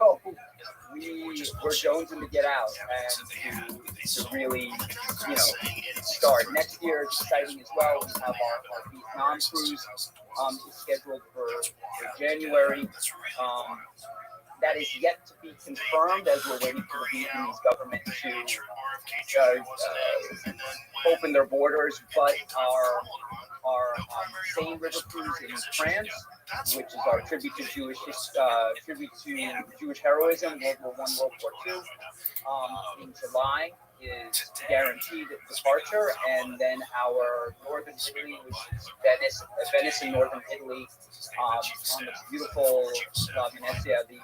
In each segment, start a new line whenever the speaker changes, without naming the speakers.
Oh, we're jonesing to get out and to really, start. Next year is exciting as well. We have our Vietnam cruise is scheduled for January. Um, that is yet to be confirmed as we're waiting for the Vietnamese government to open their borders. But our Seine River cruise in France, which is our tribute to Jewish heroism, World War I, World War II, in July is guaranteed departure, and then our northern Italy, which is Venice in northern Italy, on the beautiful La Venezia, the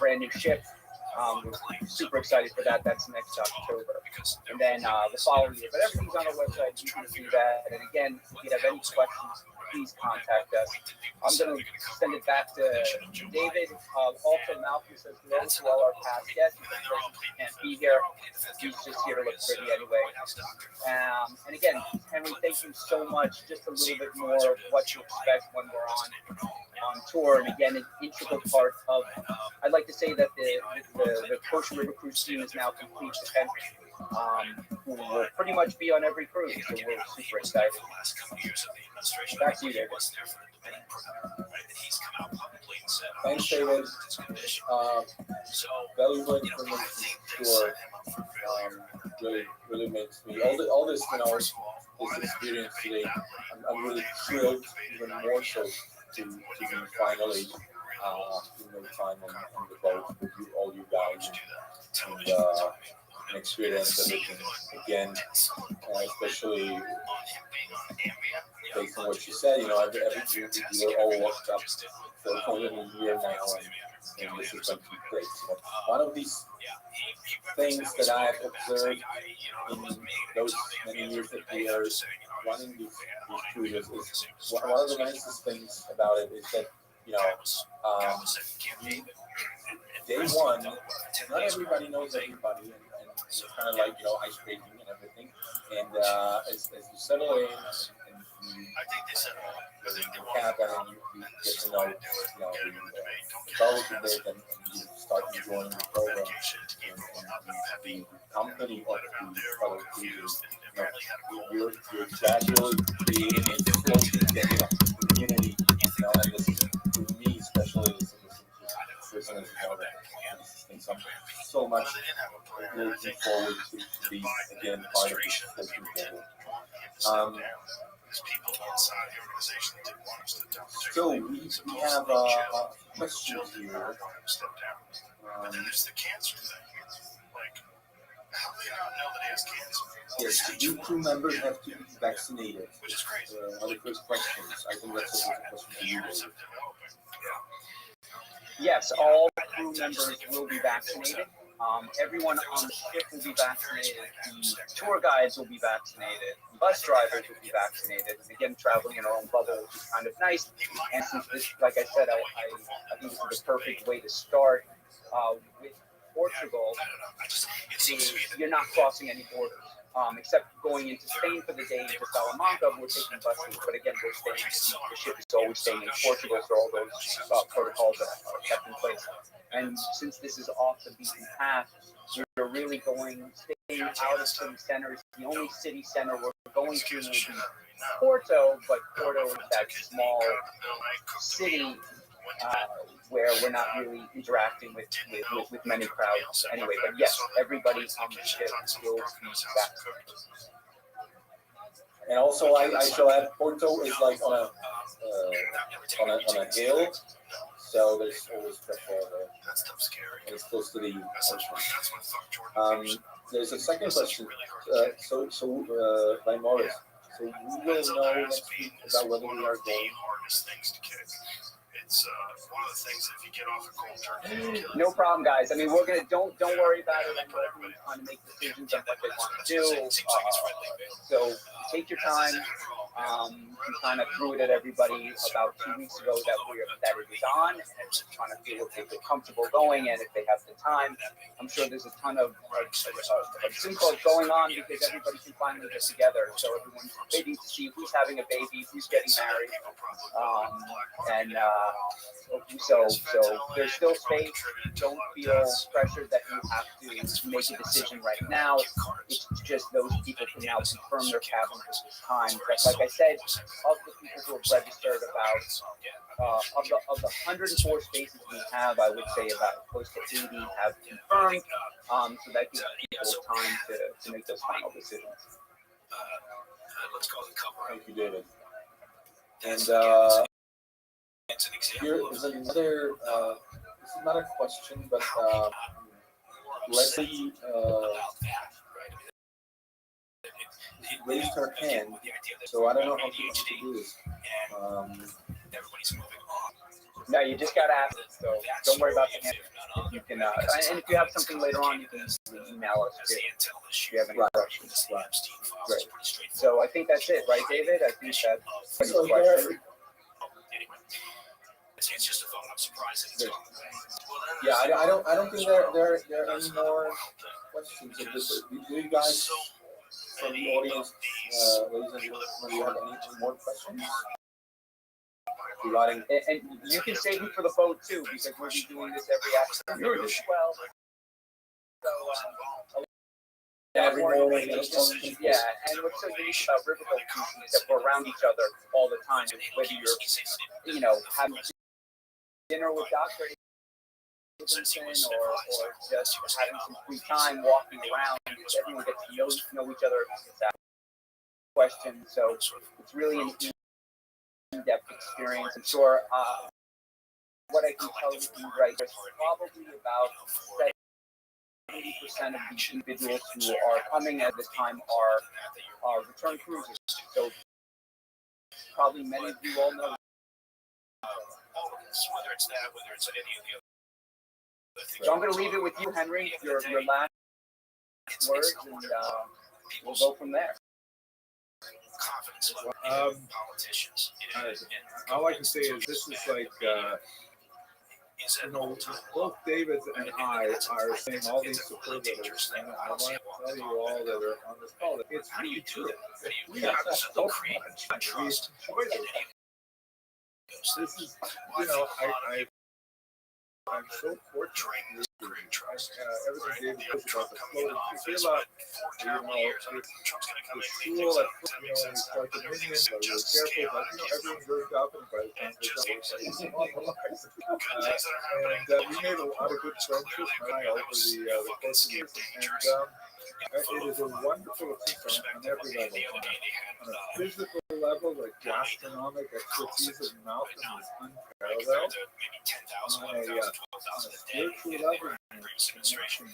brand new ship. We're super excited for that. That's next October. And then the following year. But everything's on our website. You can see that. And again, if you have any questions, please contact us. I'm going to send it back to David. Also, Malcolm says hello to all our past guests. He can't be here. He's just here to look pretty anyway. And again, Henry, thank you so much. Just a little bit more of what to expect when we're on tour. And again, an integral part of, I'd like to say that the Kosher River Cruise team is now complete. Who will pretty much be on every cruise, so we're super excited. Back to you, David.
Thanks, David. Valuable information, sure. Really makes me all this, this experience today. I'm really thrilled, even more so, to be finally time on the boat with all you guys and experience everything again, especially based on what you said. Every year we were all locked up for more than a year now, and this is going to be great. One of these things that I have observed in those many years that we are running these cruises is one of the nicest things about it is that day one, not everybody knows everybody, and it's kind of like ice breaking and everything. And as you settle in and you cabin and you get to know the fellows a bit, and you start enjoying the program and the company of the fellow cruisers, you're gradually creating a floating community. And this is, for me especially, this is I'm so much looking forward to be again part of this floating program. So we have questions here.
And then there's the cancer thing. Like, how do they not know that he has cancer?
Yes, do crew members have to be vaccinated?
Which is crazy.
One of the first questions. I think that's a question for you.
Yes, all crew members will be vaccinated. Everyone on the ship will be vaccinated. The tour guides will be vaccinated. Bus drivers will be vaccinated. And again, traveling in our own bubble, which is kind of nice. And since this, like I said, I think this is the perfect way to start with Portugal. You're not crossing any borders. Except going into Spain for the day into Salamanca, we're taking buses. But again, we're staying. The ship is always staying in Portugal, so all those protocols are kept in place. And since this is off the beaten path, we're really staying out of city centers. The only city center we're going to will be Porto, but Porto is that small city where we're not really interacting with many crowds anyway. But yes, everybody on the ship will be vaccinated.
And also, I shall add, Porto is like on a hill, so there's always fresh air there.
That stuff's scary.
And it's close to the ocean. There's a second question. By Morris. So we will know next week about whether we are going.
Hardest things to kick. It's one of the things that if you get off a cold turkey.
No problem, guys. I mean, we're gonna don't worry about it. Everyone's trying to make decisions on what they want to do. So take your time. We kind of threw it at everybody about 2 weeks ago that it is on, and trying to feel if they feel comfortable going and if they have the time. I'm sure there's a ton of Zoom calls going on because everybody can finally get together. So everyone's waiting to see who's having a baby, who's getting married, so there's still space. Don't feel pressure that you have to make a decision right now. It's just those people can now confirm their cabins at this time. But like I said, of the people who have registered, about of the 104 spaces we have, I would say about close to 80 have confirmed. So that gives people time to make those final decisions.
Thank you, David. And here is another. This is not a question, but Leslie raised her hand, so I don't know how to do this.
No, you just gotta ask it. So don't worry about the hand. You can, and if you have something later on, you can email us if you have any questions. Right. Great. So I think that's it, right, David? I think that's a question.
It's just a thought. I'm surprised.
Yeah, I don't think there are any more questions. Do you guys from the audience, ladies and gentlemen, do you have any more questions? Regarding
And you can save them for the vote too, because we'll be doing this every afternoon as well. So,
every morning,
yeah, and what's so unique about Riverboat is that we're around each other all the time. Whether you're, having dinner with Dr. Livingston or just having some free time walking around, everyone gets to know each other. Question, so it's really an in-depth experience. I'm sure what I can tell you right, there's probably about 70% of the individuals who are coming at this time are return cruisers. So probably many of you all know.
Whether it's that, whether it's any of the other things.
So I'm going to leave it with you, Henry, your last words, and we'll go from there.
Confidence politicians.
All I can say is this is like, both David and I are saying all these superlatives, and I want to tell you all that are on this call that it's really true. We have so much. We enjoy it. This is, I'm so fortunate to everything David says about the floating. You feel like, the school at, we start the minions, so we're careful, but, everyone's very confident by the time they're done. And we made a lot of good friendships over the course of years, and it is a wonderful experience on every level. On a physical level, the gastronomic expertise of Malcolm is unparalleled. On a spiritual level, connection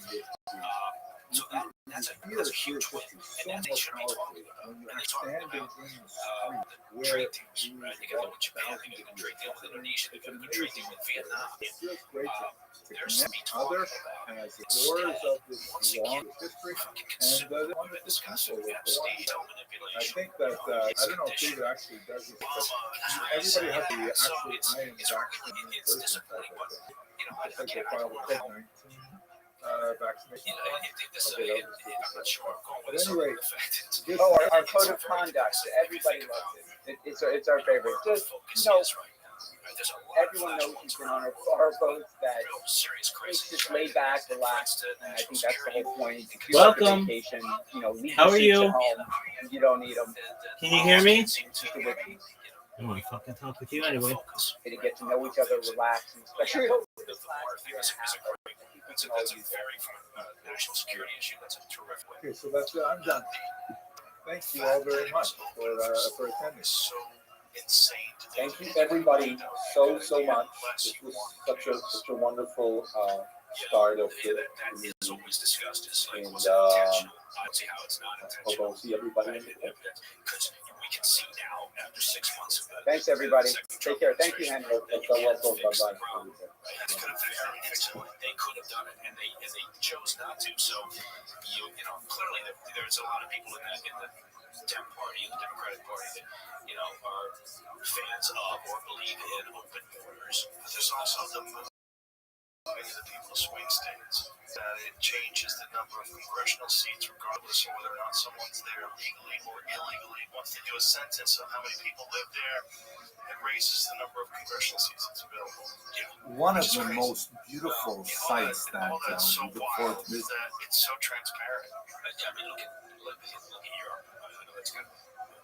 with the huge so much powerfully when you are standing in the street where you walk thousands of years. It's amazing. It feels great to connect others as the doors of this long history, and the wonderful people were born. I think that, I don't know if David actually does this, but everybody has the actually I am vaccinated person type of thing. It's like they file the COVID-19 vaccination. But anyway,
our code of conduct, everybody loves it. It's our favorite. Just, everyone knows who's been on our boats that it's just laid back, relaxed, and I think that's the whole point.
Welcome.
Vacation,
How are you?
You don't need them.
Can you hear me?
Just
I don't want to fucking talk with you anyway.
to get to know each other, relax, and especially over this last year and a half.
That's a very national security issue. That's a terrific way.
okay, so that's it. I'm done. Thank you all very much for attending.
So insane.
thank you everybody so much. This was such a wonderful start of the
That is always discussed. Is like,
and
was it intentional? I don't see how it's not
hope
intentional.
I'll see everybody in the
Because we can see now, after 6 months of that.
Thanks, everybody. Take care. Thank you, Henry.
Bye-bye.
They could have done it, and they chose not to. So, clearly there's a lot of people in the Dem Party and the Democratic Party that, are fans of or believe in open borders. But there's also the movement of the people of swing states that it changes the number of congressional seats regardless of whether or not someone's there legally or illegally. Once they do a census of how many people live there, it raises the number of congressional seats that's available.
One of the most beautiful sites that
all that's so
we look forward
wild
to visiting.
that it's so transparent. I mean, look at Europe. I know that's kind of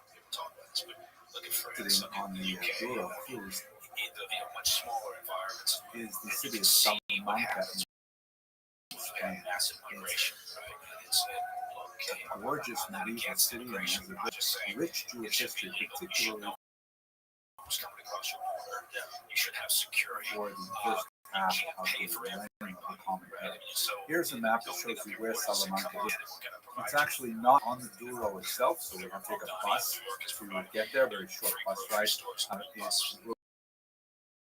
people talk about this, but look at France, look
On
at the
the
UK.
Euro cruise
Much smaller environments.
is the city of Salamanca.
Massive migration, right? It's
A gorgeous medieval city and has a rich Jewish history, particularly
coming across your border. You should have security.
for the first half of the millennium of the Common Era. Here's a map that shows you where Salamanca is. It's actually not on the Douro itself, so we have to take a bus to get there, very short bus ride. It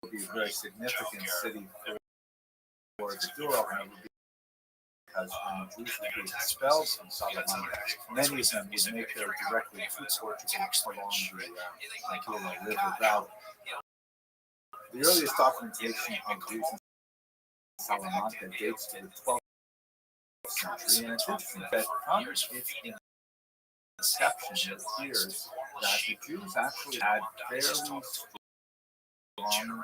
will be a very significant city for the Douro, and because when Jews would be expelled from Salamanca, many of them would make their directly to Portugal along the Douro River valley. The earliest documentation of Jews in Salamanca dates to the 12th century, and it's interesting that from its inception, it appears that the Jews actually had fairly strong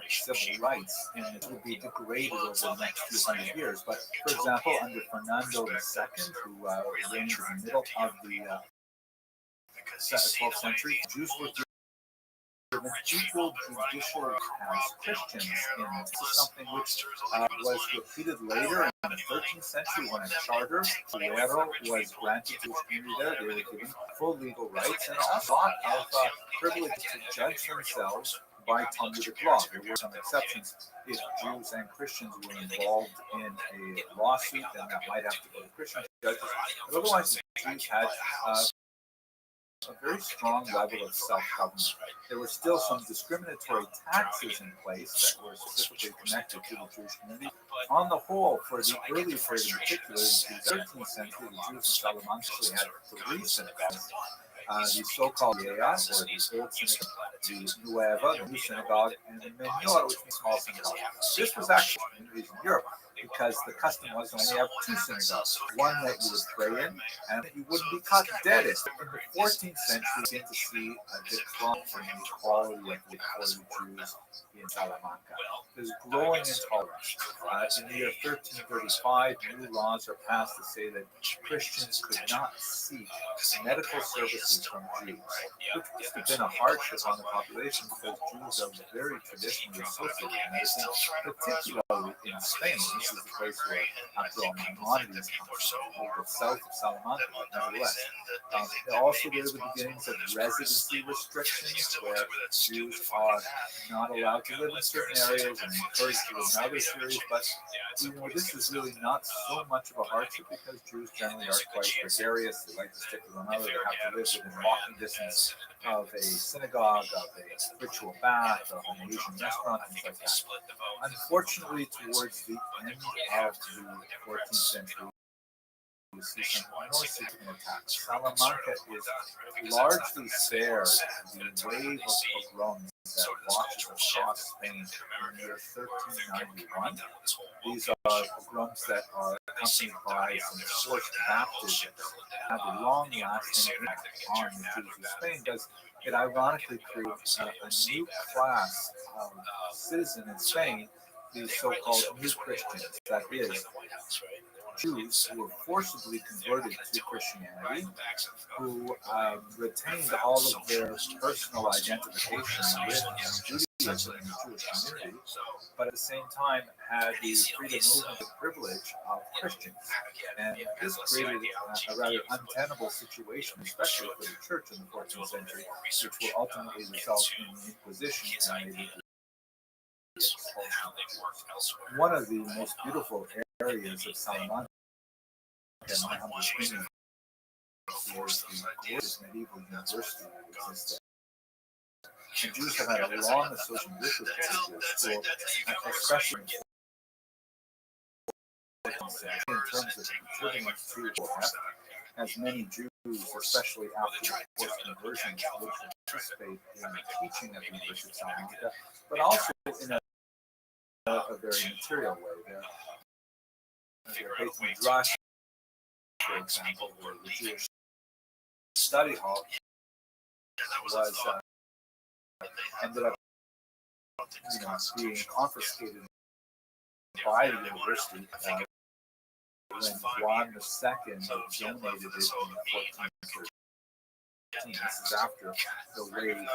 civil rights, and it would be degraded over the next few hundred years. But, for example, under Fernando II, who reigned in the middle of the 12th century, Jews were given equal judicial as Christians in this. This is something which was repeated later in the 13th century when a charter, Fuero, was granted to the community there. They were given full legal rights and also a lot of privilege to judge themselves by Talmudic law. There were some exceptions. If Jews and Christians were involved in a lawsuit, then that might have to go to Christian judges. But otherwise, the Jews had a very strong level of self-government. There were still some discriminatory taxes in place that were specifically connected to the Jewish community. On the whole, for the early period in particular, the 13th century, the Jews in Salamanca actually had three synagogues. The so-called Yea, or the Old Synagogue, the Nueva, the New Synagogue, and the Menor, which means small synagogue. This was actually communities in Europe, because the custom was to only have two synagogues, one that you would pray in, and you wouldn't be caught dead in. In the 14th century, we begin to see a decline in the equality of the Jews in Salamanca. There's growing intolerance. In the year 1335, new laws are passed to say that Christians could not seek medical services from Jews, which must have been a hardship on the population because Jews are very traditionally associated with medicine, particularly in Spain. This is the place where, after all, Maimonides comes from, a little bit south of Salamanca, but nevertheless. Also, there are the beginnings of residency restrictions, where Jews are not allowed to live in certain areas and encouraged to live in other areas. But this is really not so much of a hardship because Jews generally are quite gregarious. They like to stick with one another. They have to live within walking distance of a synagogue, of a ritual bath, of an Asian restaurant, things like that. Unfortunately, towards the end of the 14th century, we see some more significant attacks. Salamanca is largely spared the wave of pogroms that washes across Spain in the year 1391. These are pogroms that are accompanied by some forced baptism that have a long-lasting impact on the Jews of Spain, because it ironically creates a new class of citizen in Spain, these so-called new Christians. That is, Jews who were forcibly converted to Christianity, who retained all of their personal identification with Judaism in the Jewish community, but at the same time had the freedom movement and privilege of Christians. And this created a rather untenable situation, especially for the church in the 14th century, which will ultimately result in the Inquisition and maybe one of the most beautiful areas of Salamanca, in my humble opinion, was the gorgeous medieval university that exists there. The Jews have had a long association with this particular school, especially in terms of contributing to as many Jews
especially after the forced conversions, would participate in the teaching of the University of Salamanca, but also in a very material way. They're based in Rothschild, for example, where the Jewish study hall was ended up being confiscated by the university when Juan II donated it in 1413. This is after the wave of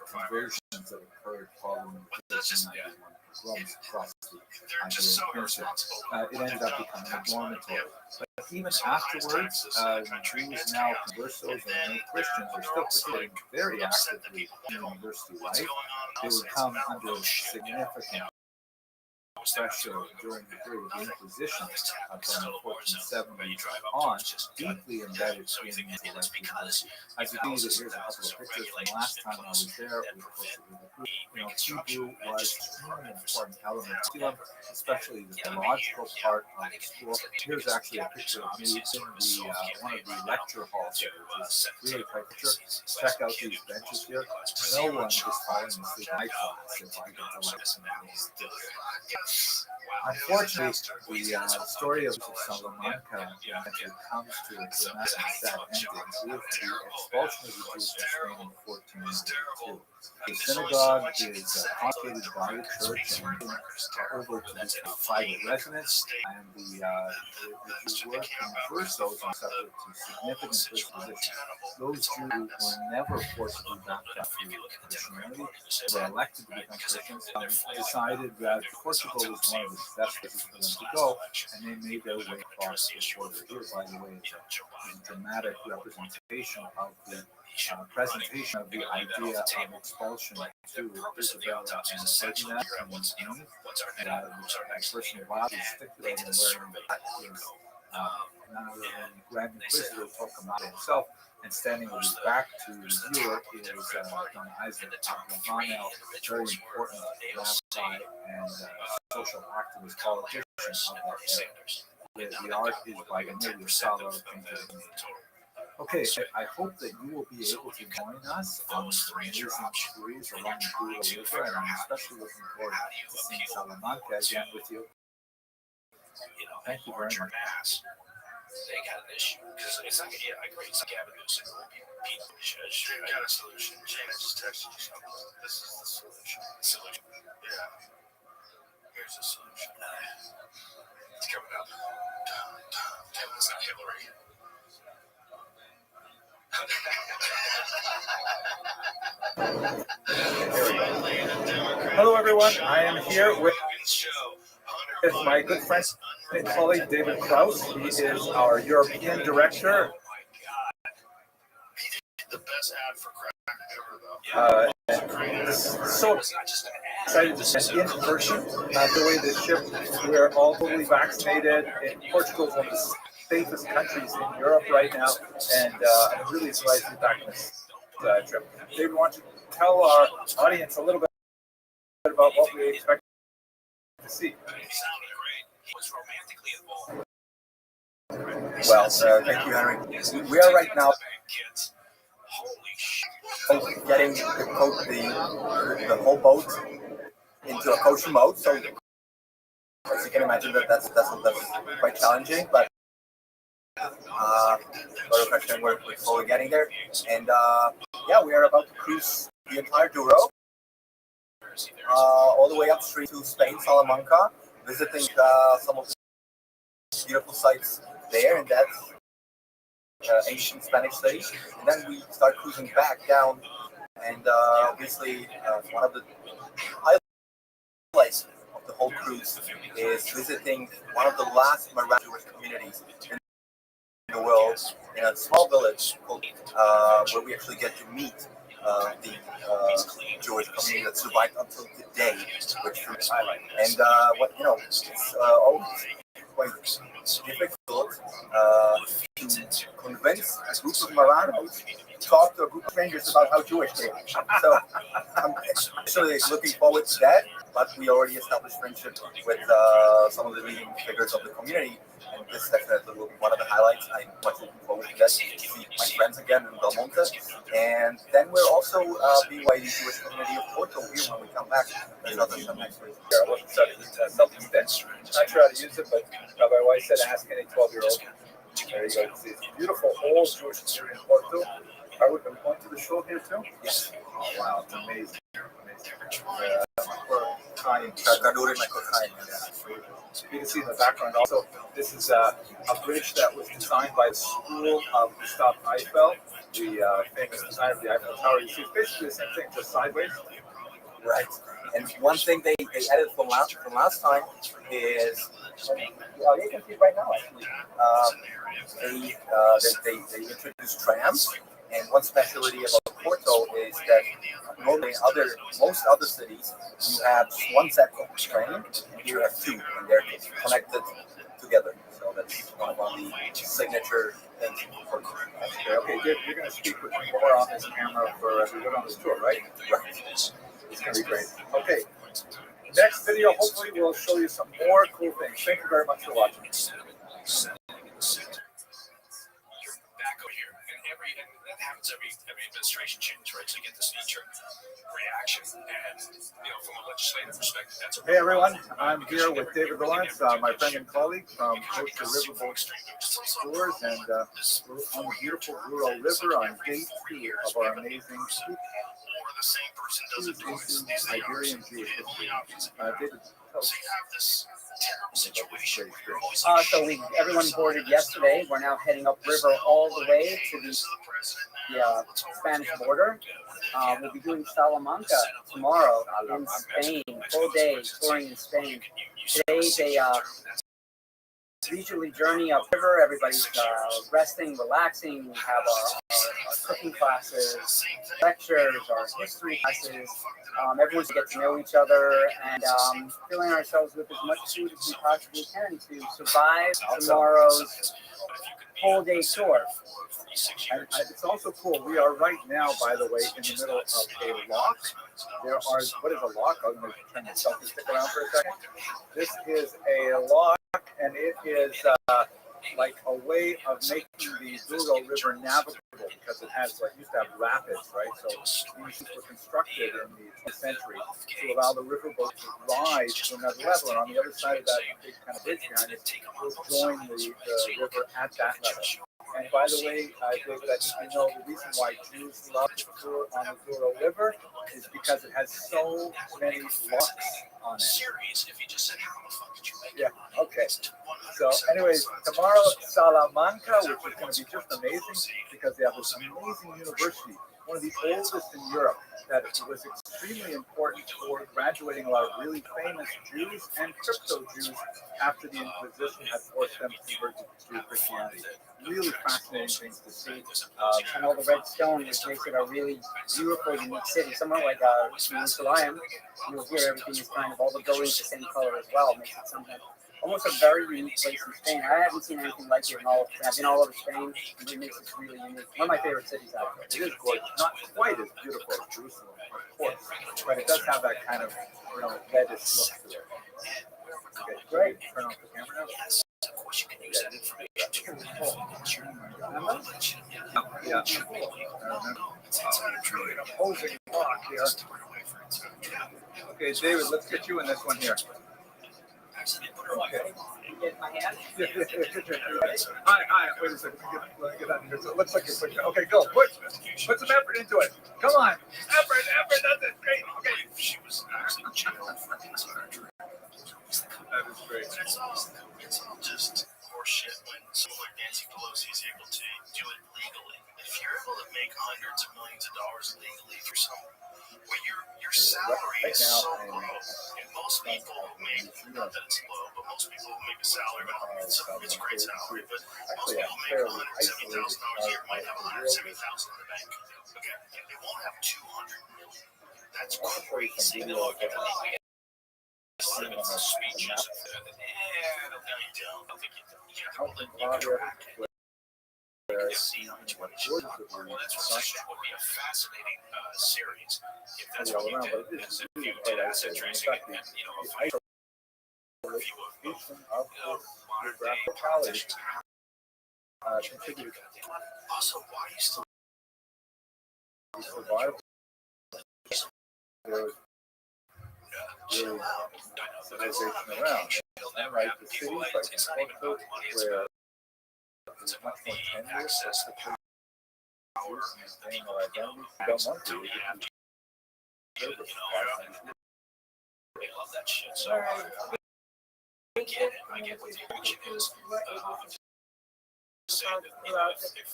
conversions that occurred following the 1491 pogroms across the Iberian Peninsula. It ended up becoming a dormitory. But even afterwards, Jews now, conversos and new Christians are still participating very actively in university life. They would come under significant pressure during the period of the Inquisition from 1470 on, deeply embedded in the intellectual. As you can see, here's a couple of pictures from last time I was there. Hebrew was an important element, especially the theological part of the school. Here's actually a picture of me in one of the lecture halls there, which is really quite picture. Check out these benches here. No one is falling asleep in my class if I get to lecture. Unfortunately, the story of Salamanca comes to a dramatic and sad ending with the expulsion of the Jews from Spain in 1492. The synagogue is confiscated by the church and over to the private residence, and the Jews were conversos and subject to significant persecution. Those Jews who were never forcibly baptized into Christianity were elected to become Christians, decided that Portugal was one of the best places for them to go, and they made their way across the border. Here, by the way, is a dramatic representation of the presentation of the idea of expulsion to Isabella and Ferdinand and Spain. The person involved is stipulating wearing none other than Grand Inquisitor Torquemada himself, and standing with his back to the viewer is Don Isaac Abravanel, very important rabbi and social activist politician of that era. The art is by Emilio Salo, painted in Okay, I hope that you will be able to join us on this amazing cruise along the Blue River, and I'm especially looking forward to seeing Salamanca again with you. Thank you very much.
They got an issue because it's like, yeah, I agree. It's like Gavin Newsom. People should got a solution. Jane, I just texted you something. This is the solution. Solution. Yeah. Here's the solution. It's coming up. It's not Hillary.
Hello, everyone. I am here with my good friend and colleague David Krause. He is our European director.
The best ad for crack ever, though.
So excited to spend in person. The way this ship, we're all fully vaccinated. And Portugal is one of the safest countries in Europe right now, and I'm really excited to be back on this trip. David, why don't you tell our audience a little bit about what we expect to see?
Well, thank you, Henry. We are right now getting the whole boat into a coaching mode. So, as you can imagine, that's quite challenging, but we're slowly getting there. And yeah, we are about to cruise the entire Douro, all the way upstream to Spain, Salamanca, visiting some of the beautiful sites there, and that's ancient Spanish city. And then we start cruising back down, and obviously one of the highlights of the whole cruise is visiting one of the last Marine Jewish communities in the world, in a small village called, where we actually get to meet the Jewish community that survived until today, which is highlight. And it's always quite difficult to convince a group of Marranos talk to a group of strangers about how Jewish they are. So I'm actually looking forward to that. But we already established friendship with some of the leading figures of the community, and this definitely will be one of the highlights. I'm much looking forward to that, to see my friends again in Belmonte. And then we're also BYD Jewish community of Porto here when we come back. Another time next week.
Yeah, I wasn't studying something that not sure how to use it, but Rabbi Weiss said ask any 12-year-old. There you go. It's beautiful old Jewish community in Porto. Are we going to the shul here too?
Yes.
Oh wow, it's amazing. You can see in the background also, this is a bridge that was designed by the school of Gustav Eiffel, the famous designer of the Eiffel Tower. You see, it's basically the same thing, just sideways.
Right. And one thing they added from last time is, well, you can see it right now actually, they introduced trams. And one specialty about Porto is that normally most other cities, you have one set of train, and here you have two, and they're connected together. So that's one of the signature things for Porto.
Okay, Dave, you're going to speak with me more on this camera for as we go on this tour, right?
Right.
It's going to be great. Okay, next video, hopefully we'll show you some more cool things. Thank you very much for watching.
Back over here, and that happens every administration change, right? So you get this knee-jerk reaction, and from a legislative perspective, that's
Hey everyone, I'm here with David Lawrence, my friend and colleague from Coast to Riverboat Tours, and we're on the beautiful Rural River on day 2 of our amazing trip
the same person doesn't do
into Iberian Jewish history. David, tell us.
So you have this terrible situation where you're always
So everyone boarded yesterday. We're now heading upriver all the way to the Spanish border. We'll be doing Salamanca tomorrow in Spain. Full day touring in Spain. Today they leisurely journey upriver. Everybody's resting, relaxing. We have our cooking classes, lectures, our history classes. Everyone's to get to know each other and filling ourselves with as much food as we possibly can to survive tomorrow's full day tour.
And it's also cool. We are right now, by the way, in the middle of a lock. There are, what is a lock? I'm going to turn the selfie stick around for a second. This is a lock, and it is like a way of making the Douro River navigable because it has, used to have rapids, right? So these were constructed in the 20th century to allow the riverboat to rise to another level. And on the other side of that big kind of bridge behind it, will join the river at that level. And by the way, David, I think you know the reason why Jews love to tour on the Douro River is because it has so many locks on it. Yeah, okay. So anyways, tomorrow, Salamanca, which is going to be just amazing because they have this amazing university, one of the oldest in Europe, that was extremely important for graduating a lot of really famous Jews and crypto-Jews after the Inquisition had forced them to convert to Christianity. Really fascinating things to see.
And all the red stone, which makes it a really beautiful, unique city. Somewhere like Jerusalem, you'll hear everything is kind of all the buildings the same color as well. Makes it something almost a very unique place in Spain. I haven't seen anything like it in all of Spain. I've been all over Spain, and it makes it really unique. One of my favorite cities out there.
It is gorgeous. Not quite as beautiful as Jerusalem, of course, but it does have that kind of reddish look to it. Okay, great. Turn off the camera now.
of course, you can use that information to your
Yeah.
It's inside a trillion.
Opposing block here. Okay, David, let's get you in this one here. Okay.
Get my hand.
Hi. Wait a second. Let me get out of here. So it looks like you're pushing. Okay, go. Put some effort into it. Come on. Effort. That's it. Great. Okay.
She was actually jailed for inside a trillion.
That is great.
It's all just horseshit when someone like Nancy Pelosi is able to do it legally. If you're able to make hundreds of millions of dollars legally for someone, well, your salary is so low. And most people who make, not that it's low, but most people who make a salary, it's a great salary, but most people who make $170,000 a year might have $170,000 in the bank. Okay, they won't have $200 million. That's crazy. And then look at speeches. No, you don't. I don't think you don't. You have to crack. See how much money she got. Well, that's what's fascinating series. If that's
all
what you
around,
did,
but this
is
is
if
really
you
quite
did asset
accurate. In
tracing
fact,
and a
the
view of
isolation of
modern day
geographical
politicians.
contributed
Also, why you still
to survival. There was really civilization around. Unlike the cities, like
it's not
in
even about
Portugal,
the money, it's
where
about
it's much more tenuous,
access, the
power, maintaining our identity. You don't want to. You have to.
they love that shit. So I get it. I get what the reaction is. Say that, you know, if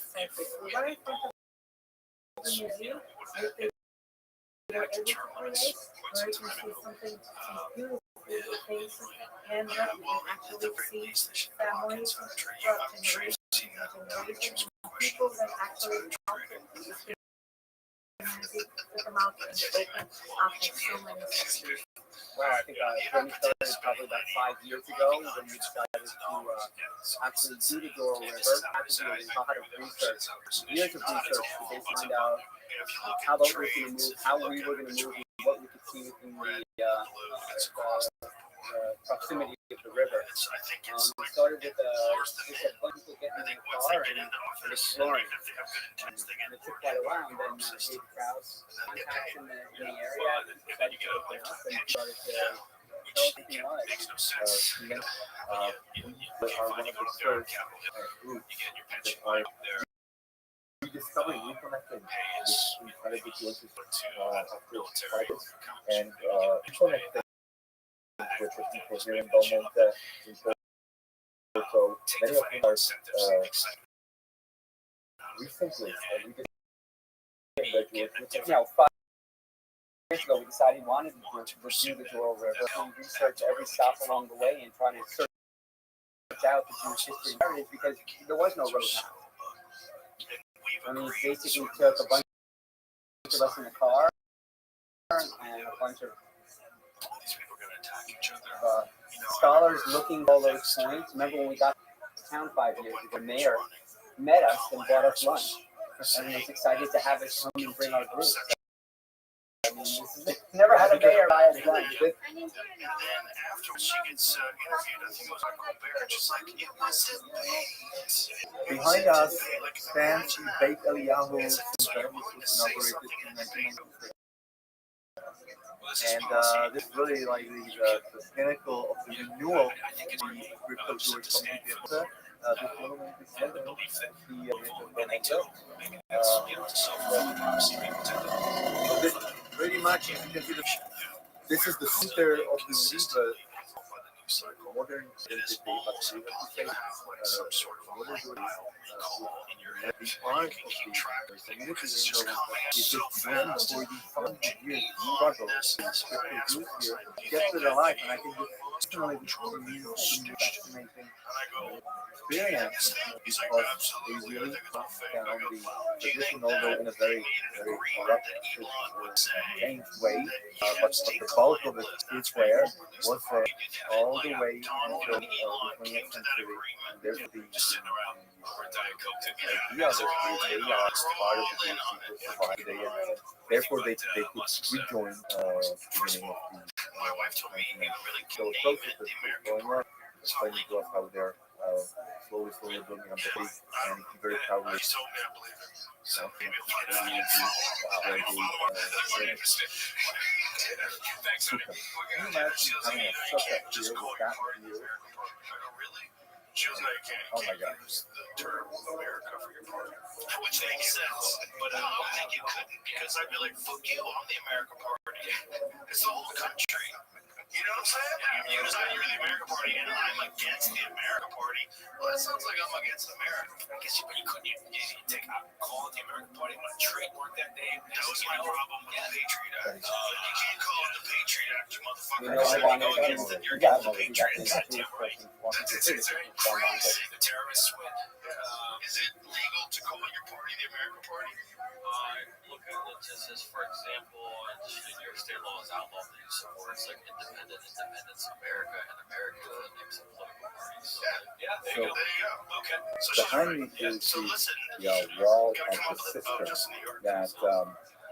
we had you know, we would have back to terminus quite some time ago.
And
Well, at the very least, they should have pockets on the tree. I'm sure you've seen that all the time. There's a question.
people that actually put them out in the open after so many centuries.
Well, I think when we started probably about 5 years ago, when we decided to actually do the Doral River, had to do a lot of research, years of research to basically find out how boat was going to move, how we were going to move, what we could see within the proximity of the river. We started with just a bunch of people getting in the car and exploring. And it took quite a while. And then Dave Krause contacts in the area decided to open up and started to tell us who he was.
We are one of the first groups that are rediscovering, reconnecting this incredible sources of this fighters and reconnecting with the people here in Beaumont, in Porto. Many of them are recently, we just
You know, 5 years ago, we decided we wanted to pursue the Doral River and research every stop along the way and try to search out the Jewish history and heritage because there was no road map. I mean, basically took a bunch of us in the car and a bunch of scholars looking at all those points. Remember when we got to town 5 years ago, the mayor met us and bought us lunch. And he was excited to have us come and bring our group. So, I mean, never had a mayor buy us lunch.
And then afterwards, she gets interviewed. I think it was by Colbert. She's like, it wasn't me.
behind us stands the Beit Eliyahu Center, which was inaugurated in 1996. And this is really like the pinnacle of the renewal of the crypto Jewish community. This monument is centered in the pretty much, you can see this is the center of the river. Modern identity, but we have to say
some sort of modern recall in your head.
the art of the community is just when for the 5 years struggle to produce here, get to the life, and I think this personally this is a fascinating experience because they really cut down the tradition, although in a very, very corrupt, changed way. But the bulk of it is there, was there all the way until the 20th century. There's the idea that they are part of the Jewish society today, and therefore they could rejoin beginning of the 1990s. So process is going on, explaining to us how they're slowly building up the faith, and very proudly. So, can you imagine having a suspect here with that view?
She was like,
Oh my God.
Use the term America for your party. Which makes sense. But I don't think you couldn't because I'd be like, fuck you, I'm the American Party. It's the whole country. You know what I'm saying? You decide you're the American Party and I'm against the American Party. Well, that sounds like I'm against America. I guess but you couldn't take out call it the American Party. I'm going to trademark that name. That was my problem with the Patriot Act. You can't call it the Patriot Act, you motherfucker. You're against the Patriot Act. It's very crazy. The terrorists win. Is it legal to call your party the American Party?
Look at it just as, for example, New York State law is outlaw the use of words like independence, America, and America names of political parties. So,
Yeah.
So
There you go. Okay. So
behind me is the wall of the cistern that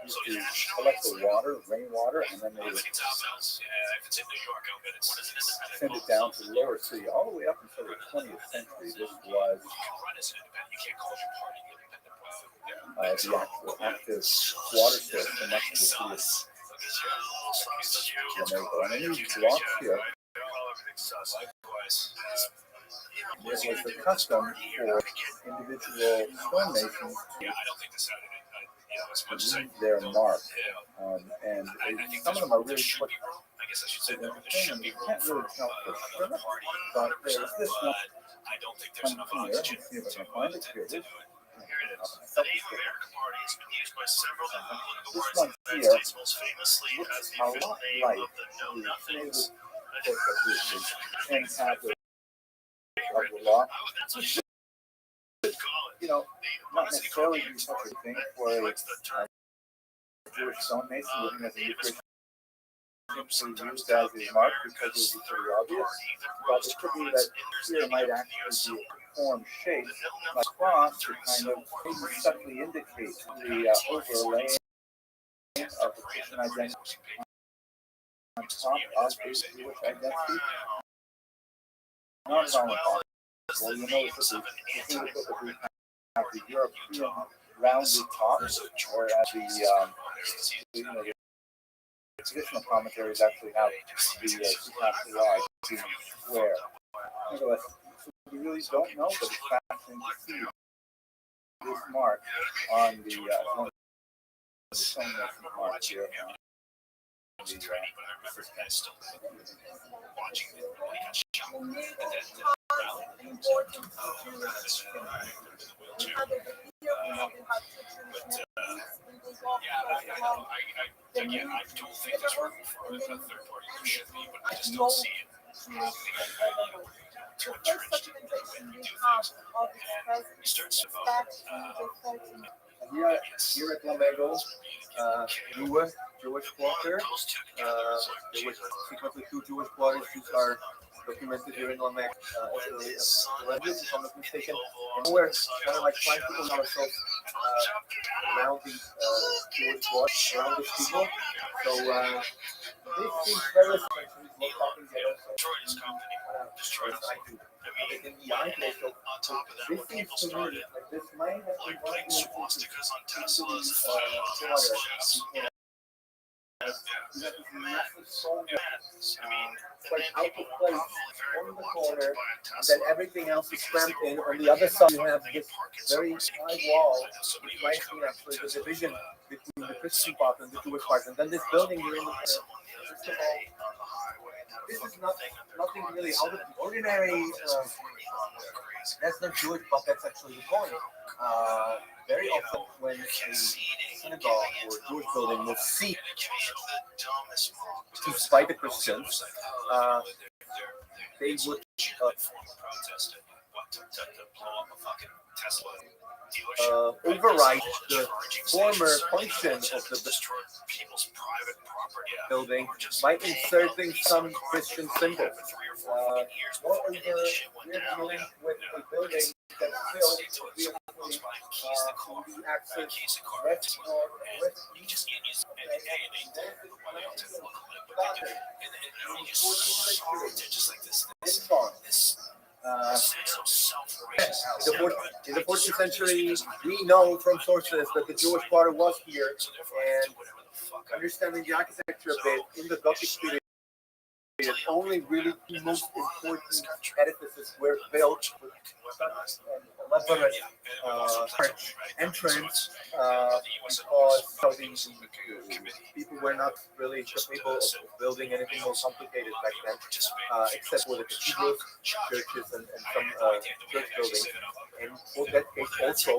used to collect the water, rainwater, and then they would
If it's in New York, I'll bet it's
send it down to the lower city. All the way up until the 20th century, this was
you can run as an independent. You can't call your party an independent.
the actual active water source for much of the city of Jamaica. And in these blocks here, it was the custom for individual stonemasons to leave their mark. And some of them are really quick. You can't really tell for sure, but there's this one here. Let's see if I can find it here. This one here looks a lot like the Canadian and have the law. Not necessarily be such a thing for a Jewish stonemason living as a New Christian simply used as his mark because it would be pretty obvious. But it could be that here might actually be a form shape like a cross to kind of maybe subtly indicate the overlaying of the Christian identity on top of the Jewish identity. Not at all impossible. Well, you notice that the European rounded top, whereas the traditional commentaries actually have the lodge being square. Nevertheless, we really don't know, but it's fascinating to see this mark on the stonemason mark here.
Again, I don't think there's room for a third party. There should be, but I just don't see it. Too entrenched in the way we do things. And we start to
Here at Lamego, Jewish quarter. There was frequently two Jewish quarters which are documented here in Lamego. If I'm not mistaken. And we're kind of like trying to put ourselves around the Jewish quarter, around the people. So this seems very essential.
Destroyed his company. Destroyed us.
Everything behind it. So this seems to me like this might have been one of the
swastikas on Teslas.
Like out of place on the corner, and then everything else is cramped in. On the other side, you have this very high wall, which might be actually the division between the Christian part and the Jewish part. And then this building here in the first of all, this is nothing really out of the ordinary. That's not Jewish, but that's actually the point. Very often, when a synagogue or Jewish building was seized by the Christians, they would override the former function of the building by inserting some Christian symbols. Moreover, we're dealing with a building that's built via the axis west, north, west, east, in the 14th century, we know from sources that the Jewish quarter was here, and understanding the architecture a bit in the Gothic period, only really the most important edifices were built with elaborate entrance because people were not really capable of building anything more complicated back then, except for the cathedrals, churches, and some church buildings. And for that case also,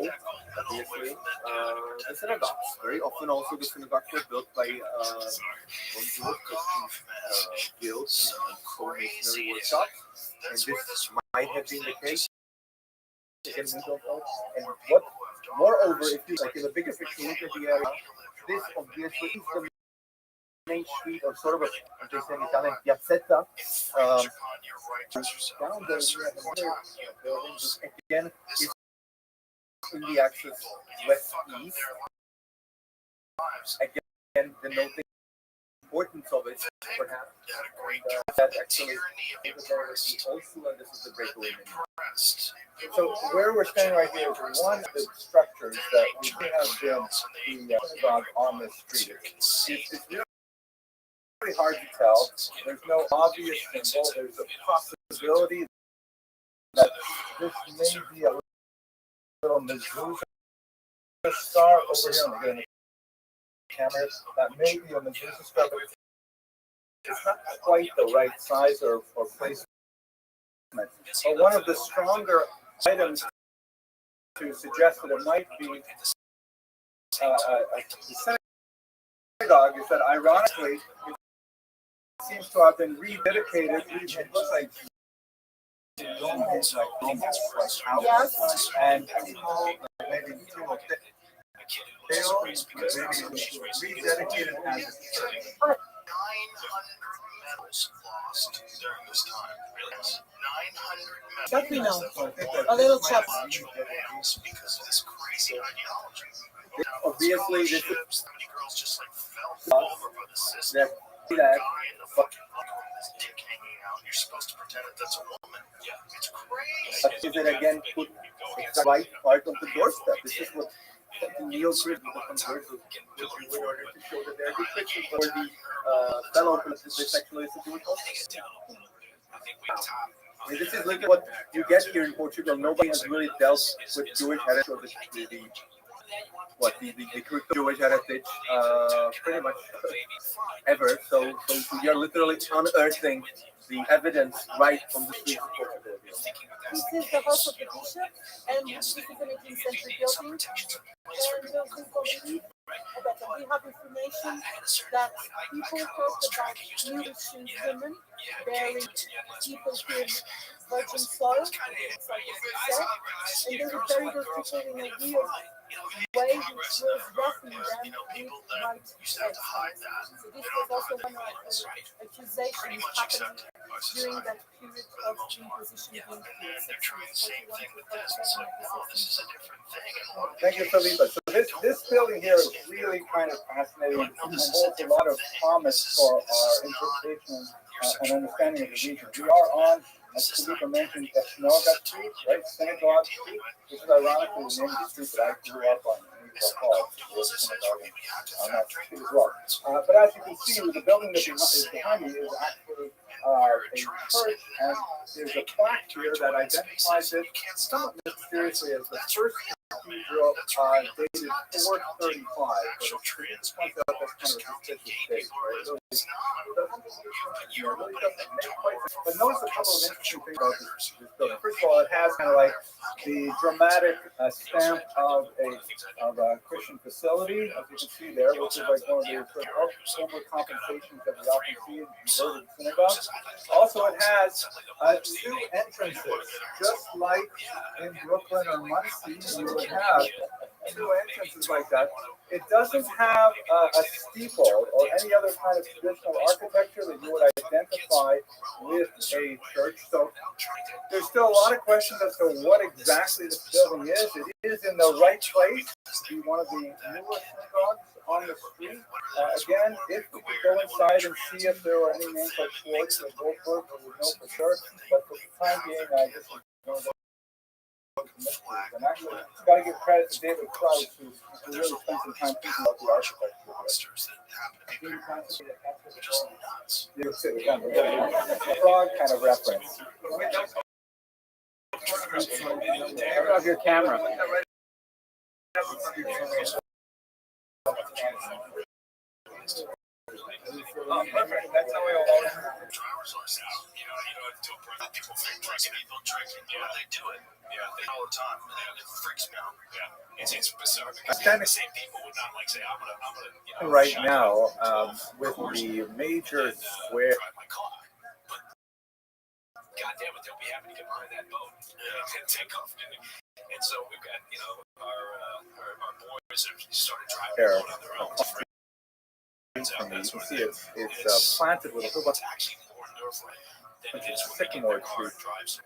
obviously, the synagogues. Very often also the synagogues were built by non-Jewish Christian guilds and co-missionary workshops. And this might have been the case. Again, we don't know. And what, moreover, if you like in the bigger picture, look at the area, this obviously is the main street, or sort of a, as they say in Italian, piazzetta. Down there, we have another building, which again is in the axis west-east. Again, the noting importance of it, perhaps, that actually also, and this is the breakaway menu. So where we're standing right here is one of the structures that we have been the synagogue on this street. It's really hard to tell. There's no obvious symbol. There's a possibility that this may be a little mezuzah star over here. I'm getting the camera. That may be a mezuzah star, but it's not quite the right size or placement. But one of the stronger items to suggest that it might be the synagogue is that, ironically, it seems to have been rededicated. It looks like and maybe rededicated as a church.
900 medals lost during this time. Really? 900 medals.
A little chap.
Because of this crazy ideology.
Obviously, this is
How many girls just like fell over by the system?
that
Guy in the fucking locker room with his dick hanging out, and you're supposed to pretend that that's a woman. Yeah, it's crazy.
is it again put the right part of the doorstep. This is what the neo-grid with the conversion in order to show that they're restrictions for the fellow bisexual individuals. I mean, this is look at what you get here in Portugal. Nobody has really dealt with Jewish heritage or the Jewish heritage pretty much ever. So you're literally unearthing the evidence right from the streets of Portugal.
This is the house of the bishop, and this is an 18th century building. And we believe that we have information that people talked about Jewish women bearing people in virgin soil, like they said, and they would bury those people in a weird way, which was roughing them with white eggs. So this was also one of the accusations happening during that period of Inquisition being
Thank you, Felipe. So this building here is really kind of fascinating and holds a lot of promise for our interpretation and understanding of the region. We are on, as Felipe mentioned, Ethnoga Street, right? Synagogue Street, which is ironically the name of the street that I grew up on. On that street as well. But as you can see, the building that is behind me is actually a church, and there's a plaque here that identifies it somewhat mysteriously as the first cathedral dated 435. But it points out that's kind of a suspicious date, right? But notice a couple of interesting things about this building. First of all, it has kind of like the dramatic stamp of a Christian facility, as you can see there, which is like one of the overcompensations that we often see in converted synagogues. Also, it has two entrances, just like in Brooklyn or Muncie, you would have two entrances like that. It doesn't have a steeple or any other kind of traditional architecture that you would identify with a church. So there's still a lot of questions as to what exactly this building is. It is in the right place to be one of the newer synagogues on the street. Again, if we could go inside and see if there were any names like Schwartz or Goldberg, we would know for sure. But for the time being, I just don't know. And actually, got to give credit to David Krause, who really spent some time thinking about the architecture. Frog kind of reference. Turn off your camera. Perfect. That's how we all
driver's license. You know, people think people drinking. Yeah, they do it. Yeah, they all the time. It freaks me out. Yeah, it's bizarre because the same people would not like say, I'm gonna.
Right now, with the major square.
God damn it, they'll be happy to get behind that boat and take off. And so we've got, our boys have started driving on their own.
from me. You can see it's planted with a whole bunch of sycamore trees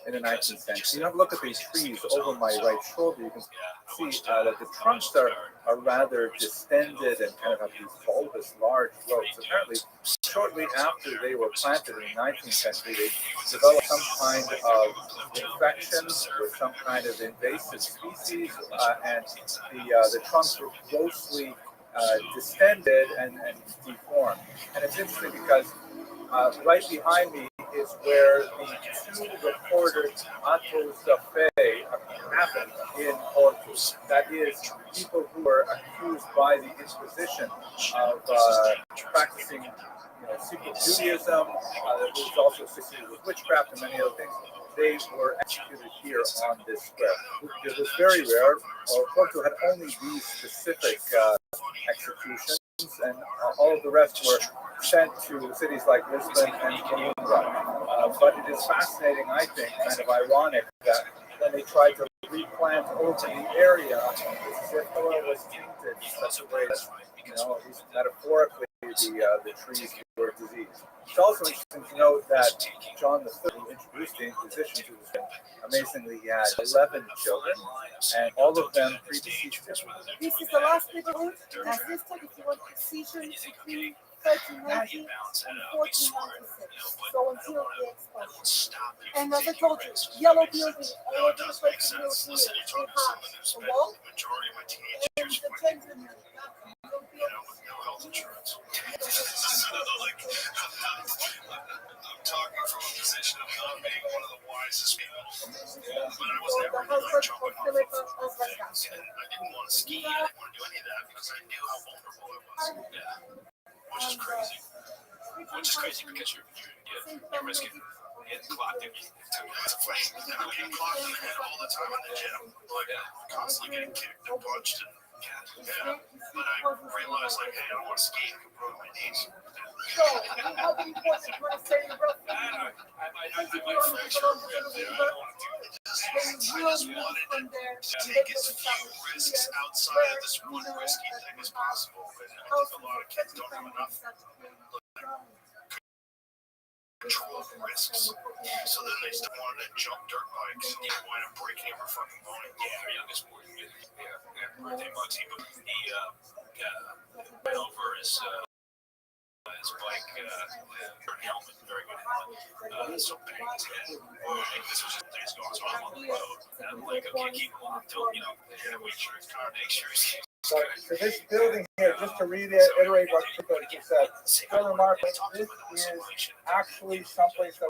in the 19th century. You have a look at these trees over my right shoulder. You can see that the trunks are rather distended and kind of have these bulbous, large growths. Apparently, shortly after they were planted in the 19th century, they developed some kind of infection with some kind of invasive species, and the trunks were grossly distended and deformed. And it's interesting because right behind me is where the two reported autos de fe happened in Hortus. That is, people who were accused by the Inquisition of practicing secret Judaism. There was also associated with witchcraft and many other things. They were executed here on this square. It was very rare. Porto had only these specific executions, and all of the rest were sent to cities like Lisbon and Coimbra. But it is fascinating, I think, kind of ironic that when they tried to replant over the area, it's as if soil was tainted in such a way that, at least metaphorically, the trees were diseased. It's also interesting to note that John III, who introduced the Inquisition to his amazingly, he had 11 children, and all of them predeceased him.
This is the last neighborhood. As listed, if you want precision, between 1390 and 1496. So until the explosion. And as I told you, yellow building all over the place in Europe. We have a wall, and the gentleman.
Health insurance. I'm talking from a position of not being one of the wisest people, but I was never really jumping off of things, and I didn't want to ski. I didn't want to do any of that because I knew how vulnerable I was. Which is crazy. Because you're risking getting clocked in. It's a fight. I'm getting clocked in the head all the time in the gym, like constantly getting kicked and punched and. But I realized, hey, I don't want to ski. I can ruin my knees.
So, how do you want to say the rough?
I might fracture a rib there. I don't want to do it. I just wanted to take as few risks outside of this one risky thing as possible. And I think a lot of kids don't have enough control risks. So then they still wanted to jump dirt bikes and wind up breaking every fucking bone. Yeah, our youngest boy, birthday Bugsy, but he went over his bike, helmet, very good helmet. So bang his head. This was just days ago, so I'm on the road. And I'm like, okay, keep going until, they have insurance card, make sure he's.
So this building here, just to reiterate what Chico just said, very remarkable. This is actually someplace that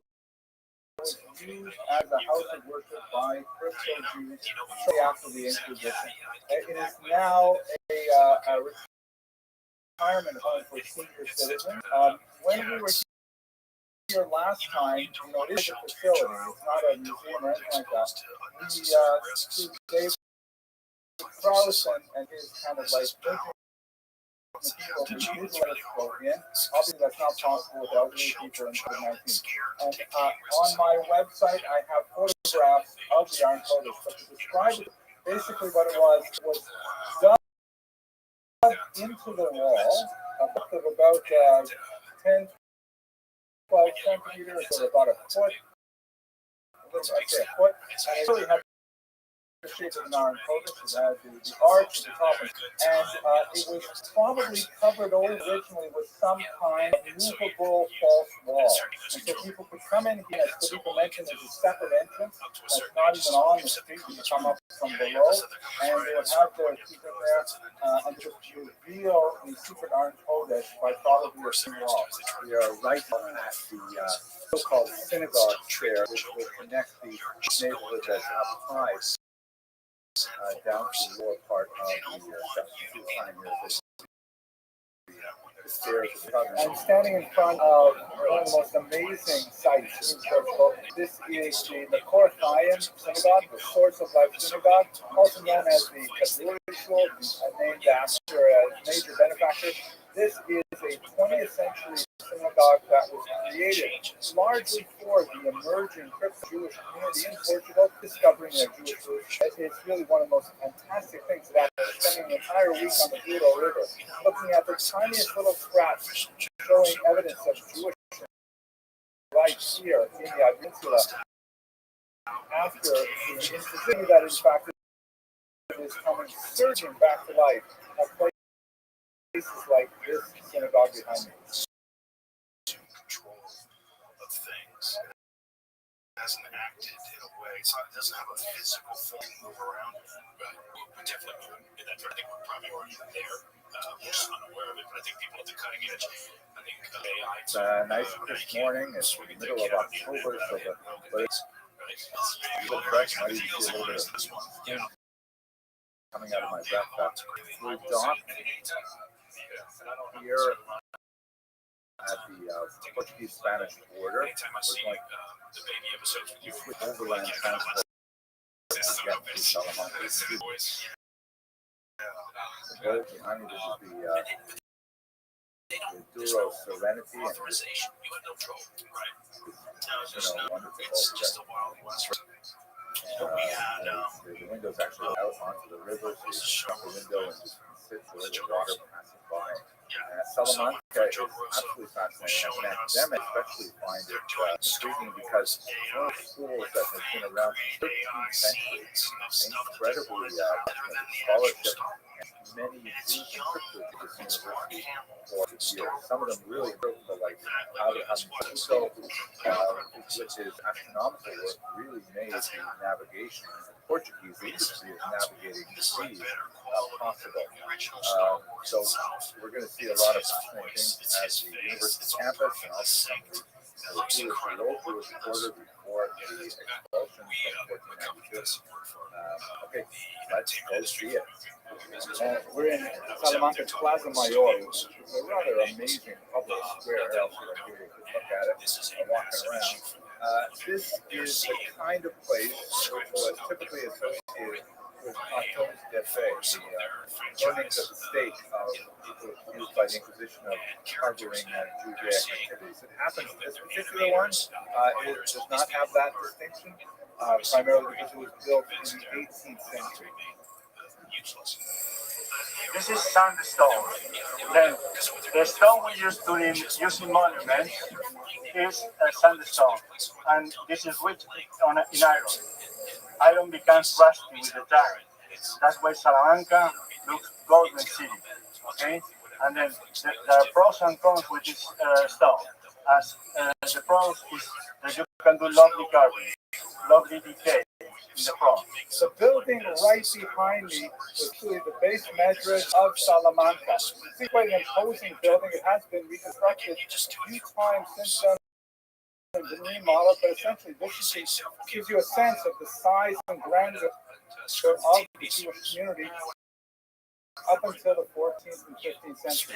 was used as a house of worship by Christian Jews shortly after the Inquisition. It is now a retirement home for senior citizens. When we were here last time, it is a facility. It's not a museum or anything like that. David Krause and his kind of like people who did let us go in. Obviously, that's not possible with elderly people in COVID-19. And on my website, I have photographs of the Iron Coders. But to describe it, basically what it was dug into the wall, a depth of about 10, 12 centimeters, or about a foot. I'd say a foot. And it really had the shape of an iron codus. It had the arch at the top, and it was probably covered over originally with some kind of movable false wall. And so people could come in here, as Felipe mentioned, there's a separate entrance that's not even on the street. You come up from below, and they would have their people there, and just reveal the secret iron codus by probably a single wall. We are right at the so-called synagogue chair, which will connect the neighborhood that's up high. Down to the lower part of the stairs. I'm standing in front of one of the most amazing sites in Portugal. This is the Makor Chaim Synagogue, the Source of Life Synagogue, also known as the Rothschild, named after a major benefactor. This is a 20th century synagogue that was created largely for the emerging crypto Jewish community in Portugal, discovering their Jewish roots. It's really one of the most fantastic things that happened. Spending an entire week on the Douro River, looking at the tiniest little scraps showing evidence of Jewish life here in the Peninsula. After the Inquisition, that in fact is coming surging back to life at places like this synagogue behind me.
Control of things. It hasn't acted in a way, so it doesn't have a physical form move around. But we're definitely moving in that. I think we're probably already there. We're just unaware of it, but I think people at the cutting edge. I think AI.
It's a nice crisp morning. It's the middle of October, so but it's good fresh. Might even see a little bit of steam coming out of my backpack. We've docked here at the Portuguese-Spanish border. We're going to switch overland transport to get to Salamanca. Behind me, this is the Douro Serenity, and wonderful.
It's just a wild west.
The window's actually out onto the river, so you can shut the window and just sit for the water passing by. Salamanca is absolutely fascinating. As an academic, especially find it intriguing because one of the schools that has been around for 13th century, incredibly scholarship, and many Jews and Christians at this university for years. Some of them really built the how to have so, which is astronomical work, really made the navigation in the Portuguese industry of navigating the seas possible. So we're going to see a lot of fascinating things at the university campus, and also some of the Jewish local quarter before the expulsion in 1492. Okay, let's go see it. We're in Salamanca's Plaza Mayor, which is a rather amazing public square. I'll give you a quick look at it. I'm walking around. This is the kind of place which was typically associated with autos de fe, the burnings of the stake of people accused by the Inquisition of harboring Judaic activities. It happens this particular one, it does not have that distinction, primarily because it was built in the 18th century.
This is sandstone. Then the stone we use during using monuments is sandstone, and this is rich in iron. Iron becomes rusty with the time. That's why Salamanca looks golden city. Okay, and then there are pros and cons with this stone. As the pros is that you can do lovely carving, lovely detail in the front.
The building right behind me is truly the base medrash of Salamanca. It's quite an imposing building. It has been reconstructed a few times since then. Been remodeled, but essentially this gives you a sense of the size and grandeur of the Jewish community up until the 14th and 15th century.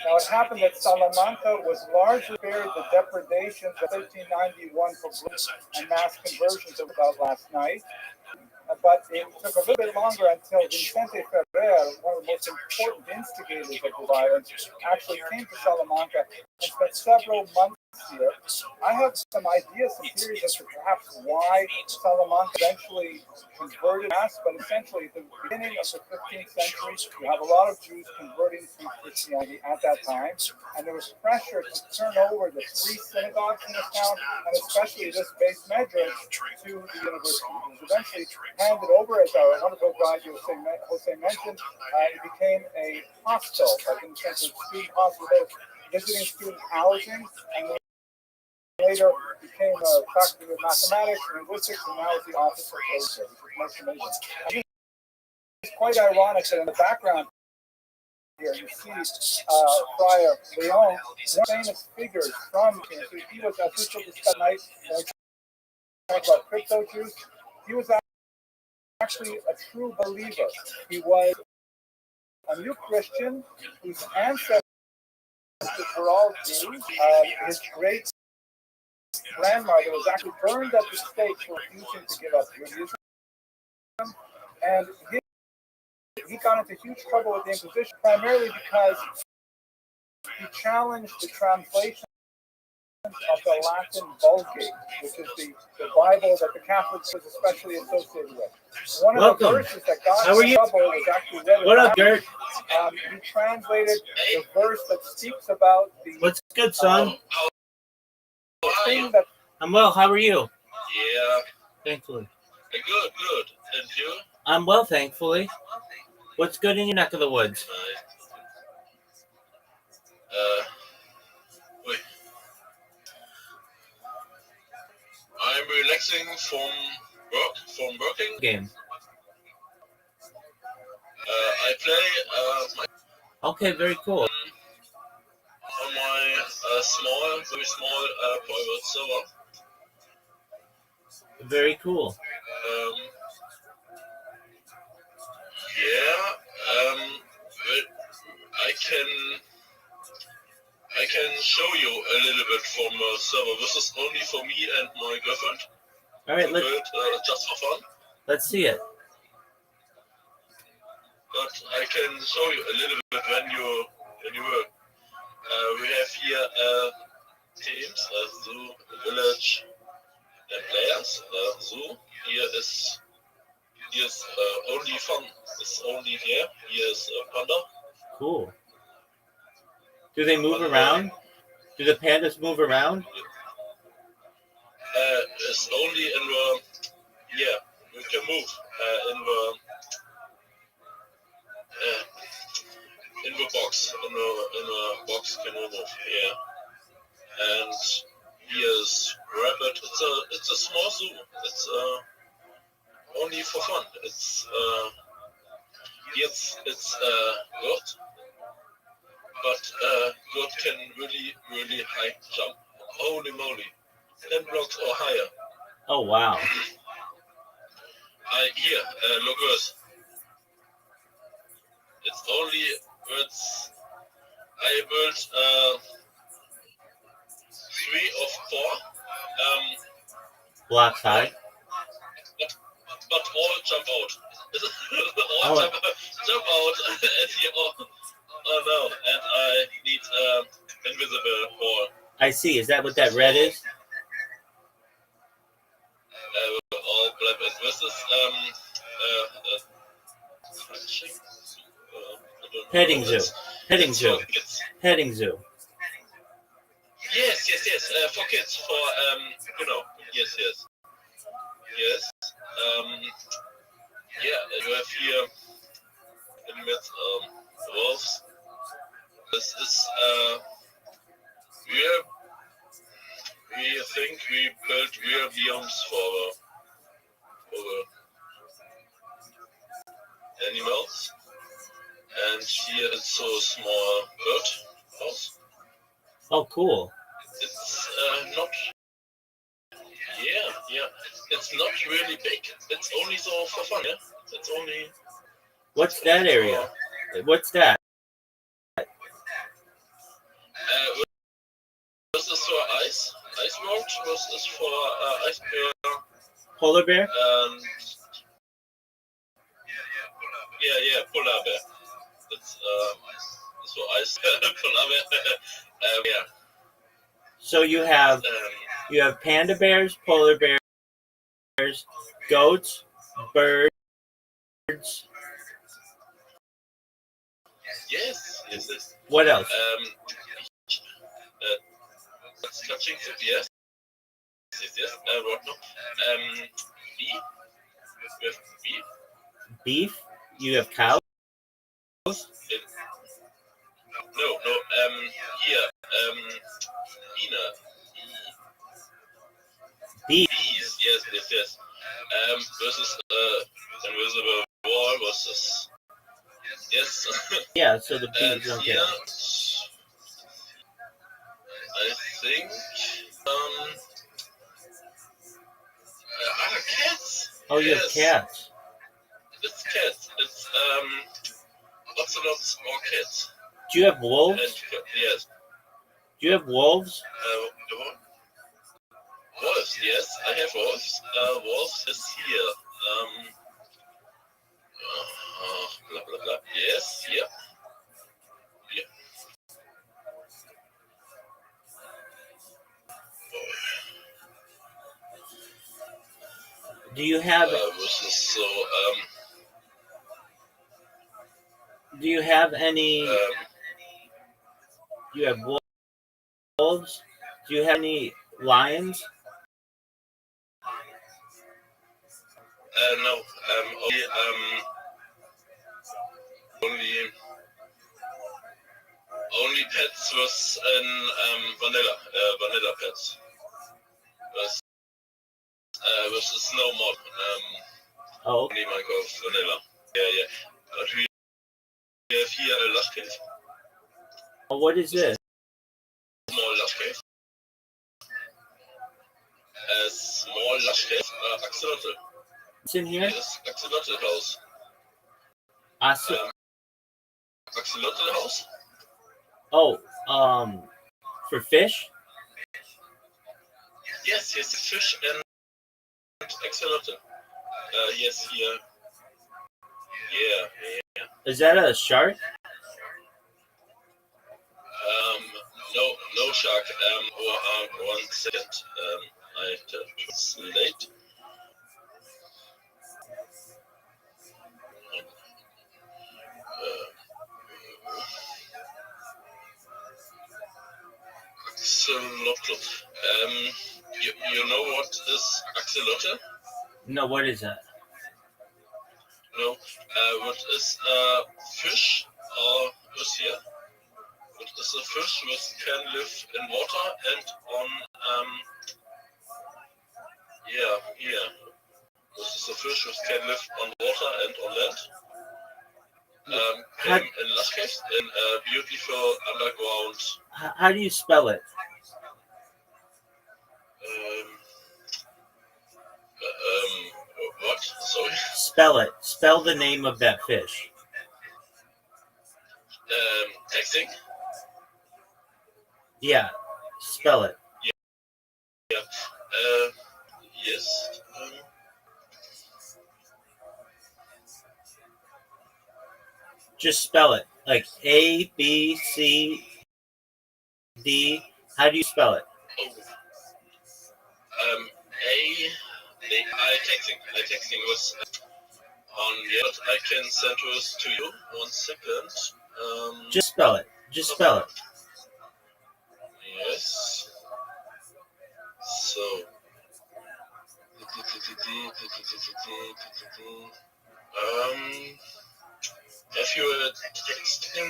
Now, it happened that Salamanca was largely spared the depredations of 1391 publicity and mass conversions of about last night. But it took a little bit longer until Vicente Ferrer, one of the most important instigators of the violence, actually came to Salamanca and spent several months here. I have some ideas, some theories as to perhaps why Salamanca eventually converted mass, but essentially the beginning of the 15th century, you have a lot of Jews converting to Christianity at that time, and there was pressure to turn over the 3 synagogues in the town, and especially this base medrash, to the university. It was eventually handed over, as our wonderful guide Jose mentioned. It became a hostel, like in the sense of student hospital, visiting student housing, and later became a faculty of mathematics and linguistics, and now is the office of literature, which is most amazing. It's quite ironic that in the background here you see Friar Leon, one famous figures from Kansas. He was, as we will discuss tonight, when we talk about crypto Jews, he was actually a true believer. He was a new Christian whose ancestors were all Jews. His great grandmother was actually burned at the stake for refusing to give up Judaism, and he got into huge trouble with the Inquisition, primarily because he challenged the translation of the Latin Vulgate, which is the Bible that the Catholics was especially associated with. One of
Welcome.
the verses that got
How are
in
you?
trouble was actually read.
What up, Gert?
He translated the verse that speaks about the
What's good, son?
thing that.
I'm well. How are you?
Yeah,
Thankfully.
good. And you?
I'm well, thankfully. What's good in your neck of the woods?
Wait. I'm relaxing from working.
Game.
I play
Okay, very cool.
on my very small private server.
Very cool.
But I can show you a little bit from the server. This is only for me and my girlfriend.
All right,
To build just for fun.
let's see it.
But I can show you a little bit when you work. We have here teams, zoo, village, and players. Zoo here is only fun. It's only here. Here is panda.
Cool. Do they move around? Do the pandas move around?
It's only in the we can move in the box. In the box can we move here. And here's rabbit. It's a small zoo. It's only for fun. It's good, but good can really high jump. Holy moly, 10 blocks or higher.
Oh wow.
Here, look this. I built 3 or 4
Blocks high.
but all jump out. all jump out at here. Oh no, and I need invisible wall.
I see. Is that what that red is?
All black. This is
Petting zoo. Petting zoo. Petting zoo.
Yes. For kids, for yes. You have here in the midst wolves. This is we think we built real biomes for the animals, and here it's so small bird house.
Oh, cool.
It's not. Yeah. It's not really big. It's only so for fun. Yeah. It's only.
What's that area? What's that?
This is for ice world. This is for ice bear.
Polar bear?
Yeah, polar bear. It's for ice polar bear. Yeah.
So you have panda bears, polar bears, goats, birds.
Yes.
What else?
Touching food, yes. What no? Beef. We have beef.
Beef? You have cows?
No. Here. Bees. Yes. Versus invisible wall versus. Yes.
Yeah. So the bees. Okay.
Here, I think cats.
Oh, you have cats.
It's cats. It's ocelots or cats.
Do you have wolves?
Yes.
Do you have wolves?
Wolves. Yes, I have wolves. Wolves is here. Blah blah blah. Yes. Yeah.
Do you have
so
do you have any? Do you have wolves? Do you have any lions?
no, only only pets with vanilla pets. With the snow mod.
Oh,
Only Minecraft vanilla. Yeah. But we have here a lush cave.
what is this?
Small lush cave. A small lush cave. Axolotl.
What's in here?
Yes, axolotl house. Axolotl house.
Oh, for fish?
Yes, fish and axolotl. Yes, here. Yeah.
Is that a shark?
No shark. One second. I have to translate. Axolotl. You know what is axolotl?
No, what is that?
No. What is fish or is here? What is a fish which can live in water and on here. This is a fish which can live on water and on land. Came in lush caves in beautiful underground.
How do you spell it?
What? Sorry.
Spell it. Spell the name of that fish.
Texting.
Yeah, spell it.
Yeah. Yes.
Just spell it. Like A, B, C, D. How do you spell it?
I texting was on yet. I can send this to you. 1 second.
Just spell it. Just spell it.
Yes. So. If you are texting,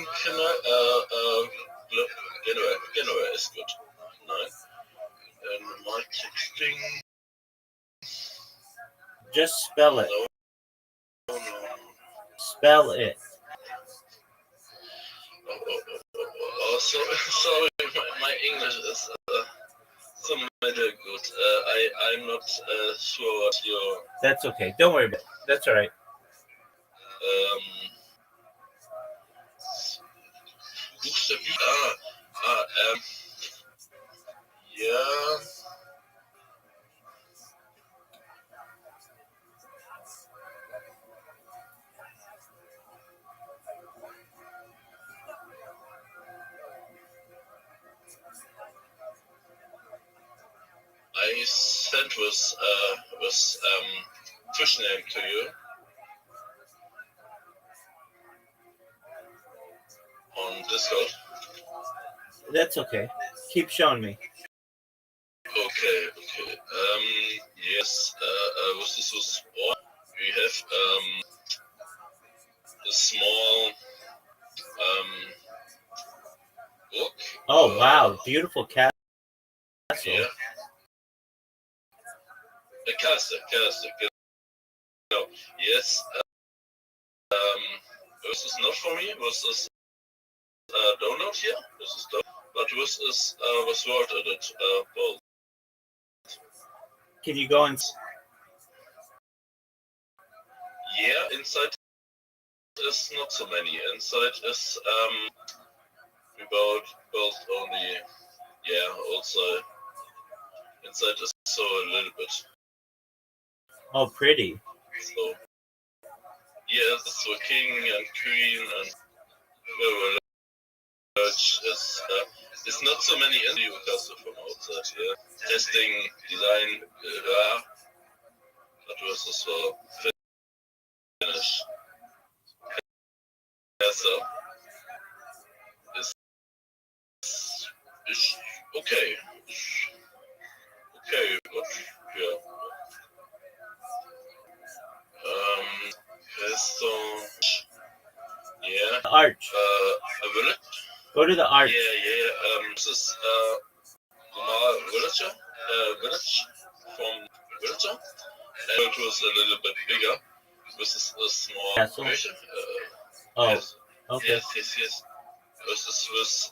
January is good. Nice. And my texting.
Just spell it.
No.
Spell it.
Sorry, my English is some little good. I'm not sure what your.
That's okay. Don't worry about it. That's all right.
Yeah. I sent this fish name to you on Discord.
That's okay. Keep showing me.
Okay. Yes. This was all. We have a small book.
Oh wow, beautiful castle.
Yeah. A castle. No. Yes. This is not for me. This is download here. This is download. But this is was word edit. Both.
Can you go and?
Yeah. Inside is not so many. Inside is we built only. Yeah. Also inside is so a little bit.
Oh, pretty.
So yes, so king and queen and is it's not so many in the castle from outside. Yeah, testing design. That was versus Finnish. Besser ist okay. Okay, but yeah. Pesto. Yeah.
The arch.
A village.
Go to the arch.
Yeah. This is normal villager. Village from villager. And it was a little bit bigger. This is a small
Castle?
version.
Oh,
Yes.
okay.
Yes. This is with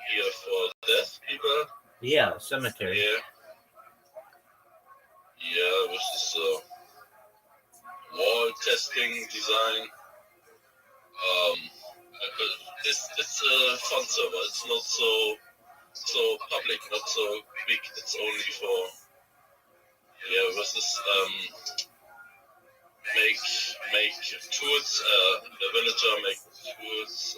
here for deaf people.
Yeah, cemetery.
Yeah. This is wall testing design. It's a fun server. It's not so public, not so big. It's only for this is make tools. The villager make tools.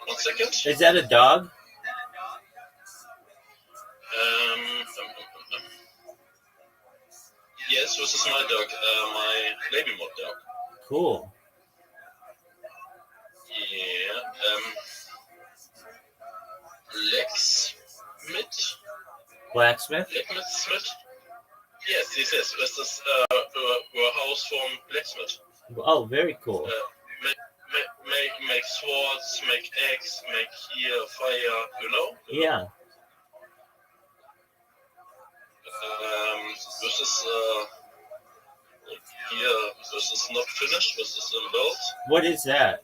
1 second.
Is that a dog?
Yes, this is my dog. My baby mod dog.
Cool.
Yeah. Lex Smith.
Blacksmith?
Smith. Yes. This is a house from blacksmith.
Oh, very cool.
Make swords, make eggs, make here fire. You know.
Yeah.
This is here. This is not finished. This is in build.
What is that?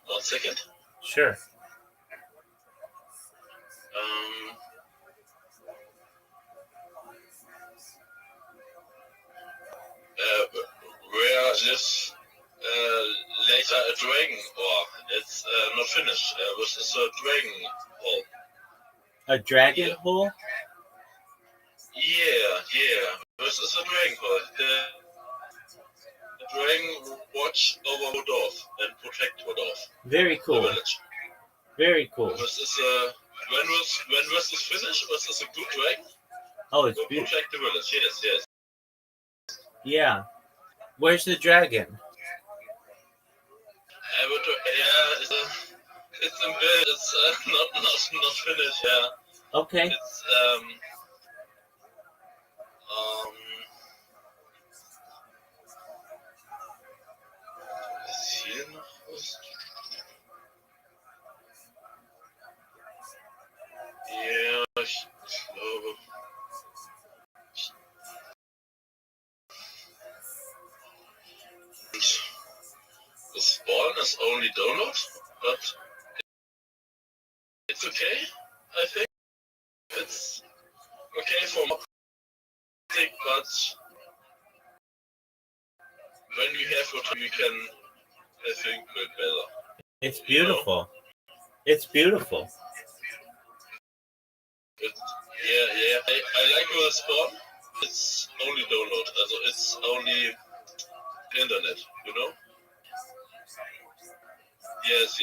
1 second.
Sure.
Where lives later a dragon, or it's not finished. This is a dragon hole.
A dragon hole?
Yeah. This is a dragon hole. The dragon watch over Rudolph and protect Rudolph.
Very
The
cool.
village.
Very cool.
This is when this is finished, this is a good dragon.
Oh, it's
To
beautiful.
protect the village. Yes.
Yeah. Where's the dragon?
It's in bed. It's not finished. Yeah.
Okay.
It's ist hier noch was? Ja, ich glaube. The spawn is only download, but it's okay. I think it's okay for music, but when you have your time, you can, I think, build better.
It's beautiful. It's beautiful.
Yeah. I like your spawn. It's only download, also it's only internet, you know? Yes.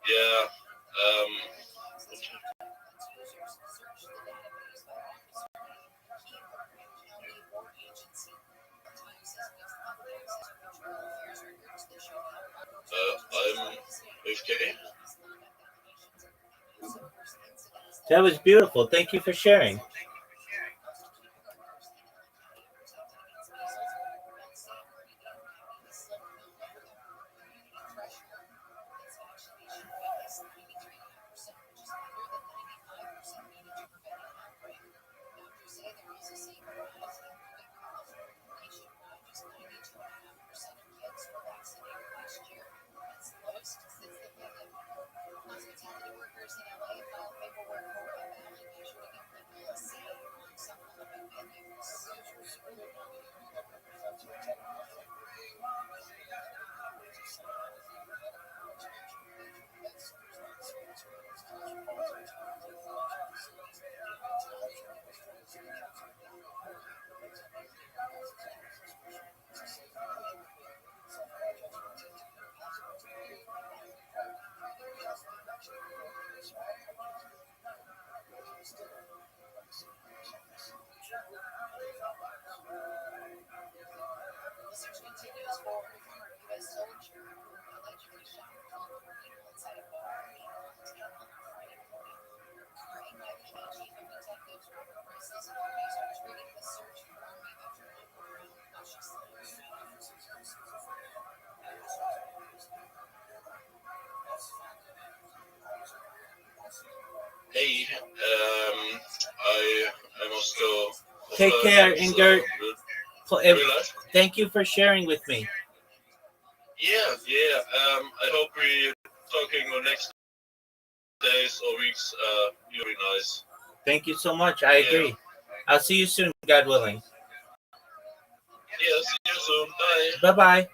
Yeah. I'm AFK.
That was beautiful. Thank you for sharing.
okay. I must go.
Take care, Ingert.
Relax.
Thank you for sharing with me.
Yeah. I hope we talking the next days or weeks. You'll be nice.
Thank you so much. I agree. I'll see you soon, God willing.
Yeah. See you soon. Bye.
Bye-bye.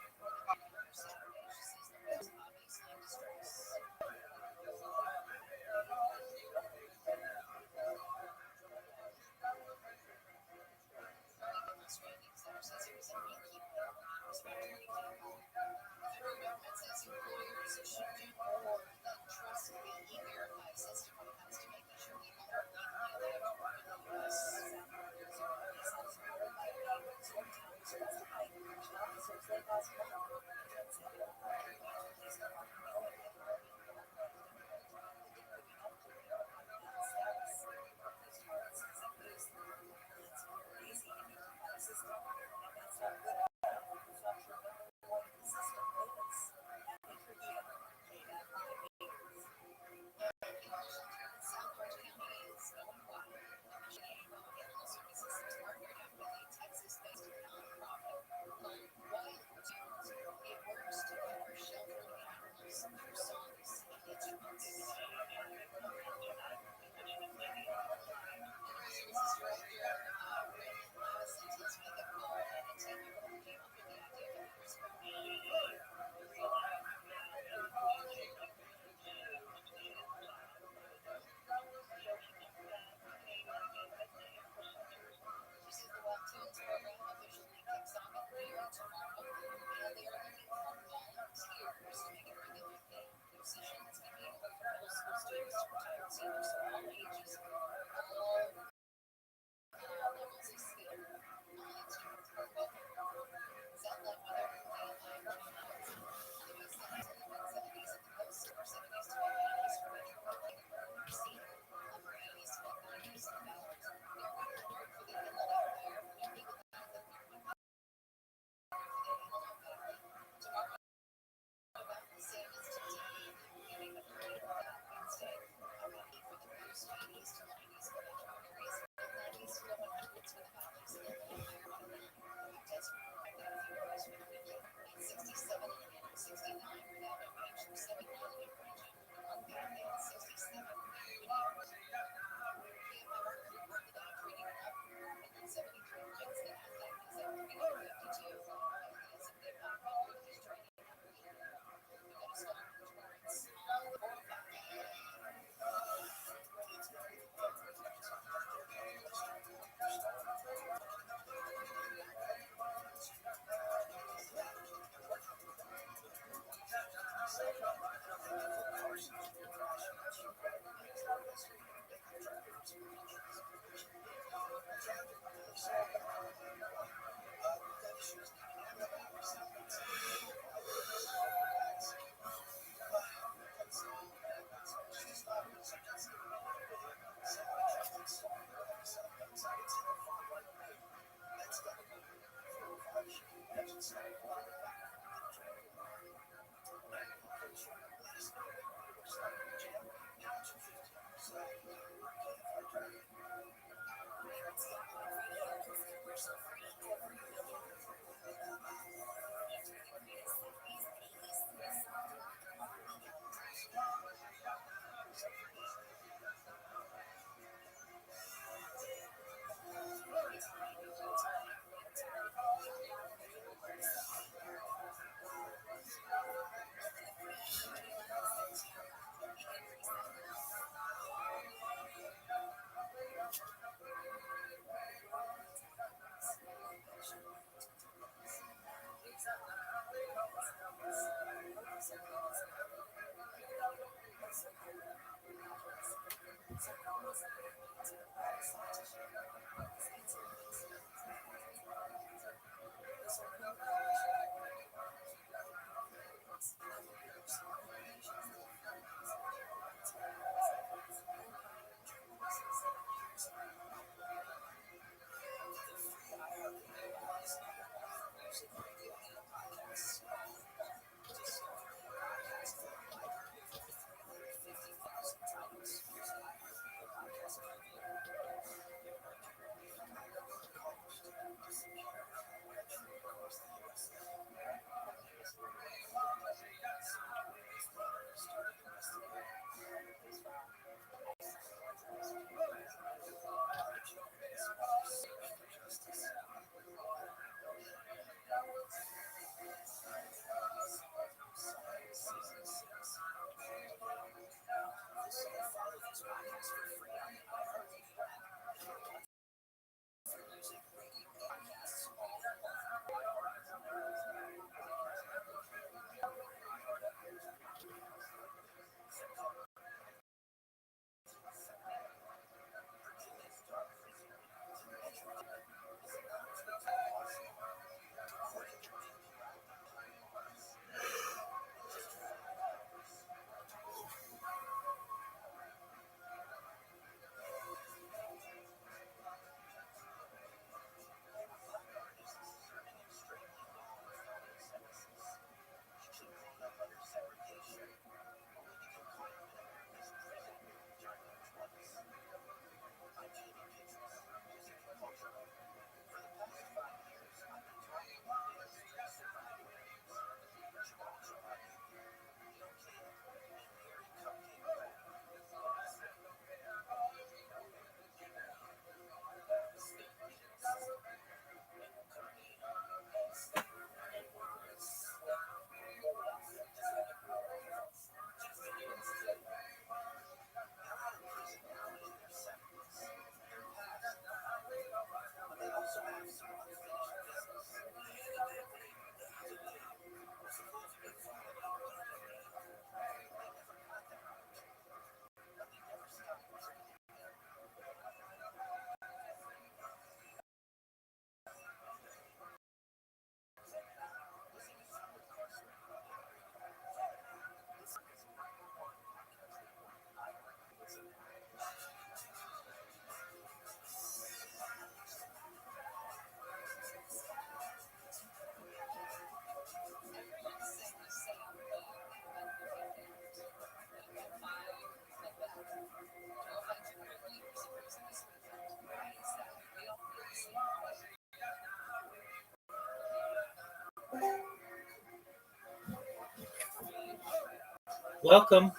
Welcome.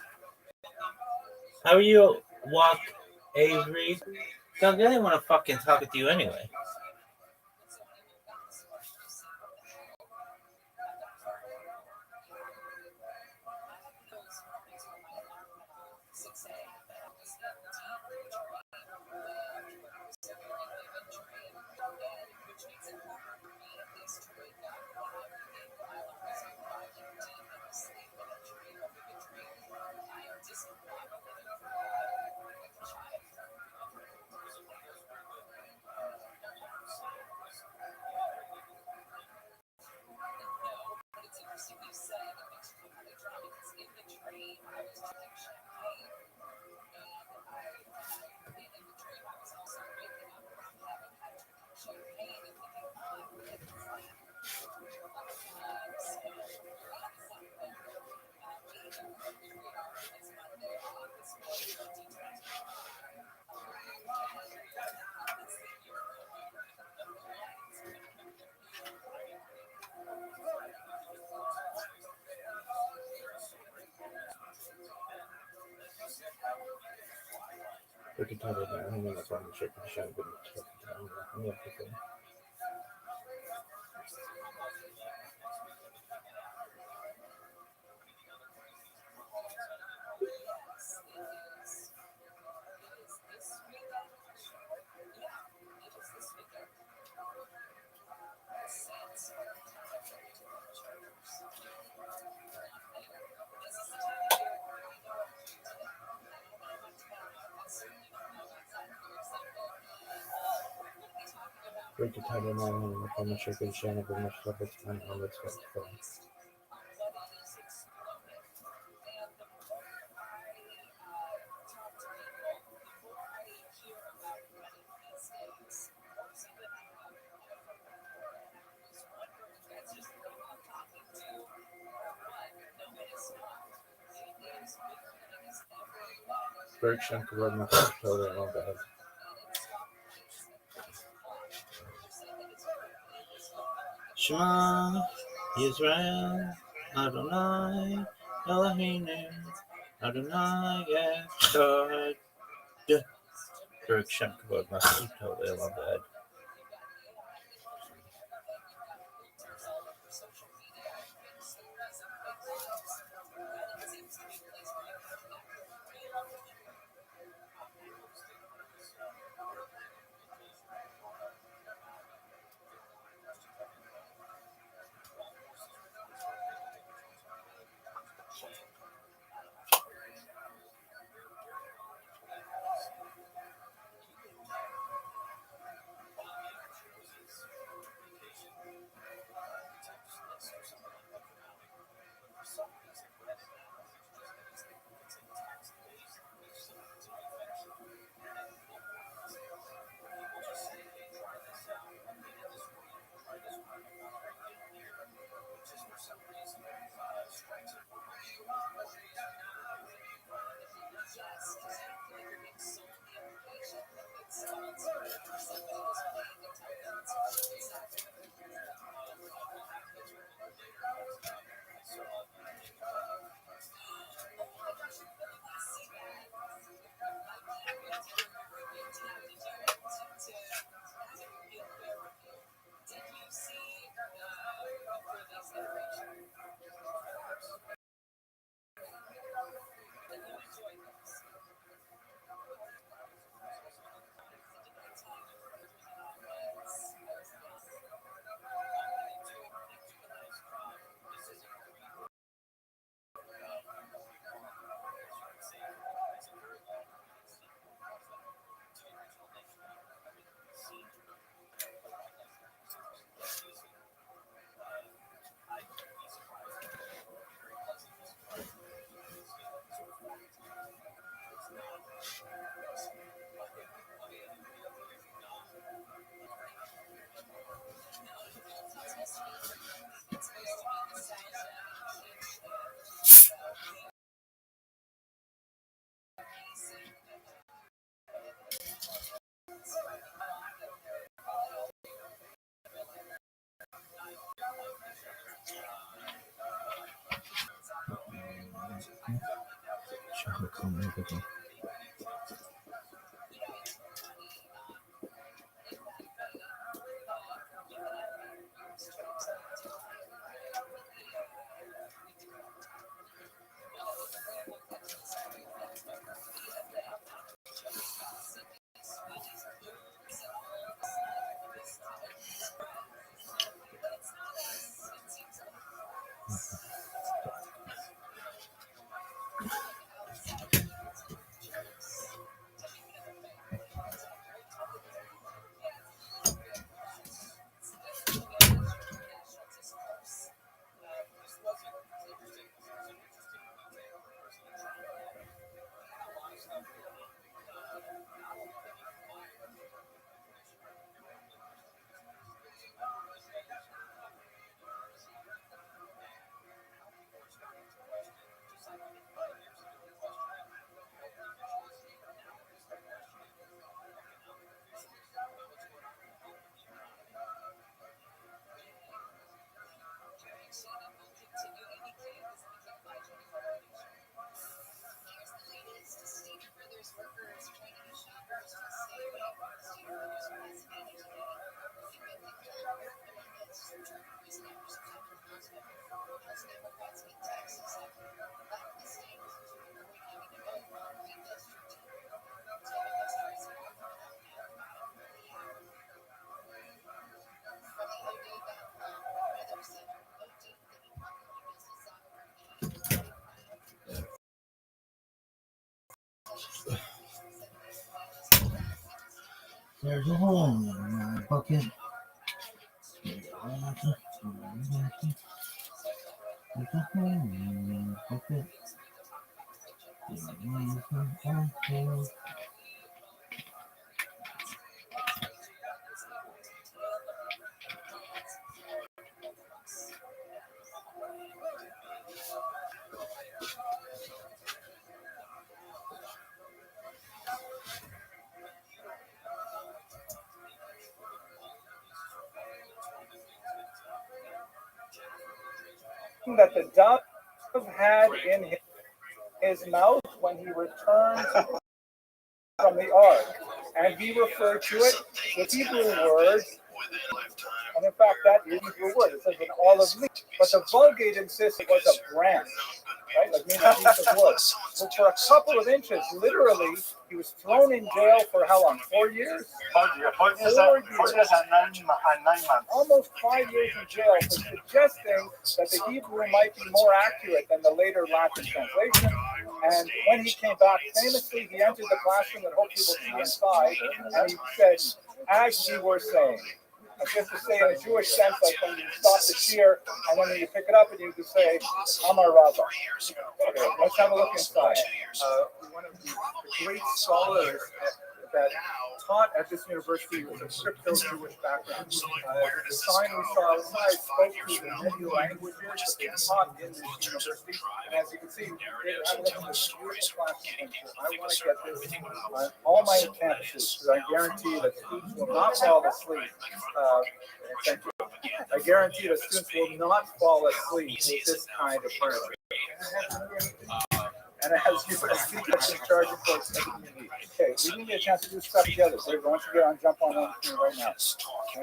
How are you, Walk Avery? Doug, I didn't want to fucking talk with you anyway. We can talk about it. I'm going to run the chicken shop. We can talk about it. I'm going to chicken shop. I'm going to stop it. I'm going to stop it. Berkshire covered my shoulder on bed. Shema Yisrael Adonai Eloheinu Adonai Echad. Berkshire covered my shoulder on bed. There's a hole in the bucket. There's a hole in the bucket.
That the dove had in his mouth when he returned from the ark, and he referred to it with Hebrew words, and in fact that Hebrew word, it says an olive leaf, but the Vulgate insists it was a branch, right, like meaning a piece of wood. So for a couple of inches, literally, he was thrown in jail for how long, 4 years?
4 years and 9 months.
Almost 5 years in jail for suggesting that the Hebrew might be more accurate than the later Latin translation. And when he came back, famously, he entered the classroom that hopefully we'll see inside, and he said, as we were saying, as if to say in a Jewish sense, like when you stop the shear, and then you pick it up and you just say, Amar Rabbi. Okay, let's have a look inside. One of the great scholars that taught at this university with a crypto-Jewish background. The sign we saw outside spoke to the many languages that they taught in this university. And as you can see, I look at this beautiful classroom. I want to get this on all my campuses, because I guarantee that students will not fall asleep. Thank you. I guarantee that students will not fall asleep with this kind of furniture. And as you can see, that's in charge of course. Okay, we didn't get a chance to do stuff together. So why don't you get on, jump on right now? Okay.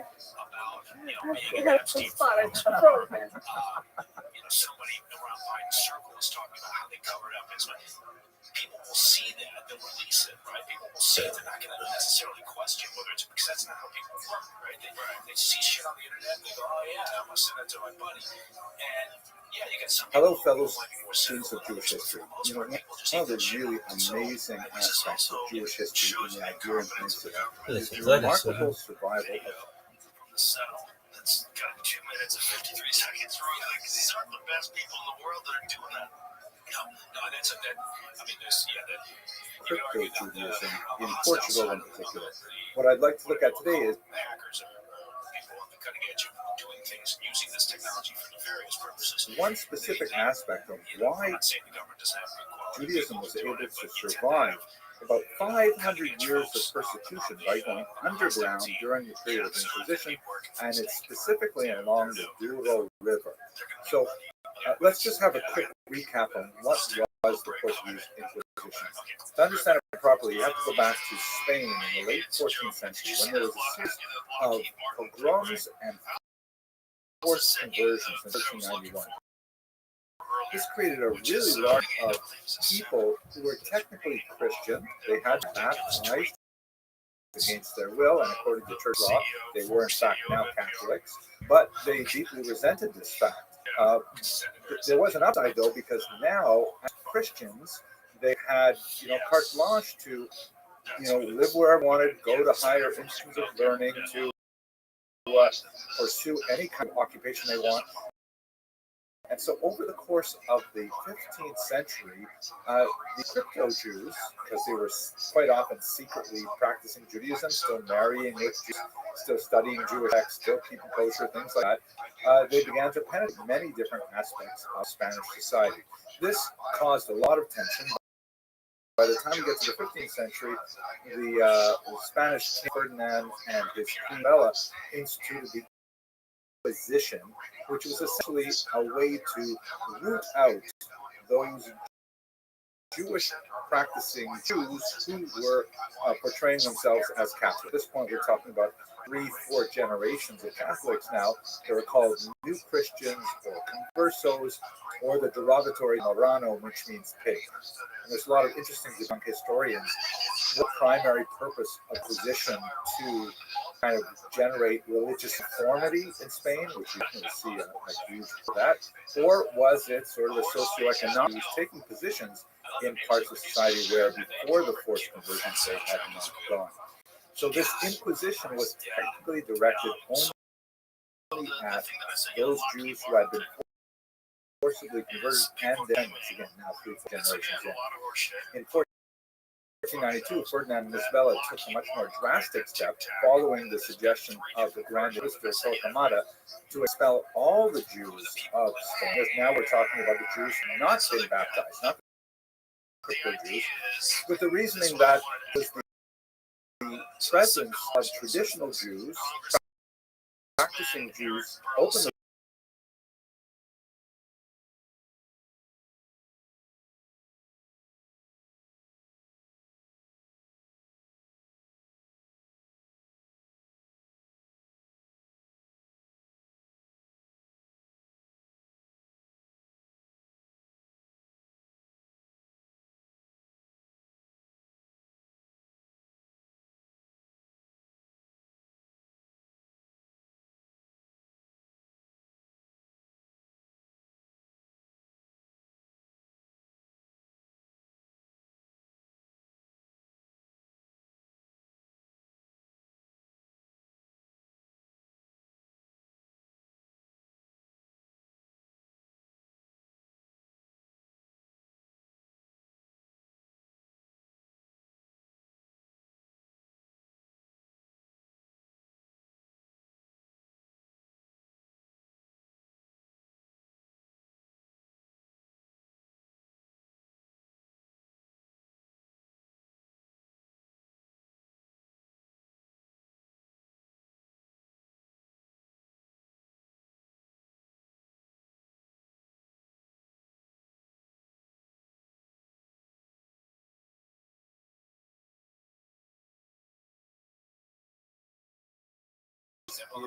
Somebody around Biden's circle is talking about how they covered up his money. People will see that, they'll release it, right? People will see it, they're not going to necessarily question whether it's because that's not how people work, right? They see shit on the internet and they go, oh yeah, I'm going to send that to my buddy. And yeah, you get some
Hello, fellow students of Jewish history. You know, one of the really amazing aspects of Jewish history in the Iberian Peninsula is the remarkable survival of
from the cell. That's got 2 minutes and 53 seconds really, because these aren't the best people in the world that are doing that. No, that's that. I mean, there's that.
crypto-Judaism in Portugal in particular. What I'd like to look at today is
Hackers are people on the cutting edge of doing things using this technology for nefarious purposes.
one specific aspect of why Judaism was able to survive about 500 years of persecution by going underground during the period of Inquisition, and it's specifically along the Douro River. So let's just have a quick recap on what was the Portuguese Inquisition. To understand it properly, you have to go back to Spain in the late 14th century when there was a series of pogroms and forced conversions in 1391. This created a really large of people who were technically Christian. They had baptized against their will, and according to church law, they were in fact now Catholics, but they deeply resented this fact. There was an upside though, because now as Christians, they had carte blanche to live where I wanted, go to higher institutions of learning, to pursue any kind of occupation they want. And so over the course of the 15th century, the crypto Jews, because they were quite often secretly practicing Judaism, still marrying with Jews, still studying Jewish texts, still keeping kosher, things like that, they began to penetrate many different aspects of Spanish society. This caused a lot of tension. By the time we get to the 15th century, the Spanish King Ferdinand and his Queen Bella instituted the Inquisition, which was essentially a way to root out those Jewish practicing Jews who were portraying themselves as Catholics. At this point, we're talking about 3-4 generations of Catholics now. They were called New Christians or Conversos, or the derogatory Marrano, which means pig. And there's a lot of interesting among historians. The primary purpose of Inquisition to kind of generate religious conformity in Spain, which you can see a huge for that, or was it sort of a socioeconomic, taking positions in parts of society where before the forced conversions they had not gone. So this Inquisition was technically directed only at those Jews who had been forcibly converted and their descendants, again now 3-4 generations in. In 1492, Ferdinand and Isabella took a much more drastic step, following the suggestion of the Grand Inquisitor Torquemada, to expel all the Jews of Spain. Because now we're talking about the Jews not being baptized, not the crypto Jews, with the reasoning that was the presence of traditional Jews, practicing Jews, openly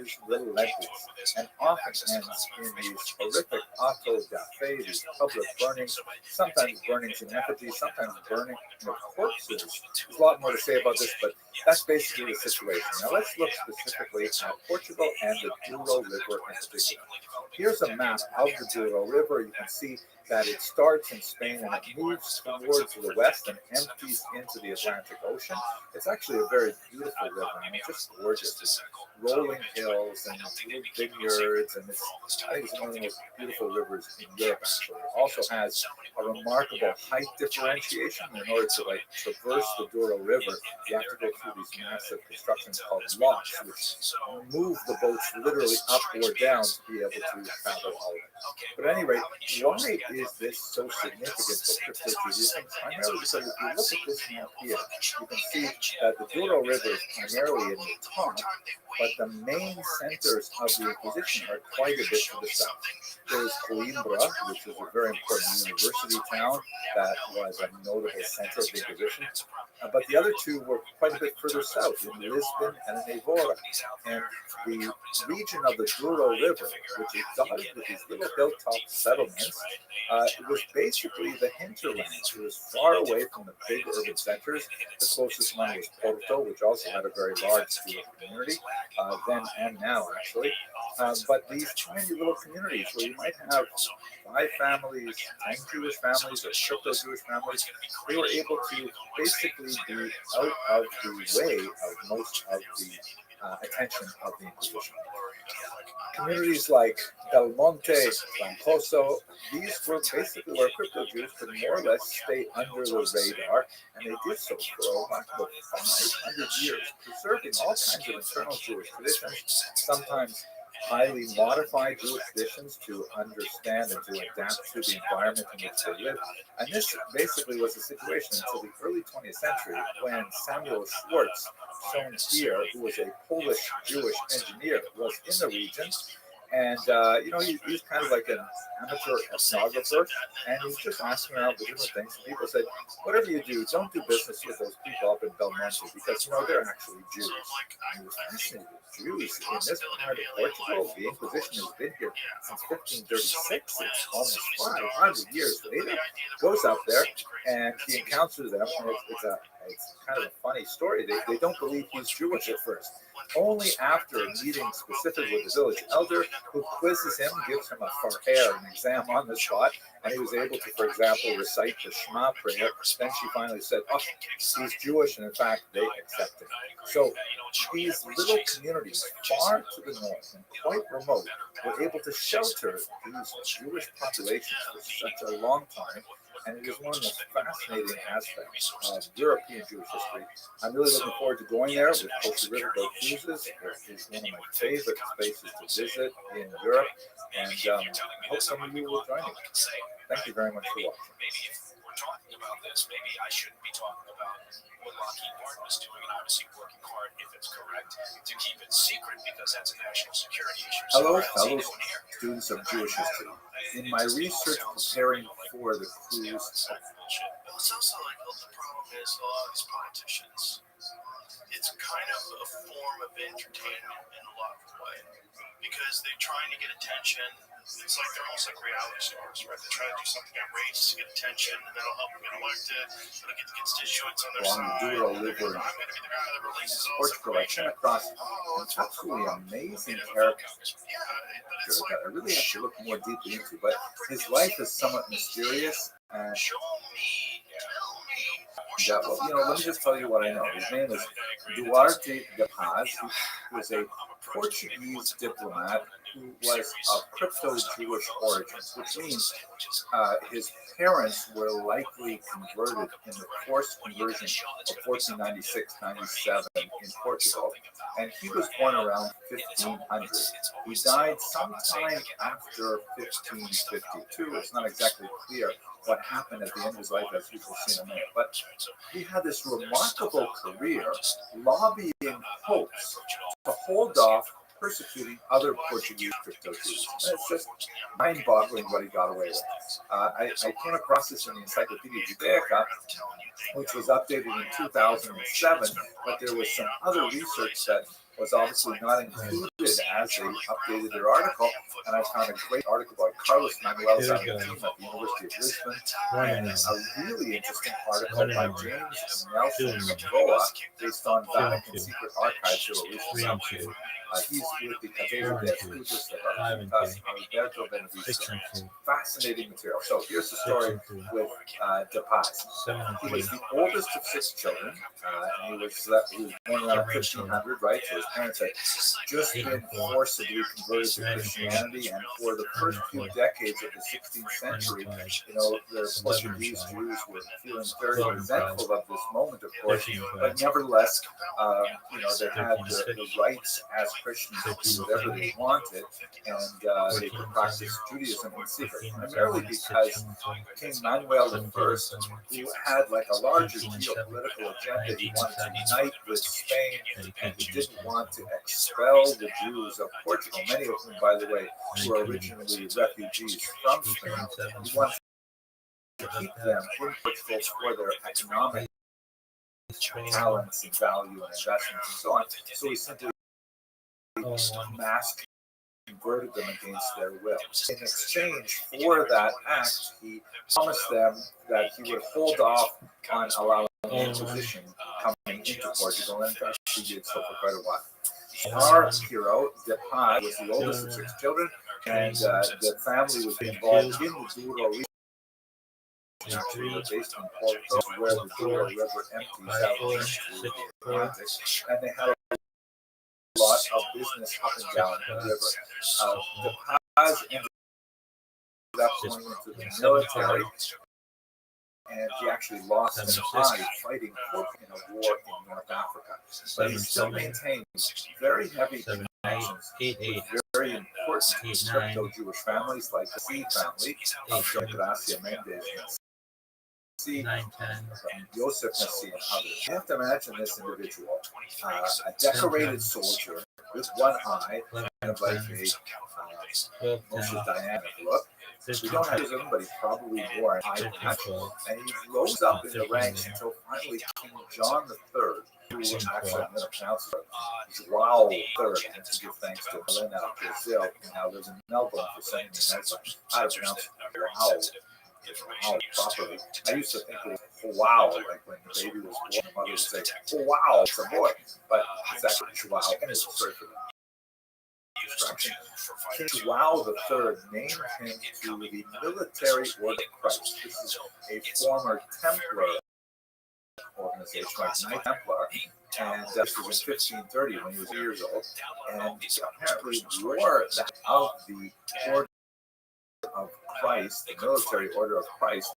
is relentless and often ends in these horrific auto da fe, these public burnings, sometimes burnings in effigy, sometimes burning of corpses. There's a lot more to say about this, but that's basically the situation. Now let's look specifically at Portugal and the Douro River in particular. Here's a map of the Douro River. You can see that it starts in Spain and it moves towards the west and empties into the Atlantic Ocean. It's actually a very beautiful river. I mean, just gorgeous. It's rolling hills and little vineyards, and I think it's one of the most beautiful rivers in Europe, actually. It also has a remarkable height differentiation. In order to traverse the Douro River, you have to go through these massive constructions called locks, which move the boats literally up or down to be able to travel all of it. But at any rate, why is this so significant for crypto-Judaism? Primarily because if you look at this map here, you can see that the Douro River is primarily in the top, but the main centers of the Inquisition are quite a bit to the south. There's Coimbra, which is a very important university town that was a notable center of the Inquisition. But the other two were quite a bit further south, in Lisbon and in Évora. And the region of the Douro River, which is dotted with these little hilltop settlements, it was basically the hinterland. It was far away from the big urban centers. The closest one was Porto, which also had a very large Jewish community, then and now actually. But these tiny little communities where you might have 5 families, 10 Jewish families, or crypto-Jewish families, they were able to basically be out of the way of most of the attention of the Inquisition. Communities like Del Monte, Lancoso, these were basically where crypto-Jews could more or less stay under the radar, and they did so for a remarkable 500 years, preserving all kinds of internal Jewish traditions, sometimes highly modified Jewish traditions to understand and to adapt to the environment in which they lived. And this basically was the situation until the early 20th century when Samuel Schwartz, shown here, who was a Polish Jewish engineer, was in the region. And, he's kind of like an amateur ethnographer, and he's just asking around for different things. And people said, whatever you do, don't do business with those people up in Belmonte because, they're actually Jews. And he was fascinated with Jews in this part of Portugal. The Inquisition has been here since 1536. It's almost 500 years later. Goes up there, and he encounters them, and it's kind of a funny story. They don't believe he's Jewish at first. Only after a meeting specific with the village elder, who quizzes him, gives him a farher, an exam on the spot, and he was able to, for example, recite the Shema prayer. Then she finally said, oh, he's Jewish, and in fact, they accepted. So these little communities far to the north and quite remote were able to shelter these Jewish populations for such a long time. And it is one of the most fascinating aspects of European Jewish history. I'm really looking forward to going there with Coastal Riverboat Cruises. It is one of my favorite spaces to visit in Europe, and I hope some of you will join me. Thank you very much for watching.
Maybe if we're talking about this, maybe I shouldn't be talking about what Lockheed Martin was doing, and obviously working hard, if it's correct, to keep it secret because that's a national security issue.
Hello, fellow students of Jewish history. In my research preparing for the cruise,
It's also like the problem is a lot of these politicians. It's kind of a form of entertainment in a lot of ways because they're trying to get attention. It's like they're almost like reality stars, right? They try to do something outrageous to get attention, and that'll help them get elected. It'll get the constituents on their side. I'm going to be the guy that releases all this
Portugal, I came across an absolutely amazing character that I really have to look more deeply into, but his life is somewhat mysterious. And let me just tell you what I know. His name is Duarte de Paz. He was a Portuguese diplomat who was of crypto-Jewish origins, which means his parents were likely converted in the forced conversion of 1496-97 in Portugal, and he was born around 1500. He died sometime after 1552. It's not exactly clear what happened at the end of his life, as we will see in a minute. But he had this remarkable career lobbying popes to hold off persecuting other Portuguese crypto-Jews. It's just mind-boggling what he got away with. I came across this in the Encyclopedia Judaica, which was updated in 2007, but there was some other research that was obviously not included as they updated their article, and I found a great article by Carlos Manuel Zanetti at the University of Lisbon, and a really interesting article by James Nelson Gamboa based on Vatican secret archives that were recently. He's with the Catedral de Estudios de Alberto Benavides. Fascinating material. So here's the story with De Paz. He was the oldest of 6 children, and he was born around 1500, right? So his parents had just been forcibly converted to Christianity, and for the first few decades of the 16th century, the Portuguese Jews were feeling very resentful of this moment, of course, but nevertheless, they had the rights as Christians to do whatever they wanted, and they could practice Judaism in secret, primarily because King Manuel I, who had like a larger geopolitical agenda, he wanted to unite with Spain, and he didn't want want to expel the Jews of Portugal, many of whom, by the way, were originally refugees from Spain. He wanted to keep them in Portugal for their economic talents and value and investments and so on. So he simply mass converted them against their will. In exchange for that act, he promised them that he would hold off on allowing the Inquisition coming into Portugal, and in fact, he did so for quite a while. Our hero, De Paz, was the oldest of 6 children, and the family was involved in the Douro region. They were based in Porto, where the Douro River empties out into the Atlantic, and they had a lot of business up and down the river. De Paz ended up going into the military, and he actually lost an eye fighting in a war in North Africa. But he still maintained very heavy connections with very important crypto-Jewish families like the C family of John Gracia Mendes and Joseph Nassi and others. You have to imagine this individual, a decorated soldier with one eye, kind of like a Moshe Dayan look. We don't have him, but he probably wore an eye patch. And he rose up in the ranks until finally King John III, who actually, I'm going to pronounce it, João III, and to give thanks to Helena Brazil, who now lives in Melbourne, for sending me notes on how to pronounce Wow properly. I used to think it was wow, like when the baby was born, the mother would say, oh, wow, it's a boy. But it's actually wow. Anyway, sorry for that. King João III named him to the Military Order of Christ. This is a former Templar organization, like Knight Templar, and this was in 1530 when he was 8 years old, and he apparently wore that of the Order of Christ, the Military Order of Christ,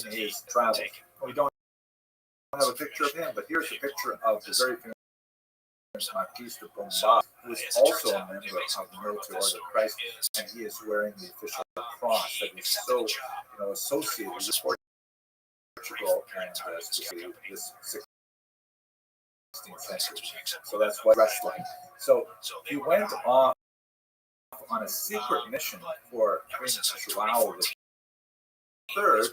in his travels. We don't have a picture of him, but here's a picture of the very famous Marquis de Pombal, who is also a member of the Military Order of Christ, and he is wearing the official cross that is so, associated with Portugal and especially this 16th century. So that's what dressed like. So he went off on a secret mission for King João III,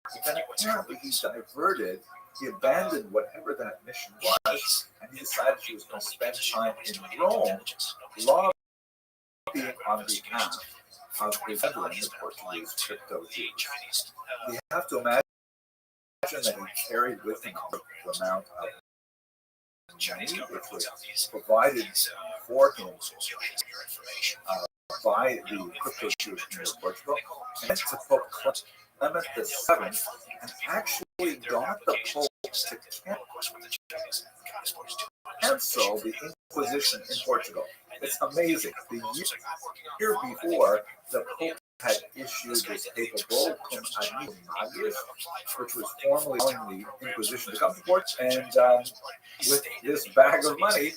but then apparently he diverted. He abandoned whatever that mission was, and he decided he was going to spend time in Rome, lobbying on behalf of his brethren, the Portuguese crypto-Jews. You have to imagine that he carried with him the amount of money which was provided for him by the crypto-Jewish community of Portugal, and to Pope Clement VII, and actually got the Pope to cancel the Inquisition in Portugal. It's amazing. The year before, the Pope had issued this papal bull, Cum Admittum Magis, which was formally allowing the Inquisition to come to Portugal, and with this bag of money,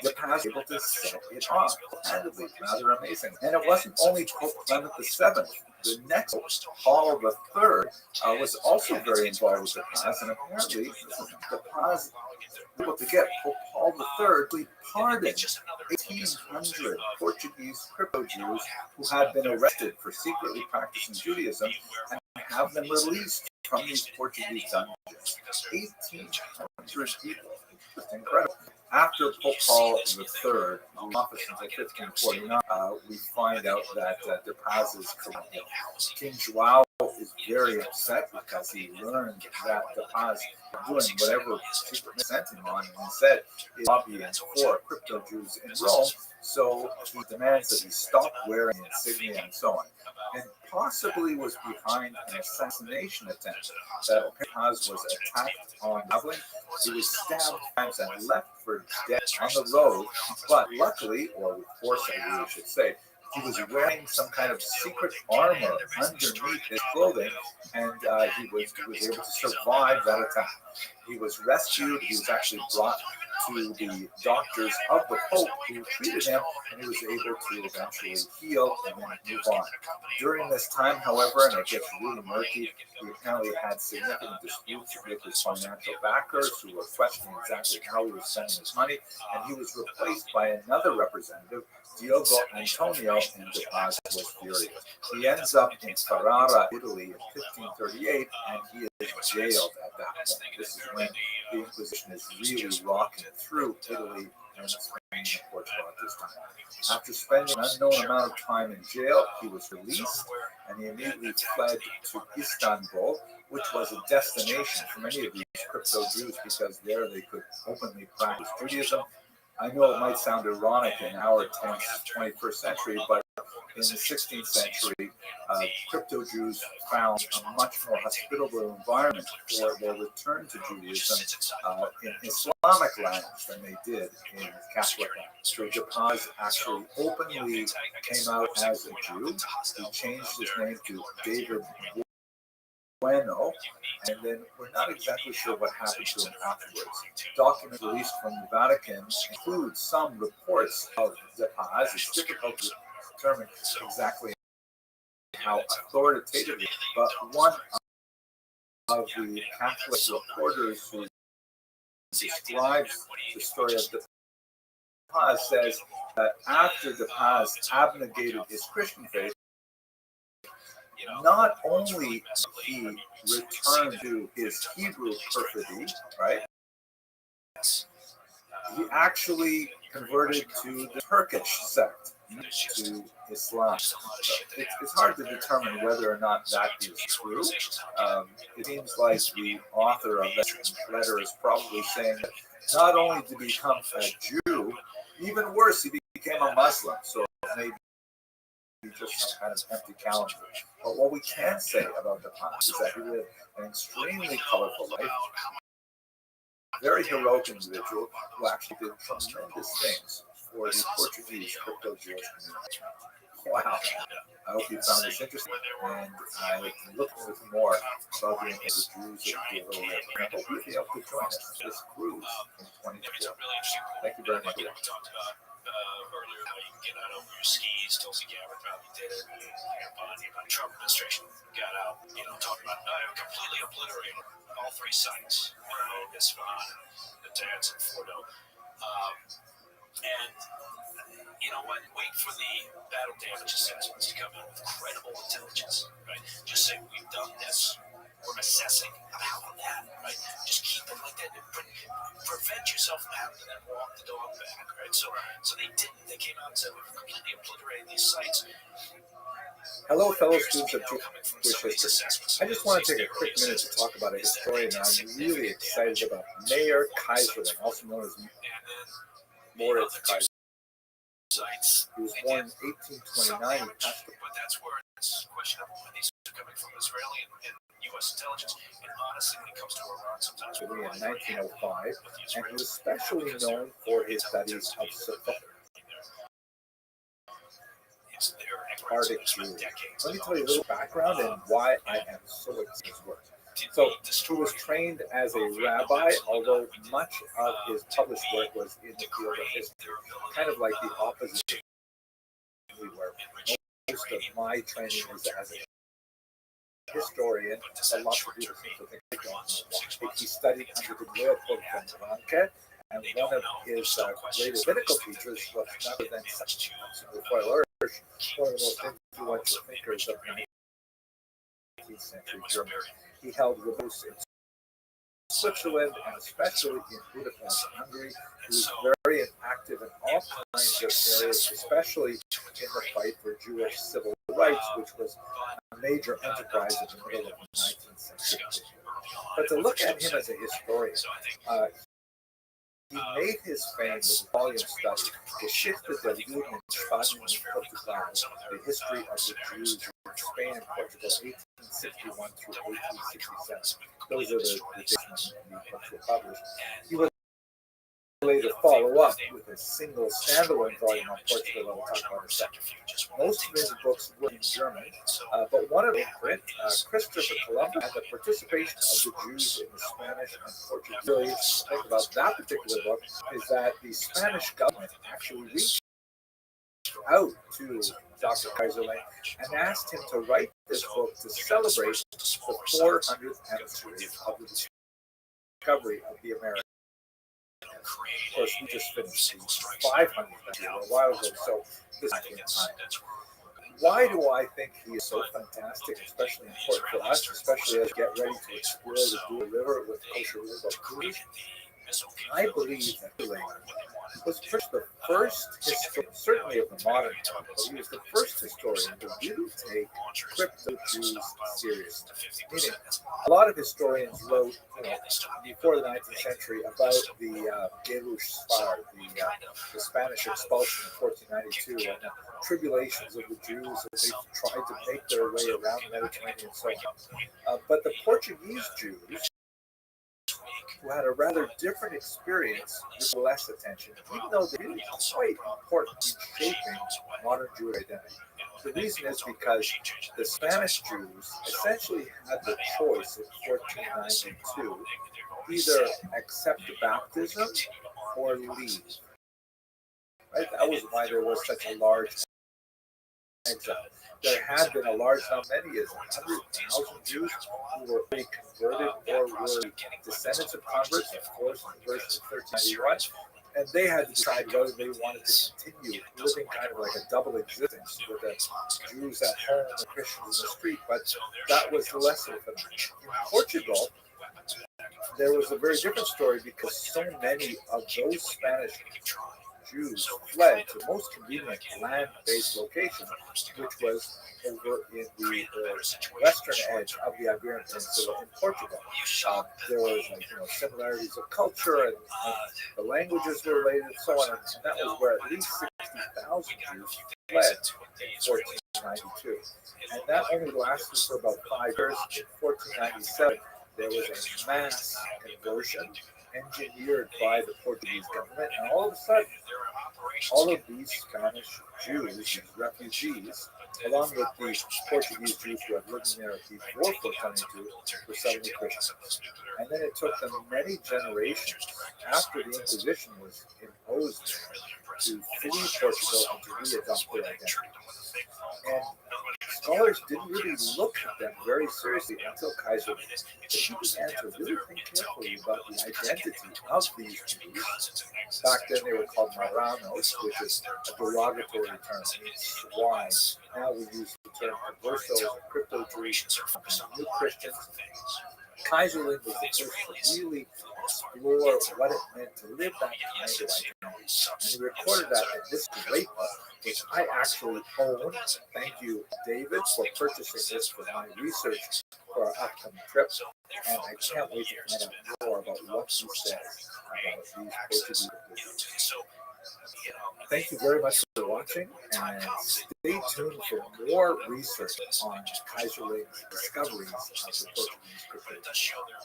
De Paz was able to set it off handedly. Rather amazing. And it wasn't only Pope Clement VII. The next Paul III was also very involved with De Paz, and apparently De Paz was able to get Pope Paul III pardoned 1,800 Portuguese crypto-Jews who had been arrested for secretly practicing Judaism, and have them released from these Portuguese dungeons. 1,800 people. It's incredible. After Pope Paul III, in office until 1549, we find out that De Paz is corrupt. King João is very upset because he learned that De Paz doing whatever people sent him on, and instead is lobbying for crypto Jews in Rome. So he demands that he stop wearing insignia and so on, and possibly was behind an assassination attempt. That De Paz was attacked on Dublin. He was stabbed times and left for dead on the road, but luckily, or with foresight, we should say, he was wearing some kind of secret armor underneath his clothing, and he was able to survive that attack. He was rescued. He was actually brought to the doctors of the Pope who treated him, and he was able to eventually heal and then move on. During this time, however, and it gets really murky, he apparently had significant disputes with his financial backers who were questioning exactly how he was spending his money, and he was replaced by another representative, Diogo Antonio, and De Paz was furious. He ends up in Ferrara, Italy in 1538, and he is jailed at that point. This is when the Inquisition is really rocking through Italy and Spain and Portugal at this time. After spending an unknown amount of time in jail, he was released, and he immediately fled to Istanbul, which was a destination for many of these crypto Jews because there they could openly practice Judaism. I know it might sound ironic in our 10th, 21st century, but in the 16th century, crypto Jews found a much more hospitable environment for their return to Judaism in Islamic lands than they did in Catholic lands. So De Paz actually openly came out as a Jew. He changed his name to David Bueno, and then we're not exactly sure what happened to him afterwards. Documents released from the Vatican include some reports of De Paz. It's difficult to determine exactly how authoritative, but one of the Catholic reporters who describes the story of De Paz says that after De Paz abnegated his Christian faith, not only he returned to his Hebrew perfidy, right? He actually converted to the Turkish sect, to Islam. So it's hard to determine whether or not that is true. It seems like the author of that letter is probably saying that not only did he become a Jew, even worse, he became a Muslim. So maybe just some kind of empty calendar. But what we can say about De Paz is that he lived an extremely colorful life, very heroic individual who actually did tremendous things for the Portuguese crypto-Jewish community. Wow. I hope you found this interesting, and I look forward to more about the Jews and the little bit. I hope you'll be able to join us for this cruise in 2024. Thank you very much.
Earlier how you can get out over your skis. Tulsi Gabbard probably did it. The Trump administration got out, talking about completely obliterating all three sites, Isfahan, Natanz, and Fordo. And you know what? Wait for the battle damage assessments to come in with credible intelligence, right? Just say we've done this. We're assessing how about that, right? Just keep it like that. Prevent yourself from having to then walk the dog back, right? So they didn't. They came out and said we've completely obliterated these sites.
Hello, fellow students of Jewish history. I just want to take a quick minute to talk about a historian I'm really excited about, Mayer Kaiserling, also known as Moritz Kaiserling. He was born in 1829.
But that's where it's questionable when these are coming from Israeli and U.S. intelligence. And honestly, when it comes to Iran, sometimes
in 1905, and he was especially known for his studies of Suffolk. Arctic Jews. Let me tell you a little background and why I am so excited about his work. So, he was trained as a rabbi, although much of his published work was in the field of history, kind of like the opposite where most of my training is as a historian, but lots of people seem to think I don't know why. He studied under the Leopold von Ranke, and one of his greatest medical teachers was none other than Rothschild, one of the most influential thinkers of the 19th century Germany. He held rebels in Switzerland and especially in Budapest, Hungary. He was very active in all kinds of areas, especially in the fight for Jewish civil rights, which was a major enterprise in the middle of the 19th century. But to look at him as a historian, he made his fame with a volume study, Geschichte der Juden in Spanien und Portugal, the history of the Jews in Spain and Portugal, 1861 through 1867. Those are the dates when the books were published. He was later follow up with a single standalone volume on Portugal that we'll talk about in a second. Most of his books were in German, but one of them, Christopher Columbus, and the participation of the Jews in the Spanish and Portuguese. Really interesting thing about that particular book is that the Spanish government actually reached out to Dr. Kaiserling and asked him to write this book to celebrate the 400th anniversary of the discovery of the Americas. Of course, we just finished the 500th a while ago, so this is in time. Why do I think he is so fantastic, especially important for us, especially as we get ready to explore the Dual River with kosher river cruise? I believe that Lang was the first historian, certainly of the modern time, but he was the first historian to really take crypto Jews seriously. Meaning, a lot of historians wrote, before the 19th century about the Gerush Sfar, the Spanish expulsion in 1492, and the tribulations of the Jews as they tried to make their way around the Mediterranean and so on. But the Portuguese Jews, who had a rather different experience, with less attention, even though they're really quite important in shaping modern Jewish identity. The reason is because the Spanish Jews essentially had the choice in 1492 either accept baptism or leave. Right? That was why there was such a large exile. There had been a large number, many as 100,000 Jews who were already converted or were descendants of converts, of course, in the verse of 1391, and they had to decide whether they wanted to continue living kind of like a double existence with the Jews at home and the Christians in the street, but that was less of a phenomenon. In Portugal, there was a very different story because so many of those Spanish Jews fled to most convenient land-based location, which was over in the western edge of the Iberian Peninsula in Portugal. There was similarities of culture and the languages were related and so on, and that was where at least 60,000 Jews fled in 1492. And that only lasted for about 5 years. In 1497, there was a mass conversion engineered by the Portuguese government, and all of a sudden, all of these Spanish Jews, these refugees, along with the Portuguese Jews who had lived there before 1492, were suddenly Christians. And then it took them many generations after the Inquisition was imposed to flee Portugal and to re-adopt their identity. And scholars didn't really look at them very seriously until Kaiser. He began to really think carefully about the identity of these Jews. Back then they were called Marranos, which is a derogatory term, means swine. Now we use the term conversos or crypto-Jews, new Christians. Kaiserling was the first to really explore what it meant to live that kind of identity. And he recorded that in this great book, which I actually own. Thank you, David, for purchasing this for my research for our upcoming trip. And I can't wait to find out more about what he says about these Portuguese. Thank you very much for watching, and stay tuned for more research on Kaiserling's discoveries of the Portuguese crypto.
It does show their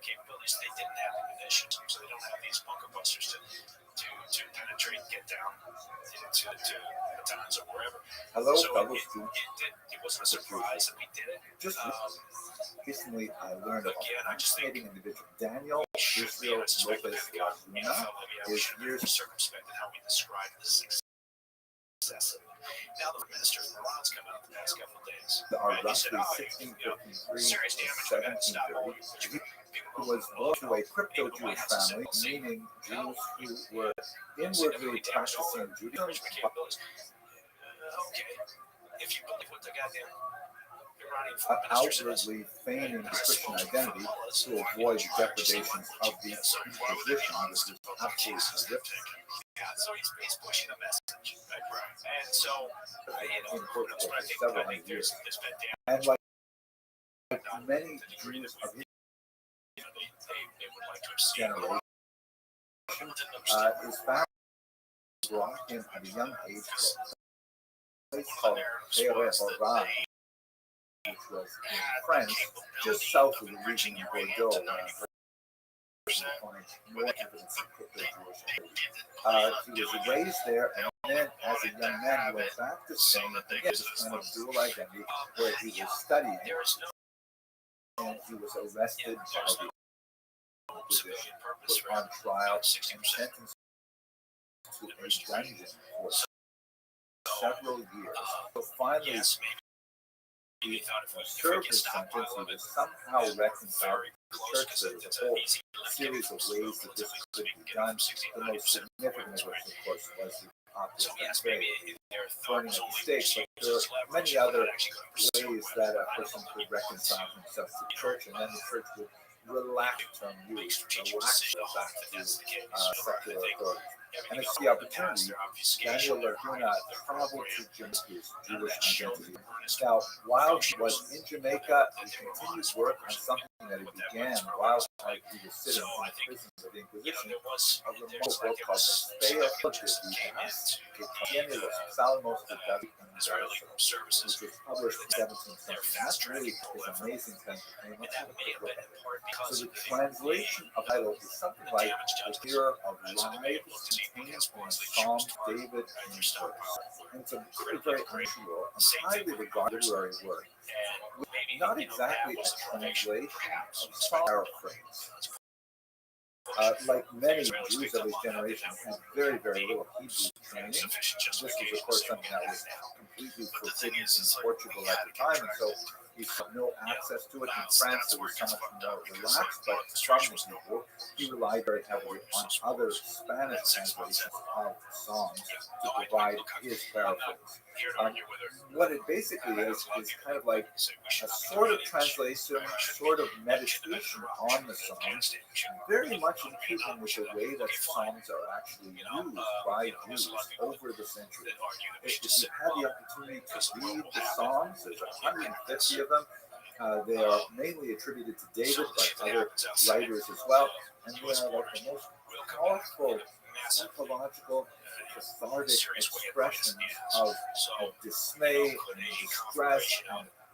capabilities. They didn't have ammunition, so they don't have these bunker busters to penetrate, get down to Natanz or wherever.
Hello,
so
fellow students.
It wasn't a surprise that we did it.
Just recently, I learned about a fascinating individual, Daniel Israel Lopez Luna. His years
circumspect in how we describe the success of it. Now the minister of Iran's come out the past couple of days.
are roughly 1653 to 1730. Who was born to a crypto-Jewish family, meaning Jews who were inwardly practicing Judaism,
if you believe what the goddamn
outwardly feigning Christian identity to avoid the depredations of the Inquisition, which is absolutely horrific.
So he's pushing a message, right? And so,
In Portugal for several hundred years. And like many Jews of his generation, his family brought him at a young age to a place called Pereira, which was in France, just south of the region of Bordeaux, find more evidence of crypto-Jewish activity. He was raised there, and then as a young man, he went back to Spain and again, this kind of dual identity where he was studying, and he was arrested by the Inquisition, put on trial, and sentenced to a dungeon for several years. So finally, he served his sentence. He was somehow reconciled to the church. There was a whole series of ways that this could be done. The most significant of which, of course, was the Protestant faith, burning of the stake. But there are many other ways that a person could reconcile himself to the church, and then the church would relax the term used, relax it back to secular authority. And it's the opportunity. Daniel Laguna traveled to Jamaica's Jewish identity. Now, while he was in Jamaica, he continued work on something that he began while he was sitting in the prison of the Inquisition, a remote book called Estea Vidas, que tiene los salmos de David and which was published in 17th century. That's really his amazing thing. So the translation of the title is something like the Fear of Lives contained in Psalms, David, and verse. And it's a very, very unusual and highly regarded literary work. Not exactly a translation of Psalm paraphrase. Like many Jews of his generation had very, very little Hebrew training. This was, of course, something that was completely forbidden in Portugal at the time, and so he had no access to it. In France, it was so much more relaxed, but from the Hebrew, he relied very heavily on other Spanish translations of Psalms to provide his paraphrase. What it basically is kind of like a sort of translation, sort of meditation on the Psalms, very much in keeping with the way that Psalms are actually used by Jews over the centuries. If you had the opportunity to read the Psalms, there's 150 of them. They are mainly attributed to David, but other writers as well. And they are like the most powerful psychological, cathartic expressions of dismay and distress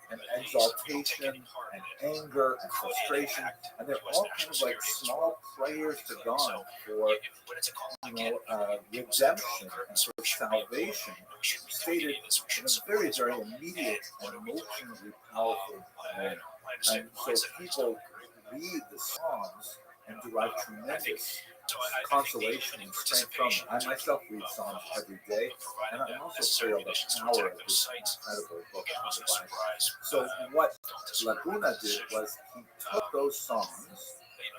and exaltation and anger and frustration. And they're all kind of like small prayers to God for redemption and for salvation, stated in a very, very immediate and emotionally powerful way. And so people read the Psalms and derive tremendous consolation and strength from them. I myself read Psalms every day, and I also feel the power of this incredible book on the Bible. So what Laguna did was he took those Psalms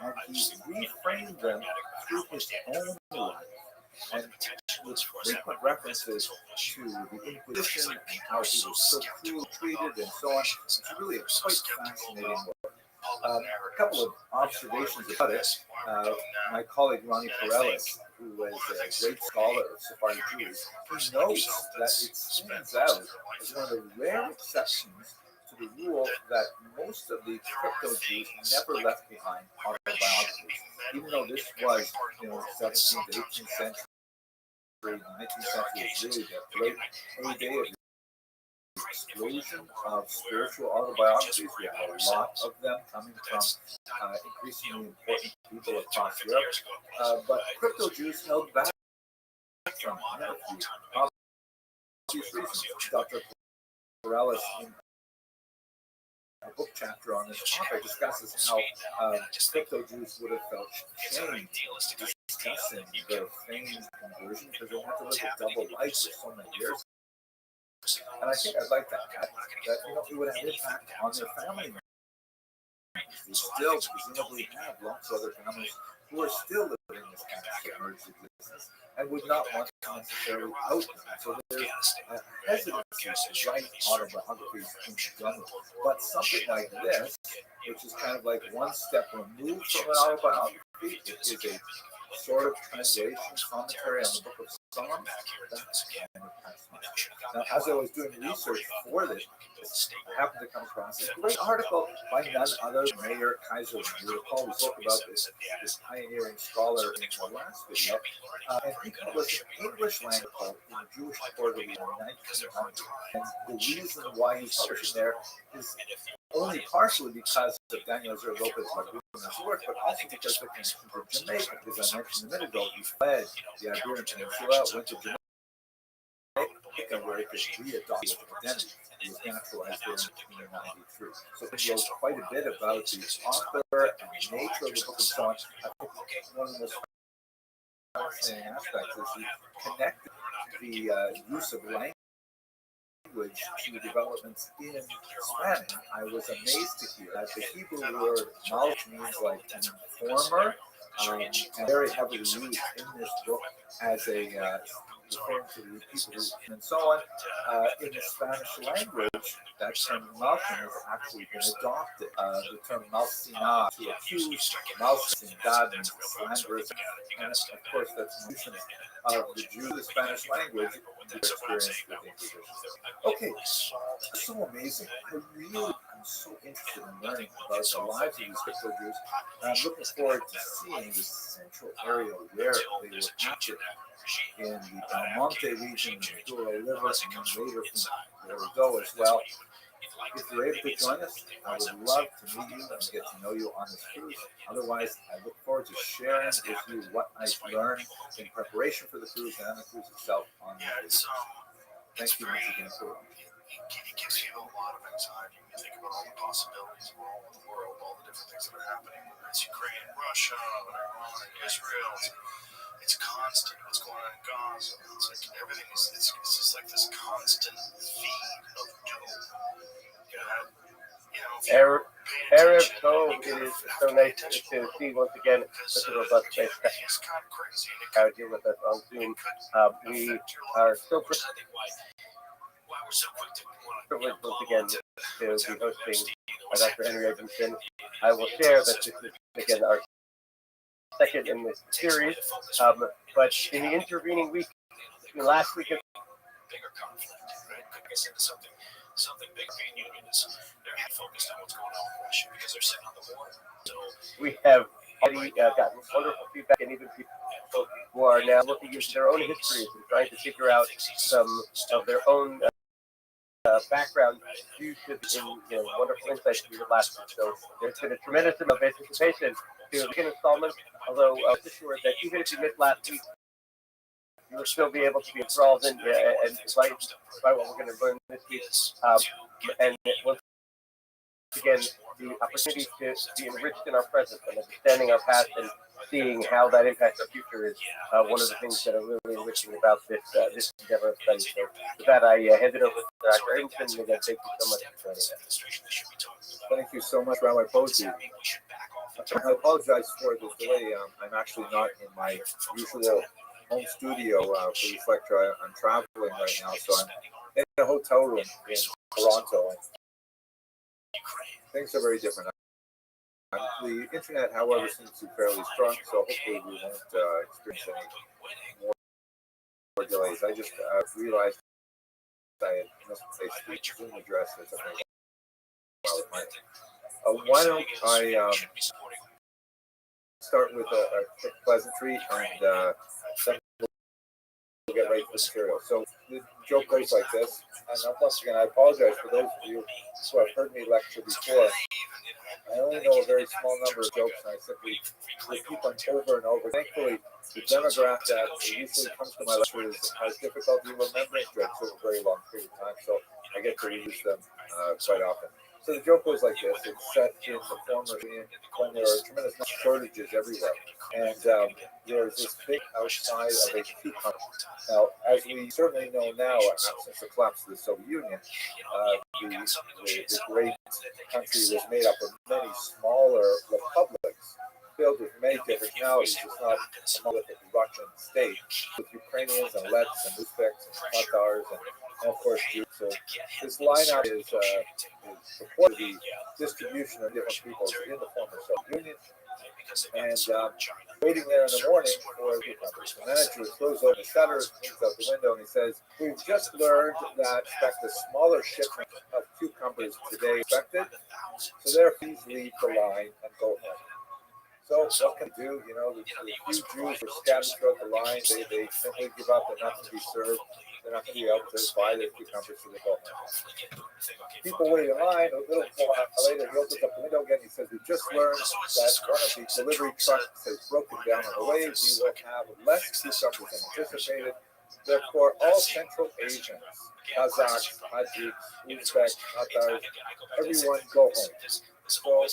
and he reframed them through his own life, and with frequent references to the Inquisition and how he was so cruelly treated and so on. It's really a quite fascinating book. A couple of observations about it. My colleague Ronnie Perellis, who was a great scholar of Sephardi Jews, he notes that it stands out as one of the rare exceptions to the rule that most of the crypto Jews never left behind autobiographies. Even though this was, 17th, 18th century, 19th century is really the great heyday of explosion of spiritual autobiographies. We have a lot of them coming from increasingly important people across Europe. But crypto Jews held back from obvious reasons. Dr. Perellis, in a book chapter on this topic, discusses how crypto Jews would have felt shame discussing their feigned conversion because they had to live a double life for so many years. And I think I'd like that it would have an impact on their family members. We still presumably have lots of other families who are still living this kind of submerged existence and would not want to necessarily out them. So there's a hesitancy to write autobiographies in general. But something like this, which is kind of like one step removed from an autobiography, it is a sort of translation commentary on the Book of Psalms. That's kind of fascinating. Now, as I was doing research for this, I happened to come across a great article by none other than Mayer Kaiser. You recall we spoke about this pioneering scholar in the last video. And he published an English language article in the Jewish Quarterly in 1900. And the reason why he's publishing there is only partially because of Daniel Lopez Laguna's work, but also because of the connection to Jamaica. As I mentioned a minute ago, he fled the Iberian Peninsula, went to Jamaica, where he could readopt his identity. He was naturalized there in 1893. So he wrote quite a bit about the author and nature of the book and so on. I think one of the most fascinating aspects is he connected the use of language to developments in Spanish. I was amazed to hear that the Hebrew word malch means like an informer, and very heavily used in this book as a referring to the people who, and so on. In the Spanish language, that term malching has actually been adopted. The term malcina to accuse, malcindad means slanderous, and of course that's mention of the Jew, the Spanish language, the experience with the Inquisition. Okay, so amazing. I really am so interested in learning about the lives of these crypto Jews, and I'm looking forward to seeing the central area where they were active in the Belmonte region, the Maduro River, and then later from Bordeaux as well. If you're able to join us, I would love to meet you and get to know you on this cruise. Otherwise, I look forward to sharing with you what I've learned in preparation for the cruise and the cruise itself on the cruise. Thank you once again for watching.
It gives you a lot of anxiety when you think about all the possibilities of all over the world, all the different things that are happening, whether it's Ukraine, Russia, Iran, Israel. It's constant. What's going on in Gaza? It's like everything is. It's just like this constant feed of doom.
Erev Tov, it is so nice to see once again such a robust space out here with us on Zoom. We are so privileged once again to be hosting Dr. Henry Edmondson. I will share that this is again our second in this series, but in the intervening week, last week,
bigger conflict, right? Could get into something big. European Union is they're focused on what's going on with Russia because they're sitting on the border. So
we have already gotten wonderful feedback, and even people who are now looking into their own histories and trying to figure out some of their own background due to wonderful insights we did last week. So there's been a tremendous amount of anticipation to the second installment, although I'm sure that even if you missed last week, you will still be able to be enthralled and by what we're going to learn this week. And once again, the opportunity to be enriched in our present and understanding our past and seeing how that impacts our future is one of the things that are really enriching about this endeavor of study. So with that, I hand it over to Dr. Edmondson. Again, thank you so much for joining us.
Thank you so much, Rabbi Posey. I apologize for the delay. I'm actually not in my usual home studio for this lecture. I'm traveling right now, so I'm in a hotel room in Toronto. Things are very different. The internet, however, seems to be fairly strong, so hopefully we won't experience any more delays. I just realized I had misplaced the Zoom address. Why don't I start with a quick pleasantry and then we'll get right to the material. So the joke goes like this, and once again, I apologize for those of you who have heard me lecture before. I only know a very small number of jokes, and I simply repeat them over and over. Thankfully, the demographic that usually comes to my lectures has difficulty remembering jokes over a very long period of time, so I get to reuse them quite often. So the joke goes like this. It's set in the former Union when there are tremendous shortages everywhere. And there's this big outside of a cucumber. Now, as we certainly know now, since the collapse of the Soviet Union, the great country was made up of many smaller republics filled with many different nationalities. It's not a monolithic Russian state with Ukrainians and Lets and Uzbeks and Tatars and of course Jews. So this lineup is supporting the distribution of different peoples in the former Soviet Union. And waiting there in the morning for the manager throws open the shutters, looks out the window, and he says, "We've just learned that expect a smaller shipment of cucumbers today expected. So therefore, please leave the line and go home." So what can they do? You know, the few Jews are scattered throughout the line. They simply give up. They're not to be served. they're not going to be able to buy their cucumbers, so they go home. People wait in line. A little while later, he opens up the window again. He says, "We just learned that one of the delivery trucks has broken down on the way. We will have less cucumbers than anticipated. Therefore, all Central Asians, Kazakhs, Tajiks, Uzbeks, Tatars, everyone go home." So, what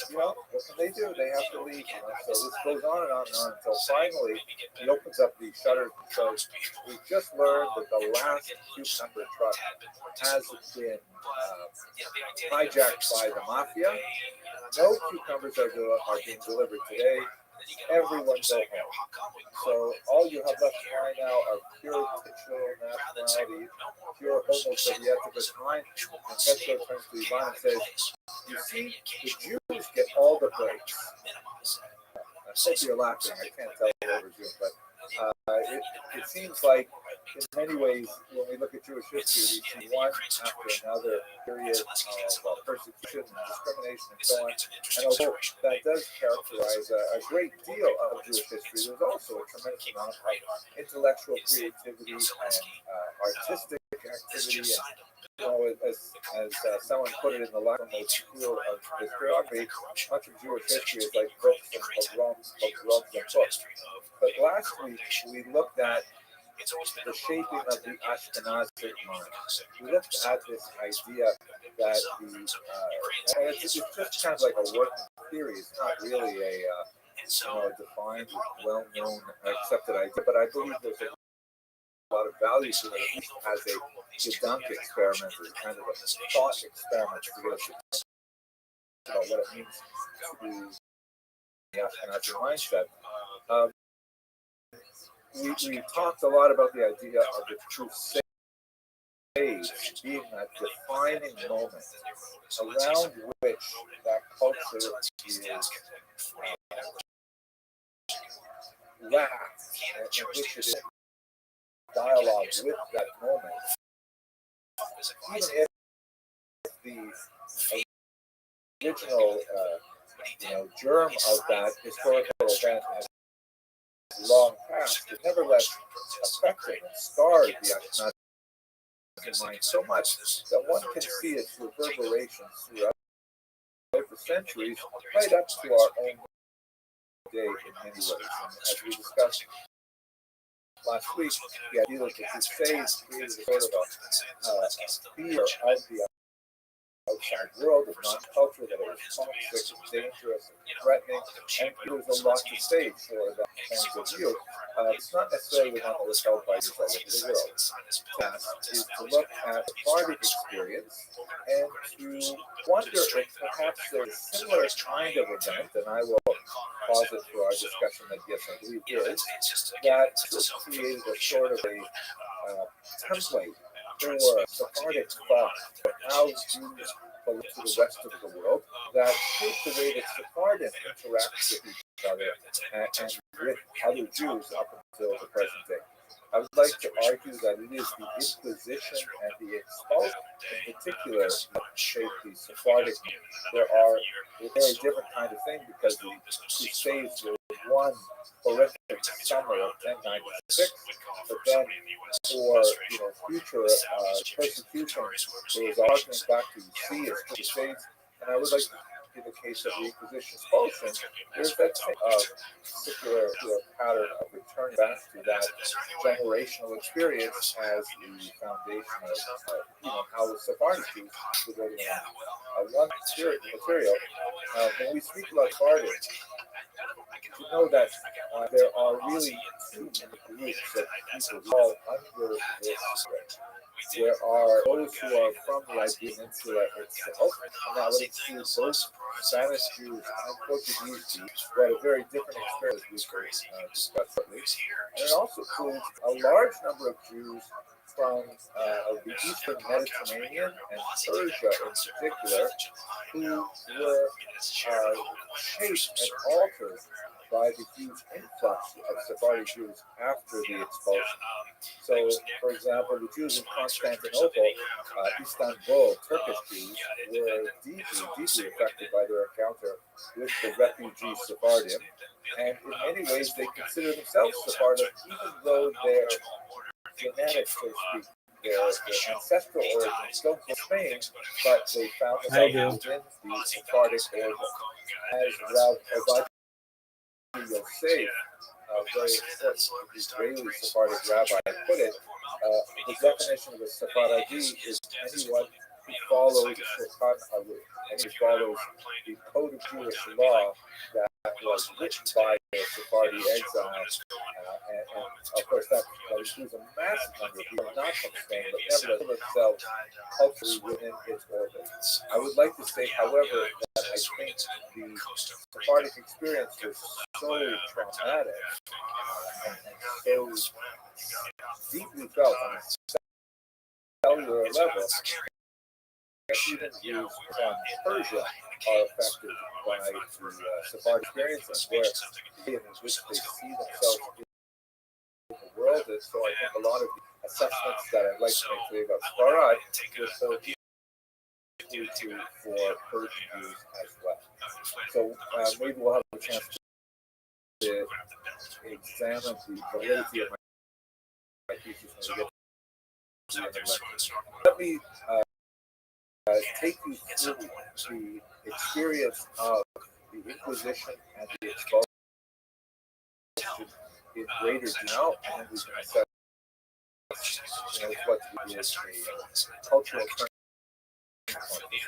can they do? They have to leave. So this goes on and on and on until finally he opens up the shutters and says, "We just learned that the last cucumber truck has been hijacked by the mafia. No cucumbers are being delivered today. Everyone go home. So all you have left behind now are pure titular nationality, pure Homo Sovieticus mind." And Petro turns to Ivan and says, "You see, the Jews get all the breaks." I hope you're laughing. I can't tell you over Zoom, but it seems like in many ways, when we look at Jewish history, we see one after another period of persecution and discrimination and so on. And although that does characterize a great deal of Jewish history, there's also a tremendous amount of intellectual creativity and artistic activity. And, as someone put it in the leftmost school of historiography, much of Jewish history is like books and pogroms and books. But last week we looked at the shaping of the Ashkenazic mind. We looked at this idea that and it's just kind of like a working theory. It's not really a defined, well-known, accepted idea. But I believe there's a lot of value to it, at least as a debunk experiment, or kind of a thought experiment to get us to what it means to be the Ashkenazi mindset. We talked a lot about the idea of the crusade being that defining moment around which that culture is wrapped, in which it is dialogue with that moment. Even if the original germ of that historical event has long past, it nevertheless affected and scarred the Ashkenazi mind so much that one can see its reverberations throughout the centuries, right up to our own day in many ways. And as we discussed last week, the idea that the Crusades created a sort of a fear of the outside world, of non-culture, that it was toxic, dangerous, and threatening, and there's a lot to say for that point of view. It's not necessarily the one that was held by the rest of the world. The task is to look at the Sephardic experience and to wonder if perhaps there's a similar kind of event, and I will pause it for our discussion that yes, I believe is, that created a sort of a template for Sephardic thought, for how Jews belong to the rest of the world, that shaped the way that Sephardim interacts with each other and with other Jews up until the present day. I would like to argue that it is the Inquisition and the expulsion in particular that shaped the Sephardic. There are a very different kind of thing because the Crusades were one horrific summer of 1096, but then for future persecution, there was argument back to see as Crusades, and I would like to give a case of the Inquisition expulsion. There's that particular pattern of returning back to that generational experience as the foundation of how the Sephardic Jews were going to one material. When we speak about Sephardic, you know that there are really two groups of people all under this threat. There are those who are from the Iberian Peninsula itself, and that would include both Spanish Jews and Portuguese Jews, who had a very different experience we discussed. And it also includes a large number of Jews from the Eastern Mediterranean and Persia in particular, who were shaped and altered by the huge influx of Sephardic Jews after the expulsion. So, for example, the Jews in Constantinople, Istanbul, Turkish Jews, were deeply affected by their encounter with the refugee Sephardim, and in many ways they consider themselves Sephardim, even though their genetics, so to speak,
their ancestral origins don't go to Spain, but they found
I do.
themselves within the Sephardic origin. As Rabbi Yosef, very important Israeli Sephardic rabbi, put it, the definition of a Sephardi is anyone who follows Shulchan Aruch, and who follows the code of Jewish law that was written by the Sephardi exile. And of course, that includes a massive number of people, not from Spain, but nevertheless themselves culturally within its orbit. I would like to say, however, that I think the Sephardic experience was so traumatic and so deeply felt on a cellular level that even Jews from Persia are affected by the Sephardic experience and where in which they see themselves in the world. And so I think a lot of the assessments that I'd like to make today about Sephardi would hold true for Persian Jews as well. So maybe we'll have a chance to examine the validity of my thesis when we get to the lecture. Let me take you through the experience of the Inquisition and the expulsion in greater detail, and then we can assess what is a cultural turning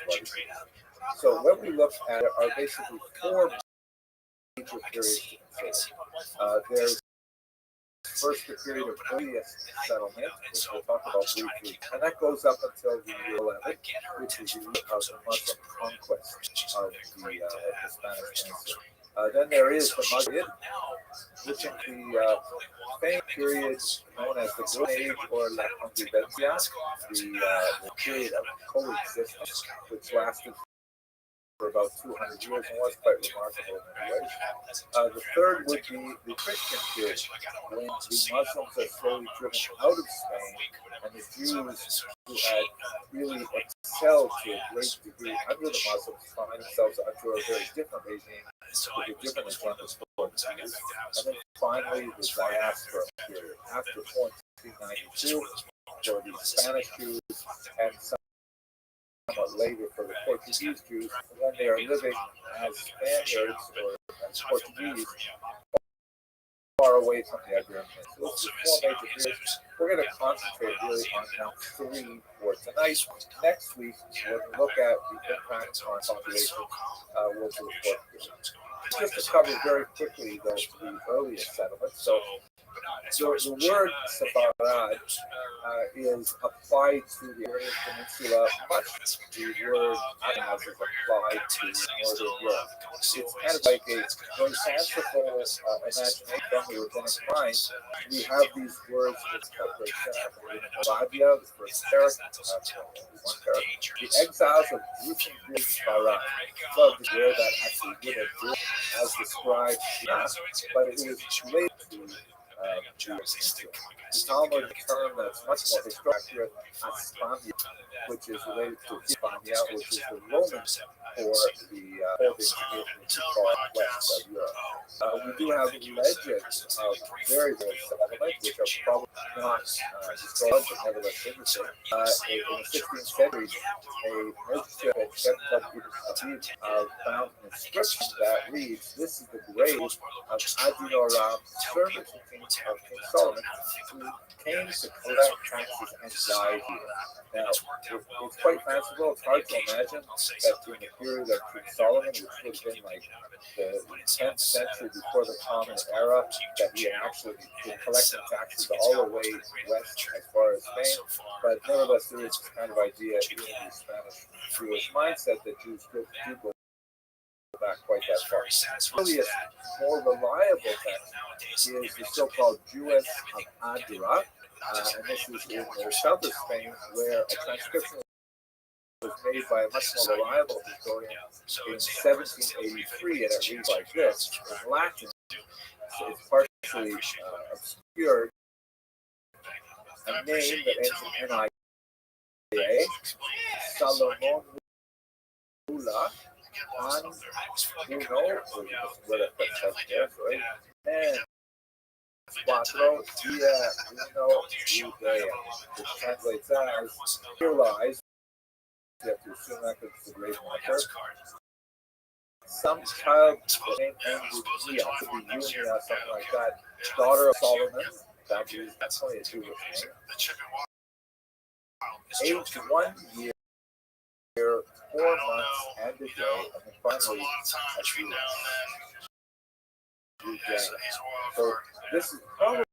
point. So what we look at are basically four major periods to consider. There's first the period of earliest settlement, which we'll talk about briefly, and that goes up until the year 11, which is the year of the Muslim conquest of the Spanish Peninsula. Then there is the Maghrib, which is the famous period known as the Golden Age or La Convivencia, the period of coexistence, which lasted for about 200 years and was quite remarkable in many ways. The third would be the Christian period, when the Muslims are slowly driven out of Spain, and the Jews who had really excelled to a great degree under the Muslims find themselves under a very different regime with a different agenda for the Jews. And then finally, the diaspora period, after 1492, for the Spanish Jews and somewhat later for the Portuguese Jews, when they are living as Spaniards or as Portuguese far away from the Iberian Peninsula. So four major periods. We're going to concentrate really on now three for tonight. Next week, when we look at the impact on population, we'll do a fourth period. Just to cover very quickly the earliest settlements. So the word Sepharad is applied to the Iberian Peninsula much as the word Ashkenaz is applied to Northern Europe. It's kind of like a very fanciful imagination from the rabbinic mind. We have these words which are very similar. The first parak, one parak. The exiles of Jerusalem grew Sepharad. So this is where that actually would have been as described, but it was related to the Talmud term that's much more historically accurate, Hispania, which is related to Hispania, which is the Roman for the holdings in the far west of Europe. We do have legends of very old settlements, which are probably not described, but nevertheless interesting. In the 16th century, a merchant at Shebtab found an inscription that reads, "This is the grave of Adinoram, servant of King Solomon, who came to collect taxes and died here." Now, it's quite fanciful. It's hard to imagine that during the period of King Solomon, which would have been like the 10th century before the Common Era, that he had actually been collecting taxes all the way west as far as Spain. But nevertheless, there is this kind of idea in the Spanish Jewish mindset that Jews do go back quite that far. The earliest, more reliable text is the so-called Jewess of Adira, and this is in the south of Spain, where a transcription was made by a much more reliable historian in 1783, and it reads like this in Latin. So it's partially obscured. A name that ends in N-I-A, Salomon Mula, on Uno, and
cuatro días, Judea, which translates as realize. You have to assume that because it's a great marker. Some child named Anguilla, could be Junia, something like that, daughter of Solomon. That is definitely a Jewish name. Age 1 year, 4 months, and a day, and then finally a Jew. So this is probably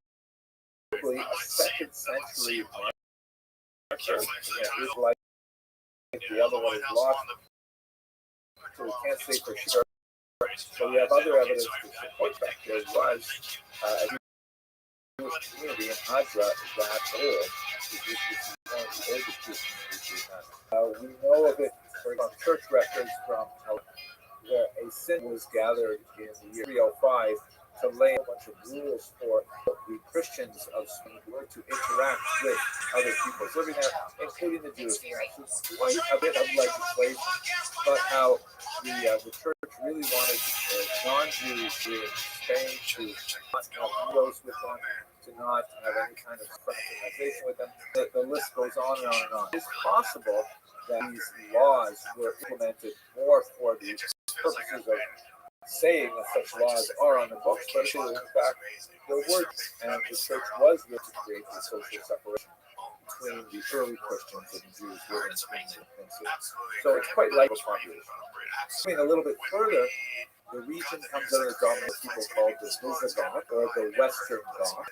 a second century marker. It is like the other one is lost, so we can't say for sure. So we have other evidence to support that there was a Jewish community in Adra that old. This is one of the oldest Jewish communities we have. We know of it from church records from where a synod was gathered in the year 305 to lay a bunch of rules for the Christians of Spain who were to interact with other peoples living there, including the Jews. It's quite a bit of legislation, but how the church really wanted non-Jews in Spain to not have deals with them, to not have any kind of fraternization with them. The list goes on and on and on. It's possible that these laws were implemented more for the purposes of saying that such laws are on the books, but in fact, there were, and the church was there to create the social separation between the early Christians and the Jews living in Spain. So it's quite like a population. Moving a little bit further, the region comes under the dominance of people called the Visigoth, or the Western Goth.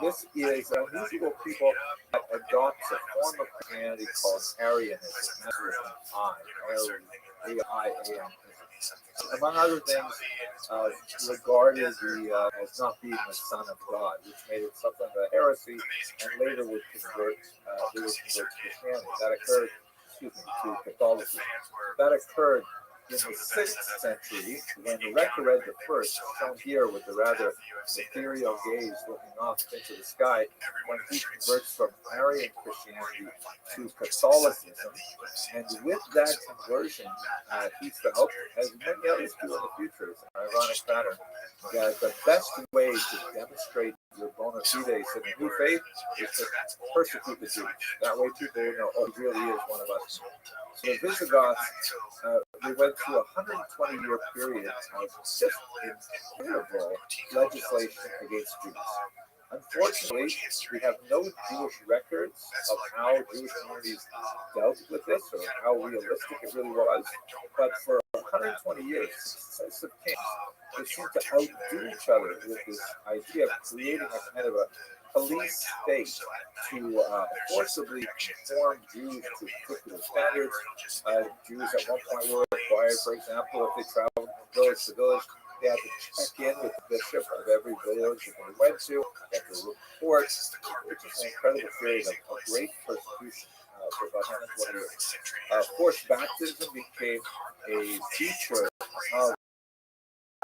This is an unusual people that adopts a form of Christianity called Arianism. That's with an I-A-I-A-N. Among other things, regarded as not being the Son of God, which made it something of a heresy, and later would convert to Christianity. That occurred, to Catholicism. That occurred in the 6th century, when the Record the First, shown here with the rather ethereal gaze looking off into the sky, when he converts from Arian Christianity to Catholicism, and with that conversion, he felt, as many others do in the future, it's an ironic pattern, that the best way to demonstrate your bona fides in the new faith is to persecute the Jews. That way people will know, oh, he really is one of us. So the Visigoths, they went through a 120-year period of just incredible legislation against Jews. Unfortunately, we have no Jewish records of how Jewish communities dealt with this or how realistic it really was. But for 120 years, successive kings, they seem to outdo each other with this idea of creating a kind of a police state to forcibly conform Jews to particular standards. Jews at one point were required, for example, if they traveled from village to village, they had to check in with the bishop of every village that they went to. They had to report, which is an incredible period of great persecution for about 120 years. Forced baptism became a feature of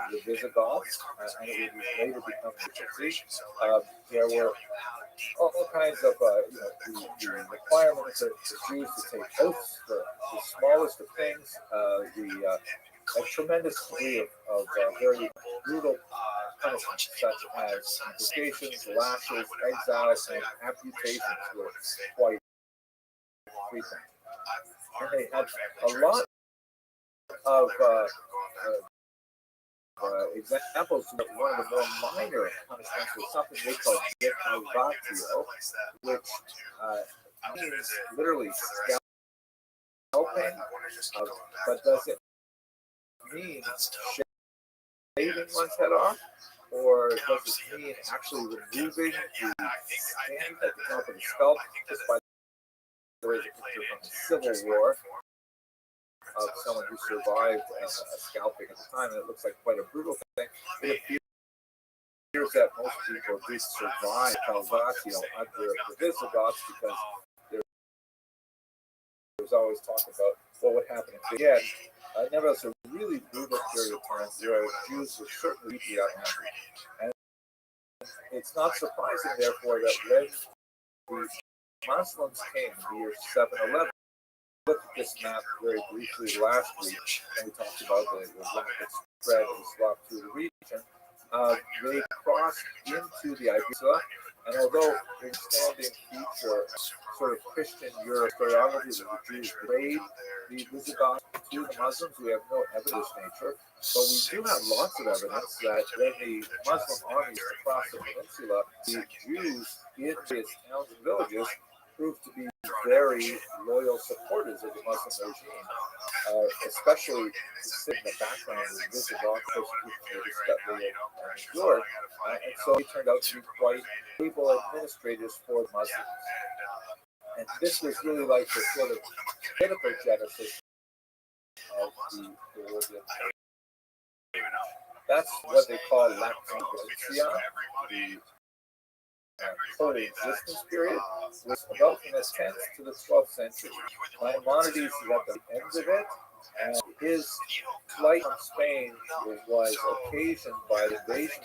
the Visigoths, and it would later become the there were all kinds of the requirements of the Jews to take oaths for the smallest of things, a tremendous degree of very brutal punishments, such as confiscations, lashes, exiles, and amputations were quite frequent. And they had a lot of examples of one of the more minor punishments was something they called deprivatio, which means literally scalping, but does it mean shaving one's head off, or does it mean actually removing the skin at the top of the scalp? Just by the way, the picture from the Civil War of someone who survived a scalping at the time, and it looks like quite a brutal thing. It appears that most people did survive Calvatio under the Visigoths because there was always talk about what would happen if they did. Nevertheless, a really brutal period of time where Jews were certainly deeply unhappy. And it's not surprising, therefore, that when the Muslims came in the year 711, looked at this map very briefly last week, and we talked about the rapid spread of Islam through the region. they crossed into the Iberian, and although a standing feature, sort of Christian Europe historiography, that the Jews raid the Visigoths to the Muslims, we have no evidence of this nature, but we do have lots of evidence that when the Muslim armies across the peninsula, the Jews in various towns and villages proved to be very loyal supporters of the Muslim regime, especially in the background of the Visigoth persecution they endured. And so they turned out to be quite able administrators for the Muslims. And this was really like the sort of political genesis of the Arabian. That's what they call La Convivencia, the coexistence period, was about from the 10th to the 12th century. Maimonides is at the end of it, and his flight from Spain was occasioned by the invasion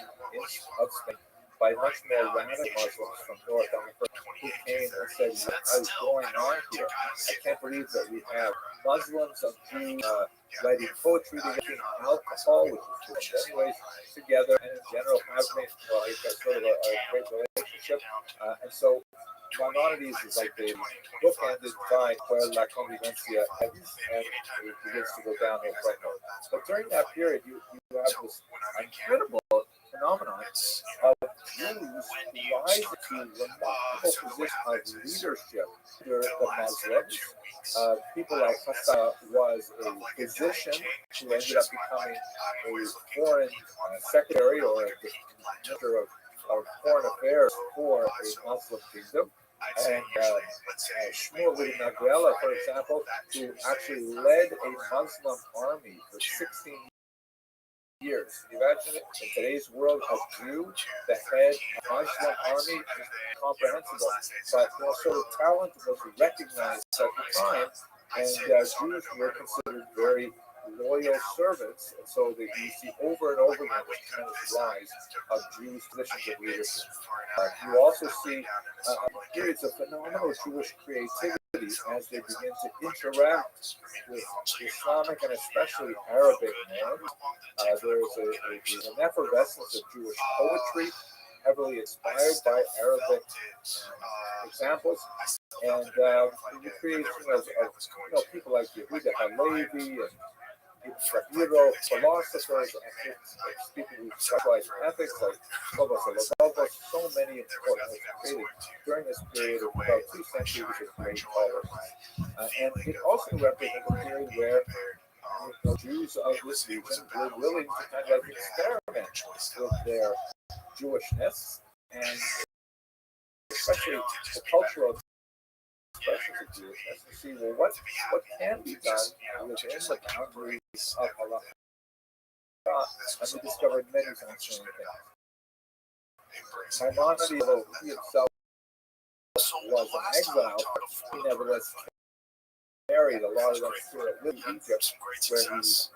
of Spain by much more radical Muslims from North Africa who came and said, what is going on here? I can't believe that we have Muslims and Jews writing poetry, drinking alcohol, which is true anyways, together, and in general having like a sort of a great relationship. And so Maimonides is like the bookended by where La Convivencia ends, and it begins to go downhill from there. But during that period, you have this incredible phenomenon of Jews rising to remarkable positions of leadership under the Muslims. People like Hassan was a physician who ended up becoming a foreign secretary or a minister of foreign affairs for a Muslim kingdom. And Shmuel Nagrela, for example, who actually led a Muslim army for 16 years. Can you imagine it? In today's world, a Jew, the head of a Muslim army, is incomprehensible. But so the talent was recognized at the time, and Jews were considered very loyal servants, and so that you see over and over again the tremendous rise of Jews' positions of leadership. You also see periods of phenomenal Jewish creativity as they begin to interact with Islamic and especially Arabic norms. There's an effervescence of Jewish poetry, heavily inspired by Arabic examples, and the creation of people like Yehuda Halevi and Hero philosophers, speaking with specialized ethics like Lobos, so many important created during this period of about 2 centuries of great tolerance. And it also represents a period where Jews of this region were willing to kind of experiment with their Jewishness and especially the cultural expressions of Jewishness to see, well, what can be done within the boundaries of Allah. And we discovered many fascinating things. Maimonides, although he himself was an exile, he nevertheless carried a lot of that spirit with Egypt, where he imposed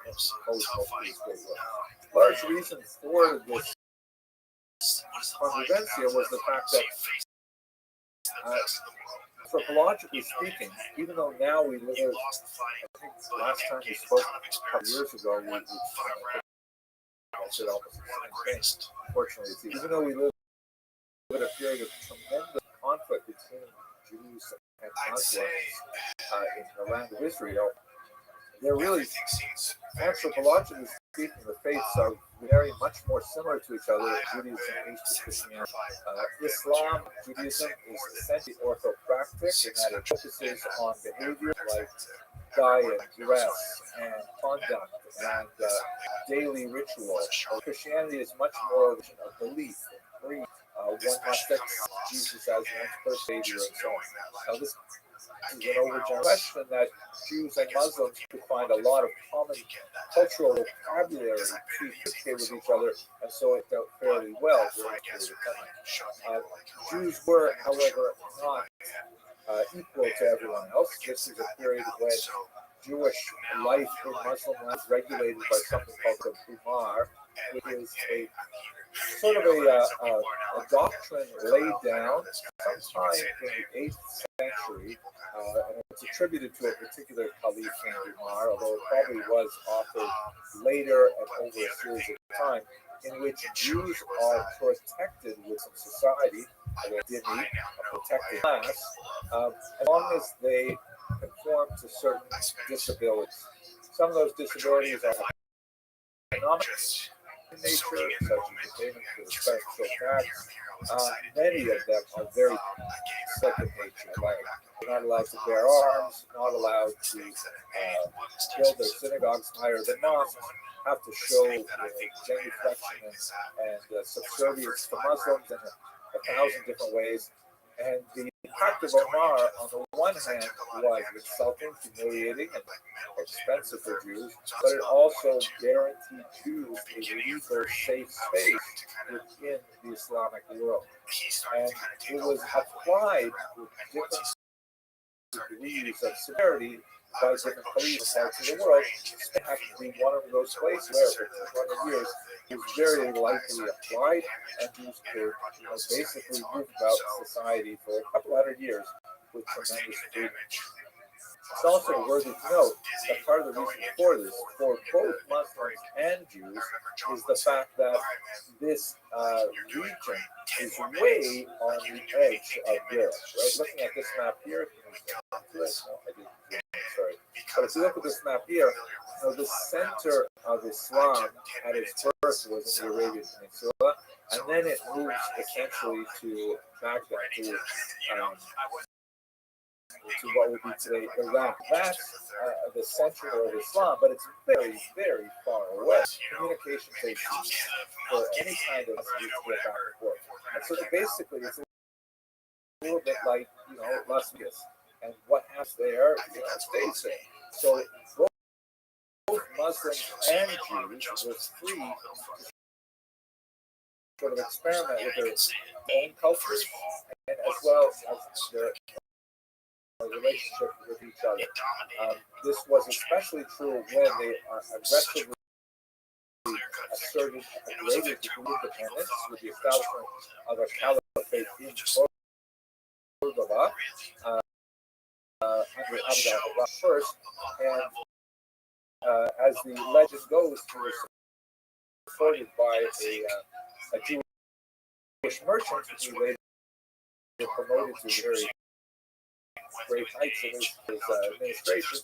most of his great work. Large reason for this controversy was the fact that anthropologically speaking, even though now we live, I think last time we spoke a couple years ago, we said almost the same thing. Unfortunately, even though we live in a period of tremendous conflict between Jews and Muslims in the land of Israel, they're really, anthropologically speaking, the faiths are very much more similar to each other than Judaism and Christianity. Islam, Judaism, is essentially orthopractic in that it focuses on behavior like diet, dress, and conduct, and daily ritual. Christianity is much more of a belief, creed. One must accept Jesus as one's first savior and so on. Now, this is an overgeneralized question that Jews and Muslims could find a lot of common cultural vocabulary to communicate with each other, and so it dealt fairly well during a period of time. Jews were, however, not equal to everyone else. This is a period when Jewish life in Muslim land is regulated by something called the Umar, which is a sort of a doctrine laid down sometime in the 8th century, and it's attributed to a particular caliph named Umar, although it probably was authored later and over a series of time in which Jews are protected within society, they did need a protected class, as long as they conform to certain disabilities. Some of those disabilities are economic in nature, such as the payment for the special tax. Many of them are very second nature, like they're not allowed to bear arms, not allowed to build their synagogues higher than mosques, have to show genuflection and subservience to Muslims in a thousand different ways. And the Pact of Omar, on the one hand, was insulting, humiliating, and expensive for Jews, but it also guaranteed Jews a legal, safe space within the Islamic world. And it was applied with different degrees of severity by different police parts of the world. It happened to be one of those places where, for 200 years, it was very likely applied, and Jews could basically move about society for a couple hundred years with tremendous freedom. It's also worthy to note that part of the reason for this, for both Muslims and Jews, is the fact that this region is way on the edge of Europe. Right? Looking at this map here, sorry. But if you look at this map here, the center of Islam at its birth was in the Arabian Peninsula, and then it moves essentially to Baghdad, to what would be today Iraq. That's the center of Islam, but it's very, very far away. Communication takes for any kind of message to get back and forth. And so basically, it's a little bit like, Las Vegas. And what happens there, stays there. So both Muslims and Jews were free to sort of experiment with their own cultures, and as well as their relationship with each other. This was especially true when they aggressively asserted a greater degree of independence with the establishment of a caliphate in Cordoba under Abdullah first, and as the legend goes, he was supported by a Jewish merchant who later promoted to very great heights in his administration,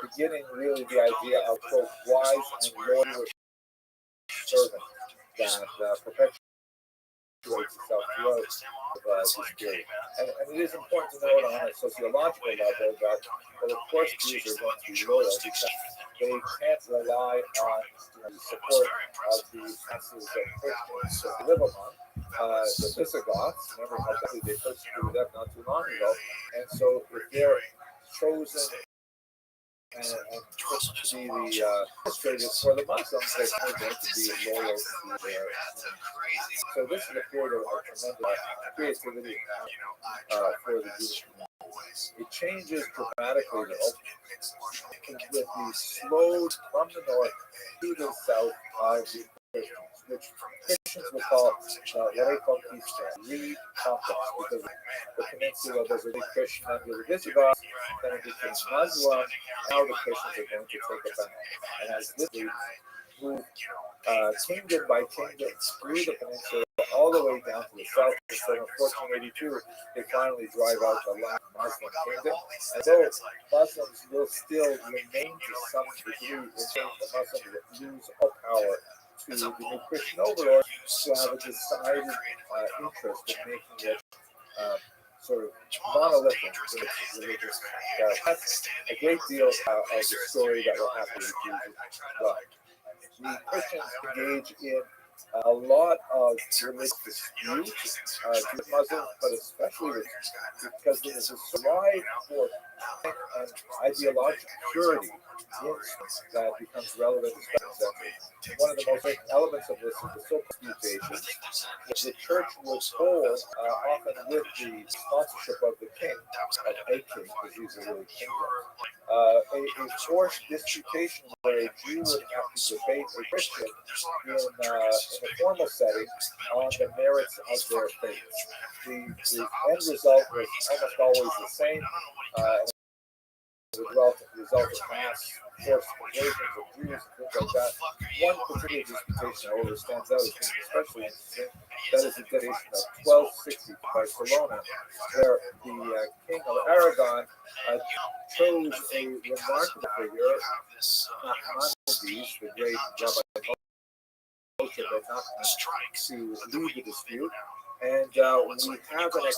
beginning really the idea of both wise and loyal servant that perpetuates itself throughout this period. And it is important to note on a sociological level that, well, of course, Jews are going to be loyal because they can't rely on the support of the masses of Christians that live among. The Visigoths, remember how badly they persecuted them not too long ago, and so if they're chosen and to be the administrators for the Muslims, they're going to be loyal to their. So this is a period of tremendous creativity for the Jewish community. It changes dramatically though, with the slowed from the north to the south of the Christians, which Christians will call Reconquista, reconquest, because the peninsula was a big Christian under the Visigoths, then it became Muslim, now the Christians are going to take it back. And as this move kingdom by kingdom through the peninsula all the way down to the south, so in 1482 they finally drive out the last Muslim kingdom. And though Muslims will still remain to some degree, the Muslims will lose all power to the new Christian overlords who have a decided interest in making it sort of monolithic in its religious character. That's a great deal of the story that will happen with Jesus as well. The Christians engage in a lot of religious disputes with Muslims, but especially because there is a drive for and ideological purity that becomes relevant in the 2nd century. One of the most important elements of this is the so-called mutations, which the church would hold often with the sponsorship of the king, of a king, because he's a really king. A forced disputation where a Jew would have to debate a Christian in a formal setting on the merits of their faith. The end result was almost always the same. result of mass forced conversions of Jews and things like that. One particular disputation, however, stands out as being especially interesting. That is the dedication of 1260 Barcelona, where the king of Aragon chose a remarkable figure, Nachmanides, the great Rabbi to lead the dispute. And we have an account of that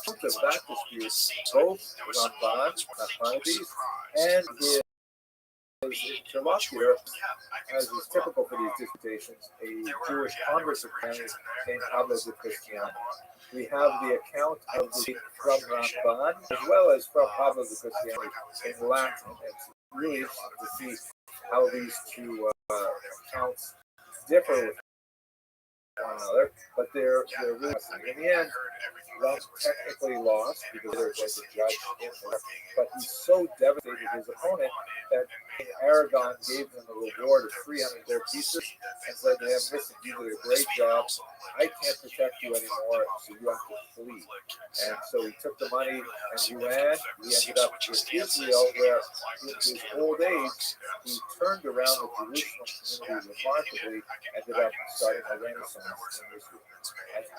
dispute, both Ramban, Nachmanides, and his interlocutor, as is typical for these disputations, a Jewish converse named Pablo de Cristiano. We have the account of the from Ramban as well as from Pablo de Cristiano in Latin. It's really interesting to see how these two accounts differ with one another, but they're really fascinating. In the end, Ram technically lost because there was a judge in there, but he so devastated his opponent that King Aragon gave him a reward of 300 gold pieces and said to him, listen, you did a great job. I can't protect you anymore, so you have to flee. And so he took the money and he ran. He ended up in Israel, where in his old age, he turned around the Jerusalem community remarkably, ended up starting a renaissance in Israel.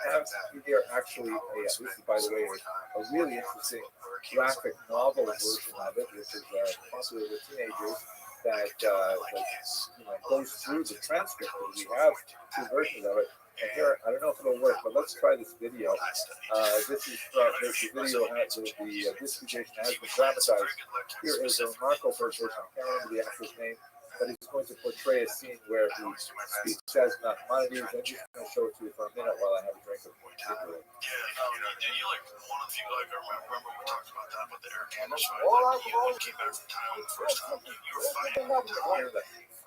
I have here actually, this is, by the way, a really interesting graphic novel version of it, which is popular with teenagers, that goes through the transcript. We have two versions of it. And here, I don't know if it'll work, but let's try this video. This is the video has the disputation has been dramatized. Here is a remarkable version. I can't remember the actor's name, but he's going to portray a scene where he speaks as Nachmanides. I'm just going to show it to you for a minute while I have a drink of water.
Yeah, you like one of the few, like, I remember we talked about that, but the Eric Anders fight, like, you when you came back from Thailand the first time, you were fighting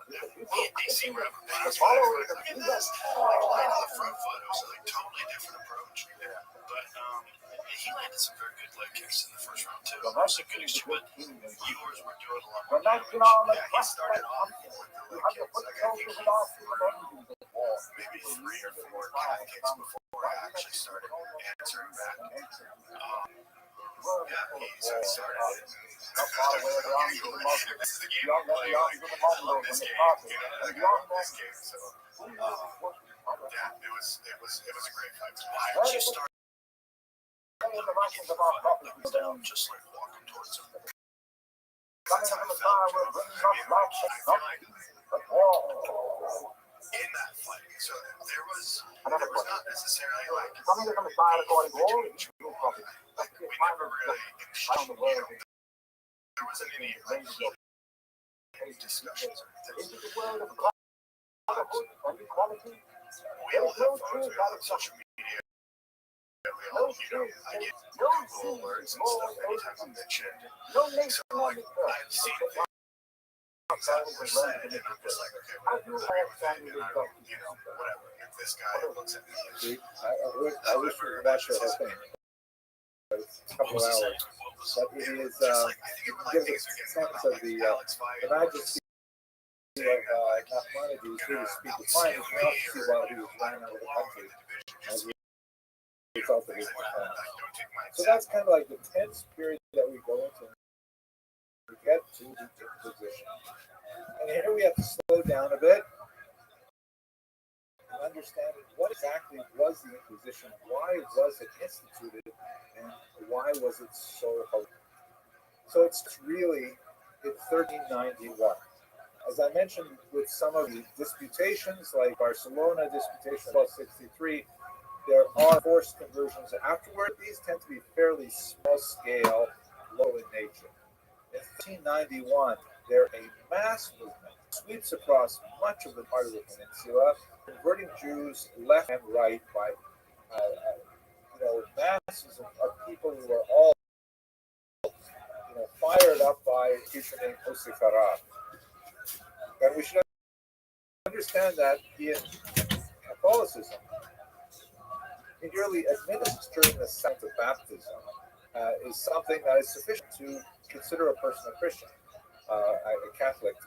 DC Rabbi. Look at this. Like, laying on the front foot, it was a totally different approach. But he landed some very good leg kicks in the first round, too. It was a good exchange, but yours were doing a lot more damage. Yeah, he started off with the leg kicks. Like, I think he maybe 3 or 4 calf kicks before I actually started answering back. He started it. This is the game we're playing. I love this game. I love this game. So, yeah, it was a great fight. Why would you start down, just like walking towards him? That's how I felt. I feel like in that fight, so there was not necessarily like we never really exchanged. There wasn't any like heated discussions or anything. We all have phones, we all have social media. We all, I get Google alerts and stuff anytime I'm mentioned. So like, I've seen exactly what was said, and I'm just like, okay, whatever. Whatever. If this guy looks at me,
I wish we were that show whole thing. A couple of hours. But it is, gives a sense of the majesty of Nachmanides to speak his mind. You can also see while he was running out of the country as a result of his performance. So that's kind of like the tense period that we go into. We get to the position. And here we have to slow down a bit and understand what exactly was the Inquisition, why was it instituted, and why was it so hard. So it's really in 1391. As I mentioned with some of the disputations, like Barcelona disputation 1263, there are forced conversions afterward. These tend to be fairly small scale, low in nature. In 1391, there a mass movement sweeps across much of the part of the peninsula, converting Jews left and right by masses of people who are all fired up by a teacher named Osifara. And we should understand that in Catholicism, merely administering the sacrament of baptism is something that is sufficient to consider a person a Christian, a Catholic to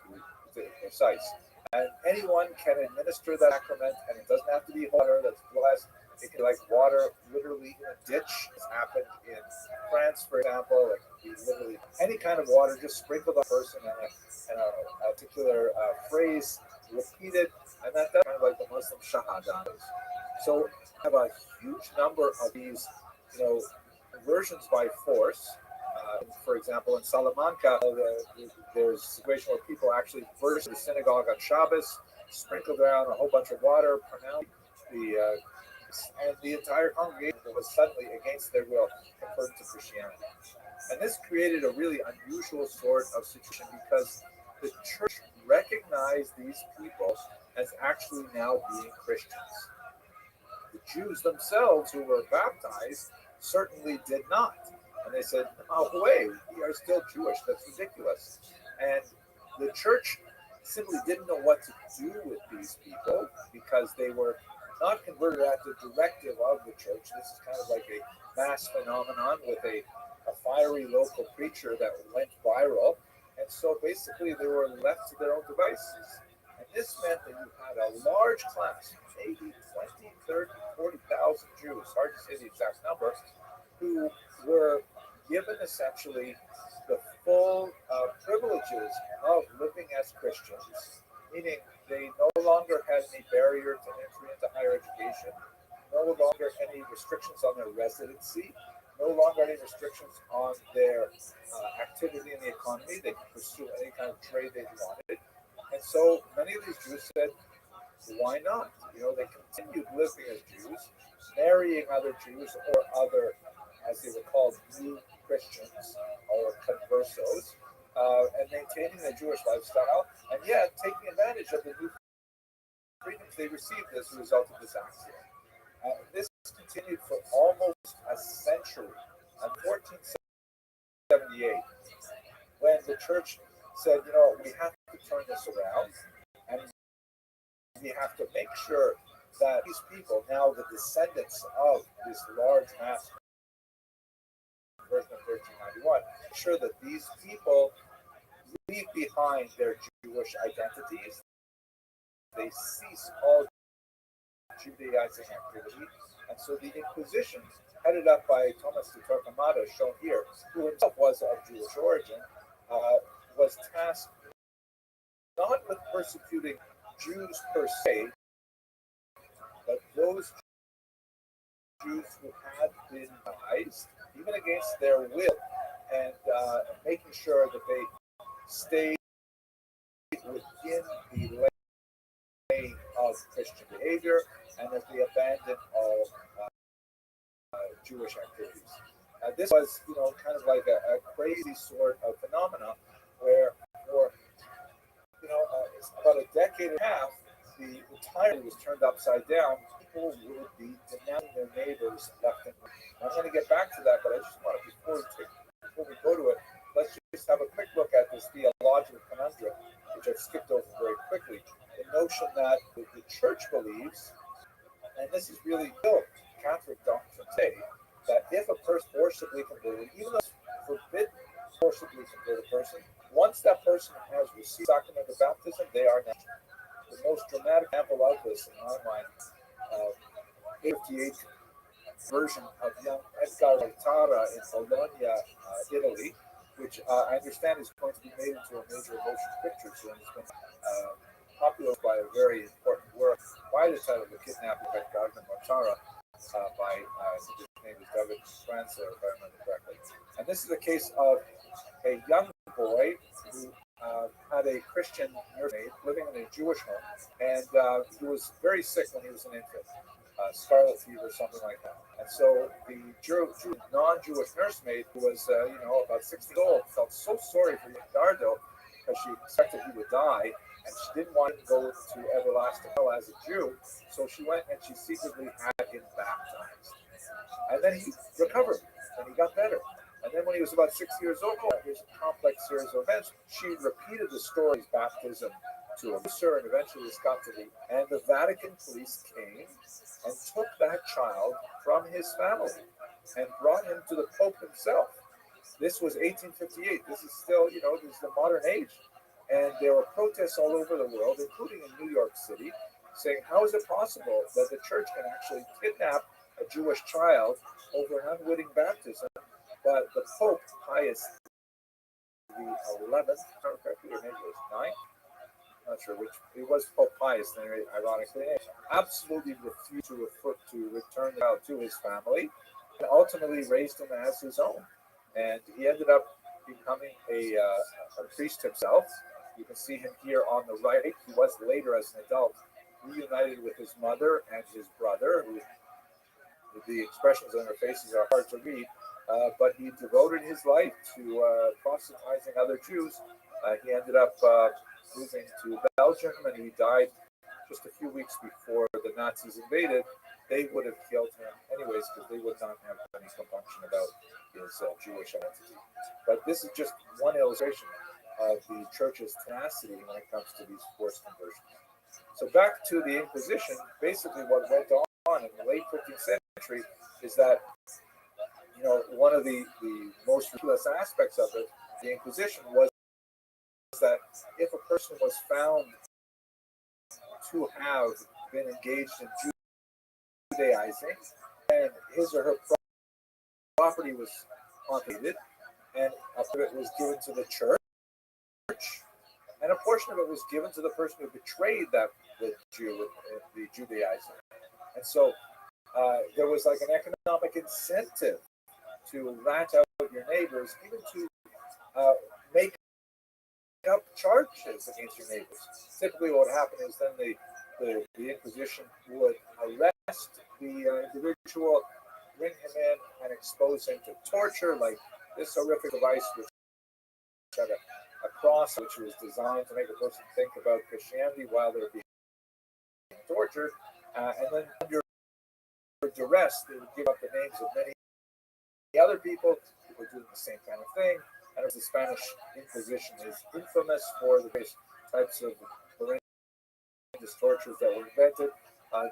be precise. And anyone can administer that sacrament, and it doesn't have to be water that's blessed. It can be like water literally in a ditch. It's happened in France, for example. It can be literally any kind of water just sprinkled on a person and a particular phrase repeated, and that's kind of like the Muslim Shahada is. So have a huge number of these, conversions by force. For example, in Salamanca, there's a situation where people actually burst the synagogue on Shabbos, sprinkled around a whole bunch of water, pronounced and the entire congregation was suddenly, against their will, converted to Christianity. And this created a really unusual sort of situation because the church recognized these people as actually now being Christians. The Jews themselves who were baptized certainly did not. And they said, no way, we are still Jewish. That's ridiculous. And the church simply didn't know what to do with these people because they were not converted at the directive of the church. This is kind of like a mass phenomenon with a fiery local preacher that went viral. And so basically they were left to their own devices. And this meant that you had a large class, maybe 20, 30, 40,000 Jews, hard to say the exact number, who were given essentially the full privileges of living as Christians, meaning they no longer had any barrier to entry into higher education, no longer any restrictions on their residency, no longer any restrictions on their activity in the economy. They could pursue any kind of trade they wanted. And so many of these Jews said, why not? They continued living as Jews, marrying other Jews or other, as they were called, new Christians or conversos, and maintaining the Jewish lifestyle, and yet taking advantage of the new freedoms they received as a result of this action. This continued for almost a century. In 1478, when the church said, we have to turn this around, and we have to make sure that these people, now the descendants of this large mass conversion of 1391, ensure that these people leave behind their Jewish identities. They cease all Judaizing activity. And so the Inquisition, headed up by Thomas de Torquemada, shown here, who himself was of Jewish origin, was tasked not with persecuting Jews per se, but those Jews who had been baptized, even against their will, and making sure that they stayed within the lane of Christian behavior and that they abandoned all Jewish activities. This was, kind of like a crazy sort of phenomena where, for about a decade and a half, the entirety was turned upside down. People would be denouncing their neighbors left and right. I'm going to get back to that, but I just want to, before we go to it, let's just have a quick look at this theological conundrum, which I've skipped over very quickly. The notion that the church believes, and this is really still Catholic doctrine today, that if a person forcibly converted, even though it's forbidden to forcibly convert a person, once that person has received the sacrament of baptism, they are now. The most dramatic example of this, in my mind, 58 version of young Edgar Laetara in Bologna, Italy, which I understand is going to be made into a major motion picture soon. It's been popularized by a very important work by the title of The Kidnapping of Edgar Laetara by, I think his name is David Franza, if I remember correctly. And this is the case of a young boy who had a Christian nursemaid living in a Jewish home, and he was very sick when he was an infant, scarlet fever, something like that. And so the non-Jewish nursemaid, who was about 16 years old, felt so sorry for Dardo because she expected he would die, and she didn't want him to go to everlasting hell as a Jew, so she went and she secretly had him baptized. And then he recovered, and he got better. And then when he was about 6 years old, there's a complex series of events. She repeated the story of baptism to a professor, and eventually this got to the, and the Vatican police came and took that child from his family and brought him to the Pope himself. This was 1858. This is still, this is the modern age. And there were protests all over the world, including in New York City,
saying, how is it possible that the church can actually kidnap a Jewish child over an unwitting baptism? But the Pope, Pius the 11th, or maybe it was 9th, not sure which, it was Pope Pius, ironically, absolutely refused to return the child to his family, and ultimately raised him as his own. And he ended up becoming a priest himself. You can see him here on the right. He was later, as an adult, reunited with his mother and his brother, who the expressions on their faces are hard to read, but he devoted his life to proselytizing other Jews. He ended up moving to Belgium, and he died just a few weeks before the Nazis invaded. They would have killed him anyways, because they would not have any compunction about his Jewish identity. But this is just one illustration of the church's tenacity when it comes to these forced conversions. So back to the Inquisition, basically what went on in the late 15th century is that, one of the most ridiculous aspects of it, the Inquisition, was that if a person was found to have been engaged in Judaizing, and his or her property was confiscated, and a portion of it was given to the church, and a portion of it was given to the person who betrayed the Jew, the Judaizer. And so there was like an economic incentive to rat out your neighbors, even to make up charges against your neighbors. Typically what would happen is then the Inquisition would arrest the individual, bring him in, and expose him to torture, like this horrific device which had a cross which was designed to make a person think about Christianity while they're being tortured, and then under duress they would give up the names of many other people who were doing the same kind of thing. And the Spanish Inquisition is infamous for the various types of horrendous tortures that were invented.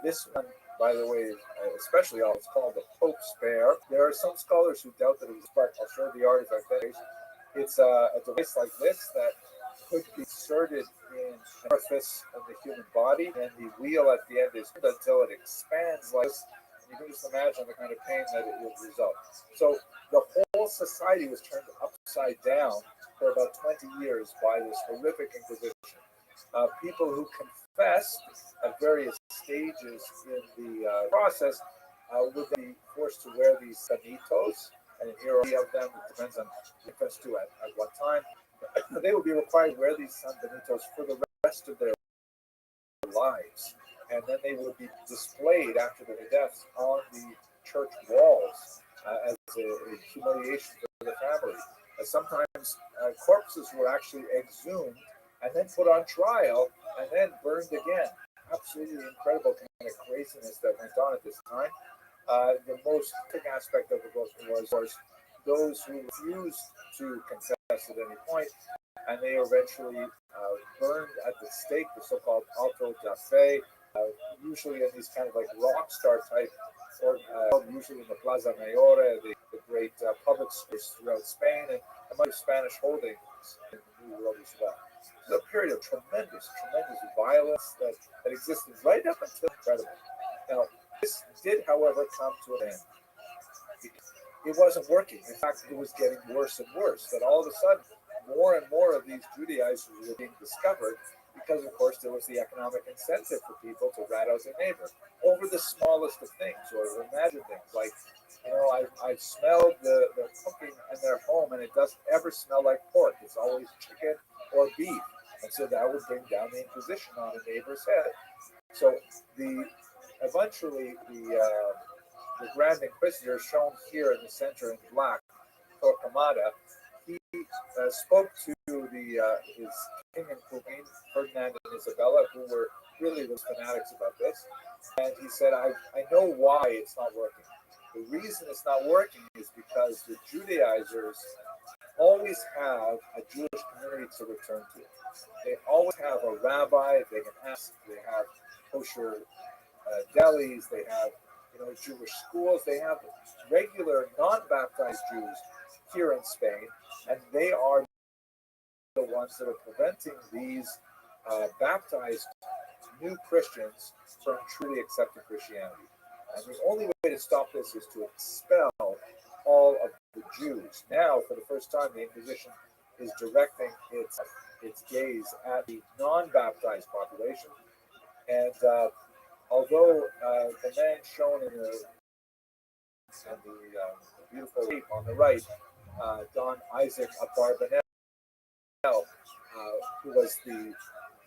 This one, by the way, especially it's called the Pope's Bear. There are some scholars who doubt that it was, but I'll show the artifact. It's a device like this that could be inserted in an orifice of the human body, and the wheel at the end is until it expands like this. You can just imagine the kind of pain that it would result. So the whole society was turned upside down for about 20 years by this horrific Inquisition. People who confessed at various stages in the process would be forced to wear these sanitos, and here are of them. It depends on confess to at what time. They would be required to wear these sanitos for the rest of their lives. And then they would be displayed after their deaths on the church walls as a humiliation for the family. Sometimes corpses were actually exhumed and then put on trial and then burned again. Absolutely incredible kind of craziness that went on at this time. The most interesting aspect of it was those who refused to confess at any point, and they were eventually burned at the stake, the so-called auto da fe. Usually in these kind of like rock star type, or usually in the Plaza Mayor, the great public space throughout Spain, and among Spanish holdings in the New World as well. It was a period of tremendous violence that existed right up until incredible. Now, this did, however, come to an end. It wasn't working. In fact, it was getting worse and worse. That all of a sudden, more and more of these Judaizers were being discovered, because, of course, there was the economic incentive for people to rat out their neighbor over the smallest of things, or imagine things like, I've smelled the cooking in their home, and it doesn't ever smell like pork. It's always chicken or beef. And so that would bring down the Inquisition on a neighbor's head. So eventually the Grand Inquisitor, shown here in the center in black, Torquemada, he spoke to his king and queen, Ferdinand and Isabella, who were really the fanatics about this. And he said, I know why it's not working. The reason it's not working is because the Judaizers always have a Jewish community to return to. They always have a rabbi they can ask. They have kosher delis. They have Jewish schools. They have regular non-baptized Jews here in Spain, and they are the ones that are preventing these baptized
new Christians from truly accepting Christianity. And the only way to stop this is to expel all of the Jews. Now, for the first time, the Inquisition is directing its gaze at the non-baptized population. And although the man shown in the beautiful tape on the right, Don Isaac Abarbanel, who was the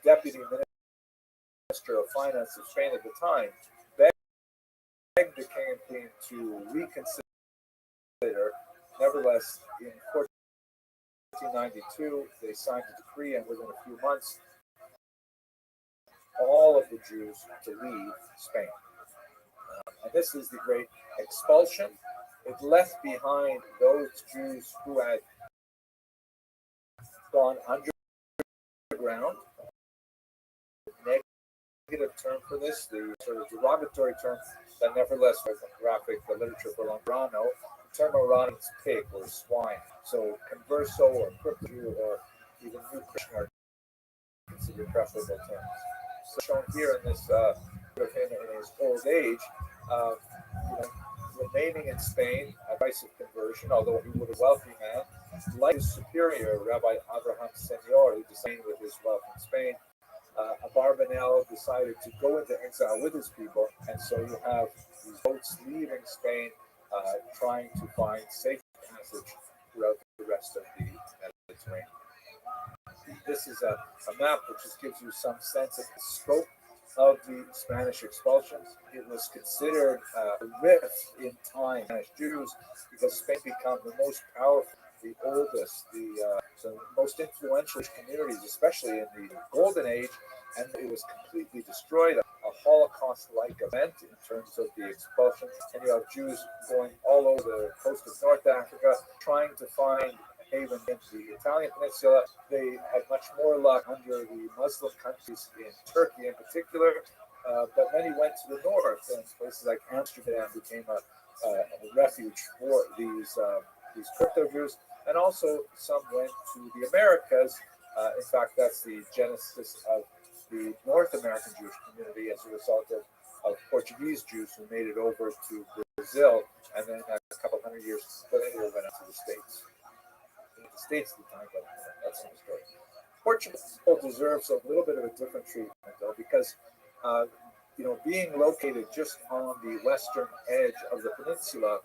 deputy minister of finance of Spain at the time, begged the king to reconsider. Nevertheless, in 1492, they signed a decree, and within a few months, all of the Jews to leave Spain. And this is the great expulsion. It left behind those Jews who had gone underground. Negative term for this, the sort of derogatory term that nevertheless was graphic the literature for Lombrano. The term Marrano means pig or swine. So converso or crypto Jew or even new Christian are considered preferable terms. So shown here in this of him in his old age, remaining in Spain at price of conversion, although he was a wealthy man, like his superior, Rabbi Abraham Senor, who disagreed with his wealth in Spain. Abarbanel decided to go into exile with his people, and so you have these boats leaving Spain, trying to find safe passage throughout the rest of the Mediterranean. This is a map which just gives you some sense of the scope of the Spanish expulsions. It was considered a rift in time Spanish Jews because Spain became the most powerful, the oldest, the most influential communities, especially in the Golden Age, and it was completely destroyed. A Holocaust-like event in terms of the expulsion. And you have Jews going all over the coast of North Africa, trying to find haven in the Italian peninsula. They had much more luck under the Muslim countries in Turkey in particular, but many went to the north, and places like Amsterdam became a refuge for these crypto Jews, and also some went to the Americas. In fact, that's the genesis of the North American Jewish community as a result of Portuguese Jews who made it over to Brazil, and then a couple hundred years later went out to the States. The States at the time, but that's another story. Portugal deserves a little bit of a different treatment, though, because being located just on the western edge of the peninsula,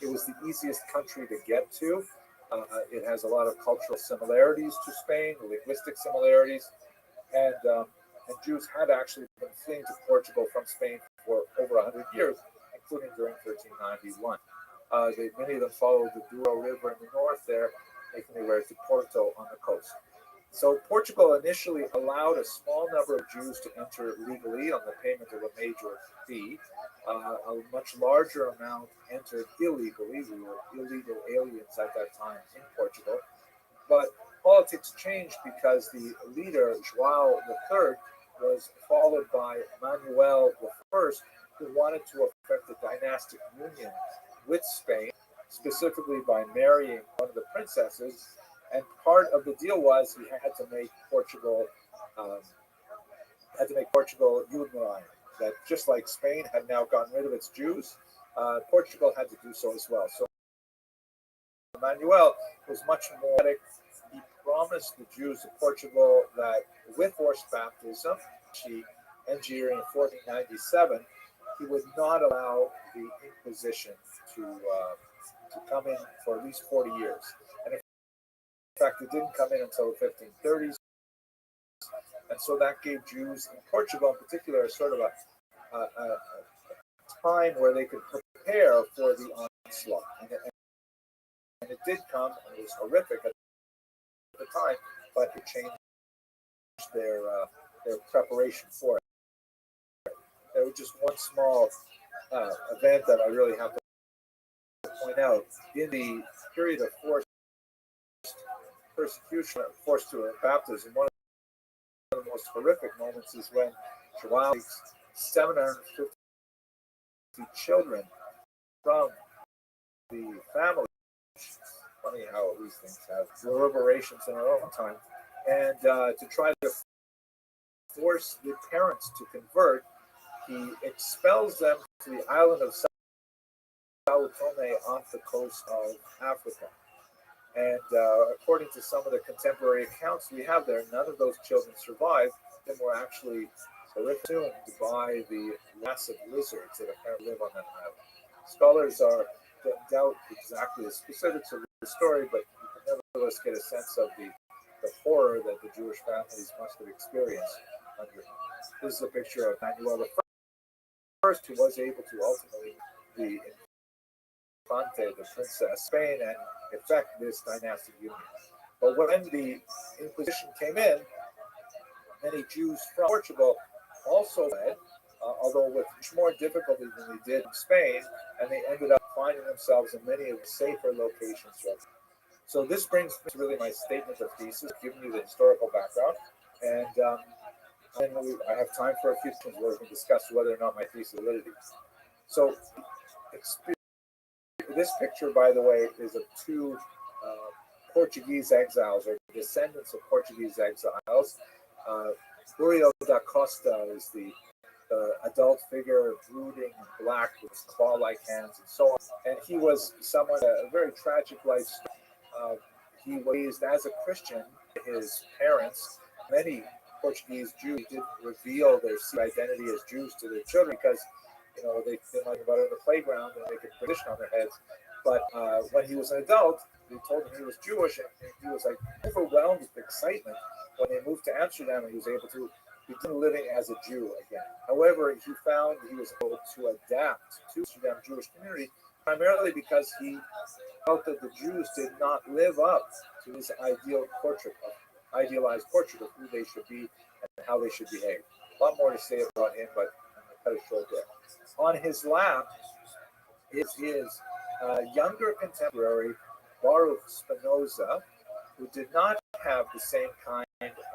it was the easiest country to get to. It has a lot of cultural similarities to Spain, linguistic similarities, and Jews had actually been fleeing to Portugal from Spain for over 100 years, including during 1391. Many of them followed the Douro River in the north there, making their way to Porto on the coast. So Portugal initially allowed a small number of Jews to enter legally on the payment of a major fee. A much larger amount entered illegally. We were illegal aliens at that time in Portugal. But politics changed because the leader, João III, was followed by Manuel I, who wanted to effect a dynastic union with Spain, specifically by marrying one of the princesses. And part of the deal was he had to make Portugal Union. That just like Spain had now gotten rid of its Jews, Portugal had to do so as well. So Manuel was much more. He promised the Jews of Portugal that with forced baptism, engineered in 1497, he would not allow the Inquisition to come in for at least 40 years. And in fact, it didn't come in until the 1530s. And so that gave Jews in Portugal in particular sort of a time where they could prepare for the onslaught. And it did come, and it was horrific at the time, but it changed their preparation for it. There was just one small event that I really have to point out. In the period of forced persecution, forced to baptism, one of the most horrific moments is when João takes 750 children from the family. Funny how these things have reverberations in our own time, and to try to force the parents to convert, he expels them to the island of Sao Tome off the coast of Africa. And according to some of the contemporary accounts we have there, none of those children survived and were actually consumed by the massive lizards that apparently live on that island. Scholars doubt exactly the specifics of the story, but you can nevertheless get a sense of the horror that the Jewish families must have experienced under him. This is a picture of Manuel the First, who was able to ultimately the Infante, the princess of Spain, and effect this dynastic union. But when the Inquisition came in, many Jews from Portugal also fled, although with much more difficulty than they did in Spain, and they ended up finding themselves in many of the safer locations. So this brings me to really my statement of thesis, giving you the historical background, and then I have time for a few things where we can discuss whether or not my thesis is validity. So this picture, by the way, is of two Portuguese exiles or descendants of Portuguese exiles. Uriel da Costa is the adult figure, brooding, black with claw-like hands and so on. And he was someone, a very tragic life story. He was raised as a Christian. His parents, many Portuguese Jews, didn't reveal their identity as Jews to their children because they didn't like about it in the playground and they could tradition on their heads. But when he was an adult, they told him he was Jewish, and he was like overwhelmed with excitement when they moved to Amsterdam, and he was able to begin living as a Jew again. However, he found he was able to adapt to the Amsterdam Jewish community primarily because he felt that the Jews did not live up to his idealized portrait of who they should be and how they should behave. A lot more to say about him, but I'm going to cut it short there. On his lap is his younger contemporary, Baruch Spinoza, who did not have the same kind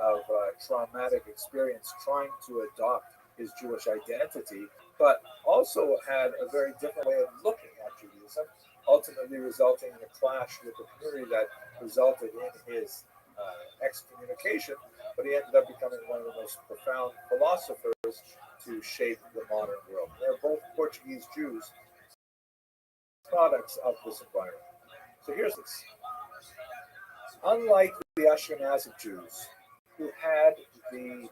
of traumatic experience trying to adopt his Jewish identity, but also had a very different way of looking at Judaism, ultimately resulting in a clash with the community that resulted in his excommunication, but he ended up becoming one of the most profound philosophers to shape the modern world. They're both Portuguese Jews, products of this environment. So here's this. Unlike the Ashkenazic Jews, who had the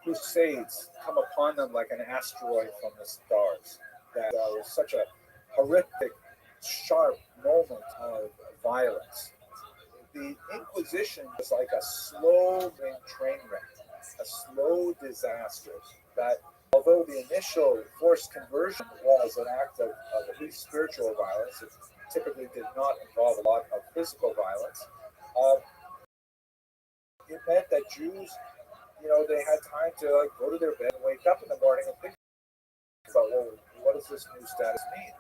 Crusades come upon them like an asteroid from the stars, that was such a horrific, sharp moment of violence. The Inquisition was like a slow-moving train wreck, a slow disaster that, although the initial forced conversion was an act of at least spiritual violence, it typically did not involve a lot of physical violence. It meant that Jews, they had time to go to their bed and wake up in the morning and think about, well, what does this new status mean?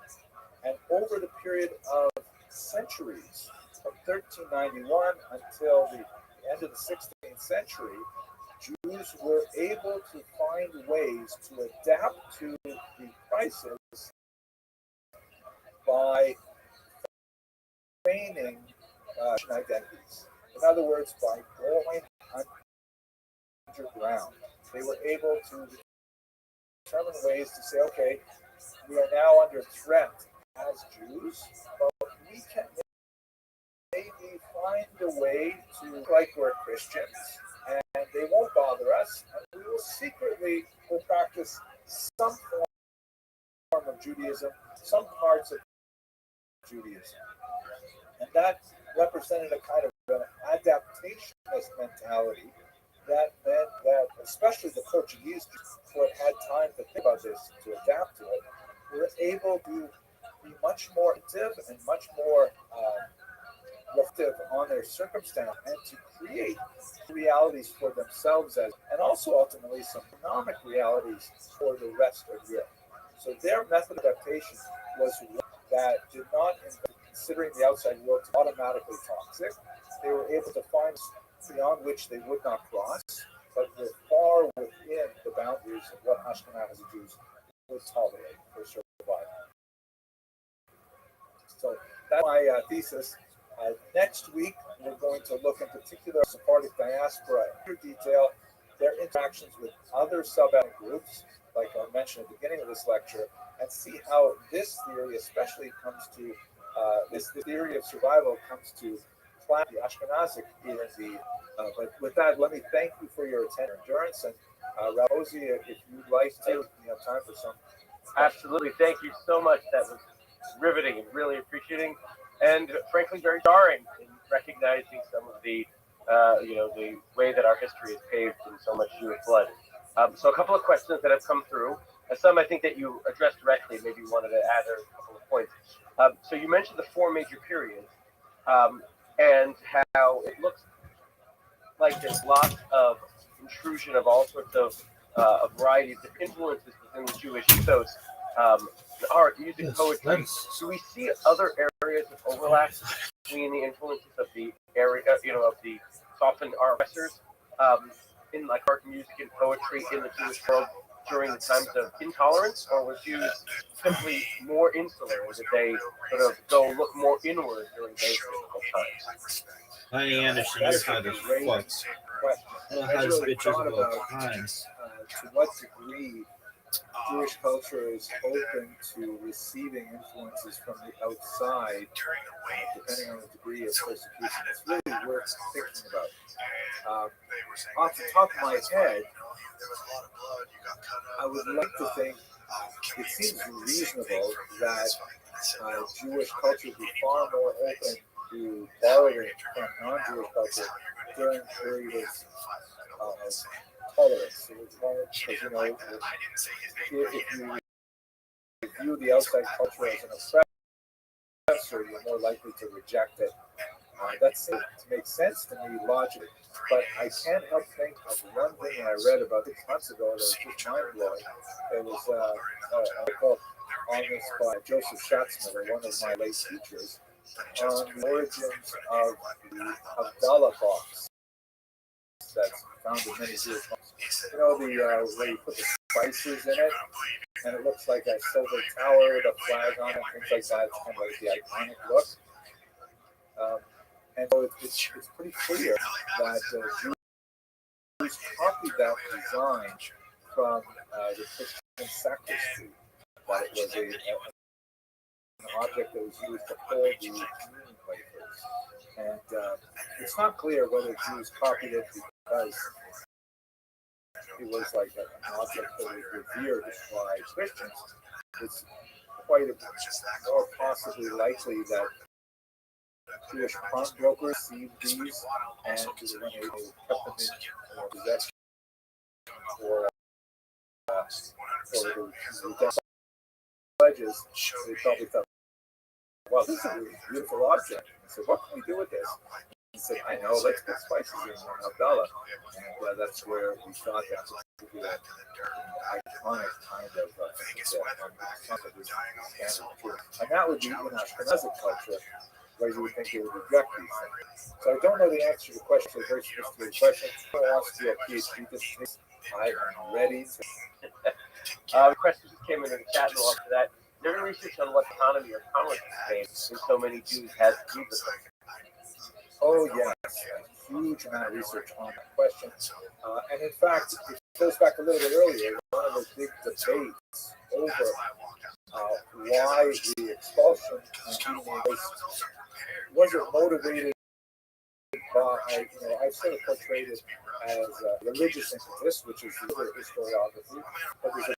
And over the period of centuries, from 1391 until the end of the 16th century, Jews were able to find ways to adapt to the crisis by feigning identities. In other words, by going underground. They were able to determine ways to say, okay, we are now under threat as Jews, but we can maybe find a way to look like we're Christians, and they won't bother us, and we will secretly practice some form of Judaism, some parts of Judaism. And that represented a kind of an adaptationist mentality that meant that, especially the Portuguese Jews, who had had time to think about this, to adapt to it, were able to be much more active and much more reflective on their circumstance and to create realities for themselves and also ultimately some economic realities for the rest of Europe. So their method of adaptation was one that did not, considering the outside world, automatically toxic. They were able to find beyond which they would not cross, but were far within the boundaries of what Ashkenazi Jews would tolerate for survival. So that's my thesis. Next week, we're going to look in particular at Sephardic diaspora in detail their interactions with other sub-ethnic groups, like I mentioned at the beginning of this lecture, and see how this theory especially comes to, this theory of survival comes to the Ashkenazic community. But with that, let me thank you for your endurance. And Rosie, if you'd like to, you have time for some.
Absolutely. Thank you so much. That was riveting and really appreciating, and frankly, very jarring in recognizing some of the, the way that our history is paved in so much Jewish blood. So a couple of questions that have come through, and some I think that you addressed directly, maybe you wanted to add a couple of points. So you mentioned the four major periods, and how it looks like there's lots of intrusion of all sorts of a variety of different influences within the Jewish ethos. Art, music, poetry. Do we see other areas of overlap between the influences of the area, of the softened oppressors, in like art, music, and poetry in the Jewish world during the times of intolerance, or was Jews simply more insular? Did they sort of go look more inward during those difficult times?
Honey Anderson, you're kind of fucked. I don't know how this bitch is about time.
To what degree Jewish culture is open to receiving influences from the outside, depending on the degree of persecution. It's really worth thinking about. Off the top of my head, I would like to think it seems reasonable that Jewish culture would be far more open to borrowing from non-Jewish culture during periods of tolerance. Because, if you view the outside culture as an oppressor, you're more likely to reject it. That makes sense to me logically, but I can't help think of one thing I read about 6 months ago that was just mind-blowing. It was an article on this by Joseph Schatzman, one of my late teachers, on the origins of the Havdalah box that's found in many Jewish homes. Where you put the spices in it, and it looks like a silver tower with a flag on it, things like that. It's kind of like the iconic look. And so it's pretty clear that Jews copied that design from the Christian sacristy. That it was an object that was used to hold the communion wafers. And it's not clear whether Jews copied it because it was like an object that was revered by Christians. It's quite more possibly likely that Jewish pawnbrokers received these, and when they kept them in possession for the pledges, they probably thought, well, this is a really beautiful object. I said, what can we do with this? He said, I know, let's put spices in one Havdalah. And that's where we thought that would be an iconic kind of and that would be in Ashkenazic culture, where you would think they would reject these things. So I don't know the answer to the question, so very specific question. Who wants to do a PhD this? I am ready to.
The question just came in the chat and after that. There any research on what economy or commerce is made since so many Jews had to leave the country?
Oh, yes. A huge amount of research on that question. And in fact, it goes back a little bit earlier. One of the big debates over why the expulsion was it motivated by, I've sort of portrayed it as religious impetus, which is the other historiography, but there's a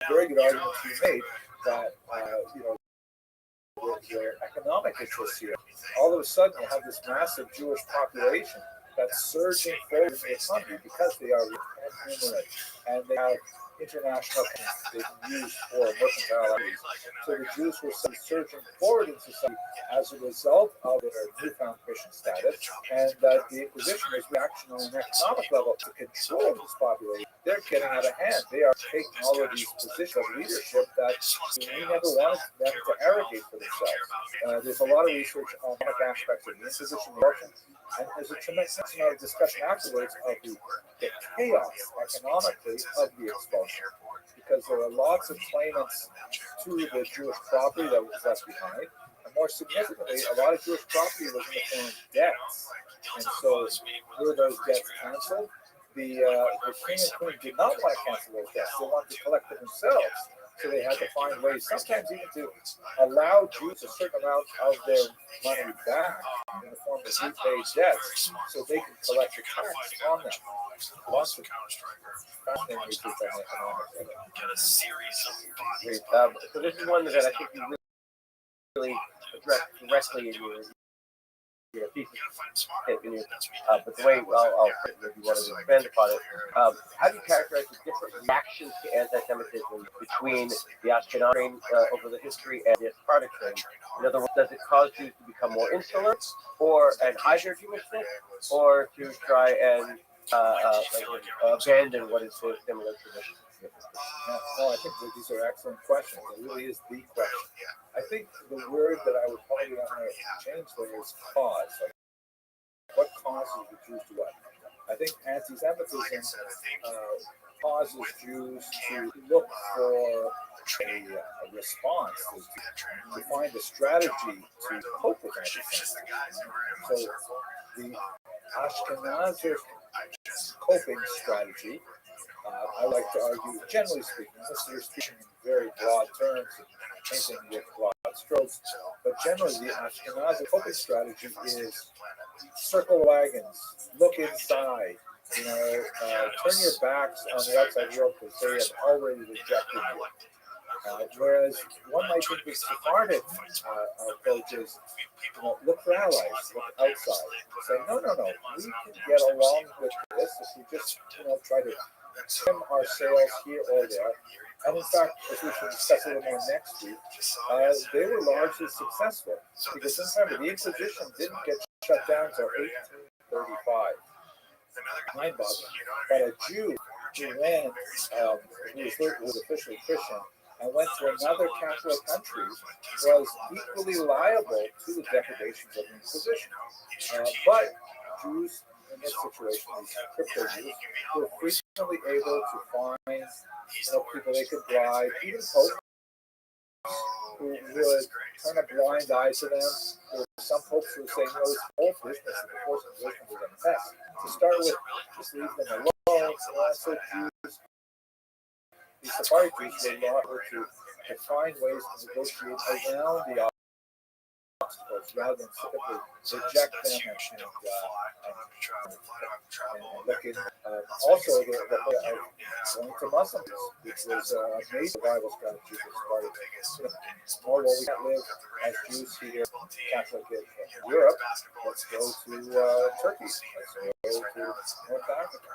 very good argument to be made that, the economic interests here. All of a sudden, you have this massive Jewish population that's surging forward in the economy because they are rich and numerate, and they have international they can use for mercantile activities. So the Jews were surging forward in society as a result of their newfound Christian status, and that the Inquisition was reaction on an economic level to control this population. They're getting out of hand. They are taking all of these positions of leadership that we never wanted them to arrogate for themselves. There's a lot of research on aspects of the Inquisition and there's a tremendous amount of discussion afterwards of the chaos economically of the expulsion, because there are lots of claimants to the Jewish property that was left behind, and more significantly, a lot of Jewish property was in the form of debts. And so, were those debts canceled?
the king and queen did not want to cancel those debts. They wanted to collect them themselves. So they had to find ways, sometimes even to allow Jews a certain amount of their money back in the form of prepaid debts, so they could collect the tax on them. Lots of fascinating research on economics.
Great. So this is one that I think you really addressed directly in your thesis statement. But the way I'll put it, if you want to expand upon it, how do you characterize the different reactions to anti-Semitism between the Ashkenazi train over the history and the Sephardic train? In other words, does it cause Jews to become more insular, or and hide their Jewishness, or to try and abandon what is the similar tradition?
No, I think that these are excellent questions. It really is the question. I think the word that I would probably want to change there is cause. Like, what causes the Jews to what? I think anti-Semitism causes Jews to look for a response, to find a strategy to cope with anti-Semitism. So the Ashkenazic coping strategy, I like to argue, generally speaking, unless you're speaking in very broad terms and painting with broad strokes, but generally the Ashkenazi coping strategy is circle wagons, look inside, turn your backs on the outside world because they have already rejected you. Whereas one might think the Sephardic approach is, look for allies, look outside. Say, no, we can get along with this if we just, try to trim our sails here or there. And in fact, as we should discuss a little more next week, they were largely successful. Because remember, the Inquisition didn't get shut down until 1835. Mind-boggling. But a Jew who went, who was officially Christian, and went to another Catholic country was equally liable to the depredations of the Inquisition. But Jews in this situation, these crypto Jews, were frequently able to find people they could bribe, even popes who would turn a blind eye to them. There were some popes who would say, no, this whole business of the force of wisdom was a mess. To start with, just leave them alone. So Jews, the Sephardic Jews were able to find ways to negotiate around the obstacles rather than simply reject them and look in. Also, the going to Muslims, which was a major rival strategy for Sephardics. More well, we can't live as Jews here, Catholic in Europe. Let's go to Turkey. Let's go to North Africa.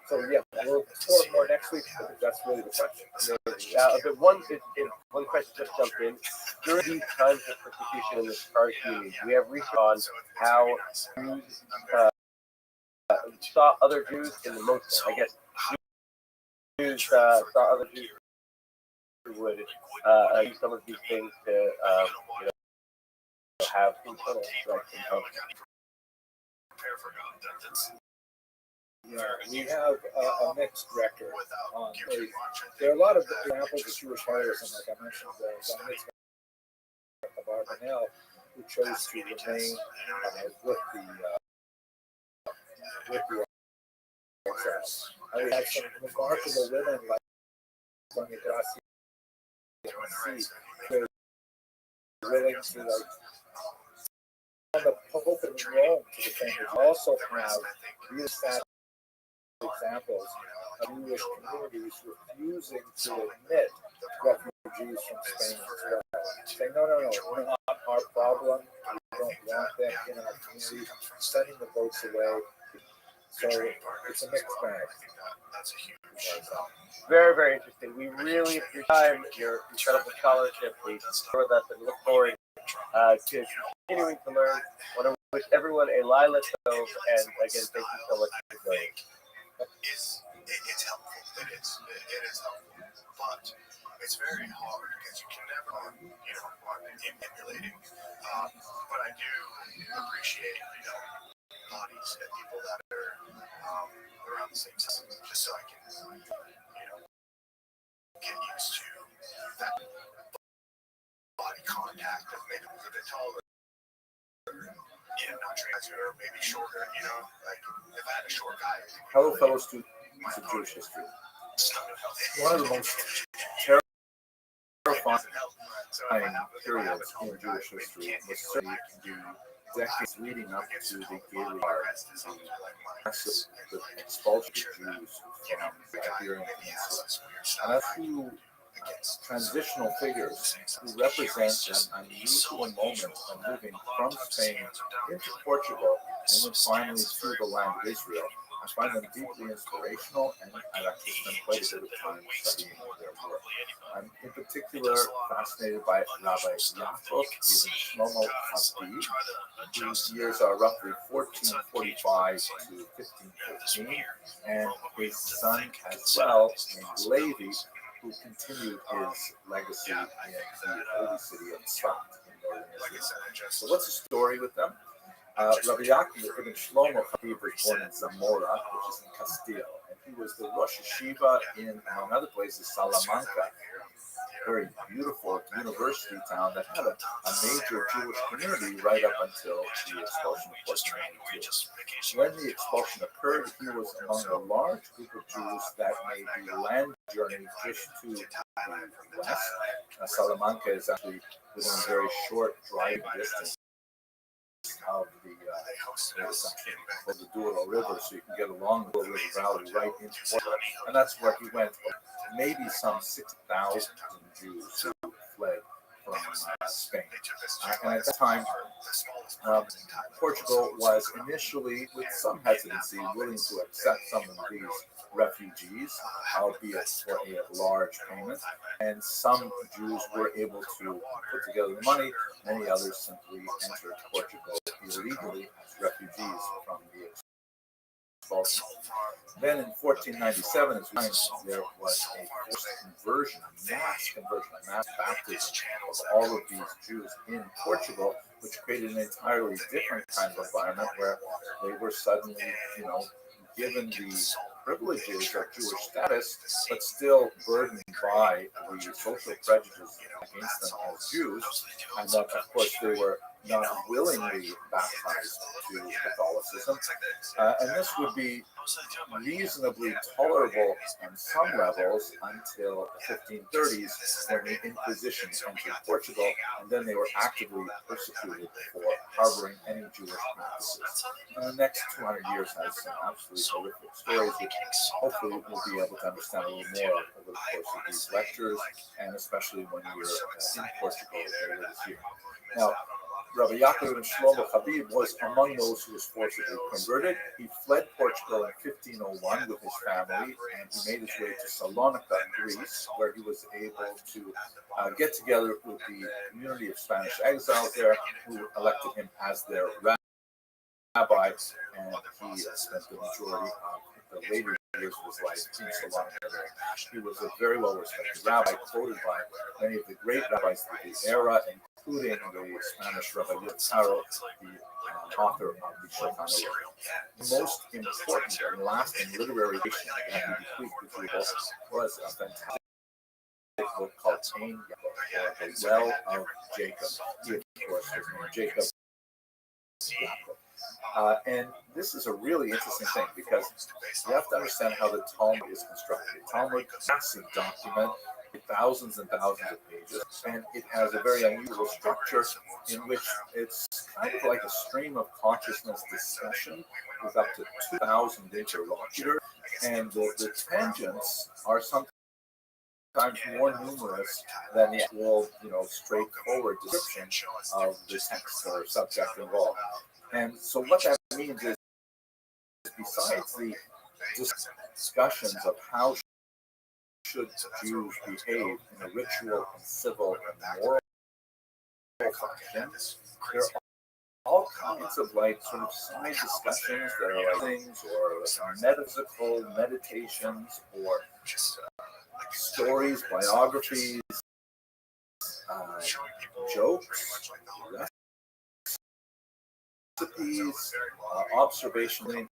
So yeah, we'll explore more next week. I think that's really the question.
But one question just jumped in. During these times of persecution in the Sephardic community, we have research on how Jews saw other Jews in the most, I guess, Jews saw other Jews who would use some of these things to have internal strife and help.
Yeah, we have a mixed record. There are a lot of examples of Jewish heroism, like I mentioned, Abarbanel, who chose to remain with the exiles. We have some remarkable women like Sonia Gracia, they're willing to on the Pope in Rome to defend it. We also have really sad examples of Jewish communities refusing to admit refugees from Spain as well. Saying, no, we're not our problem. We don't want them in our community. Sending the boats away. So it's a mixed bag.
Very, very interesting. We really appreciate your time, your incredible scholarship. We with us and look forward to continuing to learn. I want to wish everyone a Lila Tov, and again, thank you so much for joining.
It's helpful. It is helpful, but it's very hard because you can never, emulating. But I do appreciate, bodies and people that are around the same size, just so I can, get used to that body contact of maybe a bit taller. Yeah, not transfer or maybe shorter, you know, like if I had a short guy.
Hello, fellow students of Jewish history. One of the most terrifying periods in Jewish history was certainly the decades leading up to the Gay Riots, the expulsion of Jews from the Iberian Peninsula. And that's two transitional figures who represent an unusual moment of moving from Spain into Portugal and then finally to the land of Israel. I find them deeply inspirational, and I've actually spent quite a bit of time studying their work. I'm in particular fascinated by Rabbi Yaakov ibn Shlomo Habib, whose years are roughly 1445 to 1515, and his son as well, named Levi, who continued his legacy in the holy city of Tzfat in northern Israel. So what's the story with them? Rabbi Yaakov ibn Shlomo Habib was born in Zamora, which is in Castile, and he was the Rosh Yeshiva in, among other places, Salamanca, a very beautiful university town that had a major Jewish community right up until the expulsion of 1492. When the expulsion occurred, he was among a large group of Jews that made the land journey just to the west. Salamanca is actually within a very short driving distance of the Douro River, so you can get along the River Valley right into Portugal, and that's where he went. Maybe some 6,000 Jews who fled from Spain. And at that time, Portugal was initially, with some hesitancy, willing to accept some of these refugees, albeit for a large payment. And some Jews were able to put together the money. Many others simply entered Portugal illegally as refugees from the expulsion. Then in 1497, as we know, there was a forced conversion, a mass baptism of all of these Jews in Portugal, which created an entirely different kind of environment where they were suddenly, given the privileges of Jewish status, but still burdened by the social prejudices against them as Jews, and that, of course, they were not willingly baptized to Catholicism. And this would be reasonably tolerable on some levels until the 1530s, when the Inquisition entered Portugal, and then they were actively persecuted for harboring any Jewish practices. And the next 200 years has some absolutely horrific stories, which hopefully we'll be able to understand a little more over the course of these lectures, and especially when we're in Portugal later this year. Now, Rabbi Yaakov ibn Shlomo Habib was among those who was forcibly converted. He fled Portugal in 1501 with his family, and he made his way to Salonika, Greece, where he was able to get together with the community of Spanish exiles there, who elected him as their rabbi, and he spent the majority of the later years of his life in Salonika. He was a very well-respected rabbi, quoted by many of the great rabbis of the era, including the Spanish Rabbi Rothschild, the author of the Shulchan Aruch. The most important and lasting literary creation that he bequeathed to Jews was a fantastic book called Ein Yaakov, or The Well of Jacob. He, of course, was named Jacob. And this is a really interesting thing, because you have to understand how the Talmud is constructed. The Talmud is a massive document, thousands and thousands of pages, and it has a very unusual structure in which it's kind of like a stream of consciousness discussion with up to 2,000 interlocutors, and the tangents are sometimes more numerous than the actual, straightforward description of the text or subject involved. And so what that means is, besides the discussions of how should Jews behave in a ritual and civil and moral fashion, there are all kinds of sort of side discussions that are things, or metaphysical meditations, or stories, biographies, jokes, recipes, observation,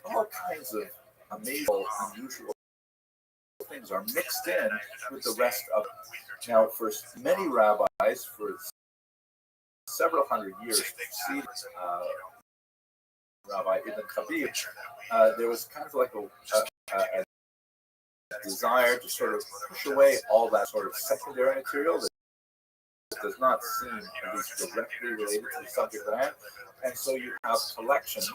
all kinds of amazing, unusual things are mixed in with the rest of it. Now, for many rabbis, for several hundred years preceding Rabbi Ibn Khabib, there was kind of like a desire to sort of push away all that sort of secondary material that does not seem at least directly related to the subject matter. And so you have collections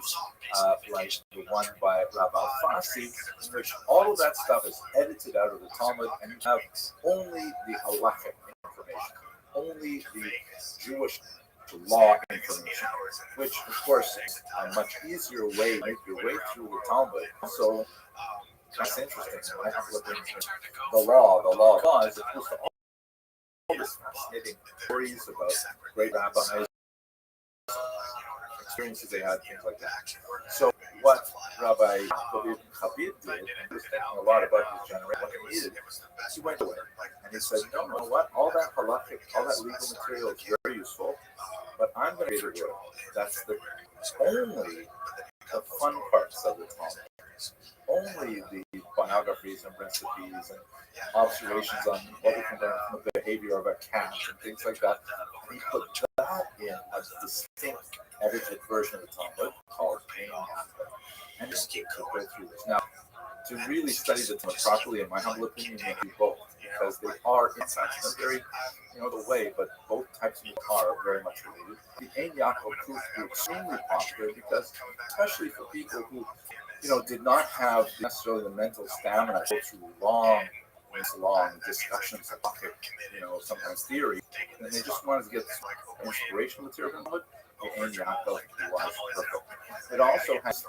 like the one by Rabbi Farsi, in which all of that stuff is edited out of the Talmud, and you have only the halachic information, only the Jewish law information, which of course is a much easier way to make your way through the Talmud. So that's interesting. When I have to look into the law is opposed to all this fascinating stories about great rabbis, experiences they had, things like that. So what Rabbi Khabib did, and he was thinking a lot about his generation, what he needed, he went away and he said, no, what? All that halachic, all that legal material is very useful, but I'm going to create a world that's only the fun parts of the Talmud. Only the biographies and recipes and observations on what we can learn from the behavior of a cat and things like that. And he put that in a distinct edited version of the Talmud called Ein Yaakov. And just to go through this. Now, to really study the Talmud properly, in my humble opinion, you do both, because they are, in fact, in a very, the way, but both types of are very much related. The Ein Yaakov proved to be extremely popular because, especially for people who did not have necessarily the mental stamina to go through long discussions of sometimes theory, and they just wanted to get inspirational material from it. The Ein Yaakov was perfect. It also has a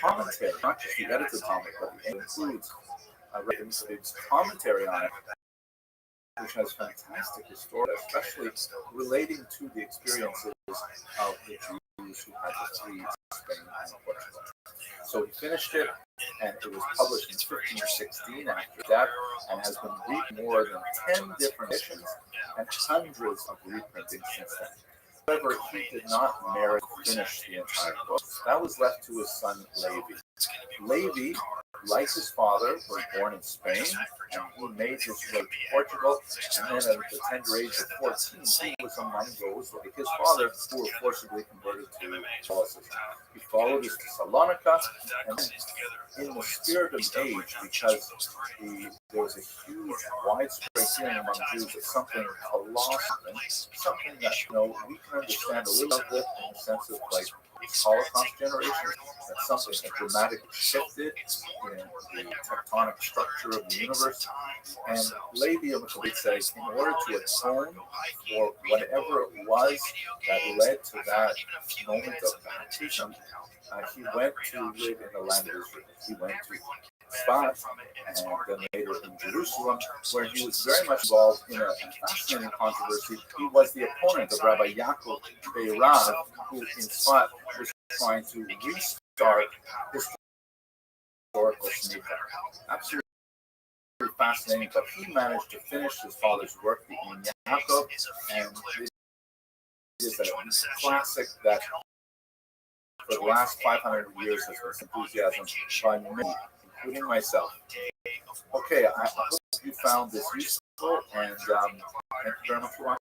commentary, not just the edited Talmud, but it includes Rabbi's commentary on it, which has fantastic historical, especially relating to the experiences of the Jews who had to flee Spain and Portugal. So he finished it, and it was published in 1516 after death, and has been read more than 10 different editions and hundreds of reprintings since then. However, he did not merit to finish the entire book. That was left to his son Levi. Levi, like his father, was born in Spain, and he made his way to Portugal, and then at the tender age of 14, he was among those, like his father, who were forcibly converted to Catholicism. He followed us to Salonika, and in the spirit of the age, because there was a huge, widespread feeling among Jews that something colossal, something that we can understand a little bit in the sense of like Holocaust generation, that something had dramatically shifted in the tectonic structure of the universe. And Levi would say, in order to atone for whatever it was that led to that moment of baptism, he went to live in the land of Israel. He went to Sfat, and then later in Jerusalem, where he was very much involved in a fascinating controversy. He was the opponent of Rabbi Yaakov Beirav, who in Sfat was trying to restart historical Shmita. Absolutely fascinating, but he managed to finish his father's work, the Ein Yaakov, and it is a classic that for the last 500 years has been enthusiasm by many, including myself. Okay, I hope you found this useful, and thank you very much for watching.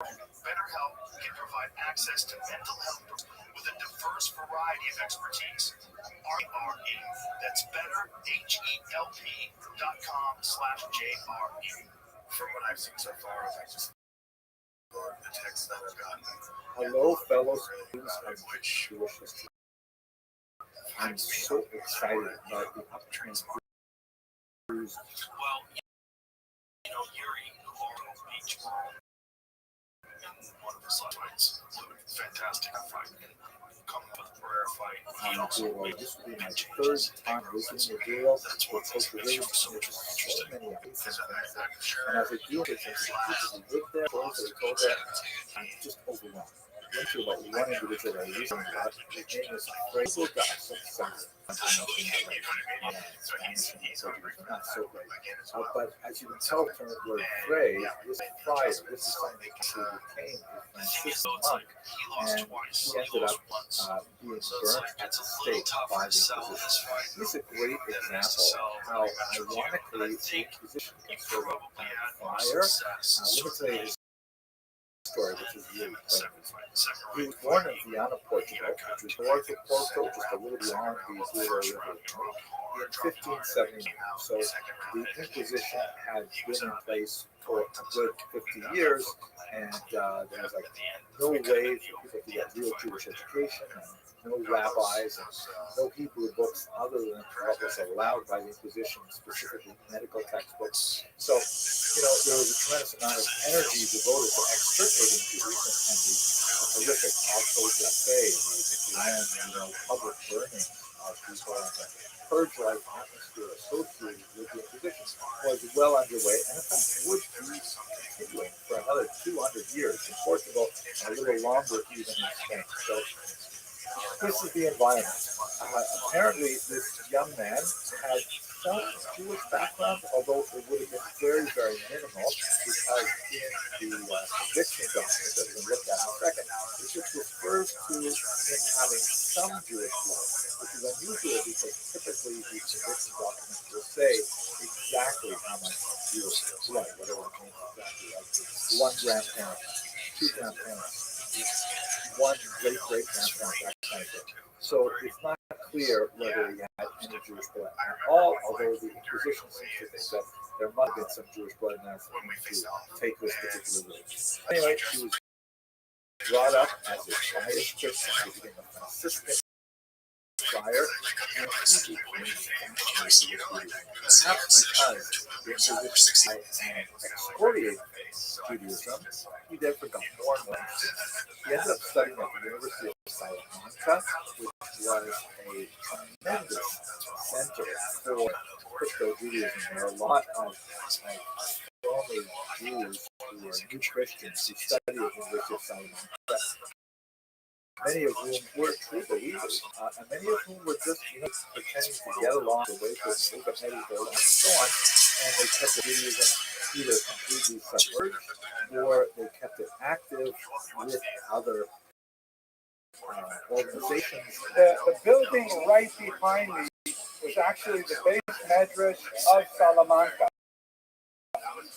BetterHelp can provide access to mental health with a diverse variety of expertise. RE. That's betterhelp.com/JRE. From what I've seen so far, I just love the text that I've gotten.
Hello, fellow students of Jewish history. I'm so excited about the opportunity.
Well, Yuri Beach in one of his fights, fantastic fight, come with prayer fight.
This will be my third time visiting Israel. That's what's really so many amazing things. And as a Jew, it's people who live there, those that go there, I'm just overwhelmed. I went to about one individual that I recently got. His name is Fraser. I'm so excited. Not so great. But as you can tell from the word Frey, this is friar. This is something that became a Franciscan monk, and he ended up being burnt at the stake by the Inquisition. He's a great example of how, ironically, the Inquisition can sort of fire. Let me tell you his story, which is really quite interesting. He was born in Viana, Portugal, which is north of Porto, just a little beyond the Douro River, in 1579. So the Inquisition had been in place for a good 50 years, and there was like no way for people to get real Jewish education, and no rabbis, and no Hebrew books other than what was allowed by the Inquisition, specifically medical textbooks. So, there was a tremendous amount of energy devoted to extirpating Jews, and the horrific auto-da-fe, the grand, public burning of people, and the purge-like atmosphere associated with the Inquisition was well underway, and in fact would be continuing for another 200 years in Portugal, and a little longer even in Spain. So this is the environment. Apparently, this young man had some Jewish background, although it would have been very, very minimal, because in the conviction document that we're going to look at in a second, it just refers to him having some Jewish blood, which is unusual because typically the conviction document will say exactly how much Jewish blood, whatever it means exactly, like one grandparent, two grandparents, one great-great-grandparent, that kind of thing. So it's not clear whether he had any Jewish blood at all, although the Inquisition seems to think that there must have been some Jewish blood in there for him to take this particular route. Anyway, he was brought up as a pious Christian. He became a Franciscan friar, and he became fascinated with Judaism. Perhaps because the Inquisition excoriated Judaism, he therefore got more and more interested. He ended up studying at the University of Salamanca, which was a tremendous center for crypto-Judaism. There are a lot of former Jews who were new Christians who studied at the University of Salamanca, many of whom were true believers, and many of whom were just pretending to get along the way to move ahead of their life and so on, and they kept the Judaism either completely submerged or they kept it active with other organizations.
The building right behind me was actually the base medrash of Salamanca.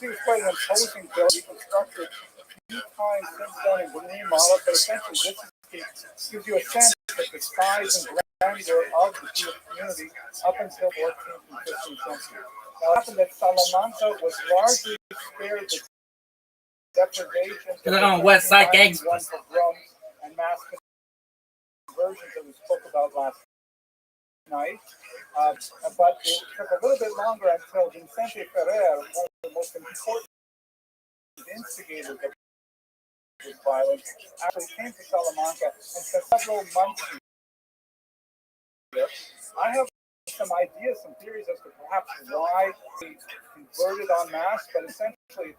It was quite an imposing building, constructed a few times since then and been remodeled, but essentially this gives you a sense of the size and grandeur of the Jewish community up until the 14th and 15th century. Now, it happened that Salamanca was largely spared the depredations
on West Side Gangs
and mass conversions that we spoke about last night. But it took a little bit longer until Vicente Ferrer, one of the most important instigators of this violence, actually came to Salamanca and spent several months here. I have some ideas, some theories as to perhaps why they converted en masse, but essentially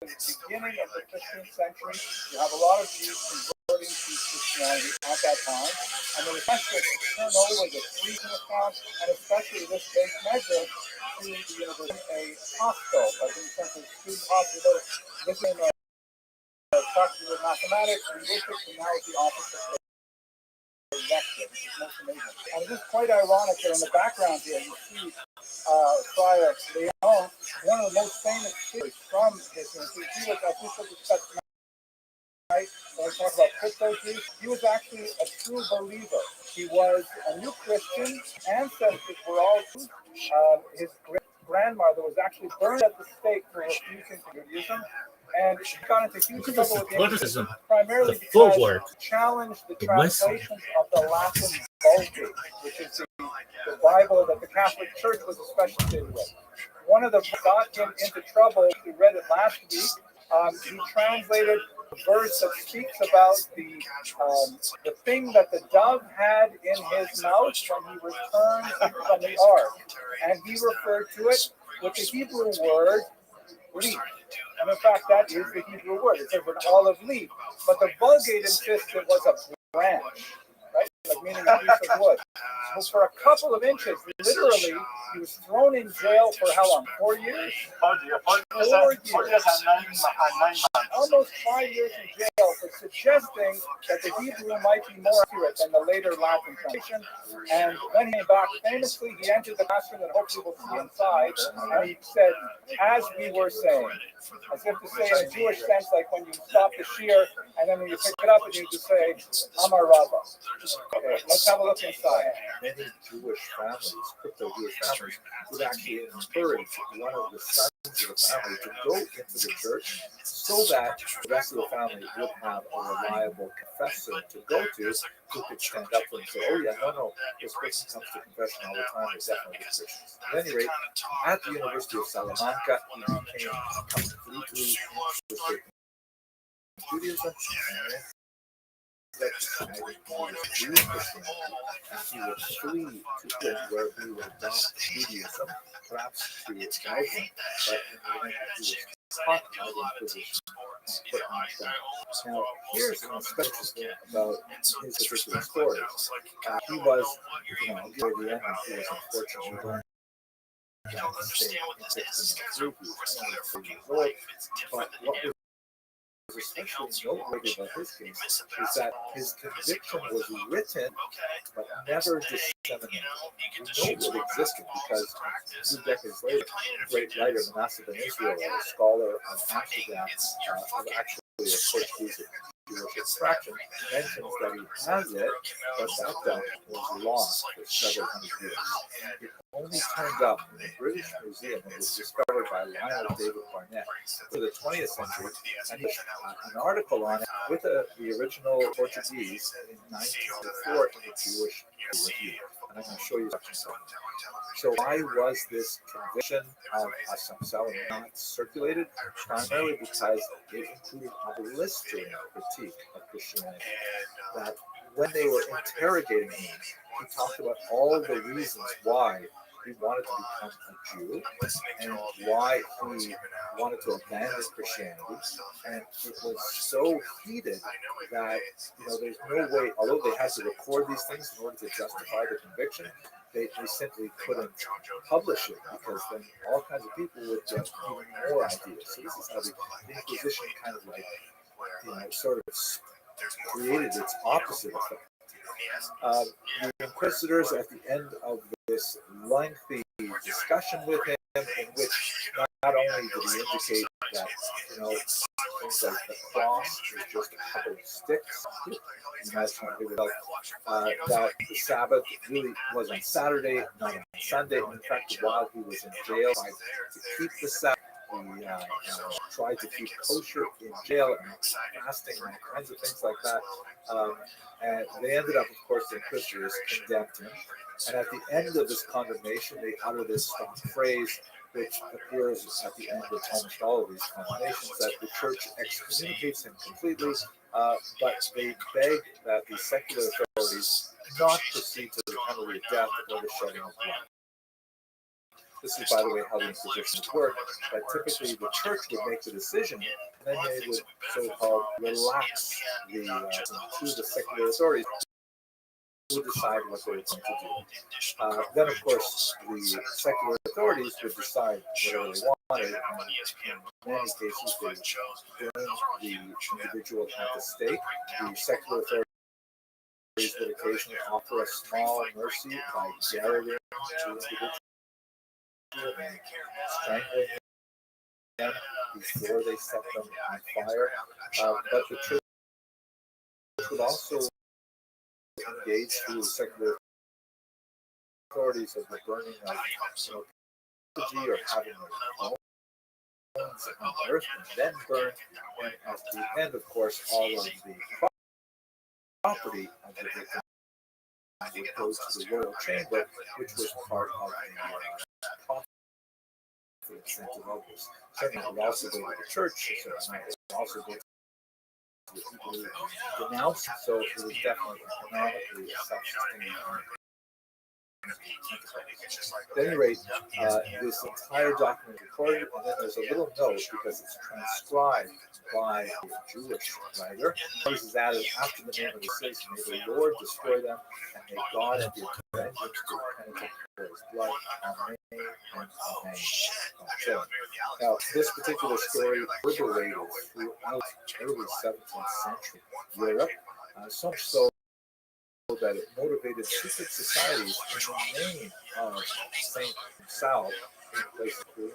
the beginning of the 15th century, you have a lot of Jews converting to Christianity at that time, and they were desperate to turn over the freedom account, and especially this base measure, to the university, a hospital, like in the sense of student hospital. This is faculty of mathematics, linguistics, and now it's the office of lecture, which is most amazing. And it is quite ironic that in the background here you see Friar Leon, one of the most famous figures from his ministry. He was, as we should discuss tonight, when we talk about crypto Jews, he was actually a true believer. He was a new Christian. Ancestors were all Jews. His grandmother was actually burned at the stake for refusing Judaism. And she got into huge trouble with the Inquisition, primarily because she challenged the translations of the Latin Vulgate, which is the Bible that the Catholic Church was associated with. One of the got him into trouble, we read it last week, he translated a verse that speaks about the thing that the dove had in his mouth when he returned from the ark. And he referred to it with the Hebrew word, leaf. And in fact, that is the Hebrew word. It's an olive leaf. But the Vulgate insists it was a branch, right? Like meaning a piece of wood. So for a couple of inches, literally literally, he was thrown in jail for how long? 4 years?
4 years, 4 years and 9 months.
Almost 5 years in jail for suggesting that the Hebrew might be more accurate than the later Latin translation. And when he came back, famously, he entered the classroom that hopefully we'll see inside, and he said, as we were saying, as if to say in a Jewish sense, like when you stop the shear, and then when you pick it up, and you just say, Amar Rabba. Okay, let's have a look inside.
Many Jewish families, crypto-Jewish families, would actually encourage one of the sons of the family to go into the church so that the rest of the family would have a reliable confessor to go to who could stand up for him and say, oh yeah, no, this person comes to confession all the time, they're definitely Christians. At any rate, at the University of Salamanca, he became completely interested in Judaism, and that decided he was leave Christianity, and he would flee to England where he would adopt Judaism, perhaps to Calvin, but in the end he was caught by the Inquisition and put on trial. Now, here's what's interesting about his particular story. He was, near the end, he was unfortunately burned.
You don't understand what this is. These guys are risking their fucking
But
life. It's
what
different than you.
was especially noteworthy about his case is that his conviction was written but never disseminated. We know it existed because 2 decades later, great writer Manasseh ben Israel, a scholar of Amsterdam, of actually a Portuguese Jewish extraction, mentions that he has it, but that document was lost for several hundred years. It only turned up in the British Museum and was discovered by Lionel David Barnett for the 20th century, and he an article on it with the original Portuguese in 1904 in the Jewish Review. And I'm going to show you something. So why was this conviction of Hassan Salam not circulated? Primarily because it included a blistering critique of Christianity. That when they were interrogating him, he talked about all the reasons why he wanted to become a Jew and why he wanted to abandon Christianity. And it was so heated that, there's no way, although they had to record these things in order to justify the conviction, they simply couldn't publish it because then all kinds of people would get even more ideas. So this is how the Inquisition kind of sort of created its opposite effect. The inquisitors, at the end of this lengthy discussion with him, in which not only did he indicate that, things like the cross is just a couple of sticks, that the Sabbath really was on Saturday, not on Sunday. In fact, while he was in jail, tried to keep the Sabbath. He tried to keep kosher in jail and fasting and all kinds of things like that. And they ended up, of course, the inquisitors condemned him. And at the end of this condemnation, they utter this stock phrase, which appears at the end of almost all of these condemnations, that the church excommunicates him completely, but they beg that the secular authorities not proceed to the penalty of death or the shedding of blood. This is, by the way, how the Inquisition worked, that typically the church would make the decision, and then they would so-called relax to the secular authorities who would decide what they were going to do. Then, of course, the secular authorities would decide whatever they wanted. In many cases, they would burn the individual at the stake. The secular authorities would occasionally offer a small mercy by garroting the individual and strangling them before they set them on fire. But the church would also engage through the secular authorities of the burning of effigy or having their bones unearthed and then burned. And at the end, of course, all of the property of the victim would go to the royal chamber, which was part of the profit incentive of this. Certainly, it would also go to the church, so it would also go to the people who denounced, so it was definitely economically self-sustaining. At any rate, this entire document is recorded, and then there's a little note because it's transcribed by a Jewish writer. This is added after the name of the says, may the Lord destroy them, and may God give vengeance to the penitent for his blood. like Amen and Amen. So, now, this particular story reverberated throughout early 17th century Europe, so much so that it motivated secret societies in the name of Saint himself in places where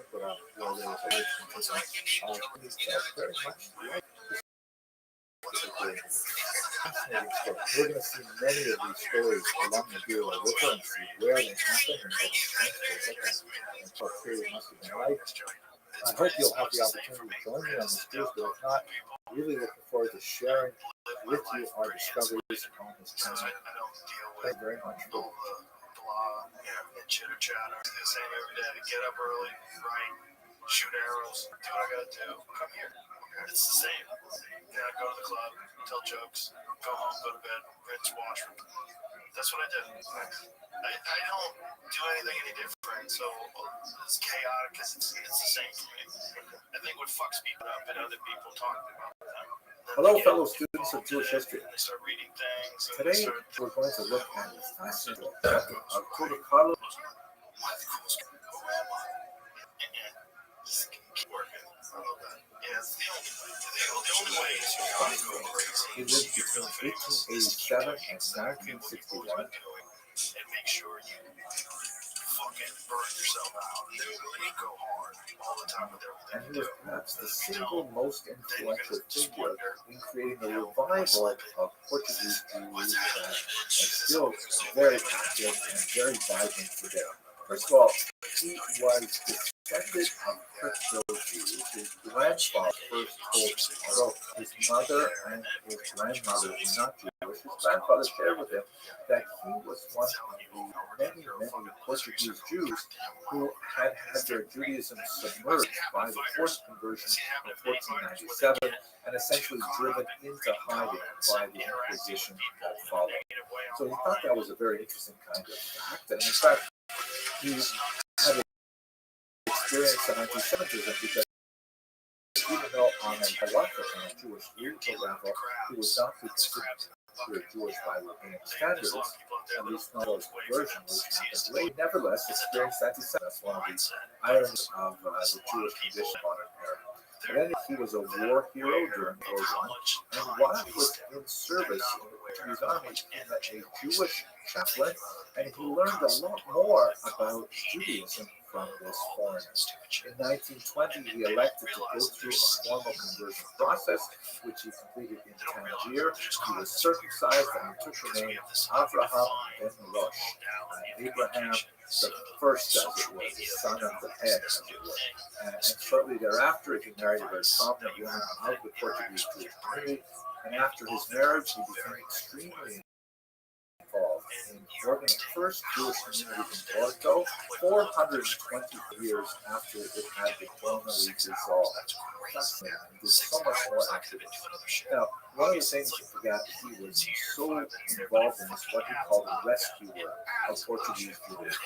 there was a large contingent of themselves very much like this particular fascinating story. We're going to see many of these stories along the Gila River and see where they happened and what period must have been like. I hope you'll have the opportunity to join me on this cruise, but if not, really looking forward to sharing with you our discoveries on this channel. Thank you very much for
chitter chatter. Same every day. Get up early, right? Shoot arrows. Do what I gotta do. Come here. It's the same. Yeah, go to the club, tell jokes, go home, go to bed, rinse, wash. That's what I do. I don't do anything any different. So it's chaotic because it's the same for me. I think what fucks people up and other people talking about them.
Hello, fellow students of Jewish history.
They start reading things.
Today, we're going to look at the fascinating Arturo Carlos.
Keep working. I love that. Yeah, it's the only way to go crazy.
He lived between 1887 and 1961.
And make sure you fucking burn yourself out. You go hard all the time with everything.
And he was perhaps the single most influential figure in creating a revival of Portuguese Jews that are still very active and very vibrant today. First of all, he was descended of crypto Jews. His grandfather first told him, although his mother and his grandmother were not Jewish, his grandfather shared with him that he was one of the many Portuguese Jews who had their Judaism submerged by the forced conversion of 1497 and essentially driven into hiding by the Inquisition that followed. So he thought that was a very interesting kind of fact, and in fact, he had experienced anti-Semitism because even though on a halacha and a Jewish legal level, he was not considered Jewish by rabbinic standards, at least not those conversion, which happened later. Nevertheless, experienced anti-Semitism. That's one of the ironies of the Jewish condition of modern era. And then he was a war hero during World War I, and while he was in service in the Portuguese army, he met a Jewish chaplain, and he learned a lot more about Judaism from this foreigner. In 1920, he elected to go through a formal conversion process, which he completed in Tangier. He was circumcised and he took the name Abraham ben Rosh, Abraham the first, as it were, the son of the head, as it were. And shortly thereafter, he married a very prominent woman of the Portuguese Jewish community. And after his marriage, he became extremely involved in organizing the first Jewish community in Porto 420 years after it had been formally dissolved. Fascinating. There's so much more activity. Now, one of the things you forgot that he was so involved in is what he called the rescue work of Portuguese Jews.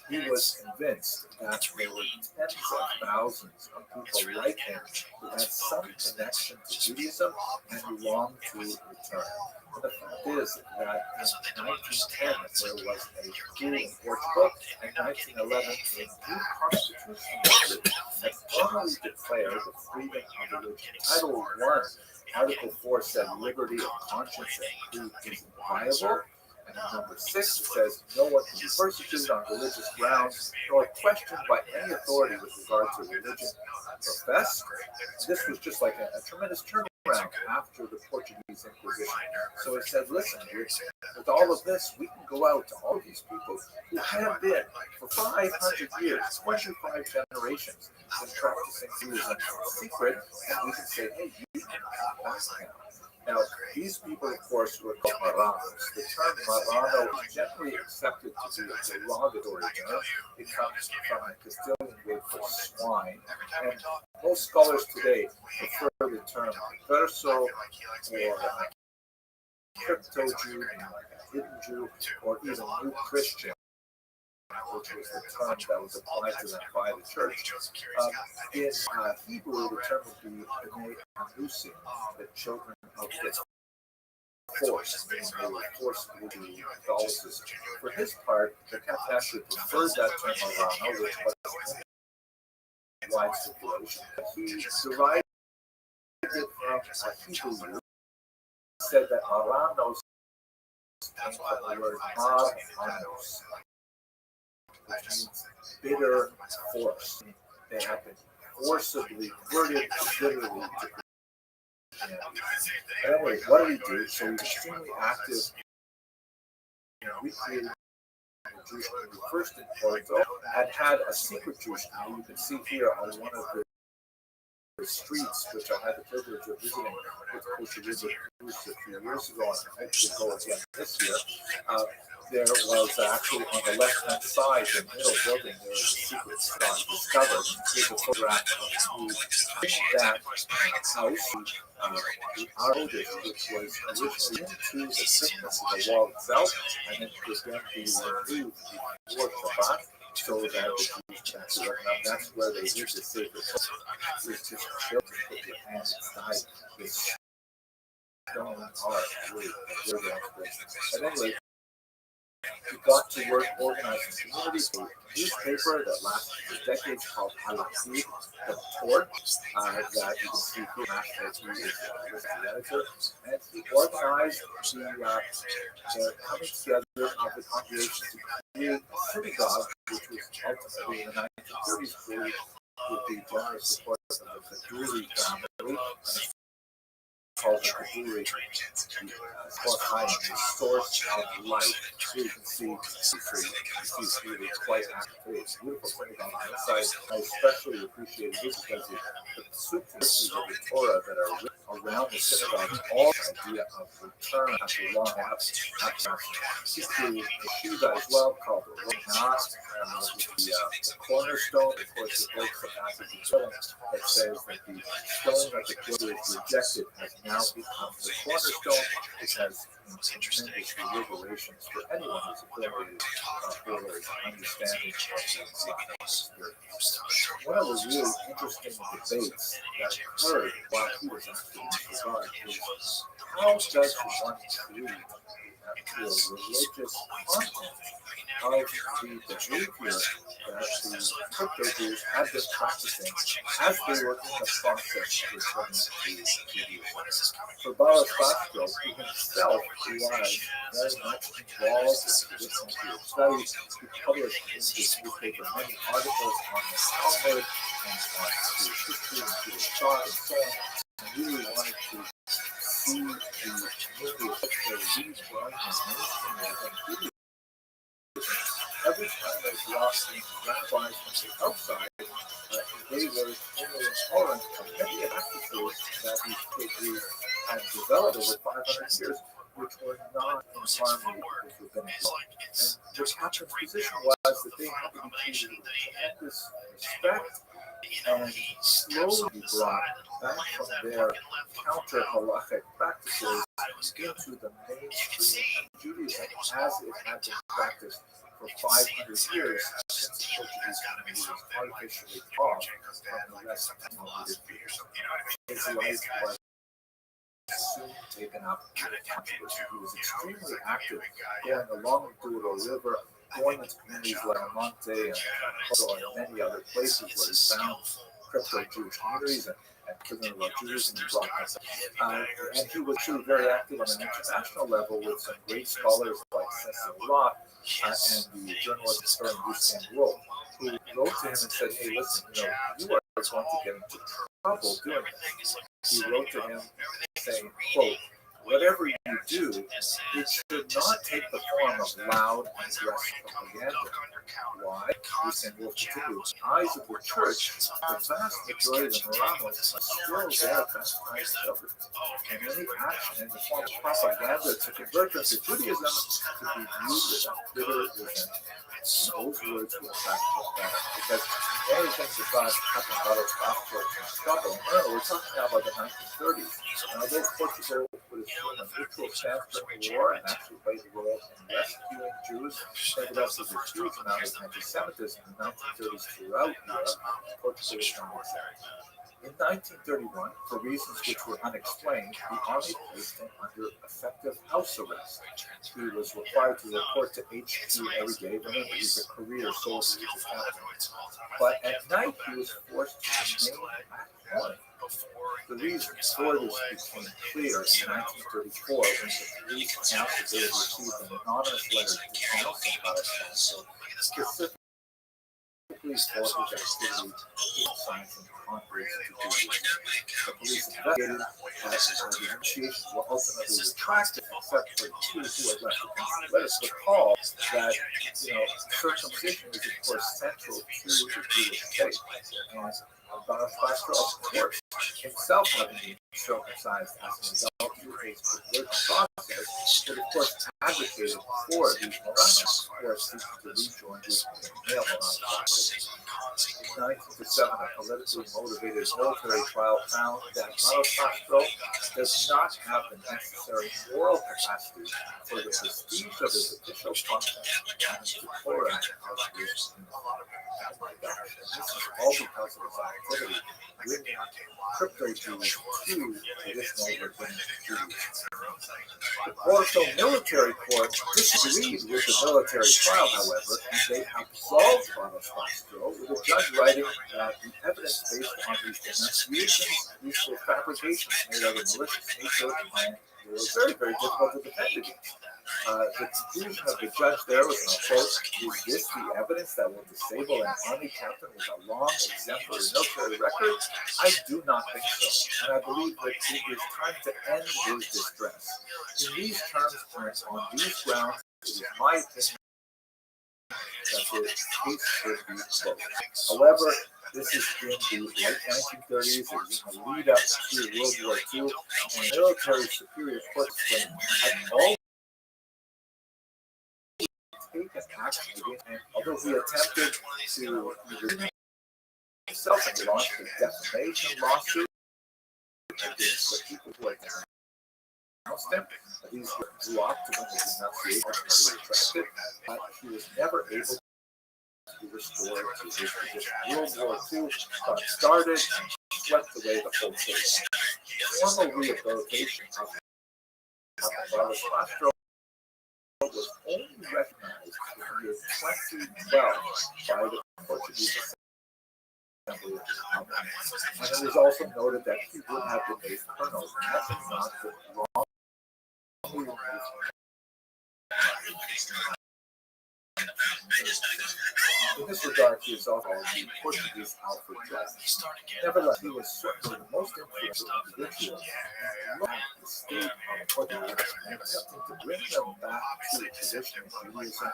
He was convinced that there were tens of thousands of people like him who had some connection to Judaism and who longed to return. And the fact is that in 1910 there was a coup in Portugal, and 1911 a new constitution that formally declared the freedom of religion. Title I, Article 4 said liberty of conscience and creed is inviolable. And in number 6, it says no one can be persecuted on religious grounds nor questioned by any authority with regard to religion professed. This was just like a tremendous turnaround after the Portuguese Inquisition. So he said, listen, with all of this, we can go out to all these people who have been for 500 years, 25 generations, been practicing Judaism in secret, and we can say, hey, you can come back now. Now, these people, of course, were called Marranos. The term Marrano is generally accepted to be a derogatory term. It comes from a Castilian word for swine. And most scholars today prefer the term converso or crypto-Jew, hidden Jew, or even new Christian, which was the term that was applied to them by the church. In Hebrew, the term would be B'nai Anusim, the children of the forced, meaning they were forced into Catholicism. For his part, the Catholics actually preferred that term Arano, which was wide circulation. He derived it from a Hebrew root, said that Aranos came from the word Ar-anos, which means bitter force. They have been forcibly converted bitterly to Christianity. But anyway, what did he do? So he was extremely active in recreating the Jewish community first in Porto, had a secret Jewish community. You can see here on one of the streets, which I had the privilege of visiting with Coach Elizabeth a few years ago, and I actually go again this year. There was actually on the left-hand side, the middle building, there was a secret spot discovered. Here's a photograph of that house, our oldest, which was originally into the thickness of the wall itself, and it was then be removed before Shabbat, so that the Jews could actually recognize that's where they used the sacred place. It's just children put your hands inside this stone art, really, really expert. But anyway, he got to work organizing communities, a newspaper that lasted for decades called Halakid, the Torch, that you can see here, he was the editor, and he organized the coming together of the congregation to create a synagogue, which was ultimately in the 1930s created with the generous support of the Kaduri family, called the Kaduri, the source of light. So you can see it's really quite active. It's beautiful synagogue on the inside. I especially appreciate this because the sutras of the Torah that are written around the synagogue, all the idea of return after long absence, the Shiva as well, called the Rothschild, the cornerstone, of course, the breaks the passage in Torah that says that the stone that the builder is rejected has now become the cornerstone, which has tremendous reverberations for anyone who's affiliated or understanding of the one of the really interesting debates that occurred while he was active in this regard is how does one treat the religious content of the behavior that the crypto Jews had been practicing as they were in the process of returning to Judaism. For Boris Castro, he himself was very much involved in this scientific studies. He published in this newspaper many articles on the Talmud and on Jewish history and Jewish thought and so on, and really wanted to see the community of their lead running and mainstreaming Judaism. Every time they lost the rabbis from the outside, they were extremely intolerant of many practices that these Jews had developed over 500 years, which were not in harmony with rabbinic law. And what Catherine's position was that they had to be treated with tremendous respect and slowly be brought back from their counter-halachic practices into the mainstream of Judaism as it had been practiced for 500 years since the Portuguese community was artificially off from the rest of the world. His life was soon taken up with capitalism. He was extremely active, going along the Douro River, going into communities like Monte and Koto and many other places where he found crypto-Jewish communities and prisoner of Judaism and brought us. And he was too very active on an international level with some great scholars like Cecil Locke and the journalist historian Lucien Wolf, who wrote to him and said, hey, listen, you are going to get into trouble doing this. He wrote to him saying, quote, whatever you do, it should not take the form of loud and aggressive propaganda. Why? Lucien Wolf continues, eyes of the church, the vast majority of the Moramos are still there baptized children. And any action in the form of propaganda to convert them to Judaism could be viewed with a bitter resentment. Those words were practical because one of the things that God happened about our gospel and struggle, remember, we're talking now about the 1930s. And although Portugal would assume a neutral stance during the war and actually played a role in rescuing Jews, nevertheless, there was a huge amount of anti-Semitism in the 1930s throughout Europe. Portugal was not exempt. In 1931, for reasons which were unexplained, the Army placed him under effective house arrest. He was required to report to HQ every day. Remember, he's a career soldier, he's a captain. But at night, he was forced to remain at home. The reason for this became clear in 1934 when the police announced that they had received an anonymous letter denouncing Rothschild, specifically for his activity in science and Congress to do. The police investigated the negotiations were ultimately retracted, except for two who had left the country. Let us recall that circumcision is of course central to the Jewish faith, and Rothschild, of course, himself having been circumcised as a result of his conversion process, but of course advocated for these Marranos, who are seeking to rejoin the male Marranos. In 1957, a politically motivated military trial found that Rothschild does not have the necessary moral capacity for the prestige of his official function and the decorum of his this is all because of his activity bringing crypto-Jews to traditional rabbinic Judaism. The Porto military court disagreed with the military trial, however, and they absolved Rothschild, with a judge writing that the evidence based on these denunciations, these were fabrications made out of malicious nature, and they were very, very difficult to defend against. The conclusion of the judge there was, and I'll quote, "Is this the evidence that will disable an army captain with a long, exemplary military record? I do not think so, and I believe that it is time to end his distress. In these terms, on these grounds, it is my opinion that the case should be closed." However, this is in the late 1930s, it was in the lead up to World War II, and military superior courts had all taken action against him, although he attempted to himself and launched a defamation lawsuit against the people who had denounced him. These were dropped when the denunciation was retracted, but he was never able to be restored to his position. World War II got started and swept away the whole case. Formal rehabilitation of Rothschild was only recognized in the year 2012 by the Portuguese Assembly, and it was also noted that he would have been made colonel had he not been wrongly removed. In this regard, he is also the Portuguese Alfred Johnson. Nevertheless, he was certainly the most influential individual in the state of Portugal and attempting to bring them back to the tradition of Judaism.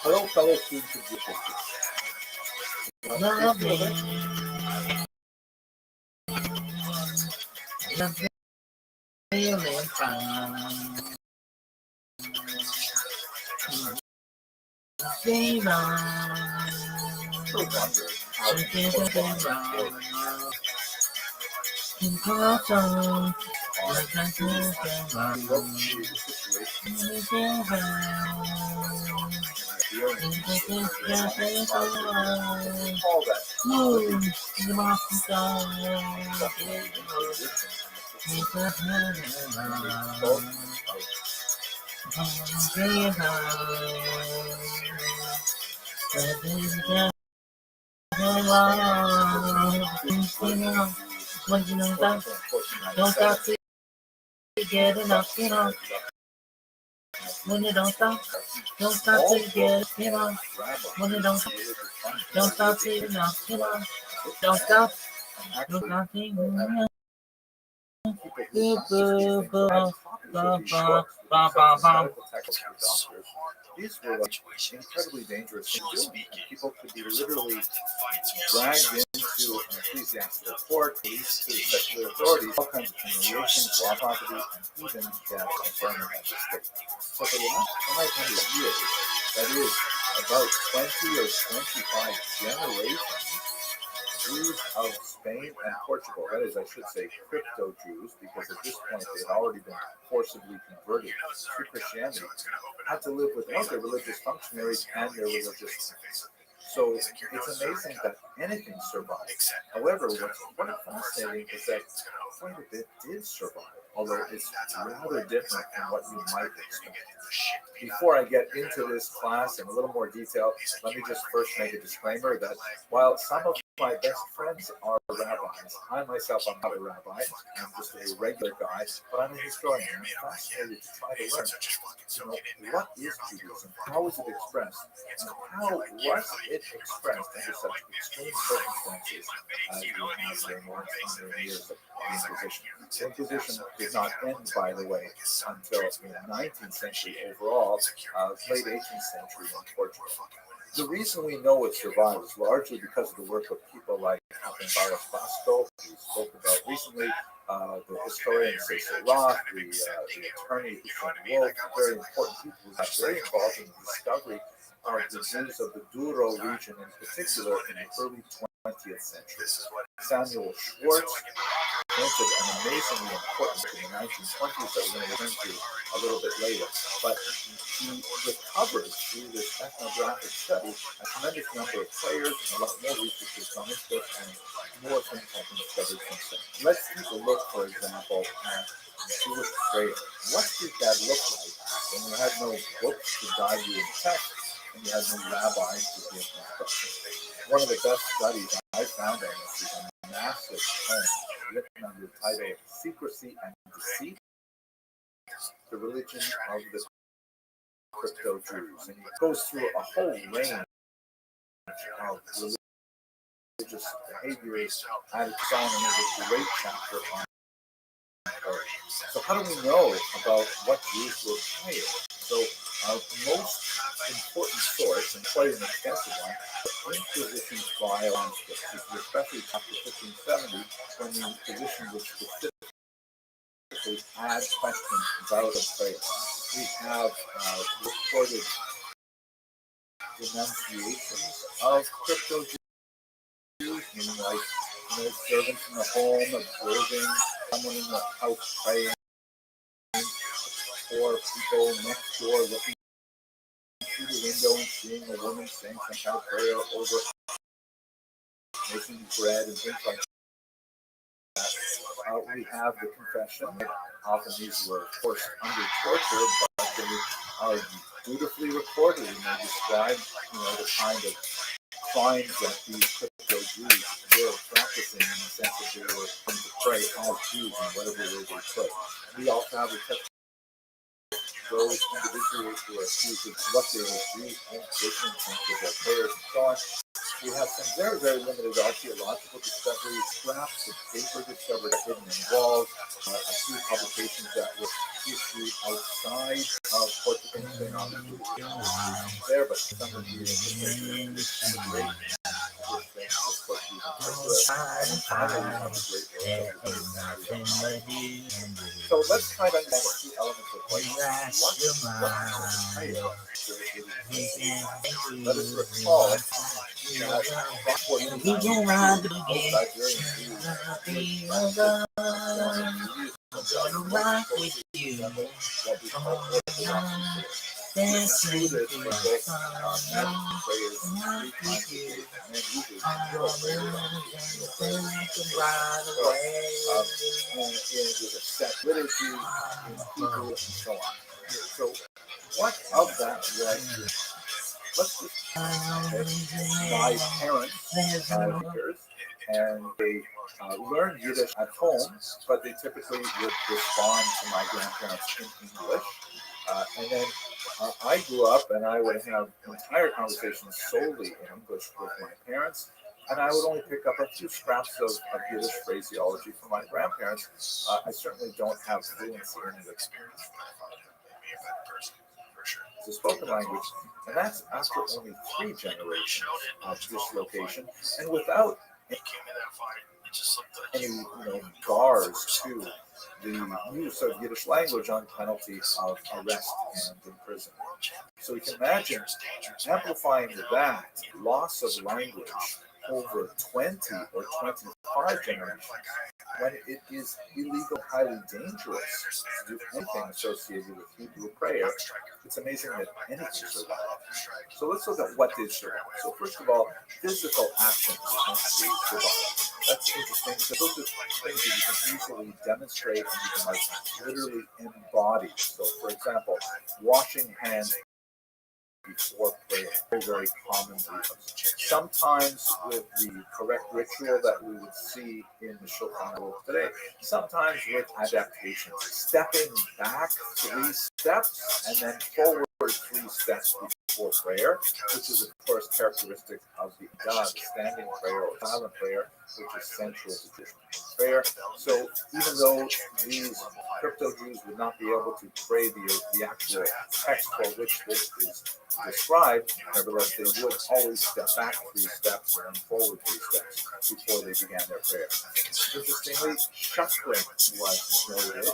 Hello, fellow students of Jewish
Don't stop to get enough, when you don't stop to get when you don't stop to get enough, don't stop
These were incredibly dangerous things. People could be literally dragged into an ecclesiastical court, police to secular authorities, all kinds of humiliations, law property, and even death and burning at the stake. So for the last 500 years, that is about 20 or 25 generations, Jews of Spain and Portugal, that is, I should say, crypto Jews, because at this point they had already been forcibly converted to Christianity, had to live without their religious functionaries and their religious texts. So it's amazing that anything survives. However, what's fascinating is that quite a bit did survive, although it's rather different from what you might expect. Before I get into this class in a little more detail, let me just first make a disclaimer that while some of my best friends are rabbis, I myself am not a rabbi. I'm just a regular guy, but I'm a historian. I'm fascinated to try to learn, what is Judaism? How is it expressed? And how was it expressed under such extreme circumstances as we have during more than 100 years of the Inquisition? The Inquisition did not end, by the way, until the 19th century overall, late 18th century in Portugal. The reason we know it survived is largely because of the work of people like Barros Basco, who we spoke about recently, the historian Cecil Roth, the attorney Hussein Wolf, very important people who got very involved in the discovery of the Jews of the Douro region in particular in the early 20th century. Samuel Schwartz printed an amazingly important book in the 1920s that we're going to return to a little bit later. But he recovered through this ethnographic study a tremendous number of prayers, and a lot more research has gone into this, and more things have been discovered since then. Let's take a look, for example, at Jewish prayer. What did that look like when you had no books to guide you in text, and you had no rabbis to give instruction? One of the best studies I found on this is a massive poem written under the title Secrecy and Deceit, the Religion of the Crypto Jews. And it goes through a whole range of religious behaviors, and it's on a great chapter on prayer. So how do we know about what Jews were praying? So most important source, and quite an extensive one, the Inquisition's trial on scriptures, especially after 1570, when the Inquisition was specifically add questions about the prayer. We have recorded denunciations of crypto Jews, meaning like servants in the home observing someone in the house praying, or people next door looking through the window and seeing a woman saying some kind of prayer over making bread and things like that. We have the confession. Often these were, of course, under torture, but they are beautifully recorded, and they describe, the kind of crimes that these crypto Jews were practicing, in the sense that they were going to pray as Jews in whatever way they could. We also have the testimony those individuals who are accused of what they were Jews and Christians in terms of their prayers and so on. We have some very, very limited archaeological discoveries, scraps of paper discovered hidden in walls, a few publications that were issued outside of Portugal and Spain, obviously there, but some of these great so let's try to understand a few elements of what let us recall that so what of that was let's just my parents and they learn Yiddish at home, but they typically would respond to my grandparents in English. And then I grew up and I would have entire conversations solely in English with my parents, and I would only pick up a few scraps of Yiddish phraseology from my grandparents. I certainly don't have fluency in it. It's a spoken language, and that's after only 3 generations of dislocation, and without any bars to the use of Yiddish language on penalty of arrest and imprisonment. So you can imagine amplifying that loss of language over 20 or 25 generations, when it is illegal, highly dangerous to do anything associated with Hebrew prayer, it's amazing that anything survived. So let's look at what did survive. So first of all, physical actions tend to survive. That's interesting because those are things that you can easily demonstrate and you can literally embody. So for example, washing hands before prayer, very, very common ritual. Sometimes with the correct ritual that we would see in the Shulchan Aruch today, sometimes with adaptations, stepping back 3 steps and then forward 3 steps before prayer, which is of course characteristic of the standing prayer or silent prayer, which is central to Christian prayer. So even though these crypto Jews would not be able to pray the actual text for which this is described, nevertheless, they would always step back 3 steps and forward 3 steps before they began their prayer. Interestingly, shuffling was noted,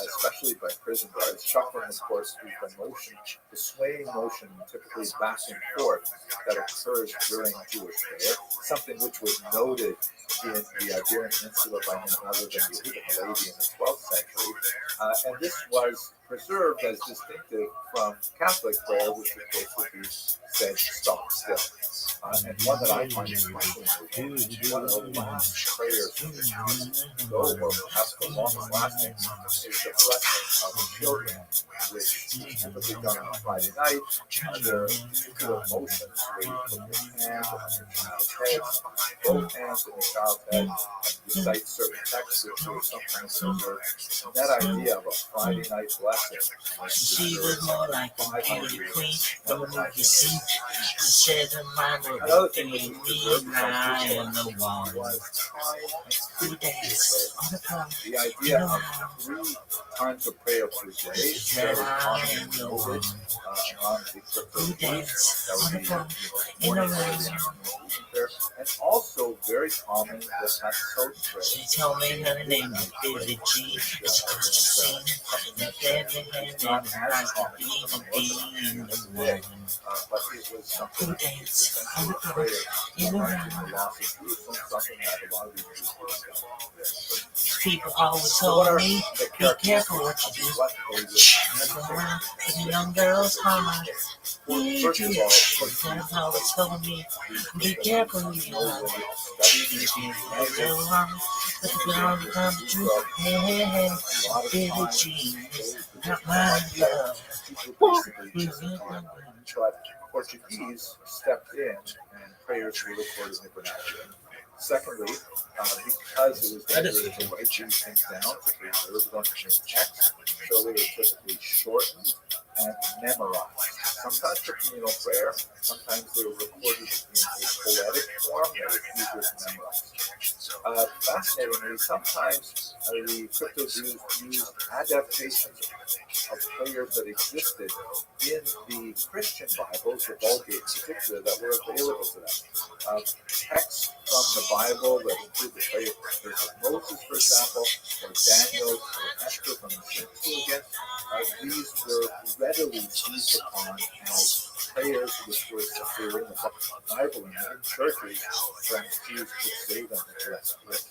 especially by prison guards. Shuffling, of course, is the motion, the swaying motion, typically back and forth, that occurs during Jewish prayer, something which was noted in the Iberian Peninsula by none other than Yehuda Halevi in the 12th century. And this was preserved as distinctive from Catholic prayer, which of course would be said stop still. And one that I find especially one of the last prayers of the Jews, though, or perhaps the longest lasting, is the blessing of children, which is typically done on a Friday night. There are particular motions where you put your hand on your child's head, both hands on your child's head, and recite certain texts which are sometimes preserved. That idea of a Friday night blessing.
She was more like a beauty queen from a movie scene. She said her mama
Another
would
thing
be
which was
me
preserved
right in the wall.
was
Who dance on the floor?
the idea of 3 times of prayer per day.
She said I am the one.
On the crypto
Who dance
that
on
would
the
be
floor? In
morning
the
prayer,
rain.
the afternoon prayer, and also very common the Hatzot prayer.
She told me her name was Billie G. And she could sing. And
It's not as common
in the morning.
but it was something
Who
that
dance on
essential
the floor?
prayer
In the
marking
rain.
the loss of Jerusalem, something that a lot of these Jews were done.
People always
So what
told
are
me,
the
be careful what you do.
what they would
Never around with a young girl's heart.
First of all,
That's always told me, be careful who you love. Be careful with your heart. But the girl come true. Hey, hey, hey. Billie Jean is not my love.
but Portuguese stepped in and prayers were recorded in the vernacular. Secondly, because it was dangerous to write these things down to preserve them in text, so they were typically shortened and memorized. Sometimes for communal prayer, sometimes they were recorded in a poetic form that was easier to memorize. Fascinatingly, sometimes the crypto Jews used adaptations of prayers that existed in the Christian Bibles, the Vulgate in particular, that were available to them. Texts from the Bible that include the prayers of Moses, for example, or Daniel or Esther from the Septuagint. These were readily seized upon as prayers which were simply in the Bible, and in churches, perhaps Jews could say them in less risk.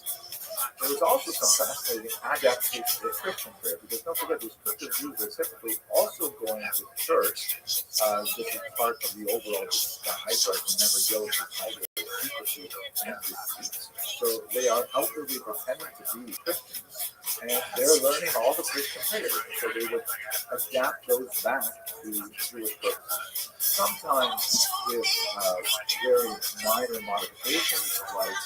There was also some fascinating adaptation of Christian prayer, because don't forget, these Christian Jews are typically also going to church. This is part of the overall disguise, right? Remember, Joseph title secrecy and deceit. So they are outwardly pretending to be Christians, and they're learning all the Christian prayers. So they would adapt those back to Jewish purposes. Sometimes with very minor modifications, like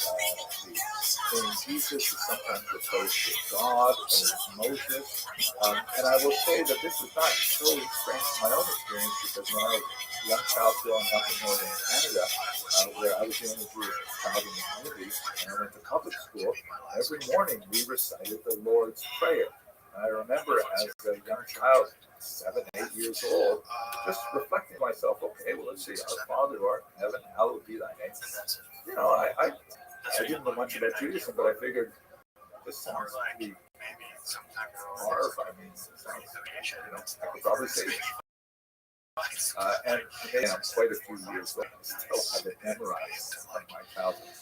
the name Jesus is sometimes replaced with God or with Moses. And I will say that this is not totally strange from my own experience, because when I was a young child growing up in northern Canada, where I was the only Jewish child in the community, and I went to public school, every morning we recited the Lord's Prayer. And I remember as a young child, 7, 8 years old, just reflecting to myself, okay, well, let's see, our Father who art in heaven, hallowed be thy name. You know, I didn't know much about Judaism, but I figured this sounds to be horrifying. I mean, it sounds, I could probably say it. And again, I'm quite a few years old. I still have it memorized from my childhood.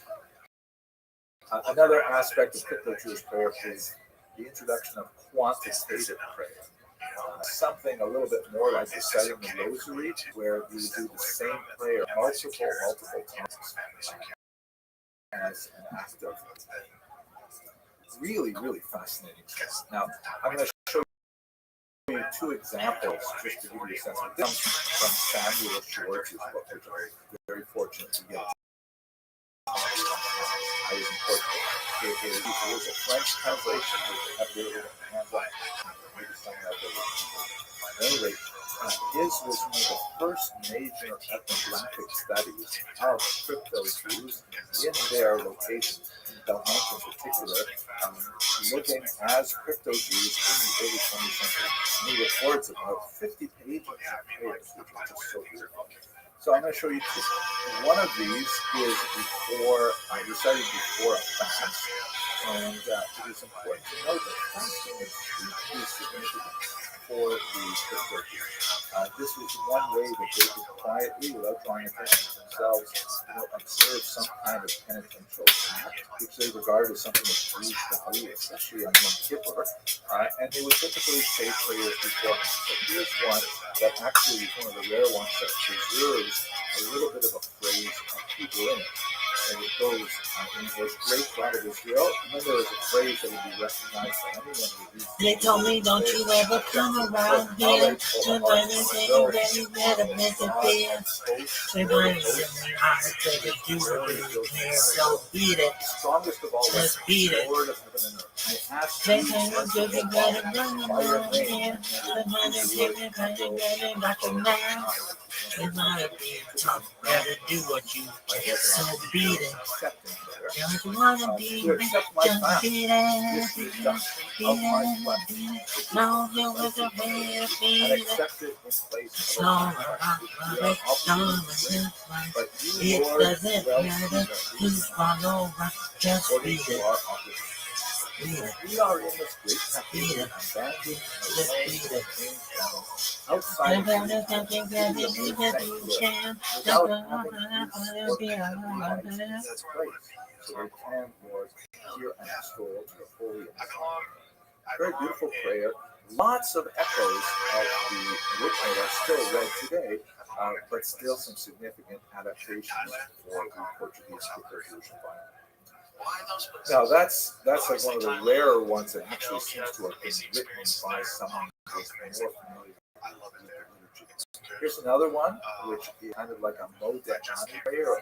Another aspect of crypto-Jewish prayer is the introduction of quantitative prayer. Something a little bit more like reciting the rosary, where you do the same prayer multiple times as an act of really fascinating stuff. Now, I'm going to show you two examples just to give you a sense of this from Samuel Schwartz's book, which I'm very fortunate to get. I was in Portugal. It was a French translation, which I have really hands-on. Maybe some of that. Anyway, his was one of the first major ethnographic studies of crypto Jews in their location, in Belmont in particular, living as crypto Jews in the early 20th century. And he records about 50 pages of prayers, which is just so beautiful. So I'm going to show you two. One of these is recited before a fast, and it is important to know that fasting is hugely significant for the crypto Jews. This was one way that they could quietly, without drawing attention to themselves, observe some kind of penitential act, which they regard as something of huge value, especially on Yom Kippur. And they would typically say prayers beforehand. So here's one that actually is one of the rare ones that preserves a little bit of a phrase of Hebrew in it. And it goes, in this great God of Israel, and then there is a phrase that would be recognized by anyone who reads.
They told me, don't you ever come around here to learn anything you really better make it clear. They want to send me out to the do it, so beat it. Let's beat it. They say, look, you gotta run around here. The money, they recognize. You gotta be tough, better do what you can, so beat it. Don't you wanna be rich, just beat it. No, there was a way to beat it. So I love it, it doesn't matter to follow, just beat it.
We are in this great country,
Let's beat it.
outside of so they can more hear and extol the holy. Very beautiful prayer. Lots of echoes of the original are still read today, but still some significant adaptations for the Portuguese Jewish environment. Now that's like one of the rarer ones that actually seems to have been written by someone who is more familiar with the liturgy. Here's another one, which is kind of like a modani prayer, a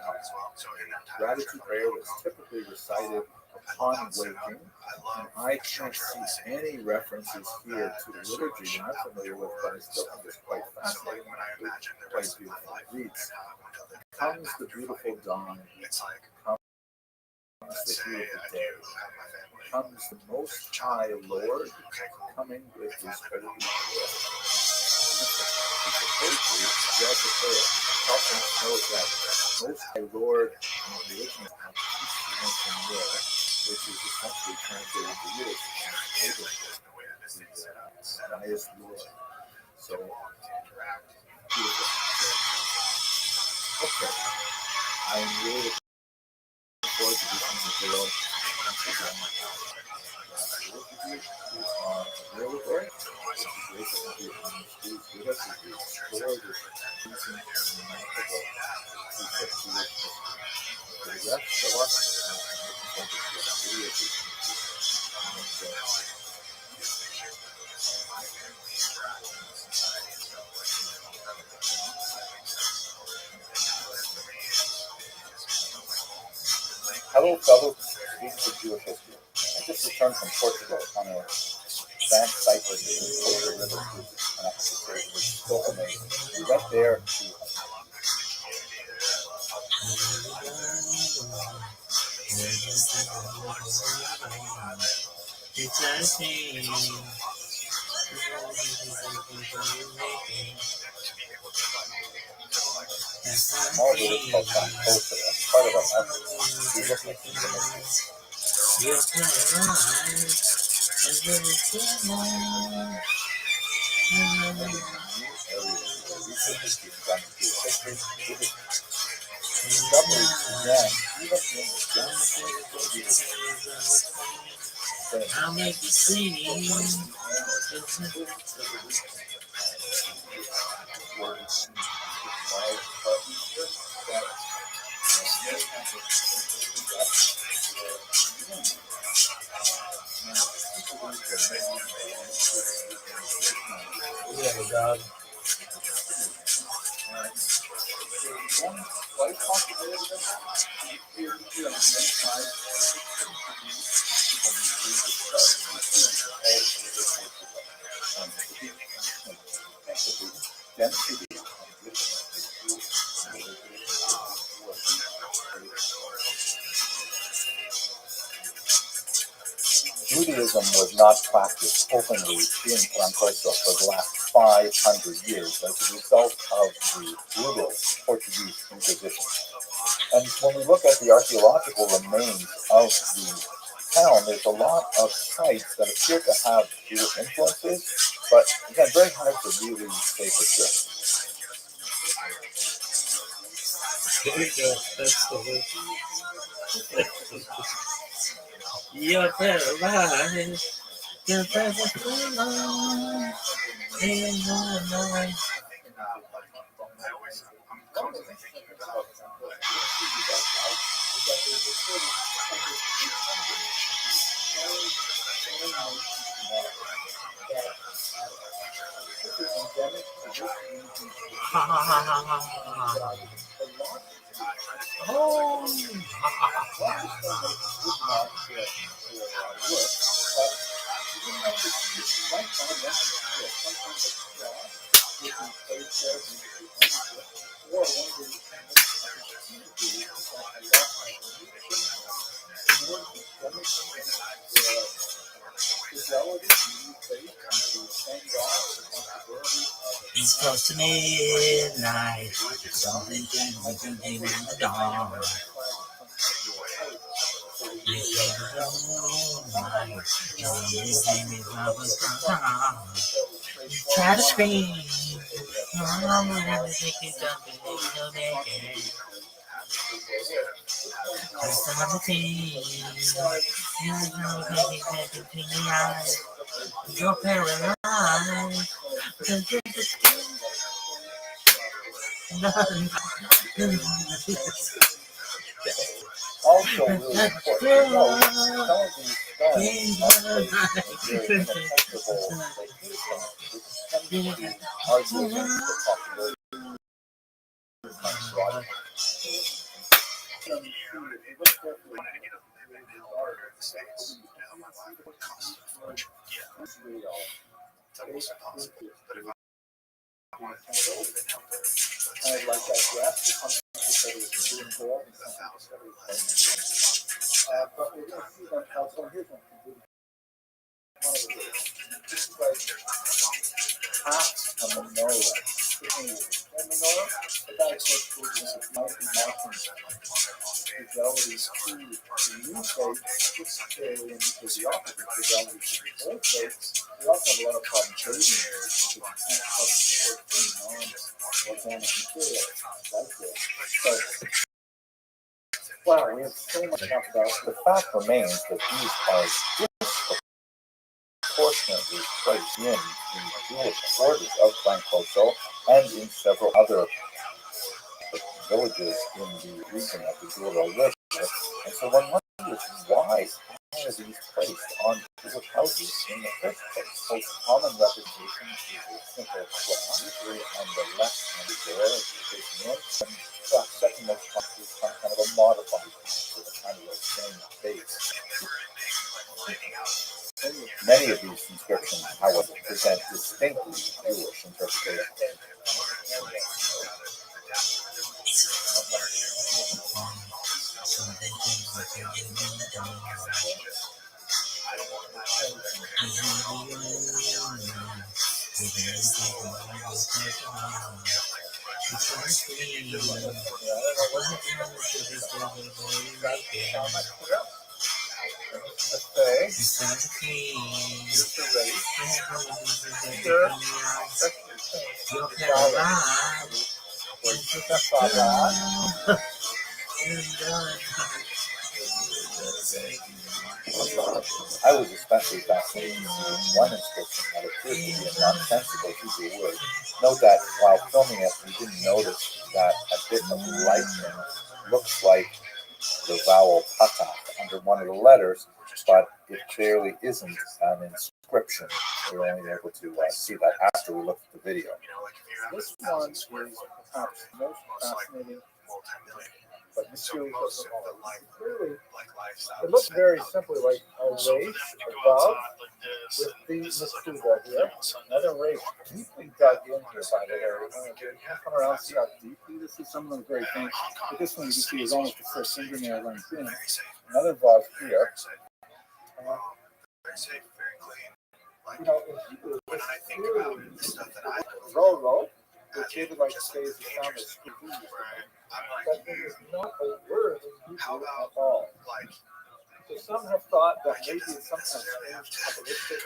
gratitude prayer that's typically recited upon waking. And I can't see any references here to the liturgy that I'm familiar with, but I still think it's quite fascinating and quite beautiful. It reads, comes the beautiful dawn, comes the beautiful day, comes the Most High Lord, coming with his holy prayer. You also prayer. Help us know that Most High Lord in the original which is essentially translated to Yiddish, the highest Lord. So, beautiful. Okay. I'm really looking forward to this material. Really great. Hello, fellow students of Jewish history. I just returned from Portugal on a trans-cycling over the river cruise, and it was so amazing. We went there to small village called Sancosta. As part of our effort, we looked at the community. research is being done in Jewish history, discoveries began even in the
I'll make you sing. Yeah, God.
Judaism was not practiced openly in Trancoso for the last 500 years as a result of the brutal Portuguese Inquisition. And when we look at the archaeological remains of the town, there's a lot of sites that appear to have Jewish influences, but again, very hard to really say for sure.
That's the whole. Your paradise, your presence alone in my life. Ha ha ha ha ha ha. Oh. It's close to midnight. Something in the dark. You can't try to scream. I'm gonna take you something to make it. Cause I'm the thing. You know, baby, baby, to the eyes. You're paralyzed. Cause you're the skin.
Also, really important to note, some of these stones are placed in very inaccessible locations, which tends to argue against the possibility of fraud. I like that graph. But we're going to see them also. Here's one. This is like half a menorah. The menorah, the guy says mountain fidelity to the new faith, and because the opposite fidelity to the old faith. We also have a lot of problems dating because you can't have non-organic material like this. So, wow, we have so much to talk about. The fact remains that these are disproportionately placed in the Jewish quarters of Trancoso and in several other villages in the region of the Douro River. And so one wonders why are these placed on Jewish houses in the first place? So common representation is a simple cross, usually on the left hand there, facing in, and perhaps second most common is some kind of a modified with a kind of a same base. Many of these inscriptions, however, present distinctly Jewish interpretations.
Here's the race. Here,
You're paralyzed.
I was especially fascinated to see one inscription that appears to be a nonsensical Hebrew word. Note that while filming it, we didn't notice that a bit of lightning looks like the vowel patach under one of the letters, but it clearly isn't an inscription. We were only able to see that after we looked at the video.
this one is perhaps the most fascinating, but mysterious of them all. Really, it looks very simply like a race above with the Masuda here. Another race deeply dug in here by the area. Come around, see how deeply this is. Some of them are very faint, but this one you can see is almost the first fingernail runs in. Another vase here. You know, in Hebrew, when I think about the stuff that I Rolo, which David likes to say is the sound of speaking, but it is not a word in Hebrew at all. So some have thought that maybe it's some kind of changed kabbalistic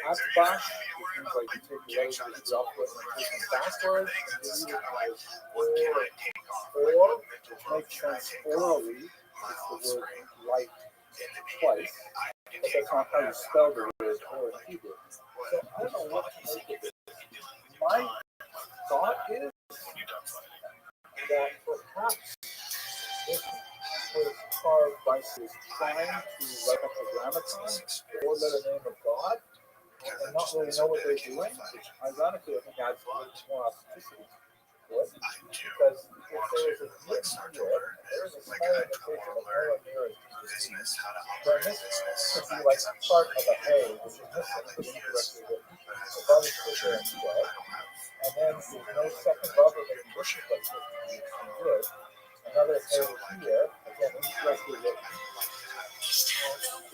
atbash, which means like you take the letters of the Hebrew alphabet and take them backwards, and you read it as or, which makes sense orally, it's the word light twice, but that's not how you spell the word or in Hebrew. So I don't know what to make of it. My thought is that perhaps this was carved by his trying to write up a grammaton, the four-letter name of God, and not really know what they're doing, which ironically I think adds a little more authenticity to it. Because if there is a gift here, there is a small indication of nowhere near as deep as then this could be like part of a hay, which is missing, incorrectly written. The bud is put there instead. And then there's no second bubble maybe this is like 50 years. Another hay here, again, incorrectly written.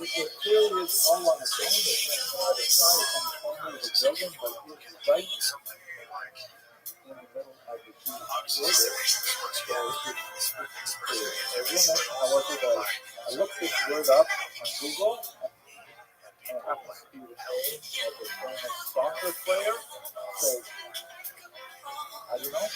It clearly is all on its own. There's nothing on the other side. It's on the corner of the building, but it's right in the middle of the two quarters. So I will mention, however, that I looked this word up on Google, and it happens to be the name of a famous soccer player. So, I don't know.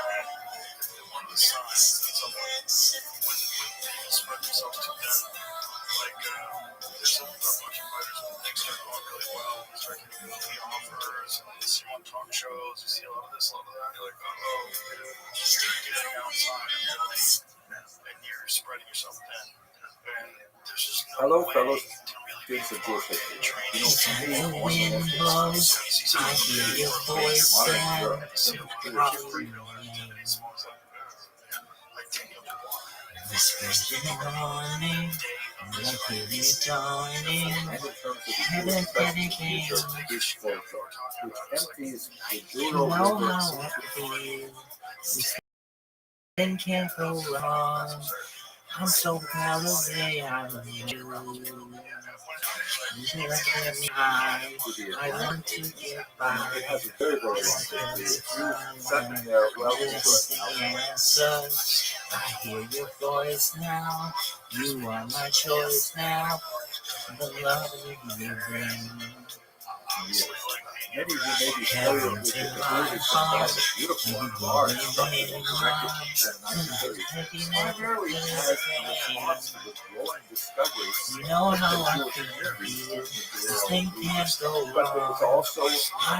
One of the signs that someone, when people spread themselves too thin, there's a bunch of fighters that things start going really well. You start getting movie offers, and you see on talk shows, you see a lot of this, a lot of that. You're like, oh, you're getting outside of everything, and you're spreading yourself thin. And there's just no
Hello,
way
fellows.
to really
Kids of Jewish history. You know,
The wind blows, I hear your voice and whispers in the morning, like you dawning, heaven panicking. You know how I feel, this thing can't go wrong. I'm so proud of say I'm you. You let me high, I want to get by.
It has a very, very long history. Second there, well,
The answer, I hear your voice now. You are my choice now. The love you bring.
many of you may be familiar with the conclusions of the beautiful art structure directed in 1930s. Primarily as a response to the growing discoveries
You know how I
Jewish
feel.
communities in
This
the
thing
rural
can't go
but it was
wrong.
also
I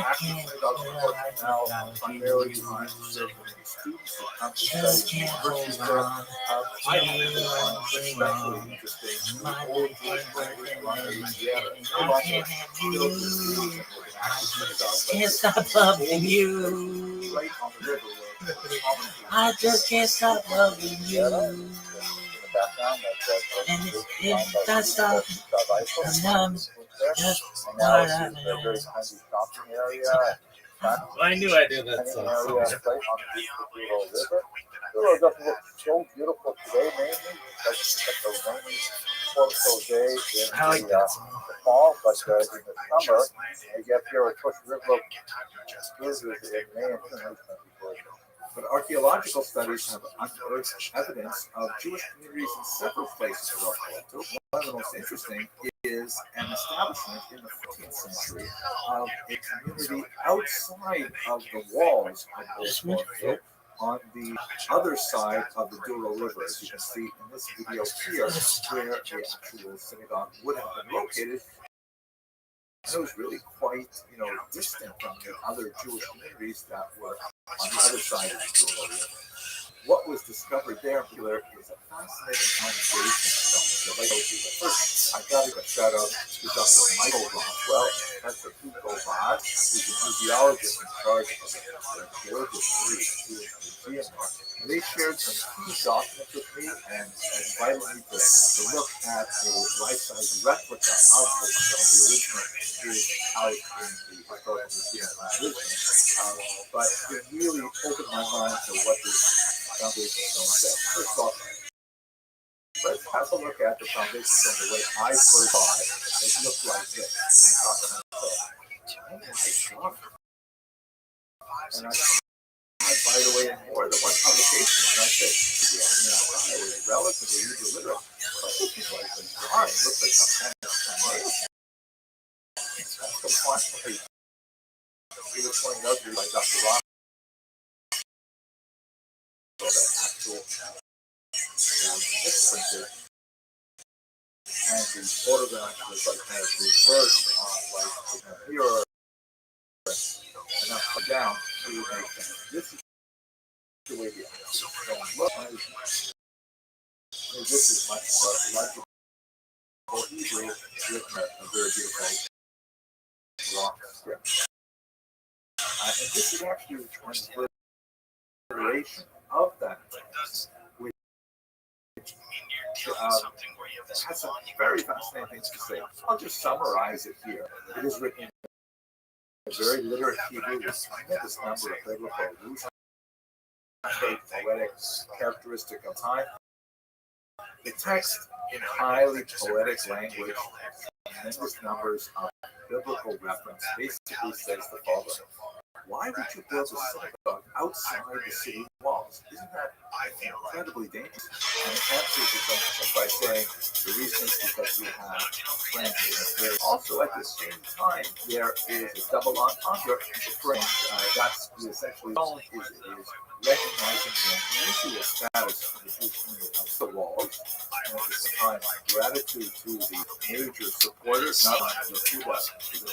actively
can't
about working now primarily
you.
on serving the students who come to
Just
study
can't go
universities there.
wrong.
I find this one especially interesting.
My
The old Jewish language around Louisiana.
I can't have you. I just can't stop loving you.
Right on the river where
I just can't stop loving you. And if that stop, I'm numb. That's what I know.
I knew I did that song.
The river doesn't look so beautiful today, mainly because it's such a rainy
torso day in
I like
the
that.
fall, but in the summer, I get here with Costa Rica cruises in May and June. But archaeological studies have unearthed evidence of Jewish communities in several places around the world. One of the most interesting is an establishment in the 14th century of a community outside of the walls of Old Porto on the other side of the Douro River, as you can see in this video here, where the actual synagogue would have been located. And it was really quite, distant from the other Jewish communities that were on the other side of the Douro River. What was discovered there is a fascinating foundation stone. First, I got to give a shout out to Dr. Michael Rothschild, Professor Hugo Vaz, who's a museologist in charge of the gorgeous new Jewish museum there. And they shared some key documents with me and invited me to look at a life-size replica of this stone. The original is out in the Historical Museum of Lisbon. But it really opened my mind to what this foundation stone said. First off, let's have a look at the foundation stone the way I first saw it. It looked like this. And I thought to myself, oh my God. And I fired away in more than one publication, and I said, I thought I was relatively Hebrew literate. But this is like the drawing. It looks like some kind of animation. That's the point where he was pointing out to me by Dr. Roth. So that actual misprinted, and the photograph was like kind of reversed on like a mirror and upside down to make sense. This is the way the actual stone looks. This is much more legible, easily written a very beautiful rock script. And this is actually a transliteration of that, which has some very fascinating things to say. I'll just summarize it here. It is written in a very literate Hebrew with tremendous number of biblical allusions, a poetic characteristic of time. The text in highly poetic language, tremendous numbers of biblical reference, basically says the following. Why would you build a synagogue outside the city walls? Isn't that incredibly dangerous? And it answers the question by saying the reason is because we have friends. Also, at the same time, there is a double entendre. That's essentially is recognizing the unusual status of the Jewish community of the walls, and at the same time, gratitude to the major supporters, not only the Judah,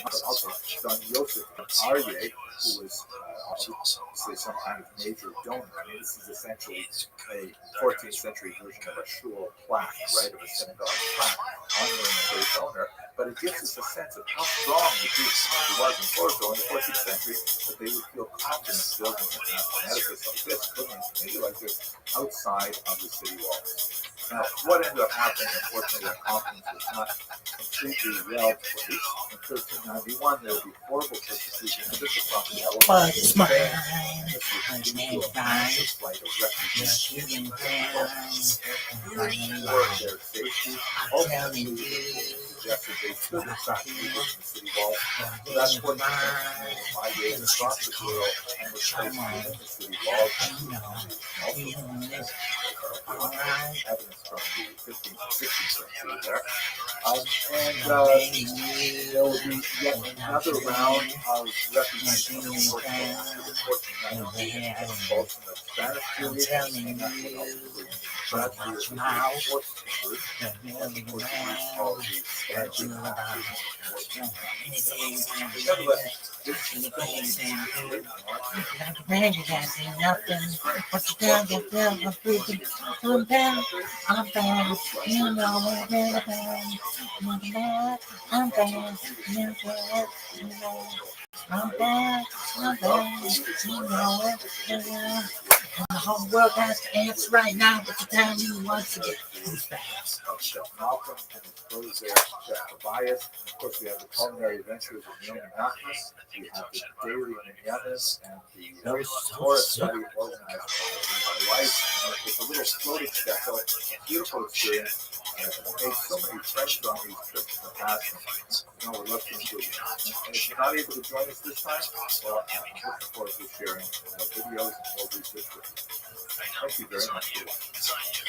but also Son Yosef Aryeh, who was obviously some kind of major donor. I mean, this is essentially a 14th century version of a shul plaque, right, of a synagogue plaque honoring a great donor. But it gives us a sense of how strong the Jewish community was in Porto in the 14th century, that they would feel confident building an edifice like this, building a community like this outside of the city walls. Now, what ended up happening, unfortunately, that confidence was not completely well placed. In 1391, there would be horrible persecution of this property.
But it's mine.
This would lead to a massive flight of refugees. And fearing for their safety, ultimately suggested they could have gotten people in the city walls. So that's what migrated across the world and was placed within the city walls. Evidence from the 15th and 16th century there. There will be yet another round of refugees from Portugal after the 1490 expulsion of Spanish Jews, and that's what ultimately tragedy is now and the Portuguese call the Spanish Nevertheless, this is
nothing. What you tell yourself, I'm freaking, I'm bad, you know I'm bad, I'm bad, you know it, and the whole world has to answer right now, but the time you want to get who's fast.
Malcolm and his clothes there, Tobias. Of course, we have the culinary adventures of Naomi Nachman. We have the daily Minyanis and the Torah study organized by my wife. It's a little floating step, so it's a beautiful experience. made so many friends on these trips in the past. Would love to include you. And if you're not able to join us this time, well, I'm looking forward to sharing videos and more research with you. Thank you very much for watching.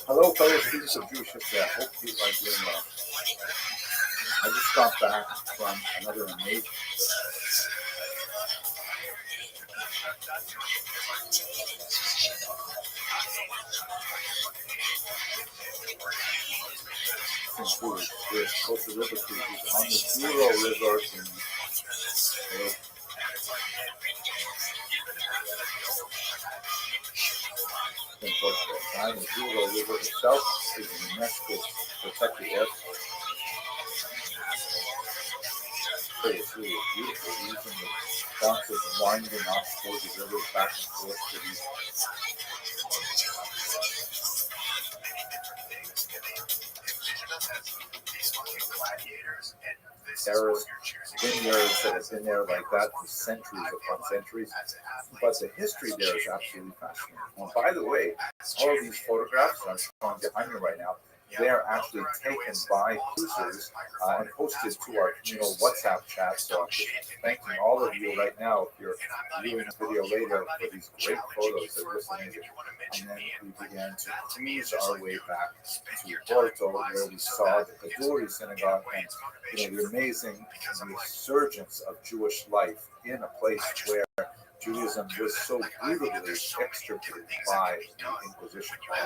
Hello, fellow students of Jewish history. I hope you are doing well. I just got back from another amazing cruise with Costa River Cruises on the Douro River in Portugal. Now, the Douro River itself is a UNESCO protected area. It's really beautiful, using the bunch of winding off the rivers back and forth to these terrace vineyards that have been there like that for centuries upon centuries. But the history there is absolutely fascinating. And by the way, all of these photographs I'm showing behind me right now, they are actually taken by cruisers and posted to our communal WhatsApp chat. So I'm just thanking all of you right now if you're viewing this video later for these great photos. They're just amazing. And then we began to cruise our way back to Porto, where we saw the Kaduri synagogue and the amazing resurgence of Jewish life in a place where Judaism was so brutally extirpated by the Inquisition.
I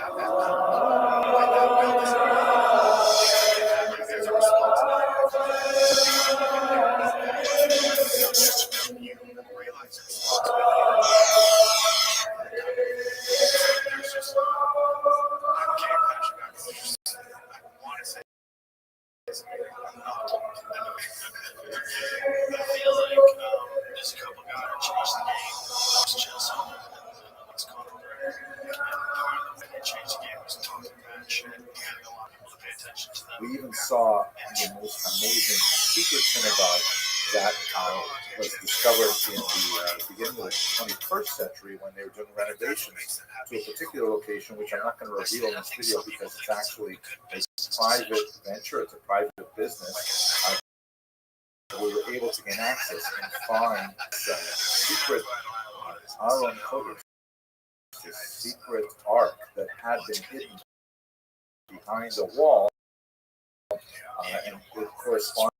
feel like there's a couple guys who changed the game. It's called part of the way they changed the game was talking bad shit. Getting a lot of people to pay attention to them.
We even saw the most amazing secret synagogue that was discovered in the beginning of the 21st century when they were doing renovations to a particular location, which I'm not going to reveal in this video because it's actually a private venture, it's a private business. We were able to gain access and find the secret Aron Kodesh, this secret ark that had been hidden behind the wall, and it corresponds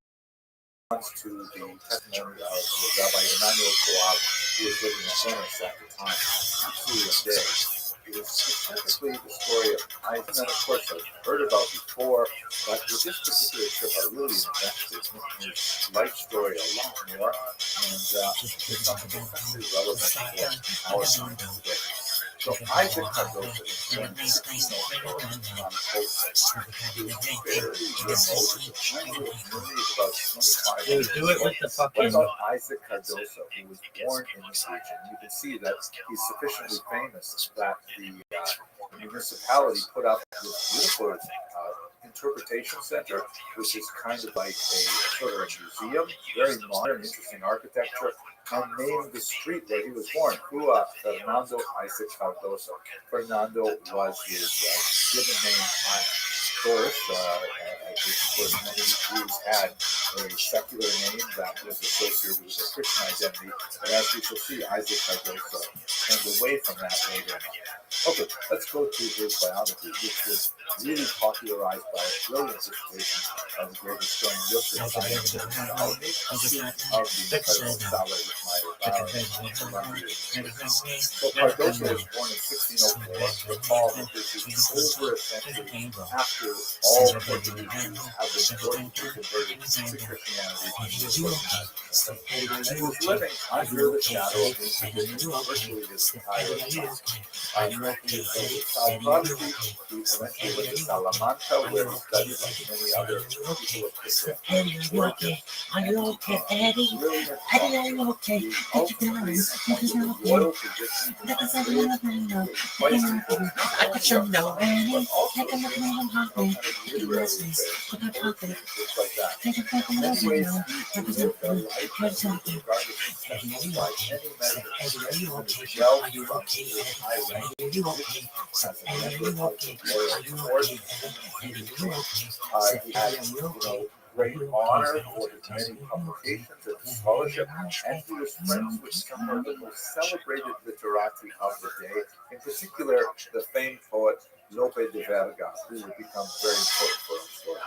to the testimony of Rabbi Emmanuel Koab, who was living in Venice at the time. Absolutely amazing. It was specifically the story of Isaac, and of course I've heard about before, but with this particular trip I really invested in his life story a lot more, and it's something especially relevant for our time today. So Isaac Cardoso is born in 1604 on Costa. He was very remote, it's a tiny little community of about 25
They do it with the fucking.
What about Isaac Cardoso, who was born in this region? You can see that he's sufficiently famous that the municipality put up this beautiful interpretation center, which is kind of like a sort of a museum, very modern, interesting architecture, and named the street where he was born, Rua Fernando Isaac Cardoso. Fernando was his given name at birth, which many Jews had a secular name that was associated with a Christian identity, but as we shall see, Isaac Cardoso turned away from that later on. Okay, let's go to his biography, which was really popularized by a brilliant dissertation of the great historian Yosef Chaim of the incredible salary So Cardoso was born in 1604. Recall that this is over a century after all Portuguese Jews have been forcibly converted to Christianity. He was living under the shadow of the Inquisition virtually his entire life. He was a child prodigy. He eventually went to Salamanca, where he studied like many other people of Christian origin.
Are you okay, Daddy? Daddy, are you okay?
ultimately, the royal position is quite important, but also kind of literary affairs, just like that. In many ways, he lived a life that was regarded successful by any measure. Wealth from his high rank as a member of the royal court. He had, great honor for his many publications and his scholarship, and he was friends with some of the most celebrated literati of the day, in particular the famed poet Lope de Vega, who would become very important for our story.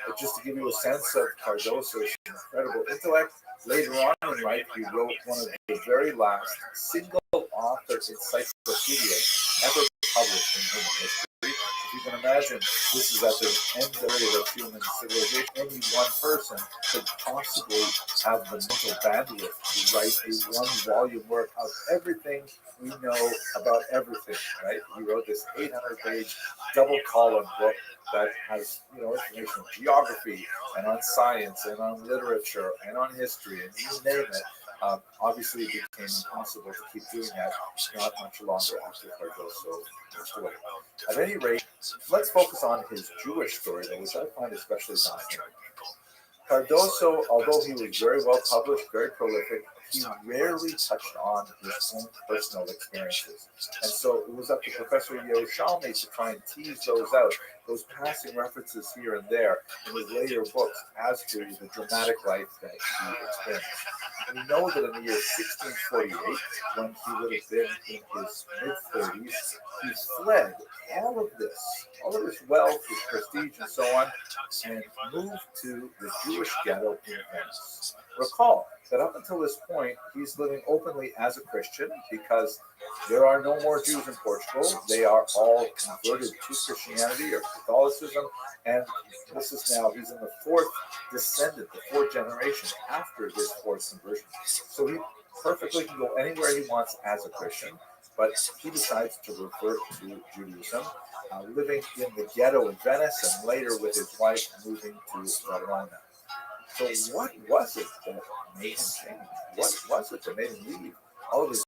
But just to give you a sense of Cardoso's incredible intellect, later on in life he wrote one of the very last single-author encyclopedias ever published in human history. If you can imagine, this is at the end of human civilization. Any one person could possibly have the mental bandwidth to write a one-volume work of everything we know about everything, right? He wrote this 800-page double-column book that has, information on geography and on science and on literature and on history and you name it. Obviously, it became impossible to keep doing that not much longer after Cardoso passed away. At any rate, let's focus on his Jewish story, though, which I find especially fascinating. Cardoso, although he was very well published, very prolific, he rarely touched on his own personal experiences. And so it was up to Professor Yerushalmi to try and tease those out, those passing references here and there in his later books as to the dramatic life that he experienced. And we know that in the year 1648, when he would have been in his mid-30s, he fled all of this wealth, his prestige, and so on, and moved to the Jewish ghetto in Venice. Recall that up until this point, he's living openly as a Christian because there are no more Jews in Portugal. They are all converted to Christianity or Catholicism, and this is now, he's in the fourth descendant, the fourth generation after this fourth conversion. So he perfectly can go anywhere he wants as a Christian, but he decides to revert to Judaism, living in the ghetto in Venice, and later with his wife moving to Verona. So what was it that made him change? What was it that made him leave all of his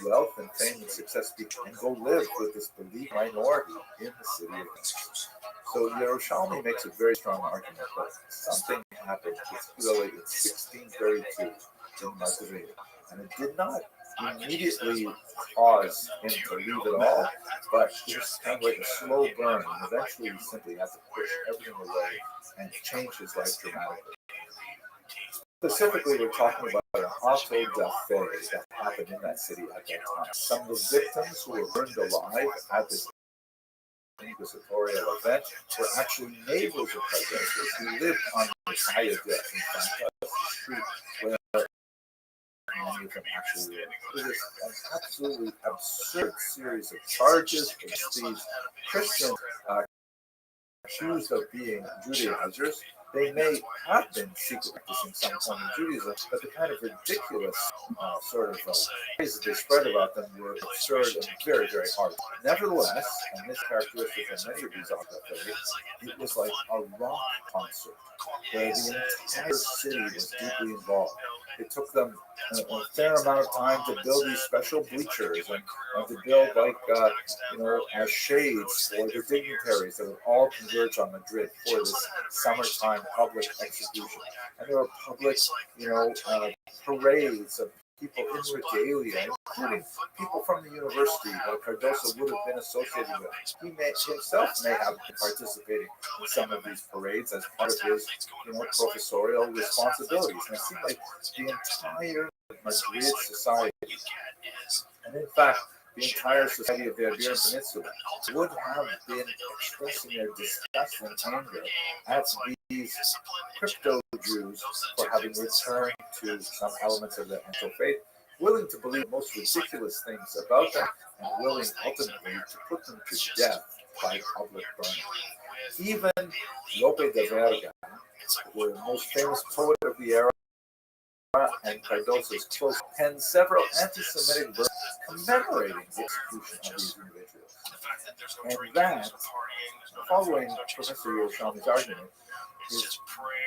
wealth and fame and success and go live with this believed minority in the city of Venice? So Yerushalmi makes a very strong argument that something happened, particularly in 1632 in Madrid, and it did not immediately cause him to leave it all, but it was kind of like a slow burn, and eventually he simply had to push everything away and change his life dramatically. Specifically, we're talking about an auto da fe that happened in that city at that time. Some of the victims who were burned alive at this inquisitorial event were actually neighbors of Cardoso who lived on the Calle de Infanta, the street where many of them actually lived. It was an absolutely absurd series of charges against these Christians accused of being Judaizers. They may have been secretly practicing some form of Judaism, but the kind of ridiculous sort of ways that they spread about them were absurd and very, very hard. Nevertheless, and this characteristic of many of these autophagies, it was like a rock concert where the entire city was deeply involved. It took them a fair amount of time to build these special bleachers and to build as shades for the dignitaries that would all converge on Madrid for this summertime public execution. And there were public, parades of people in regalia, including people from the university that Cardoso would have been associated with. He himself may have been participating in some of these parades as part of his, professorial responsibilities. And it seemed like the entire Madrid society, and in fact, the entire society of the Iberian Peninsula would have been expressing their disgust and anger at these crypto Jews for having returned to some elements of their ancient faith, willing to believe the most ridiculous things about them, and willing ultimately to put them to death by public burning. Even Lope de Vega, the most famous poet of the era, and Cardoso's close, penned several anti-Semitic verses commemorating the execution of these individuals. And that, following Professor Yerushalmi's argument, is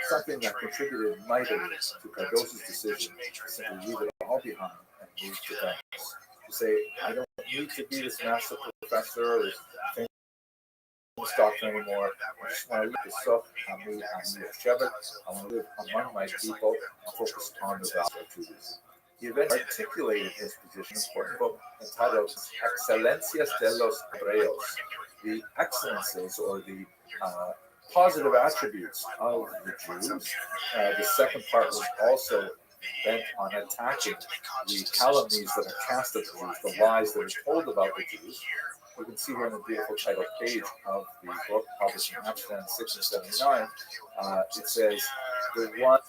something that contributed mightily to Cardoso's decision to simply leave it all behind and move to Venice. To say, I don't need to be this master professor or this famous doctor anymore. I just want to live the Sof Hamu Hamu Shevet. I want to live among my people and focus on the value of Judaism. He eventually articulated his position in an important book entitled Excelencias de los Hebreos, the excellences or the positive attributes of the Jews. The second part was also bent on attacking the calumnies that are cast at the Jews, the lies that are told about the Jews. You can see here in the beautiful title page of the book, published in Amsterdam 1679, it says, "The one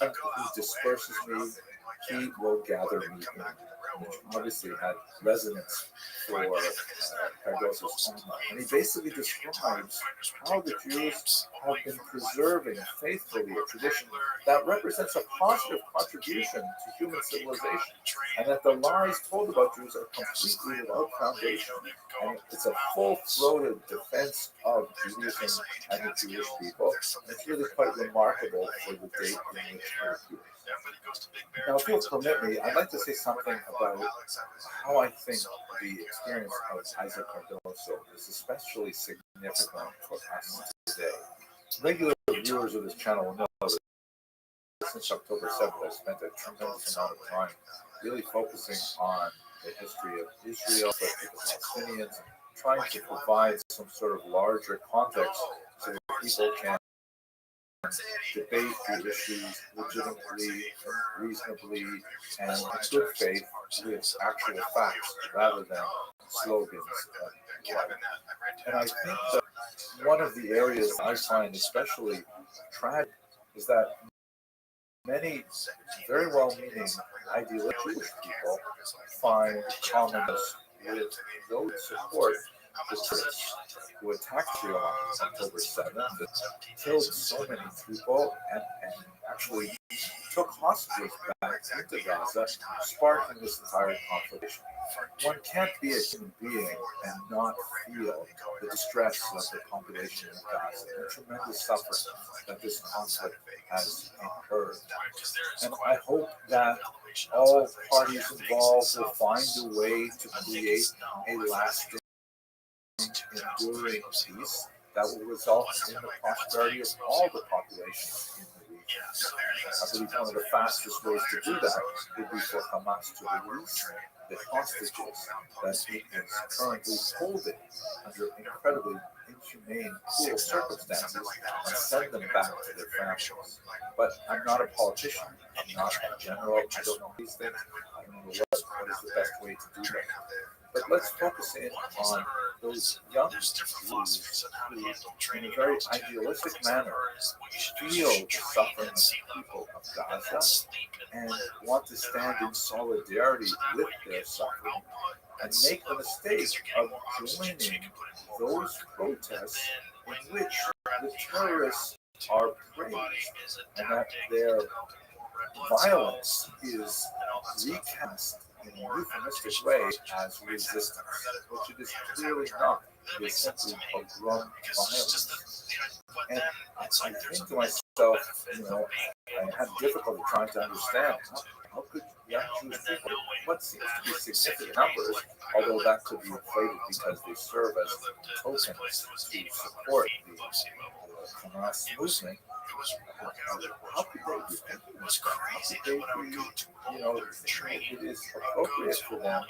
who disperses me, he will gather me in," which obviously had resonance for Cardoso's own life. And he basically describes how the Jews have been preserving faithfully a tradition that represents a positive contribution to human civilization, and that the lies told about Jews are completely without foundation. And it's a full-throated defense of Judaism and the Jewish people. And it's really quite remarkable for the date in which it appears. Now, if you'll permit me, I'd like to say something about how I think the experience of Isaac Cardoso is especially significant for us today. Regular viewers of this channel will know that since October 7th, I've spent a tremendous amount of time really focusing on the history of Israel, but the Palestinians, trying to provide some sort of larger context so that people can debate the issues legitimately, reasonably, and in good faith with actual facts rather than slogans. And I think that one of the areas I find especially tragic is that many very well-meaning idealistic Jewish people find commonness with those who support the terrorists who attacked Israel on October 7th, that killed so many people and actually took hostages back into Gaza, sparking this entire conflict. One can't be a human being and not feel the distress of the population in Gaza, the tremendous suffering that this conflict has incurred. And I hope that all parties involved will find a way to create a lasting, enduring peace that will result in the prosperity of all the population in the region. I believe one of the fastest ways to do that would be for Hamas to release the hostages that it is currently holding under incredibly inhumane, cruel circumstances and send them back to their families. But I'm not a politician. I'm not a general. I don't know these things. I don't know what is the best way to do that. But let's focus in on those young Jews who, in a very idealistic manner, feel the suffering of the people of Gaza and want to stand in solidarity with their suffering and make the mistake of joining those protests in which the terrorists are praised and that their violence is recast in a euphemistic way as resistance, which it is clearly not. It is simply pogrom violence. And I think to myself, I had difficulty trying to understand how could young Jewish people, what seems to be significant numbers, although that could be inflated because they serve as tokens to support the Hamas movement, how could they be thinking this? How could they be, it is appropriate for them?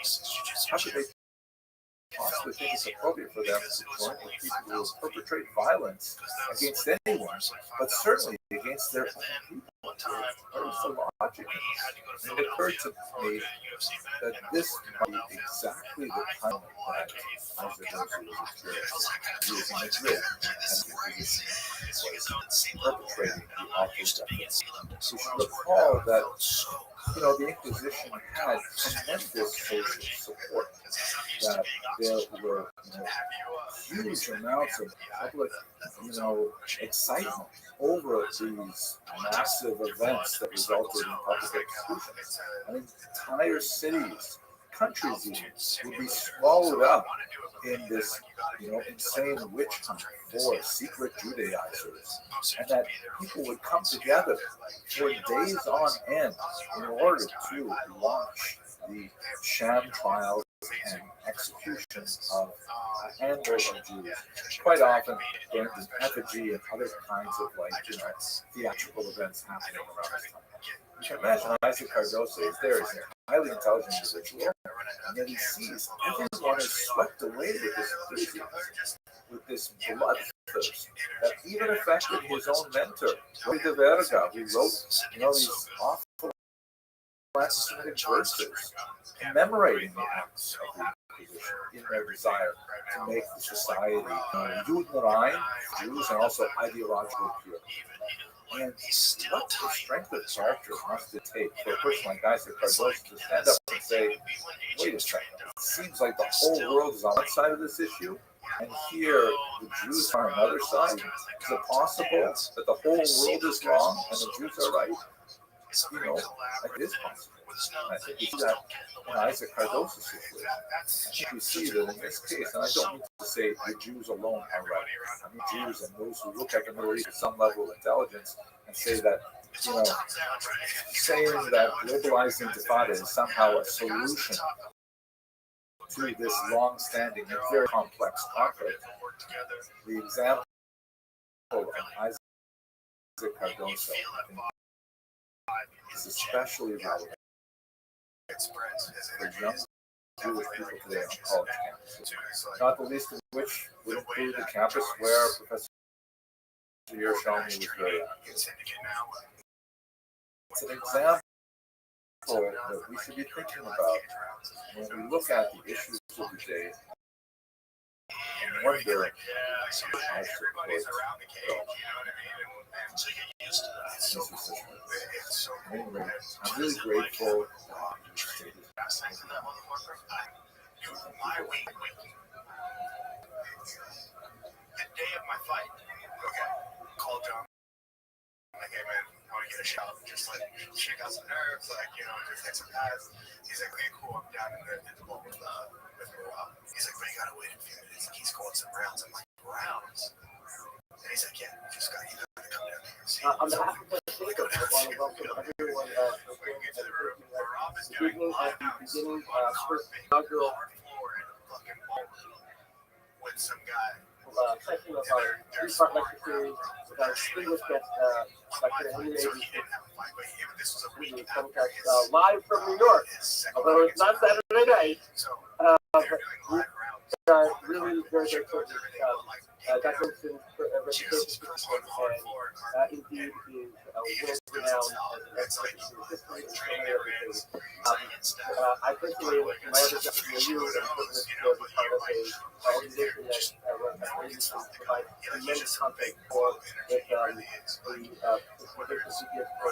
How could they possibly think it's appropriate for them to join with people who will perpetrate violence against anyone, but certainly against their own people? Where's the logic? And it occurred to me that this might be exactly the kind of that Isaac Herzl was experiencing. He was in Madrid, and he was perpetrating the awful death. You should recall that the Inquisition had tremendous social support, that there were huge amounts of public excitement over these massive events that resulted in public executions. And entire cities countries even would be swallowed up in this, insane witch hunt for secret Judaizers, and that people would come together for days on end in order to launch the sham trials and execution of a handful of Jews, quite often burned in effigy and other kinds of theatrical events happening around this time. You can imagine Isaac Cardoso is there, he's a highly intelligent individual, and then he sees everyone is swept away with this enthusiasm, with this bloodthirst that even affected his own mentor, Rabbi de Verga, who wrote, these awful anti-Semitic verses commemorating the acts of the Inquisition in their desire to make the society Judenrein, Jews, and also ideologically pure. And what the strength of character must it take for a person like Isaac Cardoso to stand up and say, wait a second, it seems like the whole world is on one side of this issue, and here the Jews are on another side? Is it possible that the whole world is wrong and the Jews are right? It is possible. And I think we see that in Isaac Cardoso's situation. I think we see that in this case, and I don't mean to say the Jews alone are right. I mean Jews and those who look at the Middle East with some level of intelligence and say that, saying that globalizing intifada is somehow a solution to this long-standing and very complex conflict. The example of Isaac Cardoso is especially relevant for young Jewish people today on college campuses, not the least of which would include the campus where Professor Yerushalmi was very active. It's an example that we should be thinking about when we look at the issues of the day and wonder how Anyway, I'm really grateful.
The day of my fight, call John. Like, hey man, I want to get a shot, just shake out some nerves, just hit some pads. He's like, okay, cool, I'm down in the ball with Rob. He's like, but you gotta wait a few minutes. He's going some rounds. I'm like, rounds? And he's like, yeah, you gotta come down here and see.
On behalf of the state, I want to welcome everyone to the room. Speaking at the beginning, first inaugural
with some guy.
Session of our three-part lecture series with our distinguished guest, Dr. Henry live from New York, although it's not Saturday night. We are really very grateful to Dr. Wilson's reputation and indeed is world-renowned as an expert in history and so many other things. I personally, my other job is you, and privileged to be part of an organization that provides tremendous content for the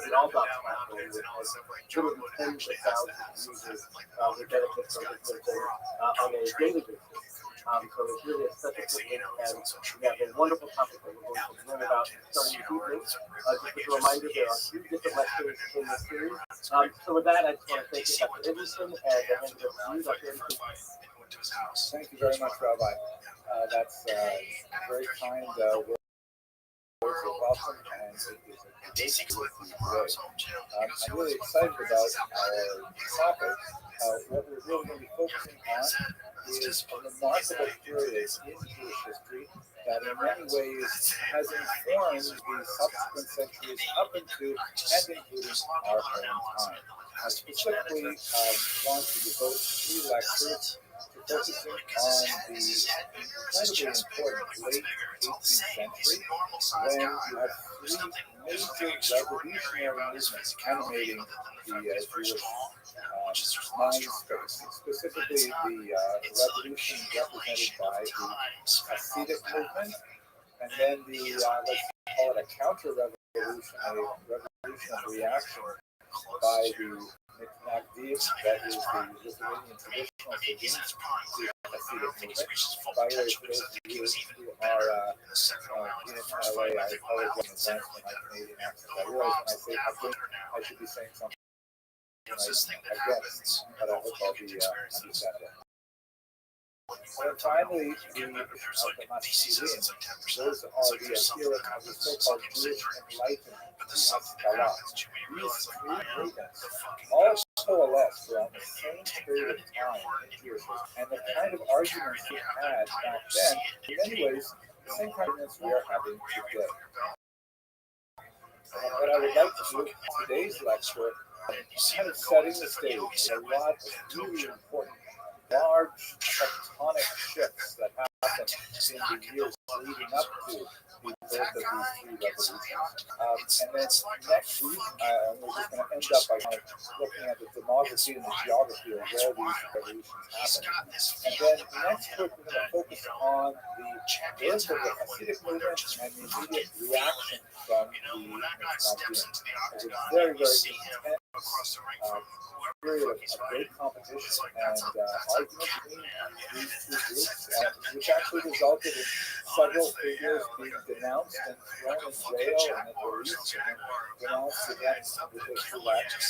and all about platform with literally tens of thousands of users who benefit from this content on a daily basis. So it's really such a privilege, and we have a wonderful topic that we're going to learn about starting this evening. Just as a reminder, there are 3 different lectures in this series. So with that, I just want to thank you, Dr. Edmondson, and hand it over to you, Dr. Edmondson.
Thank you very much, Rabbi. That's very kind words of welcome, and it is a great to be today. I'm really excited about our topic. What we're really going to be focusing on is a remarkable period in Jewish history that in many ways has informed the subsequent centuries up into and including our own time. I specifically want to devote 3 lectures to focusing on the incredibly important late 18th century when you have 3 major revolutionary movements animating the Jewish mind space, specifically the revolution represented by the Hasidic movement, and then the, let's call it a counter-revolution, a revolution of reaction by the Nagdim, that is the Lithuanian traditionalists against the Hasidic movement. By the way, for those of you who are in LA, I apologize in advance for my Canadian accent. I realize when I say Hasidic, I should be saying something
It's this thing that
against,
happens.
but I hope
Hopefully
I'll
you
be
get to experience it.
understand that.
When you
And finally,
you
the
get better. There's like DC says it's like 10%.
those are
It's like
the
there's something
adherent
that
of the
happens. Some
so-called
people say
Jewish
30%.
enlightenment,
But
the
there's something that
Haskalah.
happens to you where you
These
realize like
three
I am
movements
the fucking
all
best.
coalesced around the same
Take
period
that
of
into your
time
heart,
in
into your
Jewish
mind.
history. And the kind of arguments we had back then, in many ways, the same kind of arguments we are having today. And what I would like to do in today's lecture is kind of setting the stage with a lot of really important, large tectonic shifts that happened in the years leading up to the birth of these three revolutions. And then next week, we're just going to end up by kind of looking at the demography and the geography of where these revolutions happened. And then next week, we're going to focus on the birth of the Hasidic movement and the immediate reaction from the Nazis. It was a very, very intense period of great competition and argument between these two groups, which actually resulted in several figures being denounced and thrown in jail and then released and then denounced again with this election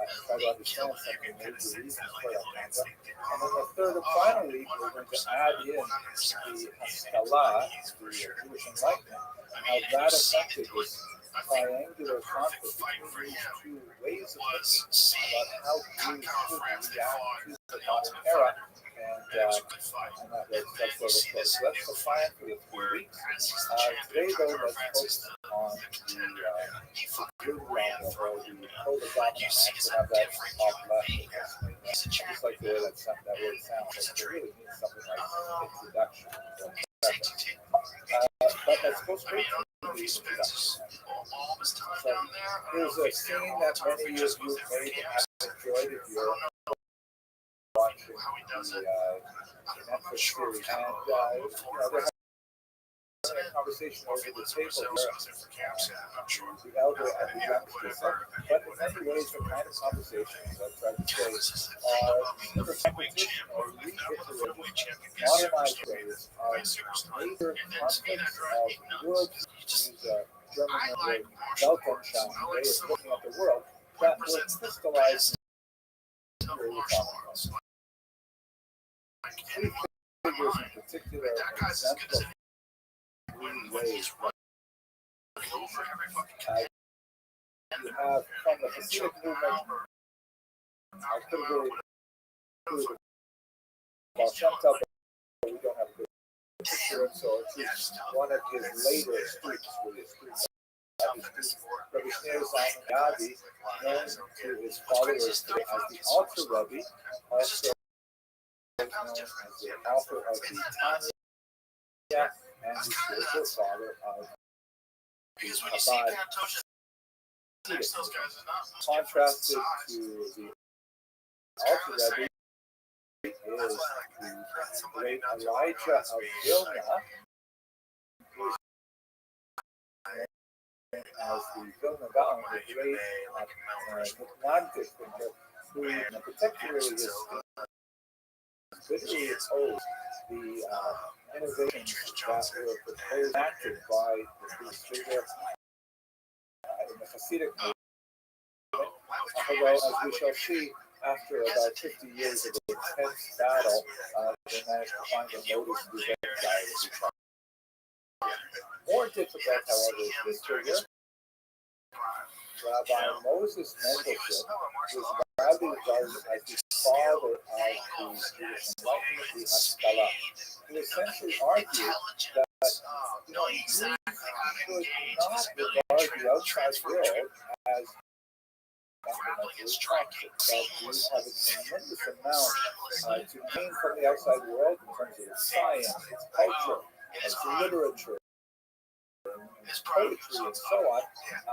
and try to understand some of the major reasons for that conduct. And then the third and final week, we're going to add in the Haskalah, the Jewish Enlightenment, and how that affected this triangular conflict between these two ways of thinking about how Jews should react to the modern era. And that's the plan for the 3 weeks. Today, though, let's focus on the good round or the co-development. I should have that off left. Just like the way that word sounds. It really means something like introduction. But let's go straight to the introduction. So here's a scene that many of you may have enjoyed if you're watching the Netflix series. And they're having a conversation over the table here. The elder and the youngster. But in many ways, the kind of conversations I try to say are either competition or reiterating modernized ways of major conflicts of world. Use a German word, Weltanschauung, way of looking at the world that will crystallize the theory we're talking about. Three figures in particular exemplify three ways. You have from the Hasidic movement, I could have really included Baal Shem Tov, but we don't have a good picture, so it's one of his later streaks, really, Rabbi Shneur Zalman Gabi, known to his followers as the Alter Rabbi, also known as the author of the Tanya and the spiritual father of the Chabad. Contrasted to the Alter Rabbi is the great Elijah of Vilna, as the Vilna Gaon, the great Gnostic thinker, who particularly is literally opposed the innovations that were proposed acted by the figure in the Hasidic movement. Although, as we shall see, after about 50 years of intense battle, they managed to find a motive to do that. More difficult, however, is this figure. Rabbi Moses Mendelssohn was widely regarded as the father of the Jewish Enlightenment, the Haskalah. He essentially argued that Jews should not regard the outside world as fundamentally toxic, that Jews have a tremendous amount to gain from the outside world in terms of its science, its culture, its literature, its poetry, and so on.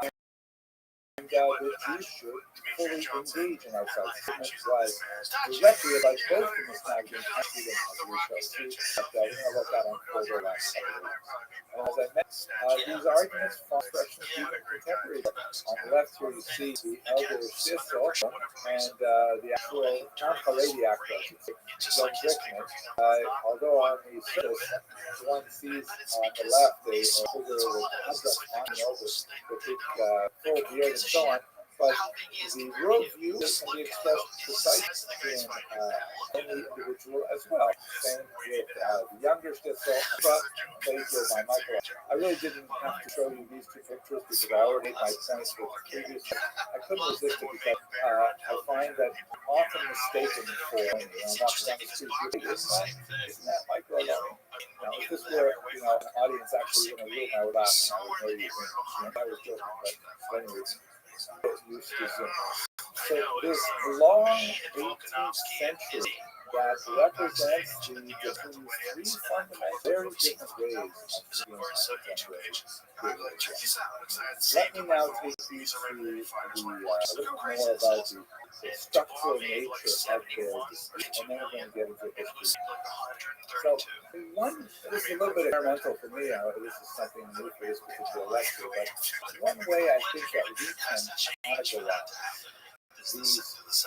And the Jews should fully engage in outside statements was directly about both in this magazine and even as we shall see. But we're going to look at on further last couple of weeks. And as I mentioned, these arguments find expression even contemporary. On the left here you see the elder Shissel and the actual Haredi actor, I should say, John Brickman. Although on the surface, one sees on the left a figure with Hadras on, with big full beard and so on. but the worldview can be expressed precisely in any individual as well. Same with the younger Stitzel, but played with by Michael. I really didn't have to show you these two pictures because I already made my points with the previous. I couldn't resist it because I find that often mistaken for, I'm walking down the street, isn't that Michael alone? Now, if this were, an audience actually in a room, I would ask, I would know you think, I was joking, but anyways, get used to Zoom. So this long 18th century that represents the three fundamental, very different ways of seeing Let me now take you to a little more about the structural nature of their dispute, and then we're going to get into history. So, this is a little bit experimental for me. This is something new for this particular lecture, but one way I think that we can categorize these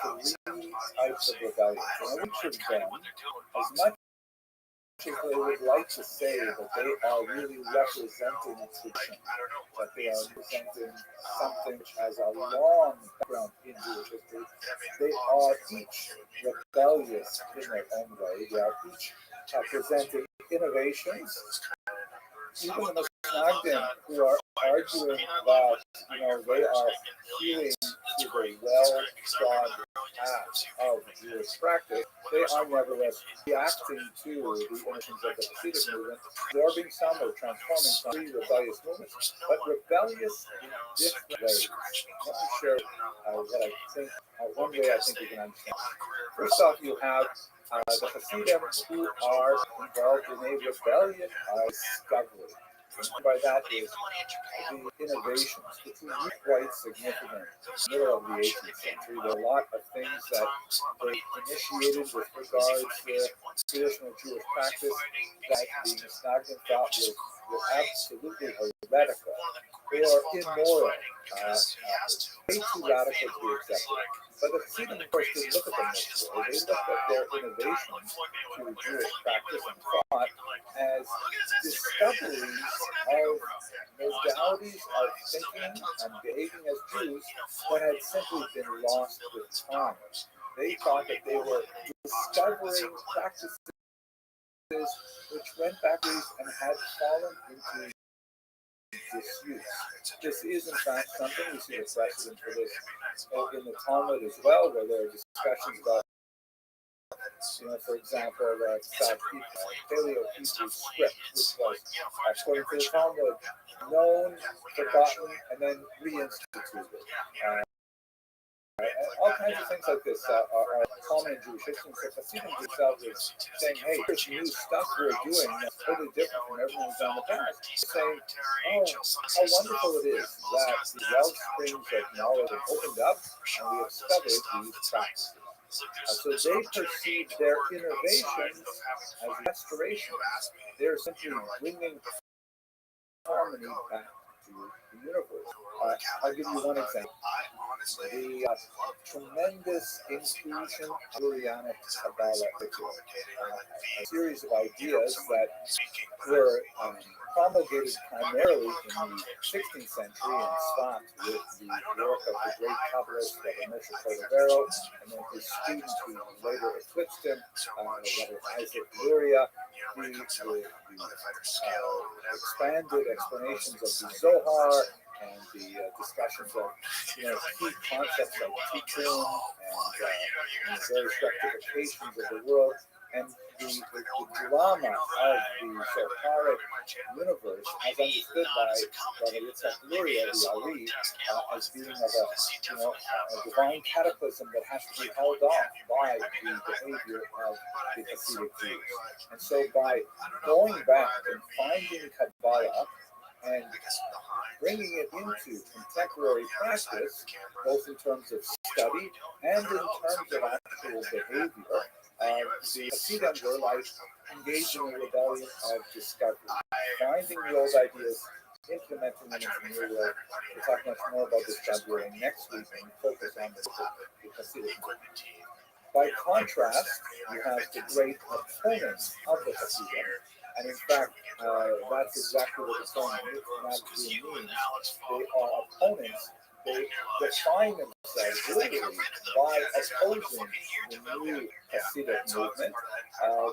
three types of rebellion, and each of them, as much as they would like to say that they are really representing a tradition, that they are representing something which has a long background in Jewish history, they are each rebellious in their own way. They are each presenting innovations. Even the Misnagdim, who are arguing that they are hewing to the well-trod path of Jewish practice, they are nevertheless reacting to the innovations of the Hasidic movement, absorbing some or transforming some rebellious movements, but rebellious in different ways. Let me share what I think, one way I think we can understand. First off, you have the Hasidim who are involved in a rebellion of discovery. And by that is the innovations, which were really quite significant in the middle of the 18th century. There are a lot of things that they initiated with regards to traditional Jewish practice that the Misnagdim thought were absolutely heretical or immoral, way too radical to be accepted. But the Hasidim, of course, didn't look at them this way. They looked at their innovations to Jewish practice and thought as discoveries of modalities of thinking and behaving as Jews that had simply been lost with time. They thought that they were discovering practices which went backwards and had fallen into disuse. This is, in fact, something we see a precedent for this in the Talmud as well, where there are discussions about, for example, the Paleo-Hebrew script, which was, according to the Talmud, known, forgotten, and then reinstituted. All kinds of things like this are common in Jewish history. So Hasidim themselves is saying, hey, here's new stuff we're doing that's totally different from everything we've done in the past. Saying, oh, how wonderful it is that the well springs of knowledge have opened up and we have discovered these practices. So they perceive their innovations as restoration. They're simply bringing harmony back to the universe. I'll give you one example. The tremendous inclusion of Urianic Kabbalah, a series of ideas that were promulgated primarily in the 16th century in Sfat with the work of the great Kabbalist Rabbi Cordovero, and then his student who later eclipsed him, Rabbi Isaac Luria, the expanded explanations of the Zohar and the discussions of key concepts like tikkun and various rectifications of the world, and the drama of the Zoharic universe as understood by Rabbi Yitzhak Luria, the Ari, as being of a divine cataclysm that has to be held off by the behavior of the Hasidic Jews. And so by going back and finding Kabbalah and bringing it into contemporary practice, both in terms of study and in terms of actual behavior, the Hasidim were like engaged in a rebellion of discovery, finding the old ideas, implementing them into the new world. We'll talk much more about this February next week when we focus on the Hasidim. By contrast, you have the great opponents of the Hasidim. And in fact, that's exactly what the term means. They are opponents they define themselves literally by opposing the new Hasidic movement.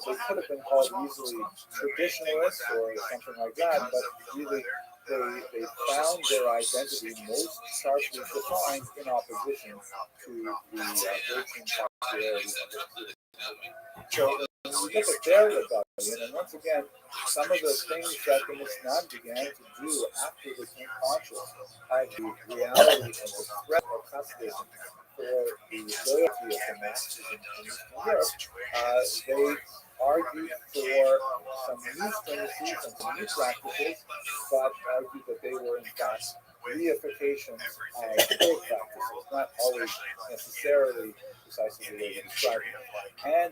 They could have been called easily traditionalists or something like that, but really they found their identity most sharply defined in opposition to the virtue and popularity of the Hasidic movement. So when we look at their rebellion, and once again, some of the things that the Mishnah began to do after they became conscious of the reality of the threat of Hasidism for the loyalty of the masses in Eastern Europe, they argued for some new premises and some new practices, but argued that they were in fact reifications of old practices, not always necessarily precisely the way they described it. And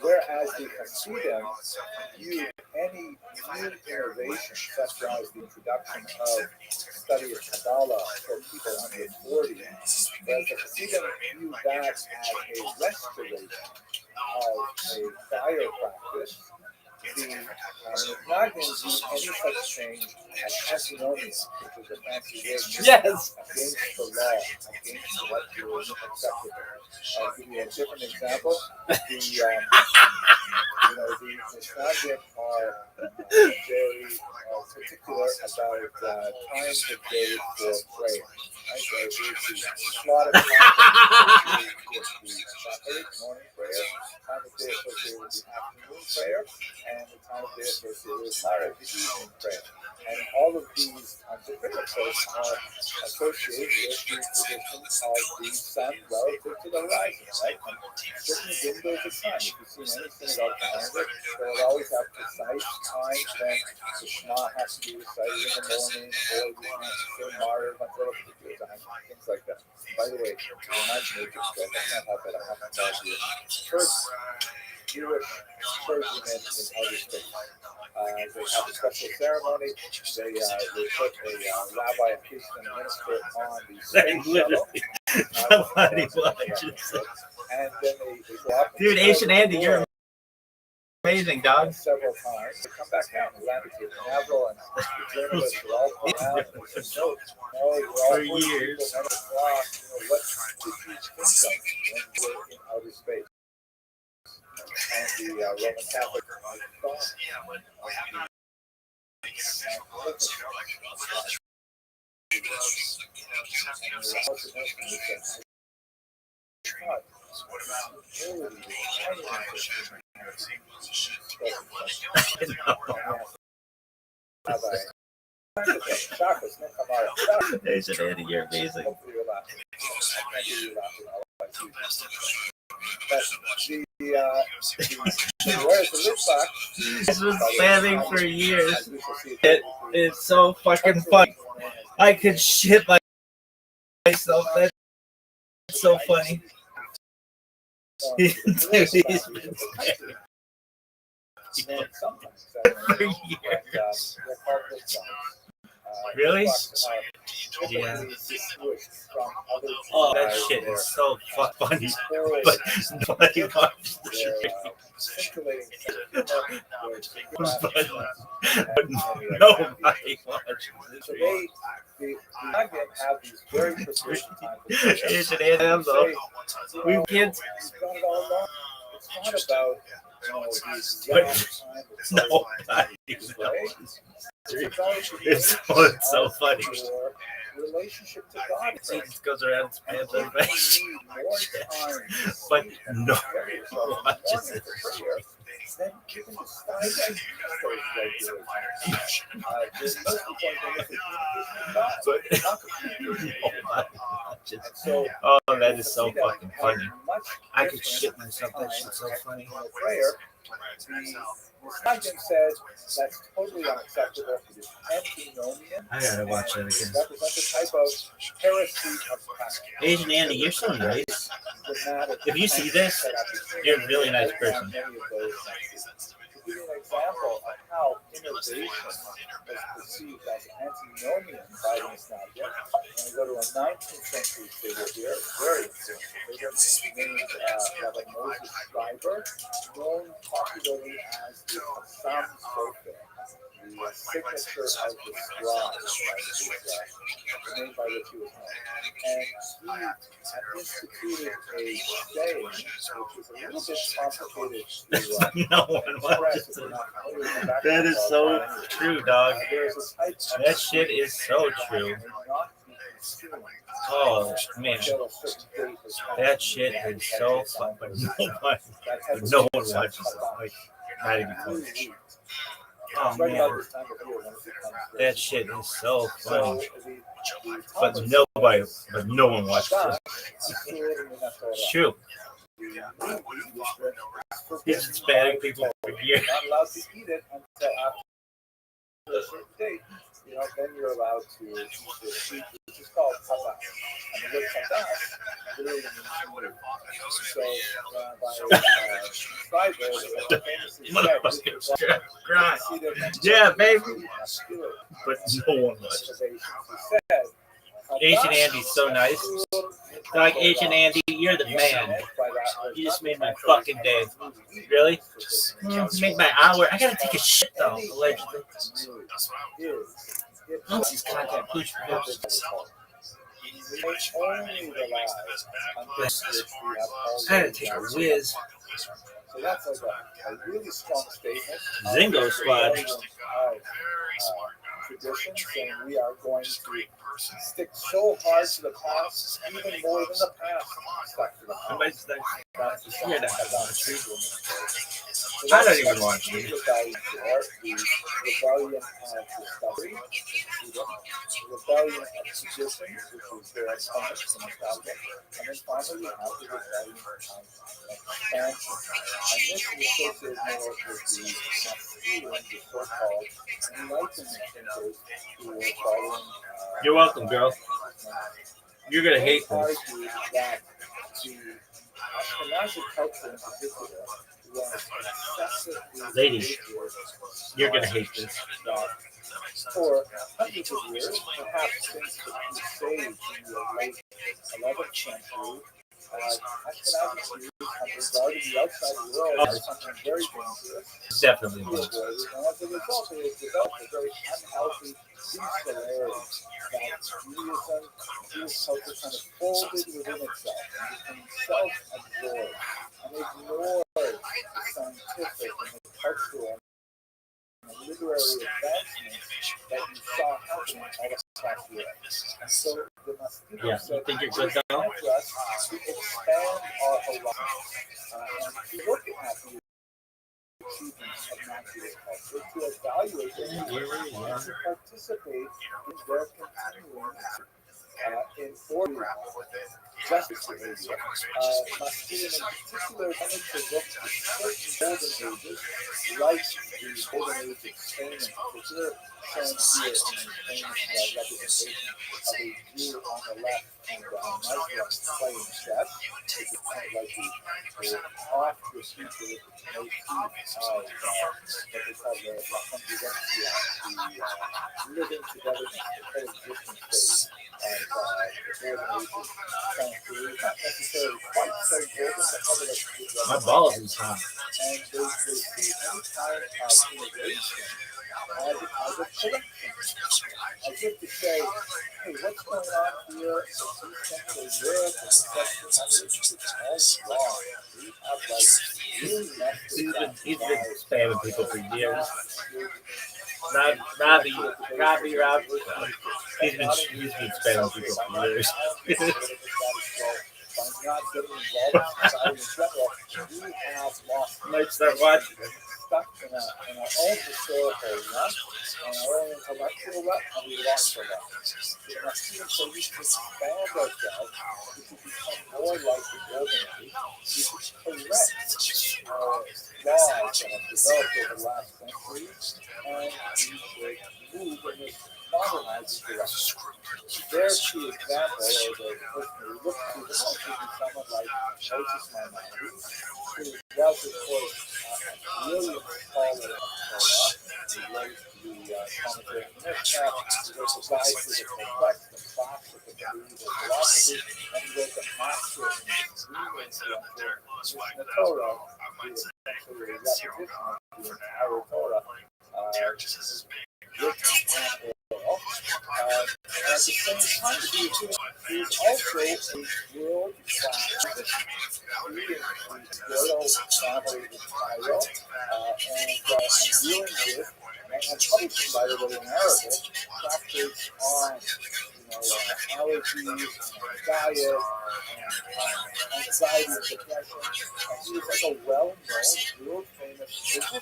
whereas the Hasidim viewed any new innovation, such as the introduction of study of Kabbalah for people under 40, whereas the Hasidim viewed that as a restoration of a prior practice, the Magnanim viewed any such change as antinomian, which is a fancy word
Yes.
against the law, against what was acceptable. I'll give you a different example. The Magnanim are very particular about times of day for prayer. Right? There's a lot of time with the Shabbat morning prayer, time of day associated with the afternoon prayer, and the time of day associated with the evening prayer. And all of these different approaches are associated with the position of the sun relative to the horizon, right? And certain windows of time. If you see any synagogue calendar, they will always have precise times when the Shema has to be recited in the morning, or the Martyr until a particular time, things like that. By the way, I'm not major stroke. I can't help it. I have to tell you. First Jewish clergymen in outer space. They have a special ceremony. They put a rabbi, a priest, and a minister on the space shuttle.
Somebody watches.
And then they go up.
Dude, Asian Andy, you're amazing, dog.
Several times. They come back down and land at Canaveral, and the journalists are all around. And they say,
For years.
What did you think of when you were in outer space? And the Roman Catholic thought.
Asian Andy, you're amazing. This was planning for years. It's so fucking funny. I could shit myself. That's so funny. He's been for years. Really? Yeah. Oh, that shit is so funny. But nobody watches the shit. But nobody watches it.
The Magnanim have these very precise times.
Asian Andy, though. We kids.
It's not about
Nobody knows. It's so funny.
Relationship to God.
He just goes around and spams everybody. But no one watches it.
Then you can decide
oh, that is so fucking funny. I could shit myself. That shit's so funny.
Prayer. Magnanim says that's totally unacceptable. It is antinomian.
I gotta watch that again.
Represents a type of heresy of practice.
Asian Andy, you're so nice. If you see this, you're a really nice person.
To give you an example of how innovation was perceived as antinomian by the Mishnah, when we go to a 19th century figure here, very influential figure, named Rabbi Moses Schreiber, known popularly as the Hassam Sofer. signature of the scribe, the name by which he was known. And he instituted a saying, which is a little bit complicated to
No one watches
express if
it.
you're not familiar with the background.
That is so true, dog.
There's a type of
That shit is so true. Oh man, that shit is so fun, but no one watches it. Like, not even close. Oh man, that shit is so funny. But no one watches it. It's true. These Hispanic people for years.
Not allowed to eat it until after a certain date. You know, then you're allowed to eat the sweet, which is called tapas. And the word tapas literally means food. So,
yeah, baby. But no one watches. Asian Andy's so nice. Like, Asian Andy, you're the man. You just made my fucking day. Really? You made my hour. I gotta take a shit though, allegedly. Once these contact push me up. I gotta take a whiz.
So that's like a really strong statement.
Zingo squad.
Tradition saying we are going to stick so hard to the past, even more than the past stuck to the past.
I don't even watch it.
The rebellion of discovery, the rebellion of traditions, which is their opponents and nostalgia, and then finally we have the rebellion of expansion. And this is associated more with the masculine, the so-called enlightenment thinkers who were following.
You're welcome, girl. You're gonna hate this.
That the Ashkenazi culture in particular was excessively
Ladies, you're gonna hate this.
For hundreds of years, perhaps since the Crusades in the late 11th century, Ashkenazi Jews have regarded the outside world as something very dangerous.
Definitely.
And as a result, they have developed a very unhealthy insularity that Judaism, Jewish culture kind of folded within itself and became self-absorbed and ignored the scientific and the cultural and the literary advancements that you saw happening all across the earth. And so the Mosquito said,
you think you're good now?
for us to expand our horizons and to look at the achievements of naturalist culture, to evaluate them, and to participate in their continuing in order justice behavior. Mosquito in particular wanted to look at certain golden ages, like the golden age of Spain in particular, shown here in the famous representation of a Jew on the left and a Muslim playing chess. It's kind of like the off-the-future with no teeth of what they call the convivencia, the living togetherness, the coexistence phase of the golden age of Spain. Not necessarily quite so golden, but probably
My balls is hot.
and they see any kind of innovation as a collection. As if to say, hey, what's going on here? Central Europe and it's all wrong. We have like really messed
He's been spamming people for years. Rabbi. He's been spamming people for years.
By not getting involved in society in general, we have lost.
Might start watching it.
Stuck in our own historical rut, and our own intellectual rut, and we lost the rut. So we should expand ourselves, we should become more like the golden age, we should correct our flaws that have developed over the last centuries, and we should move in this modernizing direction. There's the example, or the person we look to the most, would be someone like Moses Maimonides, who was, of course, a brilliant scholar of Torah. He wrote the commentary on the Mishnah. He wrote the guide to the complex, the classic of medieval philosophy, and he wrote the master in the Mishnah Torah, the essentially repetition of the entire Torah. At the same time, he is also a world-class leading the royal family in Cairo and dealing with and publishing, by the way, in Arabic, chapters on allergies and diet and anxiety and depression. And he was like a well-known, world-famous physician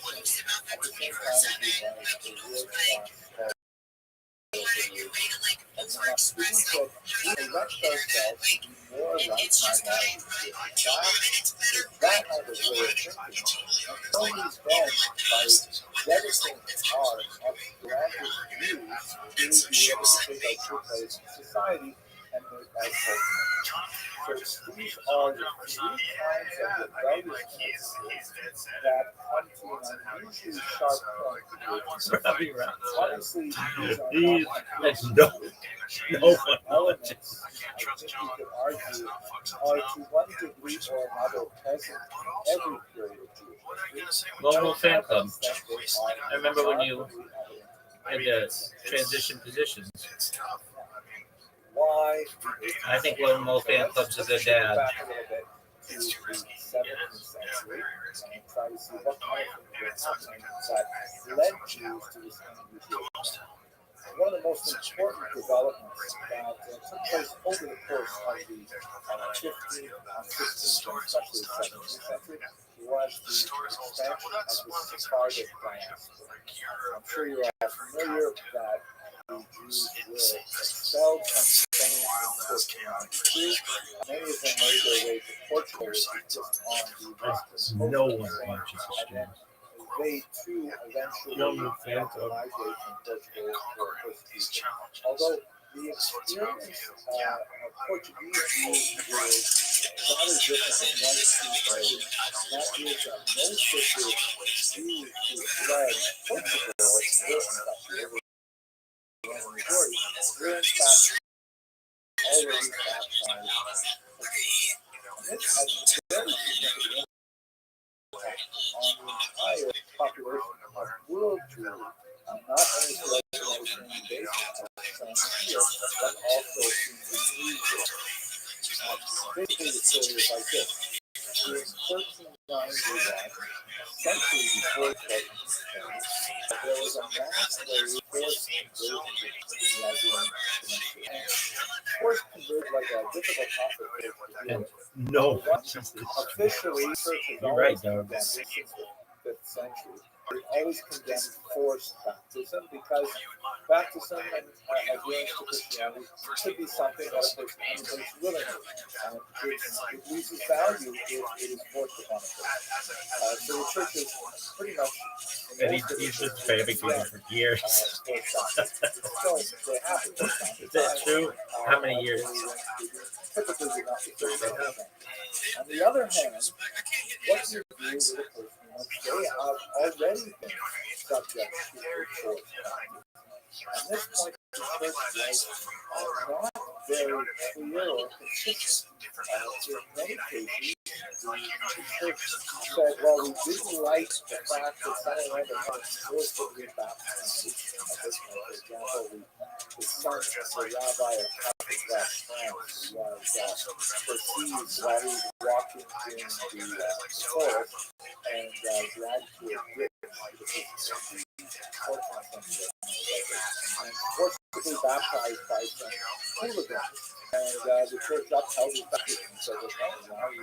at the same time as he was a world-class and my student said, we elect ourselves to be more like my life. That kind of way of thinking. And so he's been by dedicating our outlandish views to be able to take our true place in society and make our culture. So these are the three kinds of rebellious images that come to an unusually sharp point. Obviously, these are not
no
elements, I think you could argue, are to one degree or another present in every period of Jewish history.
Lone Wolf Fan Club. I remember when you had to transition positions.
Why?
I think Lone Wolf Fan Club's a good dad.
Back a little bit to the 17th century and try to see what kind of things were happening that led Jews to this unusual. One of the most important developments that took place over the course of the 15th, 16th, and especially 17th century was the expansion of the Sephardic diaspora. I'm sure you're all familiar that the Jews were expelled from Spain in 1492. Many of them made their way to Portugal, which is just on the western coast
No
of
one
Spain,
watches
and then they too eventually had to migrate from Portugal for persecution. Although the experience of Portuguese Jews is rather different in one key area, and that is that most of the Jews who fled Portugal or Europe, over the majority, were in fact already baptized. This had very significant on the entire population of world Jews, not only for restoration and invasion of Sanskrit, but also in the New World. Basically, the story is like this. In 1391, a century before there was a mass wave forced conversion in the Iberian Peninsula. Forced conversion like a difficult topic to deal with.
No.
Officially, church has
You're
always
right, Doug.
condemned since the 5th century. They've always condemned forced baptism because baptism and adherence to Christianity should be something that a person undertakes willingly. It loses value if it is forced upon a person. So the church is pretty much.
And he's been spamming people for years.
So they happen from time to
Is that
time.
true? How many years?
Typically, do not be 30%. On the other hand, what do you do with a person once they have already been subject to a forced baptism? At this point, the church was not very clear or consistent. In many cases, the church said, well, we didn't like the fact that someone had been forcibly baptized. At this point, for example, the son of the rabbi of Catholic France was perceived while he was walking in the forest and dragged to a bridge, and forcibly baptized by some hooligans, and the church upheld his baptism. So there's no, now you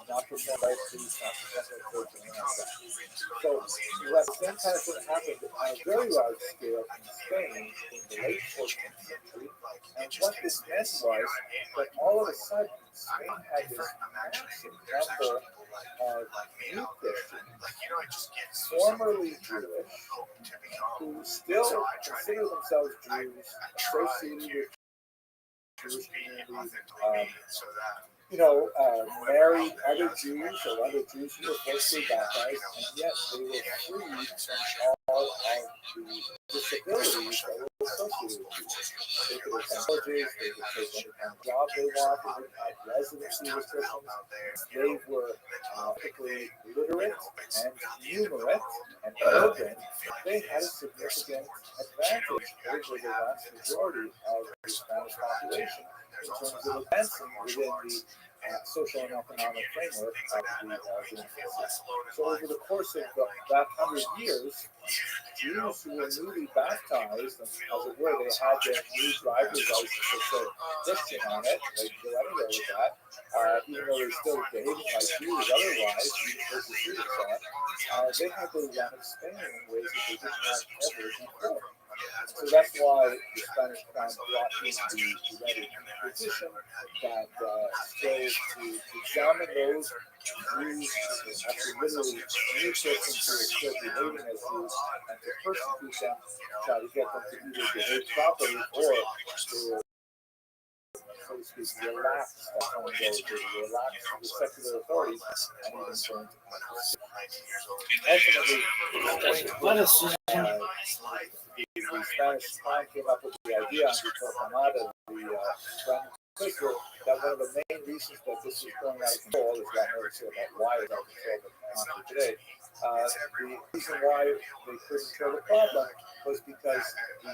not performed by priests, not performed by clergy, and like that. So that same kind of thing happened on a very large scale in Spain in the late 14th century. And what this meant was that all of a sudden Spain had this massive number of new Christians, formerly Jewish, who still consider themselves Jews, associated with Jewish communities, married other Jews or other Jews who were forcibly baptized, and yet they were freed from all of the disabilities that were associated with Jews. They could attend colleges, they could take any kind of job they want, they didn't have residency restrictions, they were typically literate and numerate and urban, they had a significant advantage over the vast majority of the Spanish population in terms of advancing within the social and economic framework of the United. So over the course of that 100 years, Jews who were newly baptized, and as it were, they had their new driver's license that said Christian on it, they could go anywhere with that, even though they're still behaving like Jews otherwise, being persecuted and so on, they had to run in Spain in ways that they didn't have ever before. So that's why the Spanish crown brought in the Red Inquisition that strove to examine those Jews, actually literally new persons who were still behaving as Jews, and to persecute them, try to get them to either behave properly or to, so to speak, relax on those, relax the secular authorities, and even turn to ultimately, the Spanish crown came up with the idea under Torquemada, the Grand Inquisitor, that one of the main reasons that this is going out of control is that I never say about why it's out of control, but after today, the reason why they couldn't cure the problem was because the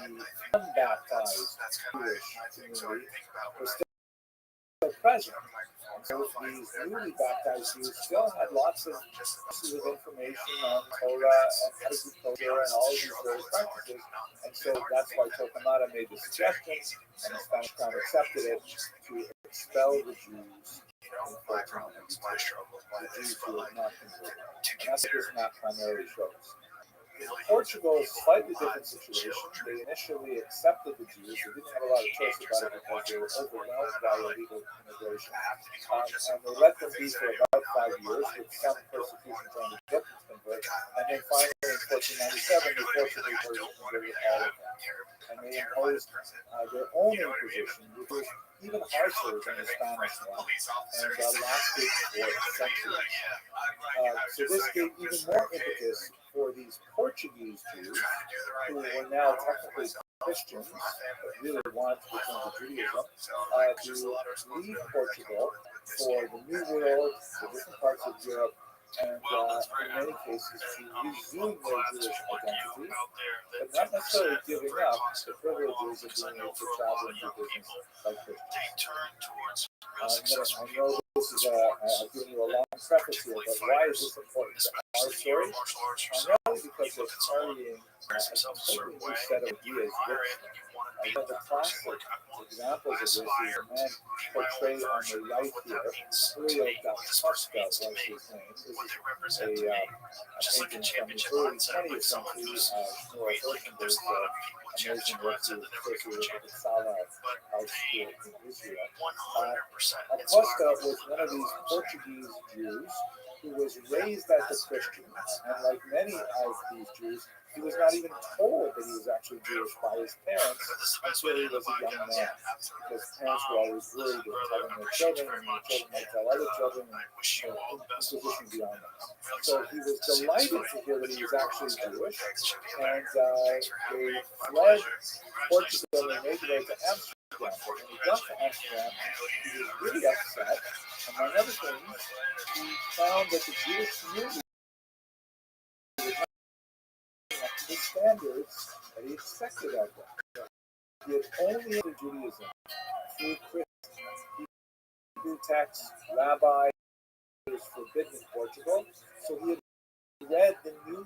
unbaptized Jewish community was still present. So these newly baptized Jews still had lots of pieces of information on Torah and agriculture and all of these various practices. And so that's why Torquemada made the suggestion, and the Spanish crown accepted it, to expel the Jews in 1492. The Jews who were not converted. And that's what this map primarily shows. Portugal is a slightly different situation. They initially accepted the Jews. They didn't have a lot of choice about it because they were overwhelmed by illegal immigration. And they let them be for about 5 years with some persecution trying to get them to convert. And then finally in 1497, they forcibly converted all of them. And they imposed their own inquisition, which was even harsher than the Spanish one, and lasted for centuries. So this gave even more impetus for these Portuguese Jews, who were now technically Christians, but really wanted to return to Judaism, to leave Portugal for the New World, the different parts of Europe, and in many cases to resume their Jewish identity, but not necessarily giving up the privileges of being able to travel and do business like Christians. I know this is I've given you a long preface here, but why is this important to our story? Primarily because they're carrying a completely new set of ideas with them. One of the classic examples of this is a man portrayed on the right here, Julio da Costa was his name. This is a painting from the early 20th century. Nora Hirschenberg's amazing work to associate with the Salah art school in Israel. Acosta was one of these Portuguese Jews who was raised as a Christian, and like many of these Jews, he was not even told that he was actually Jewish by his parents until he was a young man, because parents were always worried of telling their children, and their children might tell other children, and imposition beyond that. So he was delighted to hear that he was actually Jewish, and they fled Portugal and made their way to Amsterdam. When he got to Amsterdam, he was really upset, among other things, he found that the Jewish community the standards that he expected of them. He had only entered Judaism through Hebrew texts, Rabbi was forbidden in Portugal, so he had read the New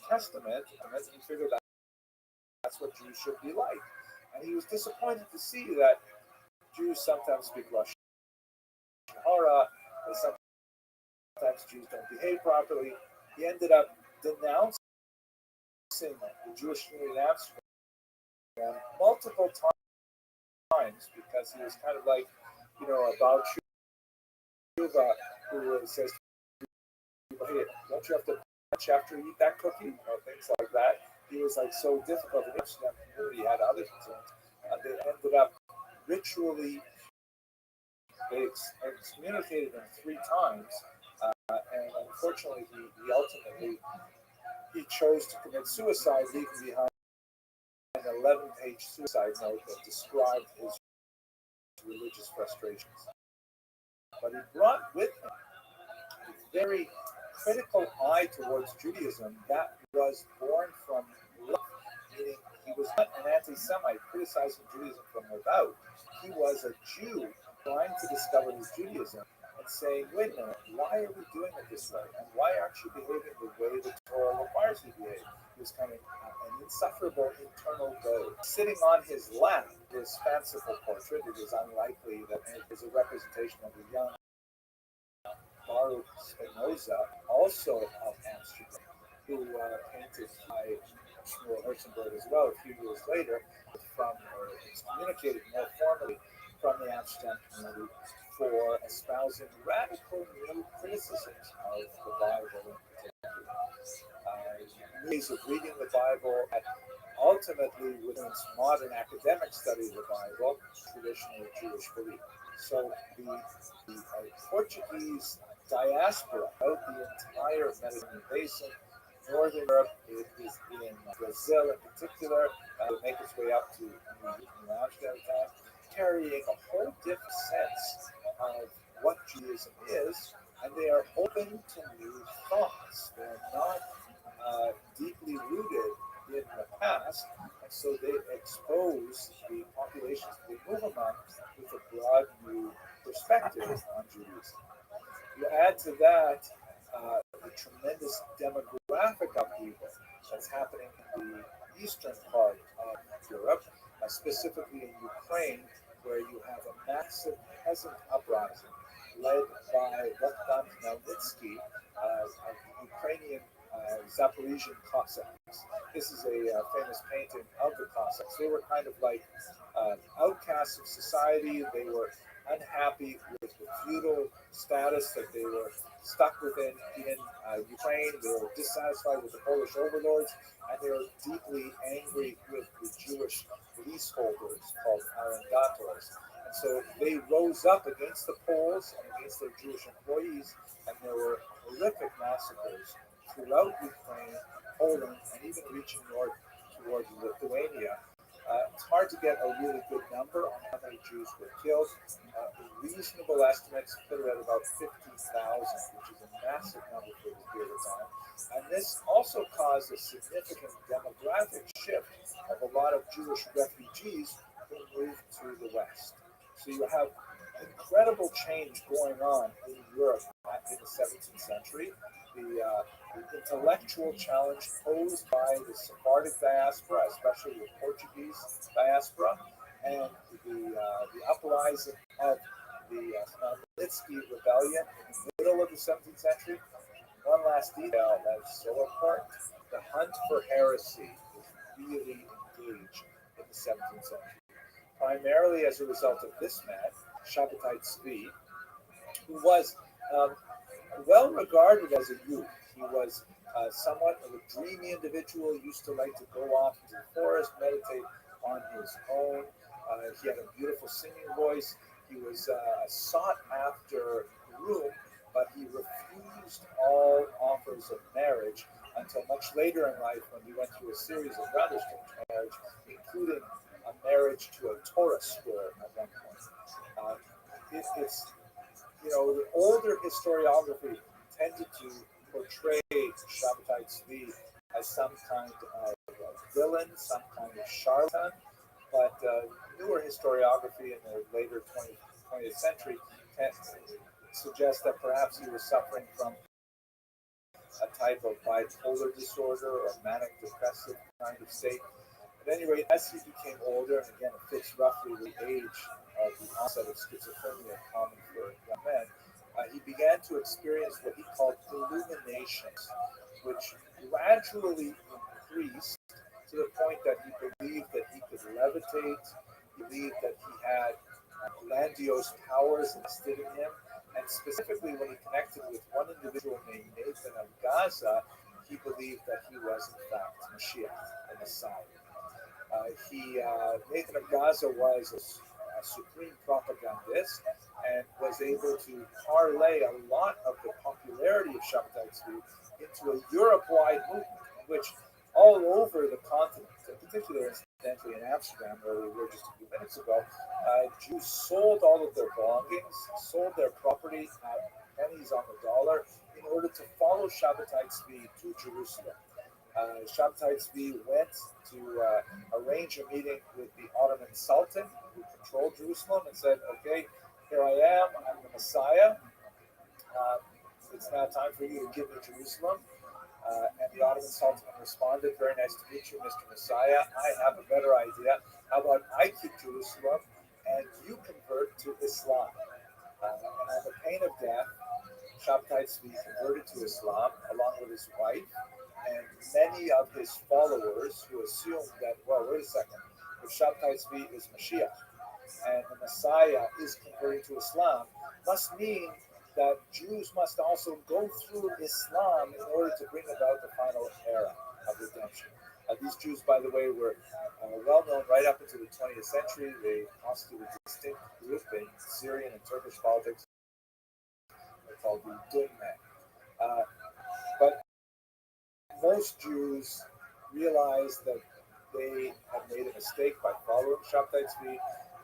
Testament and he figured out that's what Jews should be like. And he was disappointed to see that Jews sometimes speak Russian, sometimes Jews don't behave properly. He ended up denouncing the Jewish community in Amsterdam multiple times because he was kind of like, about Shuva, who says, hey, don't you have to punch after you eat that cookie? Things like that. He was like so difficult in the Amsterdam community, he had other concerns. They ended up ritually, they excommunicated him 3 times, and unfortunately he ultimately he chose to commit suicide, leaving behind an 11-page suicide note that described his religious frustrations. But he brought with him a very critical eye towards Judaism that was born from anti-Semite criticizing Judaism from without. He was a Jew trying to discover his Judaism and saying, wait a minute, why are we doing it this way? And why aren't you behaving the way the Torah requires you to behave? He was kind of an insufferable internal goad. Sitting on his lap, this fanciful portrait, it is unlikely that it is a representation of a young Baruch Spinoza, also of Amsterdam, who painted by Shmuel Herzenberg as well a few years later, or it's communicated more formally from the Amsterdam community for espousing radical new criticisms of the Bible in particular. Ways of reading the Bible, and ultimately within its modern academic study of the Bible, traditional Jewish belief. So the Portuguese diaspora of the entire Mediterranean basin, Northern Europe, it is in Brazil in particular, would make its way up to New Amsterdam, carrying a whole different sense of what Judaism is, and they are open to new thoughts. They're not deeply rooted in the past, and so they expose the populations they move among with a broad new perspective on Judaism. You add to that the tremendous demographic upheaval that's happening in the eastern part of Europe, specifically in Ukraine, where you have a massive peasant uprising led by Bogdan Khmelnytsky, a Ukrainian Zaporizhian Cossacks. This is a famous painting of the Cossacks. They were kind of like outcasts of society. They were unhappy with the feudal status that they were stuck within in Ukraine. They were dissatisfied with the Polish overlords, and they were deeply angry with the Jewish leaseholders called arrendators. And so they rose up against the Poles and against their Jewish employees, and there were horrific massacres throughout Ukraine, Poland, and even reaching north towards Lithuania. It's hard to get a really good number on how many Jews were killed. Reasonable estimates put it at about 50,000, which is a massive number for this period of time. And this also caused a significant demographic shift of a lot of Jewish refugees who moved to the West. So you have incredible change going on in Europe in the 17th century. The intellectual challenge posed by the Sephardic diaspora, especially the Portuguese diaspora, and the uprising of the Khmelnytsky rebellion in the middle of the 17th century. One last detail that's so important: the hunt for heresy was really engaged in the 17th century, primarily as a result of this man, Shabbatai Tzvi, who was well regarded as a youth. He was somewhat of a dreamy individual, used to like to go off into the forest, meditate on his own. He had a beautiful singing voice. He was a sought after groom, but he refused all offers of marriage until much later in life, when he went through a series of rather strict marriage, including a marriage to a Torah scholar at one point. It's the older historiography tended to portray Shabbatai Tzvi as some kind of villain, some kind of charlatan, but newer historiography in the later 20th century suggests that perhaps he was suffering from a type of bipolar disorder or manic depressive kind of state. At any rate, as he became older, and again it fits roughly the age of the onset of schizophrenia common for young men, he began to experience what he called illuminations, which gradually increased to the point that he believed that he could levitate, he believed that he had grandiose powers invested in him, and specifically when he connected with one individual named Nathan of Gaza, he believed that he was in fact Mashiach, the Messiah. Nathan of Gaza was a supreme propagandist and was able to parlay a lot of the popularity of Shabbatai Tzvi into a Europe-wide movement, in which all over the continent, in particular, incidentally, in Amsterdam, where we were just a few minutes ago, Jews sold all of their belongings, sold their property at pennies on the dollar in order to follow Shabbatai Tzvi to Jerusalem.
Shabtai Tzvi went to arrange a meeting with the Ottoman Sultan who controlled Jerusalem and said, okay, here I am, I'm the Messiah. It's now time for you to give me Jerusalem. And the Ottoman Sultan responded, very nice to meet you, Mr. Messiah. I have a better idea. How about I keep Jerusalem and you convert to Islam? And on the pain of death, Shabtai Tzvi converted to Islam along with his wife and many of his followers who assumed that, well, wait a second, if Shabtai Tzvi is Mashiach and the Messiah is converting to Islam, must mean that Jews must also go through Islam in order to bring about the final era of redemption. These Jews, by the way, were well known right up into the 20th century. They constituted a distinct group in Syrian and Turkish politics. They're called the Dunmen. But most Jews realized that they had made a mistake by following Shabtai Tzvi.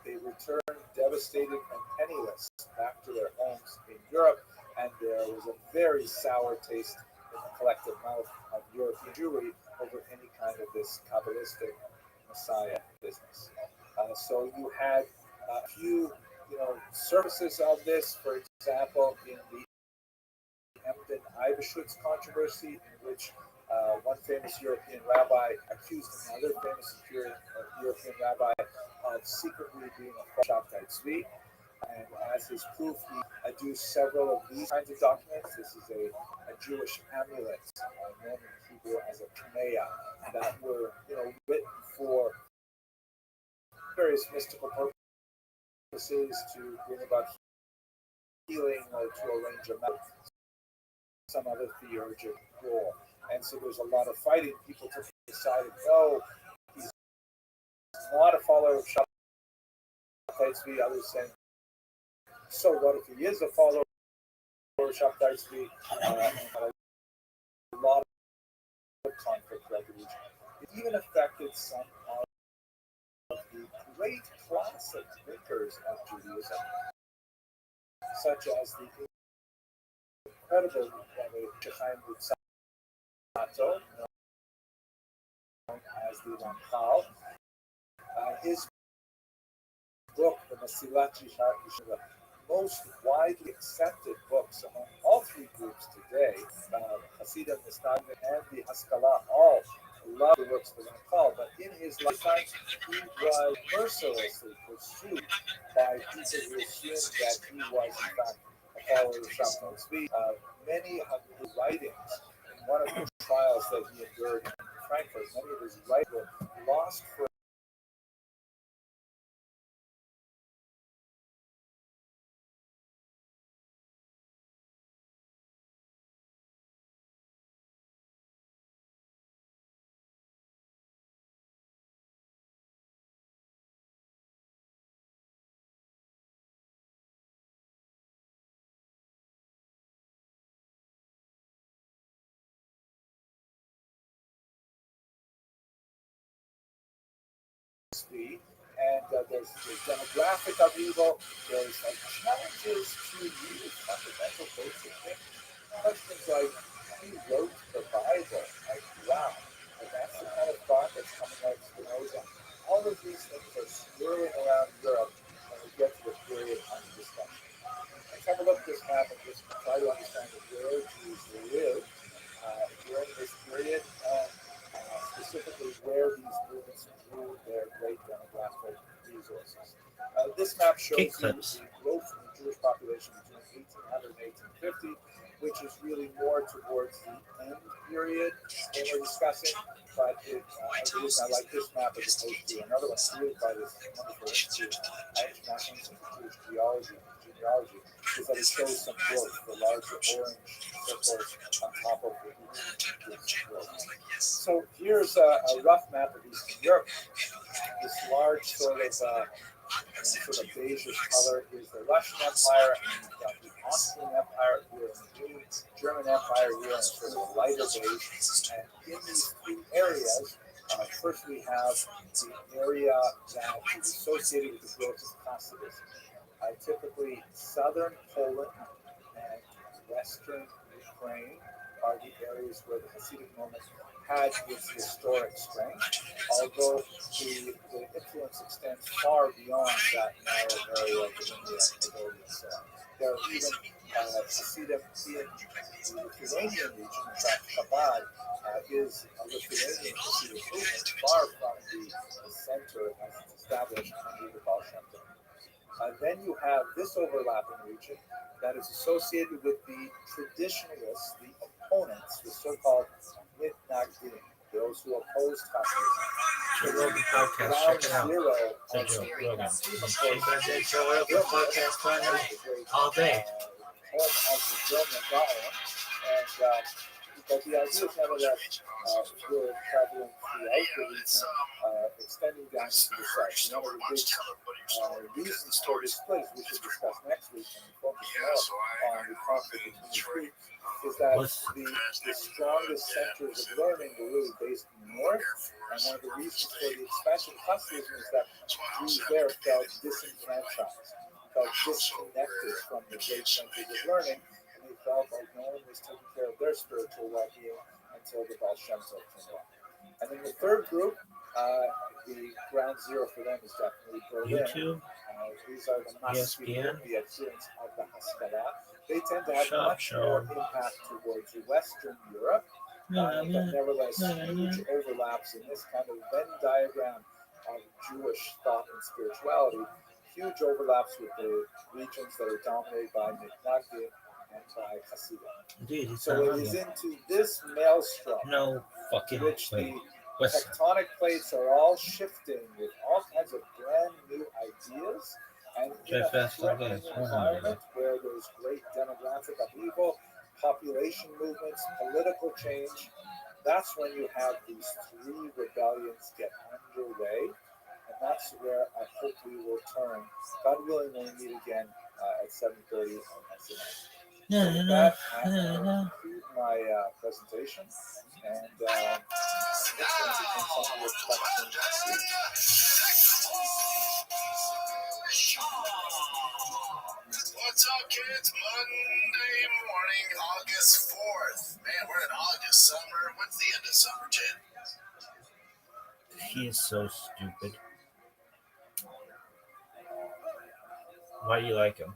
They returned devastated and penniless back to their homes in Europe, and there was a very sour taste in the collective mouth of European Jewry over any kind of this Kabbalistic Messiah business. So you had a few, services of this, for example, in the Emden Iberschutz controversy, in which one famous European rabbi accused another famous European rabbi of secretly being a Shabtai Tzvi. And as his proof, he adduced several of these kinds of documents. This is a Jewish amulet known in Hebrew as a kameya that were written for various mystical purposes to bring about healing or to arrange a mouth, some other theurgic goal. And so there's a lot of fighting. People took the side of, no, he's not a follower of Shabtai Tzvi. Others saying, so what if he is a follower of Shabtai Tzvi? A lot of conflict throughout the region. It even affected some of the great classic thinkers of Judaism, such as the incredible Rabbi Chaim Lutzato, known as the Rothschild. His book, the Masilat Yeshiva, most widely accepted books among all three groups today, Hasidim, Misnagdim, and the Haskalah, all love the works of the Ramchal, but in his lifetime, he was mercilessly pursued by people who assumed that he was, in fact, a follower of Shabtai Tzvi. Many of his writings, in one of the trials that he endured in Frankfurt, many of his writings were lost for and there's the demographic of evil, there's challenges to really fundamental basic things. Questions like, who wrote the Bible? Like, wow, that's the kind of thought that's coming out of Spinoza. All of these things are swirling around Europe when we get to the period under discussion. Let's have a look at this map and just try to understand where Jews live during this period, and specifically where these movements drew their great demographic resources. This map shows you the growth in the Jewish population between 1800 and 1850, which is really more towards the end period that we're discussing. But the reason I like this map as opposed to another one created by this wonderful institute, National Institute of Jewish Genealogy, is that it shows some growth, the larger orange circles on top of the growth. So here's a rough map of Eastern Europe. This large sort of beigeish color is the Russian Empire, and you've got the Austrian Empire here in the blue, German Empire here in sort of a lighter beige. And in these three areas, first we have the area that is associated with the growth of Hasidism. Typically, southern Poland and western Ukraine are the areas where the Hasidic movement
had this historic strength, although the influence extends far beyond that narrow area within the Anatolian zone. There are even Hasidim in the Lithuanian region. In fact, Chabad is a Lithuanian Hasidic movement, far from the center as it's established under the Baal Shem Tov. Then you have this overlapping region that is associated with the traditionalists, the opponents, the so-called mitnagdim, those who opposed Hasidism.
Joe Rogan podcast, check it out. Say Joe Rogan. Joe Rogan podcast right now, all day.
Home of the German Gaon, and but the idea is never that we're traveling throughout the region, extending down into the south. One of the big reasons for this split, we should discuss next week and focus more on the conflict between the three, is that the strongest centers of learning were really based in the north, and one of the reasons for the expansion of Hasidism is that Jews there felt disenfranchised, felt disconnected from the great centers of learning, and they felt like no one was taking care of their spiritual well-being until the Baal Shem Tov came along. And then the third group, the ground zero for them is definitely Berlin.
YouTube,
these are the
ESPN,
the adherents of the Haskalah. They tend to have much more impact towards Western Europe, but nevertheless huge overlaps in this kind of Venn diagram of Jewish thought and spirituality. Huge overlaps with the regions that are dominated by Mitnagdim and by Hasidim.
Indeed,
so it is into this maelstrom which
way.
The tectonic plates are all shifting with all kinds of brand new ideas, and in a threatening environment where there's great demographic upheaval, population movements, political change, that's when you have these three rebellions get underway. And that's where I hope we will turn. God willing, when we meet again at 7:30 on Wednesday night. So with that, I conclude my presentation, and it's going to become some of your questions.
What's up, kids? Monday morning, August 4th. Man, we're in August. Summer. When's the end of summer, Jen?
He is so stupid. Why do you like him?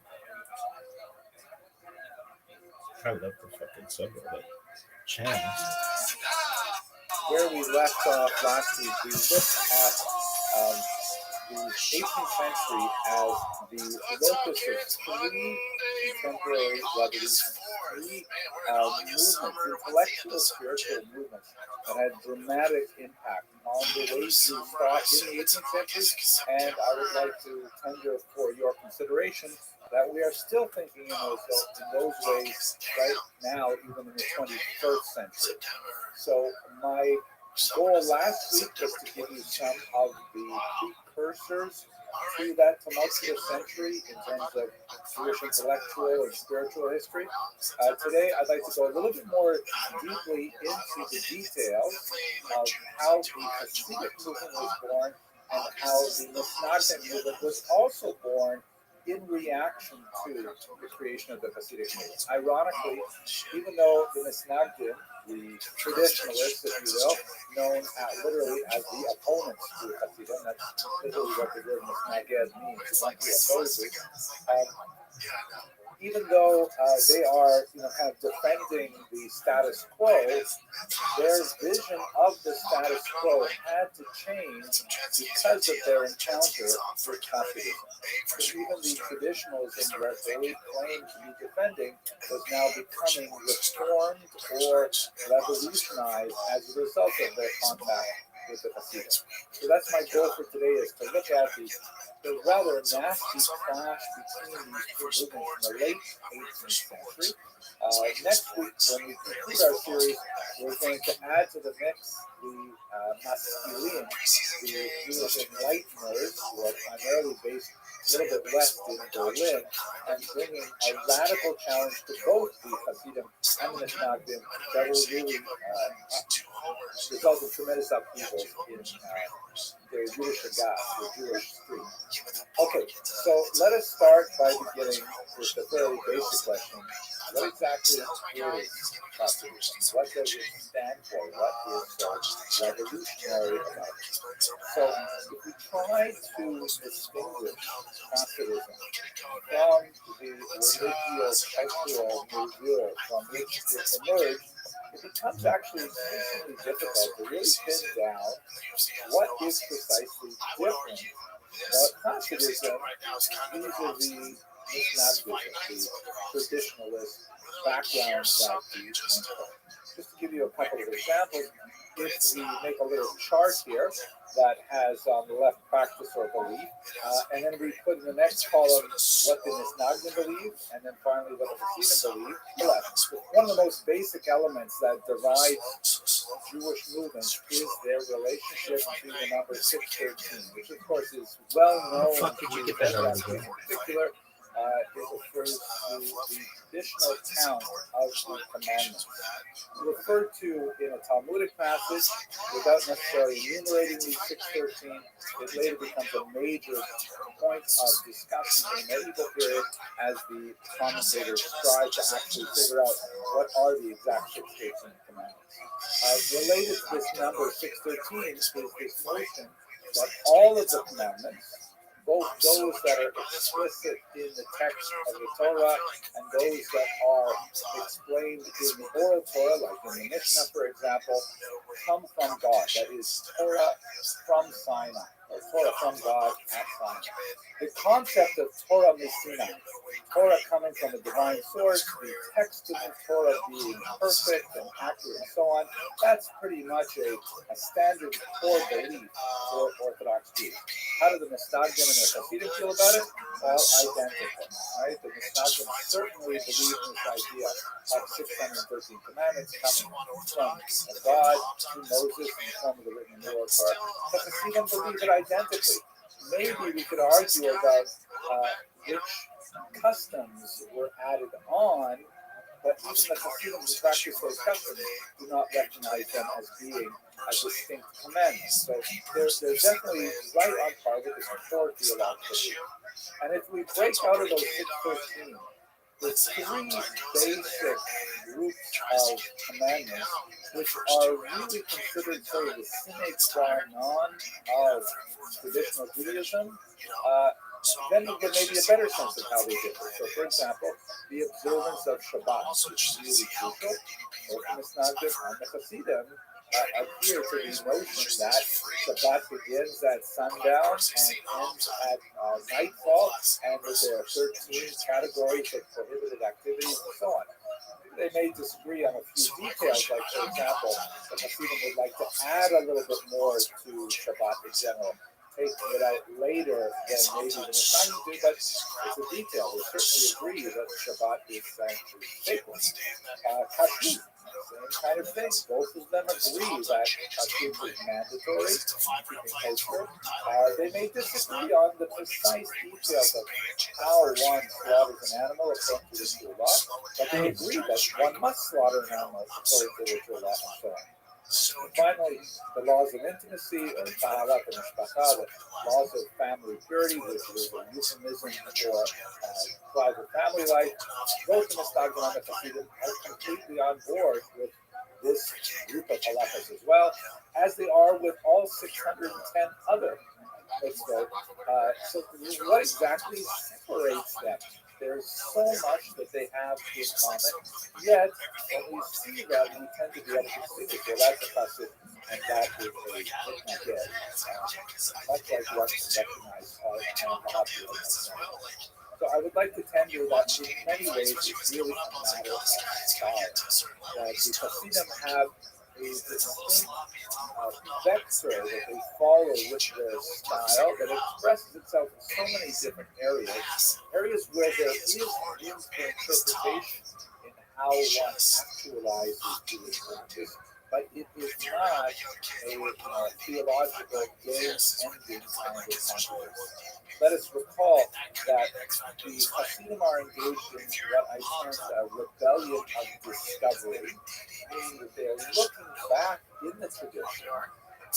I love the fucking suburb. Chan.
Where we left off last week, we looked at the 18th century as the locus of three contemporary revolutions, three movements, intellectual, spiritual movements that had dramatic impact on the way Jews thought in the 18th century, and I would like to tender for your consideration that we are still thinking in those ways right now, even in the 21st century. So my goal last week was to give you some of the precursors to that tumultuous century in terms of Jewish intellectual and spiritual history. Today, I'd like to go a little bit more deeply into the details of how the Hasidic movement was born and how the Mitnagdim movement was also born in reaction to the creation of the Hasidic movement. Ironically, even though the Mitnagdim, the traditionalists, if you will, known literally as the opponents to Hasidim, that's literally what the word Mitnaged means, one who opposes, even though they are, kind of defending the status quo, their vision of the status quo had to change because of their encounter with Hasidism. So even the traditionalism that they claim to be defending was now becoming reformed or revolutionized as a result of their contact with the Hasidim. So that's my goal for today, is to look at the rather nasty clash between these two movements in the late 18th century. Next week, when we conclude our series, we're going to add to the mix the Masculine, the Jewish Enlighteners, who are primarily based a little bit west in Berlin, and bringing a radical challenge to both the Hasidim and the Mitnagdim that will really result in tremendous upheavals in the Jewish Haggah, the Jewish street. Okay, so let us start by beginning with a fairly basic question.
What exactly is Hasidism? What does it stand for? What is so revolutionary about it? So if we try to distinguish Hasidism from the religio-cultural milieu from which it emerged, it becomes actually increasingly difficult to really pin down what is precisely different about Hasidism vis-a-vis Mishnagdism, the traditionalist background that we employ. Just to give you a couple of examples, if we make a little chart here that has on the left practice or belief, and then we put in the next column what the Misnagdim believe, and then finally what the Hasidim believe. One of the most basic elements that divides Jewish movements is their relationship to the number 613, which of course is well known in particular. It refers to the traditional count of the commandments, referred to in a Talmudic passage without necessarily enumerating these 613. It later becomes a major point of discussion in the medieval period as the commentators strive to actually figure out what are the exact 613 commandments. Related to this number 613 is this notion that all of the commandments, both those that are explicit in the text of the Torah and those that are explained in the oral Torah, like in the Mishnah, for example, come from God. That is Torah from Sinai, or Torah from God at Sinai. The concept of Torah Sinai, Torah coming from a divine source, the text of the Torah being perfect and accurate and so on, that's pretty much a standard core belief for Orthodox Jews. How do the Misnagdim and the Hasidim feel about it? Well, identical, right? The Misnagdim certainly believe in this idea of 613 commandments coming from God to Moses in the form of the written in the oral Torah. But the Hasidim believe it identically. Maybe we could argue about which customs were added on, but even the Hasidim who practice those customs do not recognize them as being a distinct commandment. So they're definitely right on par with this core theological view. And if we break out of those 613, the three basic groups of commandments, which are really considered sort of the sine qua non of traditional Judaism, then we get maybe a better sense of how they differ. So, for example, the observance of Shabbat, which is really crucial. Both the Misnagdim and the Hasidim adhere to the notion that Shabbat begins at sundown and ends at nightfall, and that there are 13 categories of prohibited activities and so on. They may disagree on a few details, like, for example, the Hasidim would like to add a little bit more to Shabbat in general, taking it out later than maybe the Misnagdim do, but it's a detail. They certainly agree that Shabbat is sacred. Kashrut, same kind of thing. Both of them agree that kashrut is mandatory, keeping kosher. They may disagree on the precise details of how one slaughters an animal according to the ritual law, but they agree that one must slaughter an animal according to the ritual law and so on. And finally, the laws of intimacy, or taharat and mishpacha, the laws of family purity, which is a euphemism for private family life. Both the Misnagdim and the Hasidim are completely on board with this group of halachas as well, as they are with all 610 other mitzvot. So what exactly separates them? There's so much that they have in common, yet when we see that, we tend to be able to distinguish, well, that's a chassid, and that is a mitnaged. Much like what is recognized as So I would like to tell you that in many ways it's really a matter of style. That the Hasidim have a distinct vector that they follow with their style that expresses itself in so many different areas where there is room for interpretation in how one actualizes Jewish practice, but it is not a theological game-ending kind of context. Let us recall that the Hasidim are engaged in what I termed a rebellion of discovery, meaning that they are looking back in the tradition,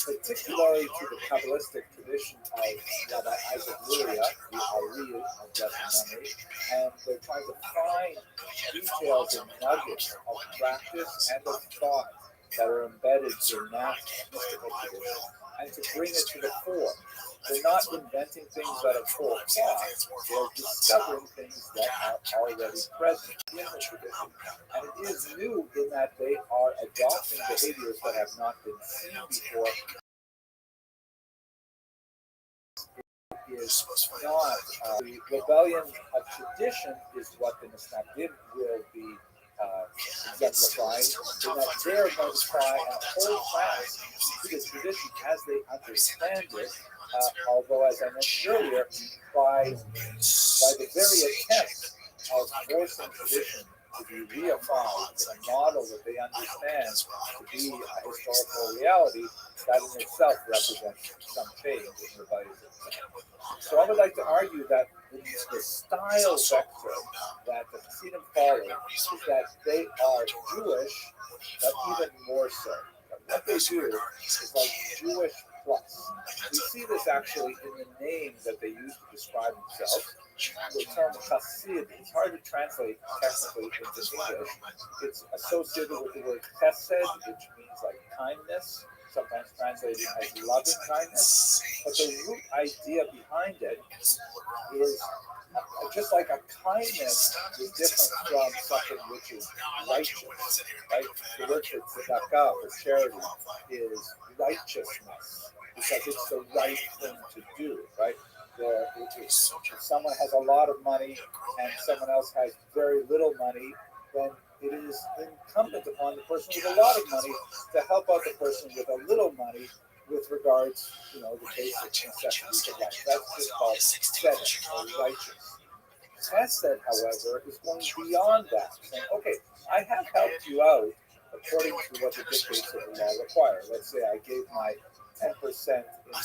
particularly to the Kabbalistic tradition of Rabbi Isaac Luria, the Ari of blessed memory, and they're trying to find
details and nuggets of practice and of thought that are embedded in that mystical tradition, and to bring it to the fore. They're not inventing things that are full of thought, they're discovering things that are already present in the tradition. And it is new in that they are adopting behaviors that have not been seen before. Is not the rebellion of tradition is what the Misnagdim will be exemplifying, in that they're going to try and hold fast to the tradition as they understand it, although, as I mentioned earlier, by the very attempt of forcing tradition to be reified in a model that they understand to be a historical reality, that in itself represents some change in rebellion. So I would like to argue that the style vector that the Hasidim follow is that they are Jewish, but even more so. What they do is like Jewish plus. We see this actually in the name that they use to describe themselves. The term Hasid, it's hard to translate technically into English. It's associated with the word chesed, which means like kindness, sometimes translated as loving kindness. But the root idea behind it is just like a kindness is different from something which is righteous, right? The word for tzedakah, for charity, is righteousness, because it's the right thing to do, right? If someone has a lot of money and someone else has very little money, then it is incumbent upon the person with a lot of money to help out the person with a little money with regards, the basic necessities of life. That's just called tzedek, or righteous. Chesed, however, is going beyond that, saying, okay, I have helped you out according to what the dictates of the law require. Let's say I gave my 10% in my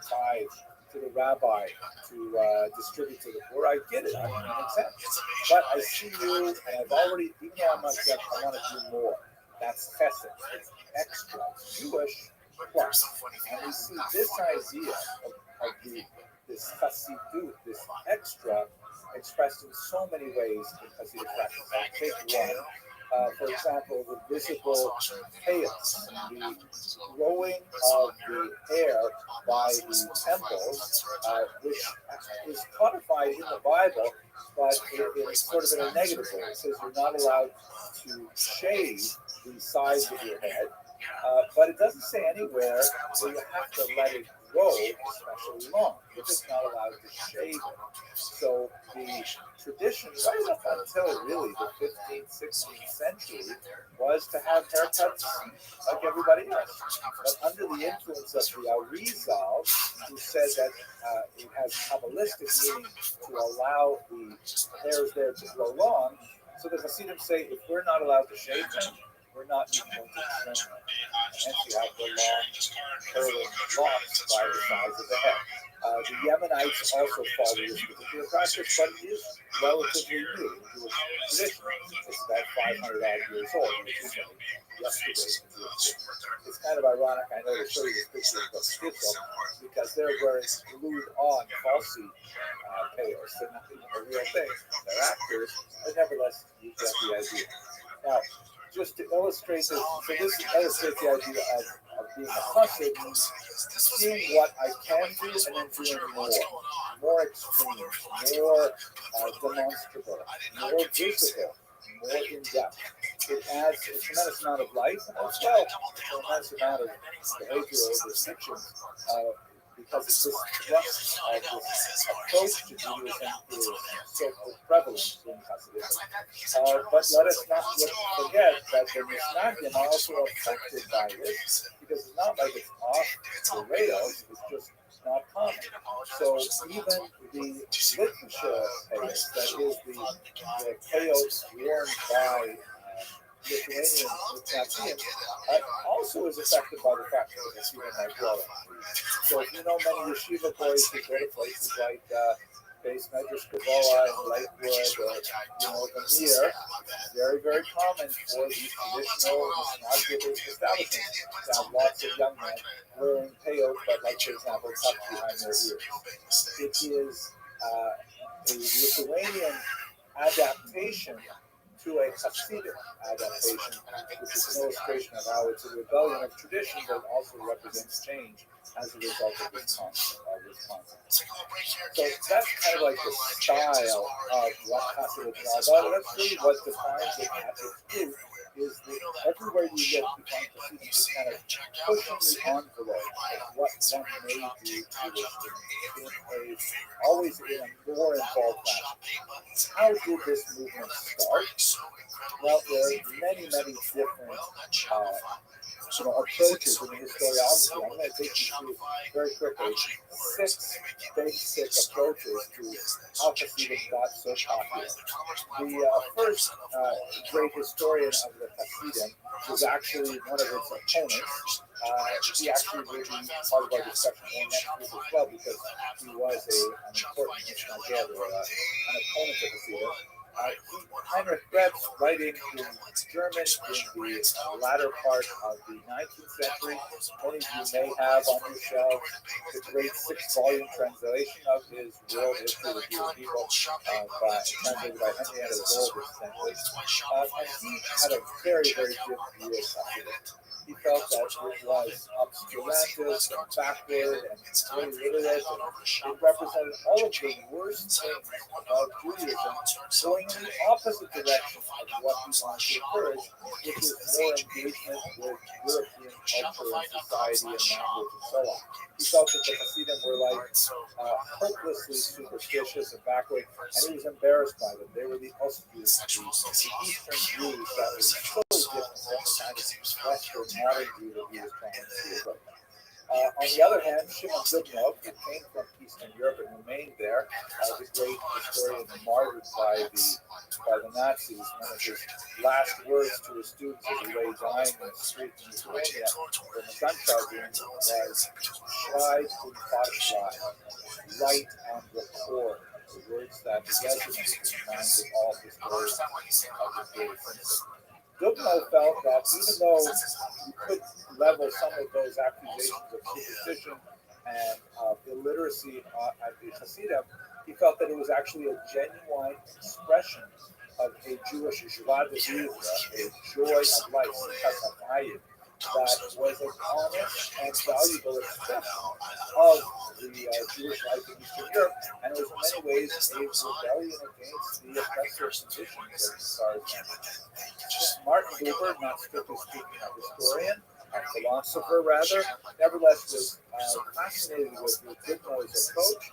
tithe to the rabbi to distribute to the poor. I get it, I'm exempt. But I see you, and I've already, even though I'm not exempt, I want to do more. That's chesed. It's extra. It's Jewish plus. And we see this idea of this chassidut, this extra, expressed in so many ways in Hasidic practice. I'll take one. For example, the visible chaos, the growing of the hair by the temples, which is codified in the Bible, but it is sort of in a negative way. It says you're not allowed to shave the sides of your head, but it doesn't say anywhere that you have to let it grow especially long. You're just not allowed to shave it. So the tradition, right up until really the 15th, 16th century, was to have haircuts like everybody else. But under the influence of the Arizal, who said that it has Kabbalistic meaning to allow the hairs there to grow long, so the Hasidim say if we're not allowed to shave them, we're not even going to trim them. And hence you have the long, curling locks by the size of the head. The Yemenites also follow this particular practice, but it is relatively new in Jewish tradition. It's about 500 odd years old, which is yesterday. It's kind of ironic, I know, to show you this picture of Skitzel, because they're wearing glued-on falsy payos. They're not even a real thing. They're actors, but nevertheless, you get the idea. Now, just to illustrate this, so this illustrates the idea of being a hustle, means seeing what I can do and then doing more extreme, more demonstrable, more visible, more in depth. It adds a tremendous amount of life and as well a tremendous amount of behavioral restrictions. Because it's this thrust of this approach to Judaism is so prevalent in Hasidism. But let us not forget that the Misnagdim are also affected by this, because it's not like it's off the rails, it's just not common. So even the literature payos, that is the payos worn by Lithuanian Nazians, also is affected by the fact that it's even like growing. So if you know many yeshiva boys who go to places like Base Medrash Kabbalah and Lakewood or Vermeer, it's very, very common for these traditional Mishnah-based establishments to have lots of young men wearing payot, but like, for example, tucked behind their ears. It is a Lithuanian adaptation to a Hasidic adaptation, which is an illustration of how it's a rebellion of tradition, but also represents change as a result of this concept. So that's kind of like the style of what Hasidism is all about. That's really what defines it at its root, is that everywhere you look, you find Hasidism just kind of pushing the envelope of what one may do always in a more involved fashion. How did this movement start? Well, there are many, many different approaches in the historiography. I'm going to take you through very quickly 6 basic approaches to how Hasidim got so popular. The first great historian of the Hasidim was actually one of its opponents. He actually will be part of our discussion more next week as well, because he was an important Mishnah or an opponent of Hasidim. Heinrich Krebs, writing in German in the latter part of the 19th century. Many of you may have on your shelf the great 6-volume translation of his World History of the Jewish People, translated by Henrietta Gold, incidentally. And he had a very, very different view of Hasidism. He felt that it was obscurantist and backward and illiterate, and it represented all of the worst things about Judaism, going in the opposite direction of what he wanted to encourage, which is more engagement with European culture and society and language and so on. He felt that the Hasidim were like hopelessly superstitious and backward, and he was embarrassed by them. They were the Ostjus, the Eastern Jews that were so different from the kind of Western modern Jew that he was trying to see. On the other hand, Shimon Dubnov, who came from Eastern Europe and remained there, the great historian martyred by the Nazis, one of his last words to his students as he lay dying in the street in Lithuania when the gunshot wound was "Schreib und Fahrschlag," write and record, the words that resonate in the minds of all historians of the period. Dubnov felt that even though you could level some of those accusations of superstition and illiteracy at the Hasidim, he felt that it was actually a genuine expression of a Jewish joie de vivre, a joy of life, that was an honest and valuable expression of the Jewish life in Eastern Europe, and it was in many ways a rebellion against the oppressive conditions of the Tsars. Martin Buber, not strictly speaking a historian, a philosopher rather, nevertheless was fascinated with Dubnov's approach,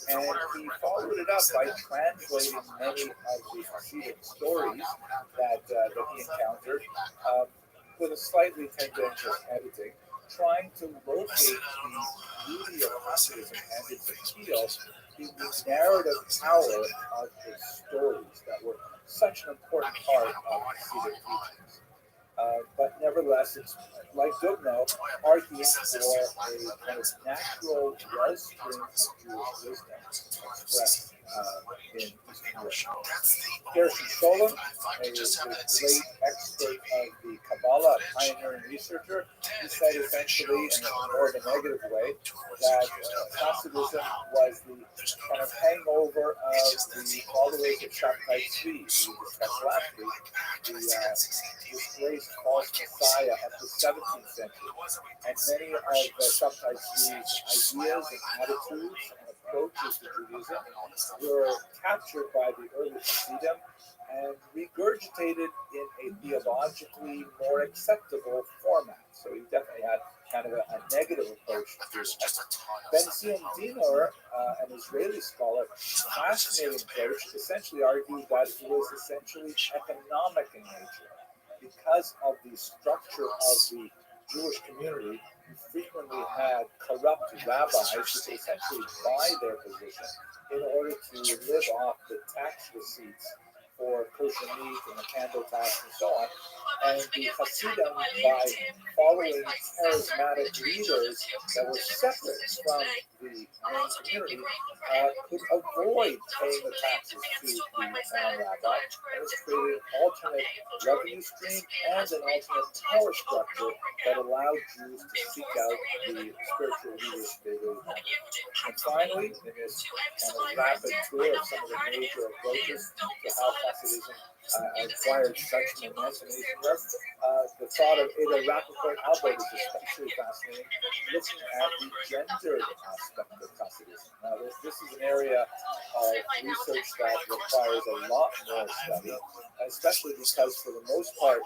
and he followed it up by translating many of the Hasidic stories that he encountered with a slightly tendentious editing, trying to locate the beauty of Hasidism and its appeal in the narrative power of its stories that were such an important part of Hasidic teachings. But nevertheless, it's like Dubnov arguing for a kind of natural wellspring of Jewish wisdom expressed in Eastern Europe. Gershon Scholem, a great expert of the Kabbalah, pioneering researcher, he said essentially, in more of a negative way, that Hasidism was the kind of hangover of the followers of Shabtai Tzvi, we discussed last week, the disgraced false messiah of the 17th century. And many of Shabtai Tzvi's ideas and attitudes and approaches to Judaism were captured by the early Hasidim and regurgitated in a theologically more acceptable format. So he definitely had kind of a negative approach to it. Ben Zion Dinor, an Israeli scholar, fascinating approach, essentially argued that it was essentially economic in nature. Because of the structure of the Jewish community, you frequently had corrupt rabbis who could essentially buy their position in order to live off the tax receipts for kosher meat and the candle tax and so on. And the Hasidim, by following charismatic leaders that were separate from the main community, could avoid paying the taxes to the town rabbi. And this created an alternate revenue stream and an alternate power structure that allowed Jews to seek out the spiritual leaders they really wanted. And finally, in this kind of rapid tour of some of the major approaches to how Hasidism acquired such momentum in Eastern Europe, the thought of Ada Rappaport-Albert is especially fascinating, looking at the gendered aspect of Hasidism. Now, this is an area of research that requires a lot more study, especially because, for the most part,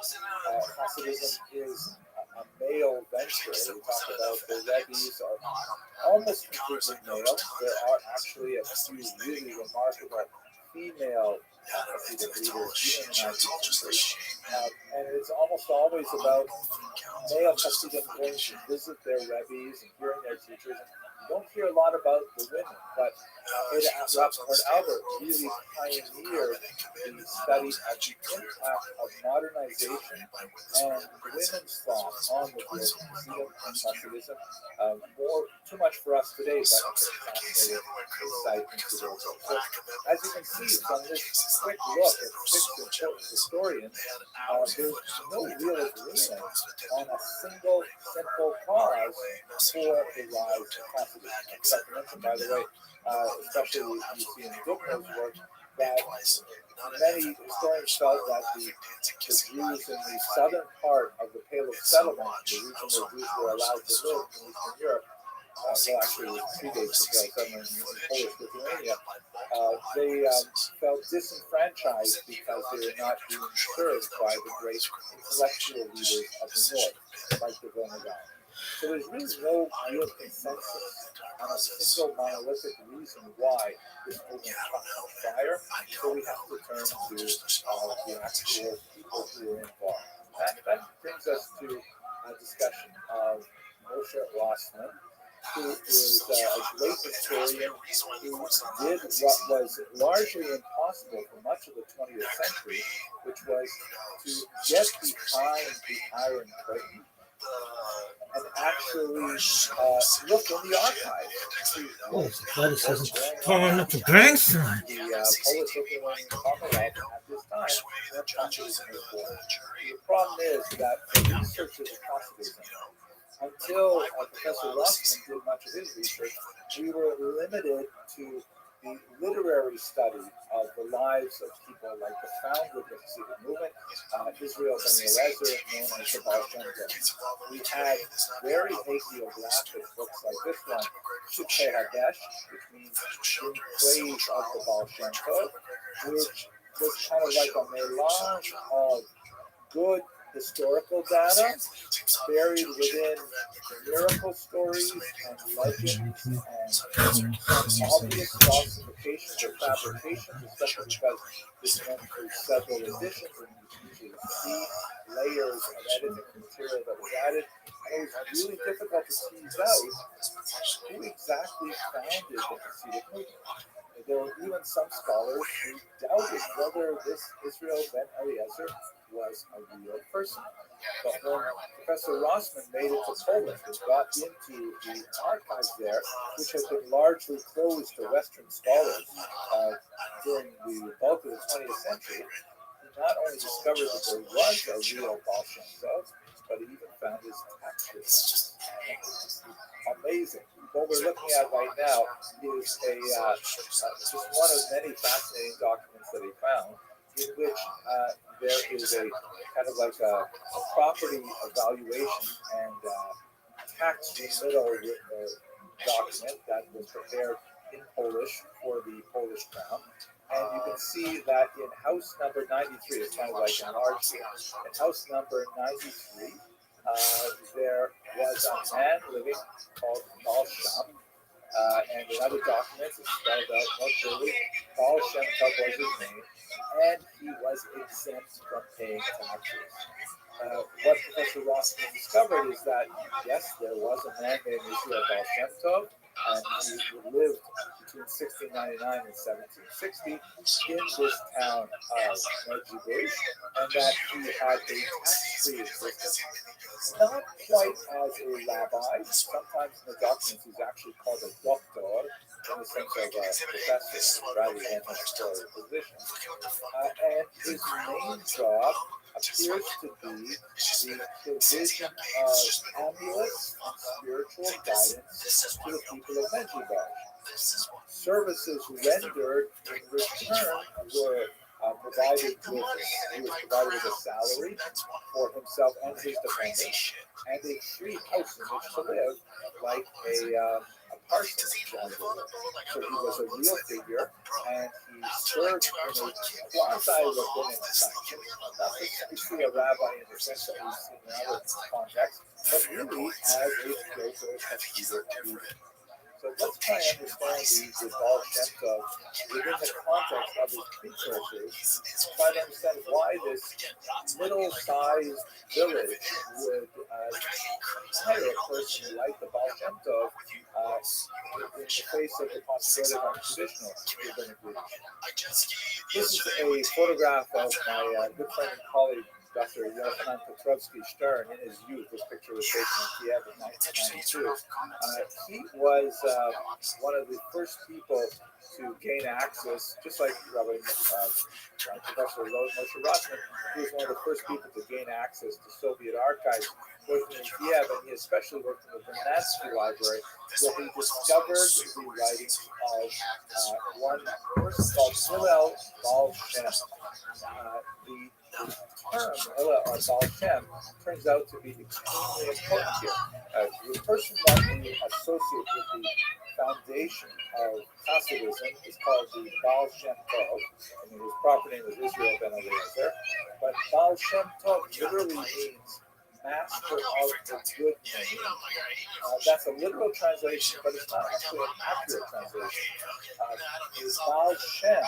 Hasidism is a male venture. We talk about the Rabbis are almost completely male. There are actually a few really remarkable female Hasidic leaders in the 19th century. And it's almost always about male Hasidim going to visit their Rabbis and hearing their teachers. You don't hear a lot about the women, but Ada Rappaport-Albert really pioneered the study of the impact of modernization and women's thought on the growth of Hasidim and Hasidism. Too much for us today, but it's a fascinating insight into those. So, as you can see from this quick look at 6 important historians, there's no real agreement on a single simple cause for the rise of Hasidism. I forgot to mention, by the way, especially you see in Dubner's work, that many historians felt that the Jews in the southern part of the Pale of Settlement, the region where Jews were allowed to live in Eastern Europe, well, actually, it predates the Pale of Settlement in Polish Lithuania, they felt disenfranchised because they were not being served by the great intellectual leaders of the north, like the Vilna Gaon. So there's really no real consensus on a single monolithic reason why this movement caught on fire. So we have to turn to the actual people who were involved. That brings us to a discussion of Moshe Rothschild, who is a great historian who did what was largely impossible for much of the 20th century, which was to get behind the Iron Curtain and actually look in the archives.
Lettuce isn't falling up the grandson.
The Polish-Lithuanian Commonwealth at this time, when Hasidism was born. The problem is that for researchers of Hasidism, until Professor Rothschild did much of his research, we were limited to the literary study of the lives of people like the founder of the Hasidic movement, Israel Ben Eliezer, known as the Baal Shem Tov. We had very hagiographic books like this one, Shibshei Hadesh, which means in praise of the Baal Shem Tov, which was kind of like a melange of good historical data buried within miracle stories and legends and obvious falsifications or fabrications, especially because this went through several editions and you usually see layers of editing material that was added. And it was really difficult to tease out who exactly founded the Hasidic movement. There were even some scholars who doubted whether this Israel Ben Eliezer was a real person. But when Professor Rossman made it to Poland and got into the archives there, which had been largely closed to Western scholars during the bulk of the 20th century, he not only discovered that there was a real Baal Shem Tov, but he even found his tax. Amazing. What we're looking at right now is just one of many fascinating documents that he found, in which there is a kind of like a property evaluation and tax remittal document that was prepared in Polish for the Polish crown. And you can see that in house number 93, it's kind of like an large here. In house number 93, there was a man living called Baal Shem. And in other documents, it's spelled out more clearly. Baal Shem Tov was his name, and he was exempt from paying taxes. What Professor Rothschild discovered is that, yes, there was a man named Israel Baal Shem Tov,
and he lived between 1699 and 1760 in this town of Medjugorje, and that he had a tax-free existence, not quite as a rabbi. Sometimes in the documents he's actually called a doctor, in the sense of a professor rather than necessarily a physician. And his main job appears to be the provision of amulets and spiritual guidance to the people of Medjugorje. Services rendered in return were provided with, he was provided with a salary for himself and his dependents, and a free house in which to live, like a parsonage. So he was a real figure, and he served in a quasi-rabbinic fashion, not just a rabbi in the sense that we've seen in other contexts, but really as a spiritual leader. So let's try and understand the Baal Shem Tov within the context of his precursors, try to understand why this middle-sized village would hire a person like the Baal Shem Tov in the face of the possibility of untraditional rabbinic leadership. This is a photograph of my good friend and colleague, Dr. Yochanan Petrovsky-Stern, in his youth. This picture was taken in Kiev in 1992. He was one of the first people to gain access, just like Rabbi Professor Moshe Rothschild, he was one of the first people to gain access to Soviet archives working in Kiev, and he especially worked in the Bernatsky Library, where he discovered the writings of one person called Hillel Baal Shem. The term Hillel or Baal Shem turns out to be extremely important here. The person that we associate with the foundation of Hasidism is called the Baal Shem Tov. I mean, his proper name was Israel Ben Eliezer, but Baal Shem Tov literally means master of the good name. That's a literal translation, but it's not actually an accurate translation. Baal Shem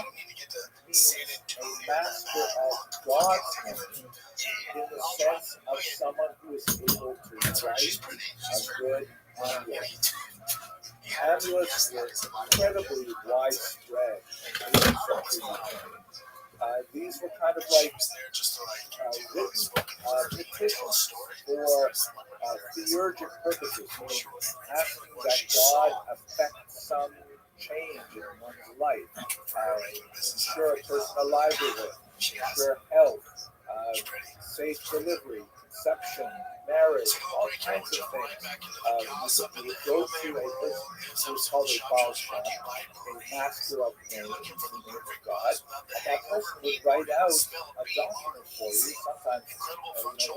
means a master of God's name in the sense of someone who is able to write a good amulet. Amulets were incredibly widespread in the 18th century. These were kind of like written petitions for theurgic purposes, meaning asking that God affect some change in one's life, ensure a person a livelihood, ensure health, safe delivery, conception, marriage, all kinds of things. You would go to a person who is called a Baal Shem, a master of name, the name of God, and that person would write out a document for you, sometimes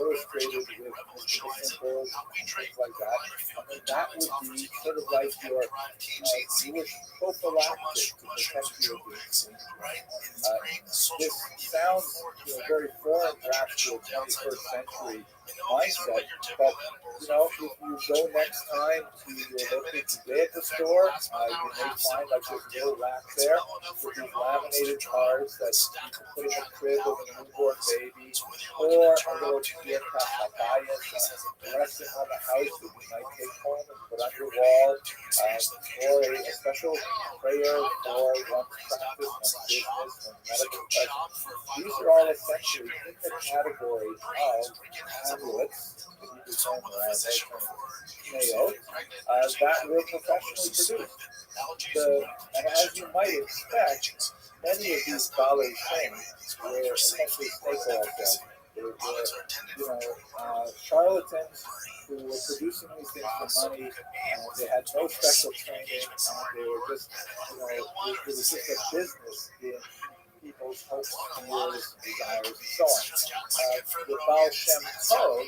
illustrated with symbols and things like that. And then that would be sort of like your Jewish prophylactic to protect you against things. This sounds very foreign perhaps to a 21st century mindset, but if you go next time to your local Judaica store, you may find like this little rack there with these laminated cards that you can put in the crib of a newborn baby, or a little Judaica habayas, dressing on the house that you might take home and put on your wall, or a special prayer for one's practice, one's business, one's medical profession. These are all essentially in the category of amulets, that were professionally produced. And as you might expect, many of these Baal Shem were essentially snake oil salesmen. They were, charlatans who were producing these things for money, and they had no special training, and they were just, it was just a business in people's hopes, fears, desires, and so on. The Baal Shem Tov,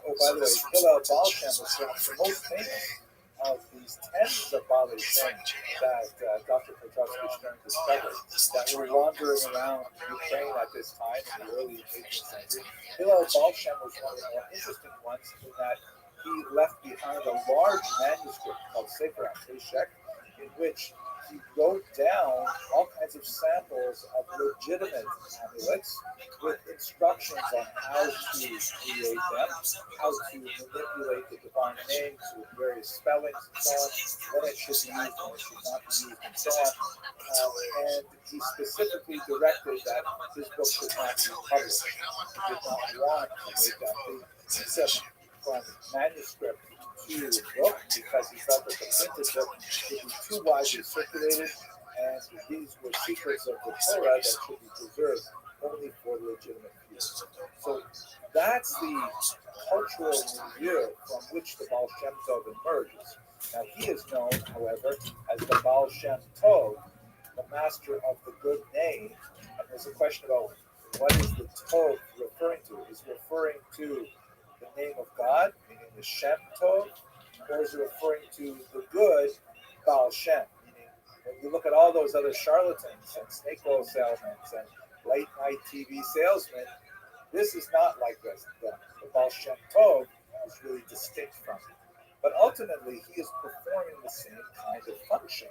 by the way, Hillel Baal Shem was perhaps the most famous of these tens of Baal Shem that Dr. Petrovsky-Stern discovered that were wandering around Ukraine at this time in the early 18th century. Hillel Baal Shem was one of the more interesting ones in that he left behind a large manuscript called Sefer HaPeshek, in which
he wrote down all kinds of samples of legitimate amulets with instructions on how to create them, how to manipulate the divine names with various spellings and so on, when it should be used, when it should not be used, and so on. And he specifically directed that his book should not be published. He did not want to make that big shift from manuscript to book because he felt that the printed book would be too widely circulated, and these were secrets of the Torah that should be preserved only for legitimate use. So that's the cultural milieu from which the Baal Shem Tov emerges. Now he is known, however, as the Baal Shem Tov, the master of the good name. And there's a question about what is the Tov referring to? Is it referring to the name of God, meaning the Shem Tov, or is it referring to the good Baal Shem? Meaning, when you look at all those other charlatans and snake oil salesmen and late night TV salesmen, this is not like this. The Baal Shem Tov is really distinct from it. But ultimately, he is performing the same kind of function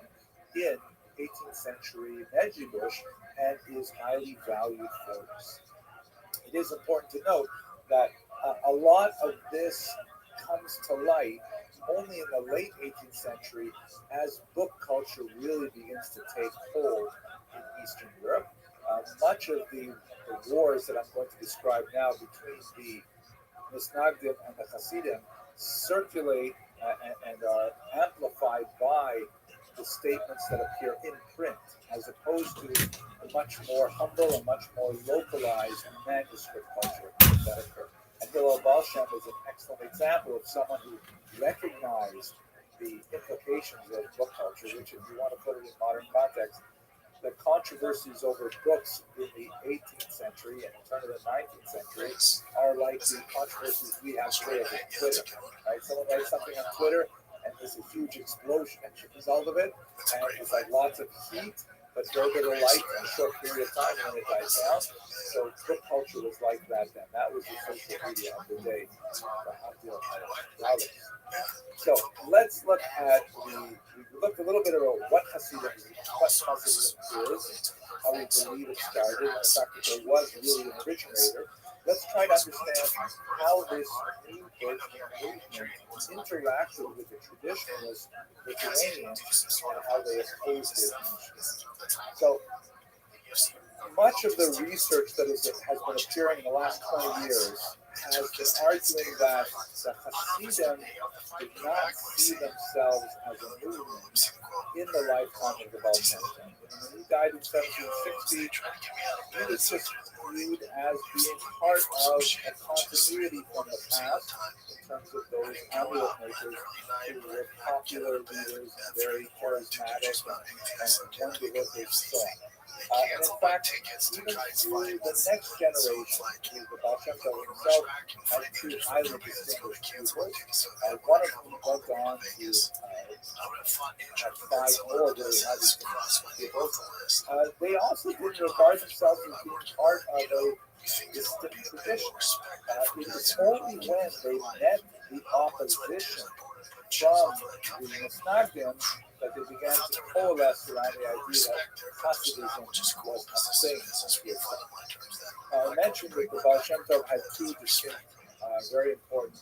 in 18th century Medjugorje and is highly valued for this. It is important to note that a lot of this comes to light only in the late 18th century as book culture really begins to take hold in Eastern Europe. Much of the wars that I'm going to describe now between the Misnagdim and the Hasidim circulate and are amplified by the statements that appear in print, as opposed to the much more humble and much more localized manuscript culture that occurred. And Hillel Baal Shem is an excellent example of someone who recognized the implications of book culture, which, if you want to put it in modern context, the controversies over books in the 18th century and turn of the 19th century are like the controversies we have today with Twitter. Right? Someone writes something on Twitter, and there's a huge explosion as a result of it, and it's like lots of heat, but very little light in a short period of time, and then it dies down. So book culture was like that then. That was the social media of the day. So let's look at a little bit about what Hasidism is, how we believe it started, and the fact that there was really an originator. Let's try to understand how this new movement interacted with the traditionalist Lithuanians and how they opposed it. So much of the research that has been appearing in the last 20 years has been arguing that the Hasidim did not see themselves as a movement in the lifetime of the Baal Shem Tov. When he died in 1760, he was just viewed as being part of a continuity from the past in terms of those amulet makers who were popular leaders and very charismatic and wonder workers and so on. And in fact, even through the next generation, the Baal Shem Tov himself had two highly distinguished pupils. One of whom went on to have 5 more very highly distinguished pupils. They also didn't regard themselves as being part of a distinct tradition. It was only when they met the opposition from the Misnagdim that they began to coalesce around the idea that Hasidism was a thing. I mentioned that the Baal Shem Tov had 2 distinct, very important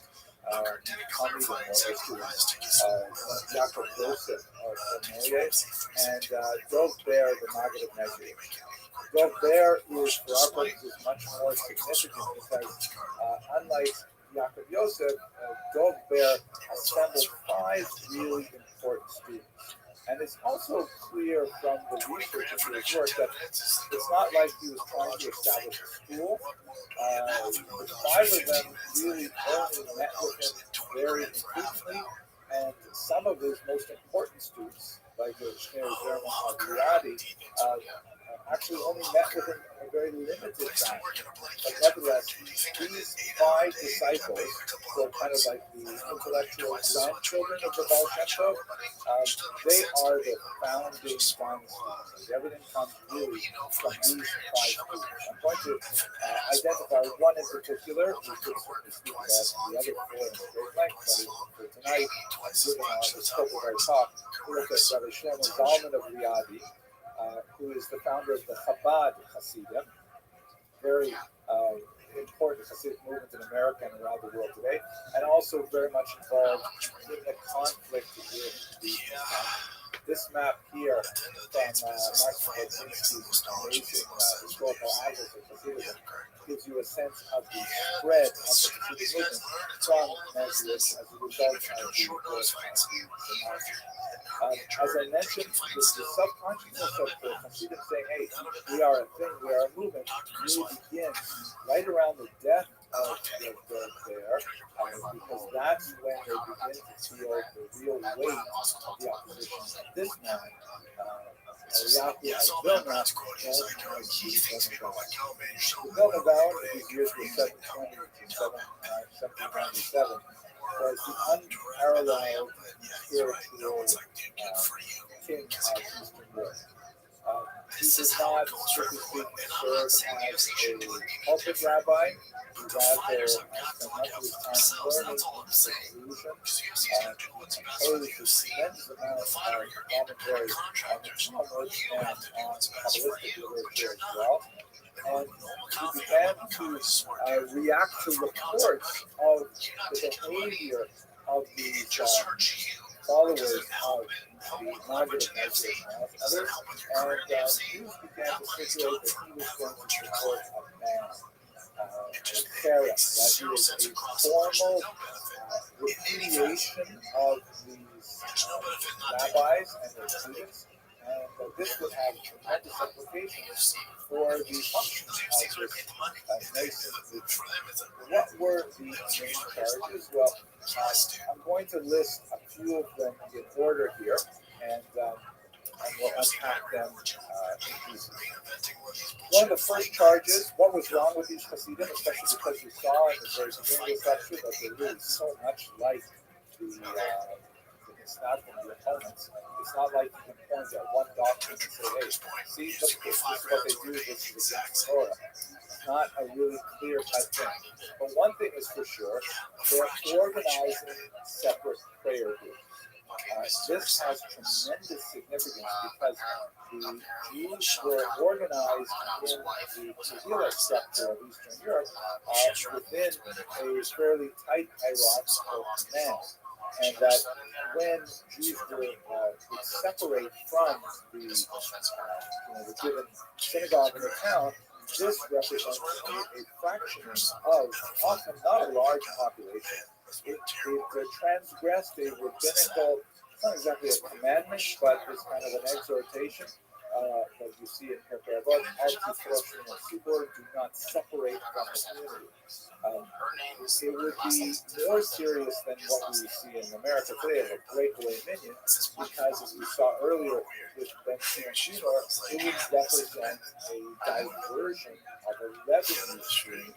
Talmudim students, Yaakov Yosef of Moria and Dov Ber, the Maggid of Medjugorje. Dov Ber is, for our purposes, much more significant because, unlike Yaakov Yosef, Dov Ber assembled 5 really important students. And it's also clear from the research of his work that it's not like he was trying to establish a school. The 5 of them really only met with him very infrequently, and some of his most important students, like the Shneur Zerman Aviadi, actually only met with him in a very limited fashion. But nevertheless, these 5 disciples, who are kind of like the intellectual grandchildren of the Baal Shem Tov, they are the founding dynasty. Everything comes really from these 5 students. I'm going to identify one in particular. We could certainly speak about the other 4 in great length, but for tonight, given the scope of our talk, we look at Rabbi Shlomo Zalman of Riyadi, who is the founder of the Chabad Hasidim, very important Hasidic movement in America and around the world today, and also very much involved in the conflict with the this map here from Martin Lutzinski's amazing historical atlas of Hasidism gives you a sense of the spread of the Hasidic movement from Mezrich as a result of the birth of the as I mentioned, the subconsciousness of the Hasidim saying, hey, we are a thing, we are a movement, really begins right around the death of the there, because that's when they begin to feel the real weight of the opposition of this man, Yaakov Vilna, known as the Vilna Gaon, whose years were 720 to 1797, was the unparalleled spiritual king of Eastern Europe. He did not, strictly speaking, serve as a pulpit rabbi. He rather spent much of his time learning illusion, composed a tremendous amount of commentary on the Talmud and on Kabbalistic literature as well. And he began to react to reports of the behavior of these followers of the Maggid of Mezrich and others, and Jews began to speculate that he was going to support a man, Sarah, that is a formal repudiation of these rabbis and their students, and that this would have tremendous implications for the function of this nascent movement. What were the main charges? Well, I'm going to list a few of them in order here, and we'll unpack them in pieces. One of the first charges, what was wrong with these Hasidim, especially because we saw in the very beginning of the lecture that they're really so much like the Mishnah from the opponents. It's not like you can point at one doctrine and say, hey, see, look, this is what they do, this is against Torah. It's not a really clear-cut thing. But one thing is for sure, they're organizing separate prayer groups. This has tremendous significance because the Jews were organized in the Kehillah sector of Eastern Europe within a fairly tight hierarchical command. And that when Jews would separate from the given synagogue in the town, this represents a fraction of, often not a large population. It transgressed a rabbinical, it's not exactly a commandment, but it's kind of an exhortation that you see in Pirkei Avot, do not separate from the community. It would be more serious than what we see in America today of a breakaway minion, because as we saw earlier with Ben Shinor, it would represent a diversion of a revenue stream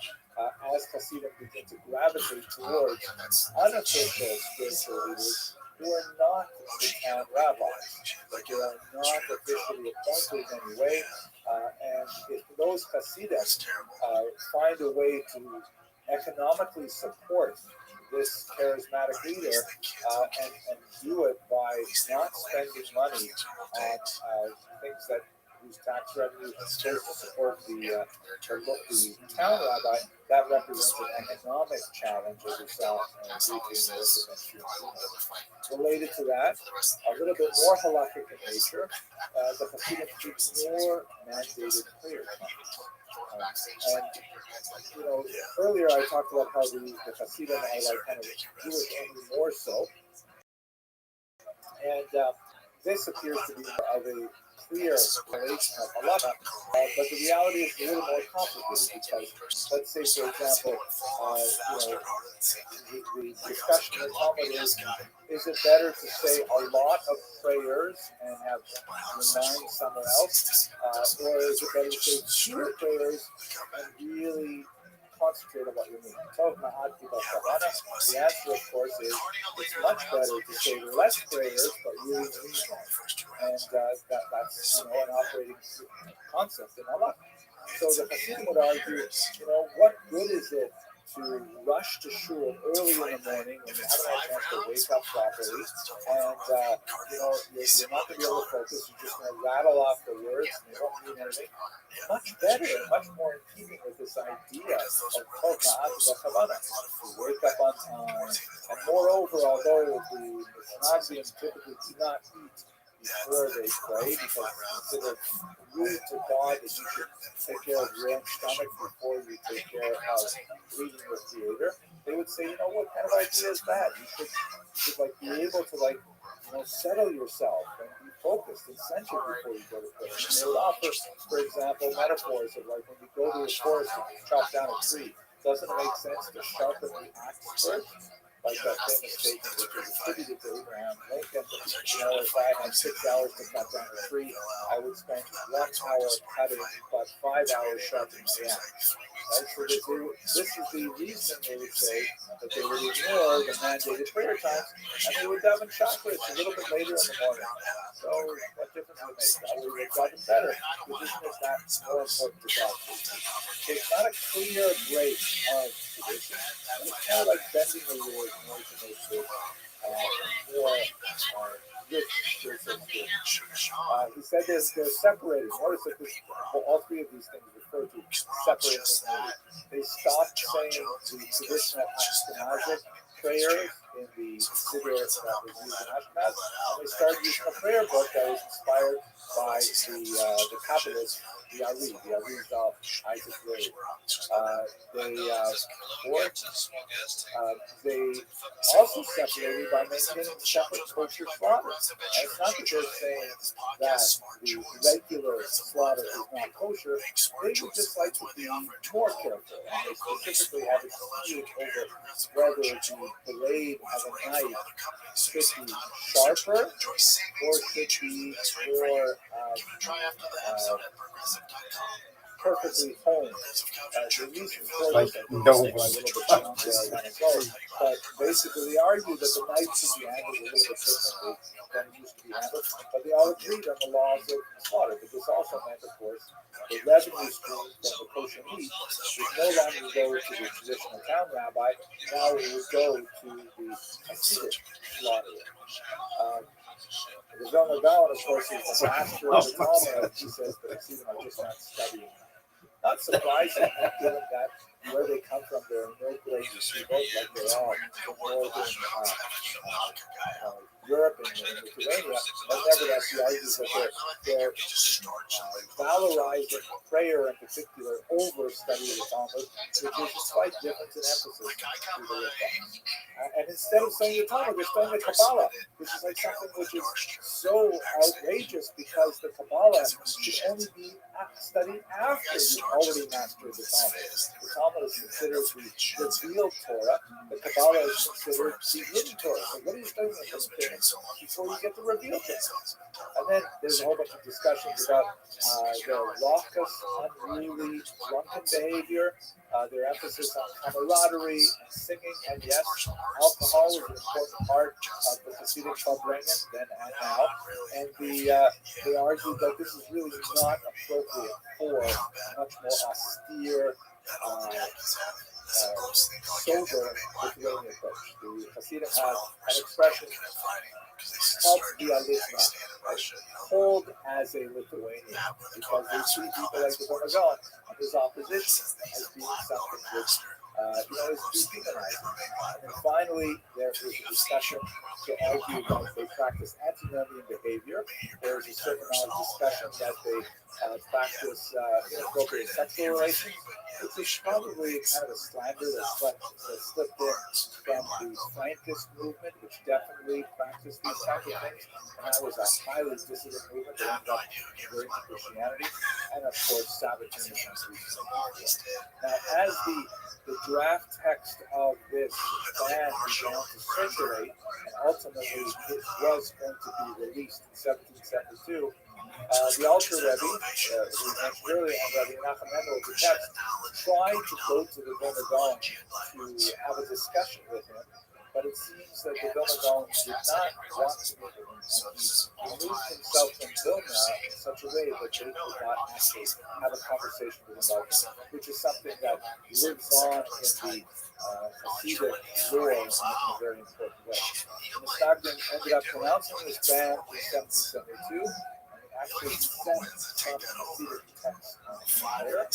as Hasidim begin to gravitate towards unofficial spiritual leaders who are not the town rabbis, but they are not officially appointed in any way. And if those Hasidim find a way to economically support this charismatic leader and do it by not spending money on things that whose tax revenue is supposed to support the town rabbi, that represents an economic challenge as we saw briefly in the related to that, a little bit more halakhic in nature, the Hasidim keep more mandated prayer and earlier I talked about how the Hasidim are like kind of Jewish only more so, and this appears to be of a clear relation of halacha, but the reality is a little more complicated because, let's say, for example, the discussion in the Talmud is it better to say a lot of prayers and have remind someone else, or is it better to say fewer prayers and really concentrate on what you mean? So, the answer, of course, is it's much better to say less prayers, but really mean them. And that's an operating concept in Allah. So the Hasidim would argue, what good is it
to rush to shul early in the morning when you haven't had a chance to wake up properly, and you're not going to be able to focus. You're just going to rattle off the words, and they won't mean anything. Much better and much more in keeping with this idea of Tov Ma'at V'Chavana. You wake up on time, and moreover, although the Mishnayim typically do not eat before they pray, because it's considered rude to God that you should take care of your own stomach before you take care of pleasing your Creator, they would say, what kind of idea is that? You should be able to settle yourself and be focused and centered before you go to prayer. And they would offer, for example, metaphors of when you go to a forest and you chop down a tree, doesn't it make sense to sharpen the axe first? Like that famous statement which was attributed to Abraham Lincoln, if I had 6 hours to cut down a tree, I would spend 1 hour cutting, but 5 hours sharpening the axe. Right? So this is the reason they would say that they would ignore the mandated prayer times, and they would daven chakras a little bit later in the morning. So what difference does it make? That way they've gotten better. The tradition is not more important to God. It's not a clear break of tradition. It's kind of like bending the rules in order to make this more rich, so to speak. He said they're separated. Notice that all three of these things refer to separating the community. They stopped saying the traditional Ashkenazic prayers in the Siddur that was used in Ashkenaz, and they started using a prayer book that was inspired by the Kabbalists, the Ari of Isaac Reed. They also separated by maintaining separate kosher slaughter. And it's not that they're saying that the regular slaughter is not kosher. They would just like to be more careful. And they specifically have a dispute over whether the blade of a knife should be sharper or should be more perfectly honed. The reason for this, I think, is a little bit beyond where I want to go. But basically, they argue that the knife should be handled a little bit differently than it used to be handled. But they all agreed on the laws of slaughter. But this also meant, of course, the revenue stream from the kosher meat would no longer go to the traditional town rabbi. Now it would go to the Hasidic slaughterer. The Vilna Gaon, of course, is the master of the Talmud. He says that Hasidim are just not studying. Not surprising, given that where they come from, they're no great yeshivot like they are in northern Europe and Lithuania. But nevertheless, he argues that they're valorizing prayer in particular over study of the Talmud, which is a slight difference in emphasis to the Reforms. And instead of studying the Talmud, they're studying the Kabbalah, which is like something which is so outrageous because the Kabbalah should only be studied after you've already mastered the Talmud. The Talmud is considered the revealed Torah. The Kabbalah is considered the hidden Torah. So what are you studying those things before you get the revealed things? And then there's a whole bunch of discussions about the raucous, unruly, drunken behavior, their emphasis on camaraderie and singing, and yes, alcohol is an important part of the Hasidic upbringing then and now. And they argue that this is really not appropriate for a much more austere, sober Lithuanian approach. The Hasidim have an expression called Dialisma, cold as a Lithuanian, because they see people like the Vilna Gaon and his opposition as being something which is dehumanizing. And then finally, there is a discussion to argue that they practice antinomian behavior. There is a certain amount of discussion that they practice inappropriate sexual relations, which is probably kind of a slander that slipped in from the Frankist movement, which definitely practiced these kinds of things. And that was a highly dissident movement that ended up converting to Christianity, and of course, Sabbatism. Now, as the draft text of this ban began to circulate, and ultimately it was going to be released in 1772, the Alter Rebbe, who we mentioned earlier, and Rabbi Nachum Mendel of the text, tried to go to the Vilna Gaon to have a discussion with him but it seems that the Vilna Gaon did not want to meet with him, and he removed himself from Vilna in such a way that they could not actually have a conversation with him about him, which is something that lives on in the Hasidic lore in a very important way. The Misnagdim ended up pronouncing this ban in 1772, and actually sent some Hasidic texts on fire.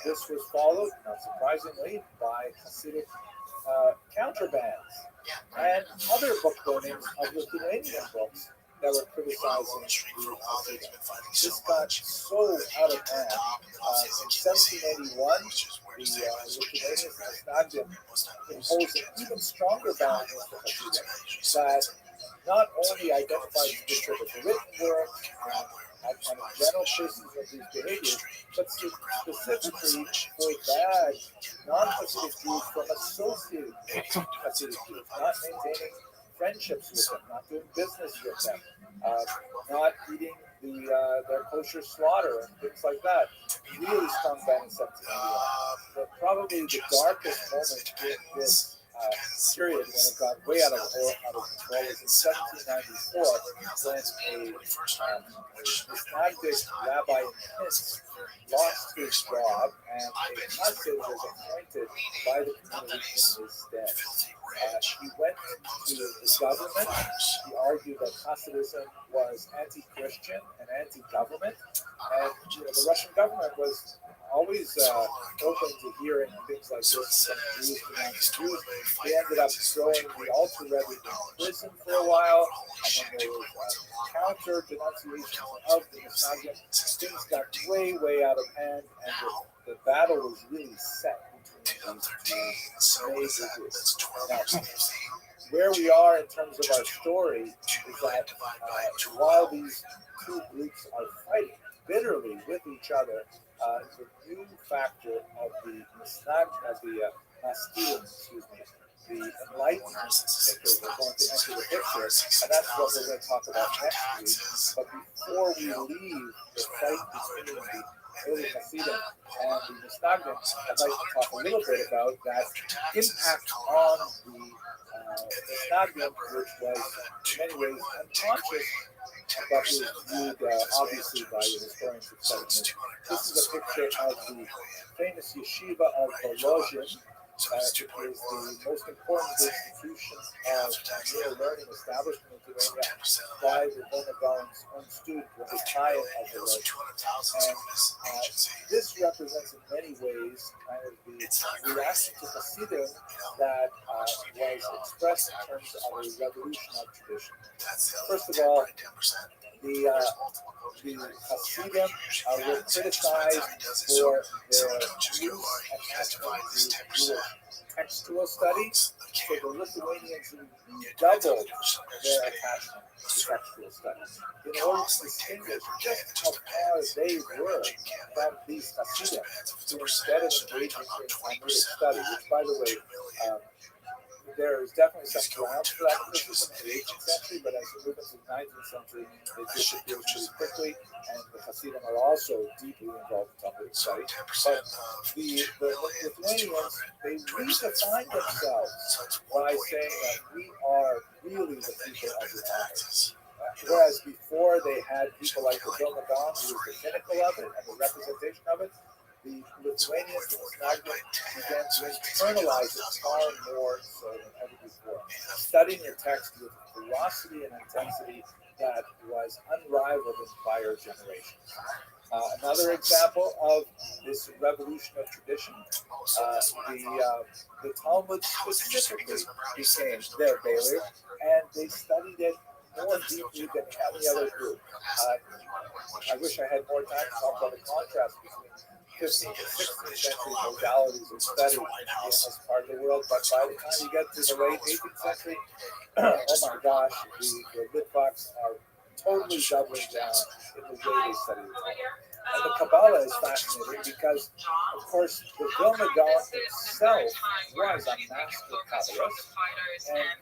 This was followed, not surprisingly, by Hasidic counterbans and other book burnings of Lithuanian books that were criticizing the Hasidim. This got so out of hand. In 1781, the Lithuanian Misnagdim imposed an even stronger ban against the Hasidim that not only identified specific written works and kind of general cases of these behaviors, but specifically forbade non-Hasidic Jews from associating with Hasidic Jews, not maintaining friendships with them, not doing business with them, not eating their kosher slaughter and things like that. Really strong ban in 1781. But probably the darkest moment in this period when it got way out of control was in 1794 when a Misnagdic rabbi in Minsk lost his job and a chassid was appointed by the community in his stead. He went to the government. He argued that Hasidism was anti-Christian and anti-government, and the Russian government was always open to hearing things like this from Jews denouncing Jews. They ended up throwing the ultra-Rebbe in prison for a while, and then there was counter denunciations of the Misnagdim. Things got way out of hand, and the battle was really set between these two major groups. Now, where we are in terms of our story is that while these two groups are fighting bitterly with each other, the new factor of the Maskilim, the enlightened thinkers are going to enter the picture, and that's what we're going to talk about next week. But before we leave the fight between the early Hasidim and the Misnagdim, I'd like to talk a little bit about that impact on the Misnagdim, which was in many ways unconscious, but was viewed obviously by the historians of 7 years. This is a picture of the famous yeshiva of Volozhin. It is the most important institution of real learning established in Lithuania by the Vilna Gaon's own student, Rabbi of Volozhin. And this represents in many ways kind of the reaction to Hasidim that was expressed in terms of a revolution of tradition. First of all, the Hasidim were criticized for their loose attachment to Jewish textual studies, so the Lithuanians doubled their attachment to textual studies in order to distinguish just how far they were from these Hasidim, who instead of engaging in Talmudic study, which, by the way, there is definitely some grounds for that criticism in the 18th century, but as we move into the 19th century, it disappears pretty quickly, and the Hasidim are also deeply involved in Talmudic study. But the Lithuanians, they redefine themselves by saying that we are really the people of the hour. Whereas before they had people like the Vilna Gaon, who was the pinnacle of it and the representation of it, the Lithuanians and Misnagdim began to internalize it far more so than ever before, studying the text with ferocity and intensity that was unrivaled in prior generations. Another example of this revolution of tradition, the Talmud specifically became their bailiff, and they studied it more deeply than any other group. I wish I had more time to talk about the contrast between 15th and 16th century modalities of study in this part of the world, but by the time you get to the late 18th century, oh my gosh, the Litvaks are totally doubling down in the way they study the Torah. And the Kabbalah is fascinating because, of course, the Vilna Gaon itself was a master Kabbalist, and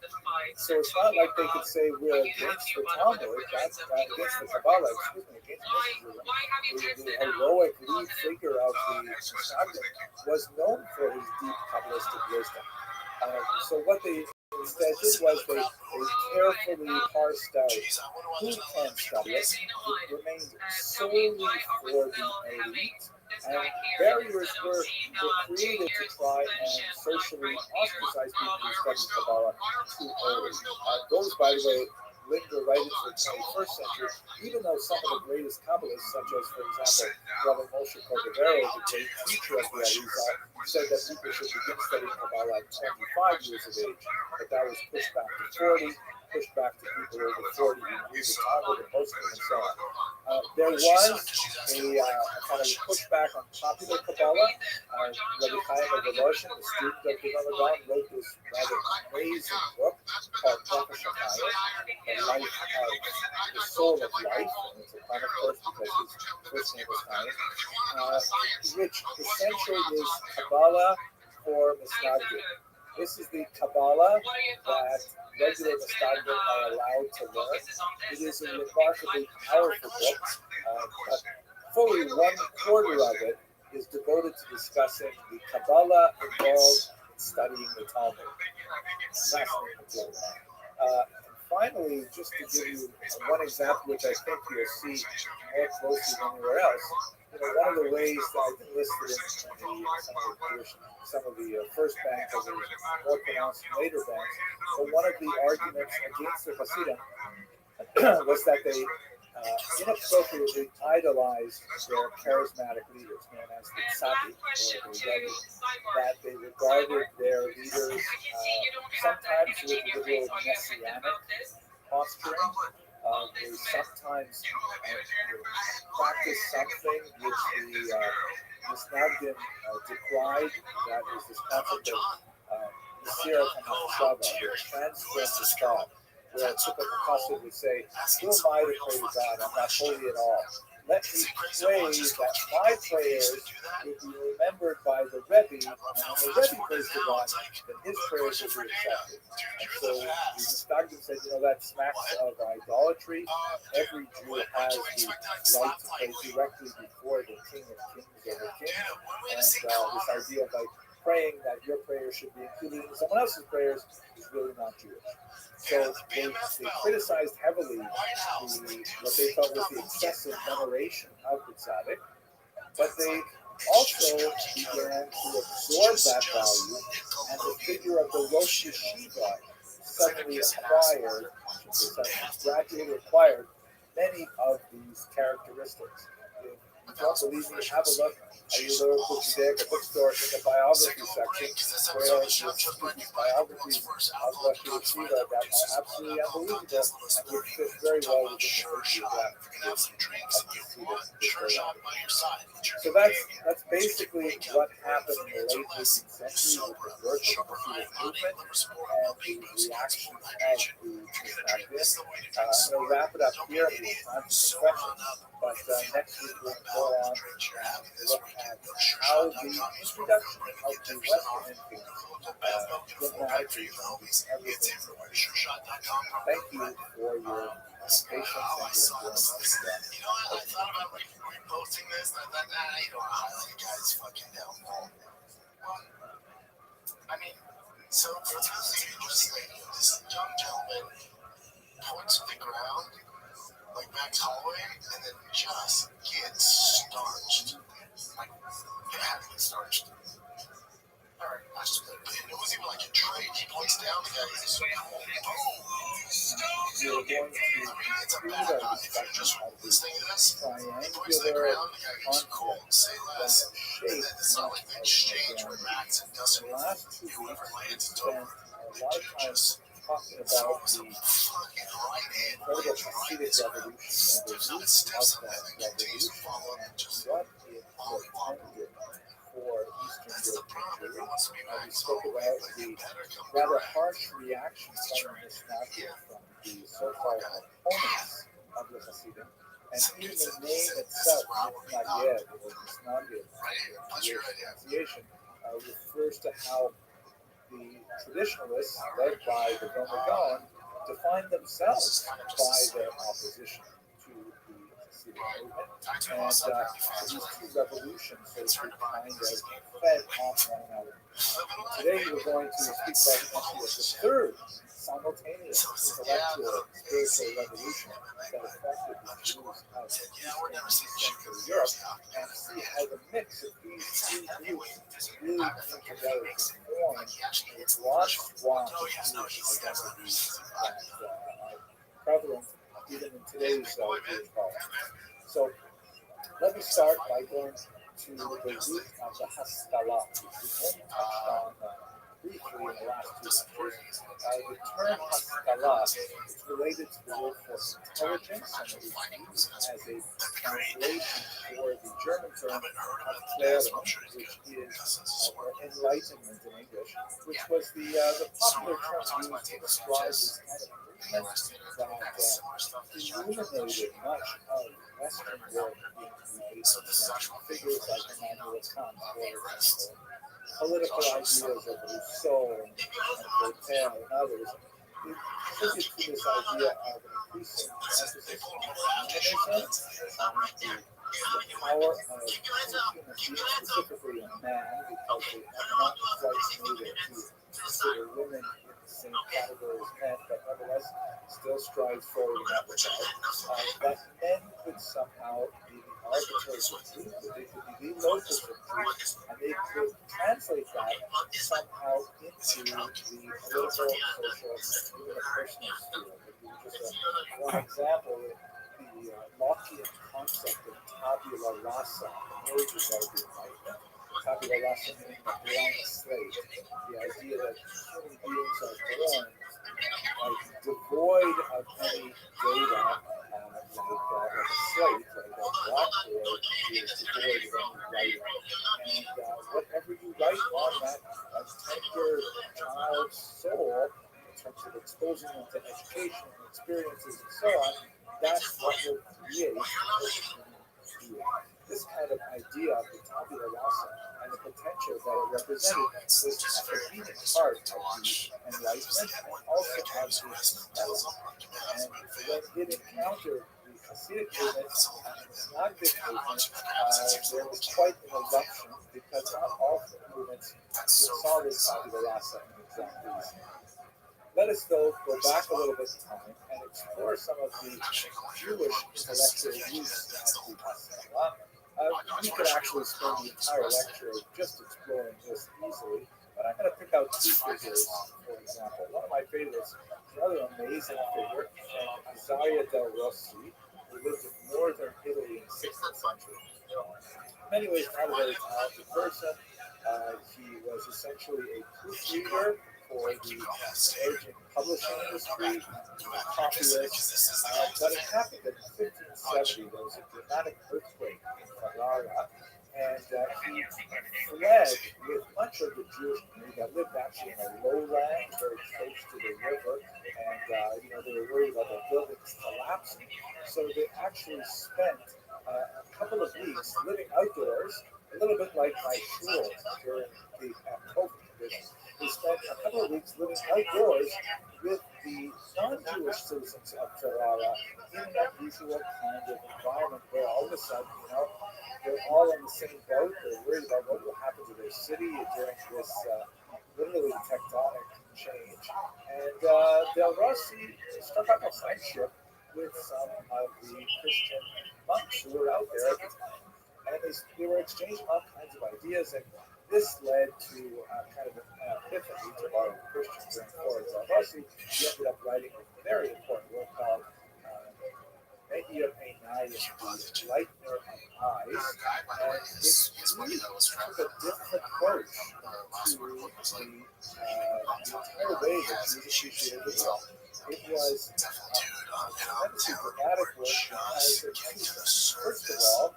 so it's not like they could say we're against the Talmud, that's against the Kabbalah, against mysticism. The heroic lead figure of the Misnagdim was known for his deep Kabbalistic wisdom. So what they
instead did was they carefully parsed out who can study it. It remained solely for the elite, and barriers were created to try and socially ostracize people who studied Kabbalah too early. Those, by the way, linger right into the 21st century, even though some of the greatest Kabbalists, such as, for example, Rabbi Moshe Cordovero, the great teacher of the Arizal, said that people should begin studying Kabbalah at 25 years of age, but that was pushed back to 40, pushed back to people over 40 who knew the Talmud and Poskim and so on. There was a kind of pushback on popular Kabbalah. Rabbi Chaim of Voloshin, the student of the Ramadan, wrote this rather amazing book called Prophet Shachayim, The Life of the Soul of Life, and it's a pun, of course, because his first name was Chaim, which essentially is Kabbalah for Misnagdim. This is the Kabbalah that regular Misnagdim are allowed to learn. It is a remarkably powerful book, but fully 1/4 of it is devoted to discussing the Kabbalah involved in studying the Talmud. Fascinating material. Finally, just to give you one example, which I think you'll see more closely than anywhere else, one of the ways that I've been listed in some of the first banks, as it was more pronounced in later banks, but one of the arguments against the Hasidim was that they inappropriately idolized their charismatic leaders, known as the Tzaddik, or the Rabbi, that they regarded their leaders sometimes with a little messianic posturing. They sometimes practice something which the Misnagdim decried, that is this concept of Mesirat HaMachshava, which transforms the thought, where a typical Chassid would say, who am I to pray to God? I'm not holy at all. Let me pray that my prayers will be remembered by the Rebbe, and when the Rebbe prays to God, then his prayers will be accepted. And so the Misnagdim said, that smacks of idolatry. Every Jew has the right to pray directly before the King of Kings or the King. And this idea of praying that your prayers should be included in someone else's prayers is really not Jewish. So they criticized heavily what they thought was the excessive veneration of the tzaddik, but they also began to absorb that value, and the figure of the Rosh Yeshiva suddenly acquired many of these characteristics. If you don't believe me, have a look at your local Judaic bookstore in the biography section, where you'll see these biographies of Rosh Yeshiva that are absolutely unbelievable and would fit very well within the history of So that's basically what happened in the late 18th century with the birth of the Hasidic movement and the reaction of the Misnagdim. I'm going to wrap it up here. We have time for some questions. But next week we'll go on and look at how the introduction of the Western influence dramatically changes everything. Thank you for your patience and your endurance.
I thought about reposting this, and I thought, you don't want to highlight a guy's fucking downfall. I mean, so for this young gentleman points to the ground, like Max Holloway, and then just gets starched. Like, you had to get starched. Alright, it was even like a trade. He points down the guy, he's like, boom!
We're going to conclude our discussion of the triangular concept that shapes much of modernity. In the last 2 weeks, we spent a lot of time talking about the incredible Hasidic revolution and the roots of that revolution and what it portended for Eastern European Jewry. We spoke about the rather harsh reaction from this nation from the so-called opponents of the Hasidim, and even the name itself, Mitnaged, or Misnagid, pronunciation, refers to how the traditionalists, led by the Vilna Gaon, define themselves by their opposition to the Hasidic movement. And so these two revolutions sort of kind of fed off one another. Today we're going to speak about the third simultaneous intellectual spiritual revolution that affected the Jews of Eastern and Central Europe, and see how the mix of these two groups really came together to form a broad swath of Jewish identities that are prevalent even in today's Jewish politics. So let me start by going to the root of the Haskalah, which we only touched on briefly in the last 2 lectures. The term Haskalah is related to the word for intelligence, and it is used as a translation for the German term Aufklärung, which is or enlightenment in English, which was the popular term used to describe this kind of movement that illuminated much of Western Europe in the 18th century. Figures like Immanuel Kant, for example, political ideas of Rousseau and Voltaire and others, it contribute to this idea of an increasing emphasis on humanism, on the power of human beings, specifically a man, because they have not quite made it to consider women in the same category as men, but nevertheless still strives forward in that regard. That men could somehow be the arbiters of truth, that they could be the locus of truth, and they could translate that somehow into the political, social, even a personal sphere. Just one example, the Lockean concept of tabula rasa emerges out of the Enlightenment. Tabula rasa meaning a blank slate. The idea that human beings are born devoid of any data, like a slate, like a blackboard is devoid of any writing. And whatever you write on that tender child's soul, in terms of exposing them to education and experiences and so on, that's what will create this kind of idea of the tabula rasa and the potential that it represented was a beating heart of the Enlightenment and also of the Enlightenment. And when it encountered the Hasidic movement and the Islamic movement, there was quite an eruption because not all movements saw this tabula rasa in exactly the same. Let us, though, go back a little bit in time and explore some of the Jewish intellectual use of the Haskalah. We could actually spend the entire lecture just exploring this easily, but I'm going to pick out two figures, for example. One of my favorites is a rather amazing figure, Isaiah del Rossi, who lived in northern Italy in the 16th century. In many ways, not a very talented person. He was essentially a proofreader for the emerging publishing industry, copyist, but it happened in 1570. There was a dramatic earthquake in Ferrara, and he fled with much of the Jewish community that lived actually in a lowland, very close to the river, and they were worried about the buildings collapsing, so they actually spent a couple of weeks living outdoors, a little bit like my shul during the COVID conditions. They spent a couple of weeks living outdoors with the non-Jewish citizens of Ferrara in an unusual kind of environment where all of a sudden, they're all in the same boat. They're worried about what will happen to their city during this literally tectonic change. And Del Rossi struck up a friendship with some of the Christian monks who were out there at the time. And they were exchanging all kinds of ideas, and this led to kind of an epiphany, to borrow the Christian term for Del Rossi. He ended up writing a very important work called Media Peinai, the Lightener of Eyes, and it really took a different approach to the entire way that Jesus appreciated the world. It was tremendously dramatic work because of two things. First of all,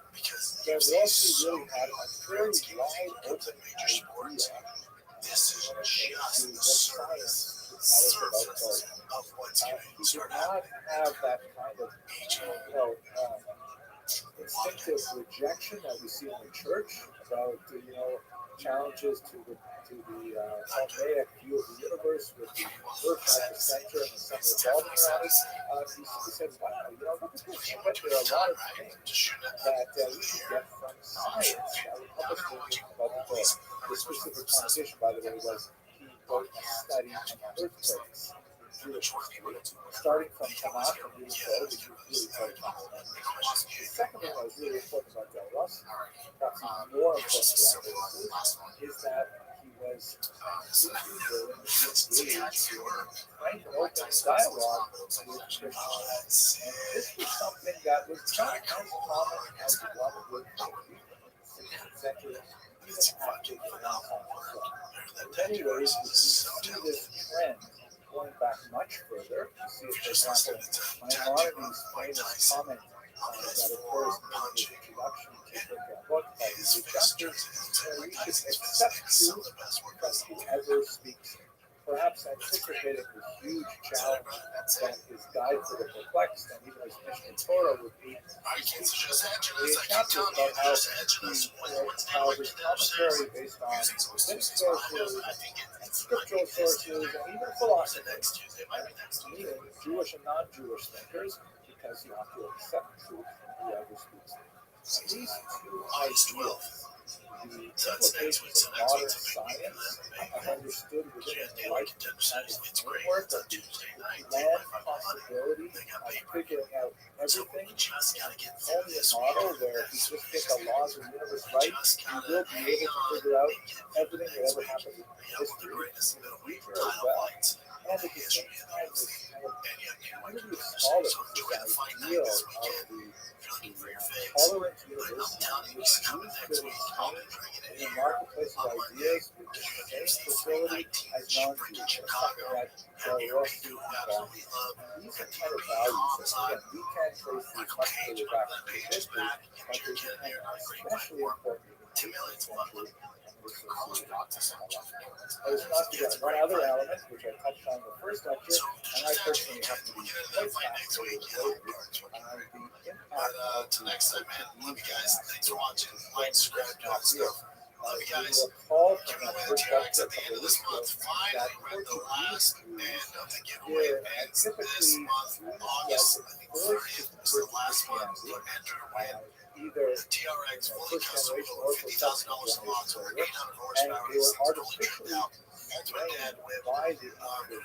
Del Rossi really had a very wide open idea
This is just the surface of what's going
he did not have that kind of instinctive rejection that we see in the church about challenges to the Ptolemaic view of the universe with the Earth at the center and the sun revolving around it. He said, "Wow, look at this! I bet there are a lot of things that we can get from science that would help us learn about the world." The specific conversation, by the way, was he wrote a study on earthquakes in Jewish history, starting from Tanakh and moving forward, which was really quite fascinating. The second thing that was really important about Del Russ, perhaps even more important to our purposes, is that he was deeply willing to engage in frank and open dialogue with Christians. And this was something that was not as common as one would think. In the 16th century, even after the Renaissance. So, in many ways, we see this trend going back much further. You see it, for example, Maimonides' famous comment that occurs in his introduction to the book called The Chapters, where we should accept truth from whoever speaks. Perhaps anticipating the huge challenge that his guide for the perplexed and even his Mishnah Torah would be. The chapter about how his commentary based on rabbinic sources and scriptural sources and even philosophers, meaning Jewish and non-Jewish thinkers, because you have to accept truth from whoever speaks. These two ideas, the implications of modern science, are understood within the right kind of framework of the grand possibility of figuring out everything in only a model where if you just get the laws of the universe right, you will be able to figure out everything that ever happened in history, in the future as well. And at the same time, this kind of community of scholars, this ideal of the tolerant university in which Jews could exchange in a marketplace of ideas with the same facility as non-Jews. That's something that Rothschild involved. These are kind of values that, again, we can't trace these much further back in history, but they became especially important in the 18th century. I was going to get one other element, which I touched on in the first lecture, and I personally happen to be quite fascinated with the impact of
Till next time, man. Love you guys. Thanks for watching. Like, subscribe, do all that stuff. Love you guys. Giving away the TRX at the end of this month. Finally, we're at the last end of the giveaway. And this month, August, I think 30th is the last month to enter to win.
either
TRX fully
first
custom
generation
with
or
$50,000
second
in lots
generation
over 800
and
horsepower.
they were
It's totally
artificially
tricked out. Ultimate Dad with
by the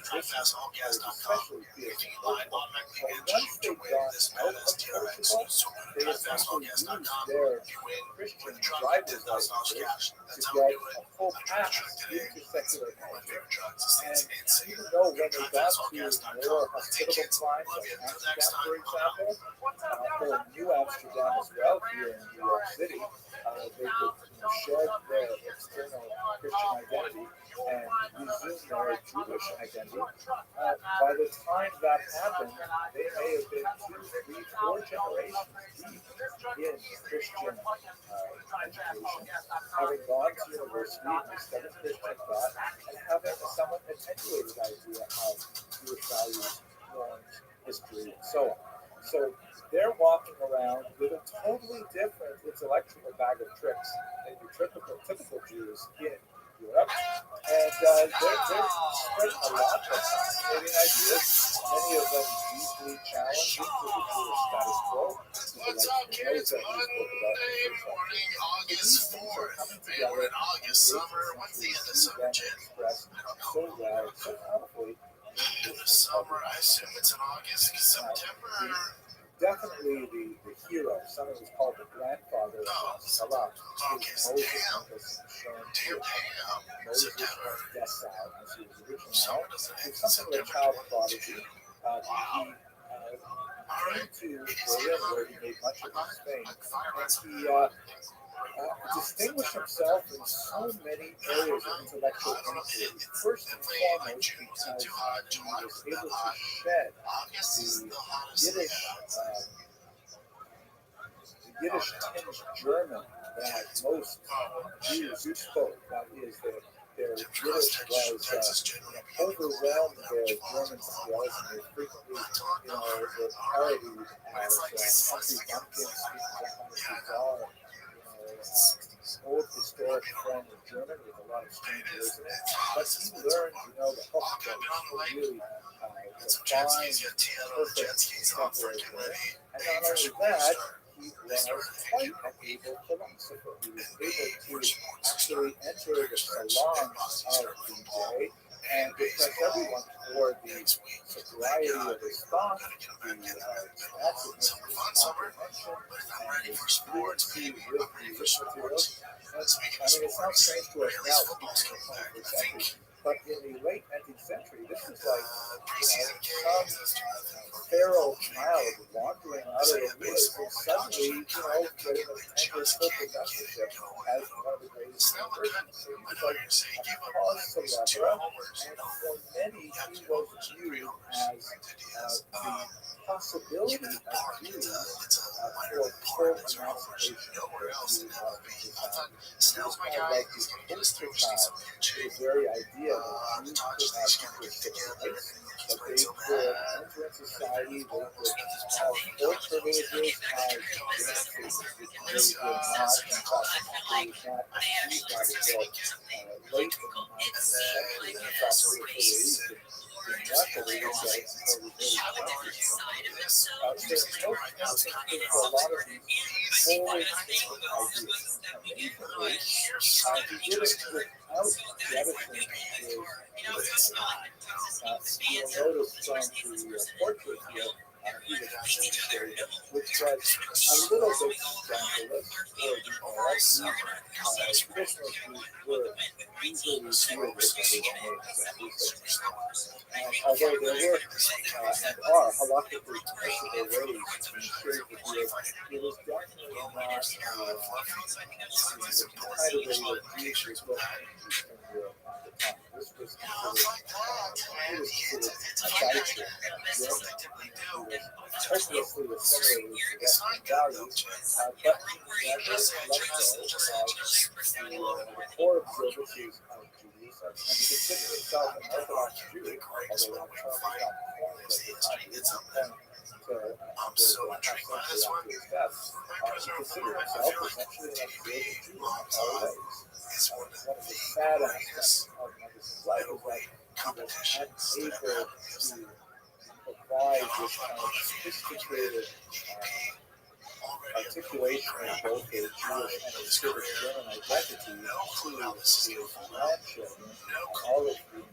driveFastAllGas.com. You can line automatically
but
enter
once
to
they
win
got
this
out
badass
of
TRX.
Portugal,
So go to
they essentially used
driveFastAllGas.com.
their
You win
Christian
with a truck
driver's
$10,000
licenses
cash.
to
That's how we
get
do it.
a full
I drove a
pass
truck today.
into secular
One of my
culture.
favorite trucks.
And
It's
even though when they got to
driveFastAllGas.com.
more
Let's take
hospitable
kids.
climes
Love
like
you. Until
Amsterdam,
next time.
for example, or New Amsterdam as well here in New York City, they could shed their external Christian identity and resume their Jewish identity. By the time that happened, they may have been 2, 3, 4 generations deep in Christian education, having gone to university and studied Christian thought, and having a somewhat attenuated idea of Jewish values, norms, history, and so on. So they're walking around with a totally different intellectual bag of tricks than your typical Jews in Europe. And they're spreading a lot of fascinating ideas, many of them deeply challenging to the Jewish status quo.
What's up, kids? Monday morning, August 4th. Man, we're in August summer. What's the end of summer, Jen?
So well, so powerfully.
End of summer. I assume it's in August, September.
Definitely the hero, someone who's called the grandfather of Salah,
August.
Moses
Damn.
Moses
September.
of Decile, as he was originally
Summer
known.
doesn't end
It's
in
something of a
September.
child prodigy.
Wow.
He came to Berlin, where he made much of his fame, and he distinguished himself in so many areas of intellectual inquiry. First and foremost, because he was able to shed the Yiddish tinged German that most Jews spoke. That is, their Yiddish was overwhelmed their German skills, and they frequently, were parodied as Humphrey Bumpkin speaking to Humphrey Czar, old historic form of German with a lot of strange words in it. But he learned, the hook that really refine, perfect contemporary grammar. And not only that, he was quite an able philosopher. He was able to actually enter the salons of the day and impress everyone for the sobriety of his thought, the expansiveness of his comprehension, and his fluency with the materials. And, it sounds strange to us now, speaking in the 21st century, but in the late 19th century, this is like, some feral child wandering out of the woods and suddenly, getting a tender full professorship as one of the greatest universities. So he was like a cause célèbre, and for many, he was viewed as the possibility of Jews for full emancipation of Jews. He was kind of like the poster child to the very idea that Jews could have equal civil rights, that they could enter into society, they could have full privileges as Jews, which they did not. In fact, they did not achieve that until late in the 19th century. In fact, they were released in Russia, they didn't get it until the early 20s. So most interesting for a lot of these whole ideas and amazingly, he did it without jettisoning his mind. You'll notice from the portrait here, he was painted, which was a little bit scandalous for the Arabs. Christmas were usually viewed as everyone knows, and although there were and are halakhically permissible ways to shave the beard, it was definitely not the kind of way that Jews were built in Eastern Europe at the time. This was considered a culture. German. It was hopelessly assimilated to Western values, but he never let go of the core observances of Judaism, and he considered himself an Orthodox Jew, although that term was not coined at the time. It was coined to half century after his death. He considered himself essentially an observant Jew in all ways. One of the sad aspects of Mendelssohn's life is that he was unable to provide this kind of sophisticated articulation of both a Jewish and a civic German identity to his grandchildren, all of whom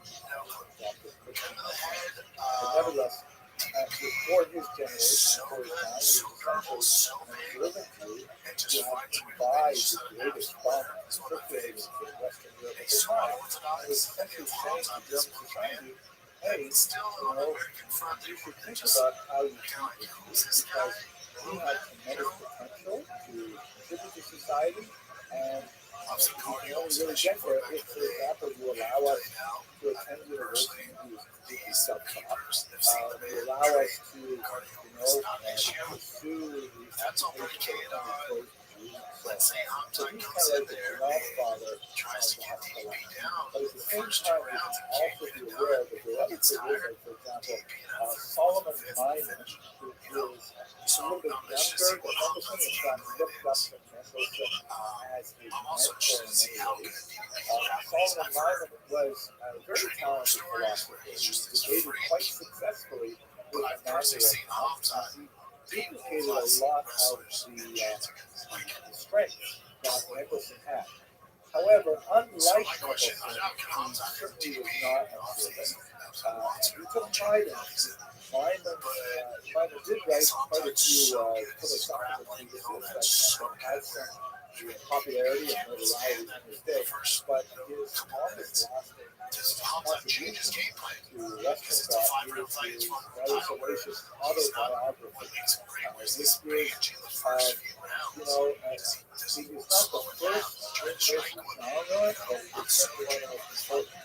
adopted Christianity. But nevertheless, before his generation, for his time, he was essentially an observant Jew who had imbibed the greatest bomb circulated in Western Europe at the time. He was essentially saying to German society, hey, you should think about how you treat the Jews, because we have tremendous potential to contribute to society, and we can only really get there if, for example, you allow us to attend university and be completely self-taught. You allow us to, pursue the education of so he's kind of like the grandfather of Haskalah. But at the same time, we can also be aware that there are other figures, like, for example, Solomon Maimon, who is a little bit younger than Mendelssohn. In fact, looked up to Mendelssohn as a mentor in many ways. Solomon Maimon was a very talented philosopher. He debated quite successfully with Emmanuel Kant. He duplicated a lot of the strengths that Mendelssohn had. However, unlike Mendelssohn, he certainly was not observant. He took pride in it. Maimon did write quite a few philosophical treatises that had some popularity and notoriety in his day, but his longest lasting contribution to Western thought is his rather salacious autobiography. This is, he's not the first in this genre, but it's certainly one of the most important.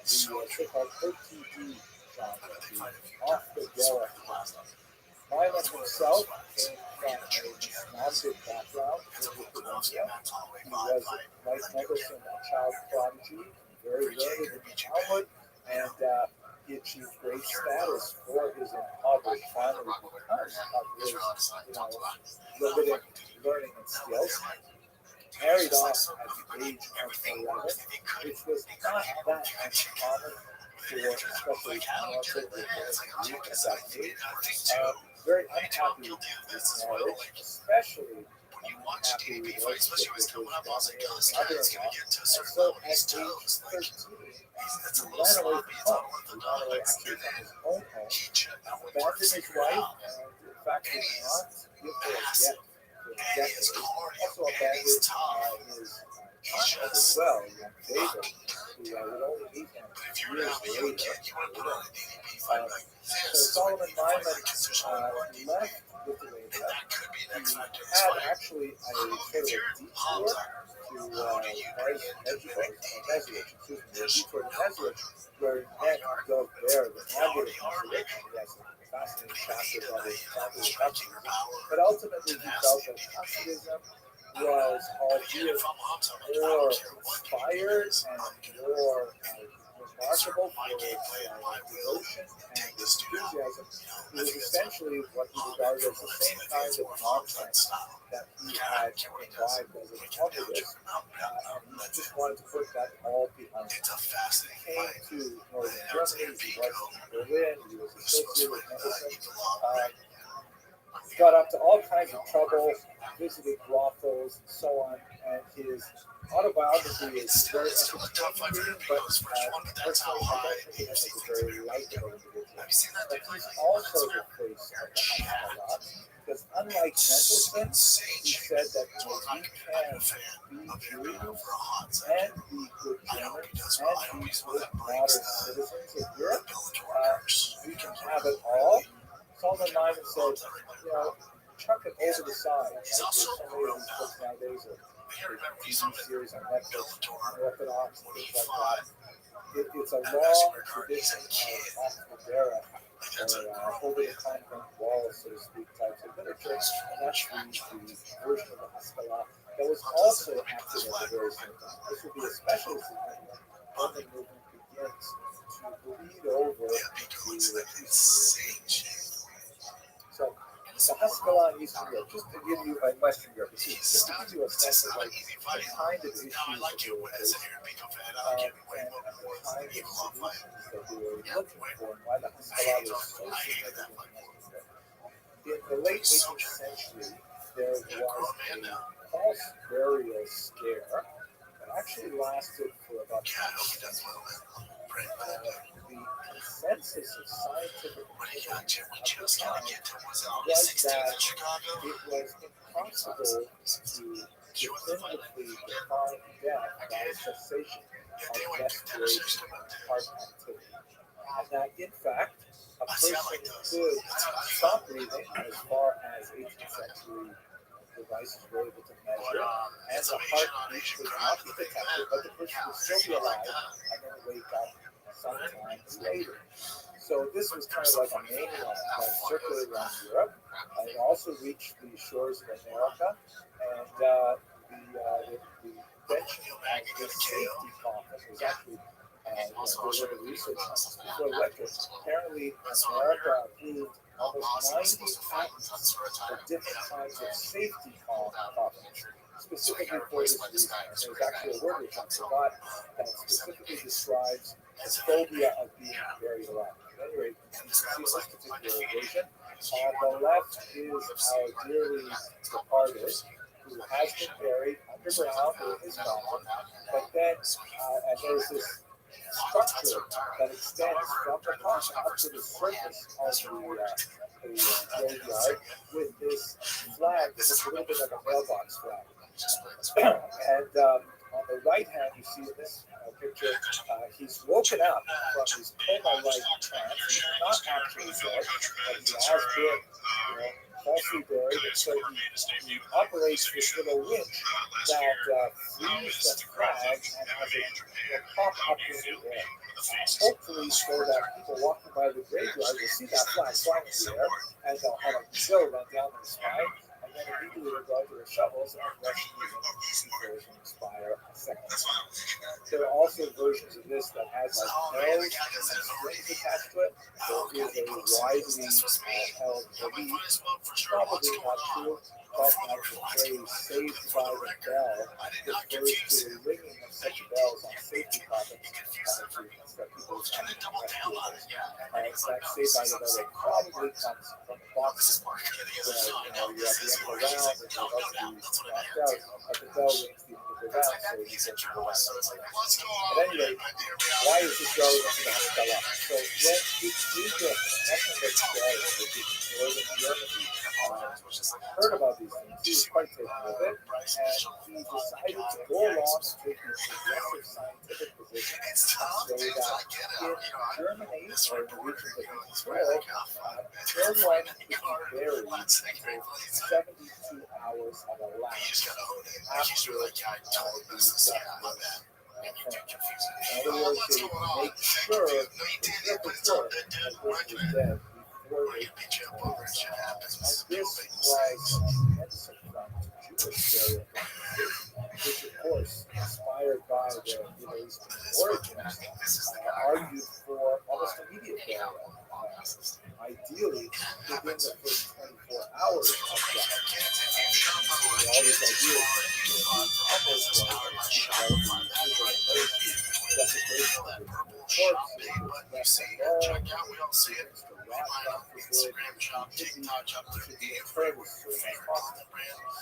The so-called OTD genre, the off-the-Derech genre. Maimon himself came from a Gnostic background in Lithuania. He was, like Mendelssohn, a child prodigy, very learned in the Talmud, and he achieved great status for his impoverished family because of his limited learning and skills. married off at the age of 11, which was not that uncommon for especially Norfolk with youth at that age. Very unhappy with marriage, especially unhappy relationship with his mother-in-law. And so at age 13, he ran away from home. He ran away actually from his own home, abandoned his wife, and in fact did not give her a get for decades. Also abandoned his child as well, young David, who would only meet him years later. So Solomon Lyman left Lithuania. He had actually a sort of a detour to Nezrich, where he met Dov Ber, the founder of Nezrich. He has a fascinating chapter about his family of Hasidism. But ultimately, he felt that Hasidism was albeit more inspired and more remarkable for its devotion and enthusiasm. It was essentially what he regarded as the same kind of nonsense that he had imbibed as a communist, and he just wanted to put that all behind him. He came to northern Germany, he was in Berlin, he was associated with Mendelssohn, got up to all kinds of trouble, visited brothels and so on, and his autobiography is very entertaining reading, but personally I don't think him as a very likable individual. But he's also the face of the Haskalah, because unlike Mendelssohn, he said that we can be Jews and be good Germans and be good modern citizens of Europe. We can have it all. Solomon Lyman said, chuck it over the side. There's so many of these books nowadays, or TV series on Netflix, Orthodox, and things like that. It's a long tradition of Asmodera, or holding a convent wall, so to speak, types of literature, and that's the version of the Haskalah that was also active at the very same time. This will be especially significant when the movement begins to bleed over to Eastern Europe. So, the Haskalah in Eastern Europe, just to give you, in Western Europe, just to give you a sense of like the kind of issues that they were facing, and the kind of solutions that they were looking for, and why the Haskalah was so significant in Western Europe. In the late 18th century, there was a false burial scare that actually lasted for about 2 years. The consensus of scientific opinion at the time was that it was impossible to definitively define death by cessation of respiration and heart activity. And that, in fact, a person could stop breathing as far as 18th century devices were able to measure, and the heartbeat would not be detected, but the person would still be alive and then wake up sometime later. So this was kind of like a mania that circulated around Europe. It also reached the shores of America, and the invention of the safety coffin was actually there was research on this before the lecture. Apparently, America approved almost 90 patents for different kinds of safety coffins, specifically for this reason. And there's actually a word which I forgot that specifically describes the phobia of being buried alive. At any rate, you can see this particular version. On the left is our dearly departed, who has been buried underground in his mountain, but then, and there's this structure that extends from the coffin up to the surface of the graveyard with this flag that looks a little bit like a mailbox flag. And on the right hand, you see in this picture, he's woken up from his coma-like trance. He's not actually dead, but he has been, falsely buried. And so he operates this little winch that frees the flag and has it pop up in the air. Hopefully, so that people walking by the graveyard will see that flag flying in the air, and they'll have a chill run down their spine, and then immediately they'll go to their shovels and rush to the fire a second time. There are also versions of this that has like bells and strings attached to it. There is a widely held belief, probably not true, but that the phrase "saved by the bell" refers to the ringing of such bells on safety topics that people come to that "saved by the bell" that probably comes from the boxing where you're at the end of the round and you're about to be knocked out, but the bell rings the end of the round, so you get to go out. At any rate, why is this relevant to the Haskalah? So when Egypt, ethnic Israel, which is northern Germany, heard about these things, he was quite taken with it, and he decided to go along and take this progressive scientific position and say that in Germany, or in the regions that he controlled, no one could be buried for 72 hours at a last after the death was in other words, they make sure that the person was dead before they and this was tremendous affront to Jewish burial practices, which of course, inspired by their Middle Eastern origins, argued for almost immediate burial. Ideally, within the first 24 hours of death. All these ideas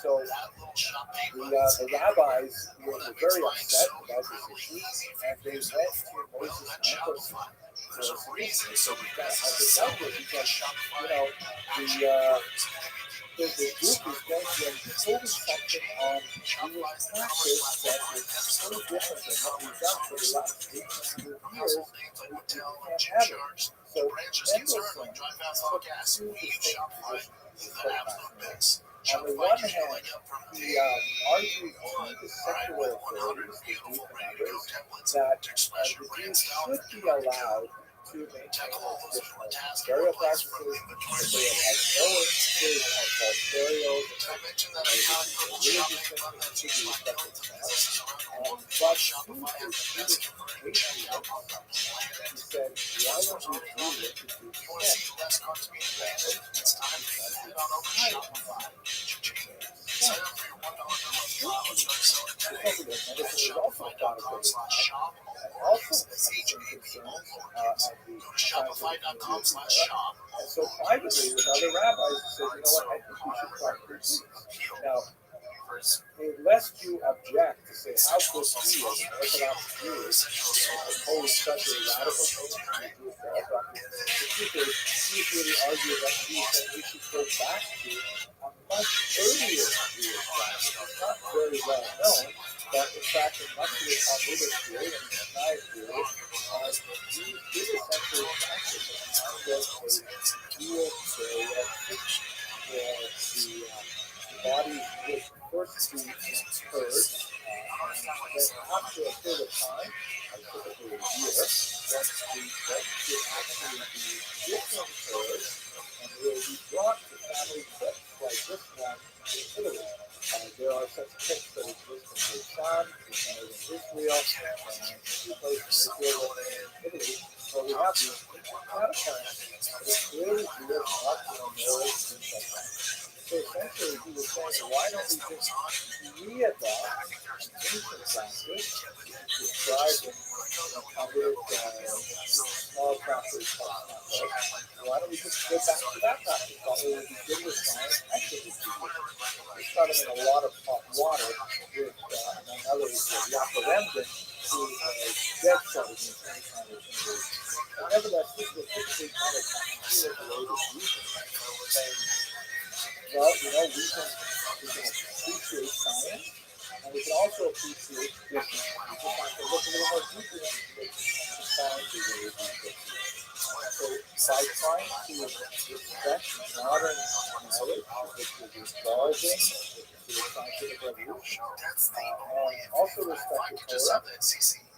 so the rabbis were very upset about this issue, and they went to Moses Anderson for solutions. So we got how to dealt with because the group is going to impose something on Jewish practice that is so different than what we've done for the last 800 years. We can't have it. So Mendelssohn took two distinct positions. On the one hand, he argued to the secular authorities, the Greek and others, that the Jews should be allowed to maintain traditional burial practices, that they have no interest of false burials, and religious things should be respected. But to his Jewish patriots, he said, why don't we do what the Jews and so privately with other rabbis, he said, I think we should practice this. Now, lest you object to say, how could he, as an Orthodox Jew, oppose such a radical change in the Jewish burial practice? The truth is, he's really arguing that we should go back to a much earlier Jewish practice. It's not very well known, but in fact, in much of the Talmudic period and the Sinai period, Jews did essentially practice a kind of a dual burial system where the body would first be interred, and then after a period of time, typically a year, then the dead should actually be disinterred, and will be brought to family crypts like this one in Italy. There are such crypts that exist in Busan, in Israel, and two places in Israel and in Italy, where we have these catacombs that are clearly Jewish, not memorial things like that. So essentially, he was saying, why don't we just re-adopt ancient practice described in Talmudic small chapters called why don't we just go back to that practice? That way we'll be good with science and with people. We got him in a lot of hot water with, among others, Yaakov Emden, who is dead set against any kind of innovation. Nevertheless, this was typically kind of considered the way to use it, saying, well, we can appreciate science, and we can also appreciate business. We just have to look a little more deeply into the science of the way. So by trying to respect modern knowledge, which is evolving to the scientific revolution, and also respect the Torah,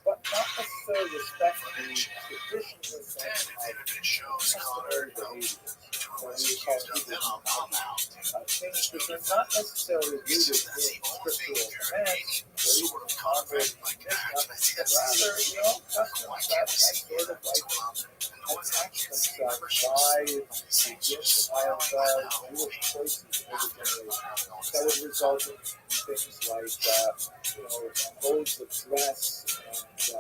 but not necessarily respect the traditional sense of customary behavior. What we call things which are not necessarily rooted in scriptural commands or even Jewish choices over generations. That would result in things like, modes of dress and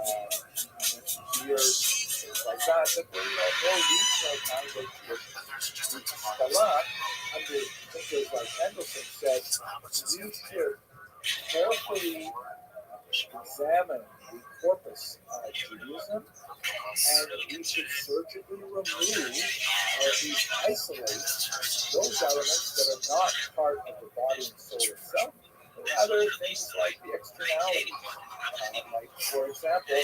beard, things like that, that were more regional kinds of traditions. Kabbalah, under thinkers like Mendelssohn, said we should carefully examine the corpus of Judaism, and we should surgically remove or at least isolate those elements that are not part of the body and soul itself, but rather things like the externality. Like, for example,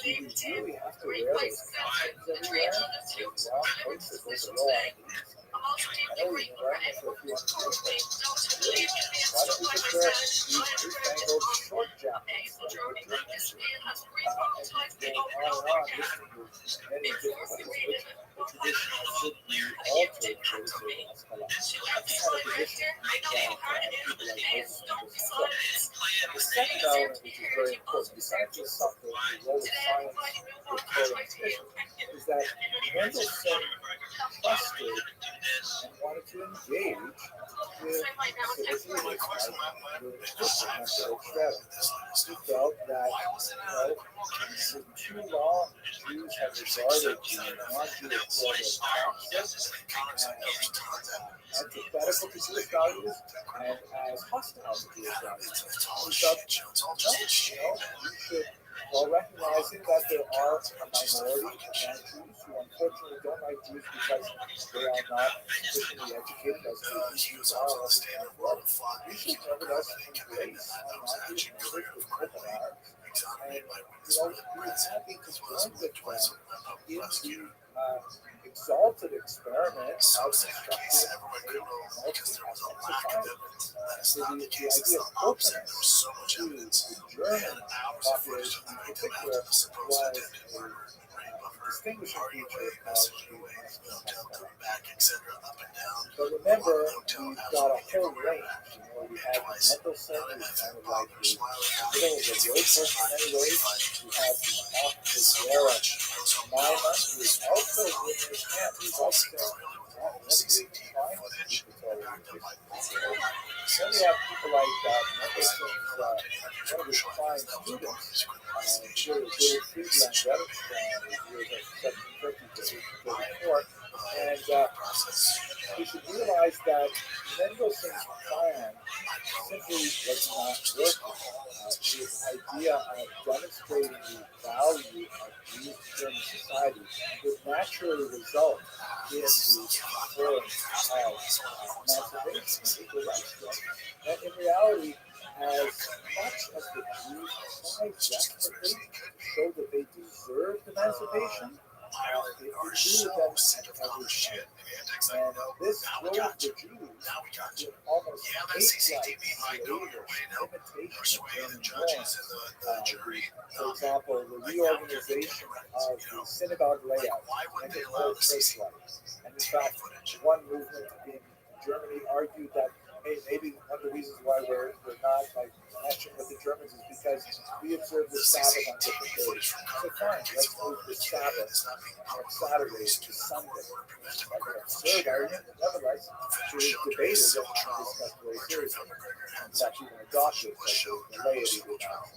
do you really have to wear those costumes everywhere? Well, places, those are low on these. I know we've been wearing them for a few hundred years, but really, why don't we just wear these newfangled short jackets like the Germans do? And go on, listing the many different ways which the tradition should be altered for the sake of Hezbollah. That's the kind of position that people like Moses took. And the second element, which is very important, besides just something, the role of science with Torah and tradition, is that Mendelssohn trusted and wanted to engage with civil leaders like the Rothschild. He felt that, for too long, Jews have regarded the non-Jewish world as toxic, antithetical to Jewish values, and as hostile to Jewish values. He felt, no, you should, while recognizing that there are a minority of non-Jews who unfortunately don't like Jews because they are not sufficiently educated as to who Jews are or understand the world, we should nevertheless embrace our non-Jewish neighbors with open arms. And, we have been concerned with them in the exalted experiment of constructing a multi-ethnic society. So the idea of openness to the German population in particular was a distinguishing feature of the But remember, we've got a whole range. We have Mendelssohn, who's kind of like the middle of the road person in many ways. We have the Vera Naima, who is also in his camp. He's also saying, what are you even trying to keep the Torah? Then we have people like Mendelssohn's, one of his prime students, David Friedlander, from the years of 1750 to 34. And we should realize that Mendelssohn's plan simply was not working. His idea of demonstrating the value of Jewish German society would naturally result in the fulfilling of emancipation and equal rights. And in reality, as much as the Jews tried desperately to show that they deserved emancipation, it eluded them at every turn. And this drove the Jews to almost ape-like imitation of German norms. For example, the reorganization of the synagogue layout and the whole church life. And in fact, one movement in Germany argued that, hey, maybe one of the reasons why we're not like matching with the Germans is because we observe the Sabbath on different days. So fine, let's move the Sabbath from Saturday to Sunday. Like an absurd argument, but nevertheless, it was debated and discussed very seriously. And it's actually even adopted, but the laity did not.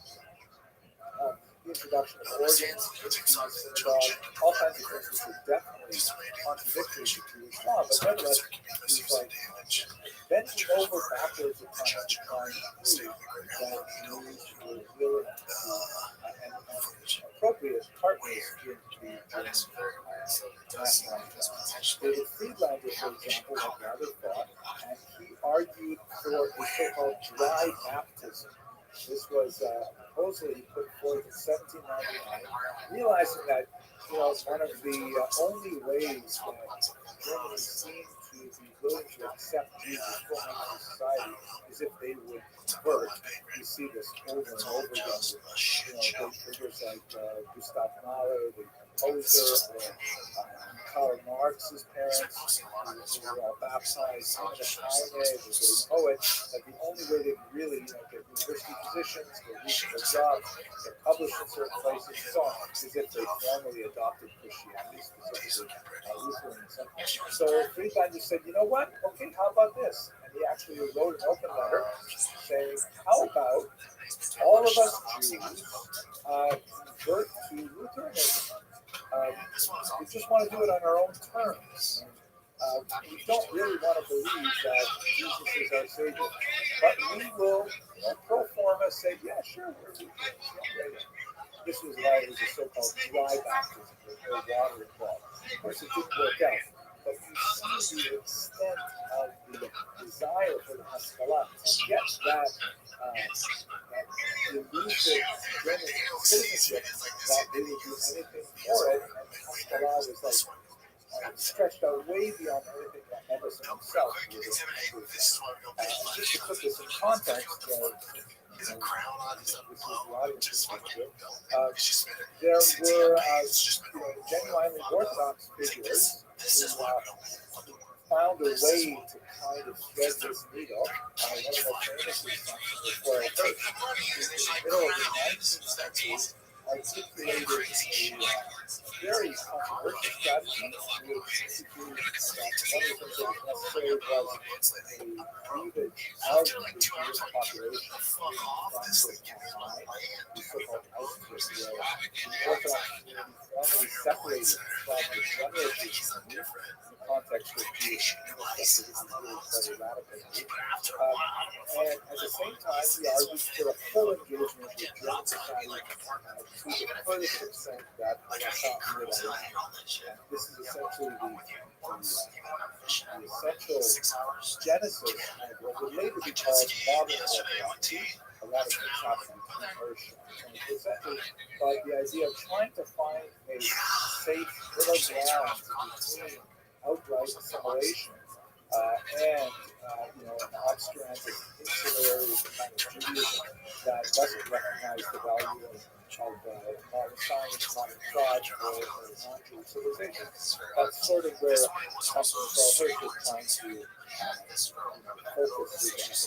The introduction of organs, synagogue, all kinds of things which were definitely contradictory to Jewish law, but nevertheless, he's like bending over backwards upon it, trying to prove that Jews were willing and appropriate partners in the German national cause. David Friedlander, for example, had rather thought, and he argued for a so-called dry baptism. This was a proposal he put forth in 1799, realizing that one of the only ways that Germany seemed to be willing to accept Jews as full members of society is if they would convert. You see this over and over again with great figures like Gustav Mahler, the composer, or Karl Marx's parents, who were all baptized, Eminem, the great poet, that the only way they could really get university positions, get reasonable jobs, get published in certain places, and so on, is if they formally adopted Christianity, specifically Lutheran and something. So Friedlander said, you know what? Okay, how about this? And he actually wrote an open letter saying, how about all of us Jews convert to Lutheranism? We just want to do it on our own terms. We don't really want to believe that Jesus is our Savior, but we will, pro forma, say, yeah, sure, we're Lutherans. Yeah. This was why it was a so-called dry baptism, with no water involved. Of course, it didn't work out, but you see the extent of the desire for the Haskalah to get that elusive German citizenship, that they would do anything for it, and Haskalah was like stretched out way beyond anything that Emerson himself would have ever done. Just to put this in context,
Is a crown on his just fucking
there were genuinely Orthodox figures who found a way to kind of thread this needle. One of the famous examples was Royal Church. In the middle of the 19th century, articulated a very controversial strategy, which instituted that one of the things that was necessary was a cleavage of the Jewish population from the so-called outskirts, where the Orthodox community formally separated from the general Jewish community in the context of Jewish separation, really quite a radical move. And at the same time, he argued for a full engagement with German society to the furthest extent that Rothschild realized. This is essentially the essential genesis of what would later be called modern Orthodoxy. A lot of things happened between Hirsch and the 20th century, but the idea of trying to find a safe middle ground between outright assimilation and an obscurantic insular kind of Judaism that doesn't recognize the value of modern science, modern thought, or non-Jewish civilization. That's sort of where Professor Hirsch is trying to focus his efforts.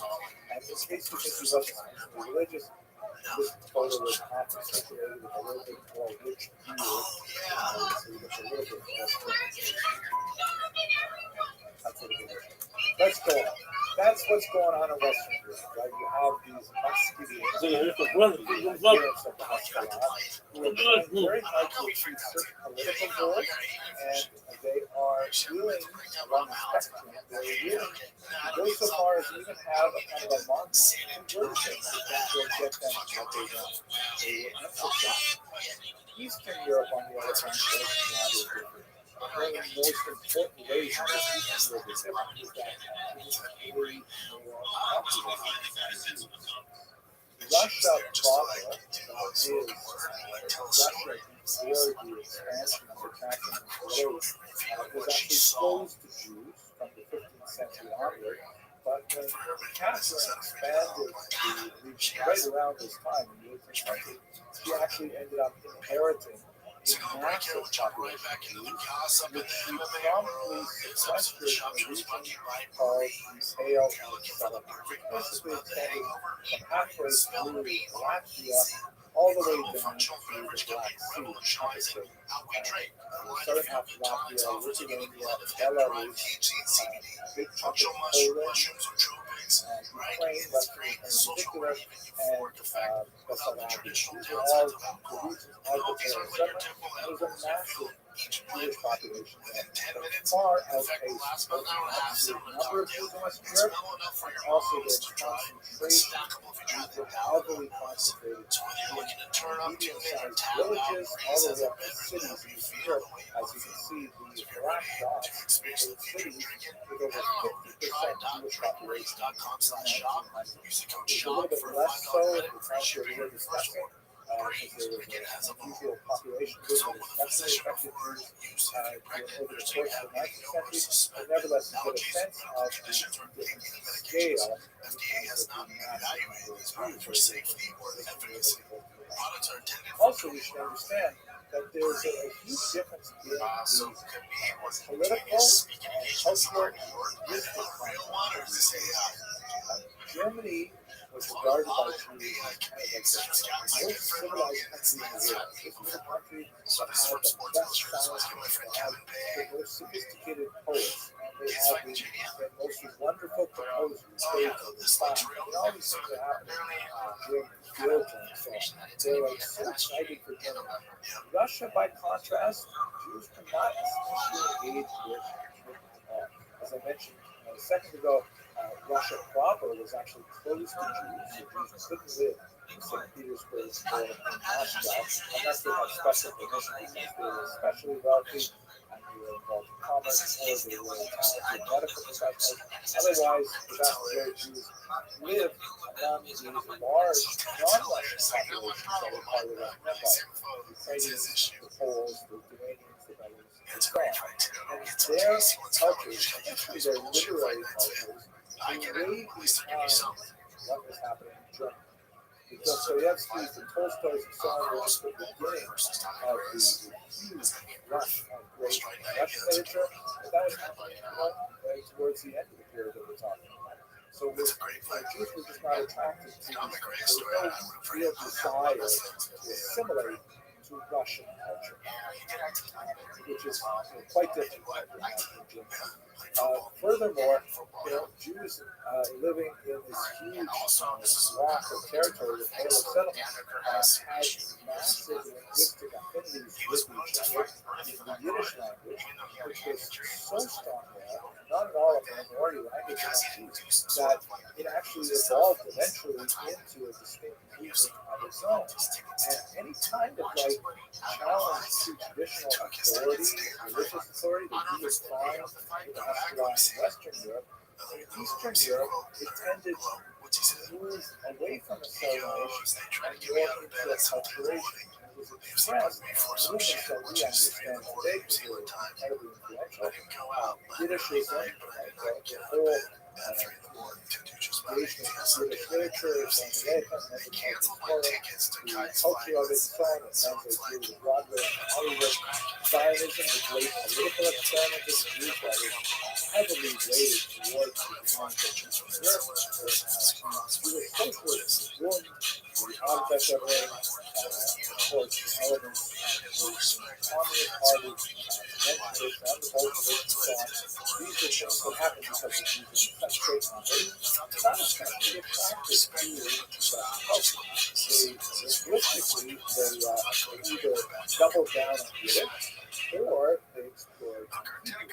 And in case you think he wasn't specifically religious, this photo was often circulated with a little bit more rich view, so you get a little bit more. That's what it is. Let's go on. That's what's going on in Western Europe, right? You have these masculine adherents of the Haskalah who are trying very hard to achieve certain political goals, and they are willing, along the spectrum, they're willing to go so far as even have a kind of a mock conversion that will get them what they want. They will emphasize. Eastern Europe, on the other hand, is rather different. One of the most important ways in which Eastern Europe is different is that it is way more populated. Russia proper is Russia before the expansion of the Catholic growth was actually closed to Jews from the 15th century onward. But when Catherine expanded the region right around this time in the 18th century, she actually ended up inheriting a massive population of Jews, which she promptly sequestered in a region called the Pale of Settlement, basically extending from halfway through Latvia all the way down to the Black Sea, the southern half of Latvia, Lithuania, Belarus, big chunk of Poland, Ukraine, Western Ukraine in particular, and Bessarabia. These are all the regions agricultural settlement. It was a massive Jewish population that far outpaced both the absolute number of Jews in Western Europe and also their concentration. Jews were heavily concentrated in medium-sized villages all the way up to cities in Eastern Europe. As you can see, the black dots in cities with over 50% Jewish population in the 1900s. It's a little bit less so in the time period we're discussing, because there was an unusual population boom that especially affected Jews over the course of the 19th century, but nevertheless you get a sense of the different scale
FDA has not evaluated for safety or efficacy. Products are intended for
also, we should understand that there's a huge difference in the political and cultural real waters. Germany was regarded by Jews as kind of like the most civilized country in the world. This was a country that had the best science, the most contrast, Jews cannot essentially engage with as I mentioned a second ago, Russia proper was actually closed to Jews, so Jews couldn't live in St. Petersburg or in Moscow unless they had special permission because they were especially wealthy and they were involved in commerce or they were talented medical professionals. Otherwise, the vast majority of Jews live among these large non-Russian populations that were part of the Russian Empire. The Ukrainians, the Poles, the Lithuanians, the Belarus, and so on. And their cultures, especially their literary cultures, were way behind what was happening in Germany. The Dostoevsky's and Tolstoy's and so on were just the beginning of the huge rush of great Russian literature, but that was happening towards the end of the period that we're talking about. So Jews were just not attracted to there was no real desire to assimilate to Russian culture, which is quite different from Germany. Furthermore, Jews living in this huge block of territory, the Pale of Settlement, had massive linguistic affinities with each other in the Yiddish language, which was so strong there, not at all a minority language among Jews, that it actually evolved eventually into a distinct movement of its own. And any kind of challenge to traditional authority, religious authority that you would find in Western Europe, in Eastern Europe, it tended to move away from assimilation and more into acculturation. It was expressed in movements that we understand today because they were incredibly influential. Yiddishism, the whole engagement in Yiddish literature, the culture of it, so on, it translates through to Broadway and Hollywood. Zionism, the great political experiment of the Jews that was heavily weighted towards the demands of Eastern Europe, Jewish socialism, the Communist elements of the Communist Party, mentioned and the Bolsheviks and so on. These are things that happen because of Jews in such great numbers. Not especially attracted to Russian culture. Linguistically, they either double down on Yiddish or they explored Hebrew.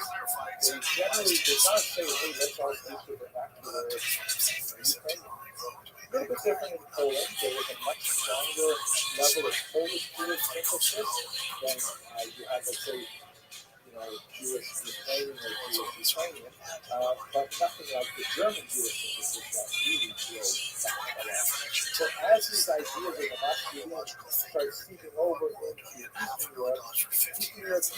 They generally did not say, hey, let's all speak the vernacular Ukrainian. A little bit different in Poland. There was a much stronger level of Polish Jewish emphasis than you had, let's say, Jewish Ukrainian or Jewish Ukrainian, but nothing like the German Jewish emphasis that really drove back a lot. So as these ideas of the masculine start seeping over into Eastern Europe, Eastern Europeans,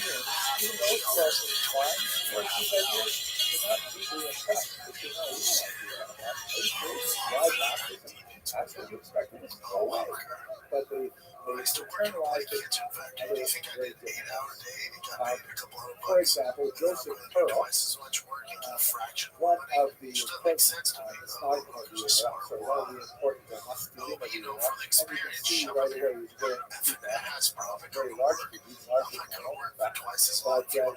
even those who are inclined towards these ideas, they're not deeply impressed. But we don't do that. Why baptism? That's what you expected us to go away. But they internalized it in a very different way. For example, Joseph Pearl, one of the important Hastidim of the era, and you can see right away he's wearing a very large he's larger than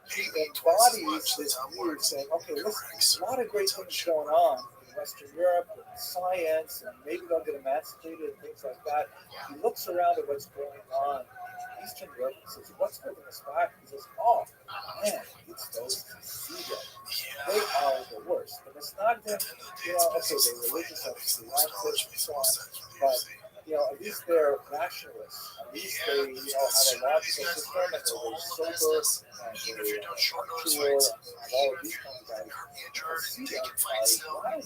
but he embodies this view saying, okay, listen, there's a lot of great things going on in Western Europe, and science, and maybe they'll get emancipated and things like that. He looks around at what's going on in Eastern Europe and says, what's holding us back? He says, oh, man, it's those Hasidim. They are the worst. And it's not that, okay, they're religious, and so on, but at least they're rationalists. At least they, have a logical system, and they're sober, and they're punctual, and all of these kinds of guys. Hasidim are wild.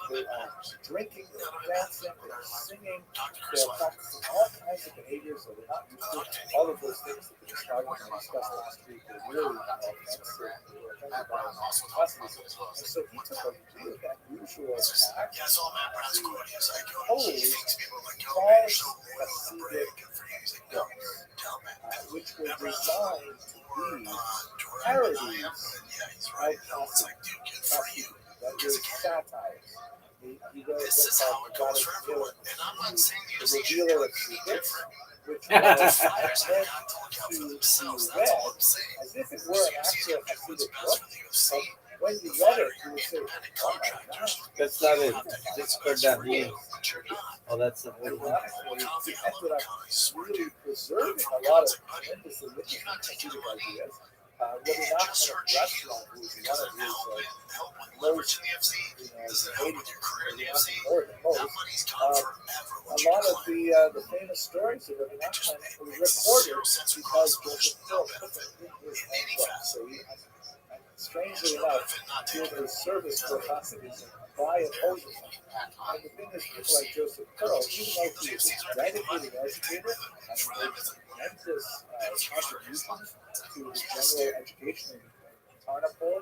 They are drinking, they're dancing, they're singing, they're practicing all kinds of behaviors that we're not used to. All of those things that we described and discussed last week were really offensive. They were offended by Hasidism. And so he took a really unusual tack. Holy false Hasidic books, which were designed to be parodies of Hasidism. That is satires. He wrote a book called The Revealer of Secrets, which was meant to be read as if it were an actual Hasidic book, but when you read it, you would say, oh my gosh.
That's not it. Discord that means. Oh, that's a
And
good one.
honestly, he ended up really preserving a lot of tremendously interesting Hasidic ideas. Rabbi Nachman of Rothschild, who was one of his most, hated more than most, a lot of the famous stories of Rabbi Nachman were recorded because Joseph Pearl put them in his own book. So he, strangely enough, did a service for Hasidism by opposing them. And the thing is, people like Joseph Pearl, even though he was a dedicated educator and made tremendous contributions to the general education in Tarnopol,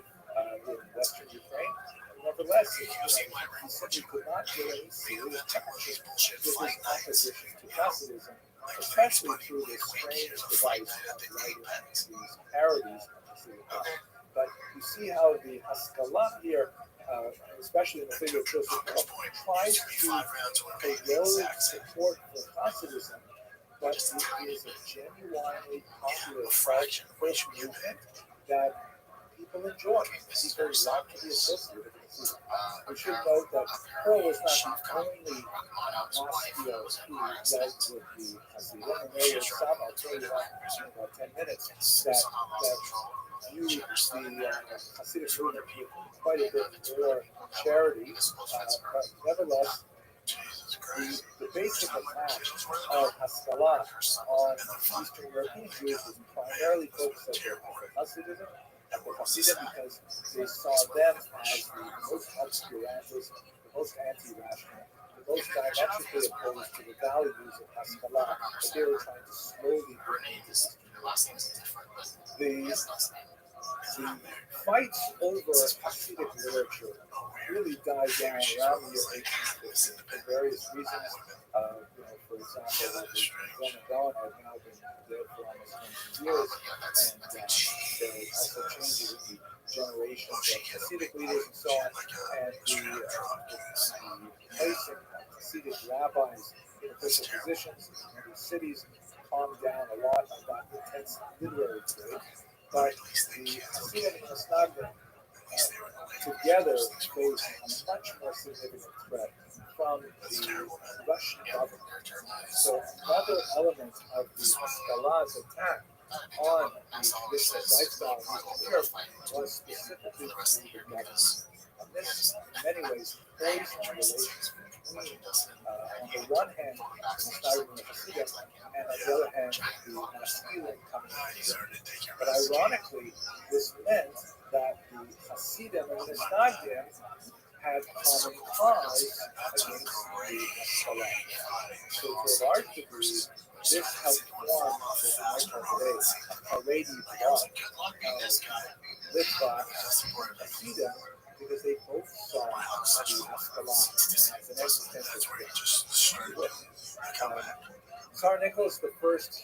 in Western Ukraine, nevertheless, he simply could not get any serious traction with his opposition to Hasidism, especially through this strange device of writing these parodies of Hasidic thought. But you see how the Haskalah here, especially in the figure of Joseph Pearl, tries to erode support for Hasidism, but it is a genuinely popular first movement that people enjoy. People love to be associated with Hasidism. We should note that Pearl was not the only Maskil who dealt with the Hasidim, and there were some, I'll tell you in about 10 minutes, that viewed the Hasidic movement with quite a bit more charity, but nevertheless, the basic attack of Haskalah on Eastern European Jews was primarily focused on Hasidism, because they saw them as the most obscurantist, the most anti-rational, the most diametrically opposed to the values of Haskalah that they were trying to slowly bring into the fights over Hasidic literature really died down around the year 1850 for various reasons. For example, the Gaon had now been dead for almost 20 years, and there were also changes in the generations of Hasidic leaders and so on, and the placing of Hasidic rabbis in official positions in many cities calmed down a lot of that intense literary debate. But the Hasidim and the Snagrim together face a much more significant threat from the Russian government. So another element of the Haskala's attack on the traditional lifestyle in Eastern Europe was specifically through the government. And this, in many ways, plays on the relations between, on the one hand, the Snagrim and the Hasidim, and on the other hand, the Maskilim coming in. But ironically, this meant that the Hasidim and the Snagrim had common cause against the Haskalah. So to a large degree, this helped form what I call today a Haredi bloc of Litvak and Hasidim, because they both saw the Haskalah as an existential threat. Tsar Nicholas I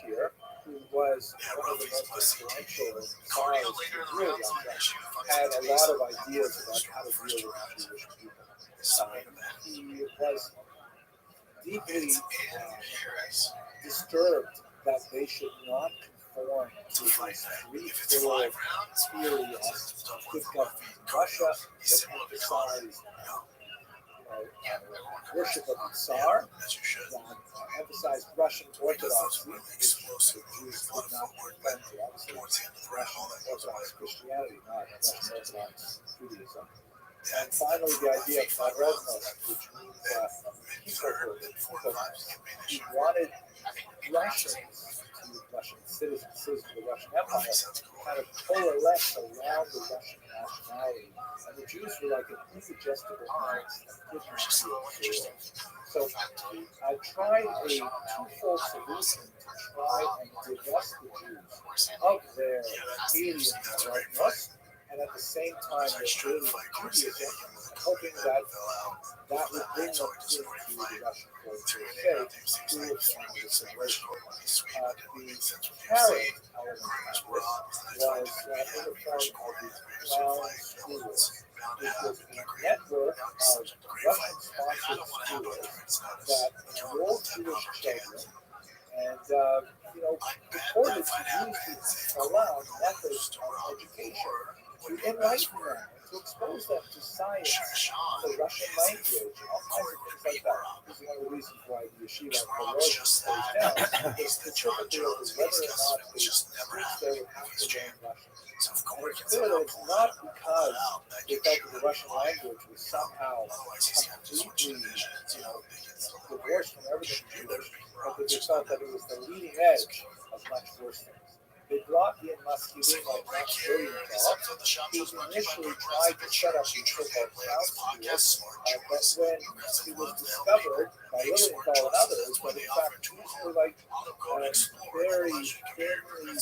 here, who was one of the most influential Tsars who ruled Russia, had a lot of ideas about how to deal with the Jewish people. He was deeply disturbed that they should not conform to this three-fold theory of good government in Russia that emphasized worship of the Tsar, that emphasized Russian Orthodoxy, which the Jews did not conform to, obviously, Russian Orthodox Christianity, not Russian Orthodox Judaism. And finally, the idea of narodnost, which means peoplehood. So he wanted Russians, Russian citizens of the Russian Empire, kind of coalesce around the Russian nationality. And the Jews were like an indigestible mass that could not be absorbed. So I tried a twofold solution to try and divest the Jews of their alien narodnost, and at the same time their alien Judaism, hoping that that would bring them into the Russian fold through a form of assimilation. The carrot element of this was in the form of the clown schools, which was a network of Russian-sponsored schools that enrolled Jewish children and purported to use the Haskalah methods of education to enlighten them, to expose them to science, the Russian language, all kinds of things like that. This is one of the reasons why the yeshiva in Belarus was closed down, was specifically over whether or not the students there would have to learn Russian. And it's clear that it's not because they felt that the Russian language was somehow completely, divorced from everything Jewish, but that they felt that it was the leading edge of much worse things. They brought in Maskidim like Max Williamson, who initially tried to set up these so-called sound schools, but when he was discovered by Lilienthal and others that in fact these were like very thinly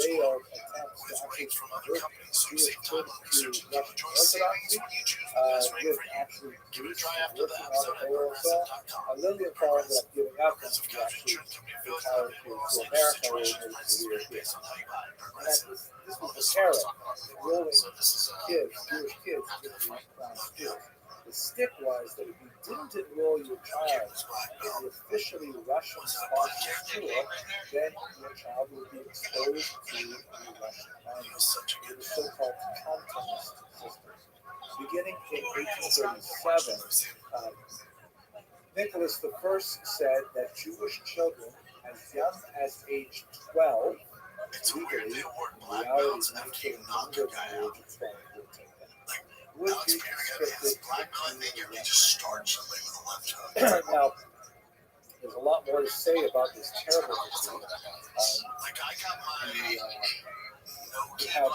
veiled attempts to actually convert Jewish kids to Russian Orthodoxy, with actually priests working on it there also. Lilienthal ended up giving up and he actually retired to America or maybe to Europe. And this was the terror, enrolling kids, Jewish kids, in these schools. The stick was that if you didn't enroll your child in the officially Russian-sponsored school, then your child would be exposed to the Russian language, the so-called cantonist system. Beginning in 1837, Nicholas I said that Jewish children as young as age 12, legally, in reality, actually younger than the age of 12 or 13, would be conscripted Now, there's a lot more to say about this terrible disease. We have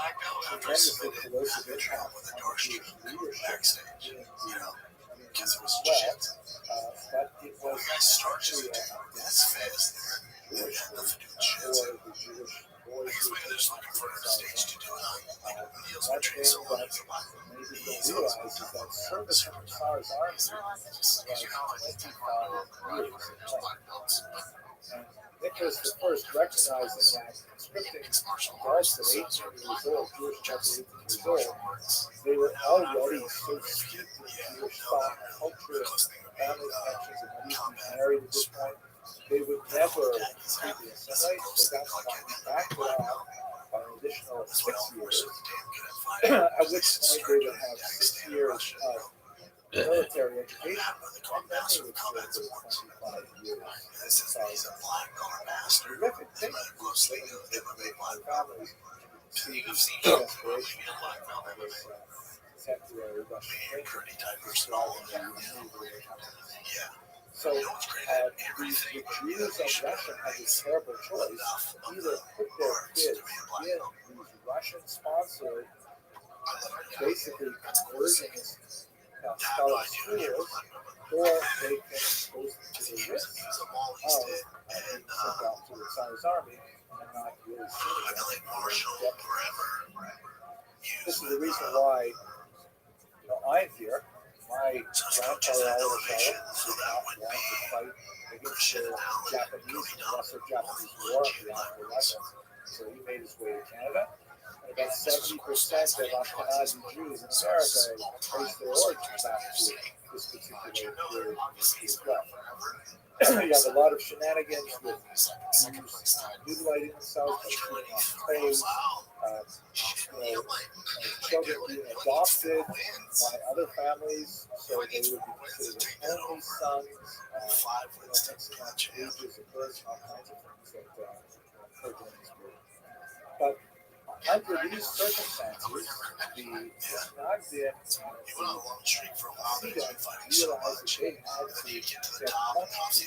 tremendously corrosive impact on the Jewish leadership in the West, but it was actually a death sentence for the Jewish boys who were one thing that many people don't realize is that service in the Tsar's army was 25 years in length. And Nicholas I, recognizing that conscripting adults at 18 years old, Jewish adults at 18 years old, they were already so steeped in Jewish thought, culture, family connections, and had even been married at this point, they would never completely assimilate, so that's why we backed it off by an additional 6 years, at which point they would have 6 years of military education, and then they would serve for 25 years. Terrific thing for families to see the desperation of this temporary Russian So the Jews of Russia had this terrible choice: either put their kids in these Russian-sponsored, basically conversionist scholar schools, or they can expose them to the risks of being sent off to the Tsar's army and not really seeing them. This is the reason why I'm here. My grandfather always did not want to fight against the Japanese and the lesser Japanese war beyond the Russians. So he made his way to Canada. And about 70% of Ashkenazi Jews in America trace their origins back to this particular period as well. You have a lot of shenanigans with Jews mutilating themselves by shooting off toes, children being adopted by other families, so they would be considered only sons, mixing up ages of birth, all kinds of things that occur during this period. But under these circumstances, the Nagdin realized that they had to get much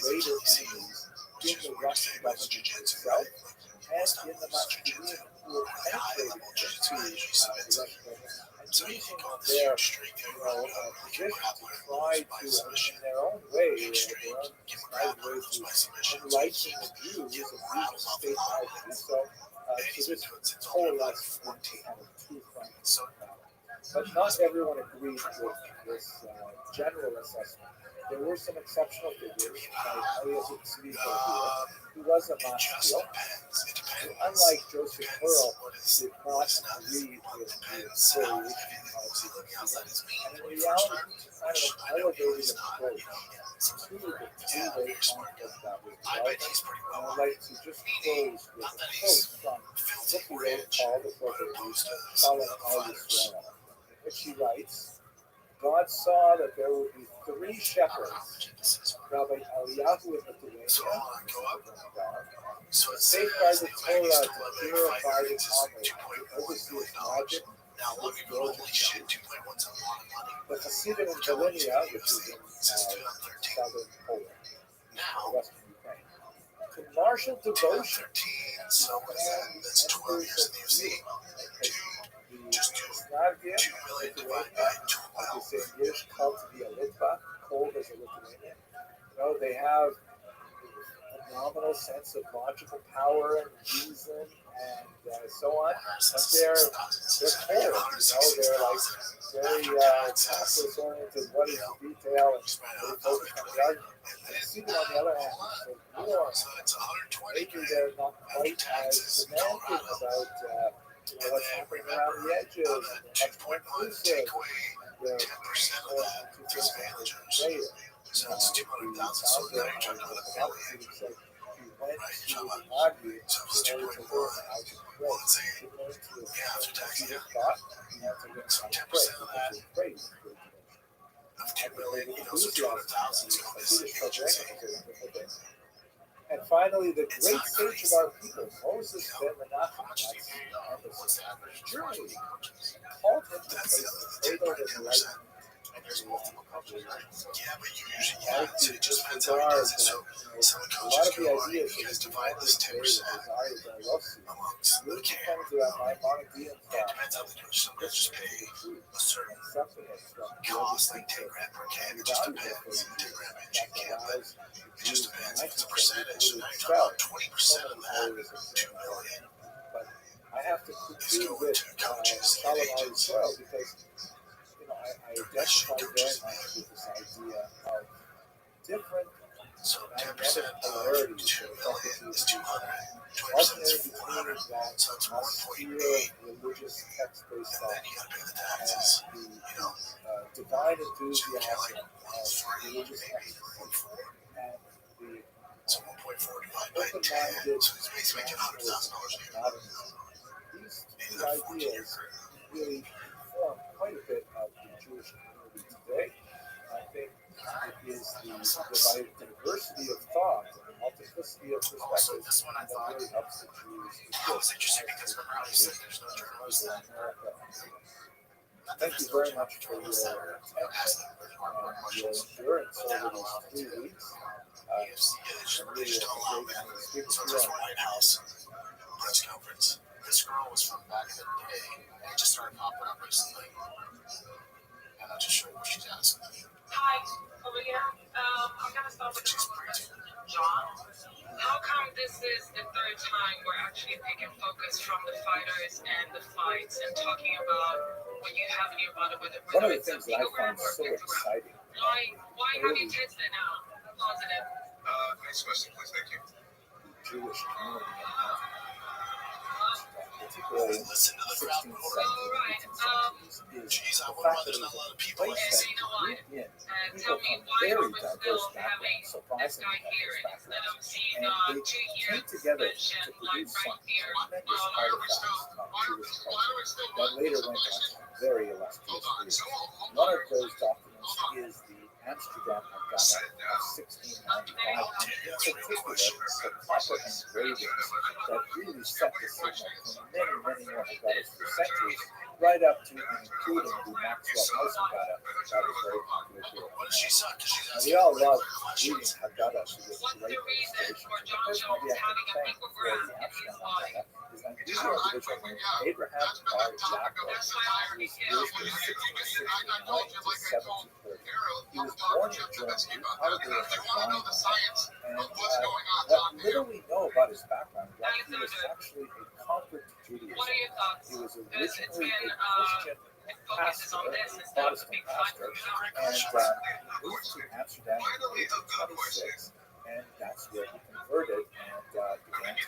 greater enemies in the Russian government itself and in the Machiavellian who were penetrating into the Russian government and using their position to try to, in their own way, or their own misguided way, to enlighten the Jews and use the state power to do so. So this coalesced into kind of two fronts. But not everyone agreed with this general assessment. There were some exceptional figures, like Elias Tzvika here, who was a Maschil, who, unlike Joseph Pearl, did not agree with the affiliation of the and in reality, kind of an elevated approach to the two-way conflict that was developing. And I'd like to just close with a quote from what he wrote called the book of Calling All Yisrael. which he writes, God saw that there would be three shepherds, Rabbi Eliyahu in Lithuania, safeguard the Torah to purify the Talmud, to oversee its logic,
Now look at holy shit, 2.1's a lot of money.
the Hasidim in Volhynia, which is in
Since 2013.
southern Poland,
Now,
western Ukraine, to martial devotion
2013, so what is that? That's 12 years in the UFC. Just do
Snargia,
2 million divided by
like
12.
they say in Yiddish, called to be a Litva, cold as a Lithuanian. You know, they have a phenomenal sense of logical power and reason and so on. But they're cold, they're like very calculus oriented. What is the detail? And they focus on the argument. And Stephen, on the other hand, is so warm.
So it's 120
Maybe they're not quite as demanding about what's happening around the edges.
Of that
Much more
2.1,
inclusive.
take away
And
10% of that is managers. So that's 200,000. So now you're talking about a million. Right? You're talking about, so it's 2.1. Well, let's say, yeah, after tax, yeah. So 10% of that, of 2 million, so 200,000 is going to this agency.
And finally, the great sage of our people, Moses ben Menachem,
What's the average?
Germany, called him to
That's
place
the
the
other
cradle
thing,
of
10%.
enlightenment.
And there's multiple coaches, right? Yeah, but you usually,
I
yeah, so
think
it just depends
disregard
how he does it.
that,
So some
a
coaches
lot of
go,
the
all right,
ideas
you guys
that
divide this 10% amongst
which
the care.
comes around Maimonidean
Yeah, it depends how they do it. Some guys just pay a certain cost, like 10 grand per can. It just depends. 10 grand per can, but it just depends. If it's a percentage, so now you're talking about 20% of that, 2 million,
But I have to
is
conclude
going
with
to coaches and
Solomon
agents.
as well because I identify very much with this idea of different
So 10%
dynamic
of
polarities
2 million is 200. 20%
alternating
is
between
400.
that
So it's 1.8.
austere religious text-based
And
thought
then you gotta pay the taxes.
and
You know,
the divine
so you get
enthusiasm
like
of
1.3,
religious
maybe
ecstasy
1.4.
and the
So 1.4 divided by 10.
open-minded
So he's making $100,000 a year.
modernism. These
Maybe
two
that 14-year
ideas
career.
really form quite a bit of the Jewish community today. I think it is the diversity of thought and the multiplicity of
Also,
perspectives
this one I
that
thought
really helps the Jews
that was interesting because remember how you said there's no journalists that
Thank you very much for your attention and your endurance over these 3 weeks.
They just don't allow that. So it's this White House press conference. This girl was from back in the day and just started popping up recently. And I'll just show you what she's asking.
Hi, over here. I'm gonna start with John. How come this is the third time we're actually taking focus from the fighters and the fights and talking about what you have in your body,
One
whether
of the
it's a
things that I
picogram
find
or
so
pictogram?
exciting,
Why have you tested now positive?
Next question, please. Thank you.
the Jewish community particularly in the
Listen to the crowd.
16th
All
century,
right.
18th centuries, is
Geez, I
the
wonder
fact
why
that
there's
it
not a
was
lot of
a
people
place
in.
that
You know what?
group in people
Tell me,
from
why
very
are we
diverse
still having
backgrounds,
this
surprisingly
guy here
diverse
instead of
backgrounds.
seeing
And they
2
came
years
together
suspension
to
like
produce
right
some
here?
tremendous artifacts of Jewish culture that later went on to very illustrious careers. One of those documents is the Amsterdam Haggadah of 1695, and in particular, the copper engravings that really set the signal for many, many more Haggadahs for centuries, right up to and including the Maxwell House Haggadah that was very popular here.
What does she suck? Because she's
Now,
asking
we all love
questions.
reading Haggadah to this
What's
great
the reason
illustration.
for
The
John
person
Jones
we have
having
to
a
thank for
picogram
the
in
Amsterdam
his body?
Haggadah is an unusual individual named Abraham Bar Yaakov.
That's why I already
He was
killed.
lived from 1669 to 1730. He was born in Germany, probably in the Rhine. And what little we know about his background, that he was actually a convert to Judaism.
What are your thoughts?
He was
Because it's
originally
been
a Christian
it focuses on this instead of a
Protestant
big fight.
pastor, and he moved to Amsterdam in 1826, and that's where he converted and began to,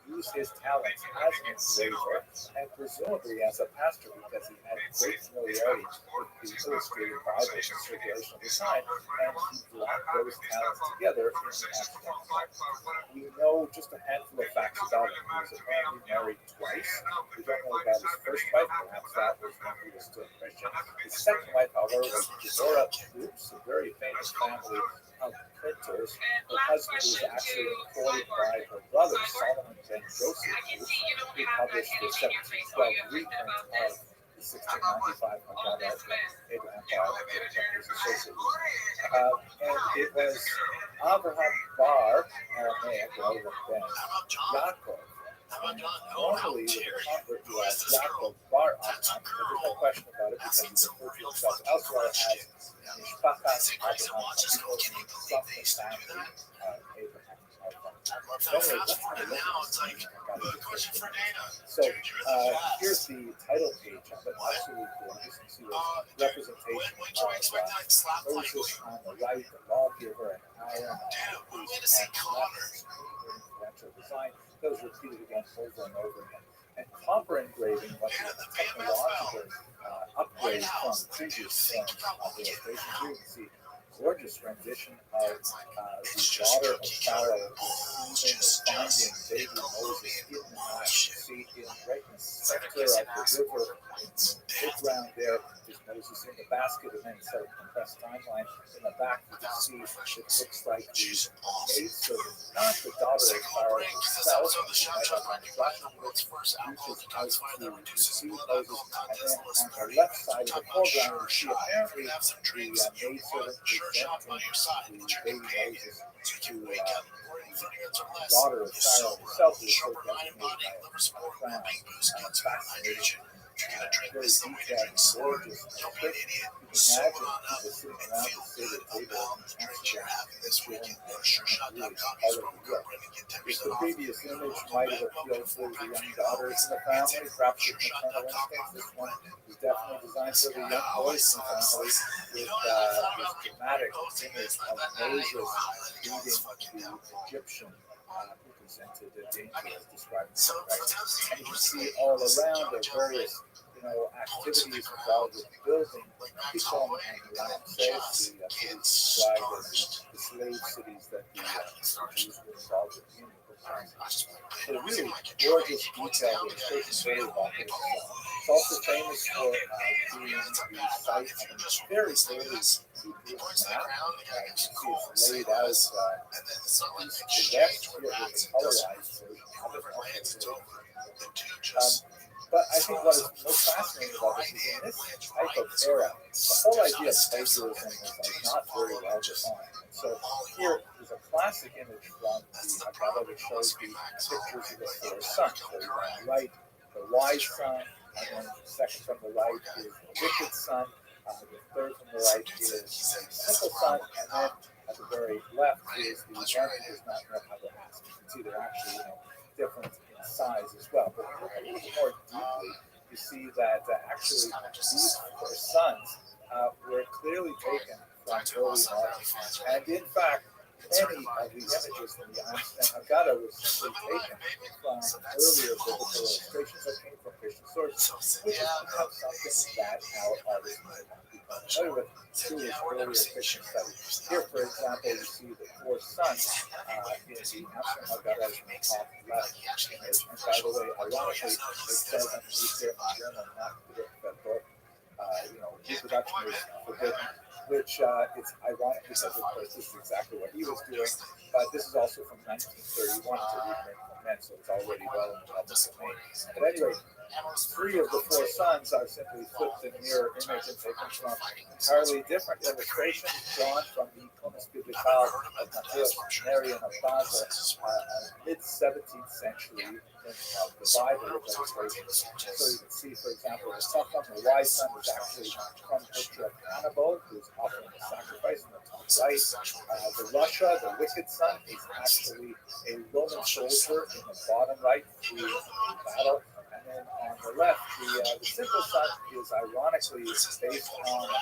use his talents as an engraver and presumably as a pastor because he had great familiarity with the illustrated Bibles in circulation at the time, and he brought those talents together in Amsterdam. We know just a handful of facts about him. He was apparently married twice. We don't know about his first wife, perhaps that was when he was still Christian. His second wife, however, was Deborah Oops, a very famous family of printers. Her husband was actually employed by her brother, Solomon ben Joseph, who published the 1712 reprint of the 1695 Haggadah that Abraham Bar was associated with. And it was Abraham Bar, Aramaic, rather than Ben, Yaakov. Normally, the convert was Yaakov Bar Abraham, but there's no question about it because he referred to himself elsewhere as Mishpachat Abraham, people from the family of Abraham. Anyway, let's have a look at this. So here's the title page of it. Absolutely gorgeous. You see the representation of Moses on the right, the lawgiver, and Aaron, who's on the left. Influential design. Those repeated again over and over again. And copper engraving was a technological upgrade from previous forms of illustration. Here you can see gorgeous rendition of the daughter of Pharaoh finding baby Moses in the Nile. You see in right in the center of the river, in the background there is Moses in the basket, and then sort of compressed timeline. In the back, you can see it looks like the maidservant, not the daughter of Pharaoh herself, who might have been flashing with reaches out to see Moses, and then on the left side of the foreground, you see apparently the maidservant presenting the baby Moses to the daughter of Pharaoh herself, who is so designated by a crown. Fascinating. Very detailed and gorgeous. You can imagine people sitting around the sacred table in Amsterdam really all over Europe. If the previous image might have appealed to the young daughters in the family, perhaps with maternal instincts, this one is definitely designed for the young boys in the family with this dramatic image of Moses leading the Egyptian who presented the danger as described in the text. And you can see all around the various activities involved with building Pithom and Ramses, the cities described as the slave cities that the Jews were involved in the time. So really gorgeous, detailed illustration, very evocative. It's also famous for being the site of a very clearly Hebrew map. You can see it's laid out east to west. Here is a colorized version of it. But I think what is most fascinating about this is in this type of era, the whole idea of plagiarism is not very well defined. And so here is a classic image from the Haggadah that shows the pictures of the four sons. So on the right, the wise son, and then the second from the right is the wicked son, the third from the right is the simple son, and then at the very left is the one who does not know how to ask. You can see they're actually different in size as well. But a little more deeply, you see that actually these four sons were clearly taken from early models. And in fact, many of the images in the Einstein Haggadah were simply taken from earlier biblical illustrations that came from Christian sources, which is perhaps something that our artists might not be familiar with through his earlier Christian study. Here, for example, you see the four sons in the Einstein Haggadah in the top left image. And by the way, ironically, it says underneath there in German, not the book, reproduction is forbidden, which it's ironic because, of course, this is exactly what he was doing. But this is also from 1931. It's a reprint from then, so it's already well in the public domain. But anyway, three of the four sons are simply flipped in mirror image and taken from entirely different illustrations drawn from the Iconos Biblical of Matthias Marian of Basel, mid-17th century of the Bible illustrations. So you can see, for example, the top one, the wise son, is actually from the picture of Hannibal, who's offering a sacrifice in the top right. The Russia, the wicked son, is actually a Roman soldier in the bottom right fleeing a battle. And then on the left, the simple son is ironically based on a model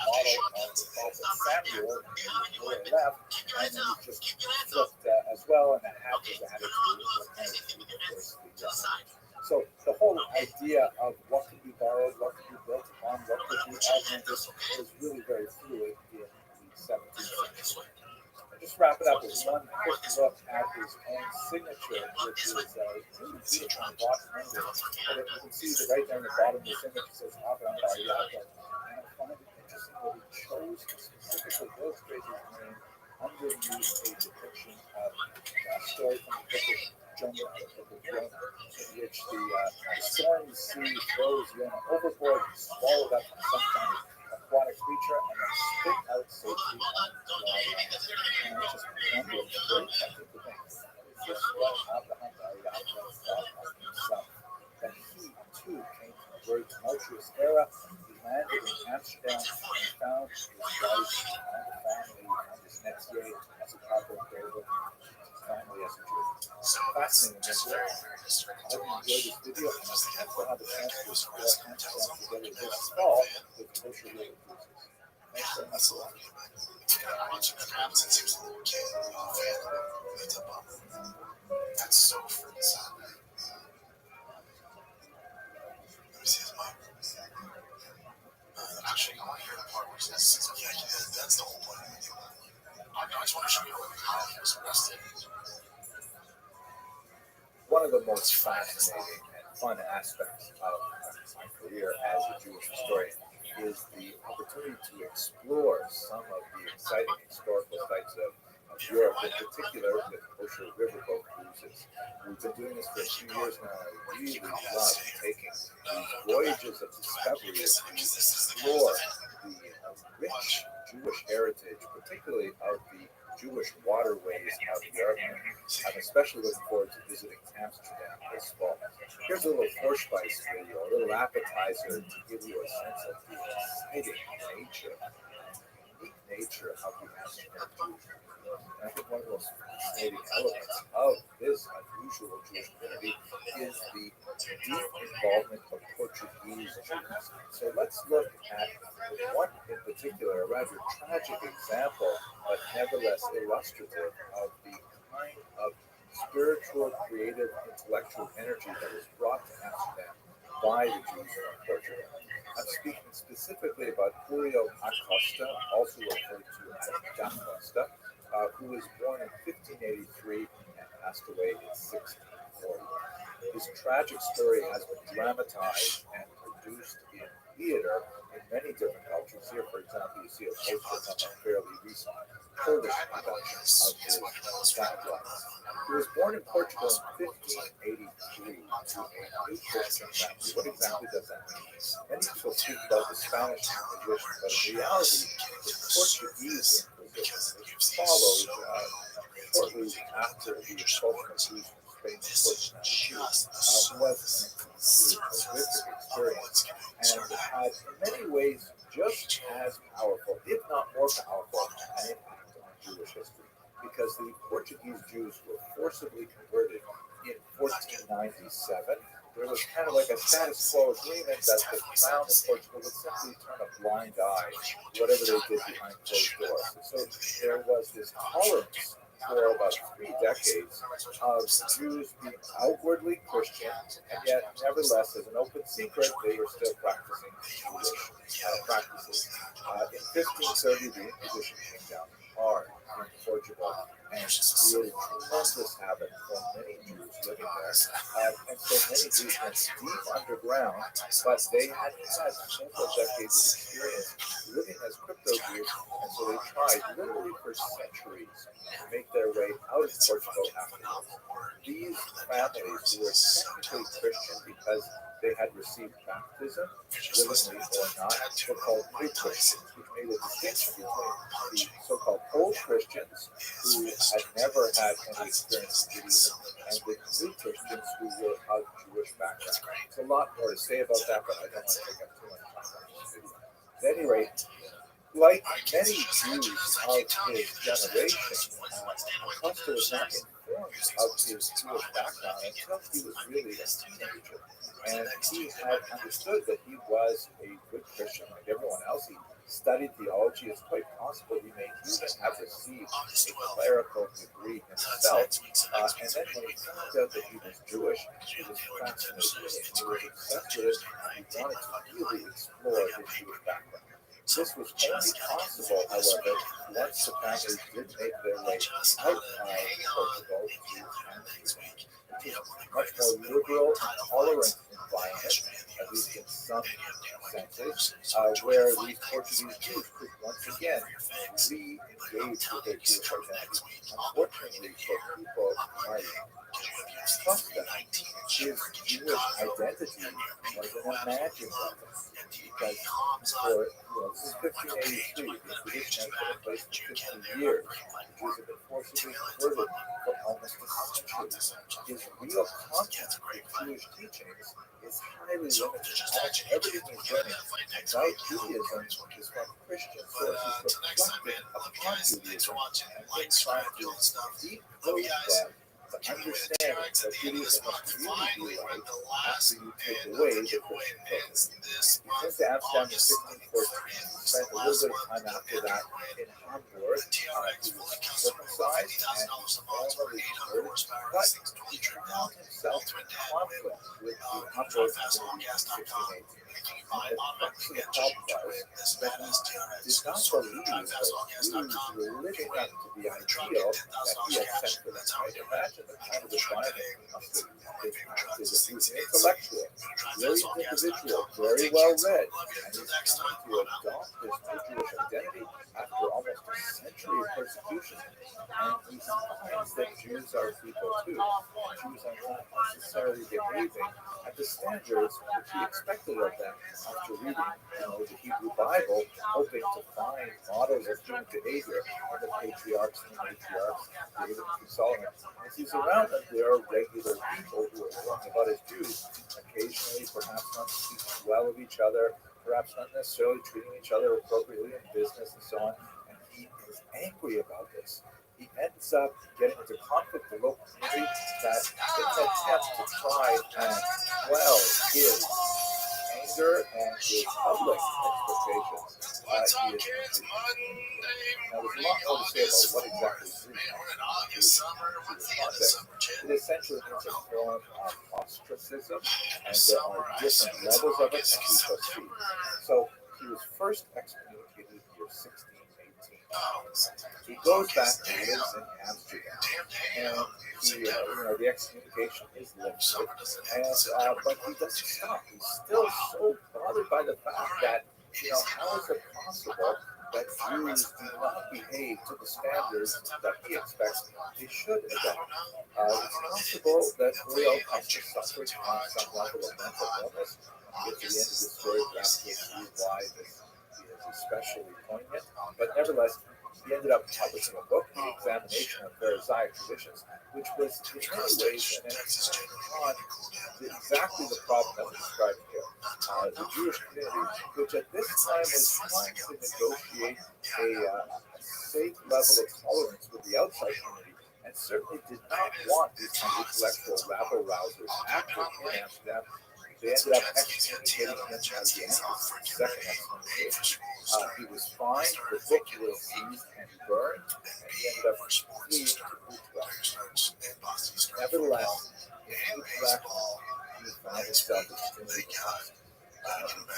of the prophet Samuel in the lower left, and then he's just flipped as well, and the hat was added to of course, so the whole idea of what could be borrowed, what could be built upon, what could be augmented is really very fluid in the 17th century. Just wrap it up with one quick look at his own signature, which is really beautiful and bought But you can see that right there in the bottom of the signature says Abraham Bar Yaakov.
used a depiction of a story from the book of Jonah, in which the stormy sea throws Jonah overboard and swallowed up in some kind of aquatic creature and then spit out safely on dry land. And I just wonder, it's very tempting to think, is this what Abraham thought of himself? That he too came from a very tumultuous era. He landed in Amsterdam and found his wife and the family and his next day as a cowboy driver, his family as a Jew. Fascinating. I hope you enjoyed this video, and I hope we'll have a chance to explore Amsterdam together this fall with kosher living cruises. Thanks very much for watching.
That's so freaking sad. Let me see his mic. Actually, I want to hear the part where he says, yeah, that's the whole point of the video. I just want to show you how he was arrested.
One of the most fascinating and fun aspects of my career as a Jewish historian is the opportunity to explore some of the exciting historical sites of Europe, in particular with kosher riverboat cruises. We've been doing this for a few years now, and I really love taking these voyages of discovery to explore the rich Jewish heritage, particularly of the Jewish waterways of Europe. I'm especially looking forward to visiting Amsterdam this fall. Here's a little Vorspeise video, a little appetizer to give you a sense of the exciting nature, unique nature of the Amsterdam Jewish community. And I think one of the most fascinating elements of this unusual Jewish community is the deep involvement of Portuguese Jews. So let's look at one in particular, a rather tragic example, but nevertheless illustrative of the kind of spiritual, creative, intellectual energy that was brought to Amsterdam by the Jews from Portugal. I'm speaking specifically about Julio Acosta, also referred to as Da Costa, who was born in 1583 and passed away in 1640. His tragic story has been dramatized and produced in theater in many different cultures. Here, for example, you see a poster from a fairly recent Polish production of his backgrounds. He was born in Portugal in 1583 to a New Christian family. What exactly does that mean? Many people speak about the Spanish Inquisition, but in reality, the Portuguese Inquisition, which followed shortly after the expulsion of Jews from Spain in 1492, was an horrific experience and had in many ways just as powerful, if not more powerful, an impact on Jewish history, because the Portuguese Jews were forcibly converted in 1497. There was kind of like a status quo agreement that the crown of Portugal would simply turn a blind eye to whatever they did behind closed doors. So there was this tolerance for about 3 decades of Jews being outwardly Christian, and yet, nevertheless, as an open secret, they were still practicing Jewish practices. In 1530, the Inquisition came down hard in Portugal and created tremendous havoc for many Jews living there. And so many Jews went deep underground, but they had several decades of experience living as crypto Jews, and so they tried literally for centuries to make their way out of Portugal afterwards. These families who were technically Christian because they had received baptism, willingly or not, were called new Christians, which made a distinction between the so-called old Christians who had never had any experience in Judaism and the new Christians who were of Jewish background. There's a lot more to say about that, but I don't want to take up too much time on this video. At any rate, like many Jews of his generation, Acosta was not informed of his Jewish background until he was really a teenager. And he had understood that he was a good Christian like everyone else. He studied theology. It's quite possible he may even have received a clerical degree himself. And then when he found out that he was Jewish, he was fascinated with it. He was obsessed with it, and he wanted to really explore his Jewish background. This was only possible, however, once the family did make their way out of Portugal to Amsterdam, which is much more liberal and tolerant environment, at least in some senses, where these Portuguese Jews could once again re-engage with their Jewish identity. Unfortunately for people like Costa, his Jewish identity was an imagined one, because for, this is 1583, the tradition has been in place for 50 years. The Jews have been forcibly converted for almost a century. His real content with Jewish teachings is highly limited. Almost everything he's learning about Judaism is from Christian sources reflecting upon Judaism, and him trying to decode them to understand what Judaism must really be like after you take away the Christian focus. He went to Amsterdam in 1614. He spent a little bit of time after that in Hamburg. He was circumcised and he was formally converted, but he found himself in conflict with the Hamburg community in 1618. And the crux of the problem was that he did not believe that Jews were living up to the ideal that he had set for them. Right? Imagine the kind of environment he must have been active in. He was an intellectual, brilliant individual, very well read, and he's trying to adopt this new Jewish identity after almost a century of persecution. And he finds that Jews are people too. Jews are not necessarily behaving at the standards which he expected of them after reading, the Hebrew Bible, hoping to find models of human behavior in the patriarchs and the matriarchs, David and Solomon. As he's around them, there are regular people who are going about as Jews, occasionally perhaps not speaking well of each other, perhaps not necessarily treating each other appropriately in business and so on. And he is angry about this. He ends up getting into conflict with the local community that in an attempt to try and quell his anger and his public expectations. He is now, there's a lot more to say about what exactly is context. It essentially means a form of ostracism, and there are different levels of it as we shall see. So he was first excommunicated in the year 1618. He goes back and lives in Amsterdam, and the excommunication is lifted, and but he doesn't stop. He's still so bothered by the fact that how is it possible that Jews do not behave to the standards that he expects they should adopt? It's possible that we all come to suffering on some level of mental illness. At the end of the story, perhaps we'll see why this is especially poignant. But nevertheless, he ended up publishing a book, The Examination of Pharisaic Traditions, which was in many ways an attack on exactly the problem that we're describing here. The Jewish community, which at this time was trying to negotiate a safe level of tolerance with the outside community, and certainly did not want these kind of intellectual rabble-rousers active in Amsterdam. They ended up excommunicating him at the end of the second excommunication. He was fined, the book was seized and burned, and he ended up fleeing to Utrecht. Nevertheless, in Utrecht, he found himself extremely depressed.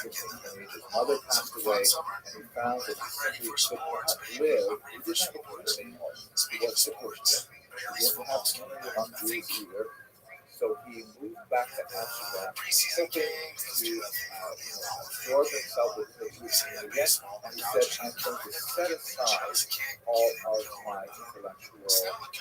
His mother passed away, and he found that he simply could not live. He didn't have a community anymore. He was a Christian. He didn't have community among Jews either. So he moved back to Amsterdam, hoping to absorb himself with the Jewish community again. And he said, I'm going to set aside all of my intellectual and spiritual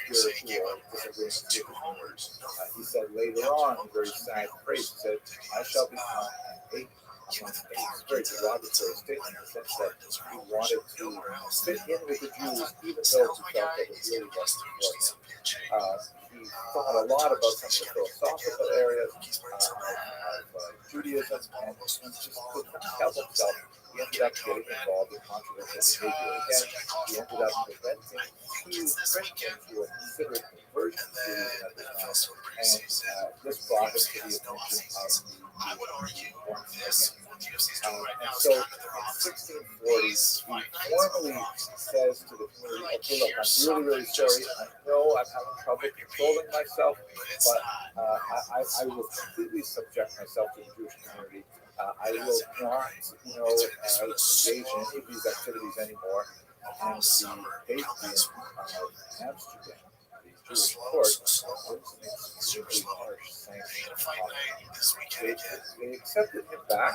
disagreements with the community. He said later on, a very sad phrase, he said, I shall become an ape among apes. It's a very derogatory statement in the sense that he wanted to fit in with the Jews, even though he felt that it really wasn't for him. He thought a lot about some of the philosophical areas of Judaism, and just could not help himself. He ended up getting involved in controversial behavior again. He ended up preventing two Christians who were considered conversion to Judaism at the time, and this brought him to the attention of the one and so in 1640, he formally says to the community, okay, look, I'm really, really sorry. I know I'm having trouble controlling myself, but I will completely subject myself to the Jewish community. I will not, engage in any of these activities anymore. And the patrons of Amsterdam, these Jewish court imposed an extremely harsh sanction on him. They accepted him back,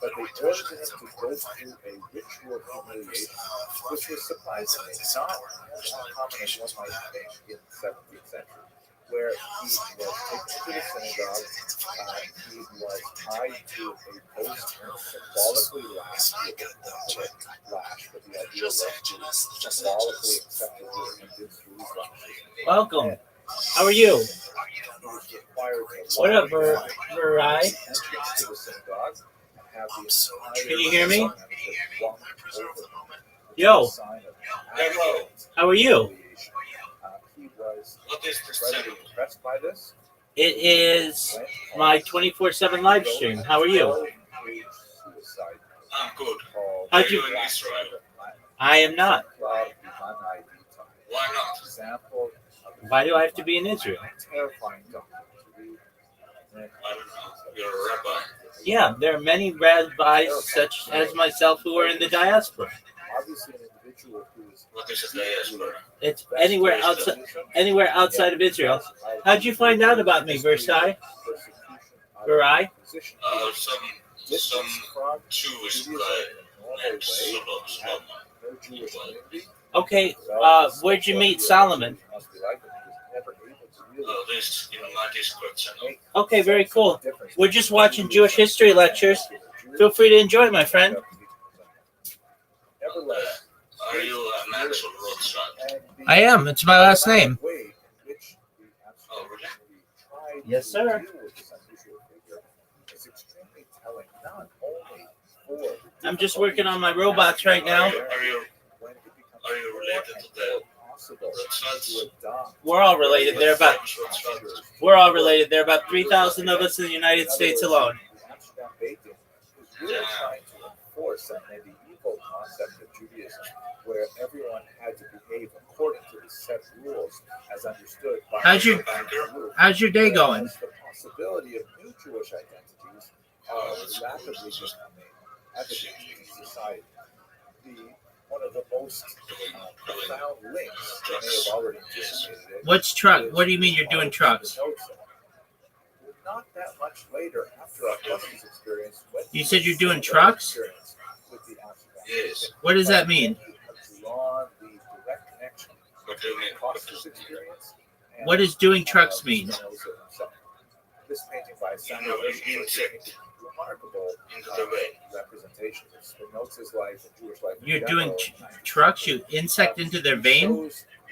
but they ordered him to go through a ritual humiliation, which was surprisingly not as uncommon as one might think in the 17th century, where he was taken into the synagogue, he was tied to a post and symbolically lashed with a lash, but the idea was to symbolically accept the repentance through these lashes.
Welcome. How are you? What up, Rabbi? Can you hear me? Yo. How are you?
He was incredibly impressed by this.
It is my 24/7 live stream. How are you?
I'm good.
How'd you? I am not.
Why not?
Why do I have to be in Israel?
Terrifying document to read.
I don't know. You're a rabbi.
Yeah, there are many rabbis such as myself who are in the diaspora.
Obviously, an individual who is
What is a diaspora?
It's anywhere outside of Israel. How'd you find out about me, Versailles? Barai?
Some Jewish guy named Solomon.
Okay, where'd you meet Solomon?
This in my Discord channel.
Okay, very cool. We're just watching Jewish history lectures. Feel free to enjoy, my friend.
Are you an actual Rothschild?
I am. It's my last name.
Oh, really?
Yes, sir. I'm just working on my robots right now.
Are you related to the Rothschilds?
We're all related. We're all related. There are about 3,000 of us in the United States alone.
Enforce a medieval concept of Judaism where everyone had to behave according to the set rules as understood by
How's your day going?
The possibility of new Jewish identities rapidly becoming evident in society. One of the most profound links that may have already anticipated.
What's truck? What do you mean you're doing trucks?
Not that much later, after our customs experience,
You said you're doing trucks?
Yes.
What does that mean? What does doing trucks mean?
This painting by Samuel remarkable representation of Spinoza's life and Jewish life.
You're doing trucks? You insect into their vein?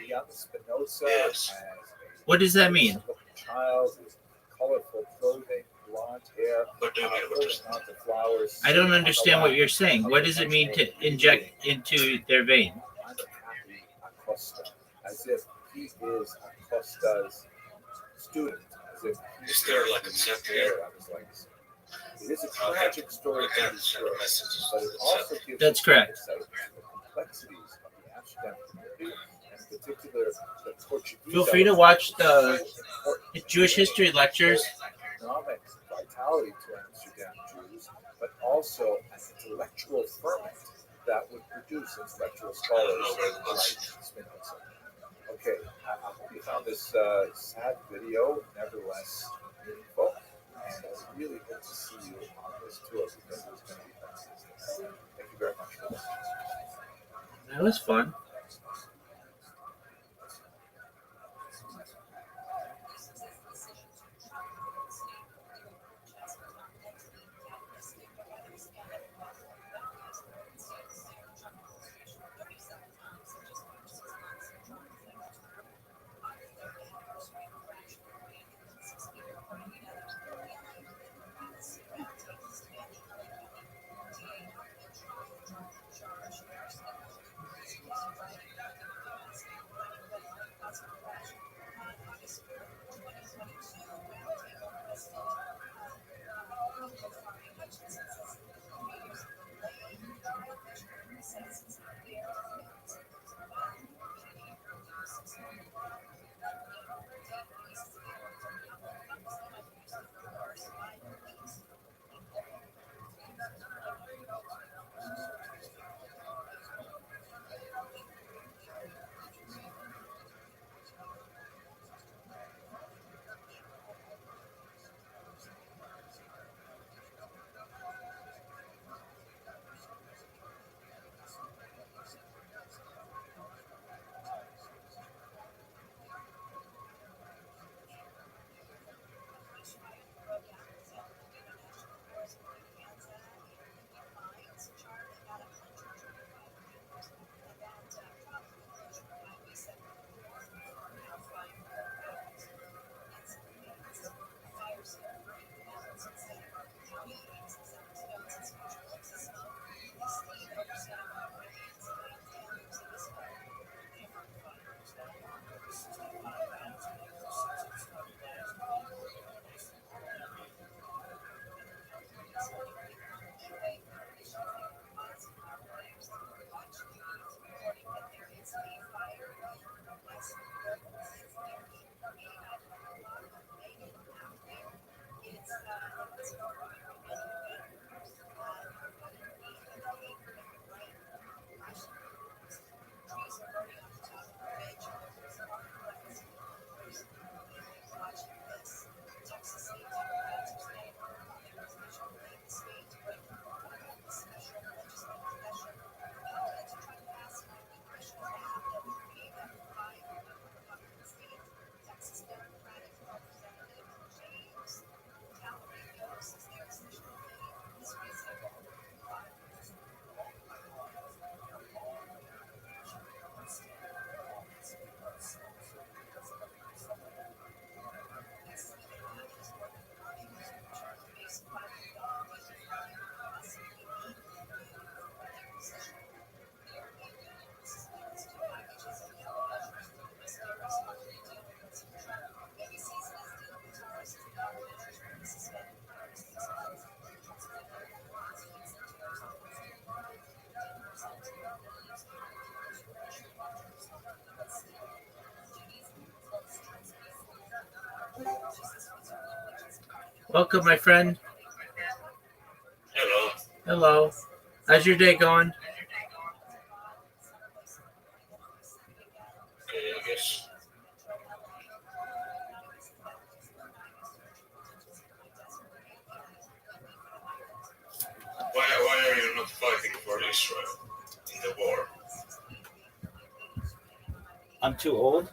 Yes.
What does that mean?
Child with colorful clothing, blonde hair, flowers.
I don't understand what you're saying. What does it mean to inject into their vein?
As if he is Acosta's student. As if
Is there like a chapter here?
It is a tragic story, but it also gives
That's correct.
the complexities of the Amsterdam community, and in particular the Portuguese.
Feel free to watch the Jewish history lectures.
Economic vitality to Amsterdam Jews, but also an intellectual ferment that would produce intellectual scholars like Spinoza. Okay, I hope you found this sad video nevertheless meaningful, and I really hope to see you on this tour because it's going to be fascinating. Thank you very much for this.
That was fun. Welcome, my friend.
Hello.
Hello. How's your day going?
Okay, I guess. Why are you not fighting for Israel in the war?
I'm too old.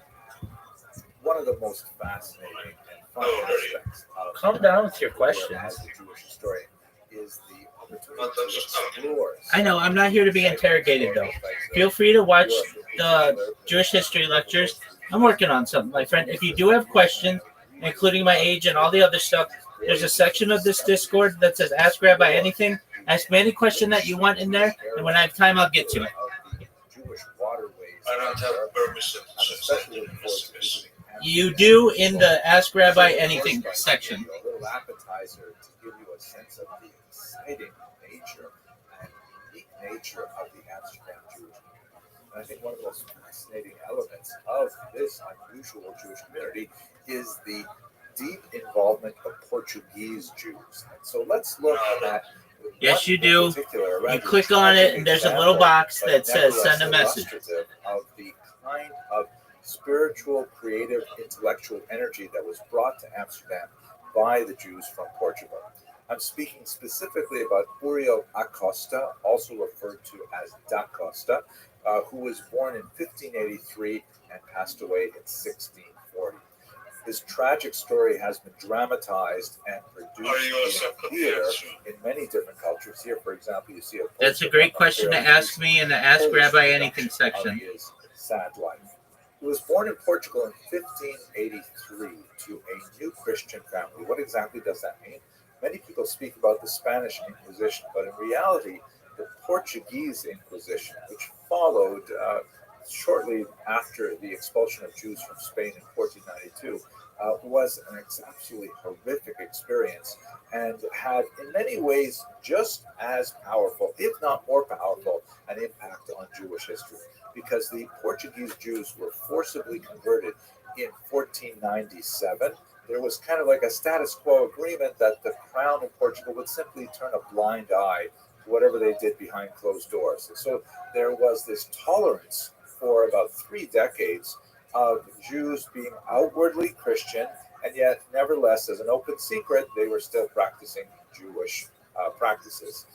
One of the most fascinating and fun
Oh, there you
aspects of
Calm down with your
as
questions.
a Jewish historian is the opportunity
Not
to
understand.
explore.
I know, I'm not here to be interrogated, though. Feel free to watch the Jewish history lectures. I'm working on something, my friend. If you do have questions, including my age and all the other stuff, there's a section of this Discord that says Ask Rabbi Anything. Ask me any question that you want in there, and when I have time, I'll get to it.
Jewish waterways.
I don't have permission to send you messages.
You do in the Ask Rabbi Anything section.
A little appetizer to give you a sense of the exciting nature and unique nature of the Amsterdam Jewish community. And I think one of the most fascinating elements of this unusual Jewish community is the deep involvement of Portuguese Jews. And so let's look at
Yes, you do. You click on it, and there's a little box that says send a message.
Of the kind of spiritual, creative, intellectual energy that was brought to Amsterdam by the Jews from Portugal. I'm speaking specifically about Uriel Acosta, also referred to as Da Costa, who was born in 1583 and passed away in 1640. His tragic story has been dramatized and produced in theater in many different cultures. Here, for example, you see a
That's a great question to ask me in the Ask Rabbi Anything section.
His sad life. He was born in Portugal in 1583 to a new Christian family. What exactly does that mean? Many people speak about the Spanish Inquisition, but in reality, the Portuguese Inquisition, which followed shortly after the expulsion of Jews from Spain in 1492, was an absolutely horrific experience and had in many ways just as powerful, if not more powerful, an impact on Jewish history, because the Portuguese Jews were forcibly converted in 1497. There was kind of like a status quo agreement that the crown of Portugal would simply turn a blind eye to whatever they did behind closed doors. And so there was this tolerance for about 3 decades of Jews being outwardly Christian, and yet, nevertheless, as an open secret, they were still practicing Jewish practices.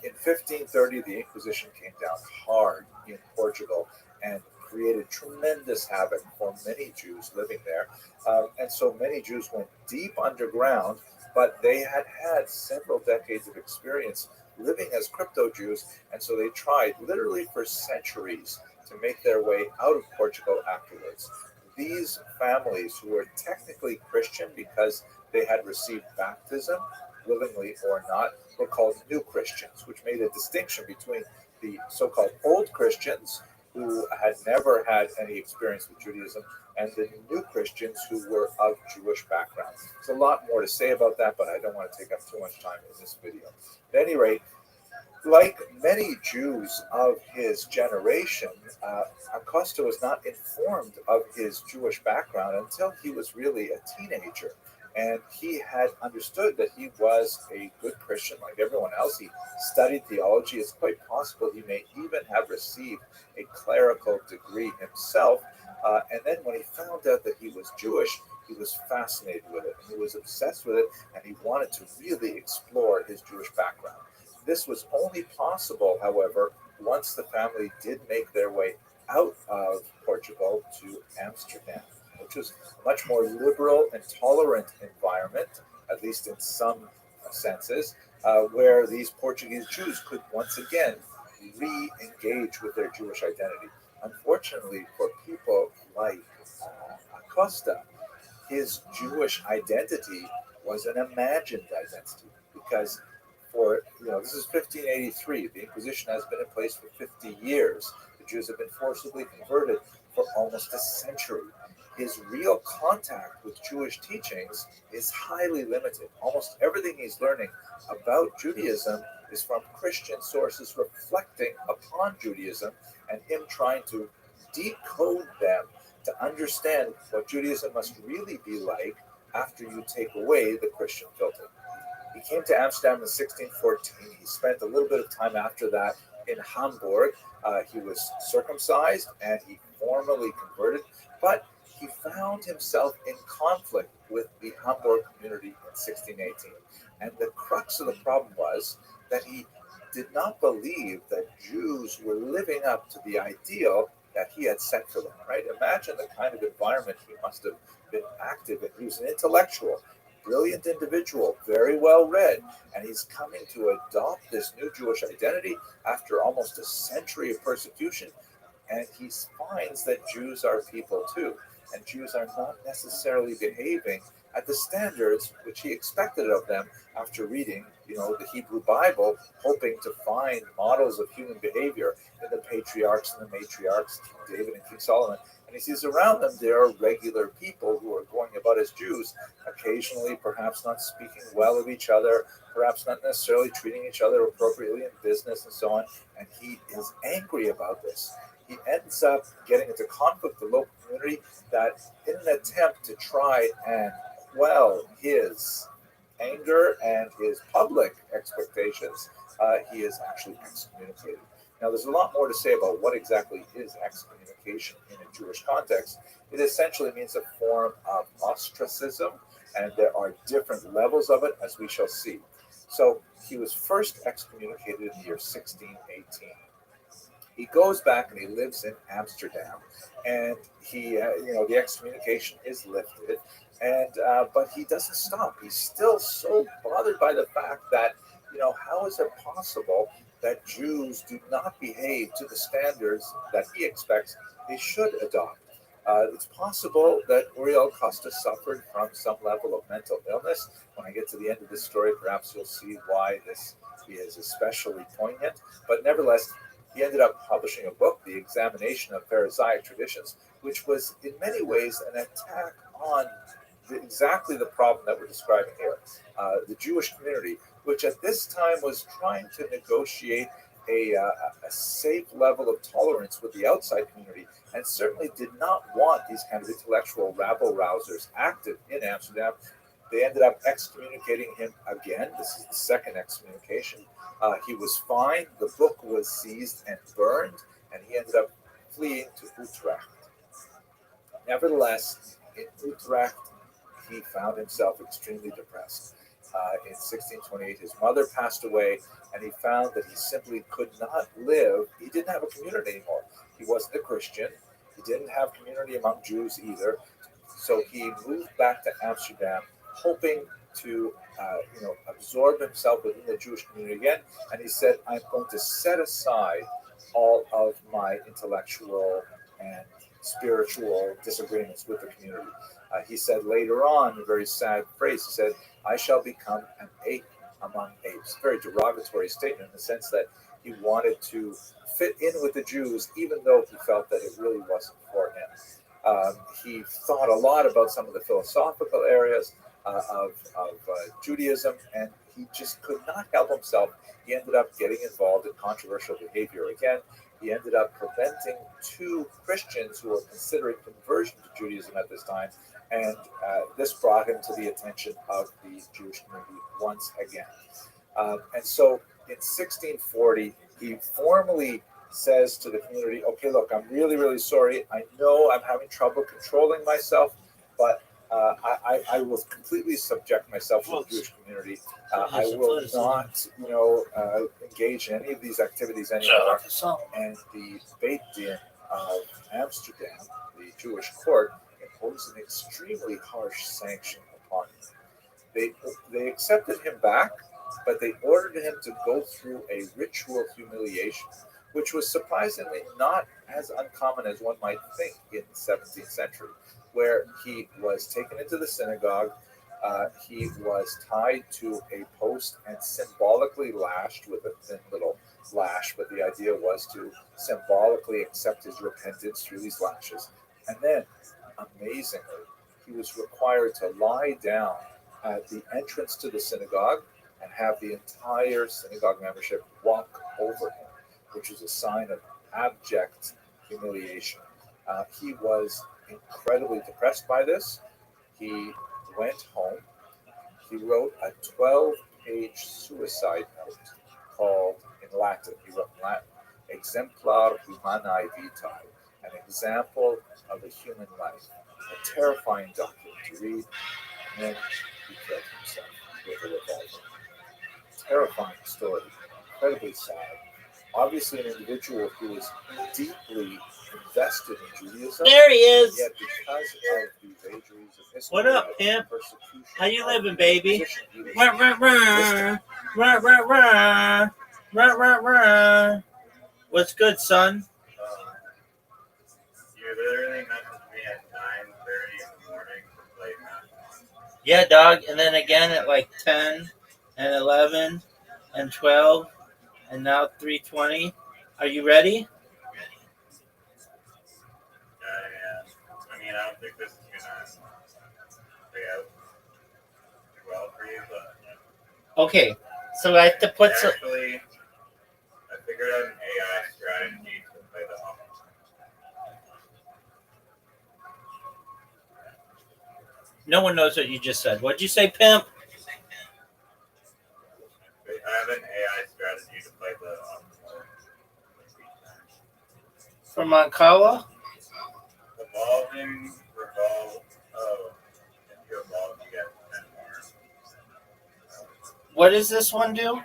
In 1530, the Inquisition came down hard in Portugal and created tremendous havoc for many Jews living there. And so many Jews went deep underground, but they had had several decades of experience living as crypto Jews, and so they tried literally for centuries to make their way out of Portugal afterwards. These families, who were technically Christian because they had received baptism, willingly or not, were called New Christians, which made a distinction between the so-called Old Christians, who had never had any experience with Judaism, and the New Christians who were of Jewish background. There's a lot more to say about that, but I don't want to take up too much time in this video. At any rate, like many Jews of his generation, Acosta was not informed of his Jewish background until he was really a teenager. And he had understood that he was a good Christian like everyone else. He studied theology. It's quite possible he may even have received a clerical degree himself. And then when he found out that he was Jewish, he was fascinated with it. And he was obsessed with it. And he wanted to really explore his Jewish background. This was only possible, however, once the family did make their way out of Portugal to Amsterdam, which was a much more liberal and tolerant environment, at least in some senses, where these Portuguese Jews could once again re-engage with their Jewish identity. Unfortunately, for people like Acosta, his Jewish identity was an imagined identity, because this is 1583. The Inquisition has been in place for 50 years. The Jews have been forcibly converted for almost a century. His real contact with Jewish teachings is highly limited. Almost everything he's learning about Judaism is from Christian sources reflecting upon Judaism, and him trying to decode them to understand what Judaism must really be like after you take away the Christian filter. He came to Amsterdam in 1614. He spent a little bit of time after that in Hamburg. He was circumcised and he formally converted, but he found himself in conflict with the Hamburg community in 1618. And the crux of the problem was that he did not believe that Jews were living up to the ideal that he had set for them, right? Imagine the kind of environment he must have been active in. He was an intellectual, brilliant individual, very well read, and he's coming to adopt this new Jewish identity after almost a century of persecution. And he finds that Jews are people too, and Jews are not necessarily behaving at the standards which he expected of them after reading, the Hebrew Bible, hoping to find models of human behavior in the patriarchs and the matriarchs, King David and King Solomon. And he sees around them there are regular people who are going about as Jews, occasionally perhaps not speaking well of each other, perhaps not necessarily treating each other appropriately in business and so on. And he is angry about this. He ends up getting into conflict with the local community that, in an attempt to try and quell his anger and his public expectations, he is actually excommunicated. Now, there's a lot more to say about what exactly is excommunication in a Jewish context. It essentially means a form of ostracism, and there are different levels of it, as we shall see. So he was first excommunicated in the year 1618. He goes back and he lives in Amsterdam, and the excommunication is lifted, and but he doesn't stop. He's still so bothered by the fact that, how is it possible that Jews do not behave to the standards that he expects they should adopt? It's possible that Uriel Costa suffered from some level of mental illness. When I get to the end of this story, perhaps you'll see why this is especially poignant. But nevertheless, he ended up publishing a book, The Examination of Pharisaic Traditions, which was in many ways an attack on exactly the problem that we're describing here. The Jewish community, which at this time was trying to negotiate a safe level of tolerance with the outside community, and certainly did not want these kind of intellectual rabble-rousers active in Amsterdam. They ended up excommunicating him again. This is the second excommunication. He was fined, the book was seized and burned, and he ended up fleeing to Utrecht. Nevertheless, in Utrecht, he found himself extremely depressed. In 1628, his mother passed away, and he found that he simply could not live. He didn't have a community anymore. He wasn't a Christian. He didn't have community among Jews either. So he moved back to Amsterdam, hoping to absorb himself within the Jewish community again. And he said, I'm going to set aside all of my intellectual and spiritual disagreements with the community. He said later on, a very sad phrase, he said, I shall become an ape among apes. Very derogatory statement in the sense that he wanted to fit in with the Jews, even though he felt that it really wasn't for him. He thought a lot about some of the philosophical areas of Judaism, and he just could not help himself. He ended up getting involved in controversial behavior again. He ended up preventing two Christians who were considering conversion to Judaism at this time, and this brought him to the attention of the Jewish community once again. And so in 1640, he formally says to the community, okay, look, I'm really, really sorry. I know I'm having trouble controlling myself, but I will completely subject myself to the Jewish community. I will not, engage in any of these activities anymore. And the Beit Din of Amsterdam, the Jewish court, imposed an extremely harsh sanction upon him. They accepted him back, but they ordered him to go through a ritual humiliation, which was surprisingly not as uncommon as one might think in the 17th century, where he was taken into the synagogue, he was tied to a post and symbolically lashed with a thin little lash, but the idea was to symbolically accept his repentance through these lashes. And then, amazingly, he was required to lie down at the entrance to the synagogue and have the entire synagogue membership walk over him, which is a sign of abject humiliation. He was incredibly depressed by this. He went home. He wrote a 12-page suicide note called, in Latin, he wrote in Latin, Exemplar Humanae Vitae, an example of a human life. A terrifying document to read, and then he killed himself with a revolver. Terrifying story, incredibly sad. Obviously, an individual who is deeply invested in Judaism.
There he is.
Yet, because of the vagaries of history,
What up, pimp?
persecution,
How you living,
of
baby?
position, he was
Rah, rah, rah. Rah, rah, rah. Rah, rah, rah. What's good, son?
You literally messaged me at 9:30 in the morning to play match.
Yeah, dog. And then again at like 10 and 11 and 12 and now 3:20. Are you ready?
Yeah. I mean, I don't think this is gonna play out too well for you, but
Okay. So I have to put some.
actually, I figured out an AI strategy to play the offense.
No one knows what you just said. What'd you say, pimp?
I have an AI strategy to play the offense.
From Moncala?
Evolving, revolve. Oh, if you evolve, you get 10 more.
What does this one do?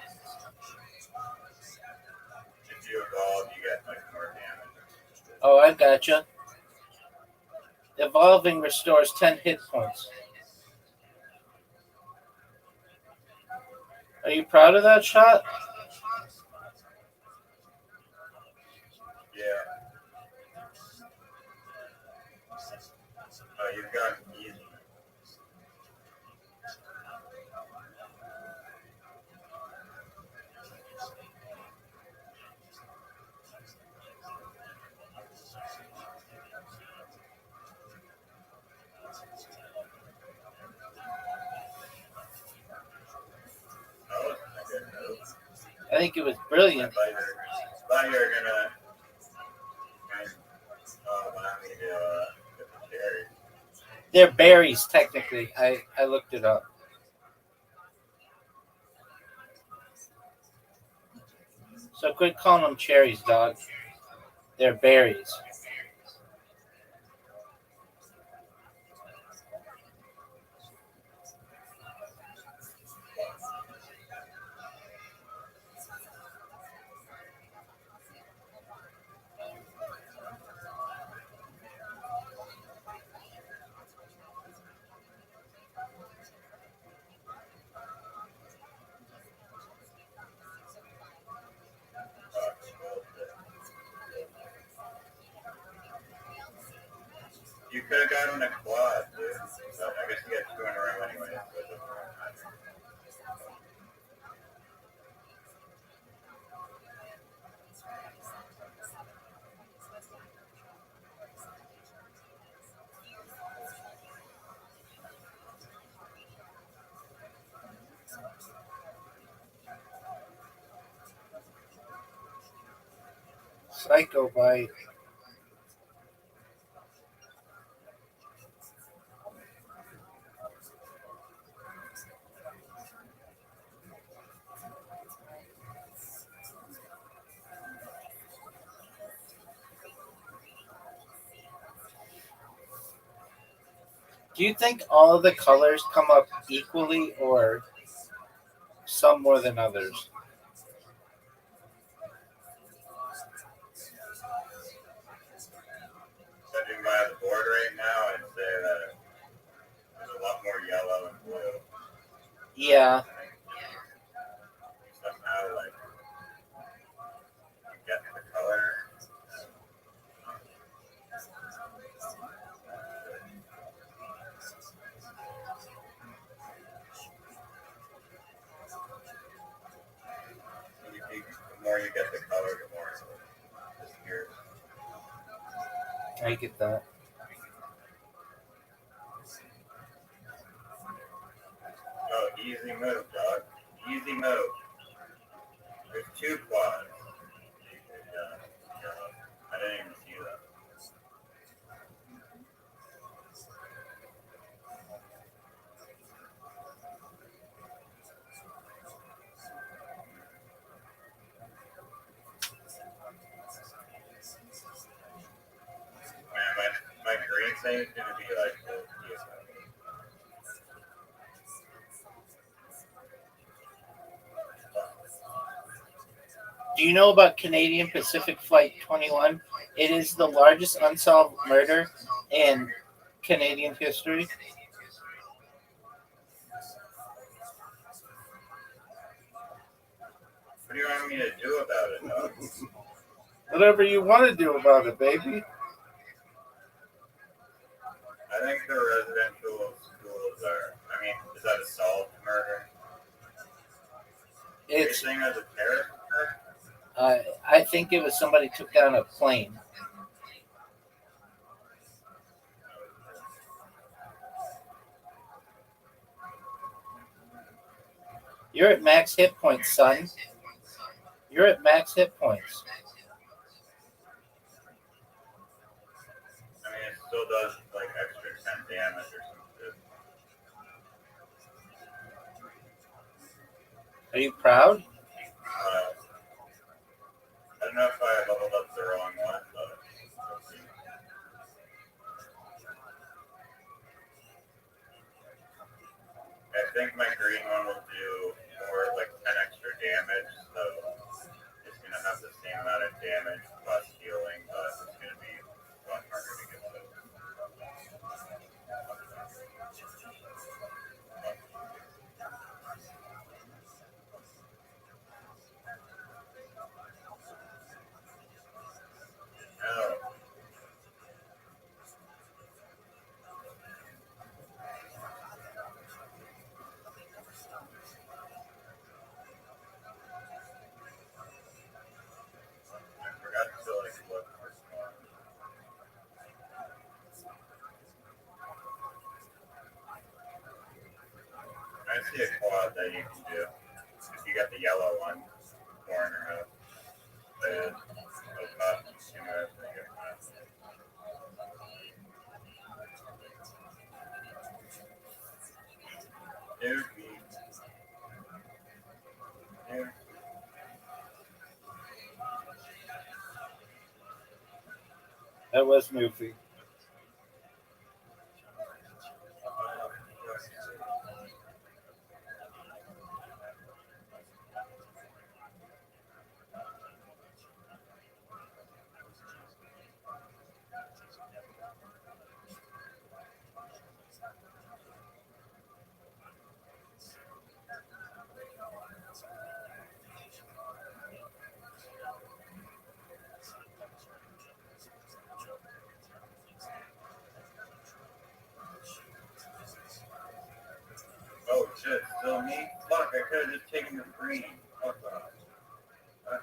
If you evolve, you get like more damage.
Oh, I gotcha. Evolving restores 10 hit points. Are you proud of that shot?
Yeah. You've gotten easy.
I think it was brilliant.
I thought you were gonna allow me to get the cherries.
They're berries, technically. I looked it up. So quit calling them cherries, dog. They're berries.
You could have gotten a quad, dude. But I guess you got two in a row anyway. So it doesn't really matter.
Psycho bite. Do you think all of the colors come up equally or some more than others?
Judging by the board right now, I'd say that there's a lot more yellow and blue.
Yeah.
Somehow, like, you get the color. The more you get the color, the more it disappears.
I get that.
Oh, easy move, dog. Easy move. There's two quads. I didn't even see that.
saying it's going to be like the
Do you know about Canadian Pacific Flight 21? It is the largest unsolved murder in Canadian history.
What do you want me to do about it, dog?
Whatever you want to do about it, baby.
I think the residential schools are, I mean, is that a solved murder?
It's.
Are you saying as a terrorist?
I think it was somebody took down a plane. You're at max hit points, son. You're at max hit points.
I mean, it still does like extra 10 damage or something.
Are you proud?
I don't know if I leveled up the wrong one, but we'll see. I think my green one will do more like 10 extra damage, so it's going to have the same amount of damage plus healing, but it's going to be one harder to get to. Oh. I forgot to like look for spawn. I see a quad that you can do. If you got the yellow one, corner up. But
That was movie.
oh shit, still me? Fuck, I could have just taken the green. Fuck off. Okay.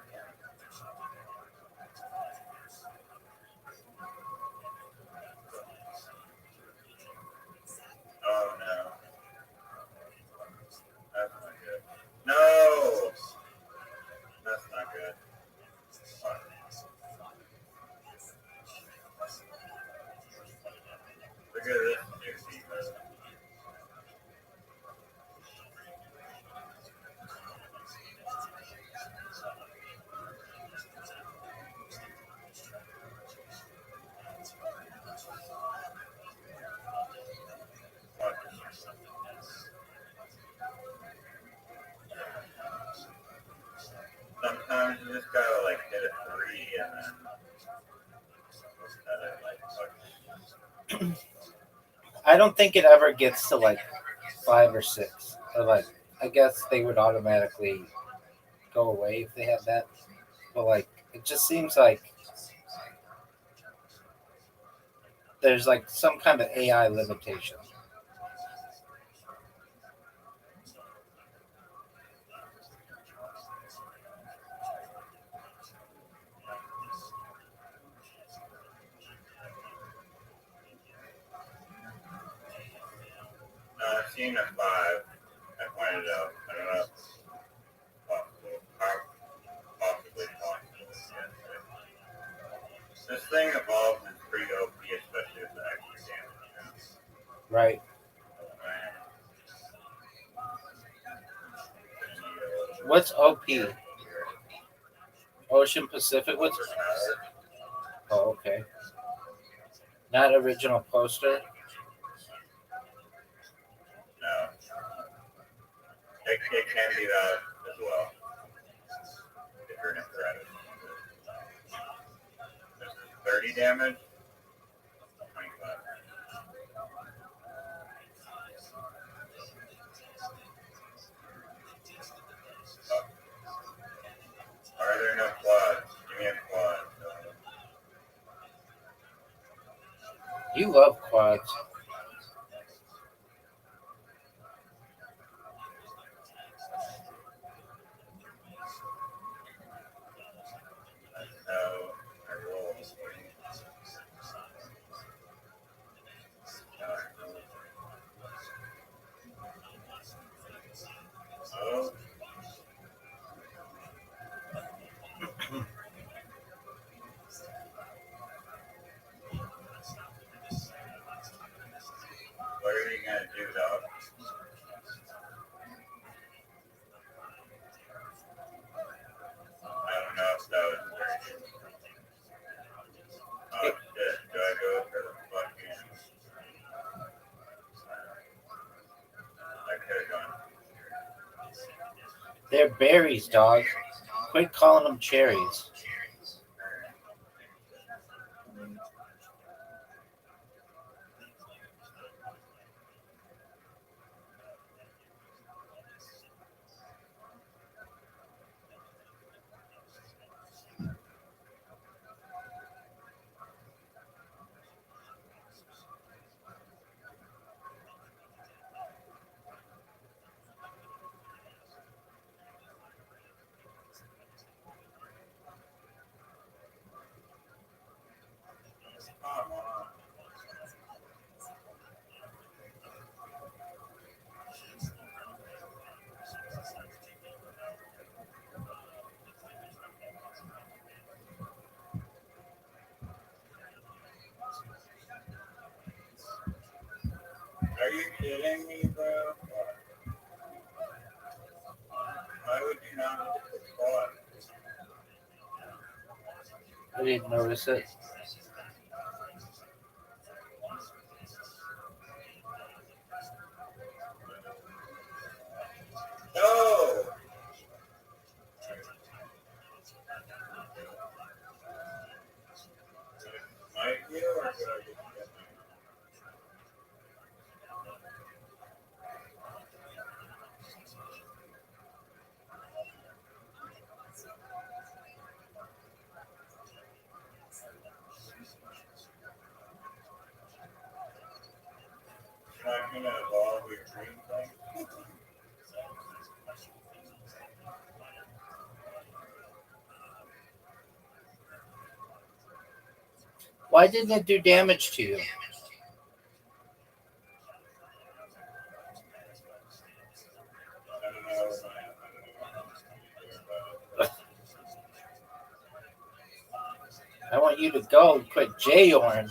Oh no. That's not good. No! That's not good. Fuck. Look at this new defense. Sometimes you just gotta like hit a 3 and then
I don't think it ever gets to like 5 or 6. Or like, I guess they would automatically go away if they had that. But like, it just seems like there's like some kind of AI limitation.
I've seen a 5. I pointed out. I don't know if it's possibly possible. Yes. This thing evolves is pretty OP, especially with the extra damage.
Right. What's OP? Ocean Pacific? What's? Oh, okay. Not original poster.
No. It can be that as well. If you're an infrared. This is 30 damage. 25. Oh. Are there no quads? Give me a quad.
You love quads.
No, I roll. Oh. What are you gonna do, dog? I don't know if that was very. Oh shit! Do I go for the fucking? I could have gone.
They're berries, dog. Quit calling them cherries.
Are you kidding me, bro? Why would you not hit the spot?
I didn't notice it.
No! Might you or should I just get them? Not gonna evolve your dream thing?
Why didn't it do damage to you? I want you to go and quit J-Orn.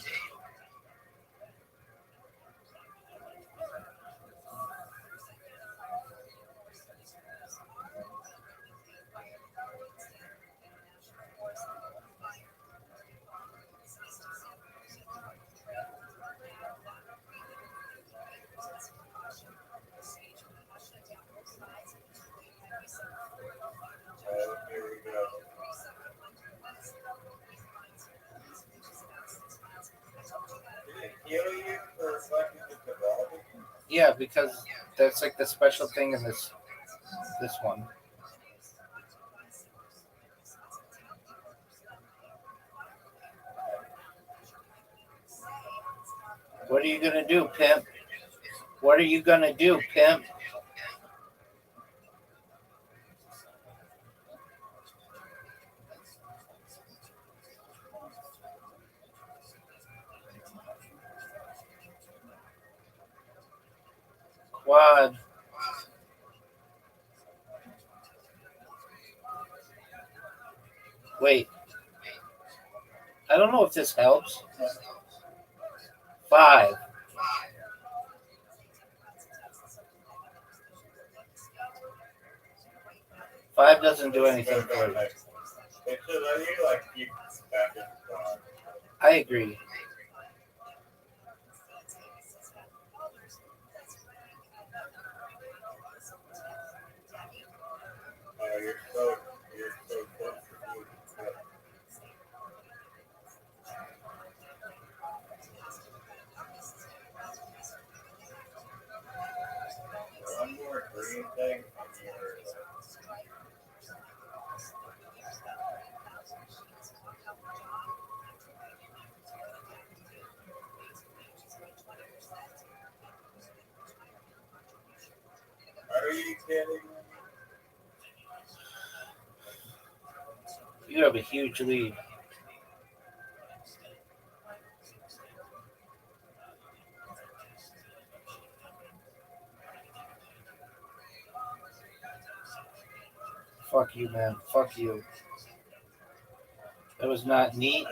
Here we go. Did it heal you for fucking just evolving?
Yeah, because that's like the special thing in this one. What are you gonna do, pimp? What are you gonna do, pimp? Quad. Wait. I don't know if this helps. 5. Five doesn't do anything for you.
It should let you like keep back in.
I agree. You have a huge lead. Fuck you, man. Fuck you. That was not neat.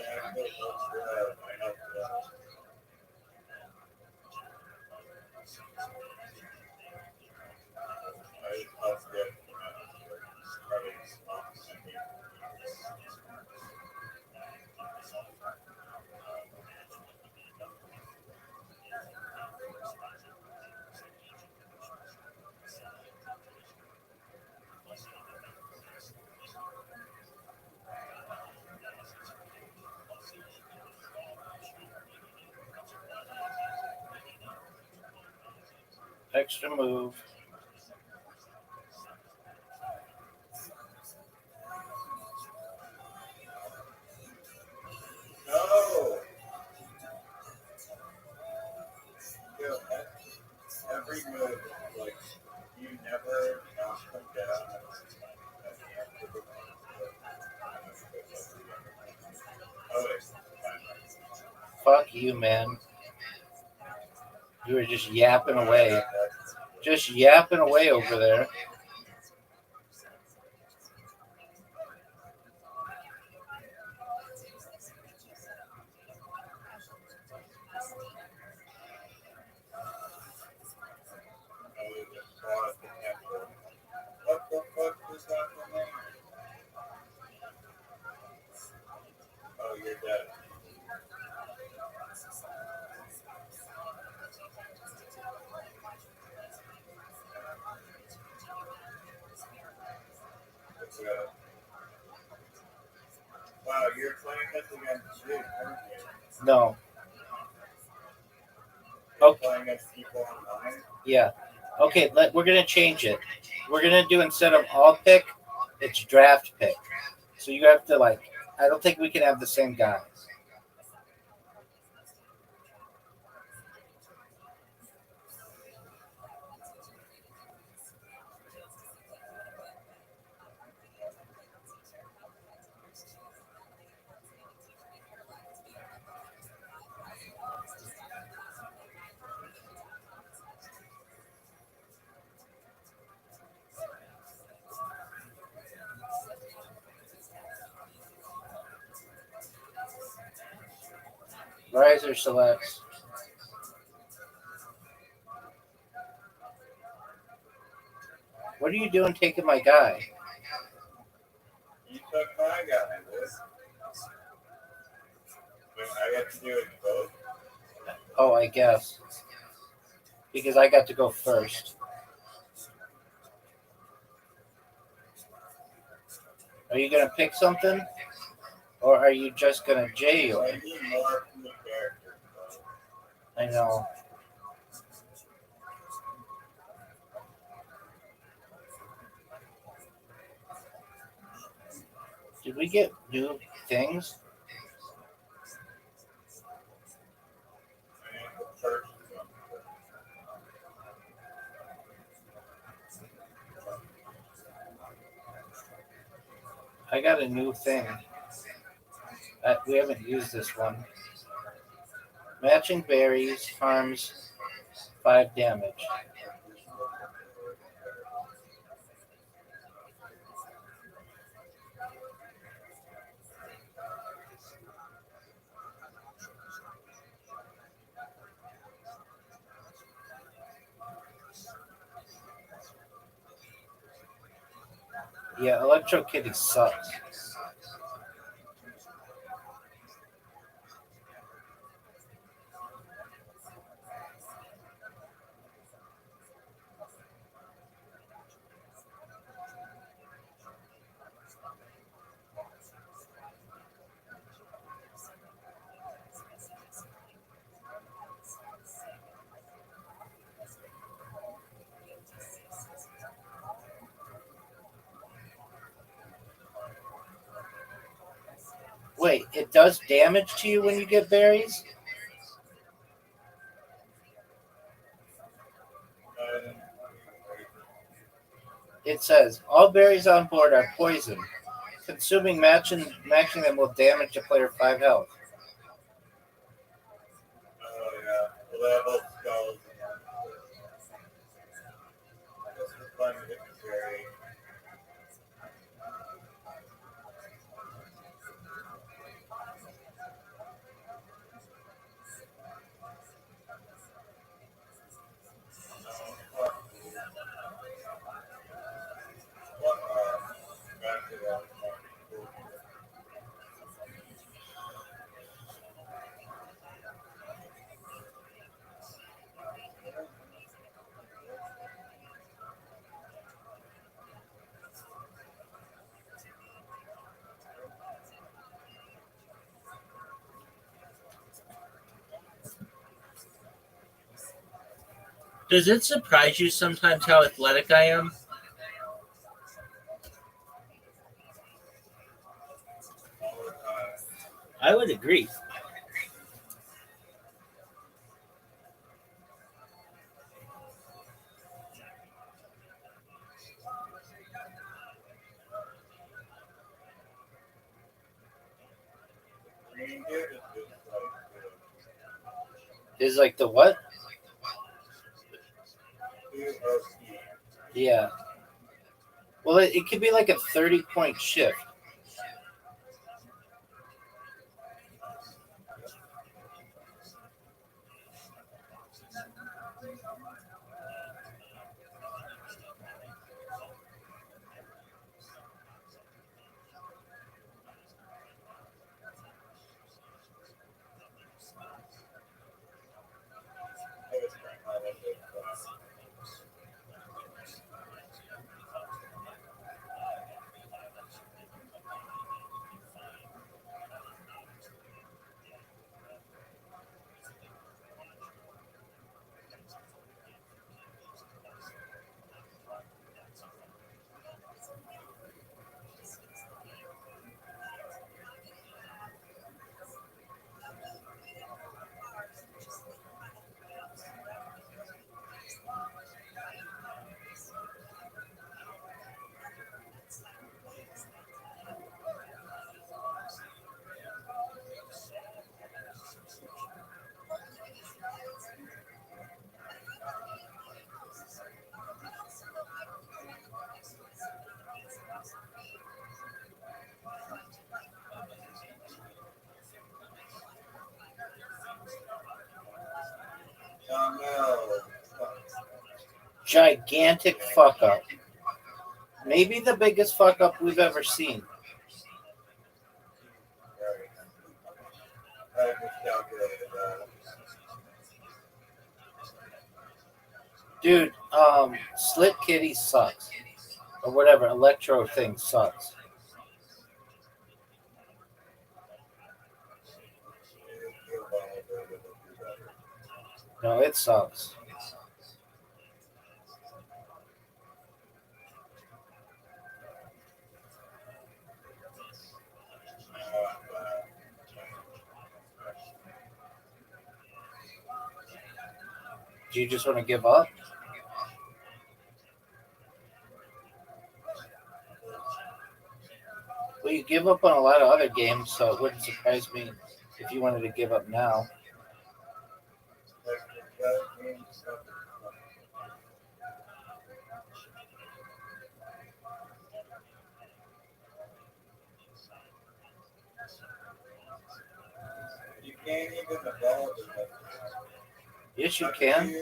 Extra move.
No. Every move, like, you never knock them down.
Fuck you, man. You were just yapping away. Just yapping away over there.
What the fuck was happening? Oh, you're dead. Wow, you're playing this against you, aren't you?
No.
You're playing against people online?
Yeah. Okay, we're going to change it. We're going to do, instead of all pick, it's draft pick. So you have to, like, I don't think we can have the same guys. Riser selects. What are you doing taking my guy?
You took my guy, dude. Wait, I got to do it both?
Oh, I guess. Because I got to go first. Are you going to pick something? Or are you just going to J or?
I need more from the character.
I know. Did we get new things? I got a new thing. We haven't used this one. Matching berries harms 5 damage. Yeah, Electro Kitty sucks. Wait, it does damage to you when you get berries? It says all berries on board are poison. Consuming matching them will damage a player 5 health.
Oh yeah. Well, they have both skulls. This is fun to carry.
Does it surprise you sometimes how athletic I am? I would agree. Is like the what? Yeah. Well, it could be like a 30-point shift. Gigantic fuck up. Maybe the biggest fuck up we've ever seen. Dude, Slit Kitty sucks. Or whatever, Electro thing sucks. No, it sucks. Do you just want to give up? Well, you give up on a lot of other games, so it wouldn't surprise me if you wanted to give up now.
You can't even evolve in that.
Yes, you can.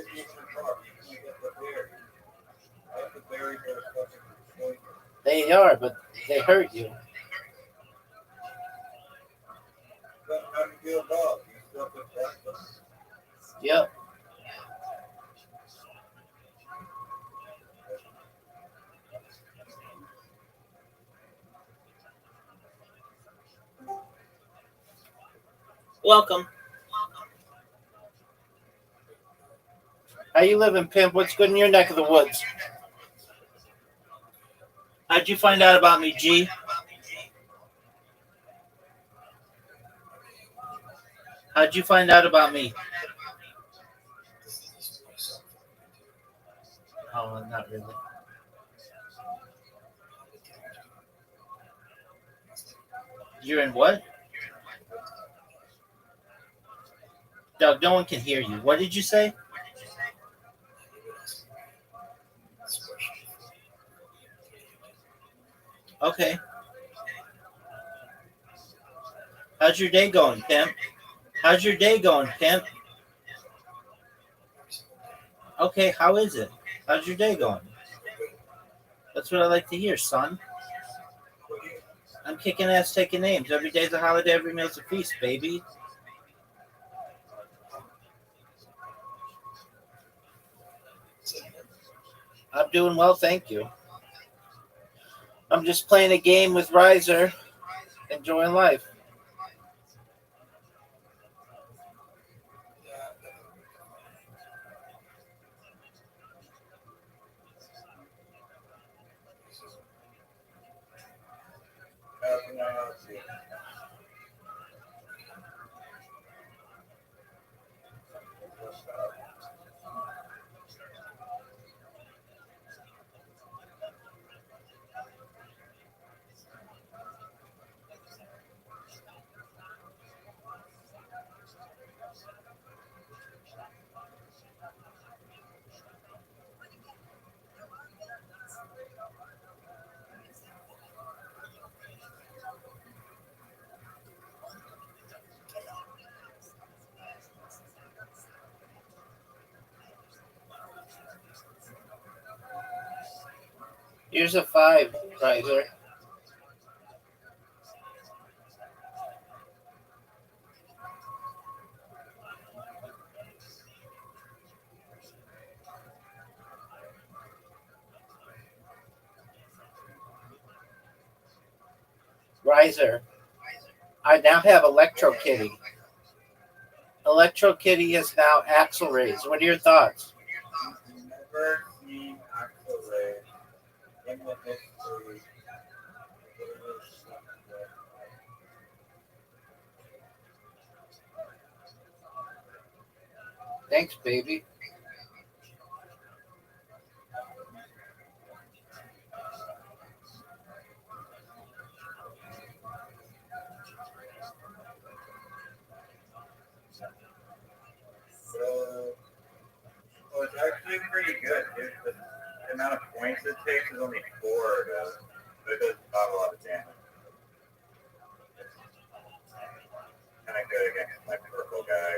They are, but they hurt you. Yep. Welcome. How you living, pimp? What's good in your neck of the woods? How'd you find out about me, G? How'd you find out about me? Oh, not really. You're in what? Doug, no one can hear you. What did you say? Okay. How's your day going, Pimp? How's your day going, Pimp? Okay, how is it? How's your day going? That's what I like to hear, son. I'm kicking ass, taking names. Every day's a holiday, every meal's a feast, baby. I'm doing well, thank you. I'm just playing a game with Riser, enjoying life. Here's a 5, Riser. Riser. I now have Electro Kitty. Electro Kitty is now Axel Rays. What are your thoughts?
Never seen Axel Ray in the history.
Thanks, baby.
Well, it's actually pretty good. The amount of points it takes is only 4, but it does not a lot of damage. Kind of good against my purple guy.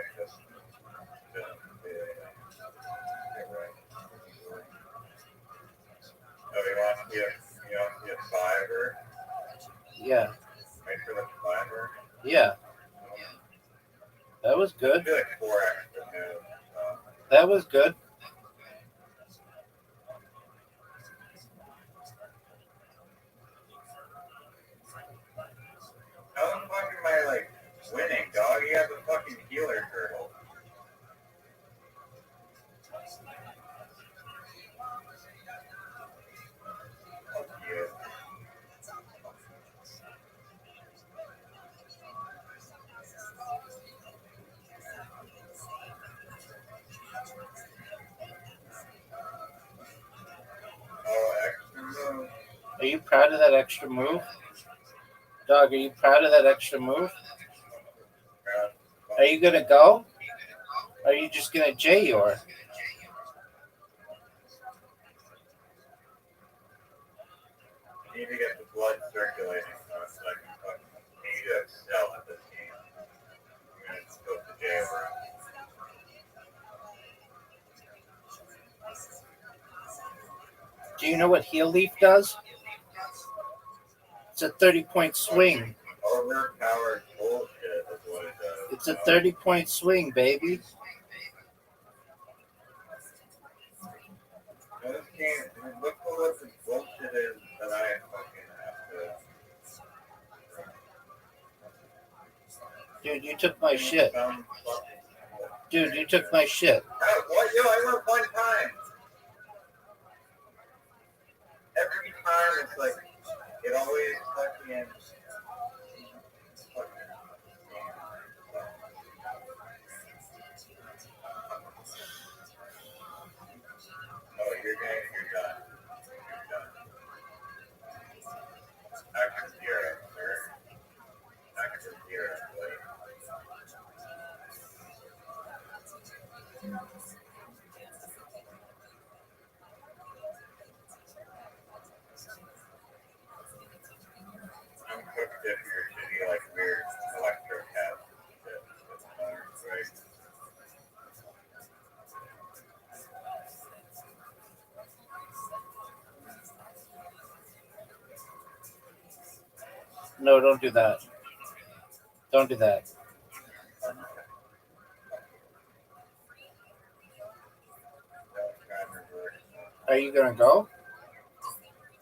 Oh, you want to see a 5-er?
Yeah.
Make sure that's 5-er.
Yeah. That was good.
I feel like 4 extra moves.
That was good.
How the fuck am I winning, dog? You have a fucking healer turtle. Fuck you. Oh, extra move.
Are you proud of that extra move? Dog, are you proud of that extra move? Are you going to go? Or are you just going to J-Yor?
I need to get the blood circulating so I can continue to excel at this game. I'm going to go to jail.
Do you know what Heal Leaf does? It's a 30-point swing.
Overpowered bullshit is what it does.
It's a 30-point swing, baby.
This game, look at what the bullshit is that I fucking have to.
Dude, you took my shit. Dude, you took my shit.
What? Yo, I went one time. Every time it's like, it always fucking. Oh, you're done. You're done. Action 0, sir. I'm cooked if you're shitty like weird electro cat shit. Right.
No, don't do that. Don't do that. Are you gonna go?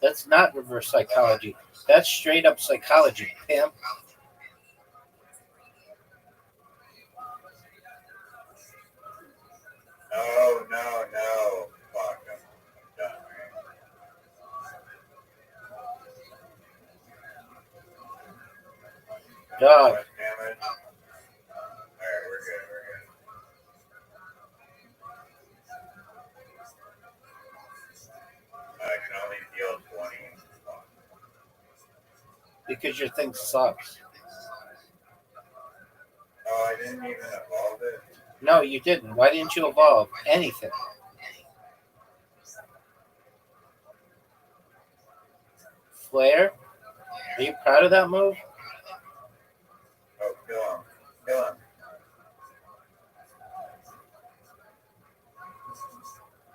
That's not reverse psychology. That's straight up psychology, pimp.
No. Fuck, I'm done, right?
Dog.
Much damage. Alright, we're good. I can only deal 20.
Because your thing sucks.
Oh, I didn't even evolve it.
No, you didn't. Why didn't you evolve anything? Flare? Are you proud of that move?
Oh, kill him.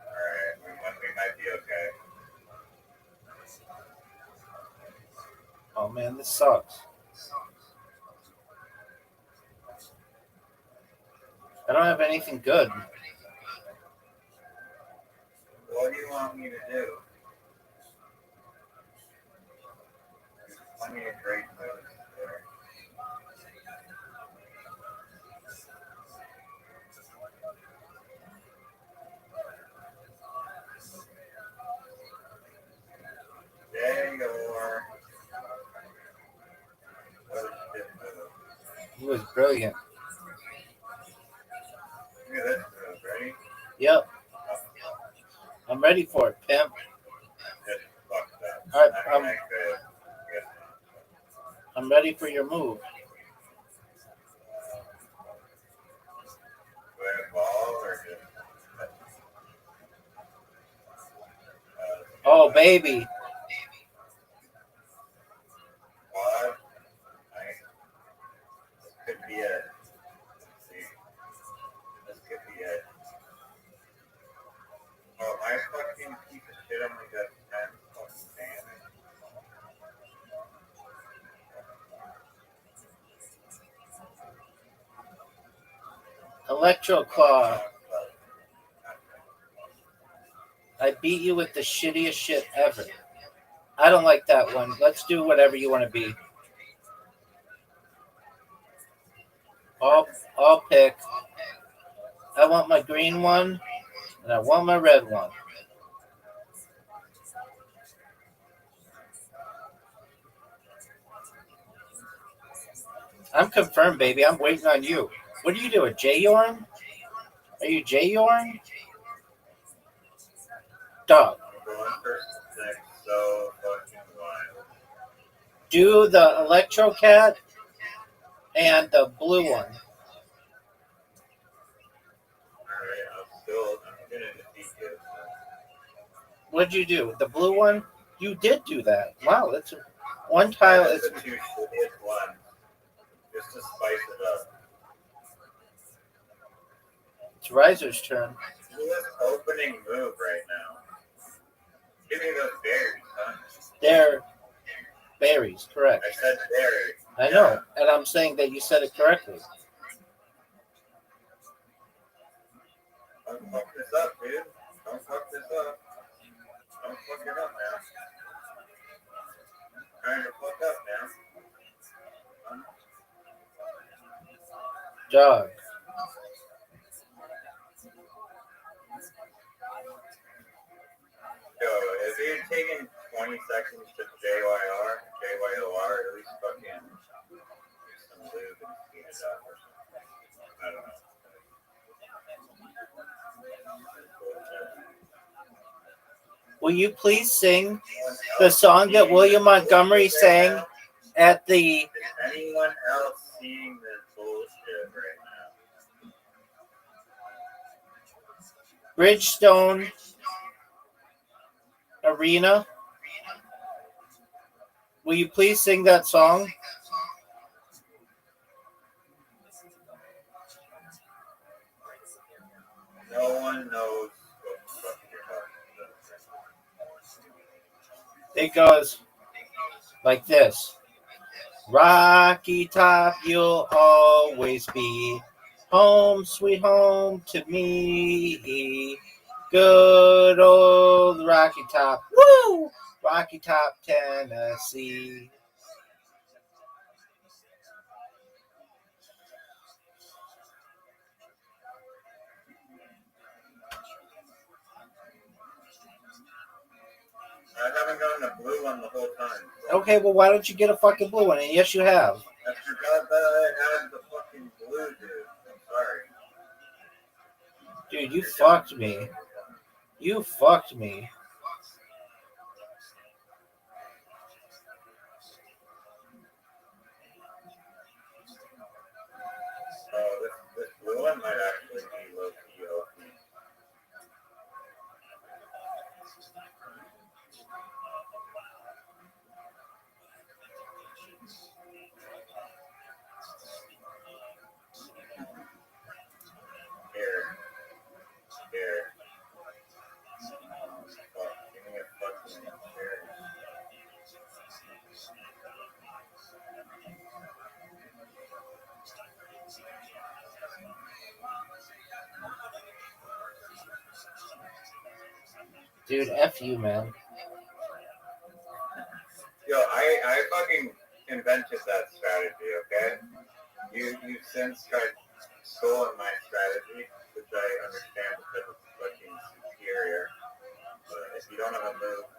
Alright, we might be okay.
Oh man, this sucks. I don't have anything good.
What do you want me to do? Plenty of great moves there. There you are. What a shit move.
He was brilliant.
Look at this move, ready?
Yep. I'm ready for it, pimp.
Just fucked up.
All right,
I mean, I could.
I'm ready for your move.
Do I evolve or just...
Oh, baby.
What? Nice. This could be it. Let's see. This could be it. Oh, my fucking piece of shit only does 10 fucking damage.
Electro Claw. I beat you with the shittiest shit ever. I don't like that one. Let's do whatever you want to be. I'll pick. I want my green one, and I want my red one. I'm confirmed, baby. I'm waiting on you. What are you doing, J-Yorn? Are you J-Yorn? Dog.
So fucking wild.
Do the Electro Cat and the blue one.
Alright, I'm gonna defeat you.
What'd you do? The blue one? You did do that. Wow, that's one tile.
That's the two shittiest ones. Just to spice it up.
It's Riser's turn.
Do this opening move right now. Give me those berries, huh?
They're berries, correct.
I said berries.
I know, and I'm saying that you said it correctly.
Don't fuck this up, dude. Don't fuck this up. Don't fuck it up now. Trying to fuck up now.
Dog.
So, if you're taking 20 seconds to JYOR, at least fucking do some lube and clean it up or something. I don't know.
Will you please sing the song that William Montgomery sang at the...
Is anyone else seeing this bullshit right now?
Bridgestone Arena. Will you please sing that song?
No one knows what the fuck you're talking
It goes like this. Rocky Top, you'll always be home, sweet home to me. Good old Rocky Top. Woo! Rocky Top, Tennessee.
I haven't gotten a blue one the whole time.
Okay, well, why don't you get a fucking blue one? And yes, you have.
I forgot that I had the fucking blue, dude. I'm sorry.
Dude, you fucked me. You fucked me.
Oh, this blue one might actually be low-key OP. Here. Oh, give me a fucking here.
Dude, F you, man.
Yo, I fucking invented that strategy, okay? You've since tried stolen my strategy, which I understand because it's fucking superior. But if you don't have a move,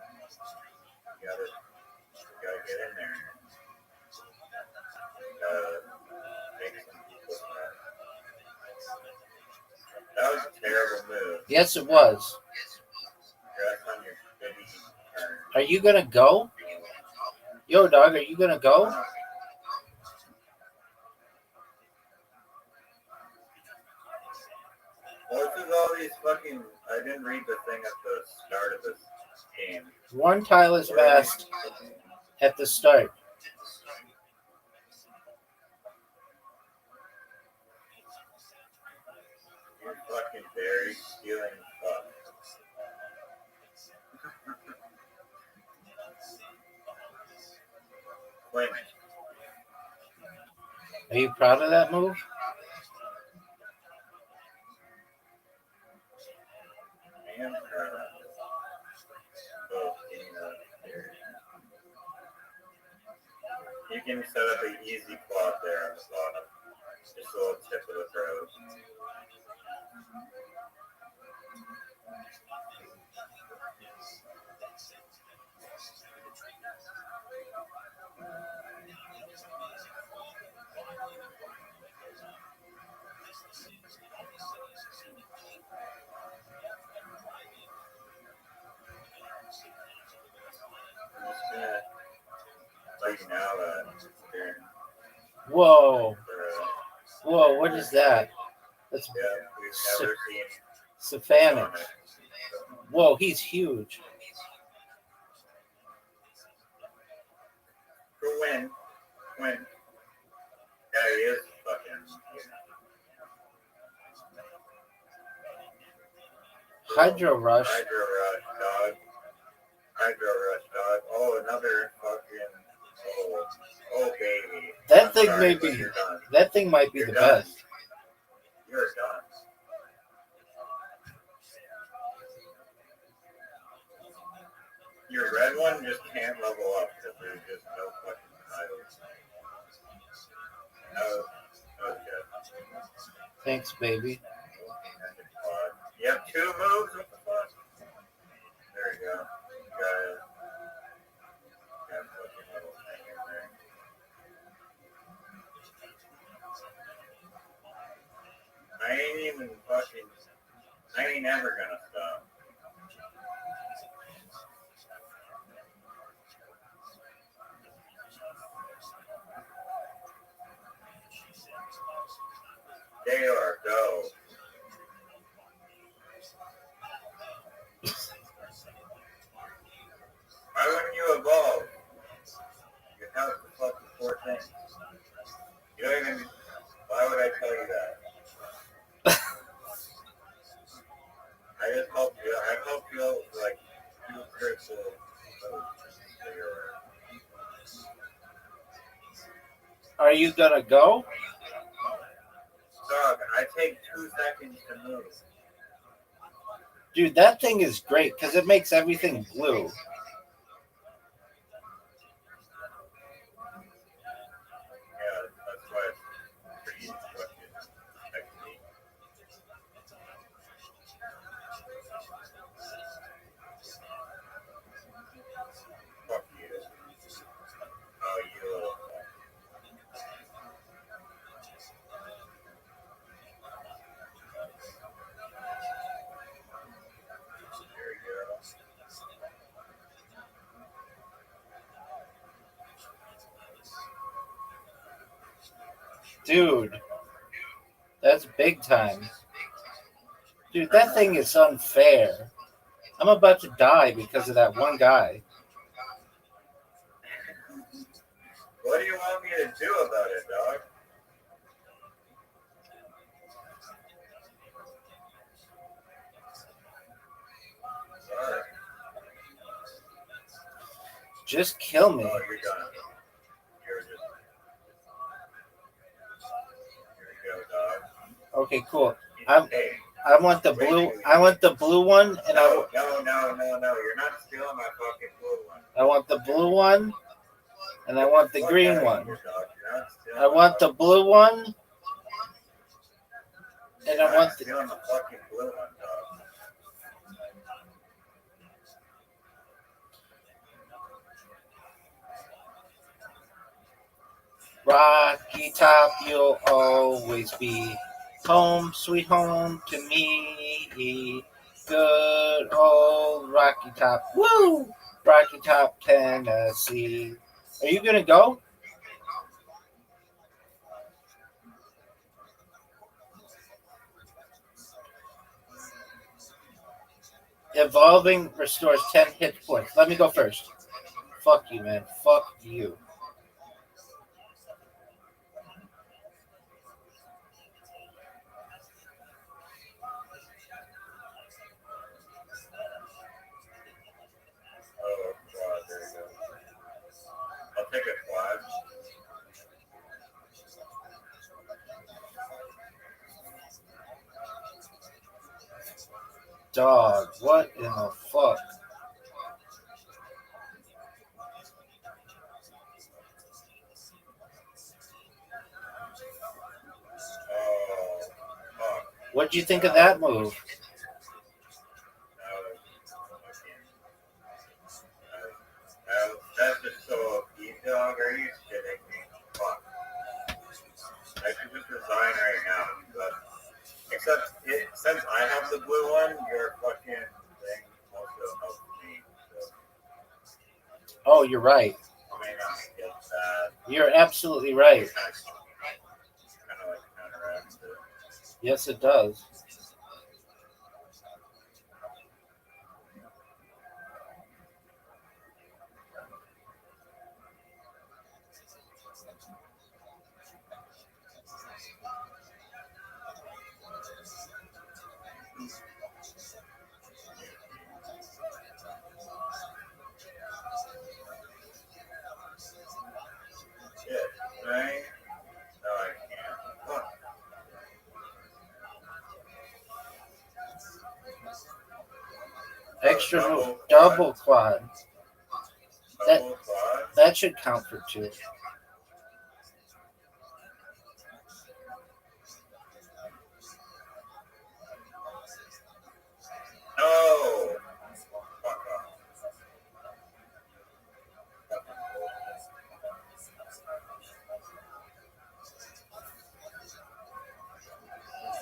you gotta get in there. Make some people mad. That was a terrible move.
Yes, it was.
That's on your shitty turn.
Are you gonna go? Yo, dog, are you gonna go?
What's with all these fucking... I didn't read the thing at the start of this game.
One tile is best at the start.
You're fucking very stealing fuck. Quinn.
Are you proud of that move?
I am proud of it. Oh, you can set up an easy quad there on the bottom. Just a little tip of the throat. I'm just gonna let you know that here.
Whoa. Whoa, what is that? That's
Yeah, we've never seen
Savannah. Whoa, he's huge.
Quinn. Yeah, he is fucking.
Hydro Rush.
Hydro Rush, dog. Oh, another fucking. Oh, baby.
That thing might be
You're
the
done.
best.
You're done. Your red one just can't level up because there's just no fucking titles. That was good.
Thanks, baby.
You have two moves? What the fuck? There you go. You got it. Got a fucking little thing in there. I ain't never gonna stop. They are go. 4 things. You don't even. Why would I tell you that? I just hope you. I hope you like do critical.
Are you gonna go?
Dog, I take 2 seconds to move.
Dude, that thing is great because it makes everything blue.
Yeah, that's why it's pretty easy to technique. Fuck you. Oh, you little fuck. There you go.
Dude, that's big time. Dude, that thing is unfair. I'm about to die because of that one guy.
What do you want me to do about it, dog? Sorry.
Just kill me.
Oh, you're done. You're just. Here we go, dog.
Okay, cool.
Hey.
I want the blue. I want the blue one, and
No. You're not stealing my fucking blue one.
I want the blue one, and I want the green one. I want the blue one, and I want the
stealing the fucking blue one, dog.
Rocky Top. You'll always be home, sweet home to me. Good old Rocky Top. Woo! Rocky Top, Tennessee. Are you gonna go? Evolving restores 10 hit points. Let me go first. Fuck you, man. Fuck you.
Oh, God, there you go. I'll take a quad.
Dog, what in the fuck?
Oh, fuck.
What'd you think of that move?
That's just so OP, dog. Are you kidding me? Fuck. I should just resign right now. But except since I have the blue one, your fucking thing also helps me. So.
Oh, you're right.
I may not get that.
You're absolutely right.
Kind of like counteracts it.
Yes, it does.
Shit, right? No, I can't. Fuck.
Extra move, double quad. That should count for 2.
No! Fuck off.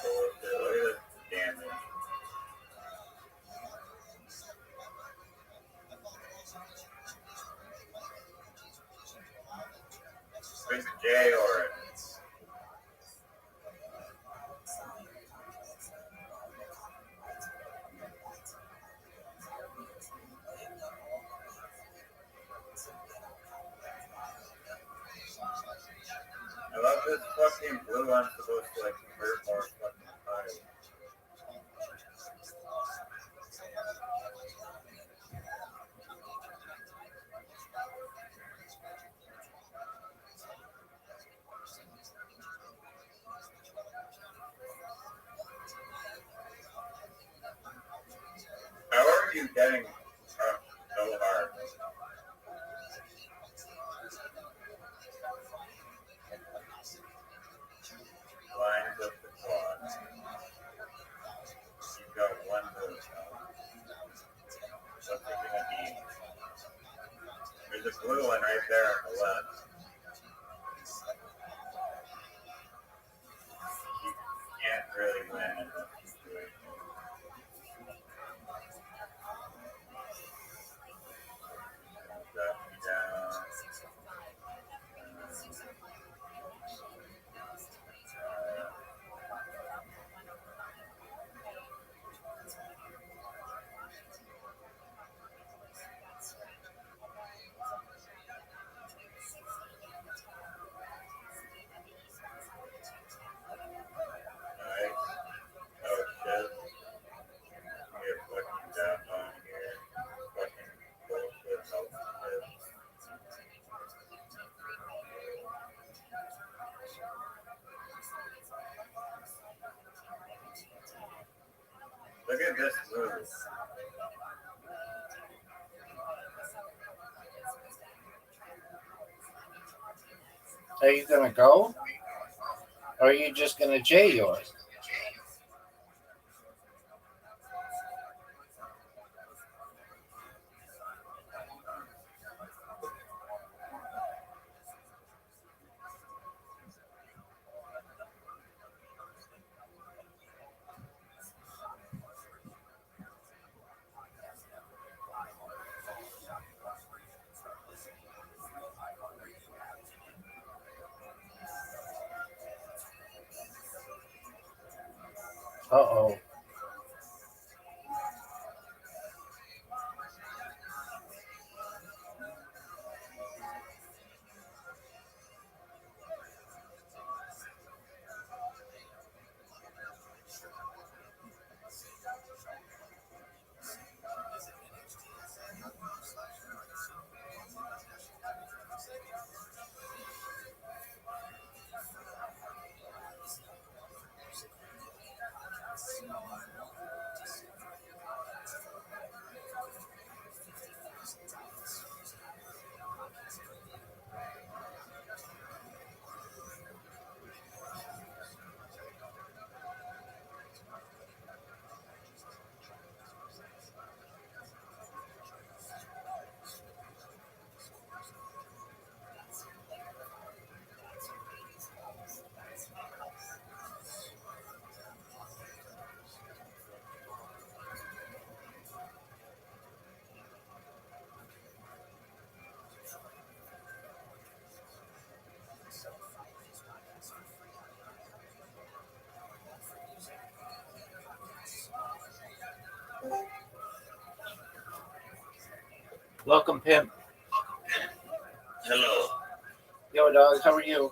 Look at the damage. blue one's supposed to like convert more fucking tiles. How are you getting up so hard? Lines up the quad. You've got one move now. What's it gonna be? There's a blue one right there on the left. You can't really win in this situation. Drop you down. Nice. Oh shit. You're fucking down on here. Fucking bullshit health shit. Look at this move.
Are you gonna go? Or are you just gonna J yours? Uh-oh. Welcome, Pimp.
Hello.
Yo, dog, how are you?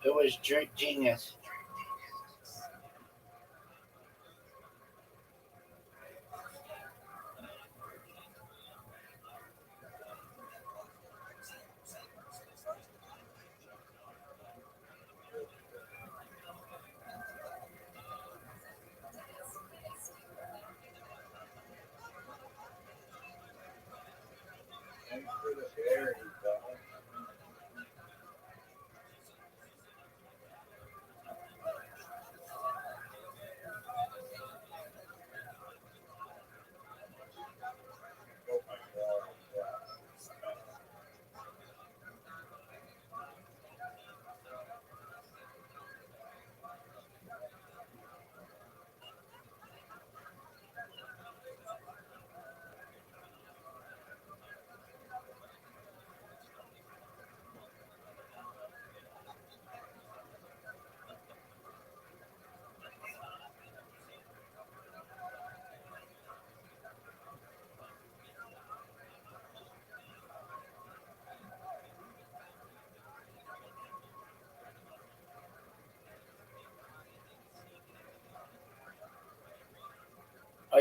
It was genius.
Thanks for the berries, dog. Oh my god.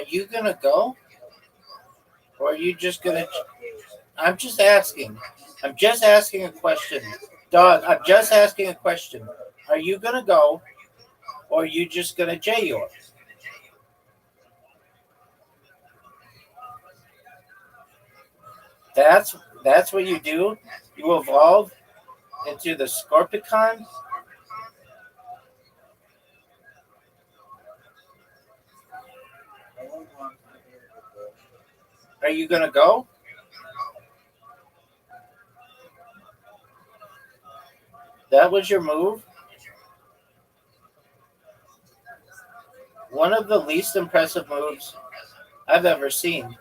you gonna go, or are you just gonna? I'm just asking. I'm just asking a question, dog. I'm just asking a question. Are you gonna go, or are you just gonna jail? That's that's what you do. You evolve into the Scorpicon. Are you gonna go? That was your move. One of the least impressive moves I've ever seen.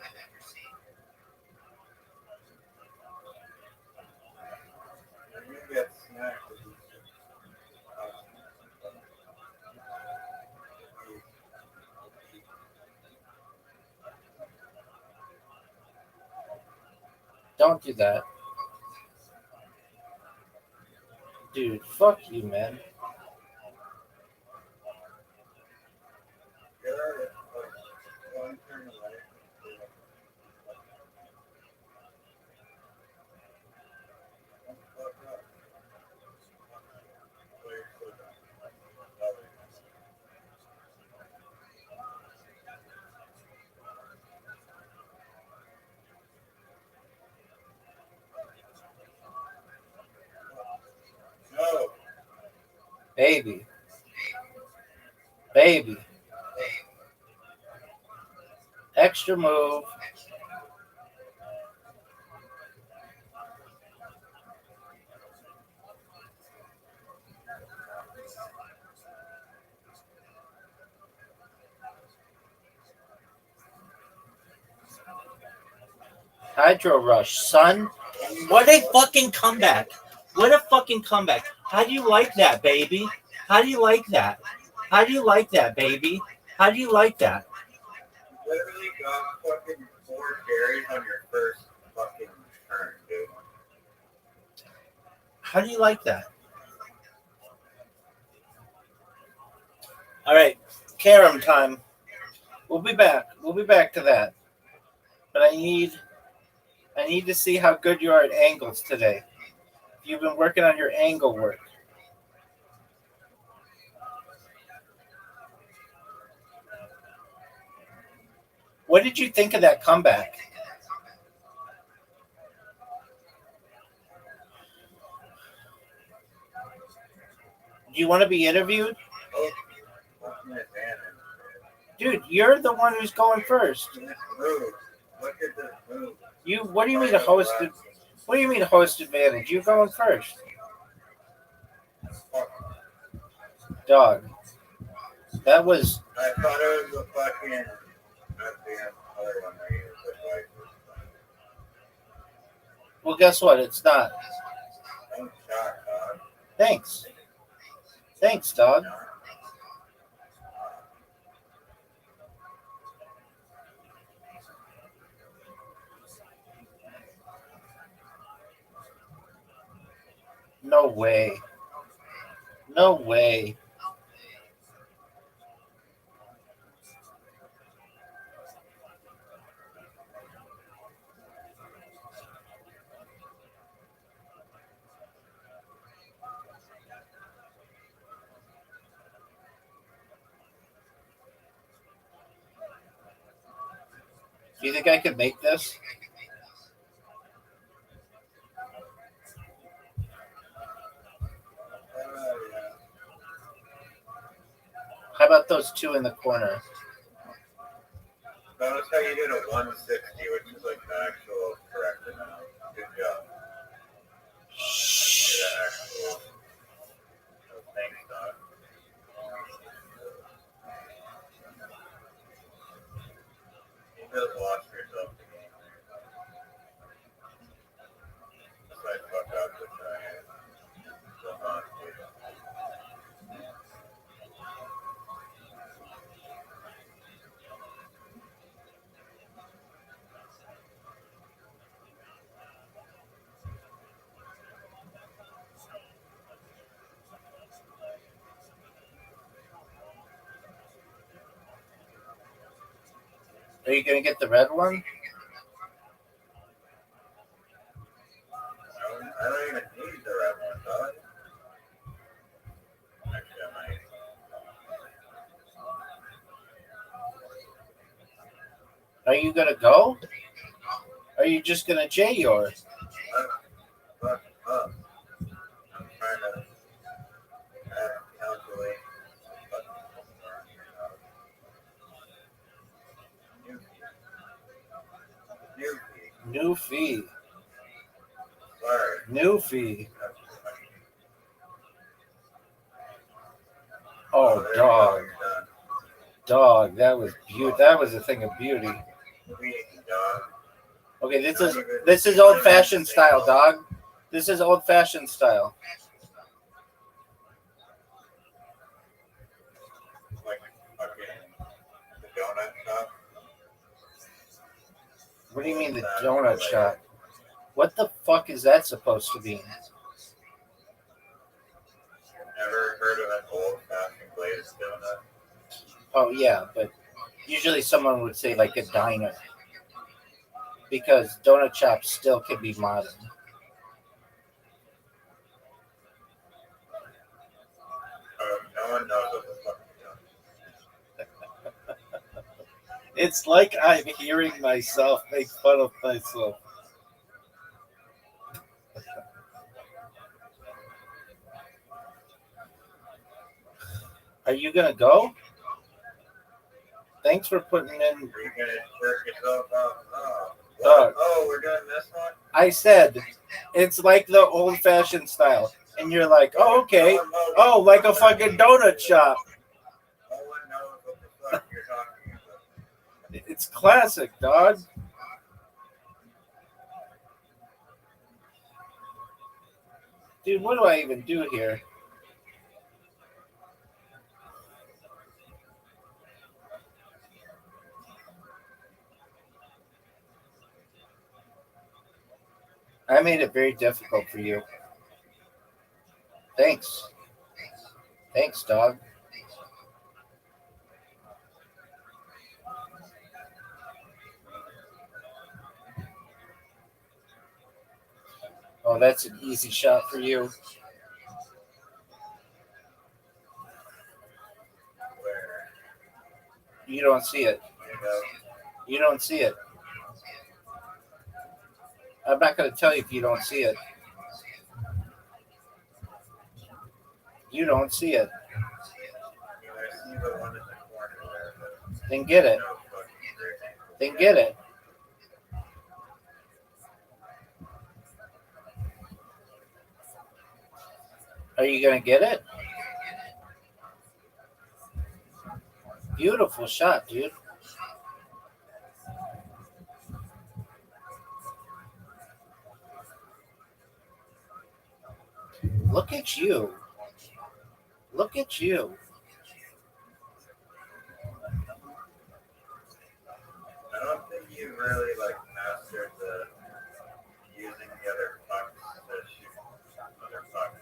Don't do that. Dude, fuck you, man. Baby. Baby. Extra move. Hydro Rush, son. What a fucking comeback. What a fucking comeback. How do you like that, baby? How do you like that? How do you like that, baby? How do you like that?
You literally got fucking 4 carries on your first fucking turn, dude.
How do you like that? All right, Karam time. We'll be back. We'll be back to that. But I need to see how good you are at angles today. You've been working on your angle work. What did you think of that comeback? Do you want to be interviewed?
Oh, fucking advantage.
Dude, you're the one who's going first.
This move. Look at this move.
What do you mean a host? What do you mean host advantage? You're going first. Dog. That was.
I thought it was a fucking goddamn other one right here.
Well, guess what? It's not.
I'm shocked, dog.
Thanks. Thanks, dog. No way. No way. Do you think I could make this? How about those two in the corner?
Notice how you did a 160, which is like the actual correct amount. Good job. You did an actual. Oh, thanks, dog. You just lost yourself the game. That's why I fuck up with the not dude.
you gonna get the red one?
I don't even need the red one, dog. Actually, I might.
Are you gonna go? Are you just gonna J yours?
Fuck up. I'm trying to calculate.
New fee.
Sorry.
New fee. Oh, dog. Dog, that was beauty. That was a thing of beauty. Okay, this is old fashioned style, dog. This is old fashioned style.
Like fucking the donut shop.
What do you mean the donut shop? What the fuck is that supposed to be?
Ever heard of an old fashioned glazed donut?
Oh yeah, but usually someone would say like a diner. Because donut shops still can be modern.
No one knows what the fuck you're doing.
It's like I'm hearing myself make fun of myself. Are you gonna go? Thanks for putting in.
Are you gonna jerk yourself out? Oh, we're doing this one?
I said it's like the old fashioned style. And you're like, oh, okay. Oh, like a fucking donut shop.
No one knows what the fuck you're talking about.
It's classic, dog. Dude, what do I even do here? I made it very difficult for you. Thanks. Thanks, dog. Oh, that's an easy shot for you. You don't see it. You don't see it. I'm not going to tell you if you don't see it. You don't see it. Then get it. Then get it. Are you going to get it? Beautiful shot, dude. Look at you. Look at you.
I don't think you really mastered the using the other pucks to shoot other pucks.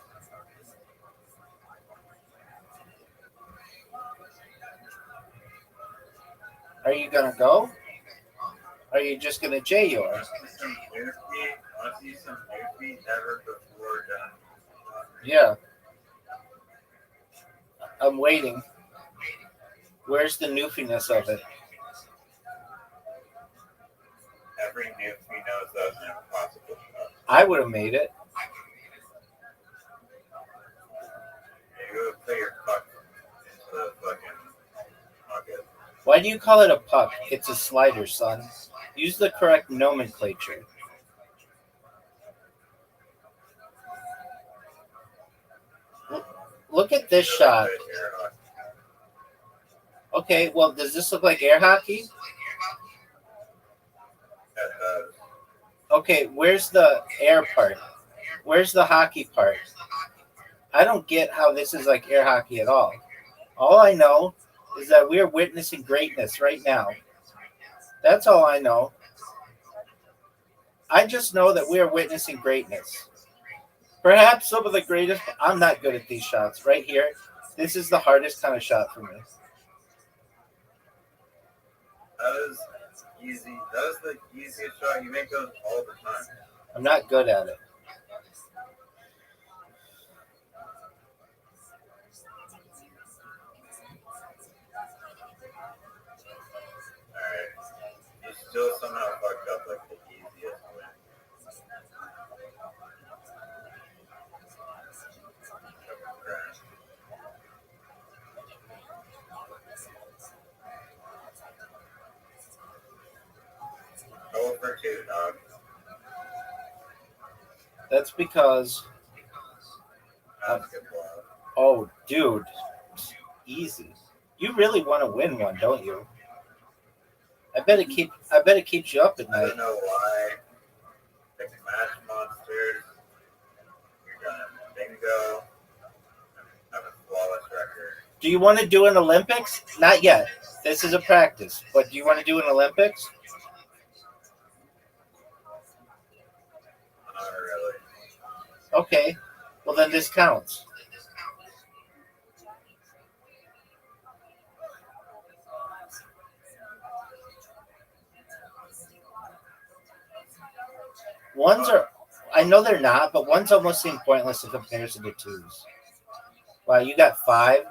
Are you gonna go? Are you just gonna J yours?
I see some goofy never before done.
Yeah. I'm waiting. Where's the noofiness of it?
Every newfie knows that's an impossible shot.
I would have made it.
You would put your puck into the fucking pocket.
Why do you call it a puck? It's a slider, son. Use the correct nomenclature. Look at this shot. Okay, well, does this look like air hockey? Okay, where's the air part? Where's the hockey part? I don't get how this is like air hockey at all. All I know is that we are witnessing greatness right now. That's all I know. I just know that we are witnessing greatness. Perhaps some of the greatest. I'm not good at these shots. Right here, this is the hardest kind of shot for me.
That is easy. That was the easiest shot. You make those all the time.
I'm not good at it.
Alright. You still somehow fucked up like the easiest win. Over 2, dog.
That's because. Oh, dude. Easy. You really want to win one, don't you? I bet it keeps you up at
I
night.
don't know why. The Match Monsters. You're gonna bingo. Have a flawless record.
Do you want to do an Olympics? Not yet. This is a practice. But do you want to do an Olympics?
Not really.
Okay. Well, then this counts. Ones are, I know they're not, but ones almost seem pointless in comparison to twos. Wow, you got 5?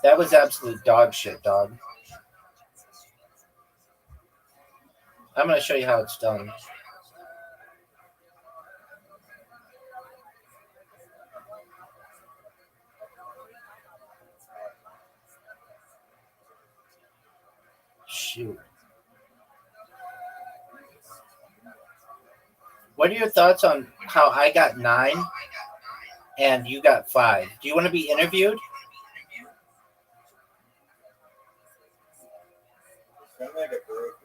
That was absolute dog shit, dog. I'm going to show you how it's done. Shoot. What are your thoughts on how I got 9 and you got 5? Do you want to be interviewed?
Sound like a broke.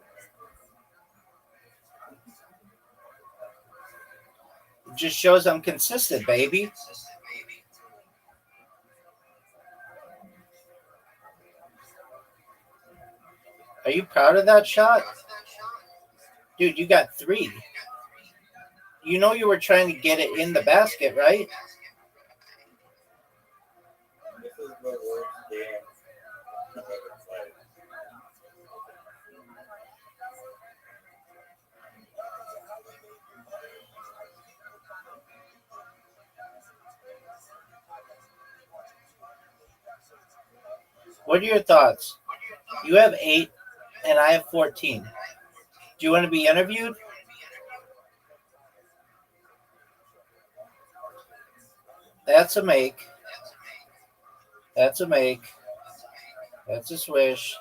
It just shows I'm consistent, baby. Are you proud of that shot? Dude, you got 3. You know you were trying to get it in the basket, right?
This is the worst game I've ever played.
What are your thoughts? You have 8 and I have 14. Do you want to be interviewed? That's a make. That's a make. That's a swish.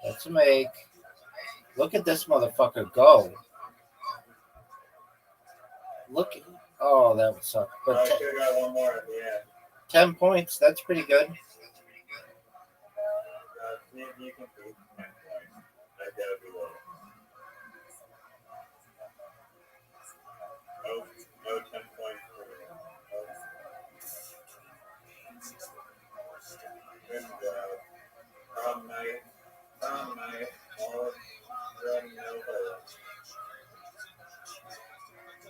That's a make. Look at this motherfucker go. Look. Oh, that would suck. But
I should have got one more at the end.
10 points. That's pretty good.
See if you can beat 10 points. I gotta be low. No 10 points for me. And prom night, all running over.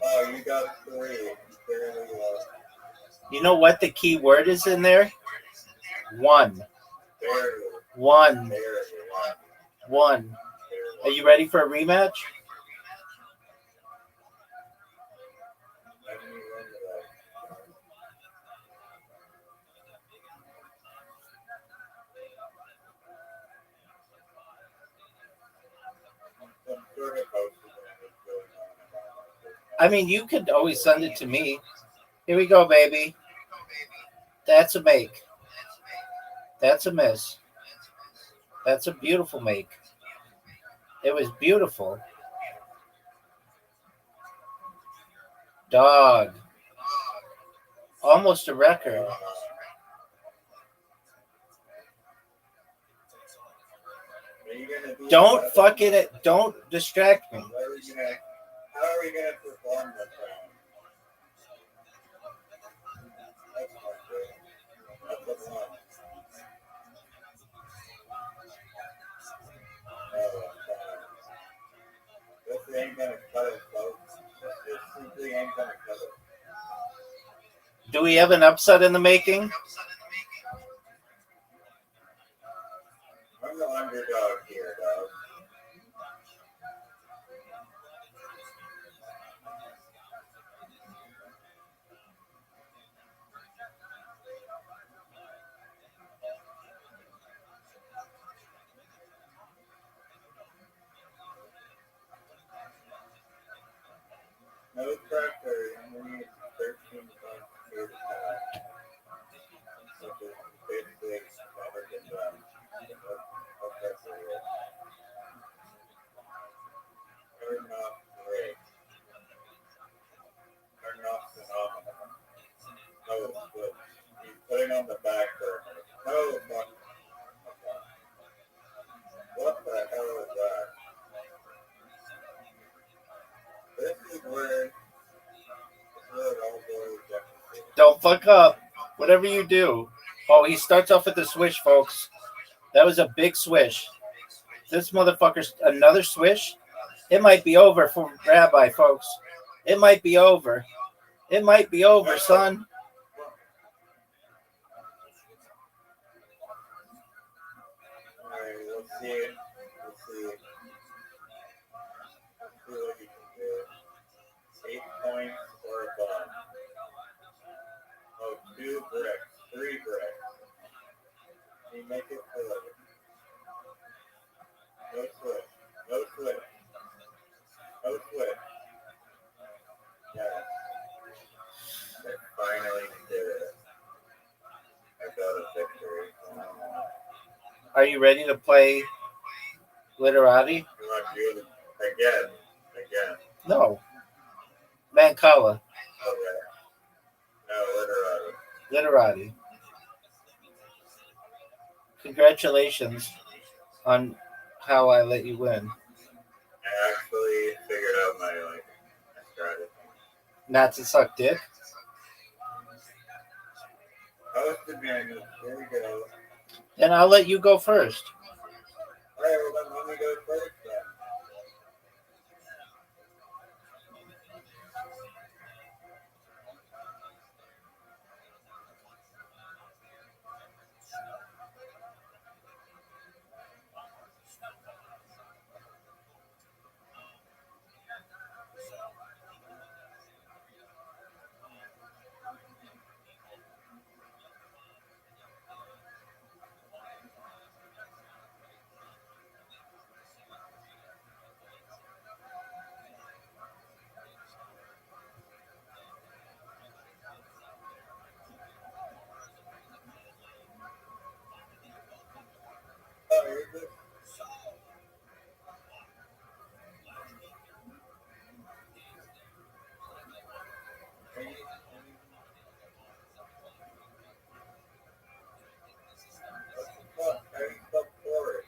Oh, you got 3. You barely lost.
You know what the key word is in there? 1.
Barely.
1.
Barely.
1. Are you ready for a rematch? I mean, you could always send it to me. Here we go, baby. That's a make. That's a miss. That's a beautiful make. It was beautiful. Dog. Almost a record. Don't fucking don't distract me.
How are we gonna perform this round? That's a one. This ain't gonna cut it, folks. This simply ain't gonna cut it.
Do we have an upset in the making?
I'm the underdog here, dog. putting on the back burner. Oh, fuck. What the hell is that? This is where it all goes down.
Don't fuck up. Whatever you do. Oh, he starts off with a swish, folks. That was a big swish. This motherfucker's another swish. It might be over for Rabbi, folks. It might be over. It might be over, son.
Alright, let's see it. Let's see it. Let's see what he can do. 8 points or above. Oh, 2 bricks. 3 bricks. Can you make it good? No switch. No switch. No switch. Yes. I finally did it. I got a victory.
Are you ready to play Literati?
You want to do it again? Again.
No. Mancala.
Okay. No, literally.
Literati. Congratulations on how I let you win.
I actually figured out my strategy.
Not to suck dick.
Host advantage. Here we go.
Then I'll let you go first.
Alright, well then let me go first then. Oh, you're good.
Porridge.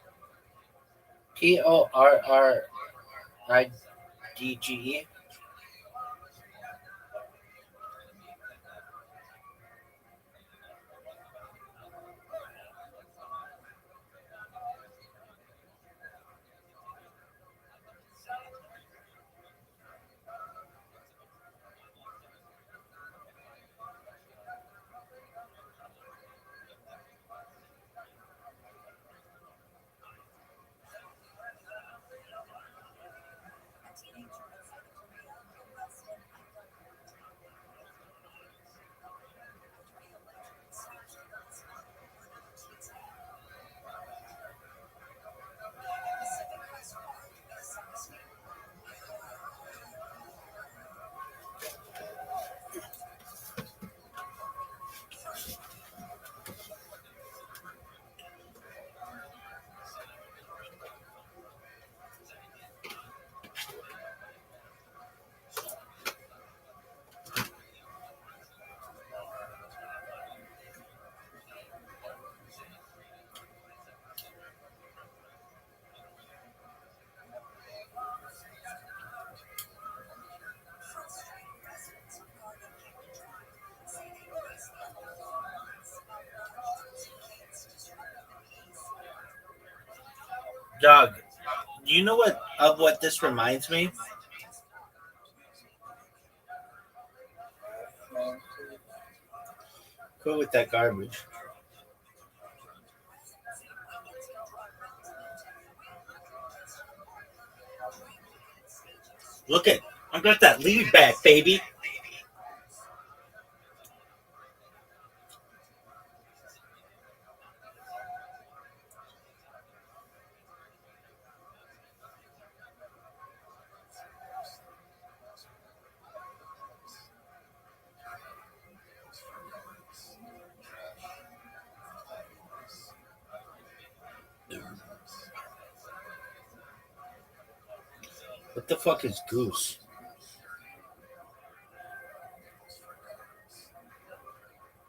Doug, do you know what this reminds me? Go with that garbage. Look at, I got that lead back, baby. What the fuck is goose?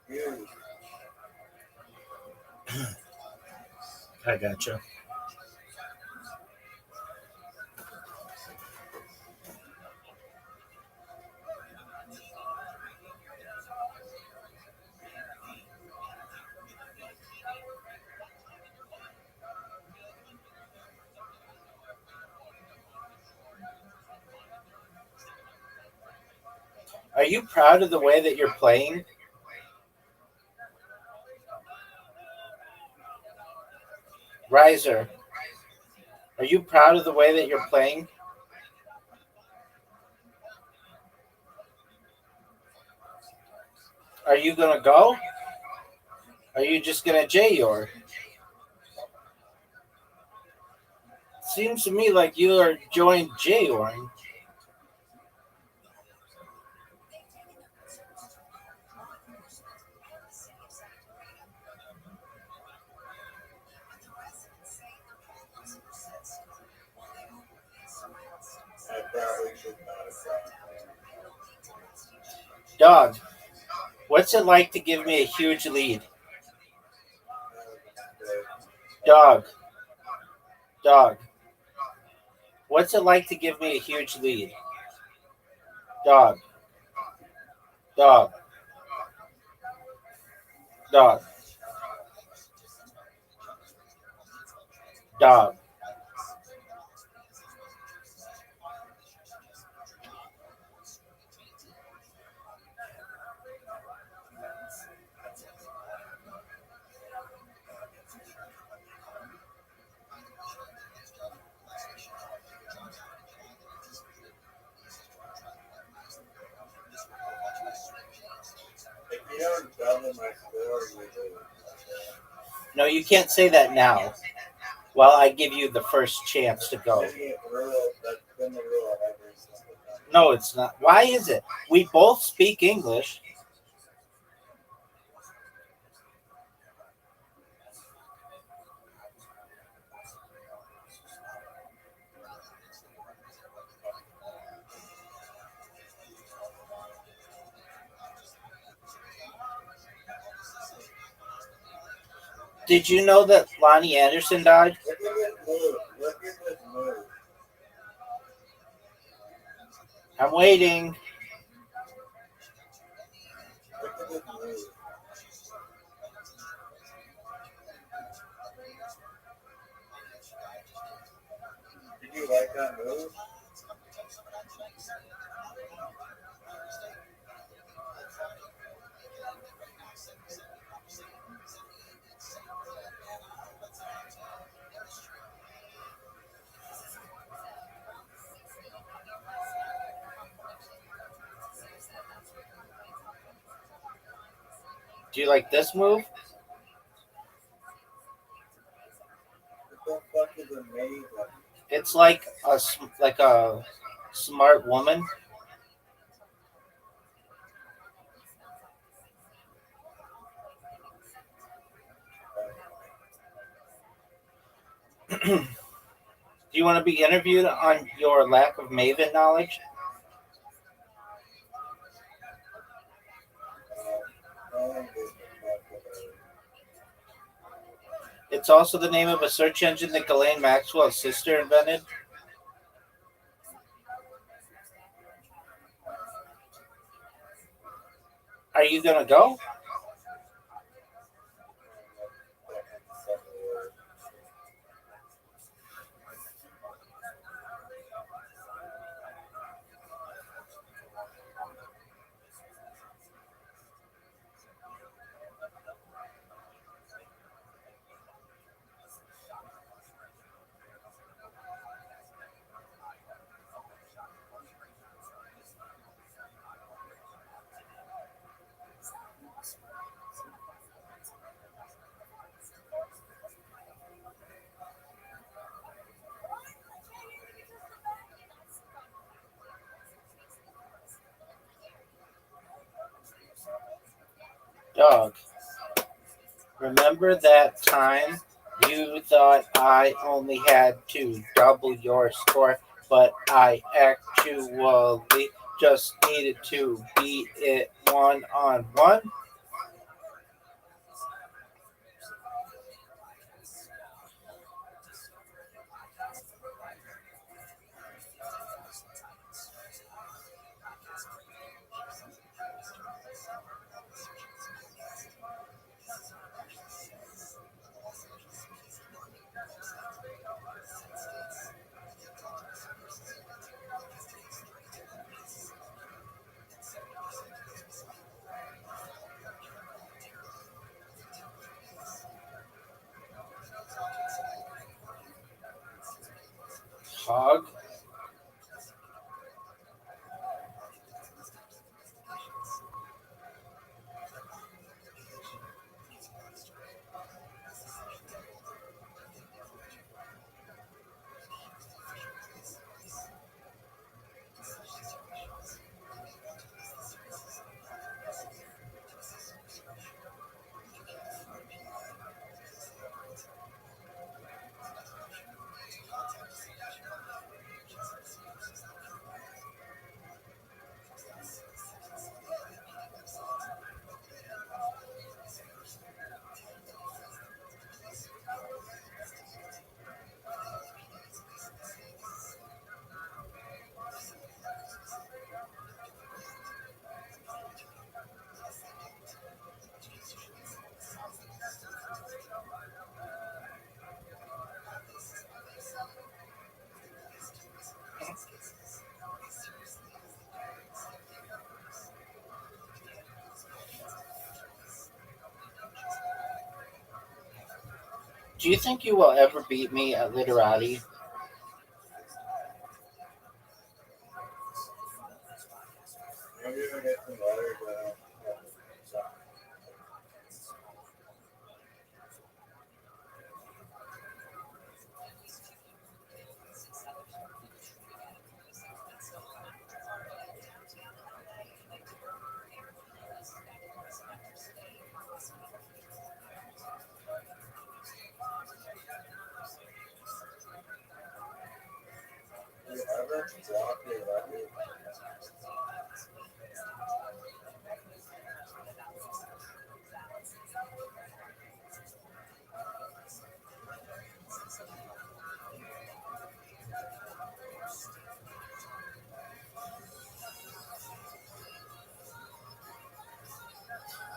Goose.
I gotcha. Are you proud of the way that you're playing? Riser, are you proud of the way that you're playing? Are you gonna go? Are you just gonna J-Yor? Seems to me like you are joined J-Yoring.
I probably should not have gone
Dog, what's it like to give me a huge lead?
there.
Dog, dog, what's it like to give me a huge lead? Dog, dog, dog, dog.
If you don't double my score, you lose.
No, you can't say that now. While I give you the first chance to go.
That's been the rule every single time.
No, it's not. Why is it? We both speak English. Did you know that Lonnie Anderson died?
Look at this move. Look at this move.
I'm waiting.
Look at this move. Did you like that move?
Do you like this move?
What the fuck is amazing?
It's like a smart woman. Do you want to be interviewed on your lack of Maven knowledge? It's also the name of a search engine that Ghislaine Maxwell's sister invented. Are you gonna go? Dog. Remember that time you thought I only had to double your score, but I actually just needed to beat it 1-on-1? dog. Do you think you will ever beat me at literati?
Maybe we get some letters out. You ever block your Rabbi?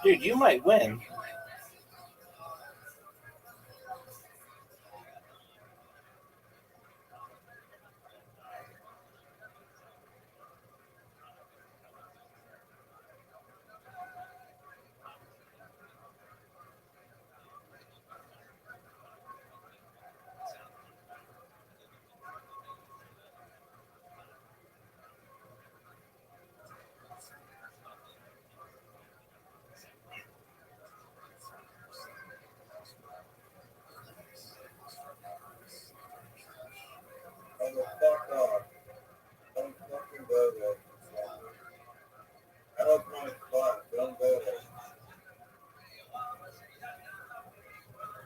Dude, you might win.
Oh, the fuck off. Don't fucking go there. That was my spot. Don't go there.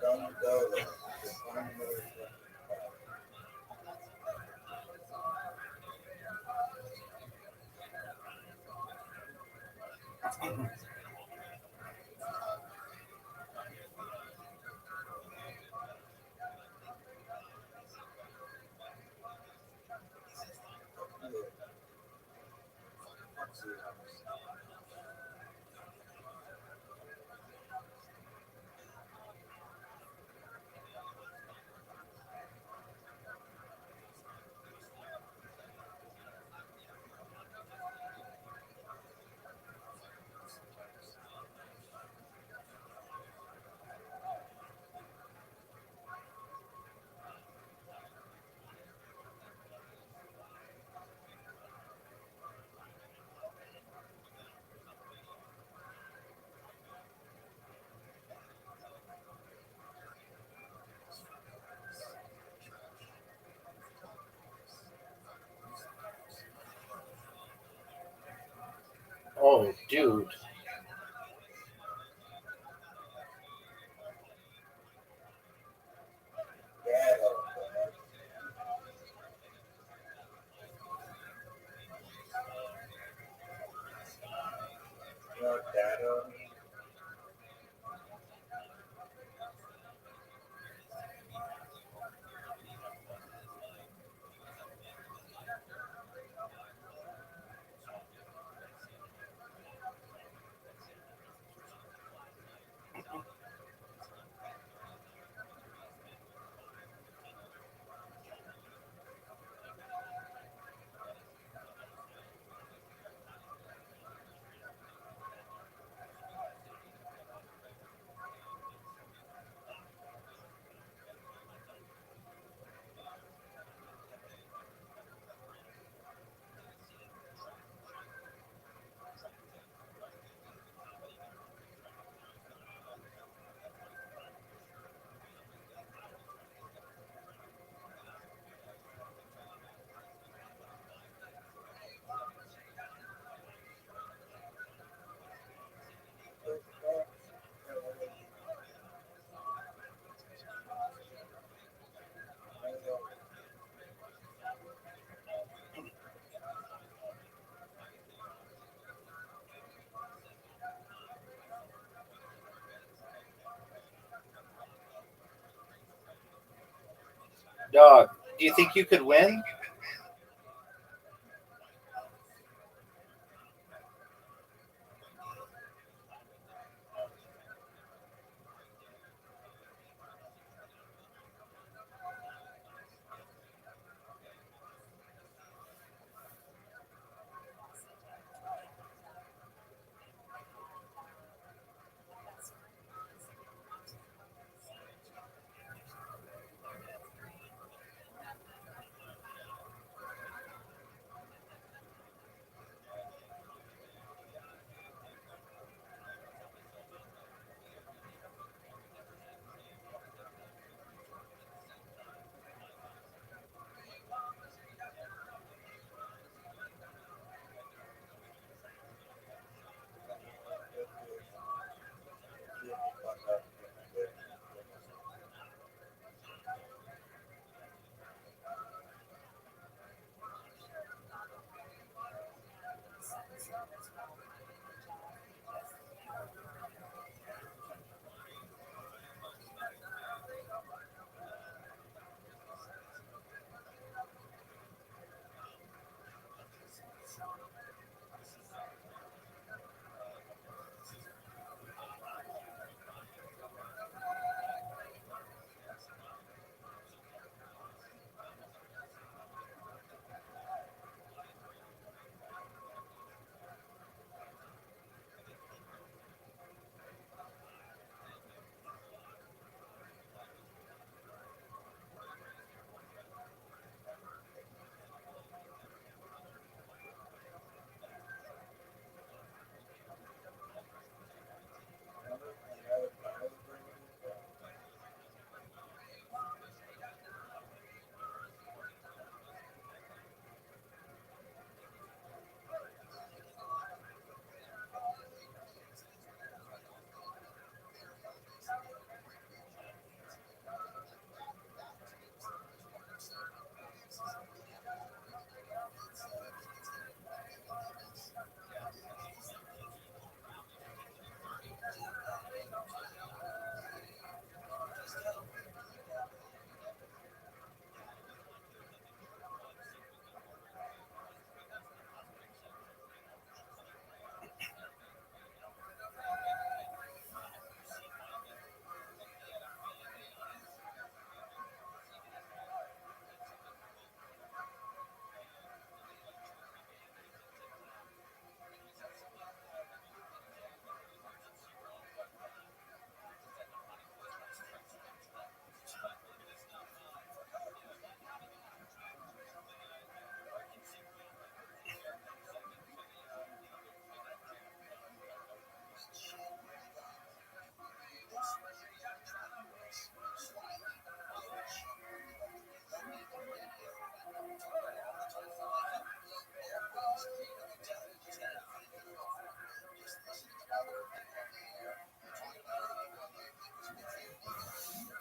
Don't go there. Just find another fucking spot.
Oh, dude.
Dado. You know what dado means?
Dog, do you think you could win?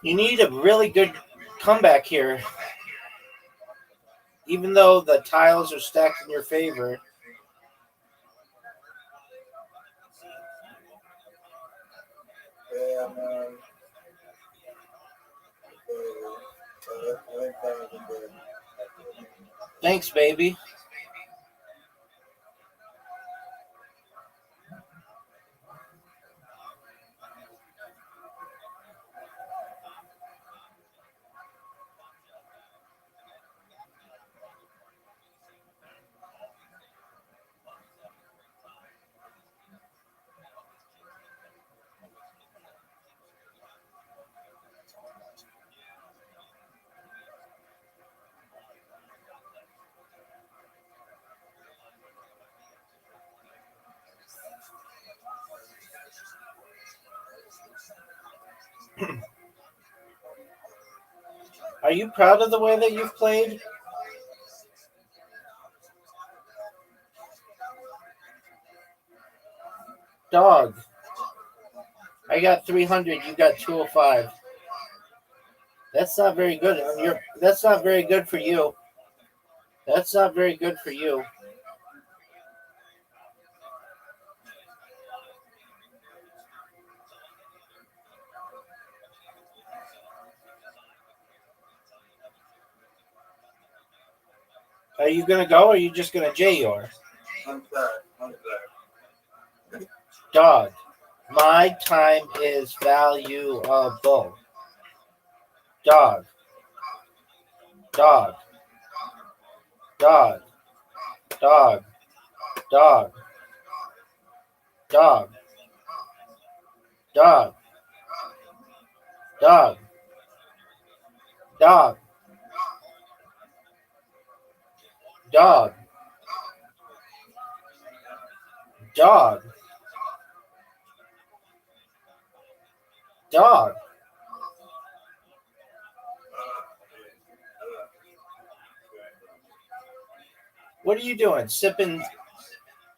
You need a really good comeback here. Even though the tiles are stacked in your favor. Thanks, baby. Are you proud of the way that you've played? Dog. I got 300. You got 205. That's not very good. That's not very good for you. That's not very good for you. Are you gonna go, or are you just gonna J-Yor?
I'm sorry.
Dog. My time is valuable. Dog. Dog. Dog. Dog. Dog. Dog. Dog. Dog. Dog. Dog. Dog. Dog. What are you doing? Sipping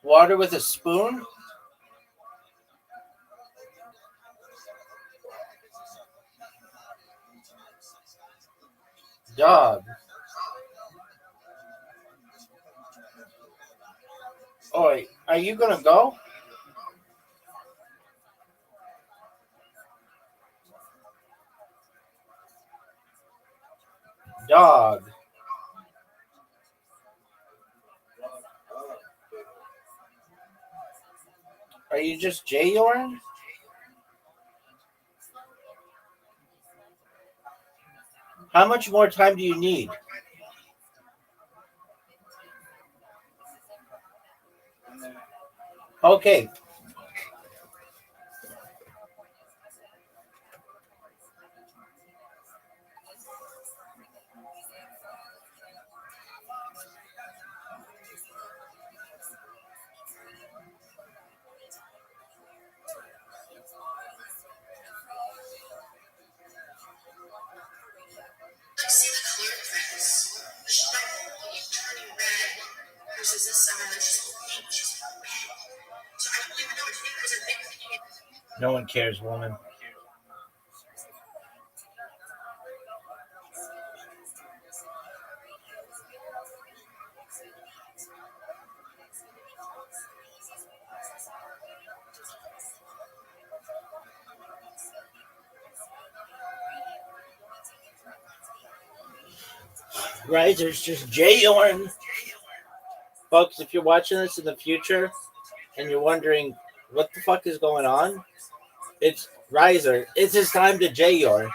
water with a spoon? Dog. Oi, are you gonna go? Dog. Are you just J-Yoring? How much more time do you need? Okay. No one cares, woman. Riser's just J-Yoring. Folks, if you're watching this in the future and you're wondering what the fuck is going on, it's Riser. It's his time to J-Yor.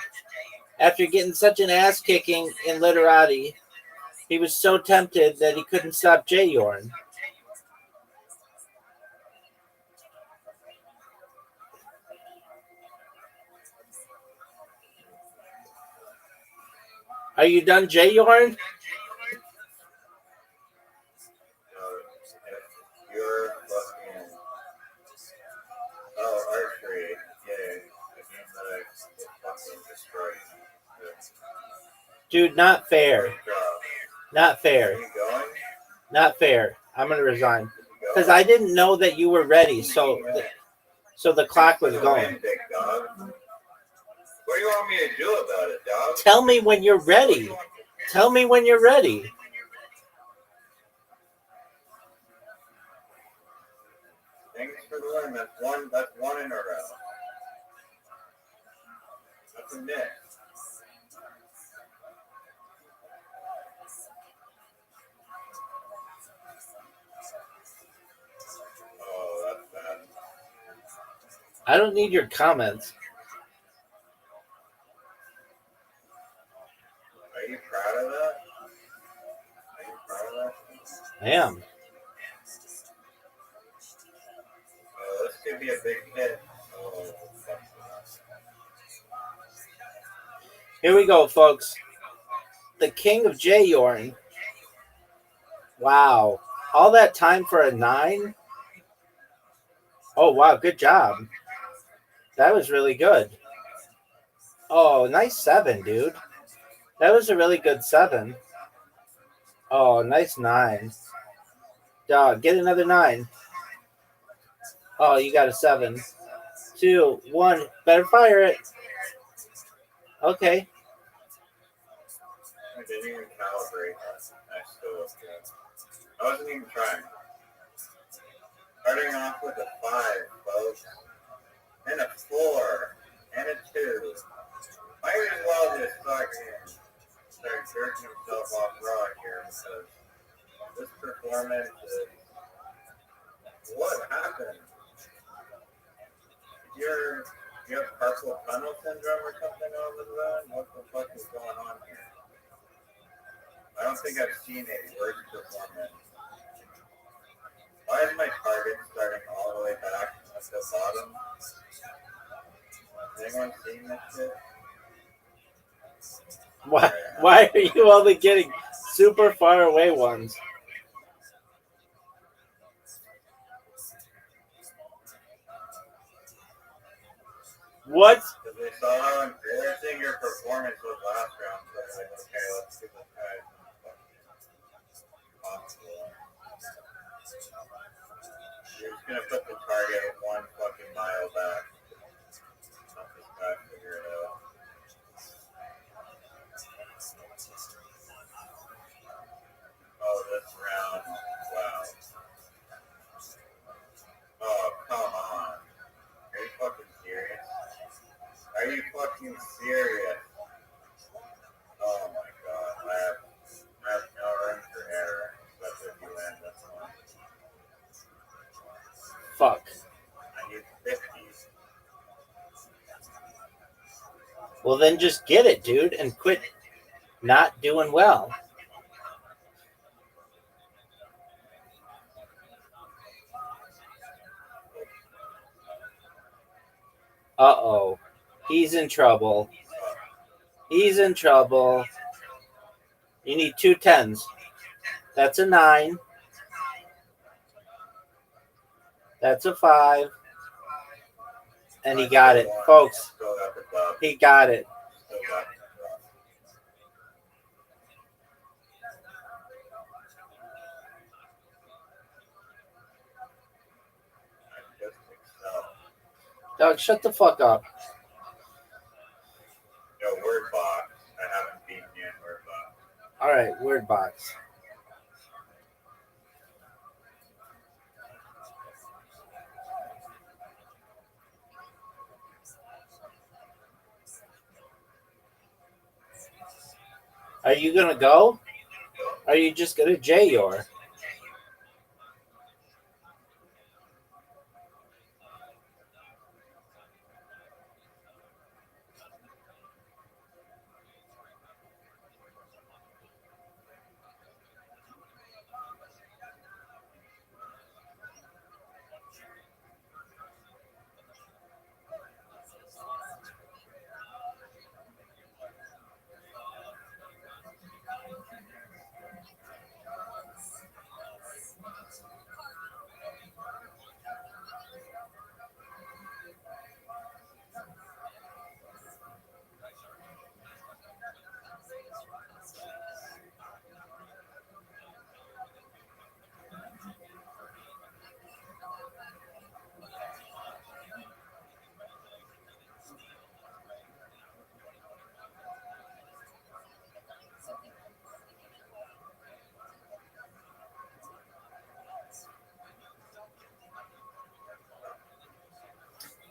After getting such an ass kicking in literati, he was so tempted that he couldn't stop J-Yoring. Are you done J-Yoring?
You're fucking. Oh, archery. Yeah. The game that I fucking destroyed.
Dude, not fair. Not fair.
Are you going?
Not fair. I'm going to resign. Because I didn't know that you were ready, so the clock was going.
Big dog. What do you want me to do about it, dog?
Tell me when you're ready. Tell me when you're ready.
Thanks for the win. That's one in a row. That's a miss. Oh, that's bad.
I don't need your comments.
Are you proud of that? Are you proud of that?
I am.
Oh, this could be a big hit. Oh, fuck.
Here we go, folks. The king of J-Yoring. Wow. All that time for a 9? Oh, wow. Good job. That was really good. Oh, nice 7, dude. That was a really good 7. Oh, nice 9. Dog, get another 9. Oh, you got a 7. 2, 1. Better fire it. Okay.
I didn't even calibrate that. I still was good. I wasn't even trying. Starting off with a 5, folks. And a 4. And a 2. Might as well just fucking start jerking himself off raw here because this performance is what happened? You have carpal tunnel syndrome or something all of a sudden? What the fuck is going on here? I don't think I've seen a worse performance. Why is my target starting all the way back at the bottom? Has anyone seen this shit?
Why are you only getting super far away ones? What?
Because they saw how embarrassing your performance was last round, so they're like, okay, let's give this guy some possible. You're just gonna put the target 1 fucking mile back. Let this guy figure it out. Oh, this round, wow. Oh, come on. Are you fucking serious? Are you fucking serious? Oh my god, I have no room for error, except if you land this one.
Fuck.
I need 50.
Well, then just get it, dude, and quit not doing well. Uh-oh. He's in trouble. He's in trouble. You need 2 10s. That's a 9. That's a 5. And he got it. Folks, he got it. Doug, shut the fuck up.
No, word box. I haven't beaten you in word box.
All right, word box. Are you gonna go? Are you just gonna J-Yor?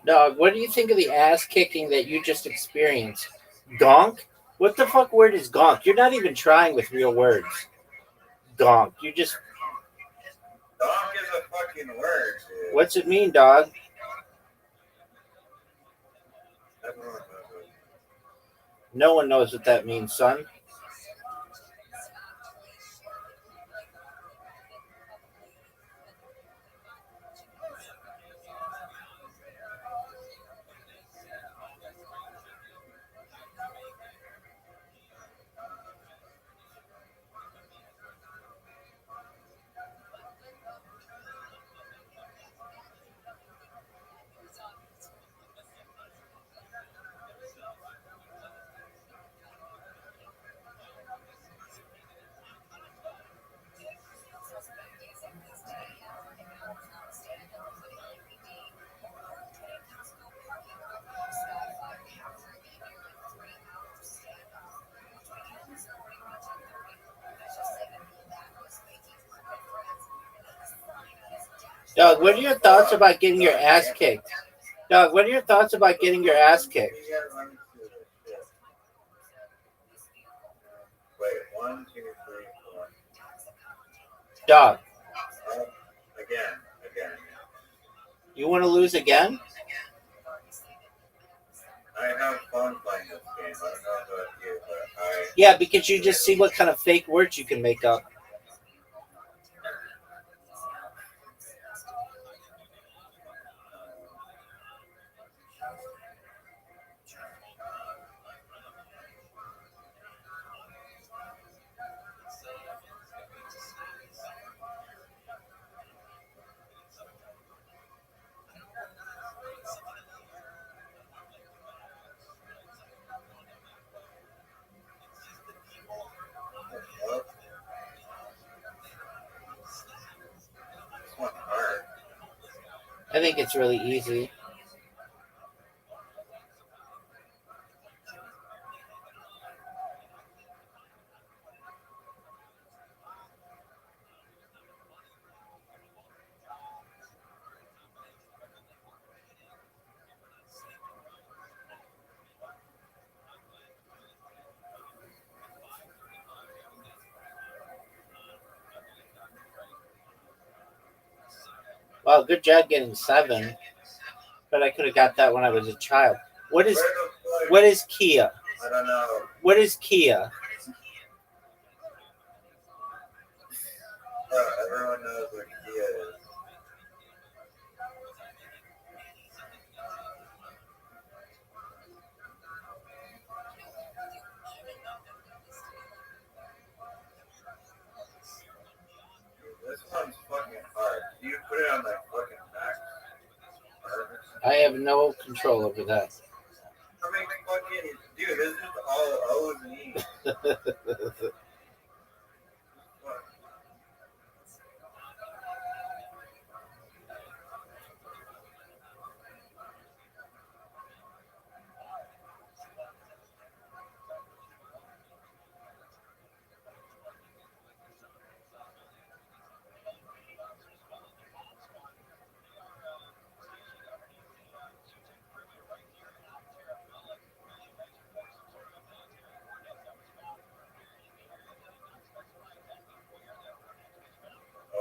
Dog, what do you think of the ass kicking that you just experienced? Gonk? What the fuck word is gonk? You're not even trying with real words. Gonk. You just...
Gonk is a fucking word, dude.
What's it mean, dog? No one knows what that means, son. Dog, what are your thoughts about getting your ass kicked? Dog, what are your thoughts about getting your ass kicked?
Wait, 1, 2, 3, 4.
Dog.
Again.
You want to lose again?
I have fun playing this game. I don't know about you, but I.
Yeah, because you just see what kind of fake words you can make up. I think it's really easy. Wow, good job getting 7. But I could have got that when I was a child. What is Kia?
I don't know.
What is Kia?
Everyone knows what Kia is. This one's fucking hard. You put it on my fucking back.
I have no control over that.
I mean, fucking, dude, this is all O's and E's.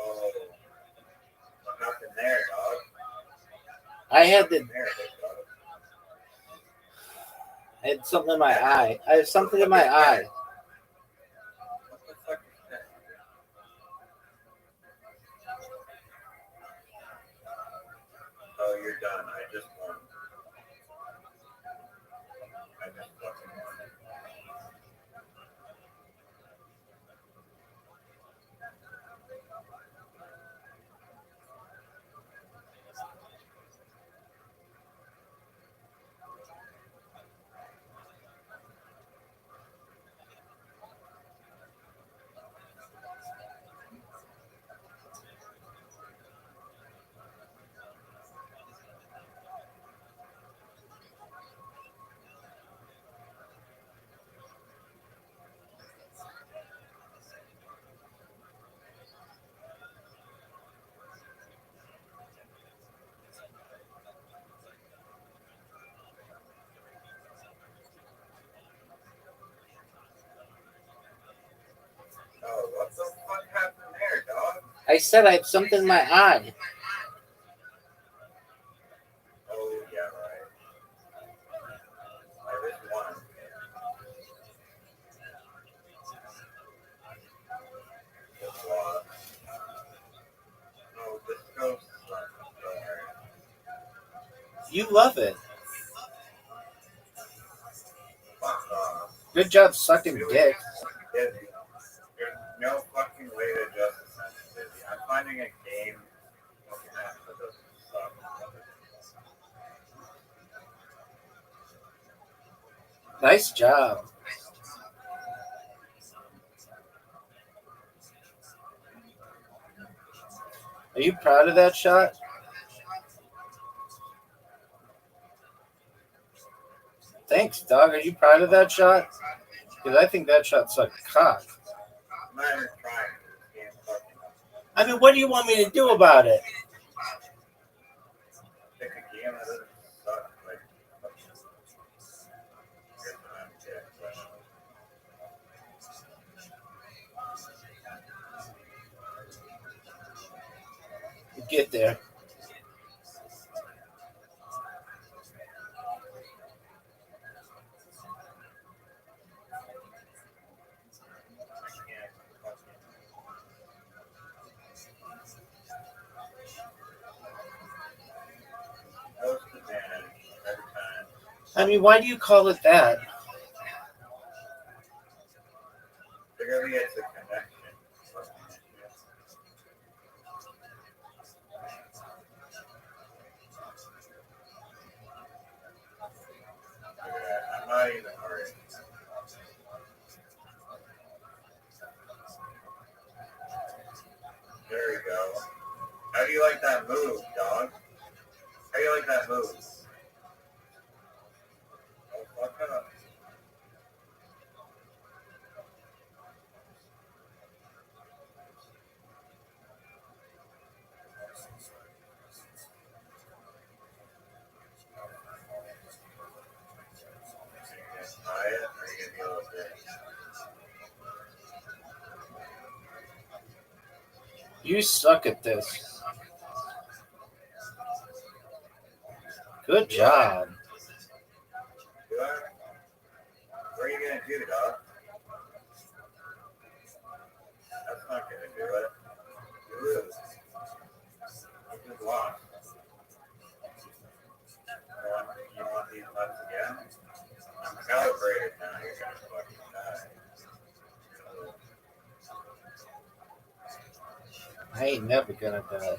Oh, what happened there, dog?
I had something in my eye. I have something in my eye.
What the fuck is that? Oh, you're done. I just won. I just fucking won. Oh, what the fuck happened there, dog?
I said I have something in my eye.
Oh, yeah, right. I just won. Just lost. No, this ghost sucks.
You love it.
Fuck off.
Good job sucking dick.
There's no fucking way to adjust the sensitivity. I'm finding a game looking at that doesn't suck.
Nice job. Are you proud of that shot? Thanks, dog. Are you proud of that shot? Because I think that shot sucked cock.
I'm not even trying to this game fucking up.
I mean, what do you want me to do about it?
Pick a game that doesn't suck. Like, here's what I'm getting.
get there. I mean, why do you call it that?
Clearly, it's a connection. I'm not even worried. There we go. How do you like that move, dog? How do you like that move? Oh, fuck up.
You suck at this. Good job.
What are you gonna do, dog? That's not gonna do it. You lose. You just lost. You want these nuts again? I'm calibrated now. You're gonna fucking die.
I ain't never gonna die.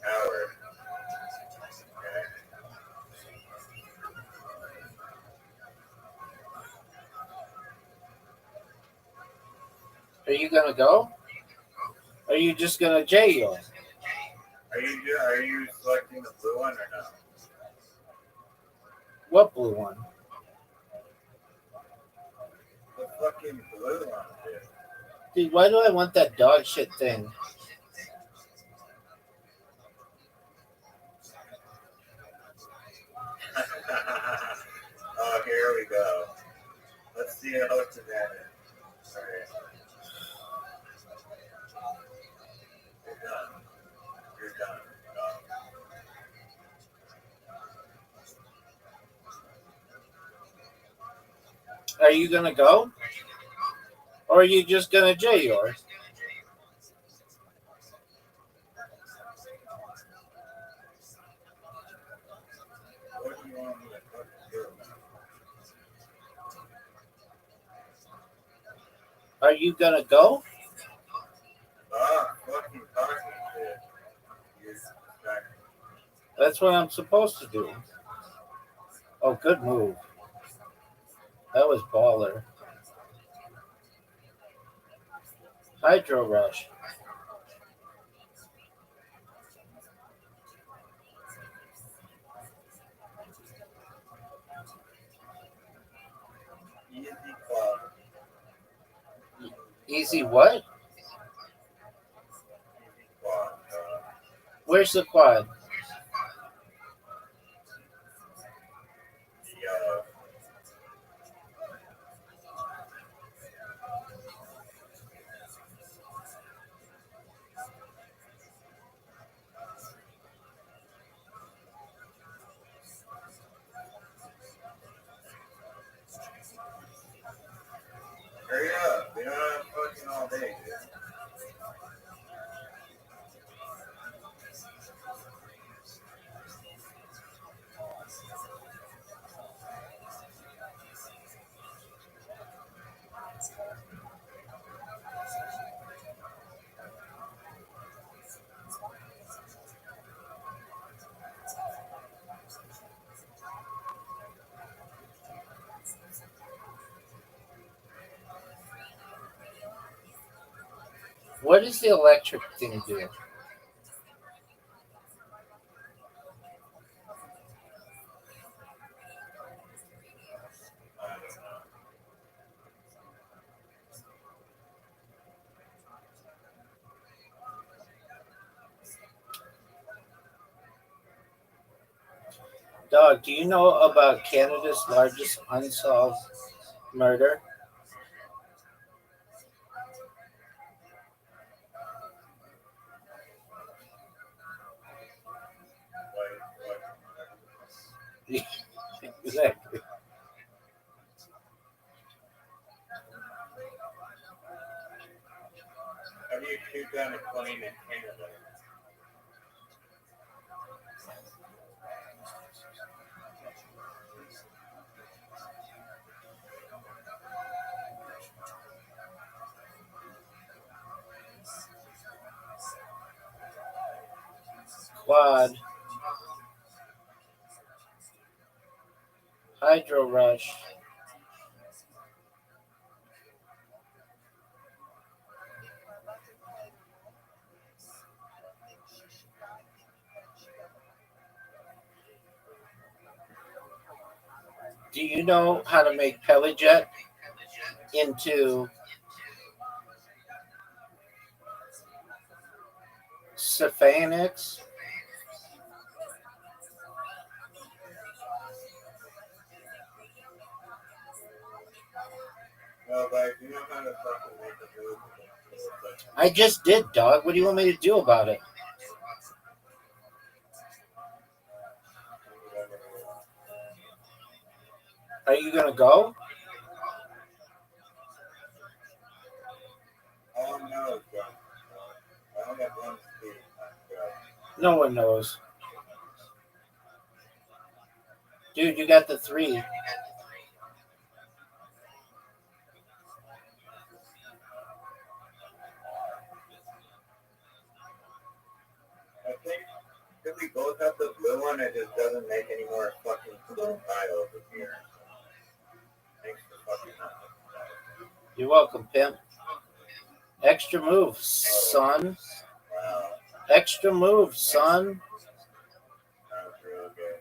Howard.
Are you gonna go? Are you just gonna jail?
Are you selecting the blue one or no?
What blue one?
The fucking blue one, dude.
Dude, why do I want that dog shit thing?
Oh, here we go. Let's see how it's in there. Alright. You're done. You're done.
Are you gonna go? Or are you just gonna jail?
What do you want me to fucking do?
Are you gonna go?
Fucking talking shit. You're distracted.
That's what I'm supposed to do. Oh, good move. That was baller. Hydro Rush.
Easy club.
Easy what?
Easy quad.
Where's the quad?
The, hurry up. We don't have fucking all day, dude.
What does the electric thing do? Dog, do you know about Canada's largest unsolved murder? Exactly.
How do you shoot down a plane in Canada?
Quad, Hydro Rush. Do you know how to make Pelijet into Cephanix?
No, but you know how to fucking make a move.
I just did, dog. What do you want me to do about it? Are you gonna go?
All I know is I only have one speed.
No one knows. Dude, you got the 3.
I think if we both have the blue one, it just doesn't make any more fucking blue tiles here. Thanks for fucking that.
You're welcome, pimp. Extra move, son.
Wow,
Extra move, son.
that was real good.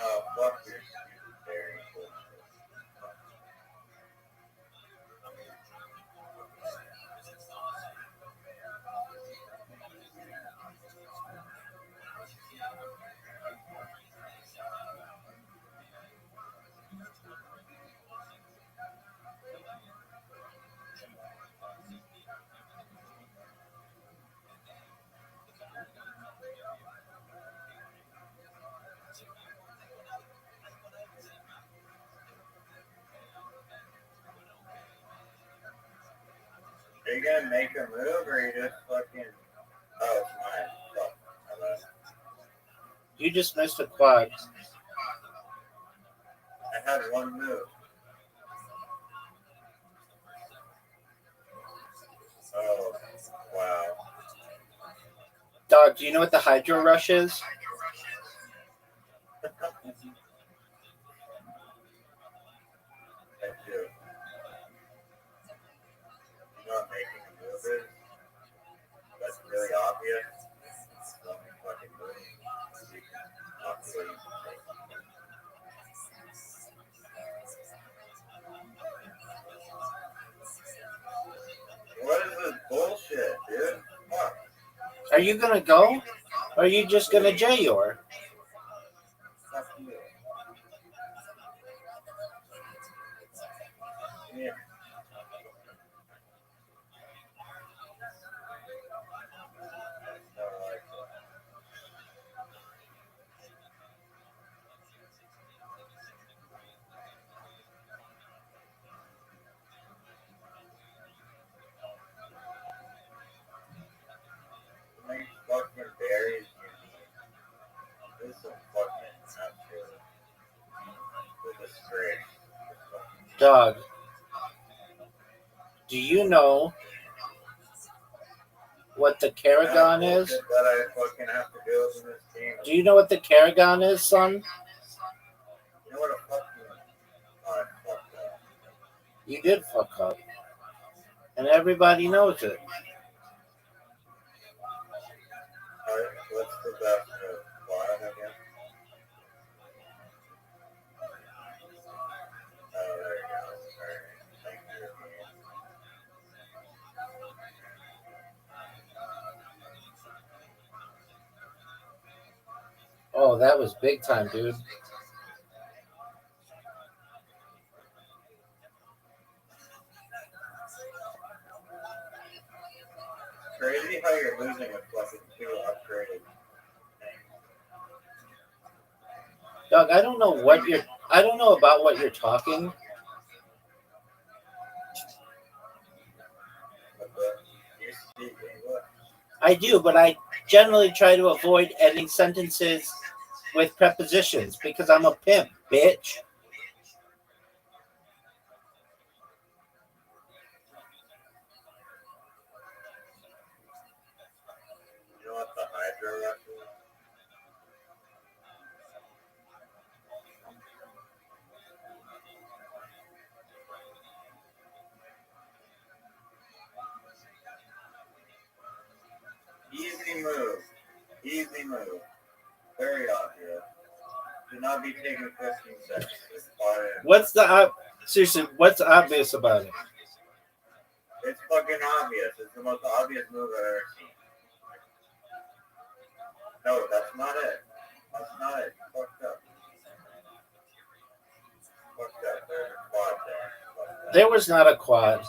Oh, fuck your stupid fairy bullshit. Are you gonna make a move or are you just fucking... Oh, it's mine. Fuck. Hello.
You just missed a quad.
I had one move. Oh, wow.
Dog, do you know what the Hydro Rush is?
I do. You know what making a move is? That's really obvious. Don't fucking move. You can obviously make. What is this bullshit, dude? Fuck.
Are you gonna go? Or are you just gonna Jayor?
Fuck you. Yeah. These fucking berries you need. This is fucking absolute. The disgrace.
Dog, do you know what the Karagon is?
That I fucking have to do in this game.
Do you know what the Karagon is, son?
You know what a fucking... I fucked up.
You did fuck up. And everybody knows it.
Alright, what's the best move? Quad again? Oh, there you go. Alright, thank you.
Oh, that was big time, dude.
Crazy how you're losing a fucking 2 upgraded
Doug, I don't know about what you're talking.
You speak English.
I do, but I generally try to avoid ending sentences with prepositions because I'm a pimp, bitch.
You know what the hydro rush is? Easy move. Easy move. Very obvious. Should not be taking 15 seconds. It's fine.
Seriously, what's obvious about it?
It's fucking obvious. It's the most obvious move I've ever seen. No, that's not it. That's not it. Fucked up. Fucked up. There's a quad there.
There was not a quad.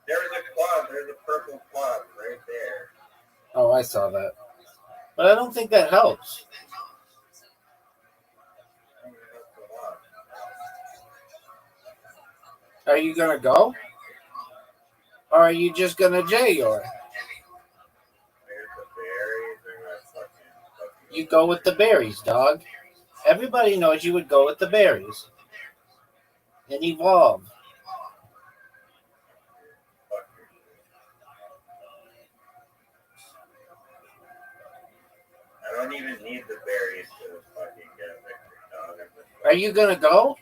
There's a quad. There's a purple quad right there.
Oh, I saw that. But I don't think that helps. Are you going to go? Or are you just going to J-Or? You go with the berries, dog. Everybody knows you would go with the berries. And evolve.
I don't even need the berries to fucking get a victory, dog.
Are you going to go?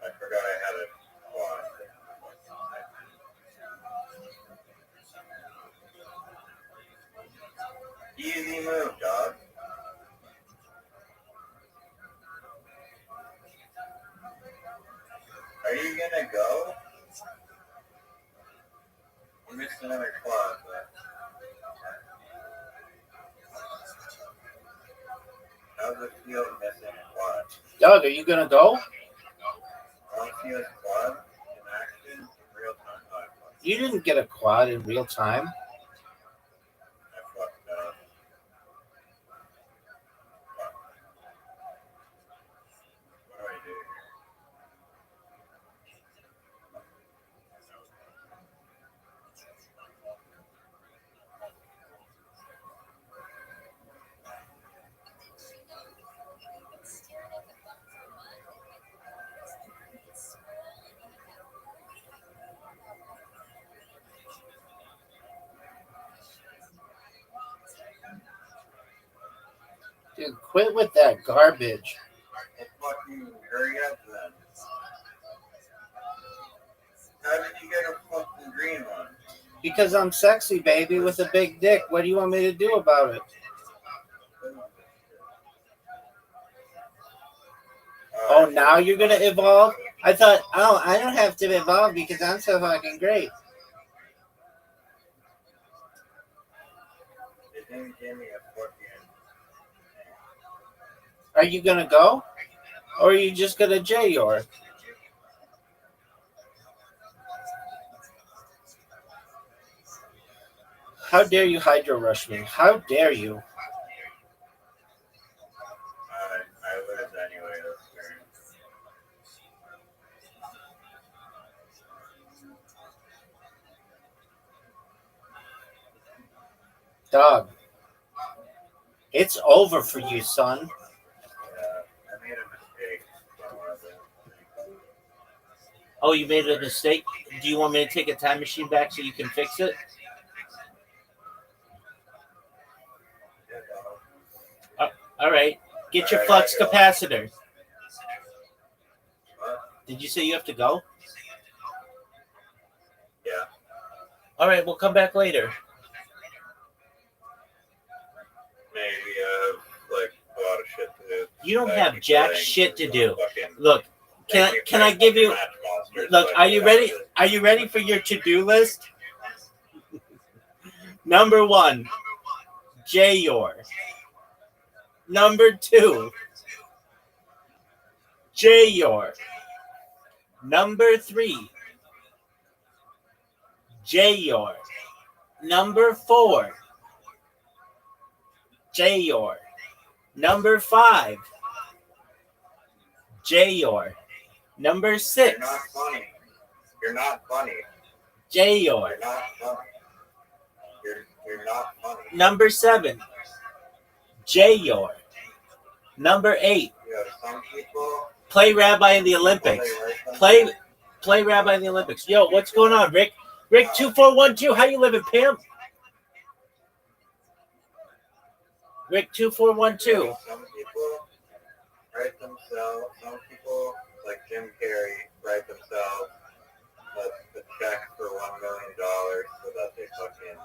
I forgot I had a quad. Easy move, dog. Are you gonna go? You missed another quad, but how's it feel missing a quad?
Doug, are you gonna go?
I want to see this quad in action in real time.
You didn't get a quad in real time.
I fucked up. What do I do here?
Dude, quit with that garbage.
Well, fucking hurry up then. How did you get a fucking green one?
Because I'm sexy, baby, with a big dick. What do you want me to do about it? Oh, now you're gonna evolve? I thought, oh, I don't have to evolve because I'm so fucking great.
They didn't give me a fucking...
Are you gonna go? Or are you just gonna J-Or? How dare you hydro rush me? How dare you?
I lose anyway this turn.
Dog. It's over for you, son.
Yeah, I made a mistake.
Oh, you made a mistake? Do you want me to take a time machine back so you can fix it? All right. Get your flux capacitor. Did you say you have to go?
Yeah.
All right, we'll come back later.
Maybe I have like a lot of shit to do.
You don't have jack shit to do. Look, can I give you... Look, are you ready? Are you ready for your to-do list? Number 1, J-Or. Number 2, J-Or. Number 3, J-Or. Number 4, Jayor. Number 5, Jayor. Number 6,
You're not funny. You're not funny.
Jayor.
You're not funny. You're not funny.
Number 7, Jayor. Number 8,
Some people
play Rabbi in the Olympics. Play Rabbi in the Olympics. Yo, what's going on, Rick? Rick 2412, how you living, pimp? Rick 2412.
Some people write themselves. Some people, like Jim Carrey, write themselves a check for $1 million so that they fucking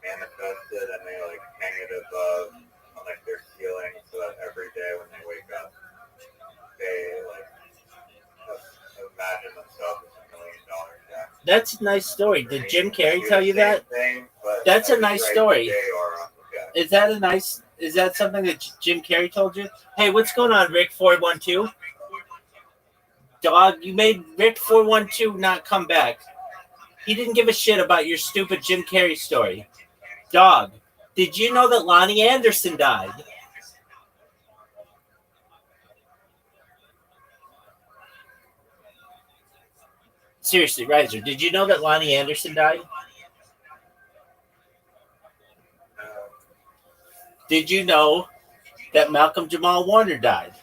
manifest it and they like hang it above on like their ceiling so that every day when they wake up they like imagine themselves as $1 million check.
That's a nice story. Did Jim Carrey tell you that? That's a nice story. Is that something that Jim Carrey told you? Hey, what's going on, Rick 412? Dog, you made Rick 412 not come back. He didn't give a shit about your stupid Jim Carrey story. Dog, did you know that Lonnie Anderson died? Seriously, Riser, did you know that Lonnie Anderson died? Did you know that Malcolm Jamal Warner died?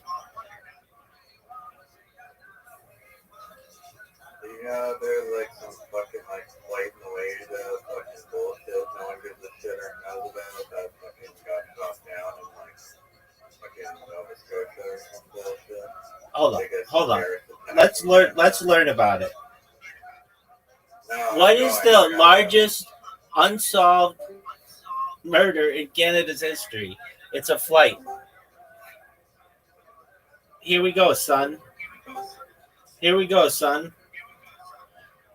Yeah, there's like some fucking like fighting away to fucking bullshit. No one gives a shit or knows about that fucking got shot down in like fucking Nova Scotia or some bullshit.
Hold on. Let's learn about it. What is the largest unsolved murder in Canada's history? It's a flight. Here we go, son.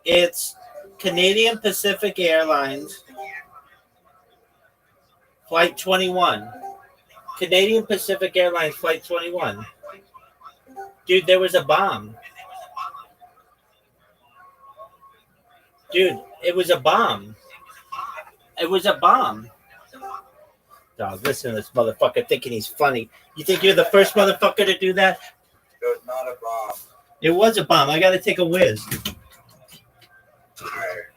It's Canadian Pacific Airlines Flight 21. Canadian Pacific Airlines Flight 21. Dude, there was a bomb. Dude, it was a bomb. Dog, listen to this motherfucker thinking he's funny. You think you're the first motherfucker to do that?
It was not a bomb.
It was a bomb. I gotta take a whiz.
Alright.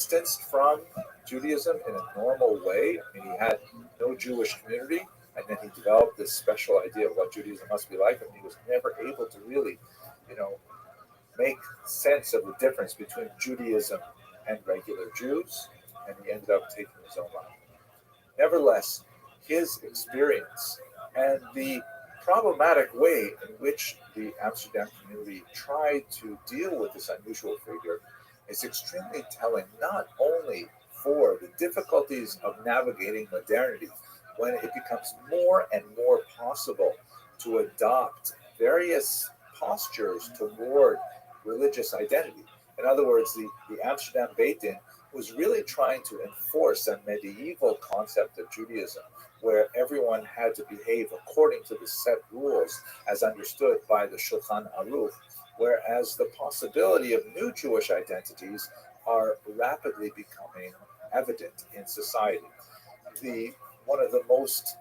distanced from Judaism in a normal way. I mean, he had no Jewish community, and then he developed this special idea of what Judaism must be like, and he was never able to really, make sense of the difference between Judaism and regular Jews, and he ended up taking his own life. Nevertheless, his experience and the problematic way in which the Amsterdam community tried to deal with this unusual figure is extremely telling, not only for the difficulties of navigating modernity, when it becomes more and more possible to adopt various postures toward religious identity. In other words, the Amsterdam Beit Din was really trying to enforce a medieval concept of Judaism, where everyone had to behave according to the set rules as understood by the Shulchan Aruch, whereas the possibility of new Jewish identities are rapidly becoming evident in society. One of the most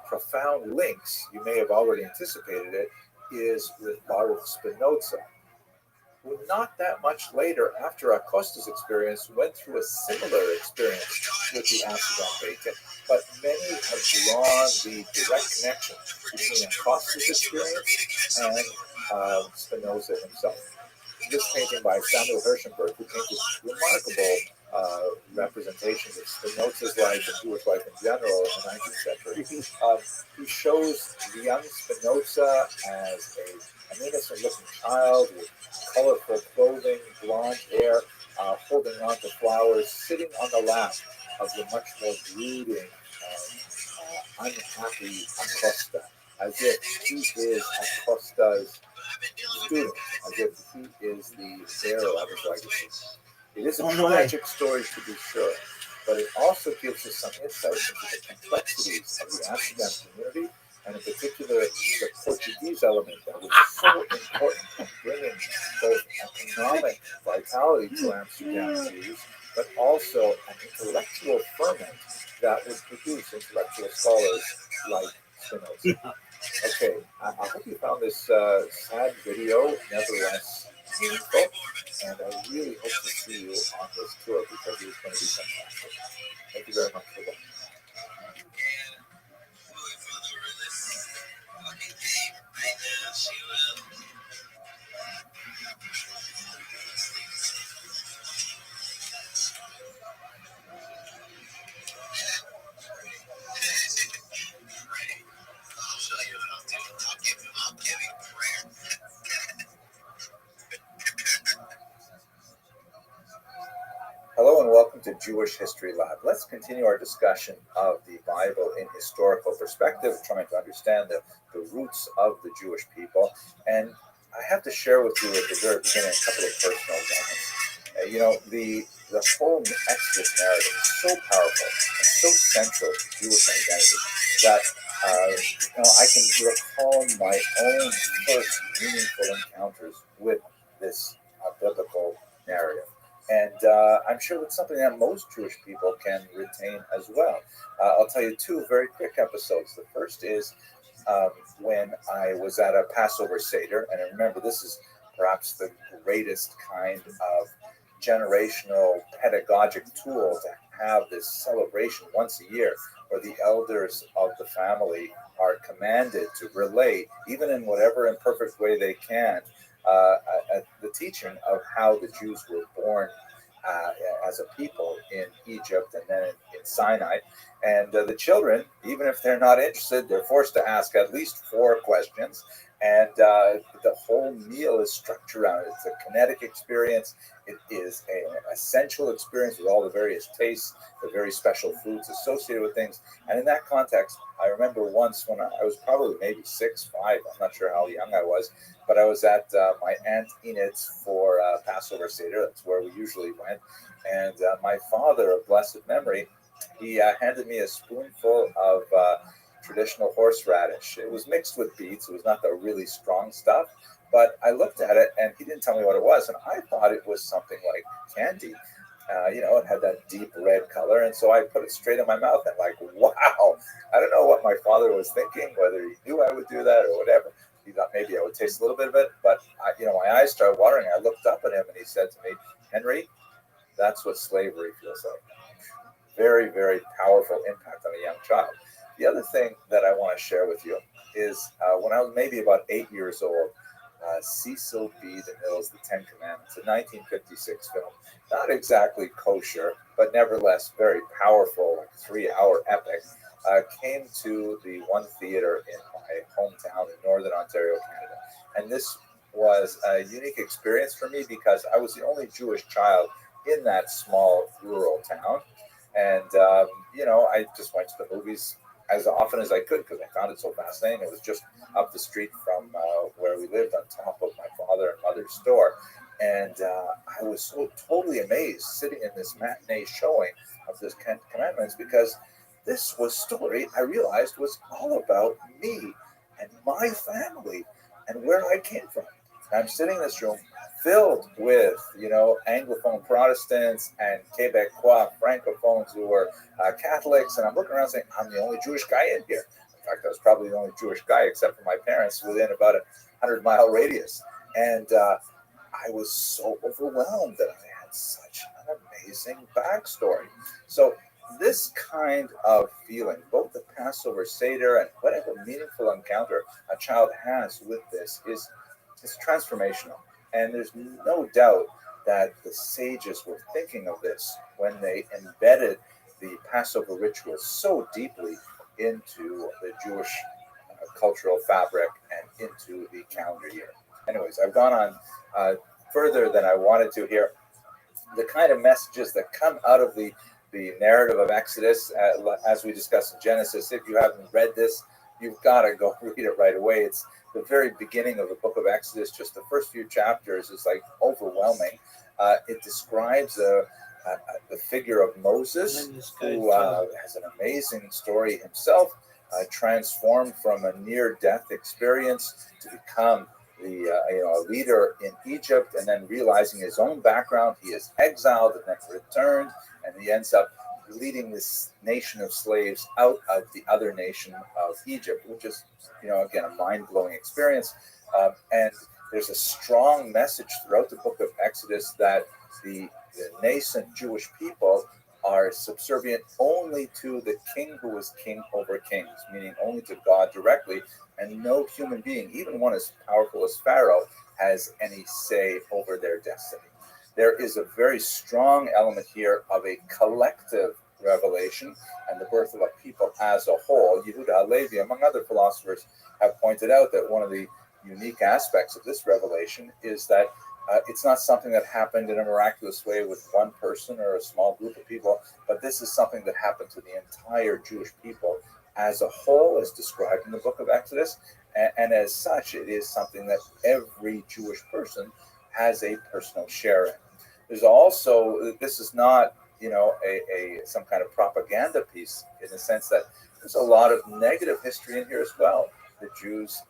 profound links, you may have already anticipated it, is with Baruch Spinoza, who not that much later, after Acosta's experience, went through a similar experience with the Amsterdam Beit Din, but many have drawn the direct connection between Acosta's experience and Spinoza himself. This painting by Samuel Hirschenberg, who painted remarkable representations of Spinoza's life and Jewish life in general in the 19th century. He shows the young Spinoza as an innocent-looking child with colorful clothing, blonde hair, holding on to flowers, sitting on the lap of the much more brooding, unhappy Acosta, as if he is Acosta's student, as if he is the bearer of his legacy. It is a tragic story, to be sure, but it also gives us some insight into the complexities of the Amsterdam community, and in particular the Portuguese element that was so important in bringing both economic vitality to Amsterdam Jews, but also an intellectual ferment that would produce intellectual scholars like Spinoza. Okay, I hope you found this sad video nevertheless meaningful, and I really hope to see you on this tour because it is going to be fantastic. Thank you very much for that. Hello and welcome to Jewish History Lab. Let's continue our discussion of the Bible in historical perspective, trying to understand the roots of the Jewish people. And I have to share with you at the very beginning a couple of personal moments. The whole Exodus narrative is so powerful and so central to Jewish identity that I can recall my own first meaningful encounters with this biblical narrative. And I'm sure that's something that most Jewish people can retain as well. I'll tell you two very quick episodes. The first is when I was at a Passover Seder, and I remember this is perhaps the greatest kind of generational pedagogic tool to have this celebration once a year where the elders of the family are commanded to relate, even in whatever imperfect way they can, the teaching of how the Jews were born as a people in Egypt and then in Sinai. And the children, even if they're not interested, they're forced to ask at least 4 questions. And the whole meal is structured around it. It's a kinetic experience. It is an essential experience with all the various tastes, the very special foods associated with things. And in that context, I remember once when I was probably maybe 6, 5, I'm not sure how young I was, but I was at my Aunt Enid's for Passover Seder. That's where we usually went. And my father, of blessed memory, he handed me a spoonful of traditional horseradish. It was mixed with beets. It was not the really strong stuff, but I looked at it and he didn't tell me what it was, and I thought it was something like candy. It had that deep red color, and so I put it straight in my mouth and like, wow! I don't know what my father was thinking, whether he knew I would do that or whatever. He thought maybe I would taste a little bit of it, but my eyes started watering. I looked up at him and he said to me, "Henry, That's what slavery feels like. Very, very powerful impact on a young child. The other thing that I want to share with you is when I was maybe about 8 years old, Cecil B. DeMille's The Ten Commandments, a 1956 film, not exactly kosher, but nevertheless very powerful, like 3-hour epic, came to the one theater in my hometown in Northern Ontario, Canada. And this was a unique experience for me because I was the only Jewish child in that small rural town. And, I just went to the movies as often as I could because I found it so fascinating. It was just up the street from where we lived on top of my father and mother's store. And I was so totally amazed sitting in this matinee showing of this Ten Commandments because this was story I realized was all about me and my family and where I came from. And I'm sitting in this room filled with, Anglophone Protestants and Quebecois Francophones who were Catholics. And I'm looking around saying, I'm the only Jewish guy in here. In fact, I was probably the only Jewish guy except for my parents within about a 100-mile radius. And I was so overwhelmed that I had such an amazing backstory. So this kind of feeling, both the Passover Seder and whatever meaningful encounter a child has with this is transformational. And there's no doubt that the sages were thinking of this when they embedded the Passover ritual so deeply into the Jewish cultural fabric and into the calendar year. Anyways, I've gone on further than I wanted to here. The kind of messages that come out of the narrative of Exodus, as we discussed in Genesis, if you haven't read this, you've got to go read it right away. It's the very beginning of the book of Exodus. Just the first few chapters is like overwhelming. It describes the figure of Moses, who has an amazing story himself, transformed from a near-death experience to become a leader in Egypt, and then realizing his own background, he is exiled and then returned, and he ends up leading this nation of slaves out of the other nation of Egypt, which is, again, a mind-blowing experience. And there's a strong message throughout the book of Exodus that the nascent Jewish people are subservient only to the king who is king over kings, meaning only to God directly, and no human being, even one as powerful as Pharaoh, has any say over their destiny. There is a very strong element here of a collective revelation and the birth of a people as a whole. Yehuda Halevi, among other philosophers, have pointed out that one of the unique aspects of this revelation is that it's not something that happened in a miraculous way with one person or a small group of people, but this is something that happened to the entire Jewish people as a whole, as described in the book of Exodus. And as such, it is something that every Jewish person has a personal share in. There's also, this is not, some kind of propaganda piece in the sense that there's a lot of negative history in here as well. The Jews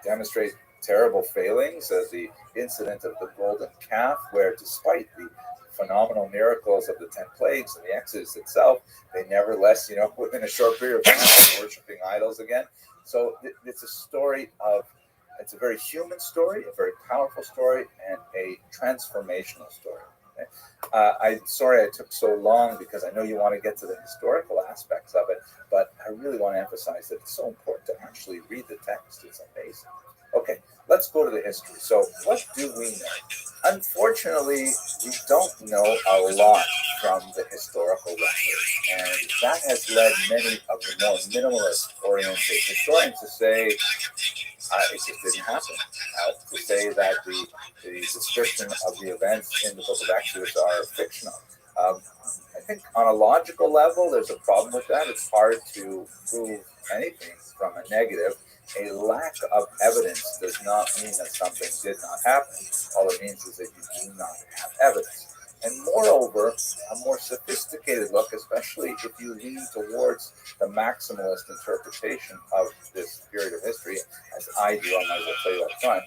demonstrate terrible failings, as the incident of the golden calf, where despite the phenomenal miracles of the 10 plagues and the Exodus itself, they nevertheless, within a short period of time, were worshiping idols again. So it's a story it's a very human story, a very powerful story, and a transformational story. I'm sorry I took so long because I know you want to get to the historical aspects of it, but I really want to emphasize that it's so important to actually read the text. It's amazing. Okay, let's go to the history. So what do we know? Unfortunately, we don't know a lot from the historical record, and that has led many of the more minimalist-oriented historians to say it just didn't happen, to say that the description of the events in the book of Exodus are fictional. I think on a logical level, there's a problem with that. It's hard to prove anything from a negative. A lack of evidence does not mean that something did not happen. All it means is that you do not have evidence. And moreover, a more sophisticated look, especially if you lean towards the maximalist interpretation of this period of history, as I do, I might as well tell you up front,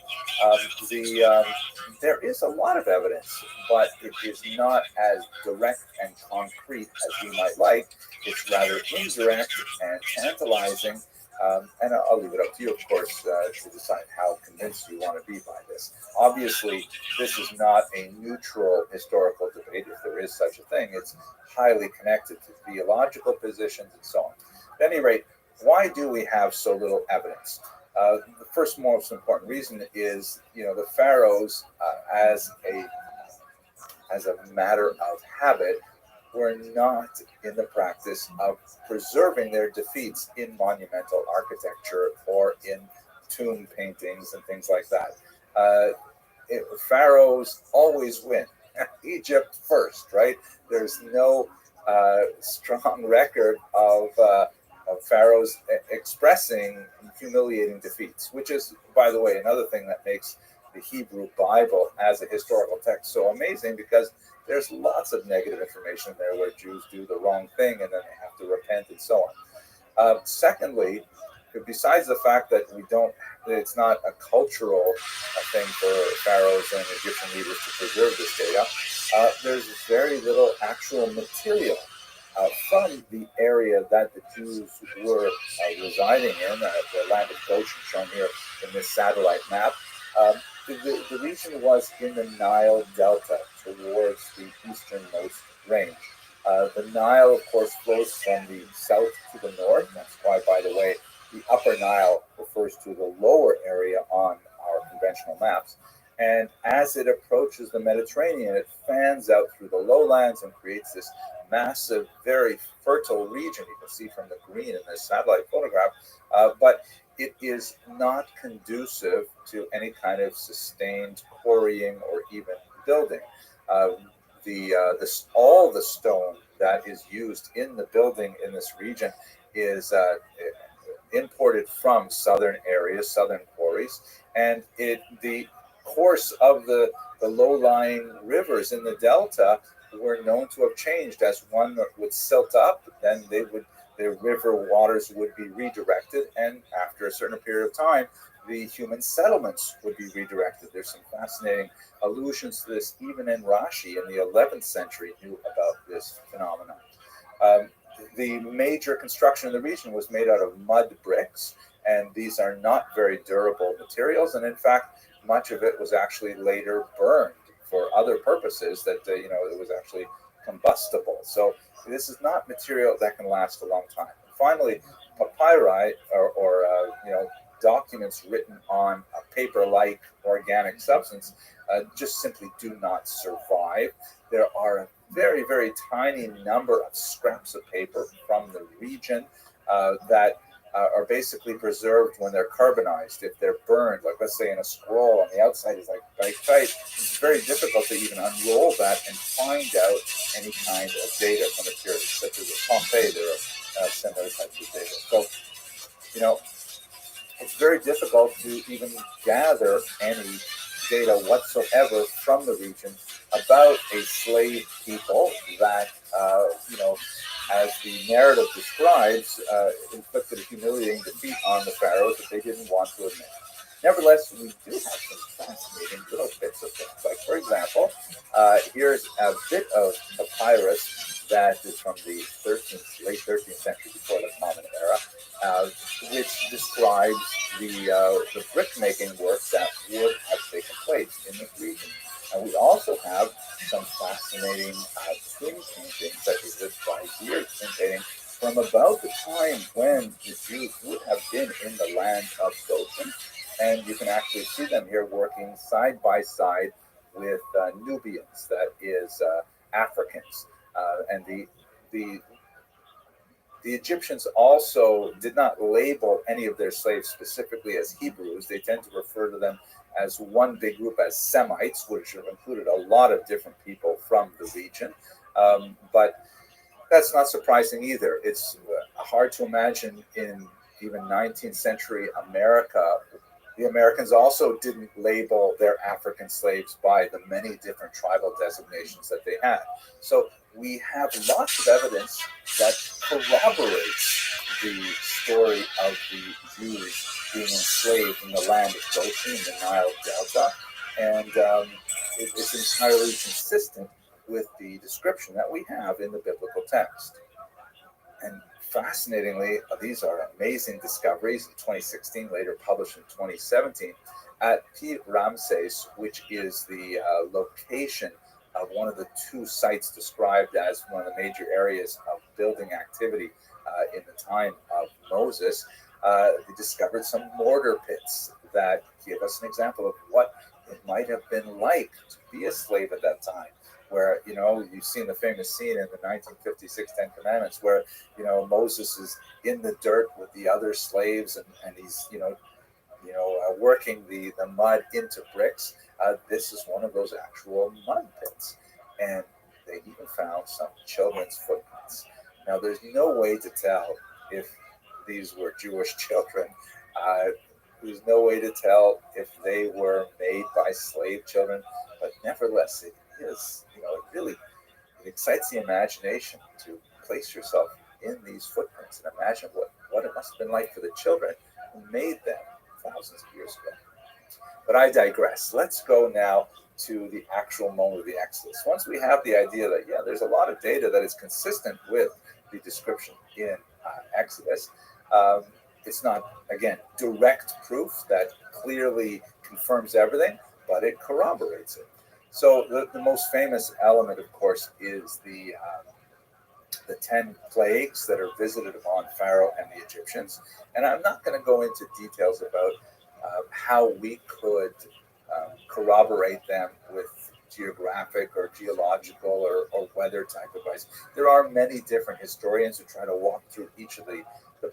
there is a lot of evidence, but it is not as direct and concrete as we might like. It's rather indirect and tantalizing. And I'll leave it up to you, of course, to decide how convinced you want to be by this. Obviously, this is not a neutral historical debate. If there there is such a thing. It's highly connected to theological positions and so on. At any rate, why do we have so little evidence? The first most important reason is, the pharaohs, as a matter of habit, were not in the practice of preserving their defeats in monumental architecture or in tomb paintings and things like that. Pharaohs always win. Egypt first, right? There's no strong record of pharaohs expressing humiliating defeats, which is, by the way, another thing that makes the Hebrew Bible as a historical text so amazing, because there's lots of negative information there where Jews do the wrong thing and then they have to repent and so on. Secondly, besides the fact that it's not a cultural thing for pharaohs and Egyptian leaders to preserve this data, there's very little actual material from the area that the Jews were residing in, the land of Goshen shown here in this satellite map. The region was in the Nile Delta towards the easternmost range. The Nile, of course, flows from the south to the north. That's why, by the way, the upper Nile refers to the lower area on our conventional maps. And as it approaches the Mediterranean, it fans out through the lowlands and creates this massive, very fertile region. You can see from the green in this satellite photograph. But it is not conducive to any kind of sustained quarrying or even building. All the stone that is used in the building in this region is imported from southern areas, southern quarries, and the course of the low-lying rivers in the delta were known to have changed. As one would silt up, then the river waters would be redirected, and after a certain period of time, the human settlements would be redirected. There's some fascinating allusions to this even in Rashi in the 11th century knew about this phenomenon. The major construction in the region was made out of mud bricks, and these are not very durable materials, and in fact, much of it was actually later burned for other purposes that, it was actually combustible. So this is not material that can last a long time. And finally, papyri, or documents written on a paper-like organic substance, just simply do not survive. There are a very, very tiny number of scraps of paper from the region that are basically preserved when they're carbonized. If they're burned, like let's say in a scroll on the outside is like very tight, it's very difficult to even unroll that and find out any kind of data from the period, such as at Pompeii. There are similar types of data. So, it's very difficult to even gather any data whatsoever from the region about a slave people that, as the narrative describes, inflicted a humiliating defeat on the pharaohs that they didn't want to admit. Nevertheless, we do have some fascinating little bits of things. Like, for example, here's a bit of papyrus that is from the late 13th century, before the Common Era, which describes the brick-making work that would have taken place in this region. And we also have some fascinating twin paintings, such as this Vizier twin painting, from about the time when the Jews would have been in the land of Goshen. And you can actually see them here working side by side with Nubians, that is Africans. And the Egyptians also did not label any of their slaves specifically as Hebrews. They tend to refer to them as one big group as Semites, which have included a lot of different people from the region. But that's not surprising either. It's hard to imagine in even 19th century America, the Americans also didn't label their African slaves by the many different tribal designations that they had. So we have lots of evidence that corroborates the story of the Jews being enslaved in the land of Goshen in the Nile Delta. And it's entirely consistent with the description that we have in the biblical text. And fascinatingly, these are amazing discoveries in 2016, later published in 2017, at Pi Ramses, which is the location of one of the two sites described as one of the major areas of building activity in the time of Moses, they discovered some mortar pits that give us an example of what it might have been like to be a slave at that time. Where, you've seen the famous scene in the 1956 Ten Commandments where, Moses is in the dirt with the other slaves and he's, working the mud into bricks. This is one of those actual mud pits. And they even found some children's footprints. Now, there's no way to tell if these were Jewish children. There's no way to tell if they were made by slave children, but nevertheless, it is, it excites the imagination to place yourself in these footprints and imagine what it must have been like for the children who made them thousands of years ago. But I digress. Let's go now to the actual moment of the Exodus. Once we have the idea that, there's a lot of data that is consistent with the description in Exodus, it's not, again, direct proof that clearly confirms everything, but it corroborates it. So the most famous element, of course, is the 10 plagues that are visited upon Pharaoh and the Egyptians. And I'm not going to go into details about how we could corroborate them with geographic or geological or weather type advice. There are many different historians who try to walk through each of the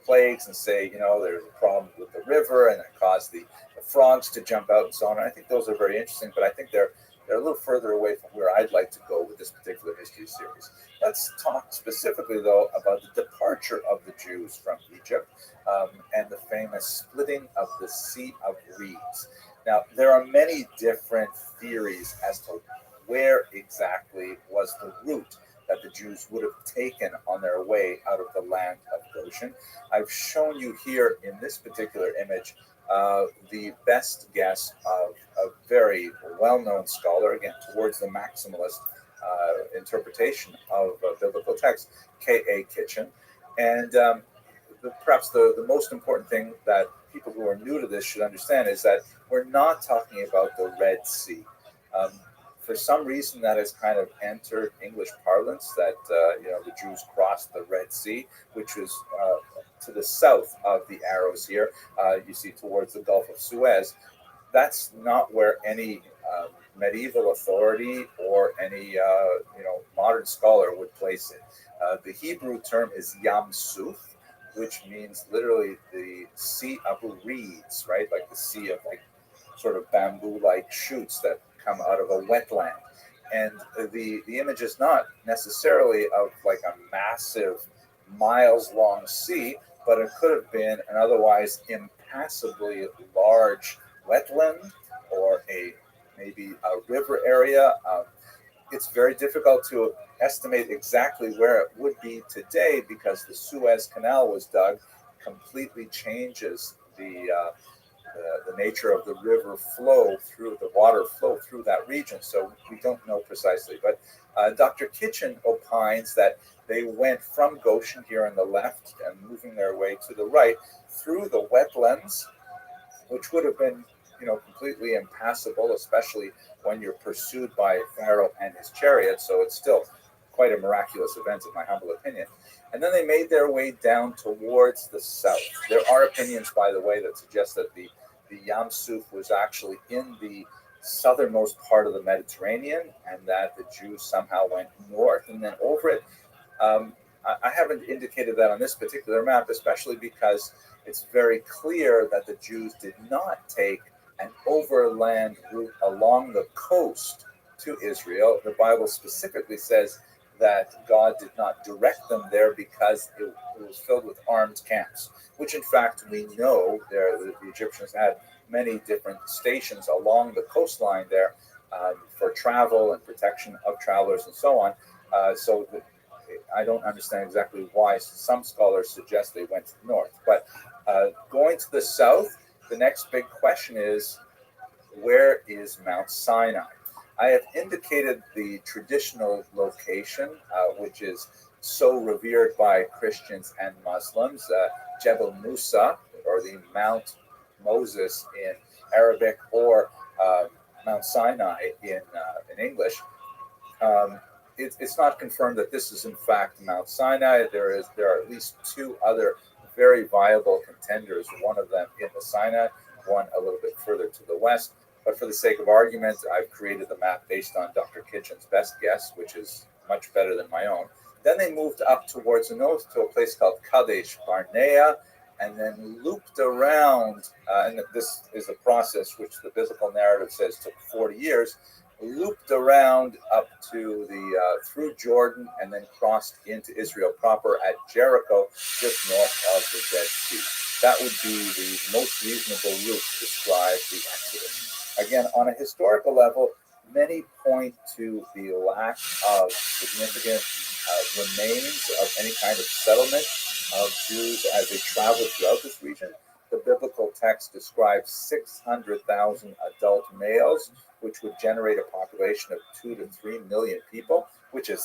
plagues and say, there's a problem with the river and it caused the frogs to jump out and so on. And I think those are very interesting, but I think they're a little further away from where I'd like to go with this particular history series. Let's talk specifically, though, about the departure of the Jews from Egypt and the famous splitting of the Sea of Reeds. Now, there are many different theories as to where exactly was the route that the Jews would have taken on their way out of the land of Goshen. I've shown you here in this particular image the best guess of a very well-known scholar, again, towards the maximalist interpretation of biblical text, K.A. Kitchen. And perhaps the most important thing that people who are new to this should understand is that we're not talking about the Red Sea. For some reason, that has kind of entered English parlance that the Jews crossed the Red Sea, which was to the south of the arrows here. You see towards the Gulf of Suez. That's not where any medieval authority or any modern scholar would place it. The Hebrew term is Yam Suf, which means literally the sea of reeds, right? Like the sea of sort of bamboo-like shoots that come out of a wetland. And the image is not necessarily of like a massive miles-long sea, but it could have been an otherwise impassably large wetland or maybe a river area. It's very difficult to estimate exactly where it would be today because the Suez Canal was dug, completely changes the nature of the river flow through the water flow through that region. So we don't know precisely. But Dr. Kitchen opines that they went from Goshen here on the left and moving their way to the right through the wetlands, which would have been completely impassable, especially when you're pursued by Pharaoh and his chariot. So it's still quite a miraculous event, in my humble opinion. And then they made their way down towards the south. There are opinions, by the way, that suggest that the Yam Suf was actually in the southernmost part of the Mediterranean and that the Jews somehow went north and then over it. I haven't indicated that on this particular map, especially because it's very clear that the Jews did not take an overland route along the coast to Israel. The Bible specifically says that God did not direct them there because it was filled with armed camps, which in fact we know the Egyptians had many different stations along the coastline there for travel and protection of travelers and so on. I don't understand exactly why some scholars suggest they went north. But going to the south, the next big question is, where is Mount Sinai? I have indicated the traditional location, which is so revered by Christians and Muslims, Jebel Musa, or the Mount Moses in Arabic, or Mount Sinai in English. It's not confirmed that this is in fact Mount Sinai. There are at least two other very viable contenders. One of them in the Sinai, one a little bit further to the west. But for the sake of argument, I've created the map based on Dr. Kitchen's best guess, which is much better than my own. Then they moved up towards the north to a place called Kadesh Barnea, and then looped around. And this is a process which the biblical narrative says took 40 years. Looped around up to the through Jordan, and then crossed into Israel proper at Jericho, just north of the Dead Sea. That would be the most reasonable route to describe the Exodus. Again, on a historical level, many point to the lack of significant remains of any kind of settlement of Jews as they traveled throughout this region. The biblical text describes 600,000 adult males, which would generate a population of 2 to 3 million people, which is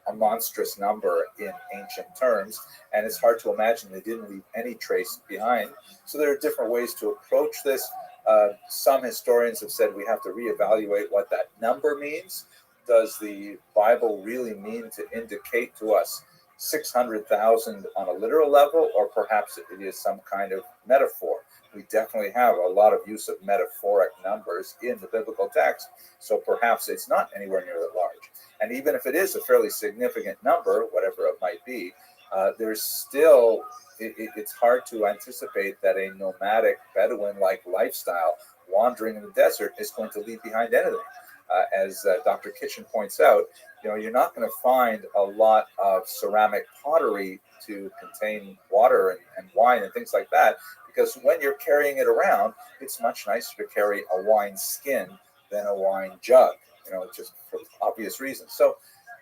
a monstrous number in ancient terms, and it's hard to imagine they didn't leave any trace behind. So there are different ways to approach this. Some historians have said we have to reevaluate what that number means. Does the Bible really mean to indicate to us 600,000 on a literal level, or perhaps it is some kind of metaphor? We definitely have a lot of use of metaphoric numbers in the biblical text, so perhaps it's not anywhere near that large. And even if it is a fairly significant number, whatever it might be, there's still, it's hard to anticipate that a nomadic Bedouin-like lifestyle wandering in the desert is going to leave behind anything. As Dr. Kitchen points out, you're not going to find a lot of ceramic pottery to contain water and wine and things like that, because when you're carrying it around, it's much nicer to carry a wine skin than a wine jug, just for obvious reasons. So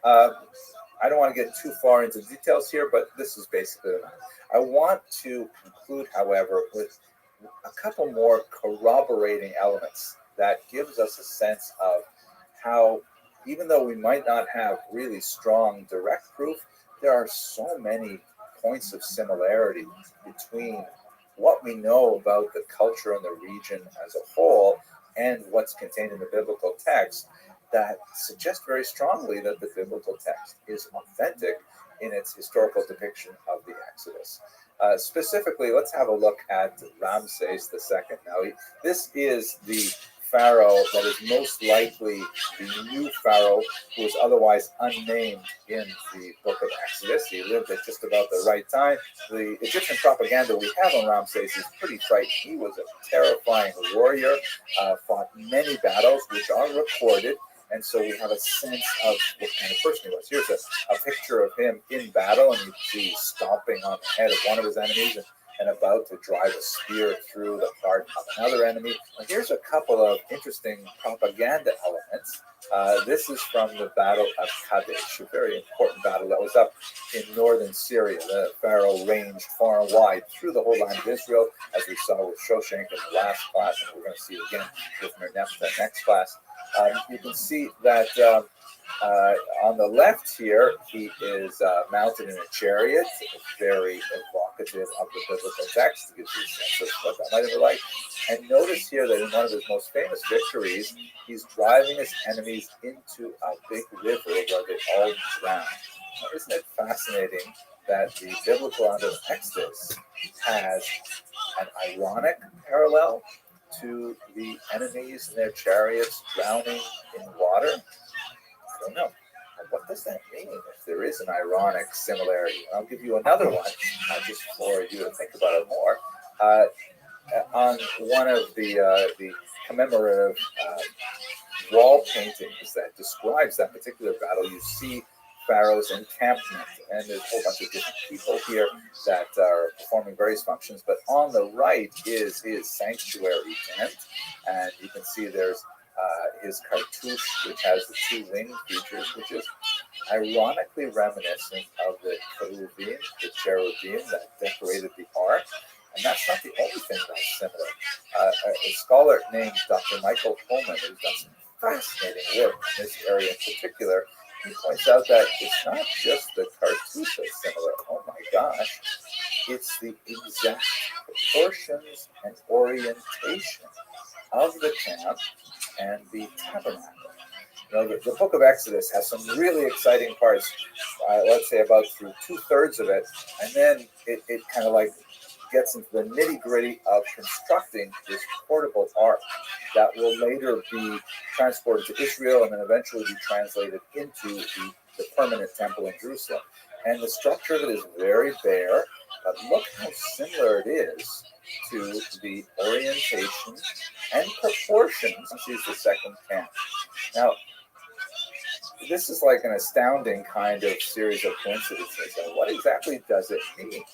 I don't want to get too far into details here, but this is basically it. I want to conclude, however, with a couple more corroborating elements that gives us a sense of how, even though we might not have really strong direct proof, there are so many points of similarity between what we know about the culture and the region as a whole and what's contained in the biblical text that suggest very strongly that the biblical text is authentic in its historical depiction of the Exodus. Specifically, let's have a look at Ramses II. Now, this is the pharaoh that is most likely the new pharaoh who was otherwise unnamed in the book of Exodus. He lived at just about the right time. The Egyptian propaganda we have on Ramses is pretty frightening. He was a terrifying warrior, fought many battles, which are recorded, and so we have a sense of what kind of person he was. Here's a picture of him in battle, and you see stomping on the head of one of his enemies and about to drive a spear through the heart of another enemy. And here's a couple of interesting propaganda elements. This is from the Battle of Kadesh, a very important battle that was up in northern Syria. The pharaoh ranged far and wide through the whole land of Israel, as we saw with Shoshenk in the last class, and we're going to see again with the next class. You can see that on the left here, he is mounted in a chariot, very evocative of the biblical text, to give you a sense of what that might have been like. And notice here that in one of his most famous victories, he's driving his enemies into a big river where they all drown. Now, isn't it fascinating that the biblical end of Exodus has an ironic parallel to the enemies in their chariots drowning in water? I don't know. What does that mean if there is an ironic similarity? I'll give you another one, just for you to think about it more. On one of the commemorative wall paintings that describes that particular battle, you see Pharaoh's encampment, and there's a whole bunch of different people here that are performing various functions. But on the right is his sanctuary tent, and you can see there's his cartouche, which has the two wing features, which is ironically reminiscent of the cherubim that decorated the ark. And that's not the only thing that's similar. A scholar named Dr. Michael Pullman, who's done some fascinating work in this area in particular, he points out that it's not just the cartouche that's similar. Oh my gosh, it's the exact proportions and orientation of the camp and the tabernacle. The book of Exodus has some really exciting parts, let's say about through 2/3 of it, and then it kind of like gets into the nitty-gritty of constructing this portable ark that will later be transported to Israel and then eventually be translated into the permanent temple in Jerusalem. And the structure of it is very bare, but look how similar it is to the orientation and proportions of the second camp. Now, this is like an astounding kind of series of coincidences. And what exactly does it mean?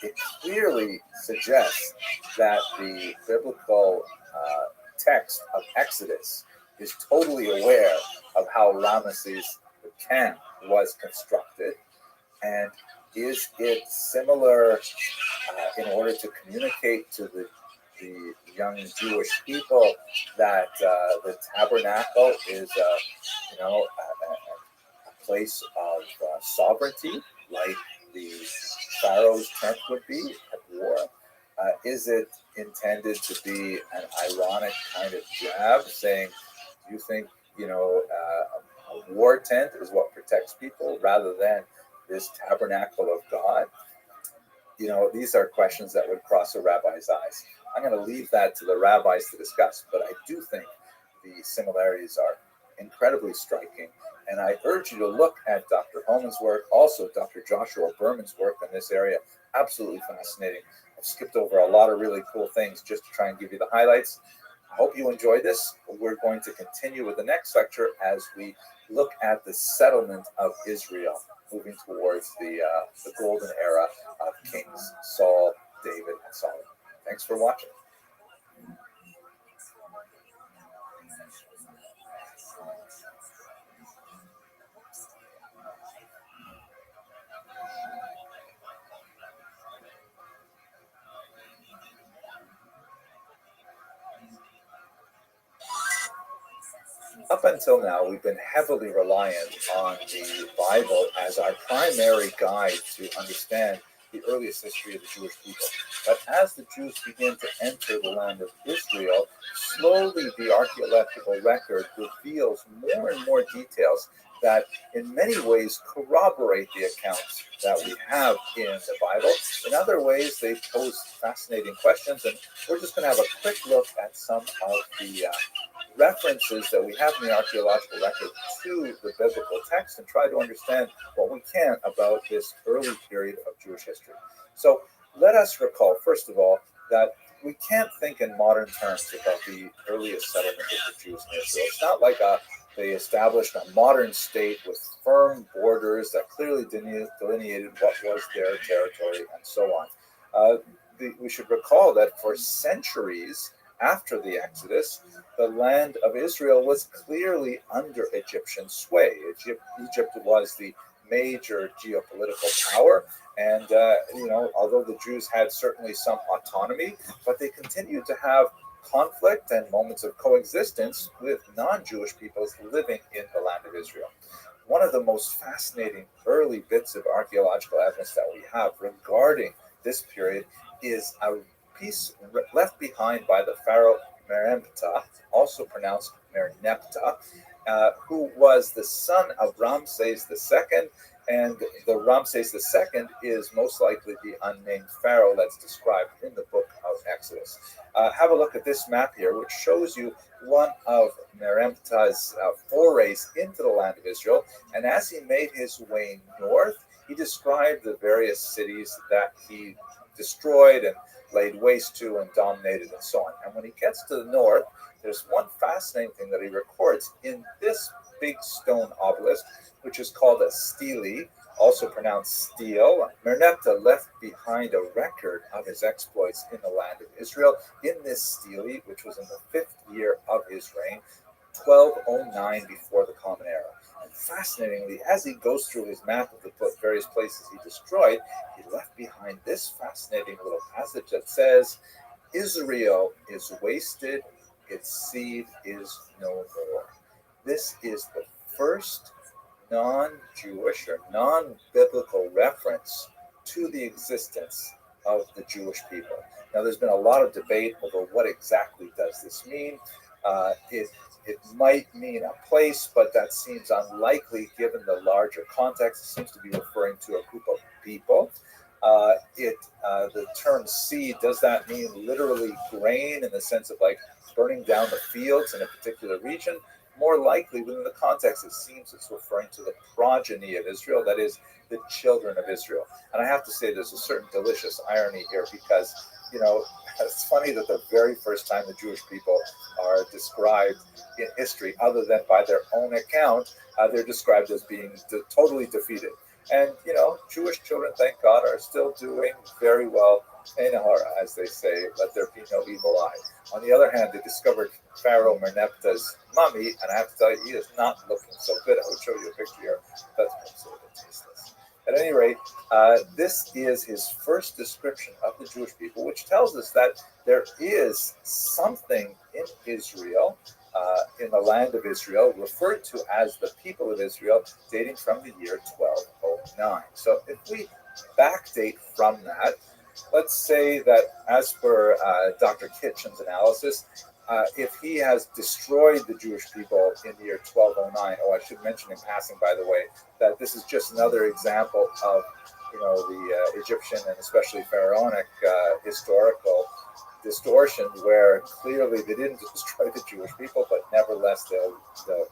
It clearly suggests that the biblical text of Exodus is totally aware of how Ramesses the camp was constructed, and is it similar in order to communicate to the young Jewish people that the tabernacle is a place of sovereignty, like the Pharaoh's tent would be at war? Is it intended to be an ironic kind of jab, saying, "Do you think a war tent is what protects people rather than this tabernacle of God?" These are questions that would cross a rabbi's eyes. I'm going to leave that to the rabbis to discuss, but I do think the similarities are incredibly striking. And I urge you to look at Dr. Holman's work, also Dr. Joshua Berman's work in this area. Absolutely fascinating. I've skipped over a lot of really cool things just to try and give you the highlights. I hope you enjoyed this. We're going to continue with the next lecture as we look at the settlement of Israel, moving towards the golden era of Kings Saul, David, and Solomon. Thanks for watching. Up until now, we've been heavily reliant on the Bible as our primary guide to understand the earliest history of the Jewish people. But as the Jews begin to enter the land of Israel, slowly the archaeological record reveals more and more details that in many ways corroborate the accounts that we have in the Bible. In other ways, they pose fascinating questions, and we're just going to have a quick look at some of the references that we have in the archaeological record to the biblical text and try to understand what we can about this early period of Jewish history. So let us recall, first of all, that we can't think in modern terms about the earliest settlement of the Jews in Israel. It's not like they established a modern state with firm borders that clearly delineated what was their territory and so on. We should recall that for centuries after the Exodus, the land of Israel was clearly under Egyptian sway. Egypt was the major geopolitical power, and although the Jews had certainly some autonomy, but they continued to have conflict and moments of coexistence with non-Jewish peoples living in the land of Israel. One of the most fascinating early bits of archaeological evidence that we have regarding this period is a piece left behind by the pharaoh Meremptah, also pronounced Merneptah, who was the son of Ramses II, and the Ramses II is most likely the unnamed pharaoh that's described in the book of Exodus. Have a look at this map here, which shows you one of Meremptah's forays into the land of Israel, and as he made his way north, he described the various cities that he destroyed and laid waste to and dominated and so on. And when he gets to the north, there's one fascinating thing that he records in this big stone obelisk, which is called a stele, also pronounced stele. Merneptah left behind a record of his exploits in the land of Israel in this stele, which was in the 5th year of his reign, 1209 before the Common Era. And fascinatingly, as he goes through his map of the various places he destroyed, he left behind this fascinating little passage that says, "Israel is wasted, its seed is no more." This is the first non-Jewish or non-biblical reference to the existence of the Jewish people. Now, there's been a lot of debate over what exactly does this mean. It might mean a place, but that seems unlikely given the larger context. It seems to be referring to a group of people. The term seed, does that mean literally grain in the sense of like burning down the fields in a particular region? More likely, within the context, it seems it's referring to the progeny of Israel, that is, the children of Israel. And I have to say, there's a certain delicious irony here because, it's funny that the very first time the Jewish people are described in history, other than by their own account, they're described as being totally defeated. And, Jewish children, thank God, are still doing very well. As they say, let there be no evil eye. On the other hand, they discovered Pharaoh Merneptah's mummy, and I have to tell you, he is not looking so good. I would show you a picture here. That's absolutely tasteless. At any rate, this is his first description of the Jewish people, which tells us that there is something in Israel, in the land of Israel, referred to as the people of Israel, dating from the year 1209. So if we backdate from that, let's say that as per Dr. Kitchen's analysis, if he has destroyed the Jewish people in the year 1209, I should mention in passing, by the way, that this is just another example of, the Egyptian and especially Pharaonic historical distortion, where clearly they didn't destroy the Jewish people, but nevertheless they'll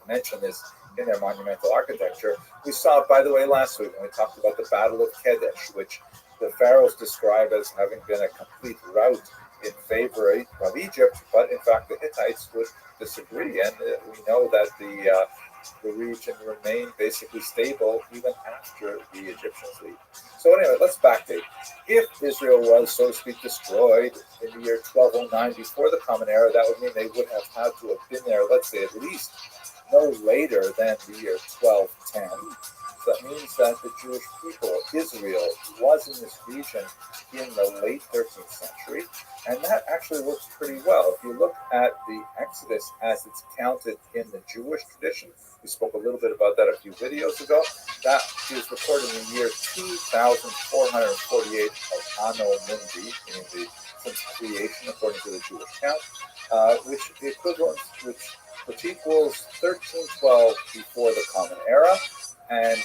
mention this in their monumental architecture. We saw it, by the way, last week when we talked about the Battle of Kadesh, which the pharaohs describe as having been a complete rout in favor of Egypt, but in fact the Hittites would disagree, and we know that the region remained basically stable even after the Egyptians leave. So anyway, let's backdate. If Israel was, so to speak, destroyed in the year 1209 before the Common Era, that would mean they would have had to have been there, let's say, at least no later than the year 1210. So that means that the Jewish people, Israel, was in this region in the late 13th century, and that actually works pretty well. If you look at the Exodus as it's counted in the Jewish tradition, we spoke a little bit about that a few videos ago, that is recorded in the year 2448 of Anno Mundi, meaning since creation according to the Jewish count, which equals 1312 before the Common Era. And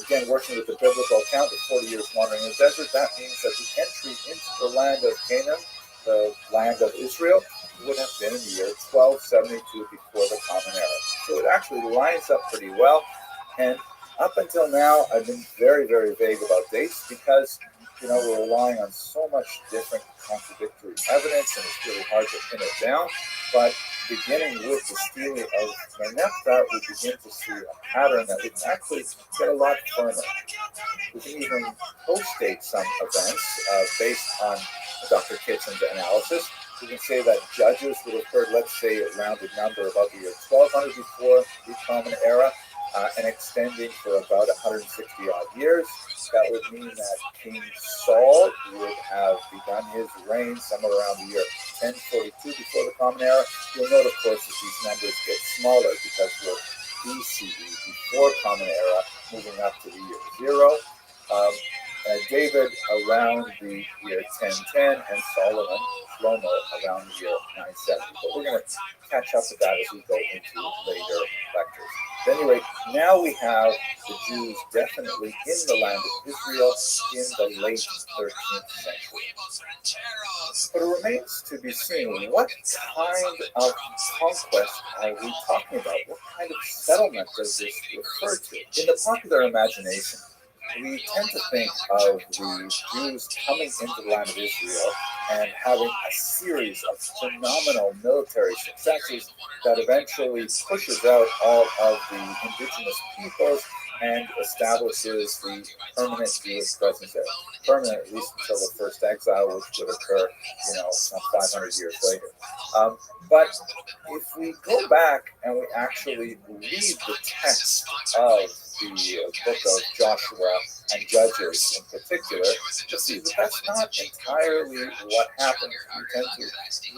again, working with the biblical account of 40 years wandering in the desert, that means that the entry into the land of Canaan, the land of Israel, would have been in the year 1272 before the Common Era. So it actually lines up pretty well. And up until now, I've been very, very vague about dates because, we're relying on so much different contradictory evidence, and it's really hard to pin it down. But beginning with the stealing of Merneptah, we begin to see a pattern that we can actually get a lot firmer. We can even post-date some events based on Dr. Kitchen's analysis. We can say that judges would have heard, let's say, a rounded number about the year 1200 before the Common Era, and extending for about 160 odd years. That would mean that King Saul would have begun his reign somewhere around the year 1042 before the Common Era. You'll note, of course, that these numbers get smaller because we're BCE, before Common Era, moving up to the year 0. David around the year 1010, and Solomon, Shlomo, around the year 970. But we're going to catch up with that as we go into later lectures. At any rate, now we have the Jews definitely in the land of Israel in the late 13th century. But it remains to be seen, what kind of conquest are we talking about? What kind of settlement does this refer to? In the popular imagination, we tend to think of the Jews coming into the land of Israel and having a series of phenomenal military successes that eventually pushes out all of the indigenous peoples and establishes the permanent Jewish presence there. Permanent, at least until the first exile, which would occur, some 500 years later. But if we go back and we actually read the text of the book of Joshua and Judges in particular, you'll see that that's not entirely what happened. We tend to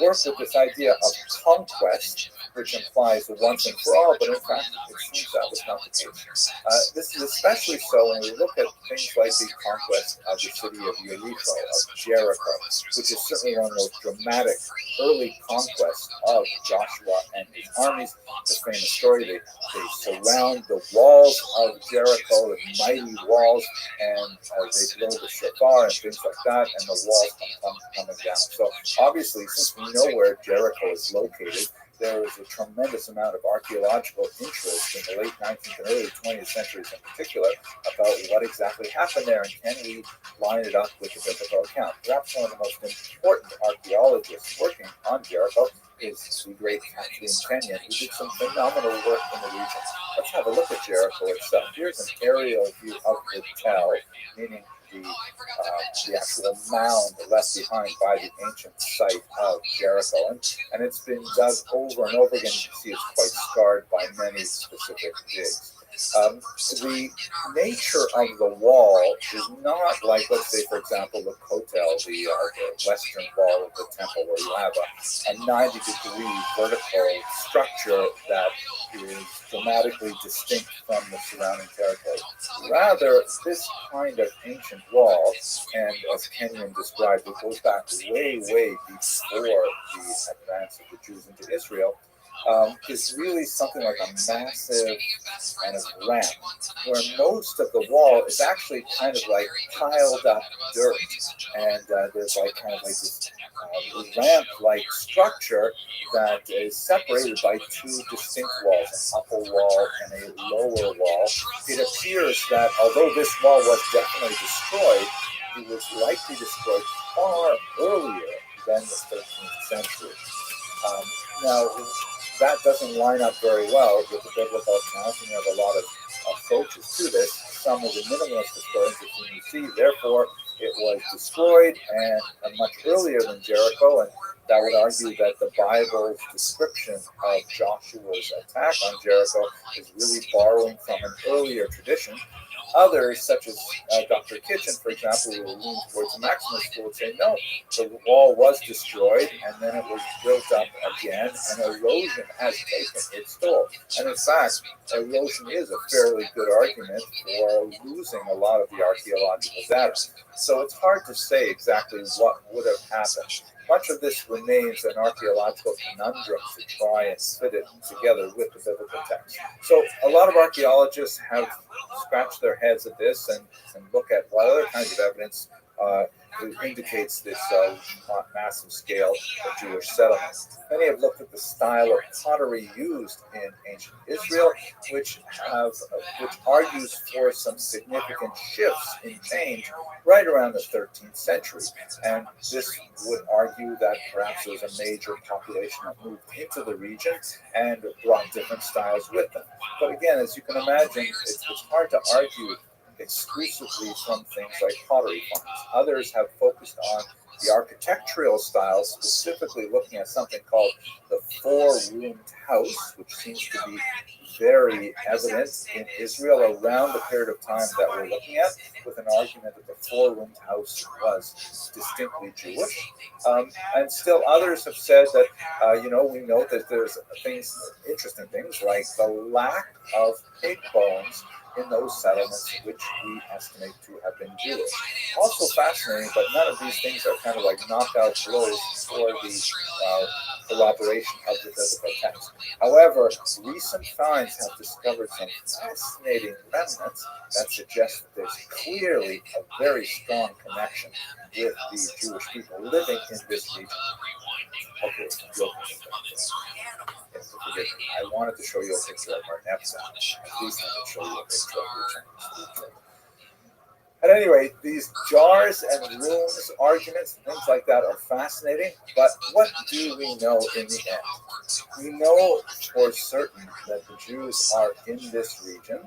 work with this idea of conquest which implies the once and for all, but in fact, it seems that was not the case. This is especially so when we look at things like the conquest of the city of Jericho, of Jericho, which is certainly one of the most dramatic early conquests of Joshua and his armies. The famous story, they surround the walls of Jericho, the mighty walls, and they blow the shofar and things like that, and the walls come coming down. So obviously, since we know where Jericho is located, there is a tremendous amount of archaeological interest in the late 19th and early 20th centuries in particular about what exactly happened there, and can we line it up with the biblical account. Perhaps one of the most important archaeologists working on Jericho is the great Kathleen Kenyon, who did some phenomenal work in the region. Let's have a look at Jericho itself. Here's an aerial view of the tell, meaning the actual mound left behind by the ancient site of Jericho. And it's been dug over and over again. You can see it's quite scarred by many specific digs. The nature of the wall is not like, let's say, for example, the Kotel, the western wall of the temple, where you have a 90-degree vertical structure that is dramatically distinct from the surrounding territory. Rather, this kind of ancient wall, and as Kenyon described, it goes back way, way before the advance of the Jews into Israel, is really something like a massive kind of ramp, where most of the wall is actually kind of like piled up dirt, and there's like kind of like this ramp-like structure that is separated by two distinct walls, an upper wall and a lower wall. It appears that although this wall was definitely destroyed, it was likely destroyed far earlier than the 13th century. Now, that doesn't line up very well with the biblical account, and you have a lot of approaches to this. Some of the minimalist historians you see, therefore, it was destroyed and much earlier than Jericho, and that would argue that the Bible's description of Joshua's attack on Jericho is really borrowing from an earlier tradition. Others, such as Dr. Kitchen, for example, who lean towards the Maximus school, would say, no, the wall was destroyed, and then it was built up again, and erosion has taken its toll. And in fact, erosion is a fairly good argument for losing a lot of the archaeological data. So it's hard to say exactly what would have happened. Much of this remains an archaeological conundrum to try and fit it together with the biblical text. So a lot of archaeologists have scratched their heads at this and look at what other kinds of evidence indicates this massive scale of Jewish settlement. Many have looked at the style of pottery used in ancient Israel, which argues for some significant shifts in change right around the 13th century. And this would argue that perhaps there was a major population that moved into the region and brought different styles with them. But again, as you can imagine, it's hard to argue exclusively from things like pottery finds. Others have focused on the architectural styles, specifically looking at something called the four-roomed house, which seems to be very evident in Israel around the period of time that we're looking at, with an argument that the four-roomed house was distinctly Jewish. And still others have said that, we know that there's interesting things like the lack of pig bones in those settlements, which we estimate to have been Jewish. Also fascinating, but none of these things are kind of like knockout blows for the corroboration of the biblical text. However, recent finds have discovered some fascinating remnants that suggest that there's clearly a very strong connection with the Jewish people living in this region. Okay, I wanted to show you a picture of our knapsack. At least I can show you a picture of your Chinese. At any rate, these jars and rooms, arguments, and things like that are fascinating, but what do we know in the end? We know for certain that the Jews are in this region,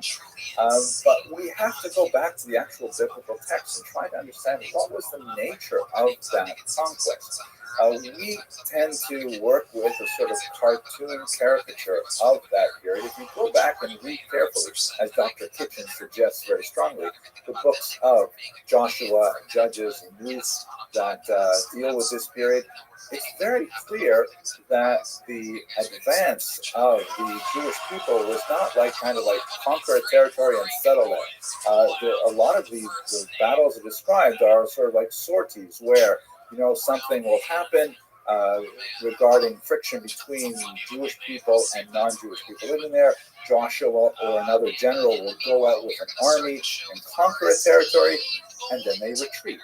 but we have to go back to the actual biblical text and try to understand what was the nature of that conquest. we tend to work with a sort of cartoon caricature of that period. If you go back and read carefully, as Dr. Kitchen suggests very strongly, the books of Joshua, Judges, and Ruth that deal with this period, it's very clear that the advance of the Jewish people was not like kind of like conquer a territory and settle it. A lot of the battles described are sort of like sorties where, you know, something will happen regarding friction between Jewish people and non-Jewish people living there. Joshua or another general will go out with an army and conquer a territory, and then they retreat.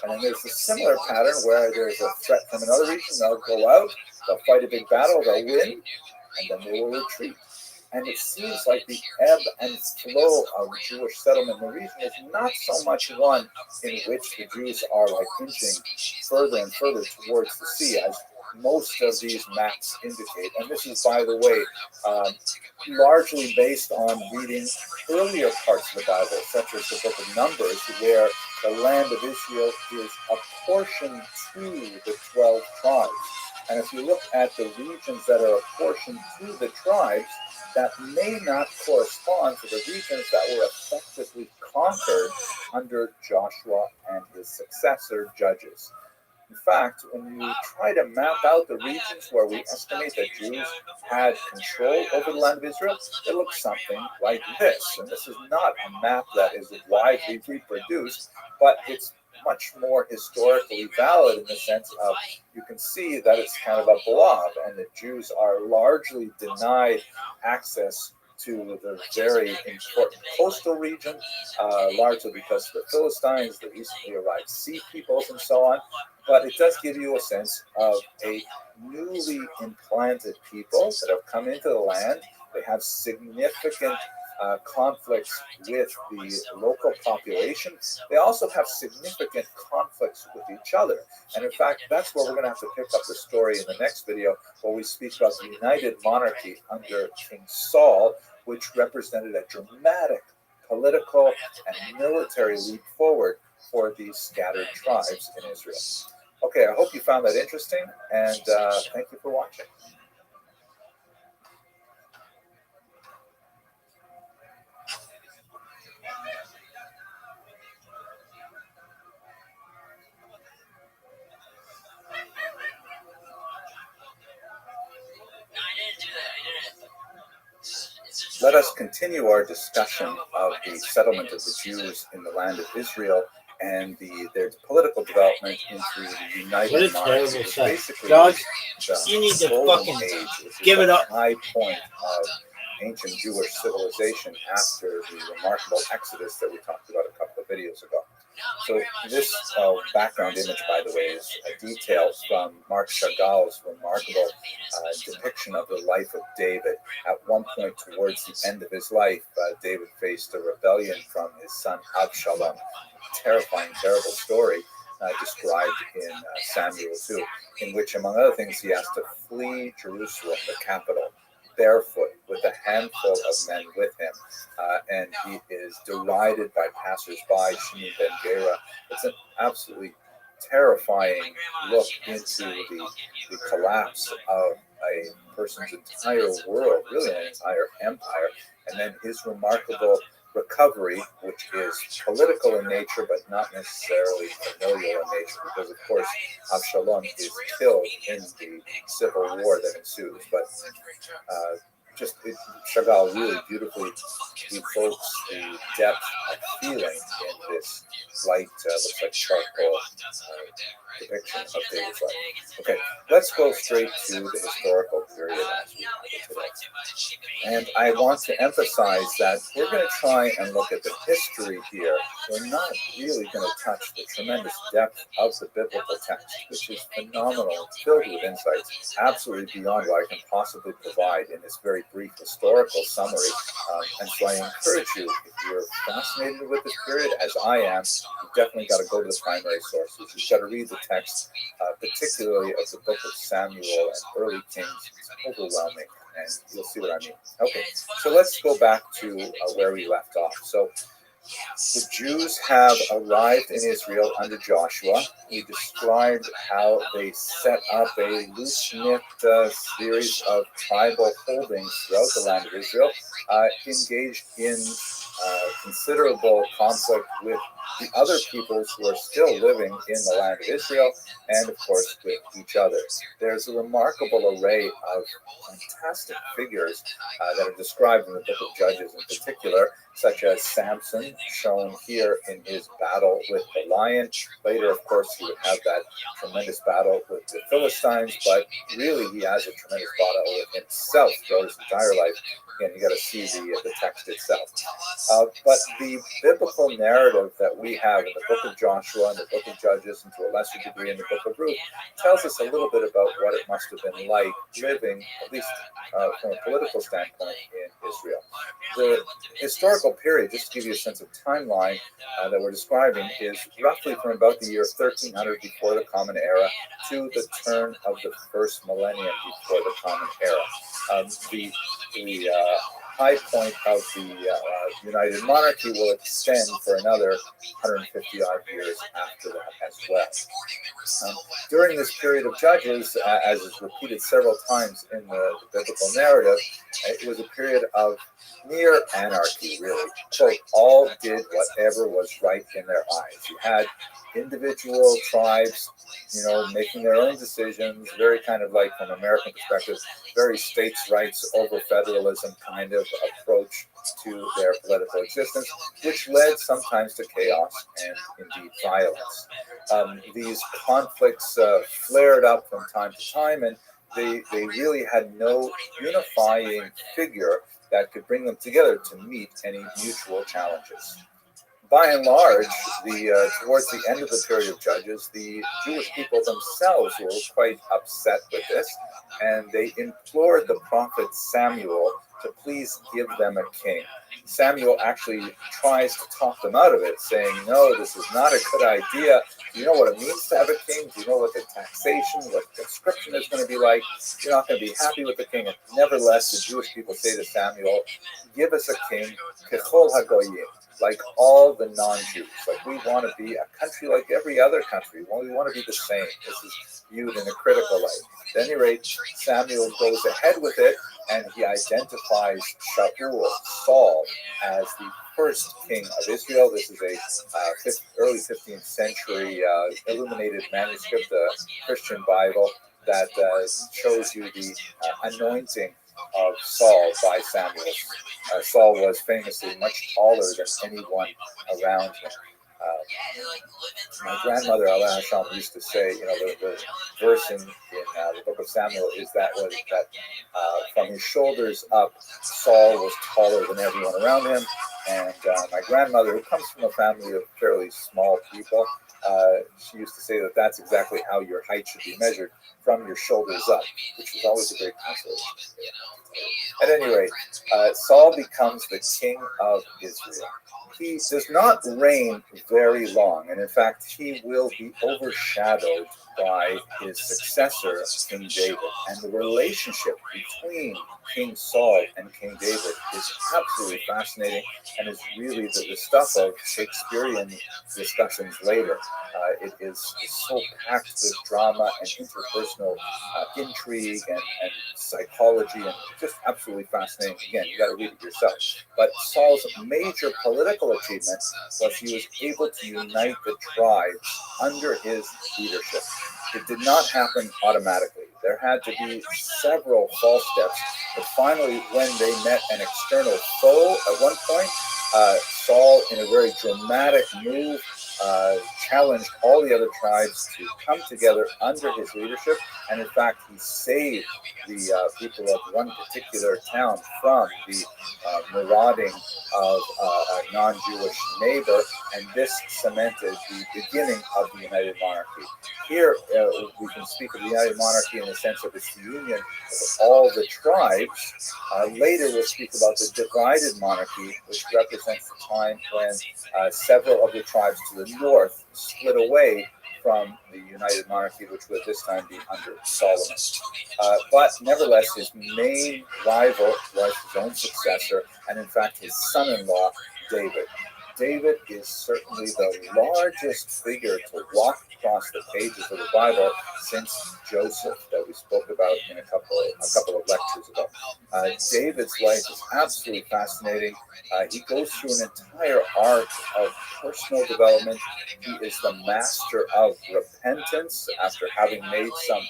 And then there's a similar pattern where there's a threat from another region. They'll go out, they'll fight a big battle, they'll win, and then they will retreat. And it seems like the ebb and flow of Jewish settlement in the region is not so much one in which the Jews are like inching further and further towards the sea, as most of these maps indicate. And this is, by the way, largely based on reading earlier parts of the Bible, such as the book of Numbers, where the land of Israel is apportioned to the 12 tribes. And if you look at the regions that are apportioned to the tribes, that may not correspond to the regions that were effectively conquered under Joshua and his successor, Judges. In fact, when you try to map out the regions where we estimate that Jews had control over the land of Israel, it looks something like this. And this is not a map that is widely reproduced, but it's much more historically valid in the sense of you can see that it's kind of a blob, and the Jews are largely denied access to the very important coastal region, largely because of the Philistines, the recently arrived sea peoples, and so on. But it does give you a sense of a newly implanted people that have come into the land. They have significant conflicts with the local population. They also have significant conflicts with each other. And in fact, that's where we're going to have to pick up the story in the next video, where we speak about the united monarchy under King Saul, which represented a dramatic political and military leap forward for these scattered tribes in Israel. Okay, I hope you found that interesting, and thank you for watching. Let us continue our discussion of the settlement of the Jews in the land of Israel and their political development into the United Monarchy. Basically,
Dog,
you need to fucking give it up. High point of ancient Jewish civilization after the remarkable Exodus that we talked about a couple of videos ago. So this background image, by the way, is a detail from Marc Chagall's remarkable depiction of the life of David. At one point towards the end of his life, David faced a rebellion from his son Absalom. Terrifying, terrible story described in Samuel 2, in which, among other things, he has to flee Jerusalem, the capital, barefoot, with a handful of men with him, and he is derided by passers-by. Shimon ben Gera. It's an absolutely terrifying look into the collapse of a person's entire world, really an entire empire, and then his remarkable recovery, which is political in nature but not necessarily familial in nature, because of course Absalom is killed in the civil war that ensues. But Chagall really beautifully evokes the depth of feeling in this light, looks like charcoal depiction of David's life. Okay, let's go straight to the historical period as we have it today. And I want to emphasize that we're going to try and look at the history here. We're not really going to touch the tremendous depth of the biblical text, which is phenomenal, filled with insights, absolutely beyond what I can possibly provide in this very brief historical summary. And so I encourage you, if you're fascinated with this period, as I am, you've definitely got to go to the primary sources. You've got to read the text, particularly of the book of Samuel and early Kings. It's overwhelming, and you'll see what I mean. Okay, so let's go back to where we left off. So The Jews have arrived in Israel under Joshua. He described how they set up a loose-knit series of tribal holdings throughout the land of Israel, engaged in considerable conflict with the other peoples who are still living in the land of Israel, and of course with each other. There's a remarkable array of fantastic figures that are described in the book of Judges in particular, such as Samson, shown here in his battle with the lion. Later, of course, he would have that tremendous battle with the Philistines, but really he has a tremendous battle with himself throughout his entire life. Again, you got to see the text itself. But the biblical narrative that we have in the book of Joshua and the book of Judges, and to a lesser degree in the book of Ruth, tells us a little bit about what it must have been like living, at least from a political standpoint, in Israel. The historical period, just to give you a sense of timeline that we're describing, is roughly from about the year 1300 before the Common Era to the turn of the first millennium before the Common Era. The high point of the United Monarchy will extend for another 150 odd years after that as well. During this period of Judges, as is repeated several times in the biblical narrative, it was a period of near anarchy, really. So all did whatever was right in their eyes. You had individual tribes, making their own decisions, very kind of like, from an American perspective, very states' rights over federalism kind of approach to their political existence, which led sometimes to chaos and indeed violence. These conflicts flared up from time to time, and they really had no unifying figure that could bring them together to meet any mutual challenges. By and large, towards the end of the period of Judges, the Jewish people themselves were quite upset with this, and they implored the prophet Samuel to please give them a king. Samuel actually tries to talk them out of it, saying, no, this is not a good idea. Do you know what it means to have a king? Do you know what the taxation, what the conscription is going to be like? You're not going to be happy with the king. And nevertheless, the Jewish people say to Samuel, give us a king, kechol hagoyim, like all the non-Jews. Like, we want to be a country like every other country. We want to be the same. This is viewed in a critical light. At any rate, Samuel goes ahead with it, and he identifies Shaul, Saul, as the first king of Israel. This is a early 15th century illuminated manuscript, a Christian Bible, that shows you the anointing of Saul by Samuel. Saul was famously much taller than anyone around him. My grandmother, Allah Hashem, used to say, the verse in the book of Samuel is that from his shoulders up, Saul was taller than everyone around him. And my grandmother, who comes from a family of fairly small people, she used to say that that's exactly how your height should be measured, from your shoulders up, which was always a great consolation. At any rate, Saul becomes the king of Israel. He does not reign very long, and in fact, he will be overshadowed by his successor, King David. And the relationship between King Saul and King David is absolutely fascinating, and is really the stuff of Shakespearean discussions later. It is so packed with drama and interpersonal intrigue and psychology, and just absolutely fascinating. Again, you got to read it yourself. But Saul's major political achievement was he was able to unite the tribes under his leadership. It did not happen automatically. There had to be several false steps, but finally, when they met an external foe at one point, Saul, in a very dramatic move, challenged all the other tribes to come together under his leadership, and in fact, he saved the people of one particular town from the marauding of a non-Jewish neighbor, and this cemented the beginning of the United Monarchy. Here, we can speak of the United Monarchy in the sense of its union of all the tribes. Later, we'll speak about the divided monarchy, which represents the time when several of the tribes to the north split away from the United Monarchy, which would this time be under Solomon. But nevertheless, his main rival was his own successor, and in fact his son-in-law, David. David is certainly the largest figure to walk across the pages of the Bible since Joseph, that we spoke about in a couple of lectures ago. David's life is absolutely fascinating. He goes through an entire arc of personal development. He is the master of repentance after having made some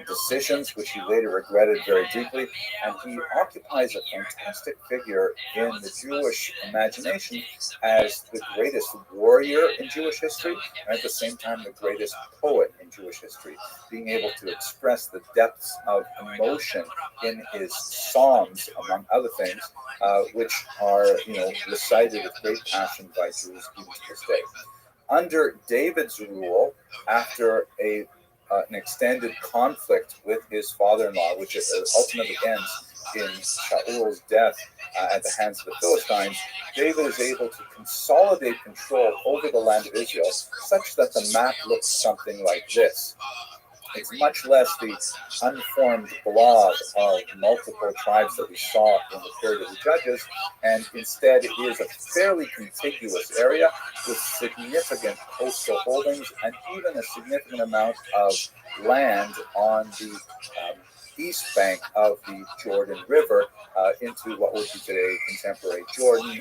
decisions which he later regretted very deeply, and he occupies a fantastic figure in the Jewish imagination as the greatest warrior in Jewish history, and at the same time the greatest poet in Jewish history, being able to express the depths of emotion in his psalms, among other things, which are recited with great passion by Jews even to this day. Under David's rule, after an extended conflict with his father-in-law, which ultimately ends in Shaul's death at the hands of the Philistines, David is able to consolidate control over the land of Israel such that the map looks something like this. It's much less the unformed blob of multiple tribes that we saw in the period of the Judges, and instead it is a fairly contiguous area with significant coastal holdings and even a significant amount of land on the east bank of the Jordan River into what would be today contemporary Jordan,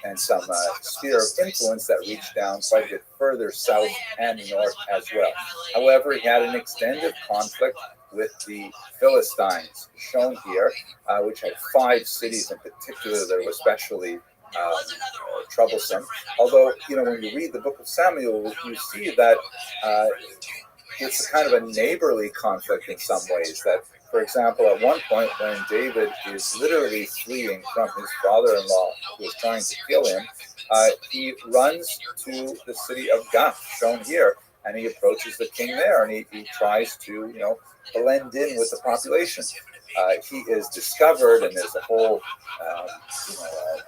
and some sphere of influence that reached down quite a bit further south and north as well. However, he had an extended conflict with the Philistines, shown here, which had 5 cities in particular that were especially troublesome. Although, when you read the book of Samuel, you see that it's kind of a neighborly conflict in some ways. That, for example, at one point when David is literally fleeing from his father-in-law who is trying to kill him, he runs to the city of Gath, shown here, and he approaches the king there, and he tries to, blend in with the population. He is discovered, and there's a whole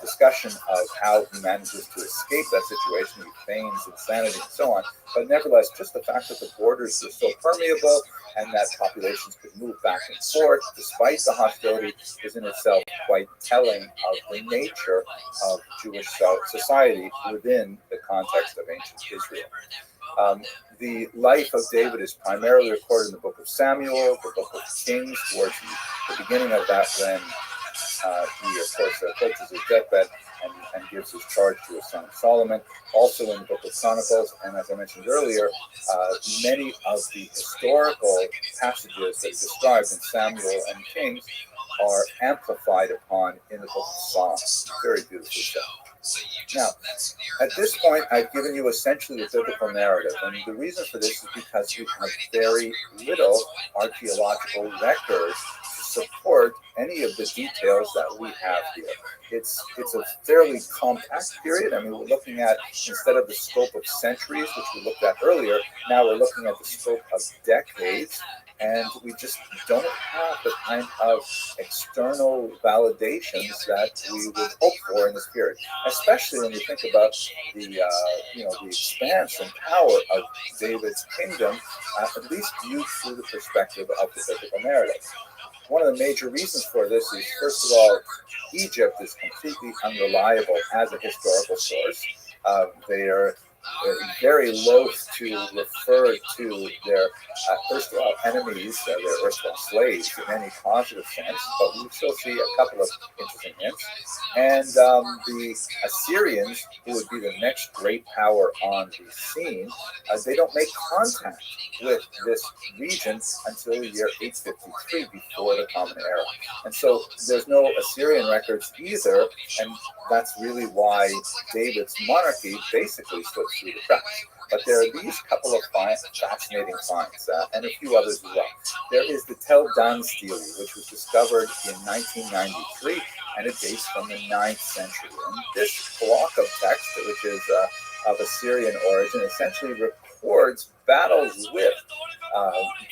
discussion of how he manages to escape that situation. He feigns insanity and so on. But nevertheless, just the fact that the borders were still permeable and that populations could move back and forth despite the hostility is in itself quite telling of the nature of Jewish society within the context of ancient Israel. The life of David is primarily recorded in the book of Samuel, the book of Kings, towards the beginning of that, when he, of course, approaches his deathbed and gives his charge to his son Solomon. Also in the book of Chronicles, and as I mentioned earlier, many of the historical passages that are described in Samuel and Kings are amplified upon in the book of Psalms. Very beautifully done. Now, at this point, I've given you essentially the biblical narrative, and the reason for this is because we have very little archaeological records to support any of the details that we have here. It's a fairly compact period. I mean, we're looking at, instead of the scope of centuries, which we looked at earlier, now we're looking at the scope of decades, and we just don't have the kind of external validations that we would hope for in this period, especially when you think about the the expanse and power of David's kingdom, at least viewed through the perspective of the biblical narrative. One of the major reasons for this is, first of all, Egypt is completely unreliable as a historical source. They are very loath to refer to their erstwhile enemies, their erstwhile slaves, in any positive sense, but we still see a couple of interesting hints. And the Assyrians, who would be the next great power on the scene, they don't make contact with this region until the year 853, before the Common Era. And so there's no Assyrian records either, and that's really why David's monarchy basically slipped through the cracks. But there are these couple of fascinating finds, and a few others as well. There is the Tel Dan stele, which was discovered in 1993, and it dates from the 9th century. And this block of text, which is of Assyrian origin, essentially records battles with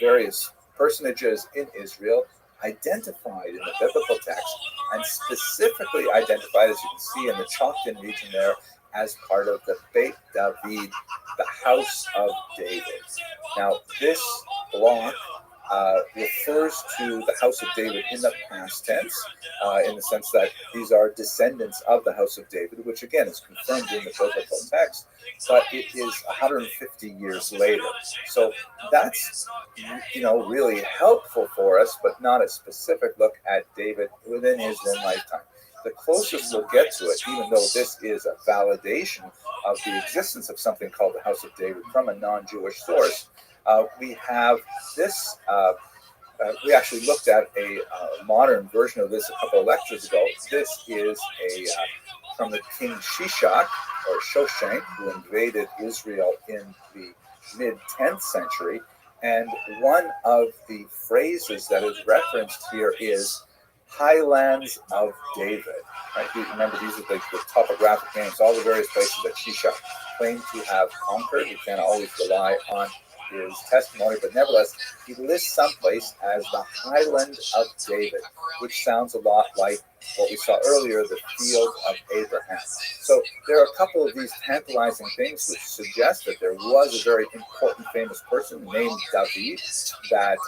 various personages in Israel, identified in the biblical text, and specifically identified, as you can see in the chalked-in region there, as part of the Beit David, the house of David. Now, this block refers to the house of David in the past tense, in the sense that these are descendants of the house of David, which again is confirmed in the biblical text, but it is 150 years later. So that's, really helpful for us, but not a specific look at David within his own lifetime. The closest we'll get to it, even though this is a validation of the existence of something called the House of David from a non-Jewish source, we have this. We actually looked at a modern version of this a couple of lectures ago. This is from the king Shishak, or Shoshank, who invaded Israel in the mid-10th century. And one of the phrases that is referenced here is Highlands of David. Right? Remember, these are the topographic names, all the various places that Shishak claimed to have conquered. You can't always rely on his testimony, but nevertheless, he lists someplace as the Highland of David, which sounds a lot like what we saw earlier, the field of Abraham. So there are a couple of these tantalizing things which suggest that there was a very important, famous person named David that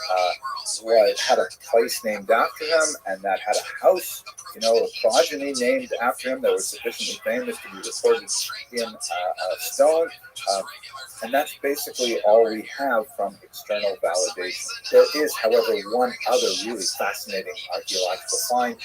had a place named after him, and that had a house, a progeny named after him that was sufficiently famous to be recorded in stone. And that's basically all we have from external validation. There is, however, one other really fascinating archaeological find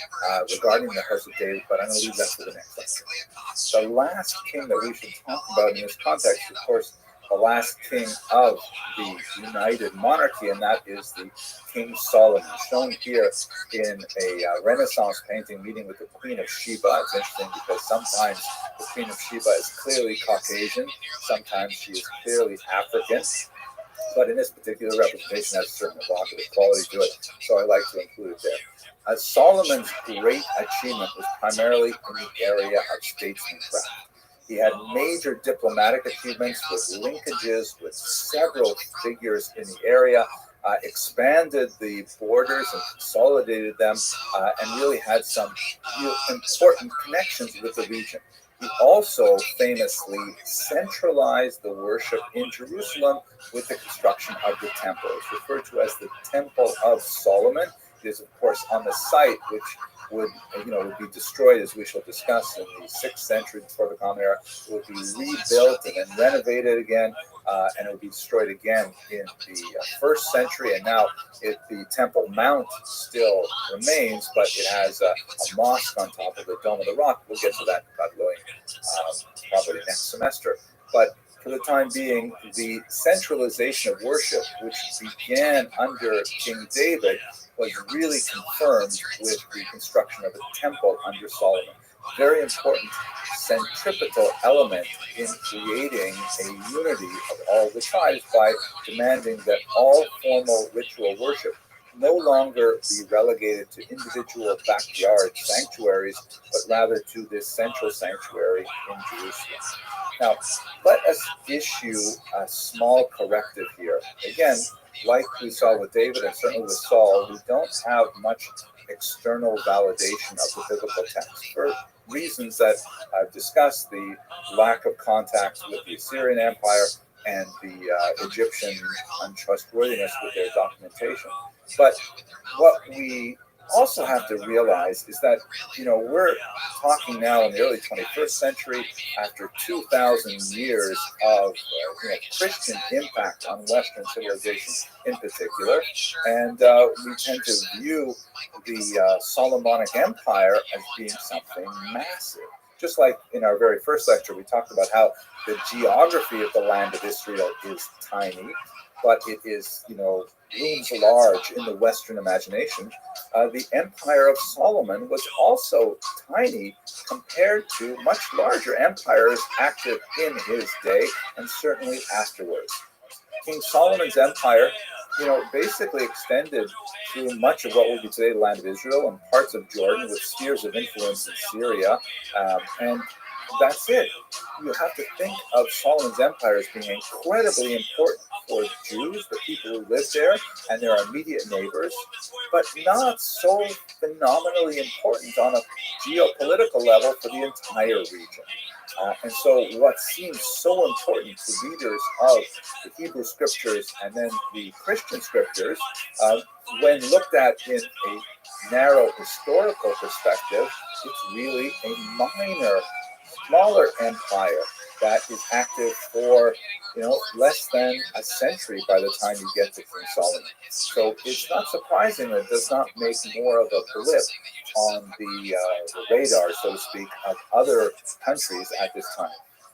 regarding the House of David, but I'm going to leave that for the next lecture. The last king that we should talk about in this context, of course, the last king of the United Monarchy, and that is the King Solomon, shown here in a Renaissance painting meeting with the Queen of Sheba. It's interesting because sometimes the Queen of Sheba is clearly Caucasian, sometimes she is clearly African, but in this particular representation has a certain evocative quality to it, so I like to include it there. Solomon's great achievement was primarily in the area of statesmancraft. He had major diplomatic achievements with linkages with several figures in the area, expanded the borders and consolidated them, and really had some real important connections with the region. He also famously centralized the worship in Jerusalem with the construction of the temple. It's referred to as the Temple of Solomon. It is, of course, on the site which would be destroyed, as we shall discuss, in the 6th century before the Common Era. It would be rebuilt and then renovated again, and it would be destroyed again in the 1st century. And now the Temple Mount still remains, but it has a mosque on top of the Dome of the Rock. We'll get to that, God willing, probably next semester. But for the time being, the centralization of worship, which began under King David, was really confirmed with the construction of a temple under Solomon. Very important centripetal element in creating a unity of all the tribes by demanding that all formal ritual worship no longer be relegated to individual backyard sanctuaries, but rather to this central sanctuary in Jerusalem. Now, let us issue a small corrective here. Again, like we saw with David and certainly with Saul, we don't have much external validation of the biblical text for reasons that I've discussed: the lack of contact with the Assyrian Empire and the Egyptian untrustworthiness with their documentation. But what we also have to realize is that, we're talking now in the early 21st century, after 2,000 years of Christian impact on Western civilization in particular, and we tend to view the Solomonic Empire as being something massive. Just like in our very first lecture, we talked about how the geography of the land of Israel is tiny, but it is, looms large in the Western imagination. The Empire of Solomon was also tiny compared to much larger empires active in his day and certainly afterwards. King Solomon's empire, basically extended through much of what would be today the land of Israel and parts of Jordan, with spheres of influence in Syria, and that's it. You have to think of Solomon's empire as being incredibly important for Jews, the people who live there, and their immediate neighbors, but not so phenomenally important on a geopolitical level for the entire region. And so what seems so important to readers of the Hebrew scriptures and then the Christian scriptures, when looked at in a narrow historical perspective, it's really a minor, smaller empire that is active for less than a century by the time you get to King Solomon. So it's not surprising that it does not make more of a blip on the radar, so to speak, of other countries at this time.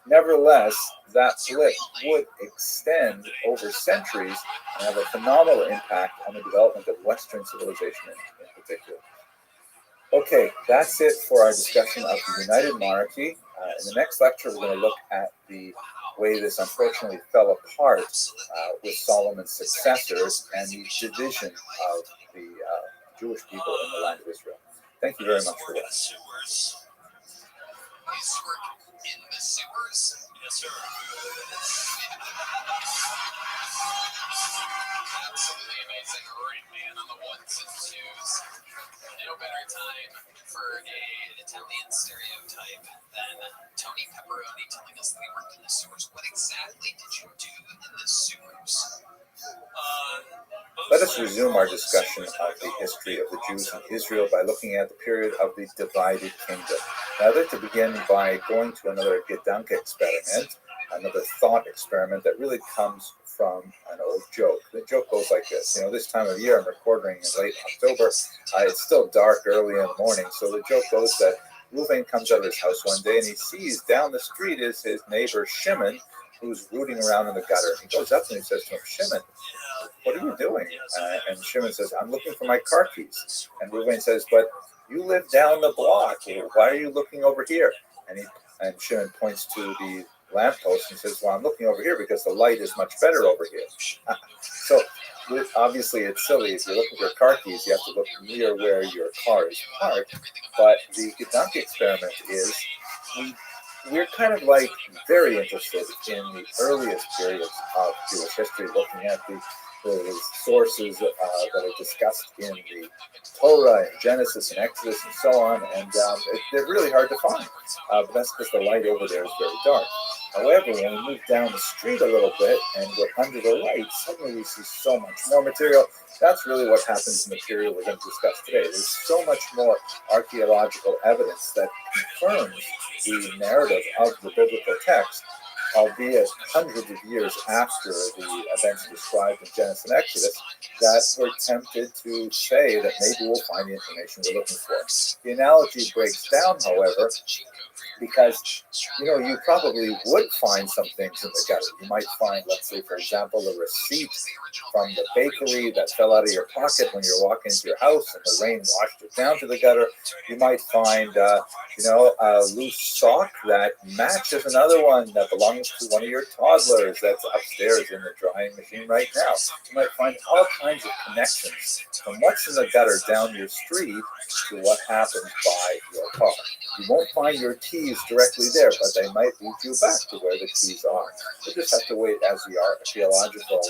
Nevertheless, that blip would extend over centuries and have a phenomenal impact on the development of Western civilization in particular. Okay, that's it for our discussion of the United Monarchy. In the next lecture, we're going to look at the way this unfortunately fell apart with Solomon's successors and the division of the Jewish people in the land of Israel. Thank you very much for watching.
Absolutely amazing. Great man on the ones and twos. No better time for an Italian stereotype than Tony Pepperoni telling us that he worked in the sewers. What exactly did you do in the sewers?
Let us resume our discussion of the history of the Jews in Israel by looking at the period of the divided kingdom. Now, I'd like to begin by going to another Gedanke experiment, another thought experiment that really comes from an old joke. The joke goes like this. This time of year, I'm recording in late October. It's still dark early in the morning, so the joke goes that Reuven comes out of his house one day and he sees down the street is his neighbor Shimon, who's rooting around in the gutter. He goes up and he says to him, "Shimon, what are you doing?" And Shimon says, "I'm looking for my car keys." And Reuven says, "But you live down the block. Why are you looking over here?" And Shimon points to the lamppost and says, "Well, I'm looking over here because the light is much better over here." So obviously it's silly. If you're looking for car keys, you have to look near where your car is parked. But the Gedanke experiment is we're kind of like very interested in the earliest periods of Jewish history, looking at the sources that are discussed in the Torah and Genesis and Exodus and so on, and they're really hard to find. But that's because the light over there is very dark. However, when we move down the street a little bit and we're under the light, suddenly we see so much more material. That's really what happens in the period we're going to discuss today. There's so much more archaeological evidence that confirms the narrative of the biblical text, albeit hundreds of years after the events described in Genesis and Exodus, that we're tempted to say that maybe we'll find the information we're looking for. The analogy breaks down, however, because you probably would find some things in the gutter. You might find, let's say, for example, a receipt from the bakery that fell out of your pocket when you're walking into your house and the rain washed it down to the gutter. You might find, a loose sock that matches another one that belongs to one of your toddlers that's upstairs in the drying machine right now. You might find all kinds of connections from what's in the gutter down your street to what happens by your car. You won't find your keys directly there, but they might lead you back to where the keys are. You just have to wait as the archaeological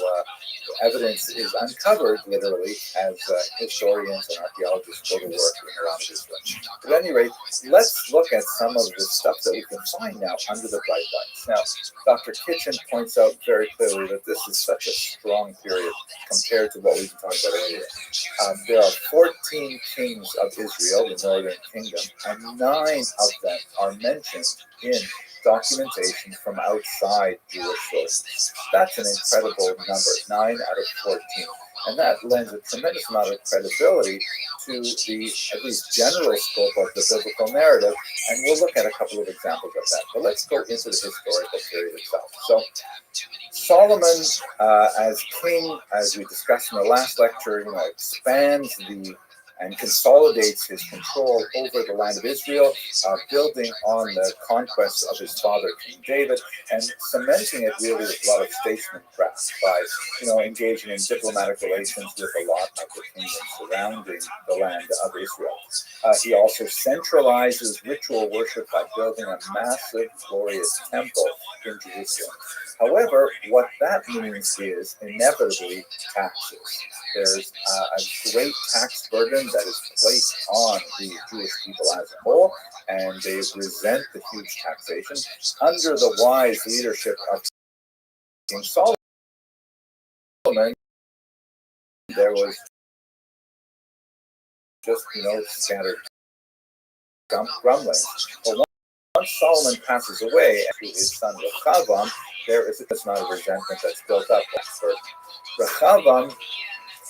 evidence is uncovered, literally, as historians and archaeologists go to work in around Israel. But at any rate, let's look at some of the stuff that we can find now under the bright lights. Now, Dr. Kitchen points out very clearly that this is such a strong period compared to what we've been talking about earlier. There are 14 kings of Israel, the northern kingdom, and 9 of them are mentioned in documentation from outside Jewish sources. That's an incredible number, 9 out of 14. And that lends a tremendous amount of credibility to the at least general scope of the biblical narrative, and we'll look at a couple of examples of that. But let's go into the historical period itself. So Solomon, as king, as we discussed in the last lecture, expands and consolidates his control over the land of Israel, building on the conquest of his father, King David, and cementing it really with a lot of statesmancraft by, engaging in diplomatic relations with a lot of the kingdoms surrounding the land of Israel. He also centralizes ritual worship by building a massive, glorious temple in Jerusalem. However, what that means is inevitably taxes. there's a great tax burden that is placed on the Jewish people as a whole, and they resent the huge taxation. Under the wise leadership of King Solomon, there was just, standard grumbling. But once Solomon passes away and his son Rechavam, there is this amount of resentment that's built up. Rechavam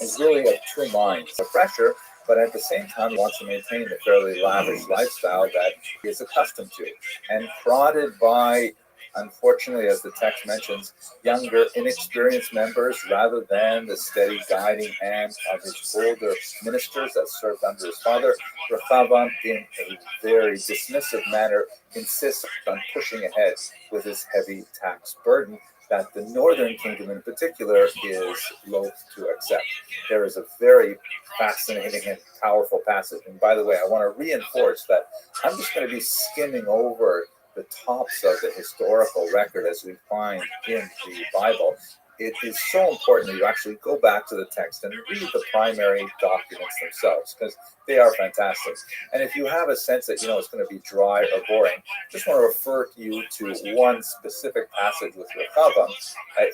is really of two minds, a pressure, but at the same time wants to maintain the fairly lavish lifestyle that he is accustomed to. And prodded by, unfortunately, as the text mentions, younger, inexperienced members rather than the steady guiding hand of his older ministers that served under his father, Rechavam, in a very dismissive manner, insists on pushing ahead with his heavy tax burden that the northern kingdom in particular is loath to accept. There is a very fascinating and powerful passage. And by the way, I want to reinforce that I'm just going to be skimming over the tops of the historical record as we find in the Bible. It is so important that you actually go back to the text and read the primary documents themselves, because they are fantastic. And if you have a sense that, it's going to be dry or boring, I just want to refer you to one specific passage with Rechavam.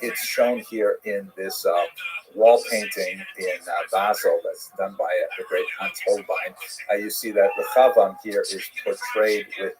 It's shown here in this wall painting in Basel that's done by the great Hans Holbein. You see that Rechavam here is portrayed with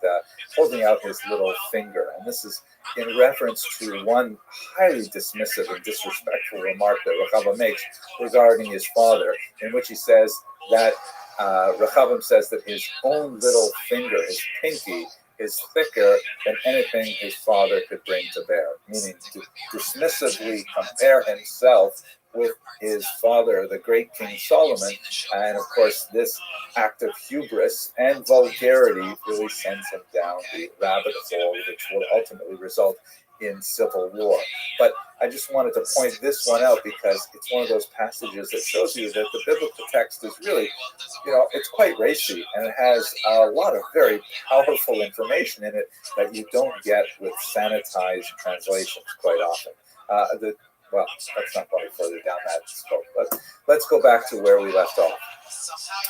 holding out his little finger. And this is in reference to one highly dismissive and disrespectful remark that Rechavam makes regarding his father, in which he says that Rechavam says that his own little finger, his pinky, is thicker than anything his father could bring to bear, meaning to dismissively compare himself with his father, the great King Solomon. And of course, this act of hubris and vulgarity really sends him down the rabbit hole, which will ultimately result in civil war. But I just wanted to point this one out because it's one of those passages that shows you that the biblical text is really, it's quite racy, and it has a lot of very powerful information in it that you don't get with sanitized translations quite often. Well, let's not go any further down that scope, but let's go back to where we left off.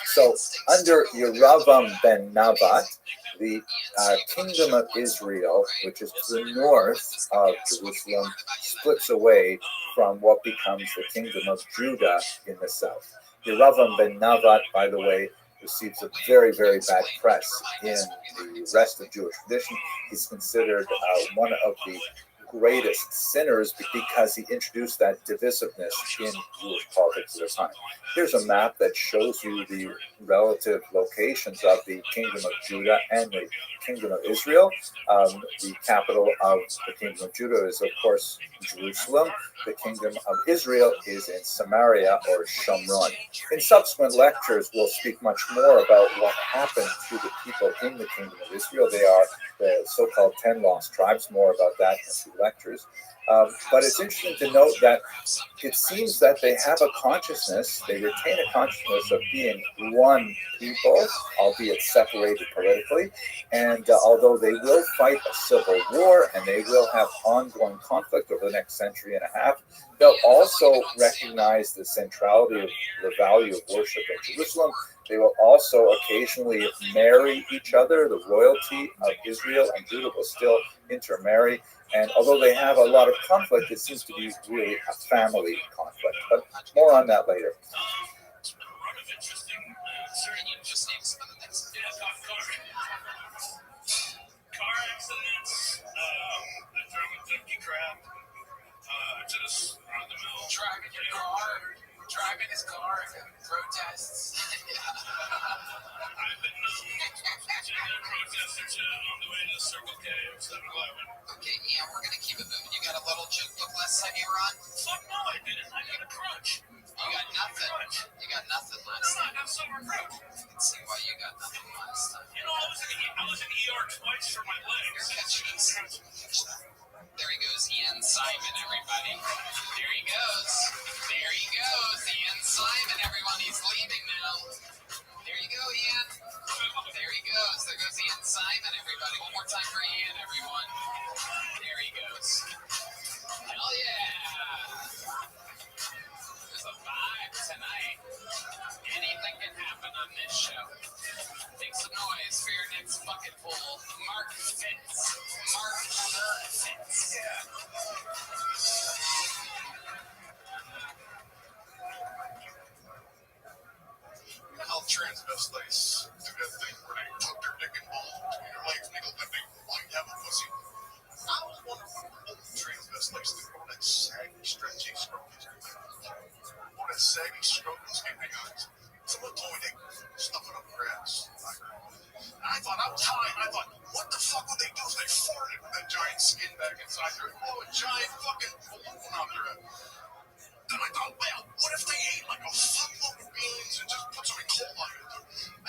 So, under Yeravam ben Nabat, the kingdom of Israel, which is to the north of Jerusalem, splits away from what becomes the kingdom of Judah in the south. Yeravam ben Nabat, by the way, receives a very, very bad press in the rest of Jewish tradition. He's considered one of the greatest sinners because he introduced that divisiveness in Jewish politics at the time. Here's a map that shows you the relative locations of the kingdom of Judah and the kingdom of Israel. The capital of the kingdom of Judah is, of course, Jerusalem. The kingdom of Israel is in Samaria or Shomron. In subsequent lectures, we'll speak much more about what happened to the people in the kingdom of Israel. They are the so-called 10 lost tribes. More about that in a few lectures. But it's interesting to note that it seems that they have a consciousness, they retain a consciousness of being one people, albeit separated politically. And although they will fight a civil war and they will have ongoing conflict over the next century and a half, they'll also recognize the centrality of the value of worship in Jerusalem. They will also occasionally marry each other. The royalty of Israel and Judah will still intermarry. And although they have a lot of conflict, it seems to be really a family conflict. But more on that later.
Car accidents, driving crap, just run the mill. Driving his car, protests. I've been protesting on the way to Circle K or 7-Eleven. Okay, yeah, we're gonna keep it moving. You got a little joke book last time you were on? Fuck no, I didn't. I got a crutch. You got nothing. You got nothing last time. I got some recruit. I can see why you got nothing last time. I was in ER twice for my legs. Catch that. There he goes, Ian Simon, everybody. There he goes. There he goes, Ian Simon, everyone. He's leaving now. There you go, Ian. There he goes. There goes Ian Simon, everybody. One more time for Ian, everyone. There he goes. Hell yeah.
on this show. Make some noise for your next bucket full. Mark Fitz. Mark Fitz.
How transvestites do that thing where they tuck their dick and balls between their legs and they go like they might have a pussy. I was wondering what old transvestites do with that saggy, stretchy scrotum. Or that saggy scrotum skin they got. Someone told me they stuff it up their ass. I thought I was high and I thought, what the fuck would they do if they farted with that giant skin bag inside there? Oh, a giant fucking balloon out there. Then I thought, well, what if they ate like a fuckload of beans and just put some coal on it?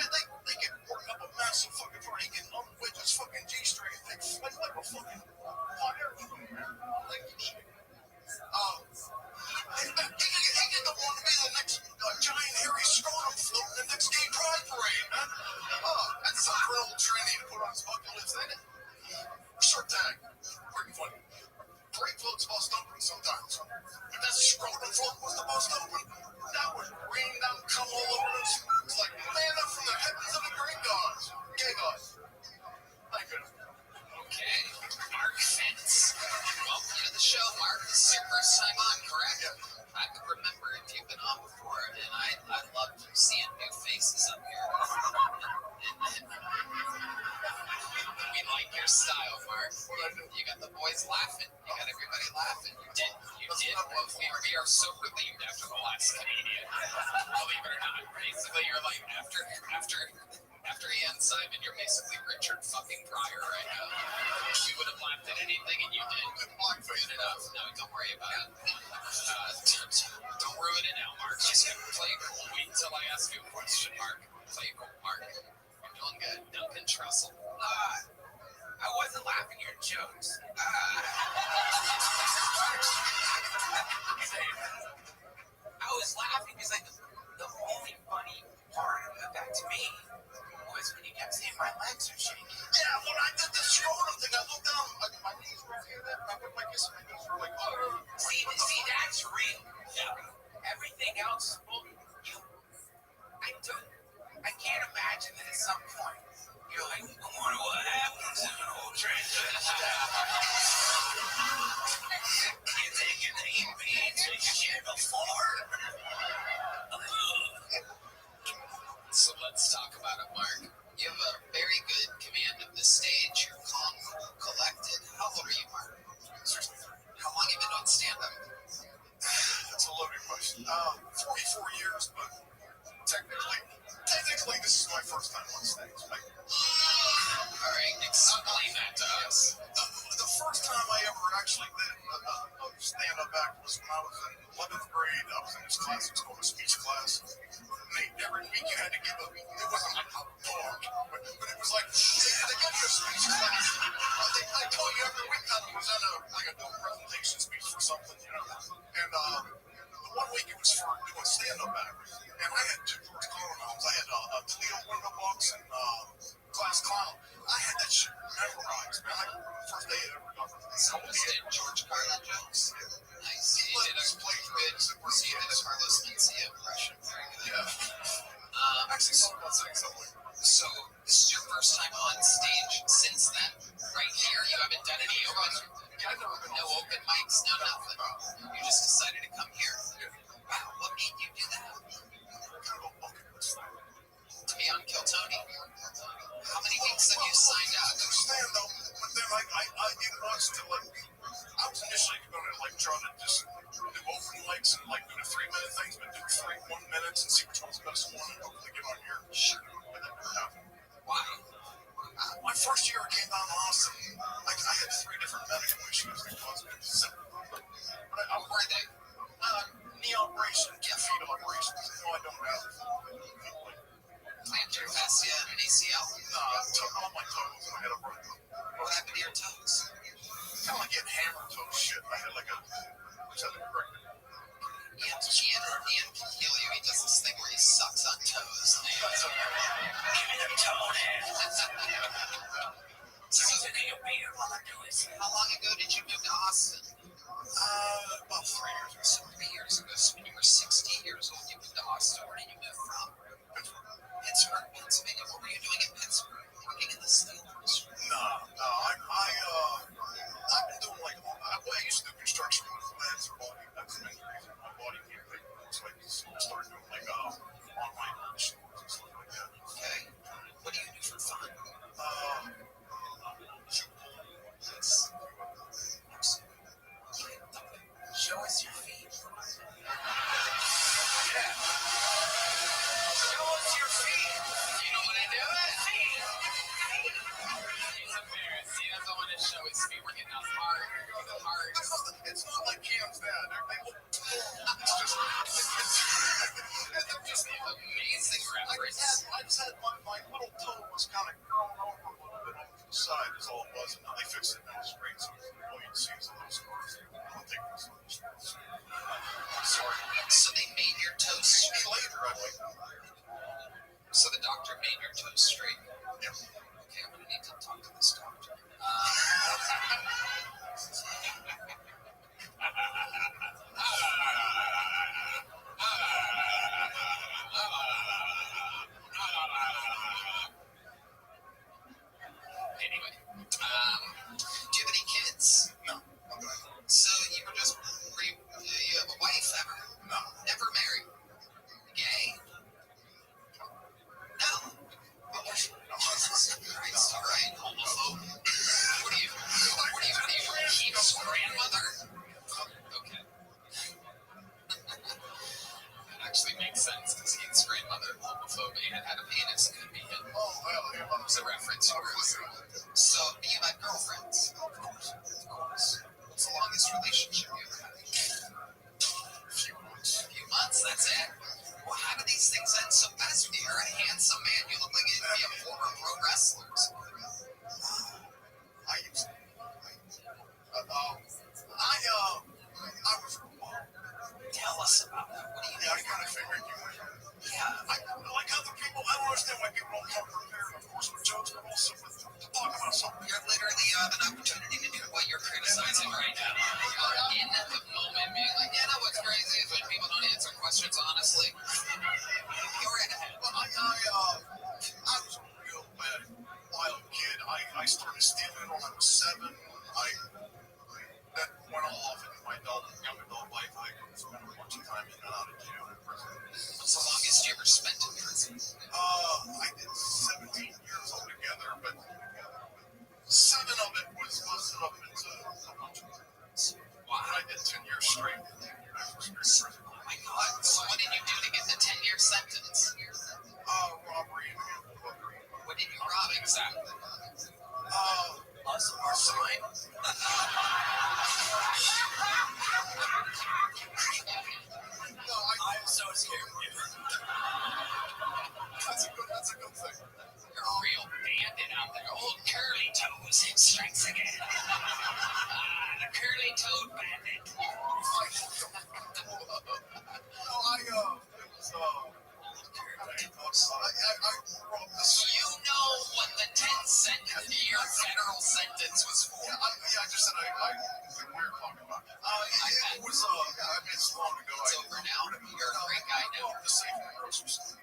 And they get working up a massive fucking fire. He can unwedge his fucking G-string and they flame like a fucking fire. Like, he didn't want to be the next giant hairy scrotum float in the next gay pride parade, man. That's a real trendy to put on his bucket list, ain't it? Short tag. Pretty funny. Parade floats bust open sometimes. But that scrotum float was the most open. That would rain down cum all over us. It's like manna from the heavens of the Greek gods. Gay gods. Thank you.
Okay, Mark Fitz. Welcome to the show, Mark. This is your first time on, correct? Yeah. I can remember if you've been on before, and I love seeing new faces up here. We like your style, Mark. You got the boys laughing. You got everybody laughing. You did. Well, we are so relieved after the last comedian. Believe it or not. Basically, you're like, after Ian Simon, you're basically Richard fucking Pryor right now. We would have laughed at anything, and you did. Good enough. No, don't worry about it. Don't ruin it now, Mark. Just play it cool. Wait until I ask you a question, Mark. Play it cool, Mark. You're doing good. Duncan Trussell. I wasn't laughing at your jokes. I was laughing because the only funny part of that to me was when you kept saying my legs are shaking.
Yeah, when I did the scrotum thing, I looked down, my knees were here, my knees were like, oh.
See, that's real. Yeah. Everything else, well, I can't imagine that at some point you're like, I wonder what happens in an old transvestite. You think you ain't been to shit before? So let's talk about it, Mark. You have a very good command of the stage. You're calm, cool, collected. How old are you, Mark? How long have you been doing stand-up?
That's a loaded question. 44 years, but technically, this is my first time on stage.
All right, explain that to us.
The first time I ever actually did a stand-up act was when I was in 11th grade. I was in this class, it's called a speech class. Every week you had to give it wasn't like a talk, but it was like, they give you a speech class. I told you every week how to present a presentation speech for something, you know. And one week it was for doing stand-up act. And I had two first clowns. I had a Toledo window box and class clown. I had that shit memorized, man. First day I ever got it.
So you did George Carlin jokes? Nice. You did a Carlos Mencia impression. Very good.
Yeah. Actually, thought about saying something.
So this is your first time on stage since then? Right here? You haven't done any no open mics, no nothing. You just decided to come here. Wow, what made you do that? To be on Kill Tony? How many gigs have you signed up?
I understand though, but then I didn't want to I was initially going to try to just do open mics and do the 3-minute things, but do 3 1 minutes and see which one's the best one and hopefully get on here.
Sure.
But that never happened.
Why?
My first year I came down to Austin, I had 3 different medical issues that caused me to sit. But I
were they?
Knee operation, feet operations. No, I don't have
plantar fascia and an ACL.
Took all my toes and I had a broken.
What happened to your toes?
Kind of like getting hammered toe shit. I had like a
Ian can heal you. He does this thing where he sucks on toes. Give me the toe hand. So take a beer while I do it. How long ago did you move to Austin?
About 3 years ago.
3 years ago, so when you were 16. Show us your feet. You don't want to do it? He's embarrassed. He doesn't want to show his feet. We're getting a hard.
It's not like Cam's dad. They're just
amazing reference.
I just had my little toe was kind of curling over a little bit on the side, is all it was. And now they fixed it. Now it's great. So all you see is a little scars. I don't think it's
Sorry. So they made your toes straight.
Later, I wake up.
So the doctor made your toes straight.
Yeah.
Okay, I'm gonna need to talk to this doctor. Anyway, do you have any kids?
No.
So you were just you have a wife ever?
No.
Never married? Gay? No. Jesus Christ! All right, homophobe. What are you? Keith's grandmother? Okay. That actually makes sense because Keith's grandmother, homophobe, and had a penis. Could be him.
Oh, well, yeah.
It was a reference. So, you had girlfriends? Of course. What's the longest relationship you ever had?
A few months.
A few months, that's it? Well, how do these things end so fast? You're a handsome man. You look like you'd be a former pro wrestler.
I used to. I was wrong.
Tell us about that. What do you
Yeah, I kind of figured you would.
Yeah.
Like other people, I don't understand why people don't come prepared, of course, with jokes, but also with to talk about something.
You literally have an opportunity to do what you're criticizing right now. You're in the moment being like, you know what's crazy is when people don't answer questions honestly. You're in it.
But I was a real bad, wild kid. I started stealing when I was 7. That went all off into my young adult life. I spent a bunch of time in and out of jail and prison.
What's the longest you ever spent in prison?
I did 17 years altogether, but 7 of it was busted up into a bunch of things.
Wow.
I did 10 years straight.
Oh my God. So what did you do to get the 10-year sentence?
Robbery and burglary.
What did you rob exactly?
Our sign. No, I'm so scared. That's a good thing.
You're a real bandit out there. Old Curly Toes strikes again. The Curly Toad Bandit.
No, it was, I robbed this.
You know what the 10-year federal sentence was for?
Yeah, I just said we were talking about it. It was, I mean, it's long ago.
It's over now. You're a great guy now.
The safe in the grocery store.
You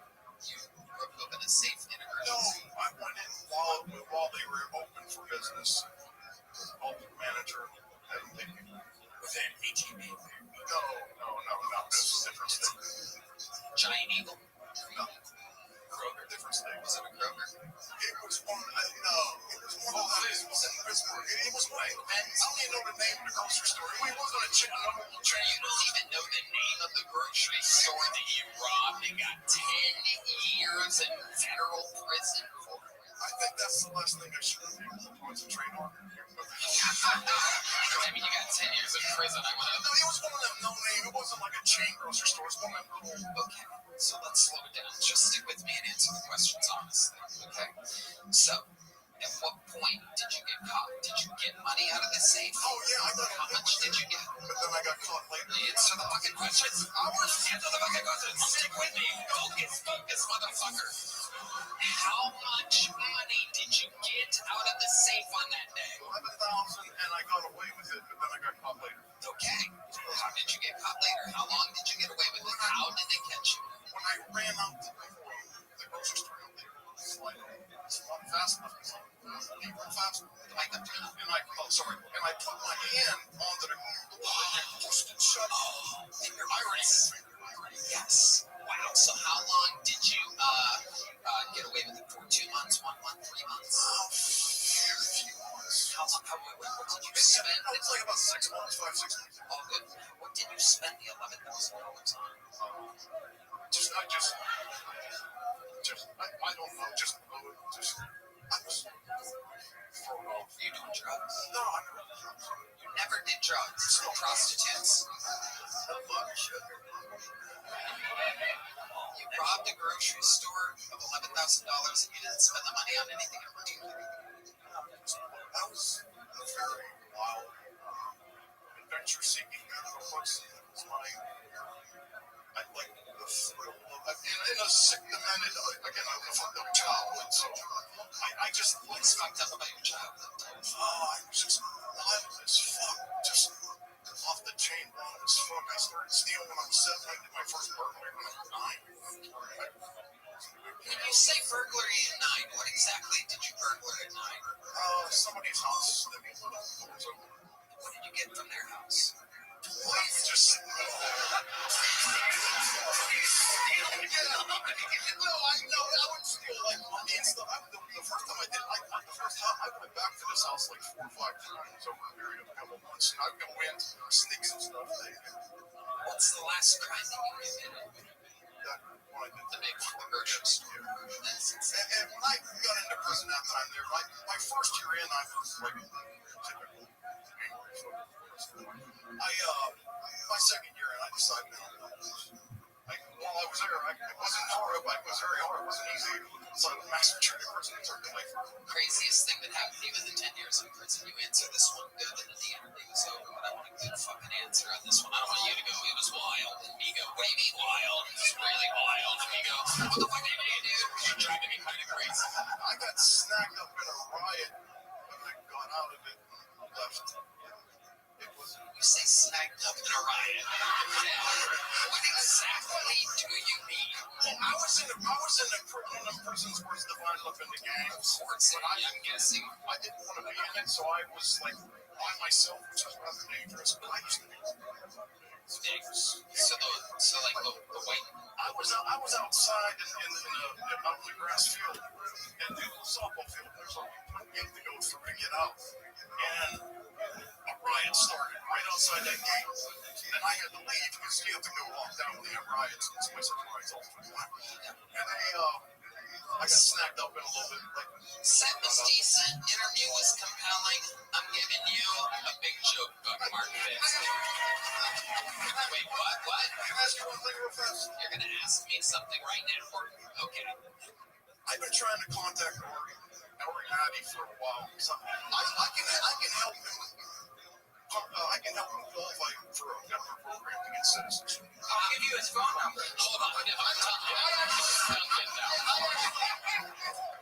broke open a safe in a
No,
grocery store.
I went in while they were open for business. Called the manager. Had them take me.
With an ATV.
No, not this. Different thing.
Giant Eagle.
No. Kroger, different thing.
Was it a Kroger?
It was one, no. It was one of those. It was in Pittsburgh. It was one. I don't even know the name of the grocery store. We wasn't a chicken number one chain.
You don't even know the name of the grocery store that you robbed and got 10 years in federal prison for.
I think that's the last thing I should have been able to concentrate on.
I mean, you got 10 years in prison. I want to.
No, it was one of them no name. It wasn't like a chain grocery store. It was one of them little.
Okay, so let's slow it down. Just stick with me and answer the questions honestly. Okay. So, at what point did you get caught? Did you get money out of the safe?
Oh yeah, I got.
How much did you get?
But then I got caught later.
Answer the fucking questions. Answer the fucking questions. Stick with me. Focus, motherfucker. How much money did you get out of the safe on that day?
11,000, and I got away with it, but then I got caught later.
Okay. How did you get caught later? How long did you get away with it? How did they catch you?
When I ran out to the grocery store out there, it's not fast enough. He run faster.
And I put
my hand onto the wall and pushed it shut.
Oh, and your iris. Yes. Wow. So how long did you get away with it for? 2 months, 1 month, 3 months?
A few months.
What did you spend?
It's like about 6 months, 5, 6 months.
Oh, good. What did you spend the $11,000 on?
I don't know, just I was thrown off.
You doing drugs?
No, I never did drugs.
You never did drugs. Prostitutes.
A lot of sugar.
You robbed a grocery store of $11,000 and you didn't spend the money on anything in particular.
I was a very wild, adventure-seeking kind of a person. It was I like the thrill of, in a sick, demented, again, I'm a fucked up childhood, so I just...
What's fucked up about your childhood?
I was just wild as fuck, just off the chain, wild as fuck. I started stealing when I was 7. I did my first burglary when I was 9.
When you say burglary at 9, what exactly did you burglar at 9?
Somebody's house that we put up doors open.
What did you get from their house?
Toys, just... No, I wouldn't steal like money and stuff. The first time I did, I went back to this house like 4 or 5 times over a period of a couple months, and I'd go in, sneak some stuff.
What's the last crime that you committed?
That when I did
the big one, the grocery store.
And when I got into prison that time there, my first year in, I was like typical angry folk. My second year in, I decided while I was there, it wasn't hard, but it was very hard. It wasn't easy. So I was massacred in prison and turned away from it.
Craziest thing that happened to you in the 10 years in prison. You answer this one good, and then the interview is over. But I want a good fucking answer on this one. I don't want you to go, it was wild. And me go, what do you mean wild? It was really wild. And me go, what the fuck did you do? You're driving me kind of crazy.
I got snagged up in a riot, but I got out of it and left.
You say snagged up in a riot. What exactly do you mean?
Well, I was in one of them prisons where it's divided up into gangs.
I'm guessing.
I didn't want to be in it, so I was like by myself, which is rather dangerous. But I used to be
So like the white.
I was outside out in the grass field, and the softball field. There's a gate to go through to get out, and a riot started right outside that gate. And I had to leave because you have to go walk down when they have riots. It's my surprise all the time. And I got snagged up in a little bit.
Set was decent. Interview was compelling. I'm giving you a big joke book, Mark Fitz. Wait, what?
Can I ask you one thing real fast?
You're going to ask me something right now. Okay.
I've been trying to contact Ori Hattie for a while. So I can help him. I can help him qualify for a government program to get citizenship.
I'll give you his phone number. Hold on.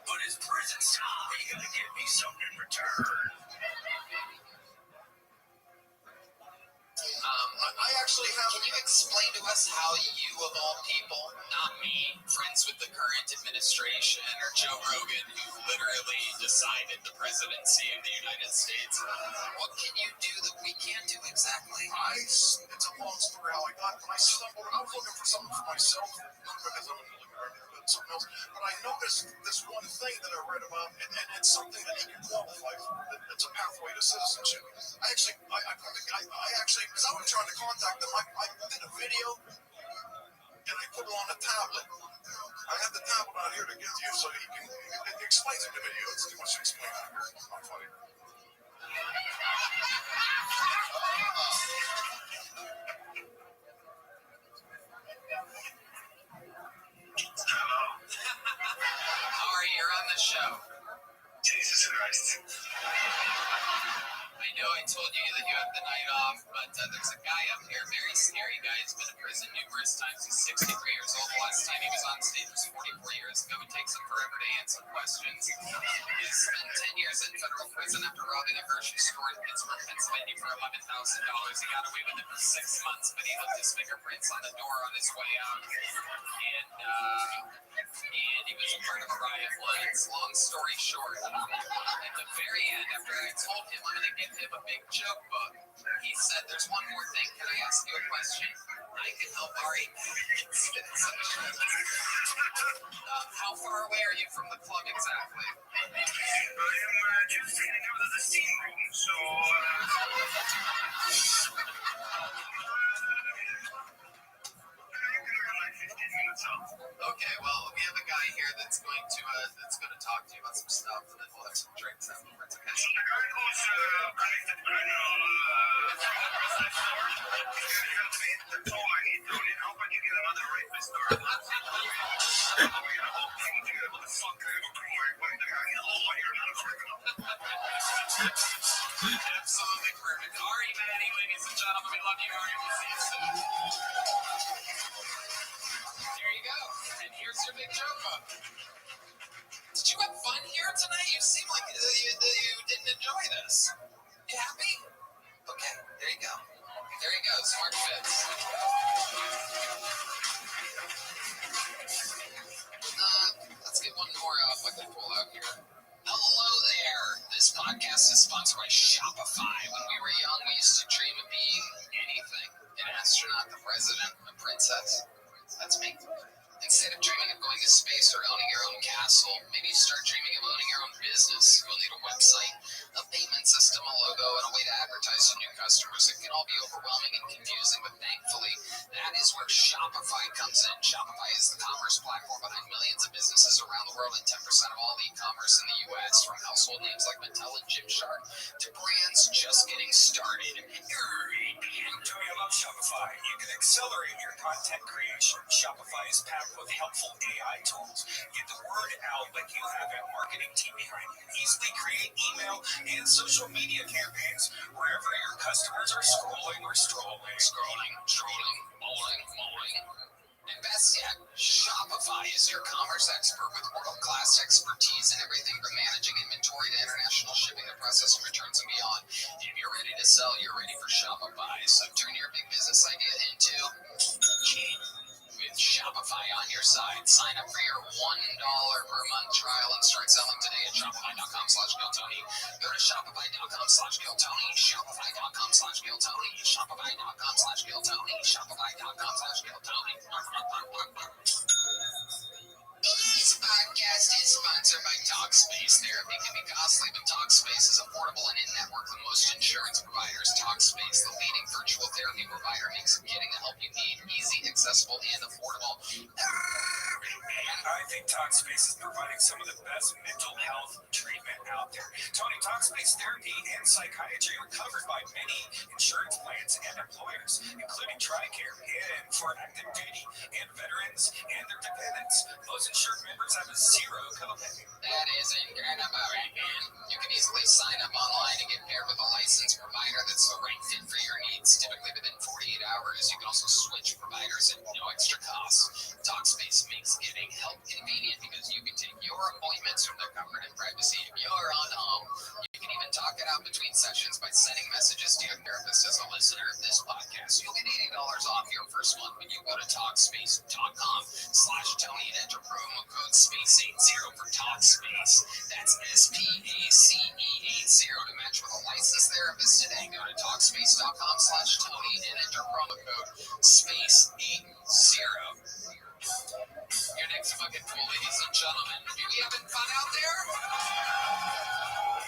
But his prison style, he gonna give me something in return. I actually have.
Can you explain to us how you, of all people, not me, friends with the current administration, or Joe Rogan, who literally decided the presidency of the United States, what can you do that we can't do exactly?
It's a long story how I stumbled. I was looking for something for myself, not because I'm in the living room, but something else. But I noticed this one thing that I read about, and it's something that he can qualify for. It's a pathway to citizenship. I actually, because I was trying to contact them, I did a video, and I put it on a tablet. I have the tablet out here to give to you so you can, it explains it in the video. It's too much to explain out here. It's not funny.
Hello. Ari, you're on the show.
Jesus Christ.
I know I told you that you have the night off, but there's a guy up here, very scary guy. He's been in prison numerous times. He's 63 years old. The last time he was on stage was 44 years ago. It takes him forever to answer questions. He's spent 10 years in federal prison after robbing a grocery store in Pittsburgh, Pennsylvania for $11,000. He got away with it for 6 months, but he left his fingerprints on the door on his way out. And he was a part of a riot once. Long story short, at the very end, after I told him I'm going to give him a big joke book, he said, there's one more thing. Can I ask you a question? I can help Ari. How far away are you from the club exactly?
I am just heading out of the steam room, so...
And here's your big joke. Did you have fun here tonight? You seem like you didn't enjoy this. You happy? Okay, there you go. There you go, smart fits. Let's get one more fucking pull out here. Hello there. This podcast is sponsored by Shopify. When we were young, we used to dream of being anything. An astronaut, the president, a princess. That's me. Instead of dreaming of going to space or owning your own castle, maybe start dreaming of owning your own business. You'll need a website, a payment system, a logo, and a way to advertise to new customers. It can all be overwhelming and confusing, but thankfully, that is where Shopify comes in. Shopify is the commerce platform behind millions of businesses around the world and 10% of all e-commerce in the U.S., from household names like Mattel and Gymshark to brands just getting started.
Do you love Shopify? You can accelerate your content creation. Shopify is packed with helpful AI tools. Get the word out like you have a marketing team behind you. Easily create email and social media campaigns wherever your customers are scrolling or strolling.
Mulling. And best yet, Shopify is your commerce expert with world-class expertise in everything from managing inventory to international shipping to processing returns and beyond. If you're ready to sell, you're ready for Shopify. So turn your big business idea into with Shopify on your side. Sign up for your $1 per month trial and start selling today at shopify.com/GilTony. Go to shopify.com/GilTony. Shopify.com/GilTony. Shopify.com/GilTony. Shopify.com/GilTony. This podcast is sponsored by Talkspace. Therapy can be costly, but Talkspace is affordable and in-network with most insurance providers. Talkspace, the leading virtual therapy provider, makes getting the help you need easy, accessible, and affordable.
I think Talkspace is providing some of the best mental health treatment out there. Tony, Talkspace therapy and psychiatry are covered by many insurance plans and employers, including TRICARE and for active duty and veterans and their dependents. Most insured members have a zero copay.
That is incredible, right, man? You can easily sign up online and get paired with a licensed provider that's the right fit for your needs. Typically within 48 hours, you can also switch providers at no extra cost. Talkspace makes getting help convenient because you can take your appointments from their comfort and privacy of your own home. You can even talk it out between sessions by sending messages to your therapist as a listener of this podcast. You'll get $80 off your first month when you go to Talkspace.com/Tony and enter promo code SPACE80 for Talkspace. That's SPACE80 to match with a licensed therapist today. Go to Talkspace.com/Tony and enter promo code SPACE80. Your next fucking pool, ladies and gentlemen. You having fun out there?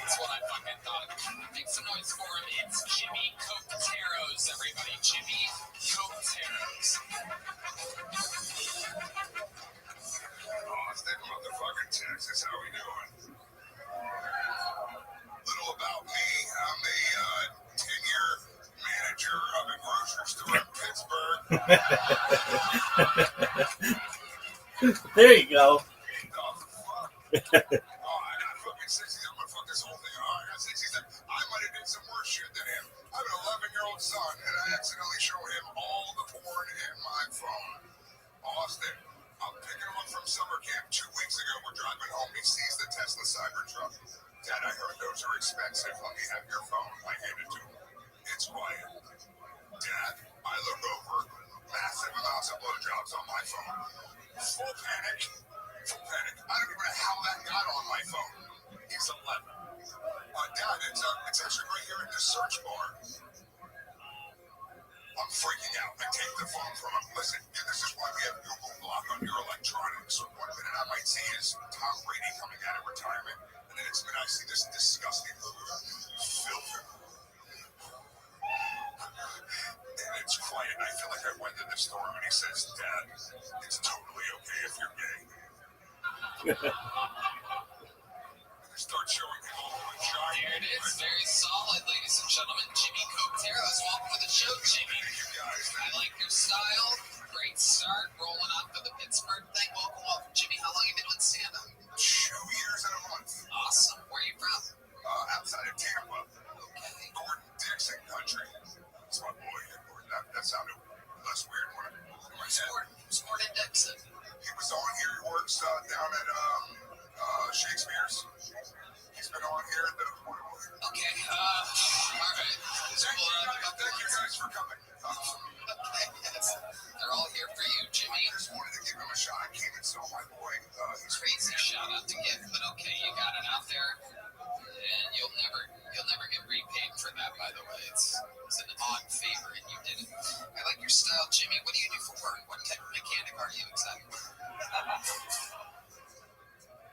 That's what I fucking thought. Make some noise for him. It's Jimmy Coteros, everybody. Jimmy Coteros.
Austin, motherfucking Texas. How we doing? Little about me. I'm a 10-year manager of a grocery store in Pittsburgh.
There you go.
I'm not fucking 60. I'm gonna fuck this whole thing. All right, at 67, I might have did some worse shit than him. I have an 11-year-old son, and I accidentally show him all the porn in my phone. Austin, I'm picking him up from summer camp 2 weeks ago. We're driving home. He sees the Tesla Cybertruck. Dad, I heard those are expensive. Let me have your phone. I hand it to him. It's quiet. Dad, I look over. Massive amounts of blowjobs on my phone. Full panic. I don't even know how that got on my phone. He's 11. Dad, it's actually right here in the search bar. I'm freaking out. I take the phone from him. Listen, this is why we have Google Block on your electronics. 1 minute I might see is Tom Brady coming out of retirement, and the next minute I see this disgusting filter. And it's quiet. I feel like I went to the store and he says, Dad, it's totally okay if you're gay. Start showing people who are shy.
There it is. Very solid, ladies and gentlemen. Jimmy Coteros, welcome to the show, Jimmy.
Thank you, guys.
I like your style. Great start. Rolling up for the Pittsburgh thing. Welcome, Jimmy. How long have you been doing stand-up?
2 years and a month.
Awesome. Where are you from?
Outside of Tampa.
Okay.
Gordon Dixon country. That's my boy. Gordon. That sounded less weird when I said it.
Who's Gordon Dixon?
He give him a shot. I came and saw my boy.
Crazy shout out to give, but okay, you got it out there, and you'll never get repaid for that. By the way, it's an odd favor, and you did it. I like your style, Jimmy. What do you do for work? What type of mechanic are you exactly?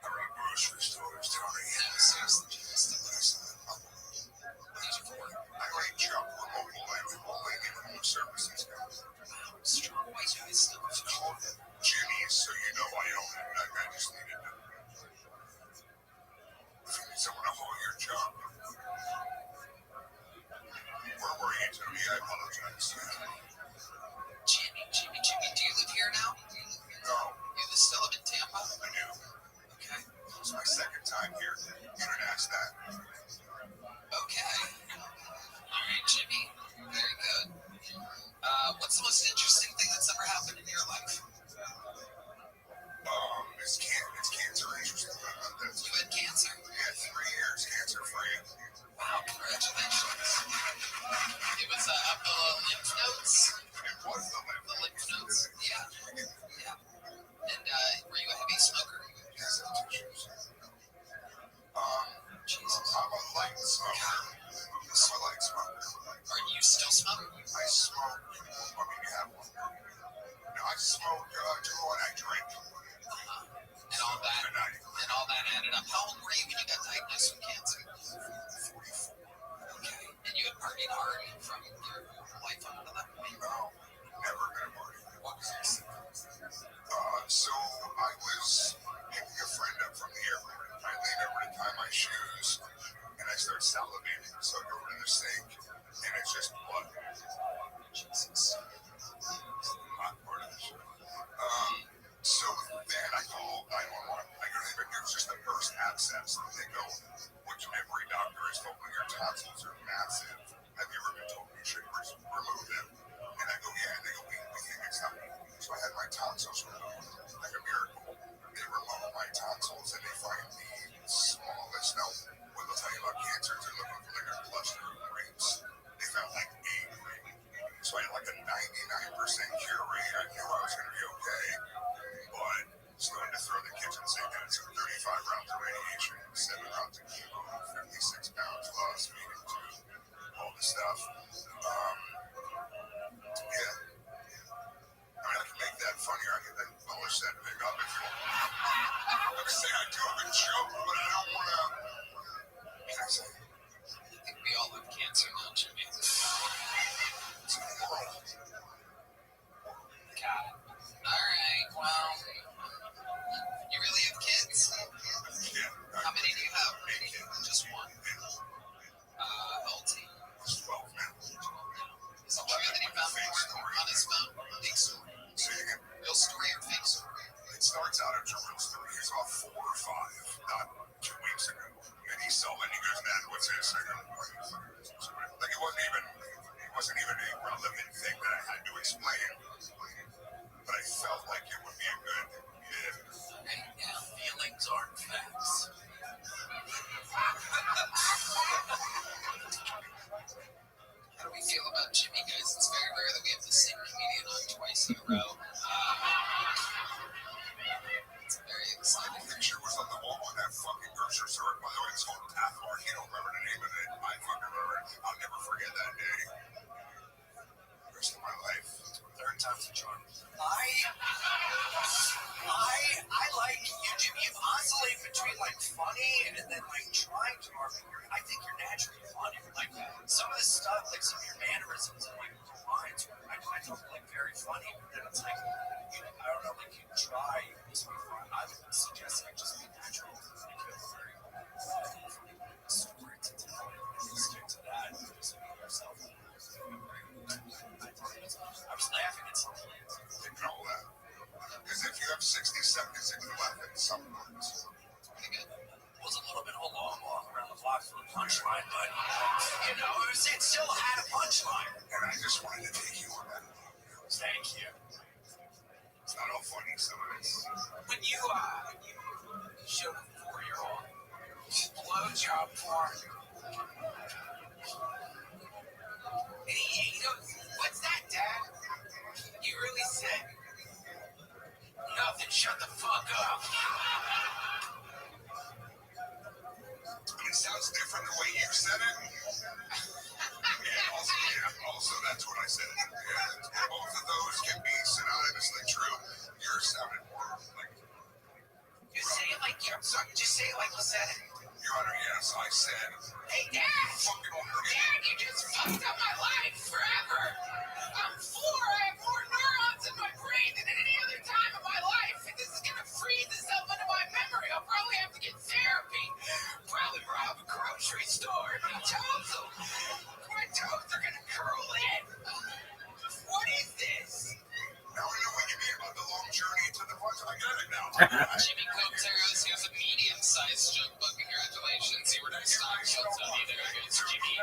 I run grocery stores, Tony.
No, seriously, Jimmy, stop that. What do you do for work?
I range up remote bowling and home services.
Wow, strong white guy stuff.
It's called Jimmy's, so you know I own it. I just needed to. If you need someone to hold your job. Where were you, Tony? I apologize.
Jimmy, do you live here now?
No.
You still live in Tampa?
I do.
Okay.
It's my second time here. You didn't ask that.
Okay. All right, Jimmy. Very good. What's the most interesting thing that's ever happened in your life?
It's cancer interesting.
You had cancer?
Yeah, 3 years cancer free.
Wow, congratulations. It was lymph nodes?
It was the
lymph nodes? Yeah. And were you a heavy smoker?
Yes, tissues.
Jesus.
I'm a light smoker.
Are you still smoking?
I smoke. I mean, you have one. No, I smoke to what I drink.
And all that added up. How old were you when you got diagnosed with cancer?
44.
Okay. And you had partied hard from your life up to that point?
No, never been a party.
What was this?
So I was picking a friend up from the airport. I lean over to tie my shoes, and I start salivating. So I go to the sink, and it's just blood.
Jesus.
Not part of the show. So then I call 911. I go to it was just a burst abscess. They go, which every doctor has told me your tonsils are massive. Have you ever been told you should remove them? And I go, yeah. And they go, we think it's not. So I had my tonsils removed, like a miracle. They remove my tonsils and they find the smallest. Now, when they'll tell you about cancer, they're looking for like a cluster of grapes. They found like 8. So I had like a 99% cure rate. I knew I was going to be okay. But starting to throw the kitchen sink at it. So 35 rounds of radiation, 7 rounds of chemo, 56 pounds lost, meaning to all the stuff. Yeah. I mean, I can make that funnier. I can then polish that big up if you want. I'm going to say I do have a joke, but I don't want to. What can I say?
I think we all have cancer now, Jimmy.
It's immoral.
Got it. All right, well, you really have kids?
Yeah.
How many do you have?
8 kids.
Just one. How old's he?
He's 12 now.
Is it true that he found porn on his phone? Fake story.
Say it again.
Real story or fake story?
It starts out as a real story. He's about 4 or 5, not 2 weeks ago. And he saw it and he goes, Dad, what's this? I go, like it wasn't even a relevant thing that I had to explain. But I felt like it would be a good bit.
Right, yeah, feelings aren't facts. How do we feel about Jimmy, guys? It's very rare that we have the same comedian on twice in a row. It's very exciting.
The picture was on the wall in that fucking grocery store. By the way, it's called Pathmark. You don't remember the name of it. I fucking remember it. I'll never forget that day. The rest of my life.
Third time's a charm. I like you, Jimmy. You oscillate between like funny and then like trying to market. I think you're naturally funny. Like some of the stuff, like some of your mannerisms and like lines, I find like very funny. But then it's like, I don't know, like you try to be fun. I would suggest like just be natural. Like you have a very funny story to tell. You stick to that. Just be yourself. I was laughing at something.
Didn't know that. Because if you have 60 seconds, you can laugh at some words.
Pretty good. It was a little bit of a long walk around the block for the punchline, but you know, it still had a punchline.
And I just wanted to take you on that.
Thank you.
It's not all funny, some of it.
When you showed a 4-year-old blowjob porn. You know, what's that, Dad? You really said? mouth and shut the fuck up.
It sounds different the way you said it. Also, that's what I said. Yeah, both of those can be synonymously true. Yours sounded more like...
You say it like you're sorry. Just say it like you said it.
Your Honor, yes, I said...
Hey, Dad! Dad, you just fucked up my life forever! I'm 4, I have more neurons in my brain than at any other time of my life, and this is gonna freeze itself into my memory. I'll probably have to get therapy. Probably rob a grocery store. My toes are gonna curl in. What is this?
Now I know what you mean about the long journey to the point. I got it now.
Jimmy Coteros, here's a medium-sized joke, but congratulations, you were next on Tony. There goes Jimmy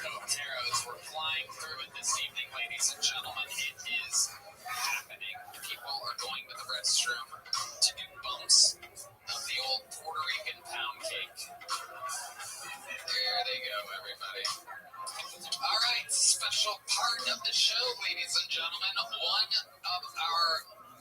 Coteros. We're flying through it this evening, ladies and gentlemen. It is happening. People are going to the restroom to do bumps of the old Puerto Rican pound cake. There they go, everybody. All right, special part of the show, ladies and gentlemen. One of our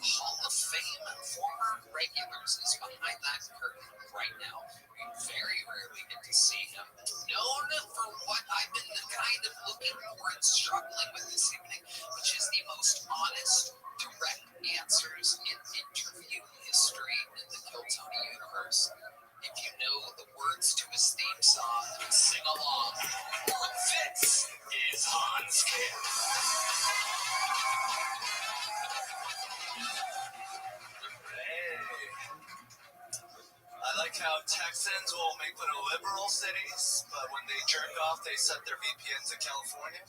Hall of Fame former regulars is behind that curtain right now. We very rarely get to see him. Known for what I've been kind of looking for and struggling with this evening, which is the most honest, direct answers in interview history in the Kill Tony universe. If you know the words to his theme song, sing along. This is Hans Kim.
I like how Texans will make fun of liberal cities, but when they jerk off, they set their VPN to California.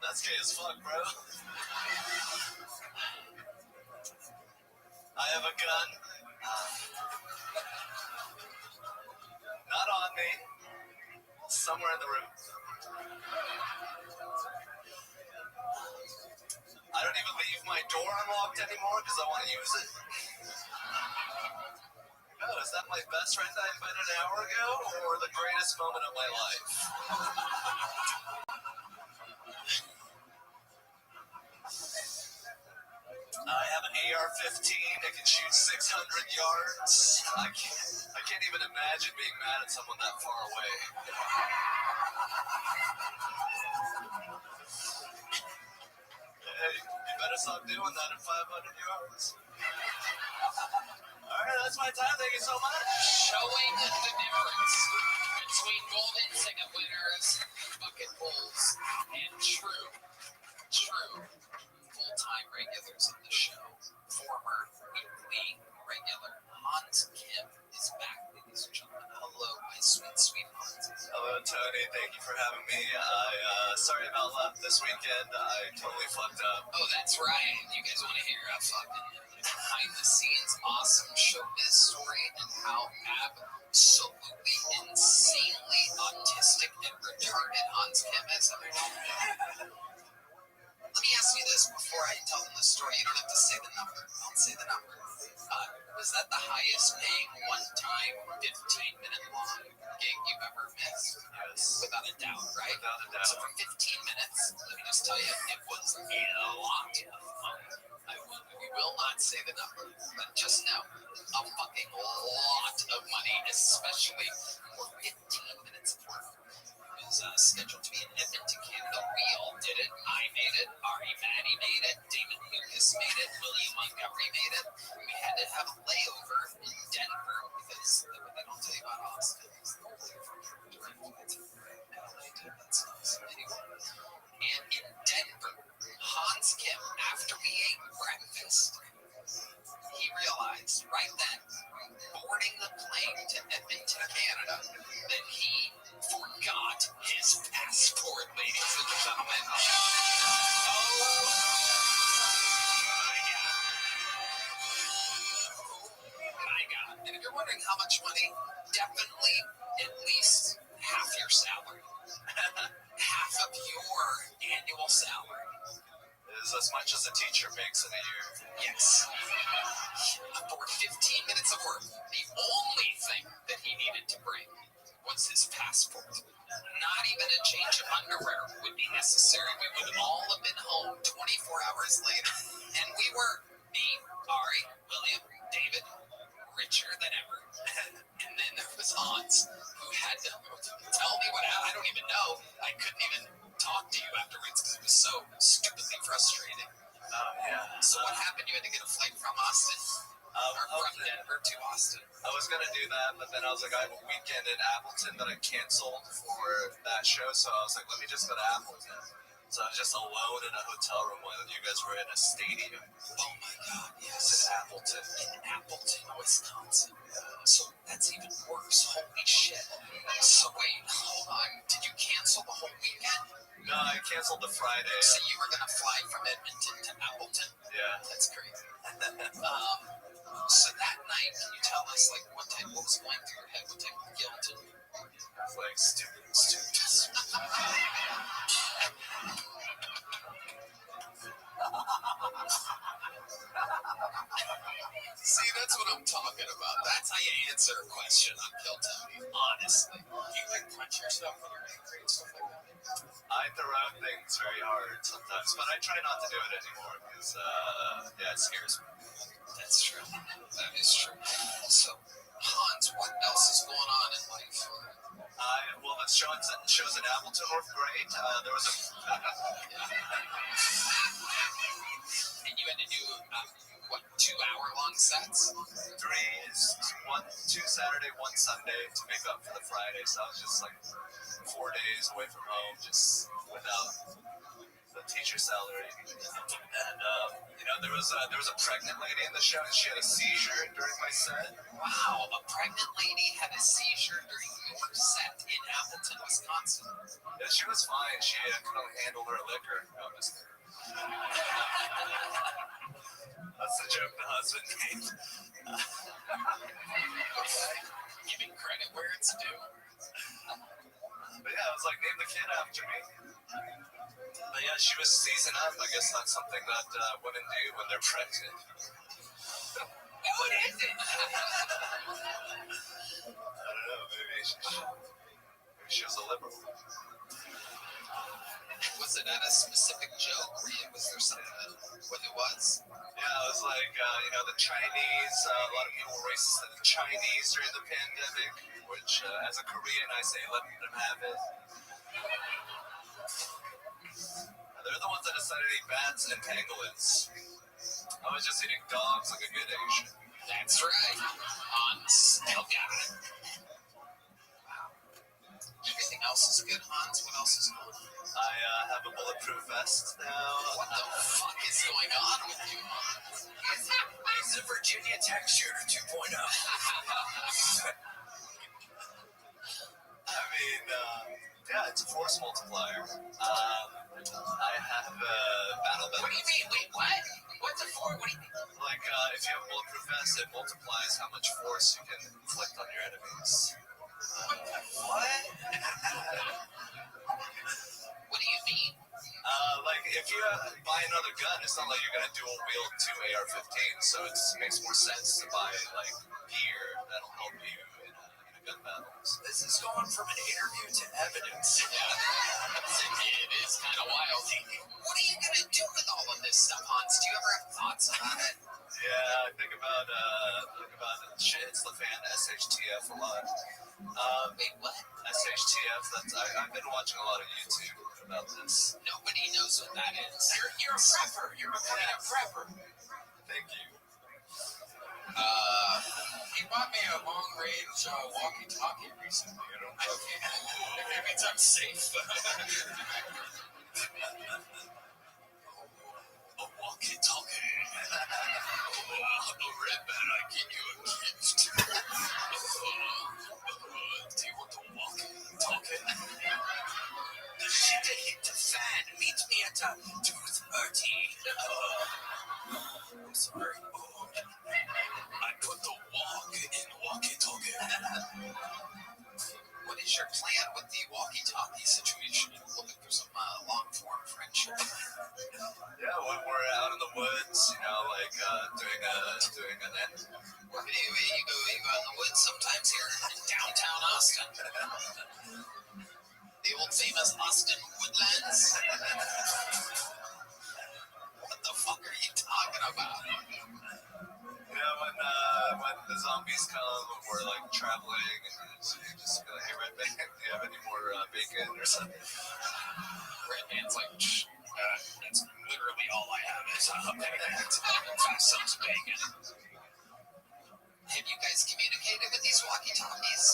That's gay as fuck, bro. I have a gun. Not on me. Somewhere in the room. I don't even leave my door unlocked anymore because I want to use it. Oh, is that my best friend I met an hour ago or the greatest moment of my life? I have an AR-15 that can shoot 600 yards. I can't even imagine being mad at someone that far away. Hey, you better stop doing that at 500 yards. All right, that's my time. Thank you so much.
Showing the difference between golden ticket winners, bucket bulls, and true full-time regulars of the show. Former weekly regular Hans Kim is back, ladies and gentlemen. Hello, my sweet Hans.
Hello, Tony. Thank you for having me. Sorry about this weekend. I totally fucked up.
Oh, that's right. You guys want to hear a fucking behind-the-scenes awesome showbiz story and how absolutely insanely autistic and retarded Hans Kim is? Let me ask you this before I tell them the story. You don't have to say the number. Don't say the number. Was that the highest paying one-time 15-minute long gig you've ever missed?
Yes.
Without a doubt, right?
Without a doubt.
So for 15 minutes, let me just tell you, it was a lot of fun. We will not say the number, but just know, a fucking lot of money, especially for 15 minutes of work. It was scheduled to be in Edmonton, Canada. We all did it. I made it. Ari Maddie made it. Damon Lucas made it. William Montgomery made it. We had to have a layover in Denver because they don't tell you about Austin. And in Denver, Hans Kim, after we ate breakfast, he realized right then, boarding the plane to Edmonton, Canada, that he forgot his passport, ladies and gentlemen. Oh my God. And if you're wondering how much money, definitely at least half your salary. Half of your annual salary.
Is as much as a teacher makes in a year.
Yes. For 15 minutes of work, the only thing that he needed to bring was his passport. Not even a underwear would be necessary. We would all have been home 24 hours later. And we were, me, Ari, William, David, richer than ever. And then there was Hans, who had to tell me what happened. I don't even know. I couldn't even talk to you afterwards because it was so stupidly frustrating.
Yeah.
So what happened? You had to get a flight from Austin? Or from Denver to Austin?
I was gonna do that, but then I was like, I have a weekend in Appleton that I canceled for that show, so I was like, let me just go to Appleton. So I was just alone in a hotel room while you guys were in a stadium.
Oh my God, yes.
In Appleton.
In Appleton, Wisconsin. So that's even worse. Holy shit. So wait, hold on. Did you cancel the whole weekend?
No, I canceled the Friday.
So you were gonna fly from Edmonton to Appleton?
Yeah.
That's crazy. So that night, can you tell us what was going through your head? What type of guilt?
Like stupid.
See, that's what I'm talking about. That's how you answer a question on Kill Tony, honestly. Do you punch yourself when you're angry and stuff like that?
I throw out things very hard sometimes, but I try not to do it anymore because, it scares me.
That's true. That is true. So, Hans, what else is going on in life?
Well, the shows in Appleton were great. There was a...
And you had to do, 2-hour-long sets?
2 Saturday, 1 Sunday to make up for the Friday. So I was just 4 days away from home, just without the teacher salary. And there was a pregnant lady in the show, and she had a seizure during my set.
Wow, a pregnant lady had a seizure during your set in Appleton, Wisconsin.
Yeah, she was fine. She could only handle her liquor. No, I'm just kidding. That's the joke the husband made.
Okay. Giving credit where it's due.
But yeah, I was like, name the kid after me. But yeah, she was seizing up. I guess that's something that women do when they're pregnant.
What is it?
I don't know, maybe she was a liberal.
Was it at a specific joke, or was there something what it was?
Yeah, it was like, the Chinese, a lot of people were racist to the Chinese during the pandemic, which, as a Korean, I say, let them have it. They're the ones that decided to eat bats and pangolins. I was just eating dogs like a good Asian.
That's right. Hans still got it. Wow. Everything else is good, Hans? What else is going on?
I have a bulletproof vest now.
What the fuck is going on with you, Hans?
He's a Virginia Tech shooter 2.0. I mean, it's a force multiplier. I have a battle belt.
What do you mean? Wait, what? What's it for? What do you mean?
If you have a bulletproof vest, it multiplies how much force you can inflict on your enemies.
What? What do you mean?
If you buy another gun, it's not like you're going to dual wield 2 AR-15s, so it makes more sense to buy, gear that'll help you in a gun battle.
This is going from an interview to evidence. It is kind of wild. What are you going to do with all of this stuff, Hans? Do you ever have thoughts about it?
Yeah, I think about shit, it's the fan, SHTF a lot.
Wait, what?
SHTF, I've been watching a lot of YouTube about this.
Nobody knows what that is. You're a prepper. You're becoming a prepper.
Thank you.
He bought me a long-range walkie-talkie recently. It means I'm safe. A walkie-talkie. Red man, I give you a gift. Do you want a walkie-talkie? The shit that hit the fan meets me at 2:30. I'm sorry. I put the walk in walkie-talkie. What is your plan with the walkie-talkie situation? You're looking for some long-form friendship.
Yeah, when we're out in the woods, doing an end.
You go out in the woods sometimes here in downtown Austin. The old famous Austin Woodlands? What the fuck are you talking about?
When the zombies come, we're like traveling, and so you just be like, hey, Red Band, do you have any more bacon or something?
Red Band's like, that's literally all I have is some bacon. Have you guys communicated with these walkie-talkies?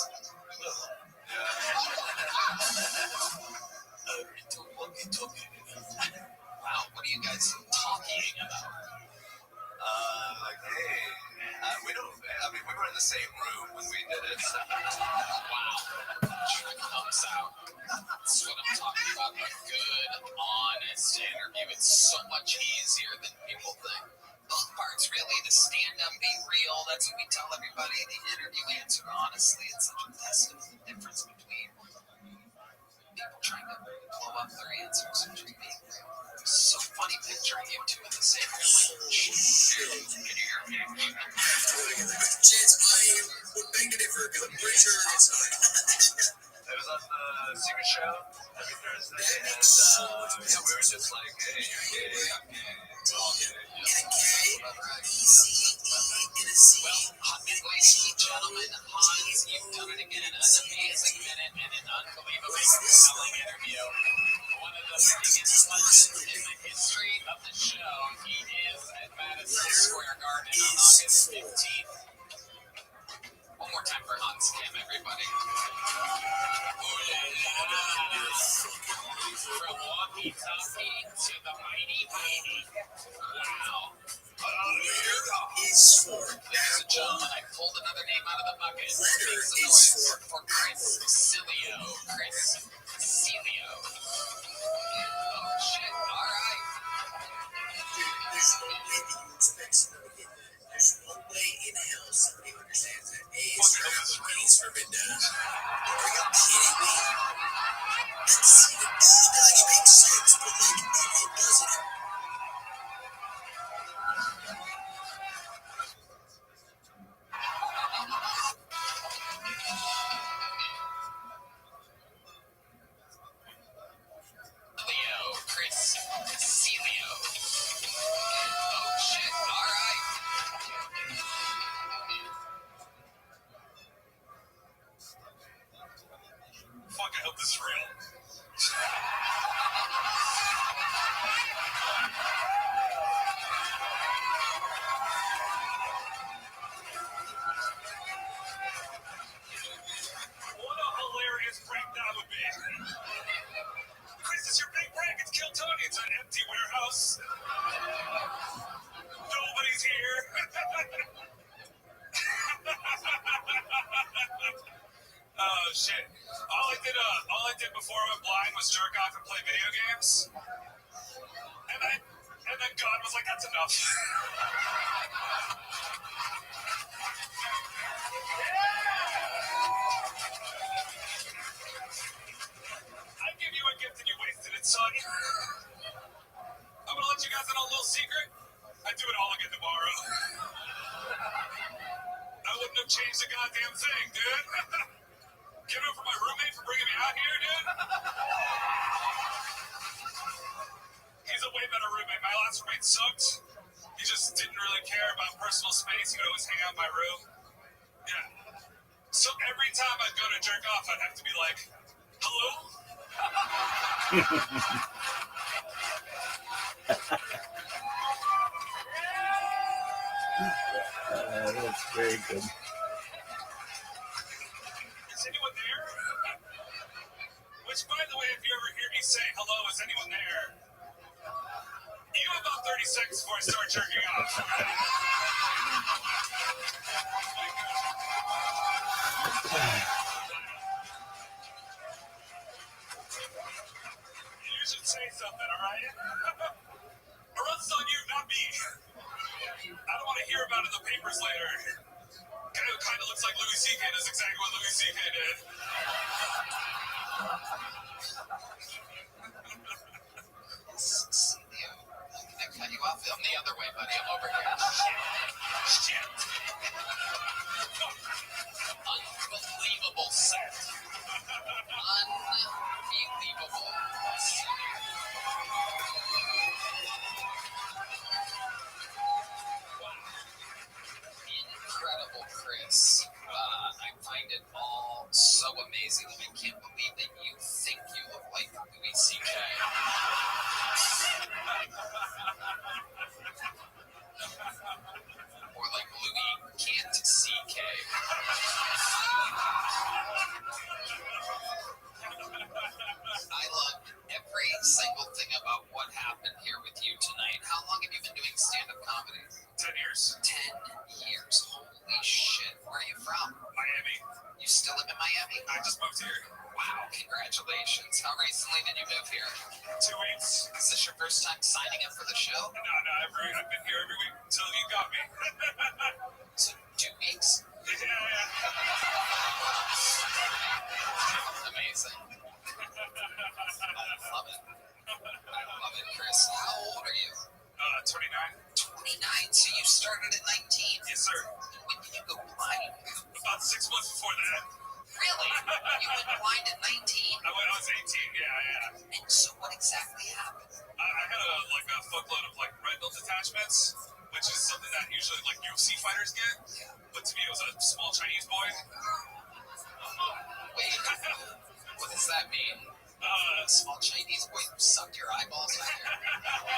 Wow, what are you guys talking about?
Like, hey, we don't, I mean, we were in the same room when we did it.
Wow, trick comes out. That's what I'm talking about. A good, honest interview. It's so much easier than people think. Both parts, really. To stand up, be real. That's what we tell everybody. The interview answer honestly. It's such a test of the difference between people trying to blow up their answers and just being real. It's so funny picturing you two in the same room.
Chance, I would beg to differ because I'm pretty sure it's not. It was on the Secret Show every Thursday, and yeah, we were just like, hey,
Well, ladies and gentlemen, Hans, you've done it again. An amazing minute and an unbelievably compelling interview. One of the biggest legends in the history of the show. He is at Madison Square Garden on August 15th. One more time for Hans Kim, everybody. From walkie-talkie to the mighty mighty. Wow. Ladies and gentlemen, I pulled another name out of the bucket. Make some noise for Chris Cilio. Chris Cilio. Oh, shit. All right.
There's no way that you expect somebody to get that. There's no way in hell somebody understands that. A is for apple, B is for vendetta. Are you kidding me? See, it makes sense, but like, it doesn't.
Chris Cilio. Oh, shit. All right.
Fuck, I hope this is real. What a hilarious prank that would be. Chris, it's your big prank. It's Kill Tony. It's an empty warehouse. Nobody's here. Oh, shit. All I did before I went blind was jerk off and play video games. And then God was like, that's enough. I give you a gift and you wasted it, son. I'm gonna let you guys in on a little secret. I do it all again tomorrow. I wouldn't have changed a goddamn thing, dude. Give it up for my roommate for bringing me out here, dude. He's a way better roommate. My last roommate sucked. He just didn't really care about personal space. He would always hang out in my room. Yeah. So every time I'd go to jerk off, I'd have to be like, hello?
That's very good.
Is anyone there? Which, by the way, if you ever hear me say hello, is anyone there? You have about 30 seconds before I start jerking off. You should say something, all right? Or else it's on you, not me. I don't want to hear about it in the papers later. Guy who kind of looks like Louis C.K. does exactly what Louis C.K. did.
I cut you off on the other way, buddy. I'm over here. Shit. Unbelievable set. Unbelievable Incredible, Chris. I find it all so amazing. I can't believe that you think you look like Louis C.K. Or like Louis can't C.K. I love every single thing about what happened here with you tonight. How long have you been doing stand-up comedy?
10 years.
10 years. Holy shit. Where are you from?
Miami.
You still live in Miami?
I just moved here.
Wow, congratulations. How recently did you move here?
2 weeks.
Is this your first time signing up for the show?
No, I've been here every week until you got me.
So 2 weeks?
Yeah.
Amazing. I love it. I love it, Chris. How old are you?
29.
29. So you started at 19?
Yes, sir.
When did you go blind?
About 6 months before that.
Really? You went blind at 19?
I was 18, yeah.
And so what exactly happened?
I had a fuckload of retinal detachments, which is something that usually UFC fighters get. But to me, it was a small Chinese boy.
Wait, what does that mean? Small Chinese boy sucked your eyeballs out here?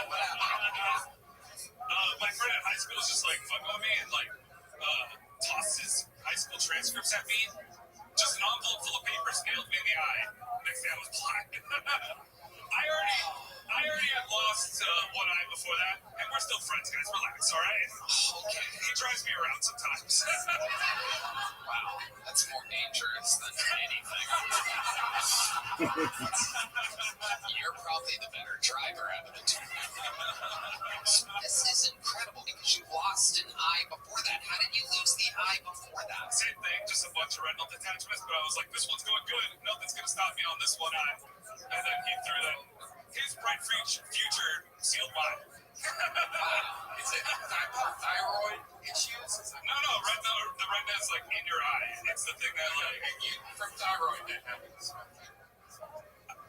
What happened?
My friend at high school was just fucking with me and tossed his high school transcripts at me. Just an envelope full of papers, nailed me in the eye. Next day I was blind. I already had lost one eye before that, and we're still friends, guys. Relax, all right?
Okay.
He drives me around sometimes.
Wow, that's more dangerous than anything. You're probably the better driver out of the two. This is incredible because you lost an eye before that. How did you lose the eye before that?
Same thing, just a bunch of retinal detachments, but I was like, this one's going good. Nothing's going to stop me on this one eye. And then he threw that. His bright future sealed mine.
Wow. Is it thyroid issues?
No, the retina is in your eye. It's the thing that
from thyroid that happens.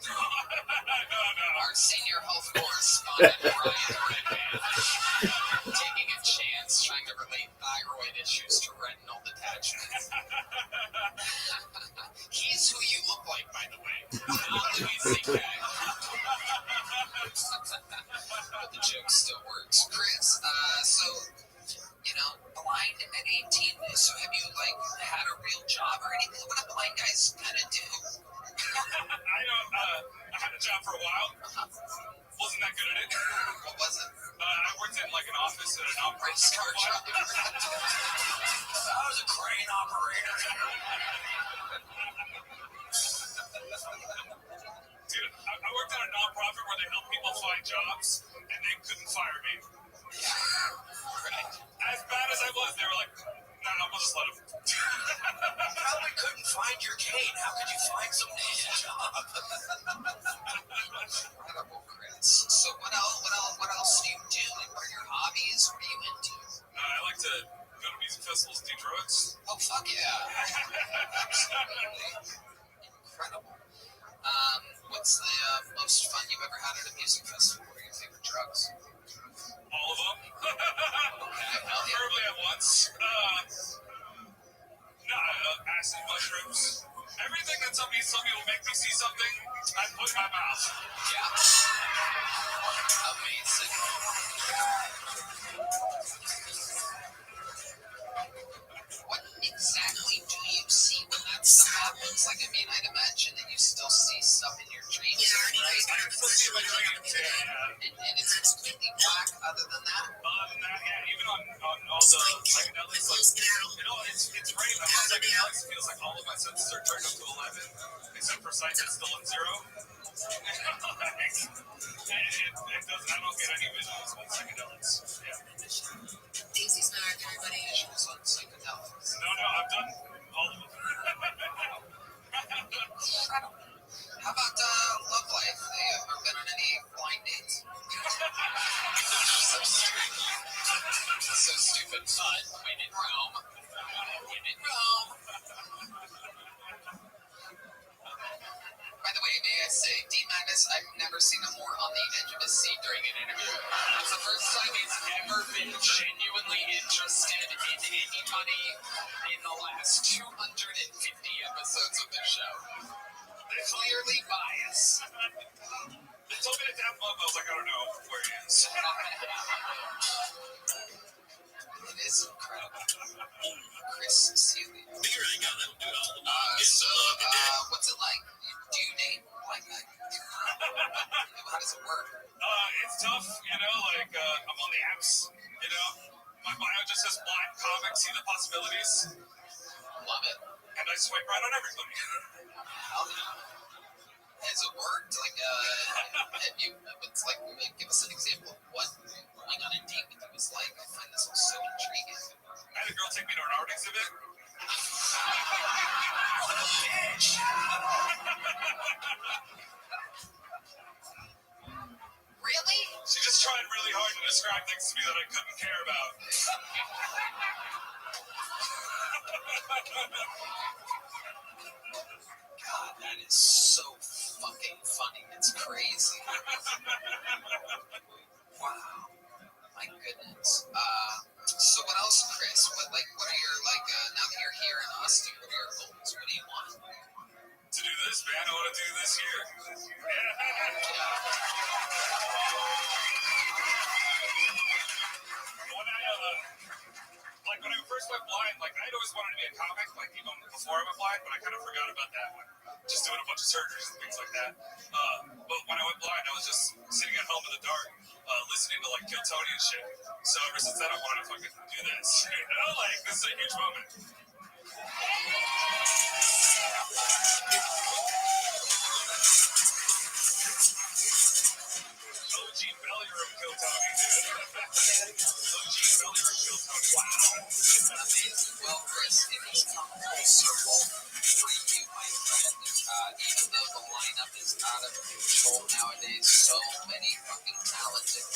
No.
Our senior health correspondent, Ryan Redman, taking a chance trying to relate thyroid issues to retinal detachments. He's who you look like, by the way. Not Louis C.K. But the joke still works. Chris, blind at 18, so have you, had a real job or anything? What do blind guys kind of do?
I had a job for a while. Wasn't that good at it.
What was it?
I worked in an office at an
race car shop. I was a crane operator.
Dude, I worked at a nonprofit where they help people find jobs, and they couldn't fire me.
Right.
As bad as I was, they were like, nah, we'll just let him.
Probably couldn't find your cane. How could you find someone's job? Incredible, Chris. So what else do you do? What are your hobbies? What are you into?
I like to go to music festivals and do drugs.
Oh, fuck yeah. Absolutely. Incredible. What's the most fun you've ever had at a music festival? What are your favorite drugs?
All of them.
Okay.
Preferably at once. Acid mushrooms. Everything that some people make me see something, I put in my mouth.
Yeah. Amazing. What exactly do you see when that stuff happens? I'd imagine that you still see stuff in your dreams, right? And it's completely black other than that?
Even on all the psychedelics, it's great. On psychedelics, it feels like all of my senses are turned up to 11, except for sight that's still on 0. It doesn't, I don't get any visuals on psychedelics. Yeah.
Daisy Snark, everybody. Visuals on psychedelics.
No, I've done all of them.
Incredible. How about love life? Have you ever been on any blind dates? So stupid. When in Rome. By the way, may I say, D-Mag, seen him more on the edge of his seat during an interview. That's the first time he's ever been genuinely interested in anybody in the last 250 episodes of the show. Clearly biased.
They told me to tap him up. I was like, I don't know where he is.
It is incredible. Chris Seeley. What's it like? Do you date like that? How does it work?
It's tough, I'm on the apps, My bio just says blind comic, see the possibilities.
Love it.
And I swipe right on everybody.
Hell yeah. Has it worked? Give us an example of what going on a date with you was like. I find this all so intriguing.
I had a girl take me to an art exhibit. What a bitch!
Really?
She just tried really hard to describe things to me that I couldn't care about.
God, that is so fucking funny. It's crazy. Wow. My goodness. So what else, Chris? What are your, now that you're here in Austin, what are your goals? What do you want?
To do this, man. I want to do this here. When I first went blind, I'd always wanted to be a comic, even before I went blind, but I kind of forgot about that one. Just doing a bunch of surgeries and things like that. But when I went blind, I was just sitting at home in the dark, listening to Kill Tony and shit. So ever since then, I wanted to fucking do this. This is a huge moment. OG belly room Kill Tony, dude. OG belly room Kill Tony. Wow.
Amazing. Well, Chris, it has come full circle for you, my friend. Even though the lineup is out of control nowadays, so many fucking talented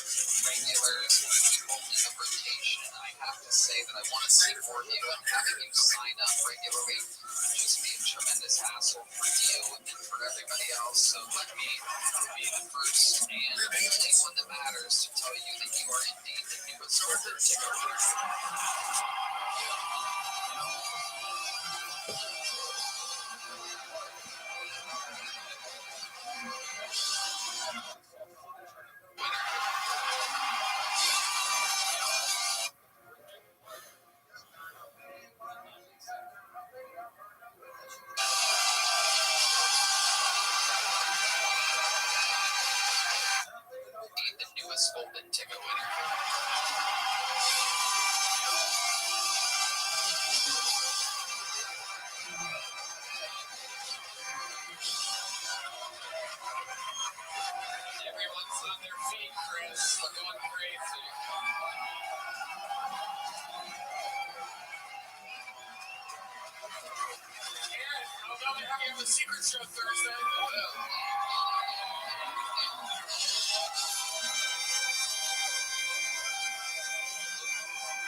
regulars keep holding the rotation. I have to say that I want to support you, and having you sign up regularly would just be a tremendous hassle for you and for everybody else. So let me be the first and only one that matters to tell you that you are indeed the newest golden ticket winner. The newest golden ticket winner. Everyone's on their feet, Chris. They're going crazy. Aaron, I'm going to have you have a secret show Thursday.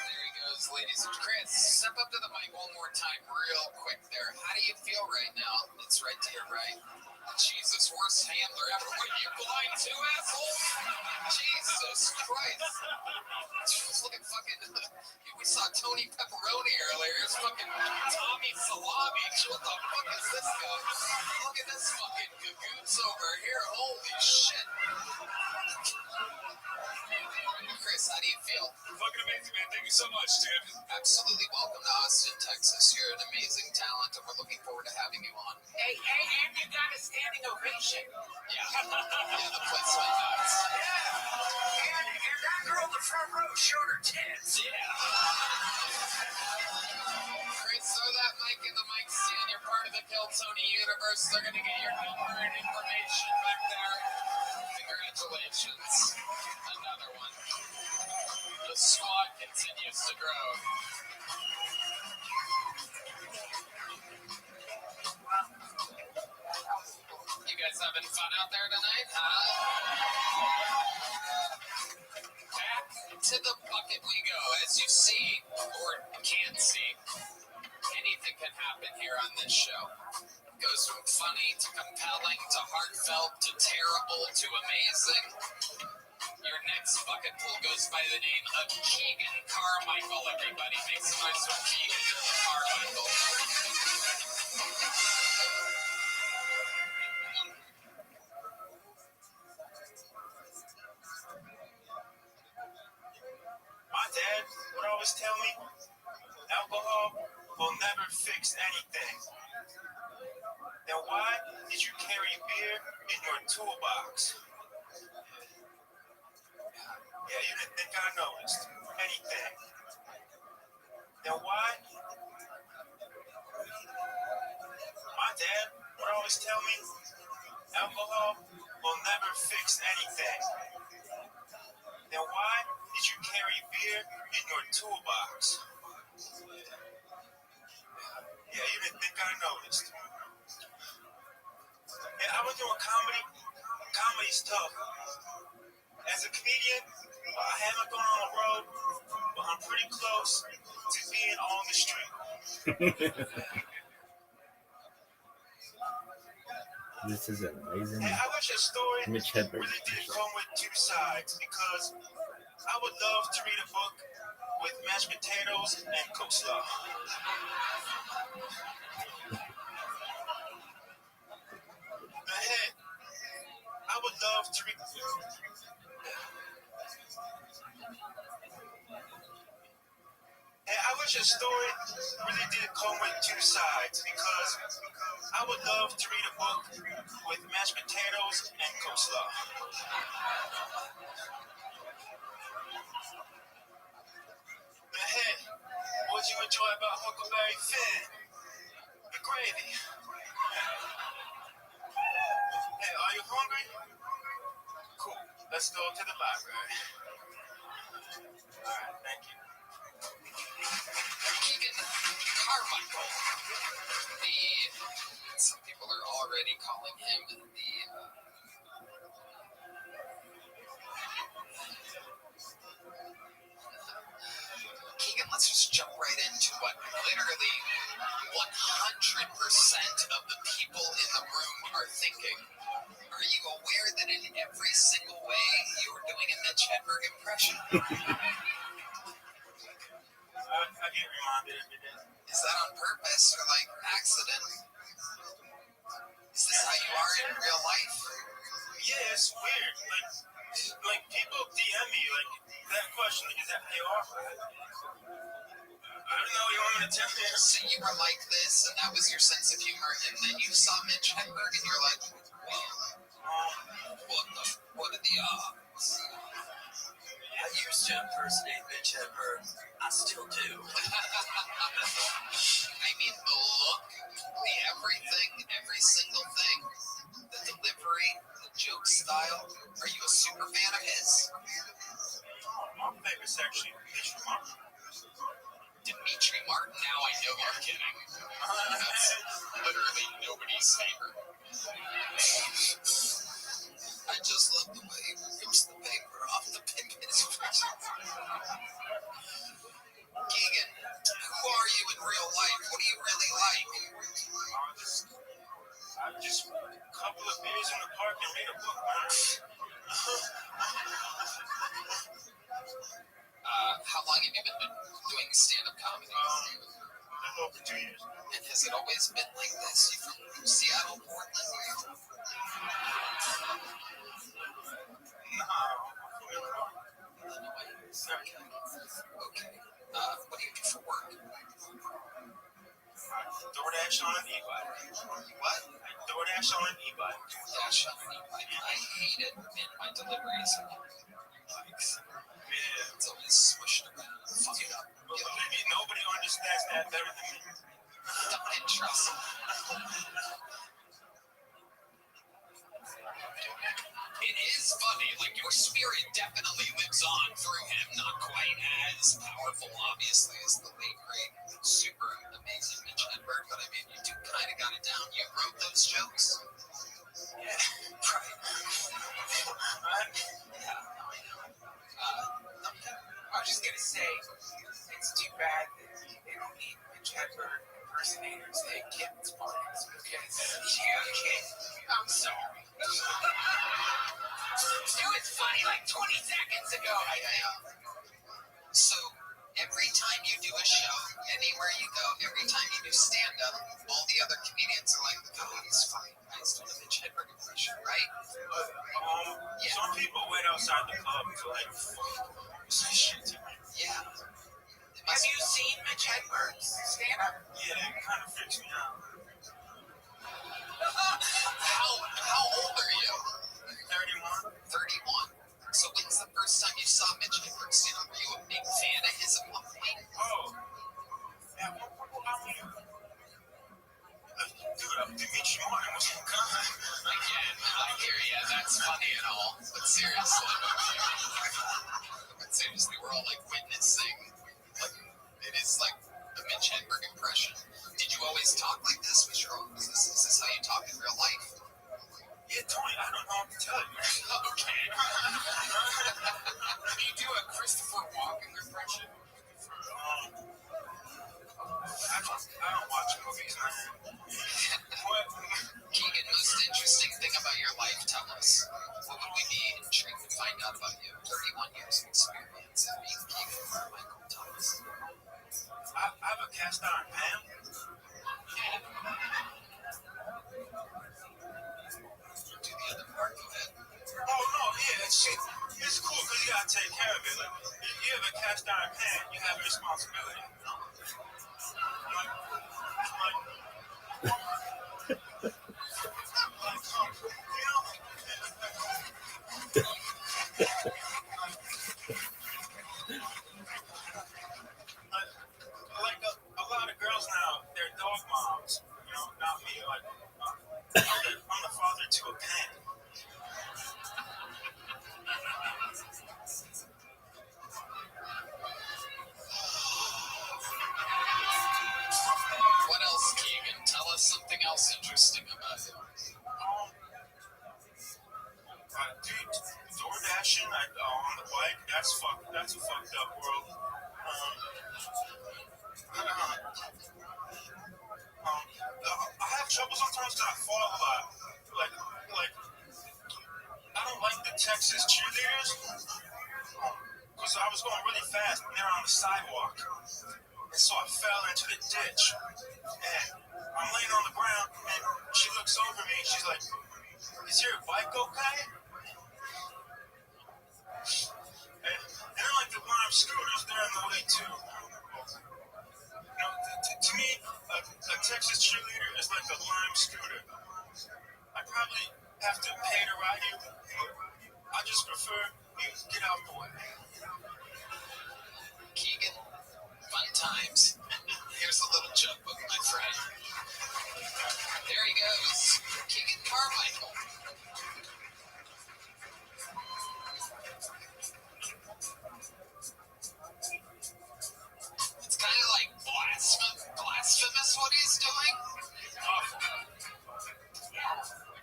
There he goes, ladies and Chris. Step up to the mic one more time real quick there. How do you feel right now? It's right to your right. Jesus, worst handler ever. What are you, blind too, asshole? Jesus Christ. Look at fucking, we saw Tony Pepperoni earlier. It's fucking Tommy Salami. What the fuck is this guy? Look at this fucking gagoons over here. Holy shit. Chris, how do you feel?
Fucking amazing, man. Thank you so much, dude.
Absolutely. Welcome to Austin, Texas. You're an amazing talent, and we're looking forward to having you on. Hey, and you got a standing ovation. Yeah. The place went nuts. Yeah. And that girl in the front row showed her tits. Yeah. Chris, throw that mic in the mic stand. You're part of the Kill Tony universe. They're going to get your number and information back there. Congratulations. Another one. The squad continues to grow. You guys having fun out there tonight, huh? Back to the bucket we go. As you see, or can't see, anything can happen here on this show. Goes from funny to compelling to heartfelt to terrible to amazing. Your next bucket pool goes by the name of Keegan Carmichael. Everybody make some noise for Keegan Carmichael.
My dad would always tell me, alcohol will never fix anything. Then why did you carry beer in your toolbox? Yeah, you didn't think I noticed anything. Then why? My dad would always tell me, alcohol will never fix anything. Then why did you carry beer in your toolbox? Yeah, you didn't think I noticed. Yeah, I was doing comedy. Comedy's tough. As a comedian, I haven't gone on the road, but I'm pretty close to being on the street.
This is amazing.
And I wish a story
Mitch Hedberg.
really did come with two sides, because I would love to read a book with mashed potatoes and coleslaw. Hey, I would love to read. And I wish a story really did come with two sides, because I would love to read a book with mashed potatoes and coleslaw. Hey, what'd you enjoy about Huckleberry Finn? The gravy. Hey, are you hungry? Cool. Let's go to the library. All right, thank you.
Keegan Carmichael. Some people are already calling him the Keegan, let's just jump right into what literally 100% of the people in the room are thinking. Are you aware that in every single way you were doing a Mitch Hedberg impression?
I get reminded every day.
Is that on purpose or like accident? Is this how you are in real life?
Yeah, it's weird. Like people DM me like that question. Like, is that how you are? I don't know. You want me to tell you?
So you were like this, and that was your sense of humor, and then you saw Mitch Hedberg, and you're like, what are the odds?
I used to impersonate Mitch Hedberg. I still do.
I mean, the look, the everything, every single thing, the delivery, the joke style. Are you a super fan of his?
My favorite's actually Dimitri Martin.
Dimitri Martin? Now I know you're kidding. That's literally nobody's favorite. I just love the way he rips the paper off the Pickens picture. Keegan, who are you in real life? What do you really like?
Just a couple of beers in the park and read a book, man.
How long have you been doing stand-up comedy?
A little over 2 years.
And has it always been like this? You from Seattle, Portland? Illinois. Okay. What do you do for work?
DoorDash on an e-bike.
What?
DoorDash on an e-bike.
DoorDash on an e-bike. I hate it in my deliveries.
Yeah.
It's always smushed around. Fuck it up.
Nobody understands that better than me.
Don't trust me. It is funny, like your spirit definitely lives on through him, not quite as powerful, obviously, as the late, great, super amazing Mitch Hedberg, but I mean, you do kind of got it down. You wrote those jokes?
Yeah, right.
I was just gonna say, it's too bad that they don't need Mitch Hedberg impersonators at kids' parties, because
was funny like 20 seconds ago. So every time you do a show, anywhere you go, every time you do stand-up, all the other comedians are like, oh, he's fine. I just don't have a Hedberg impression, right? Yeah.
Some people wait outside the club and feel like, say shit to me.
Yeah. Have you seen Mitch Hedberg's stand-up?
Yeah, it kind of freaks me out.
How old are you?
31.
31. So when's the first time you saw Mitch Hedberg stand-up? Were you a big fan of his at one point?
Oh. Yeah, I mean, dude, Dimitri Martin was a guy.
Again, I hear ya. That's funny and all. But seriously, we're all like witnessing. Like, it is like a Mitch Hedberg impression. Did you always talk like this? Is this how you talk in real life?
Yeah, Tony, I don't know what to tell you.
Okay. Can you do a Christopher Walken impression?
I don't watch movies, man.
Keegan, most interesting thing about your life, tell us. What would we be intrigued to find out about you? 31 years of experience of being Keegan Carmichael, tell us.
I have a cast iron pan.
Do the other part, go ahead.
Oh, no, yeah, it's cool because you gotta take care of it. Like, you have a cast iron pan, you have a responsibility. Like a lot of girls now, they're dog moms. You know, not me. Like, I'm the father to a pan.
What else, Keegan? Tell us something else interesting about you.
Dude, door dashing on the bike, that's a fucked up world. I have trouble sometimes because I fall a lot. Like, I don't like the Texas cheerleaders because I was going really fast and they're on the sidewalk. And so I fell into the ditch. And I'm laying on the ground and she looks over me and she's like, is your bike okay? And they're like the lime scooters, they're in the way too. You know, to me, a Texas cheerleader is like a lime scooter. I probably have to pay to ride you, but I just prefer you get out the way.
Keegan, fun times. Here's a little joke book, my friend. There he goes. Keegan Carmichael. It's kind of like blasphemous what he's doing.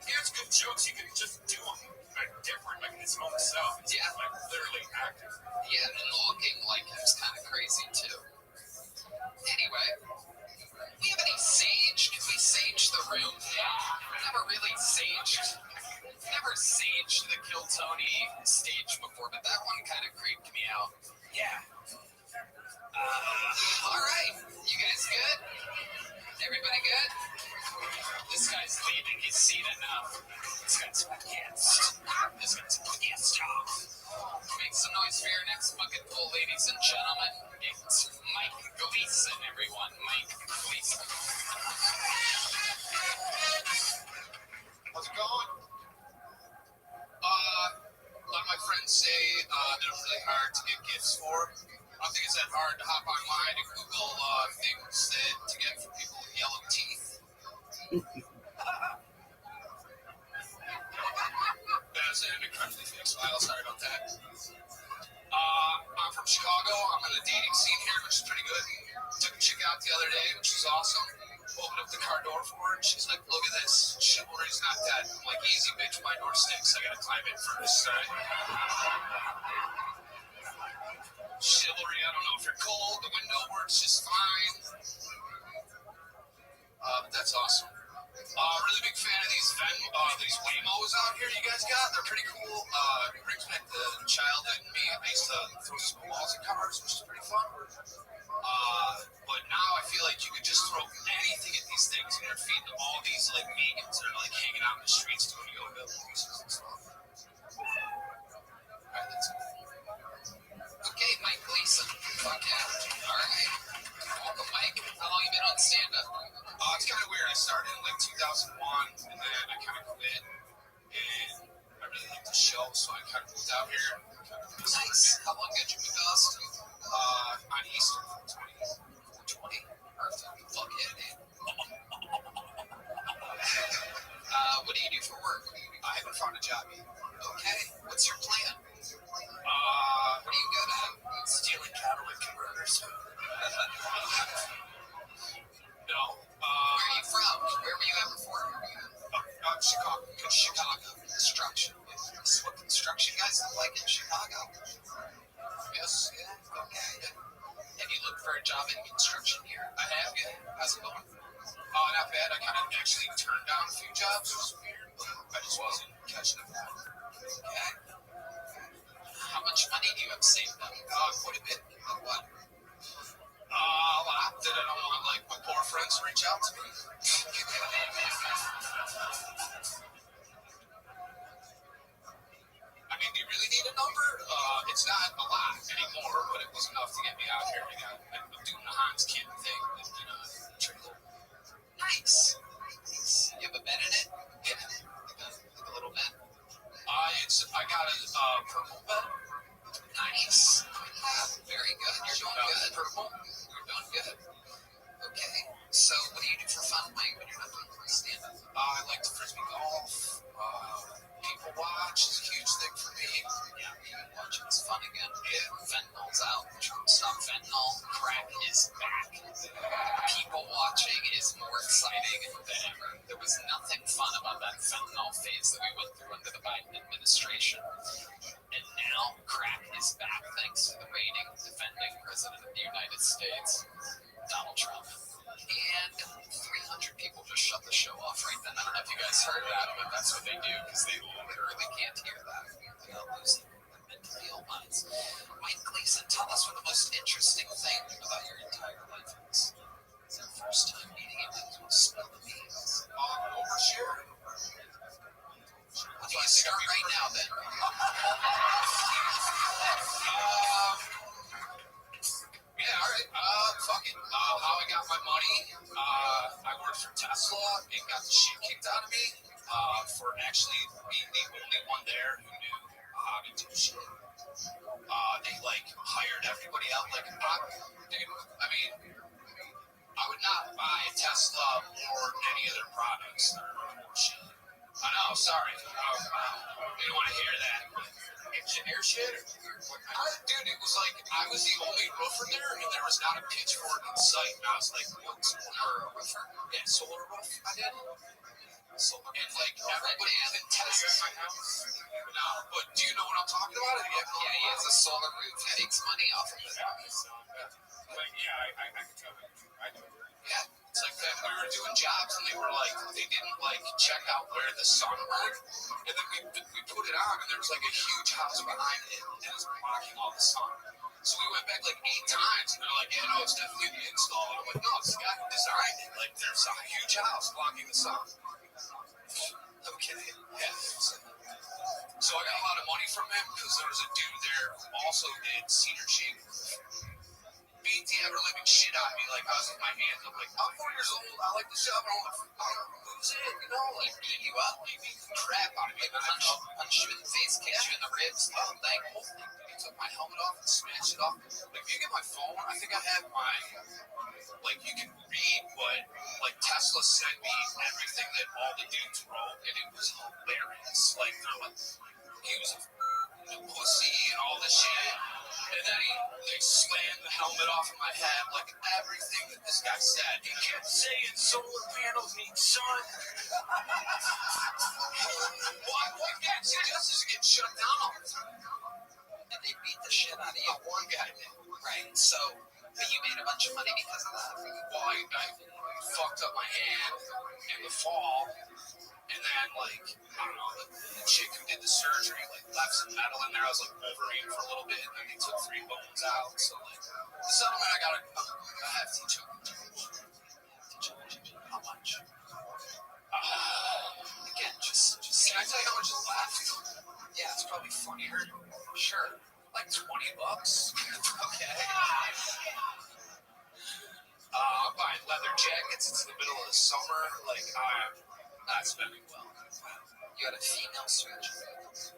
Here's good jokes, you can just do them like different, like his own self. It's like literally acting.
Yeah, and looking like him's kind of crazy too. Anyway, we have any sage? Can we sage the room? Never really saged. Never saged the Kill Tony stage before, but that one kind of creeped me out. Yeah. All right. You guys good? Everybody good? This guy's leaving. He's seen enough. This guy's pissed. This guy's pissed off. Make some noise for your next bucket full, ladies and gentlemen. It's Mike Gleason, everyone. Mike Gleason.
How's it going? A lot of my friends say that it's really hard to get gifts for. I don't think it's that hard to hop online and Google things to get for people with yellow teeth. That's an incredibly fake smile. Sorry about that. I'm from Chicago. I'm in the dating scene here, which is pretty good. Took a chick out the other day, which was awesome. Opened up the car door for her, and she's like, look at this. Chivalry's not dead. I'm like, easy, bitch. My door stinks. I gotta climb it first. Chivalry, I don't know if you're cold. The window works just fine. But that's awesome. Really big fan of these Waymos out here you guys got. They're pretty cool. It brings back the childhood in me. I used to throw snowballs at cars, which is pretty fun. But now I feel like you could just throw anything at these things, and they're feeding all these like vegans that are like hanging out in the streets doing yoga poses and stuff. Alright, that's cool. Okay, Mike Gleason. Fuck yeah. Alright. Welcome, Mike. How long you been on stand-up? It's kind of weird. I started in like 2001, and then I kind of quit. And I really liked the show, so I kind of moved out here. Nice. How long did you move to Austin? On Easter, 420. Perfect. Fuck yeah, dude. What do you do for work? I haven't found a job yet. Okay. What's your plan? What are you good at? Stealing catalytic converters. No. Where are you from? Where were you at before? Chicago. Construction. What construction guys look like in Chicago? Yes. Yeah. Okay. Have you looked for a job in construction here? I have. Yeah. How's it going? Not bad. I kind of actually turned down a few jobs. It was weird, but I just wasn't catching up now. Okay. How much money do you have saved up? Quite a bit. Like what? A lot that I don't want like my poor friends to reach out to me. I mean, do you really need a number? It's not a lot anymore, but it was enough to get me out here. I'm doing the Hans Kid thing in a trailer. Nice. You have a bed in it? Yeah, like a little bed. I got a purple bed. Nice. Very good. You're doing good. Purple. You're doing good. Okay. So, what do you do for fun, Mike, when you're not doing stand-up? I like to frisbee golf. People watch is a huge thing for me. Yeah, people watching is fun again. Yeah, fentanyl's out. Stop fentanyl. Crack is back. People watching is more exciting than ever. There was nothing fun about that fentanyl phase that we went through under the Biden administration. And now crack is back thanks to the reigning, defending president of the United States, Donald Trump. And 300 people just shut the show off right then. I don't know if you guys heard that, but that's what they do because they literally can't hear that. They'll lose their mentally ill minds. Mike Gleason, tell us what the most interesting thing about your entire life is. It's our first time meeting you. Spill the beans. Overshare. Do you start right now then? Yeah, all right. Fuck it. How I got my money? I worked for Tesla and got the shit kicked out of me for actually being the only one there who knew how to do shit. They like hired everybody out. Like, I mean, I would not buy a Tesla or any other products that are bullshit. I know, sorry. You don't want to hear that. Engineer shit? Dude, it was like I was the only roofer there, and there was not a pitchfork in sight. And I was like, what? Solar roofer? Yeah, solar roof. I did. Solar. And like everybody is in Texas right now. No, but do you know what I'm talking about? Yeah, he has a solar roof. He makes money off of it. But yeah, I can tell you. I know. Yeah, it's like that. We were doing jobs, and they were like, they didn't like check out where the sun went, and then we put it on, and there was like a huge house behind it, and it was blocking all the sun. So we went back like 8 times, and they're like, yeah, no, it's definitely the install. And I'm like, no, it's the guy who designed it. Like, there's a huge house blocking the sun. Okay, yeah. So I got a lot of money from him because there was a dude there who also did cedar shake. BT ever living shit out of me. Like, I was with my hands up, like, I'm 4 years old. I like the show. I don't lose it, you know? Like, beat you up. He beat the crap out of me. Punch you in the face, kick you in the ribs, the whole thing. He took my helmet off and smashed it off. Like, if you get my phone, I think I have my, like, you can read what, like, Tesla sent me everything that all the dudes wrote, and it was hilarious. Like, they're like, he was a pussy and all this shit. And then they slammed the helmet off of my head, like everything that this guy said. He kept saying solar panels need sun. Why can't you just get shut down? And they beat the shit out of you. One guy did. Right. So
But you made a bunch of money because of that. Well, I fucked up my hand in the fall, and then like I don't know, the chick who did the surgery like left some metal in there. I was like Wolverine for a little bit, and then they took 3 bones out. So like the settlement, I got a hefty chunk. How much? Again, just can I tell you how much is left? Yeah, it's probably funnier. Sure, like $20. Okay. I'm buying leather jackets. It's the middle of the summer. Like I'm not spending well. You got a female surgeon.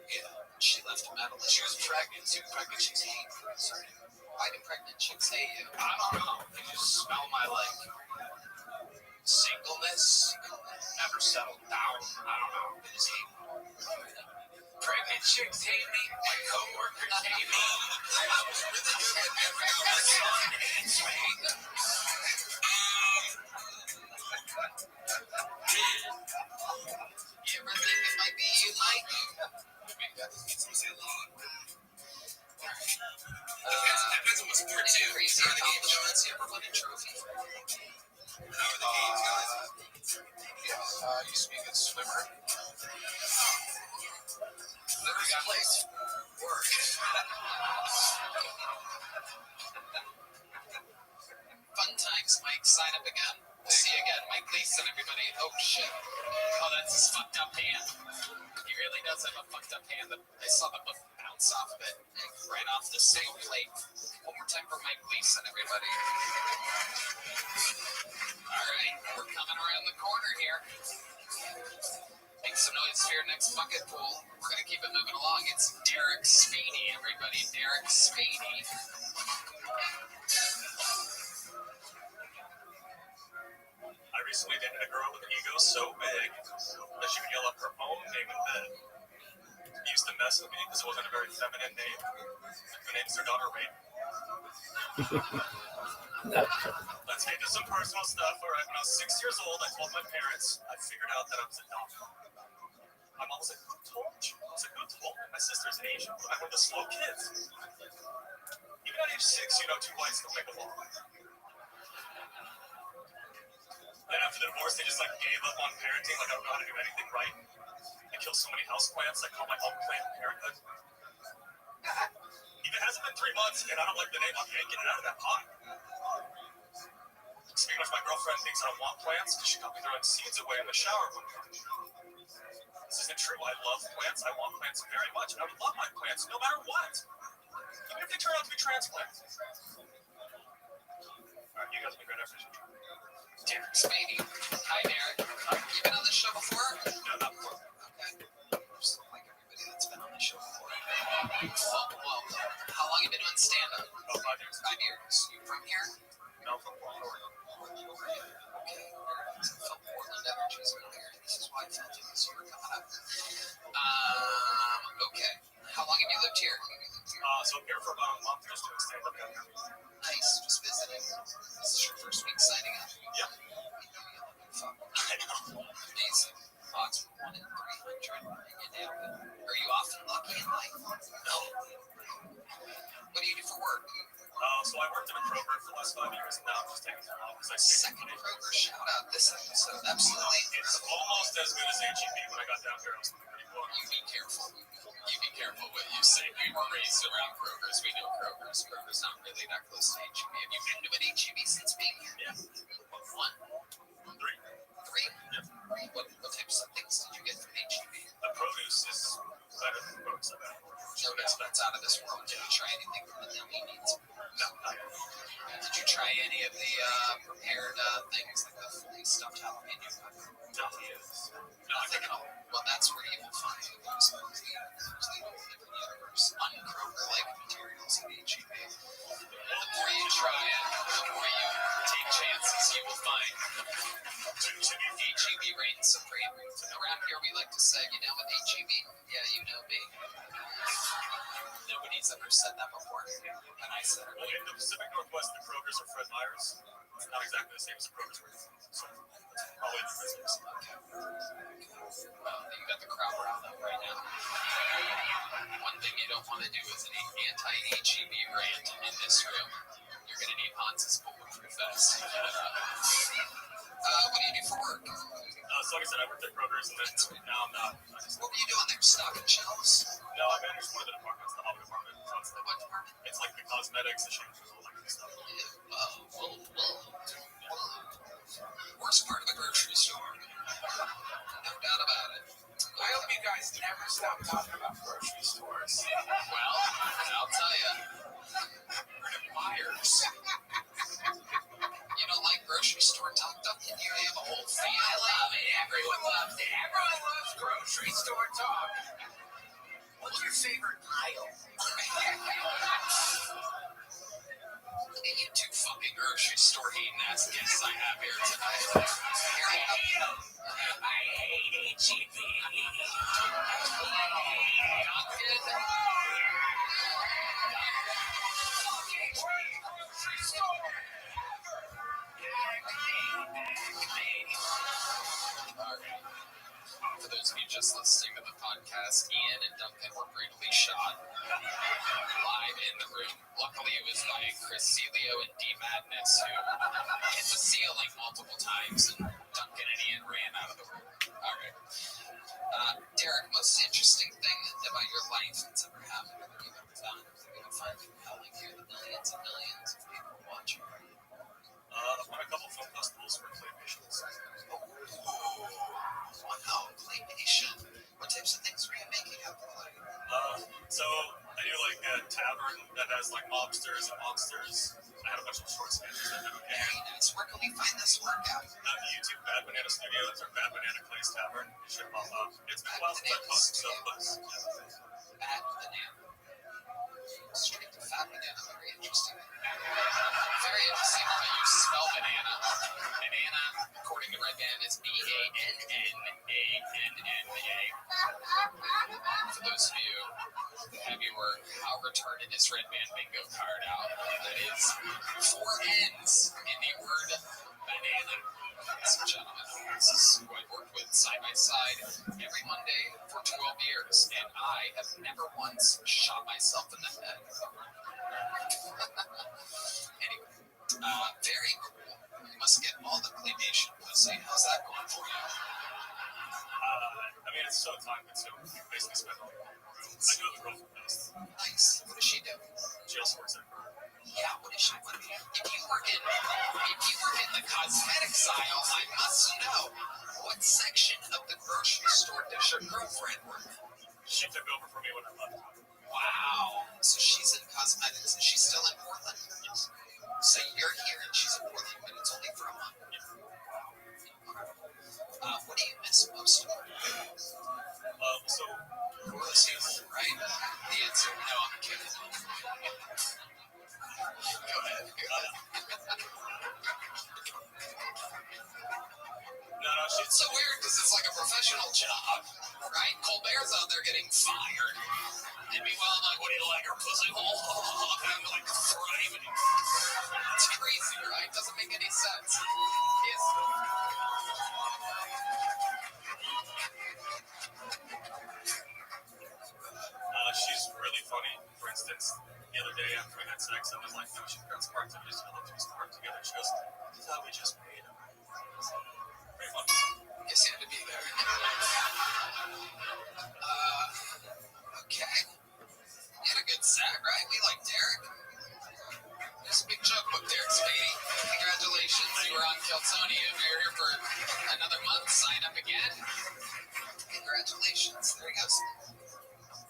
Yeah, she left metal. She was pregnant. Too pregnant. She's hate. Sorry. Why do pregnant chicks hate you? I don't know. They just smell my like singleness. Never settled down. I don't know. They just hate me. Pregnant chicks hate me. My coworkers hate me. I was really good at everything. You ever think it might be you, Mike? Maybe that doesn't say a lot. Depends on what's pretty crazy accomplishments. You ever win a trophy? How are the games, guys? Yeah, I used to be a good swimmer. First place. Work. Fun times, Mike. Sign up again. We'll see you again. Mike Leeson, everybody. Oh, shit. Oh, that's his fucked up hand. He really does have a fucked up hand. I saw the book bounce off of it. Right off the same plate. One more time for Mike Leeson, everybody. All right. We're coming around the corner here. Make some noise for your next bucket pool. We're going to keep it moving along. It's Derek Speedy, everybody. Derek Speedy.
I recently dated a girl with an ego so big that she would yell up her own name in bed. He used to mess with me because it wasn't a very feminine name. Who names their daughter Rain? Let's get into some personal stuff. All right, when I was 6 years old, I told my parents I figured out that I was adopted. My mom was like, "Who told you?" I was like, "Who told me? My sister's Asian, but I'm one of the slow kids." Even at age 6, you know, 2 whites don't make a law. Then after the divorce, they just like gave up on parenting. Like I don't know how to do anything right. I kill so many houseplants. I call my home plant parenthood. It hasn't been 3 months, and I don't like the name. I'm yanking it out of that pot. Speaking of, my girlfriend thinks I don't want plants because she got me throwing seeds away in the shower one time. This isn't true. I love plants. I want plants very much, and I would love my plants no matter what, even if they turn out to be transplants. All right, you guys have been great. I appreciate you.
Derek Speedy. Hi, Derek. You been on this show before?
No, not before.
Okay. Just like everybody that's been on this show before. Well, how long have you been doing stand-up?
Oh, 5 years.
5 years. You from here?
No, from Portland, Oregon.
Okay. From Portland Energies earlier. This is why I felt you was here coming up. Okay. How long have you lived here?
So I'm here for about a month just doing stand-up down here.
Nice. Just visiting. This is your first week signing up?
Yeah.
I know. Amazing. Odds 1 in 300. You nailed it. Are you often lucky in life? No. What do you do for work?
So I worked in a Kroger for the last 5 years, and now I'm just taking time off because I stayed.
Second Kroger shout out this episode. Absolutely.
It's almost as good as HEB. When I got down here, I was pretty cool.
You be careful. You be careful what you say. We were raised around Kroger's. We know Kroger's. Kroger's not really that close to HEB. Have you been to an HEB since being here?
Yeah.
1? 3? 3?
Yeah.
What types of things did you get from HEB?
The produce is better than the produce I've had.
No, that's out of this world. Did you try anything from the deli meats?
No, not yet.
Did you try any of the prepared things like the fully stuffed jalapeno pepper? Nothing at all. Well, that's where you will find those different universe, un-Kroger-like materials at HEB. The more you try it, the more you take chances you will find. HEB reigns supreme. Around here, we like to say, you know what HEB? Yeah, you know me. Nobody's ever said that before, and I said it.
Well, in the Pacific Northwest, the Krogers are Fred Meyer's. It's not exactly the same as the Krogers were. So that's probably the difference.
Well, you got the crowd riled up right now. One thing you don't want to do is an anti-HEB rant in this room. You're you're gonna need Hans's bulletproof vest. What do you do for work?
So like I said, I worked at Kroger's, and then now I'm not.
What were you doing there? Stocking shelves?
No, I managed one of the departments, the hobby department. So it's the what department? It's like the cosmetics, the shampoos, all that kind of stuff.
Worst part of the grocery store. No doubt about it. I hope you guys never stop talking about grocery stores. Well, I'll tell you. We're in Myers. You don't like grocery store talk, Duncan? You have a whole family. I love it. Everyone loves it. Everyone loves grocery store talk. What's your favorite aisle? Look at you two fucking grocery store hating ass guests I have here tonight. I hate HEB. Grocery store ever. For those of you just listening to the podcast, Ian and Duncan were brutally shot live in the room. Luckily, it was by Chris Celio and D Madness, who hit the ceiling multiple times, and Duncan and Ian ran out of the room. All right. Derek, most interesting thing about your life that's ever happened that you've ever done that you find compelling here, the millions and millions of people watching.
I've won a couple film festivals for claymations.
Wow, claymation. What types of things were you making out of clay?
So I do like a tavern that has like mobsters and monsters. I had a bunch of short sketches that did okay.
Very nice. Where can we find this work out?
YouTube Bad Banana Studios or Bad Banana Clay's Tavern. It should pop up. It's been a while since I posted stuff, but
Bad Banana. Straight to Fat Banana. Very interesting. Very interesting how you spell banana. Banana, according to Redman, is B-A-N-N-A-N-N-A. For those of you who have your How Retarded is Redman bingo card out, that is 4 N's in the word banana. Ladies and gentlemen, this is who I worked with side by side every Monday for 12 years, and I have never once shot myself in the head. Anyway, very cool. You must get all the claymation pussy. How's that going for you?
I mean, it's so time consuming. You basically spend all the time. I go to the girl from Best.
Nice. What does she do?
She also works at
Yeah, what is she? If you were in the cosmetics aisle, I must know what section of the grocery store does your girlfriend work?
She took over for me when I left.
Wow. So she's in cosmetics. Is she still in Portland?
Yes.
So you're here and she's in Portland, but it's only for a month. What do you miss most about it?
So
groceries, right? The answer, no, I'm kidding. Go ahead.
No,
it's so weird because it's like a professional job, right? Colbert's out there getting fired. And meanwhile, I'm like, what do you like, her pussy? Oh, and I'm like thriving. It's crazy, right? Doesn't make any sense.
She's really funny. For instance, the other day after we had sex, I was like, no, she's got some activities. We'd love to do some work together. She goes, I thought we just made them. Very fun.
Guess you had to be there. Okay. You had a good set, right? We like Derek. There's a big joke book, Derek Spady. Congratulations, you were on Keltonia. If you're here for another month, sign up again. Congratulations. There he goes.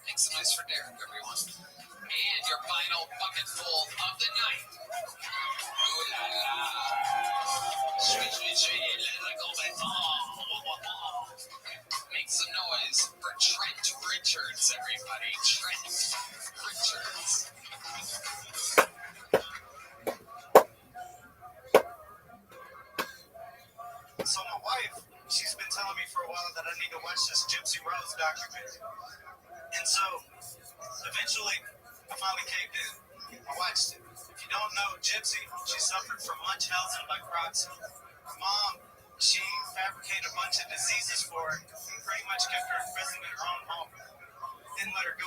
Make some noise for Derek, everyone. And your final bucket full of the night. Ooh la la. Sweet, sweet, sweet. Let go back. Make some noise for Trent Richards, everybody. Trent Richards.
So my wife, she's been telling me for a while that I need to watch this Gypsy Rose documentary. And so, eventually, I finally caved in. I watched it. If you don't know Gypsy, she suffered from Munchausen by proxy. Her mom, she fabricated a bunch of diseases for her and pretty much kept her imprisoned in her own home. Didn't let her go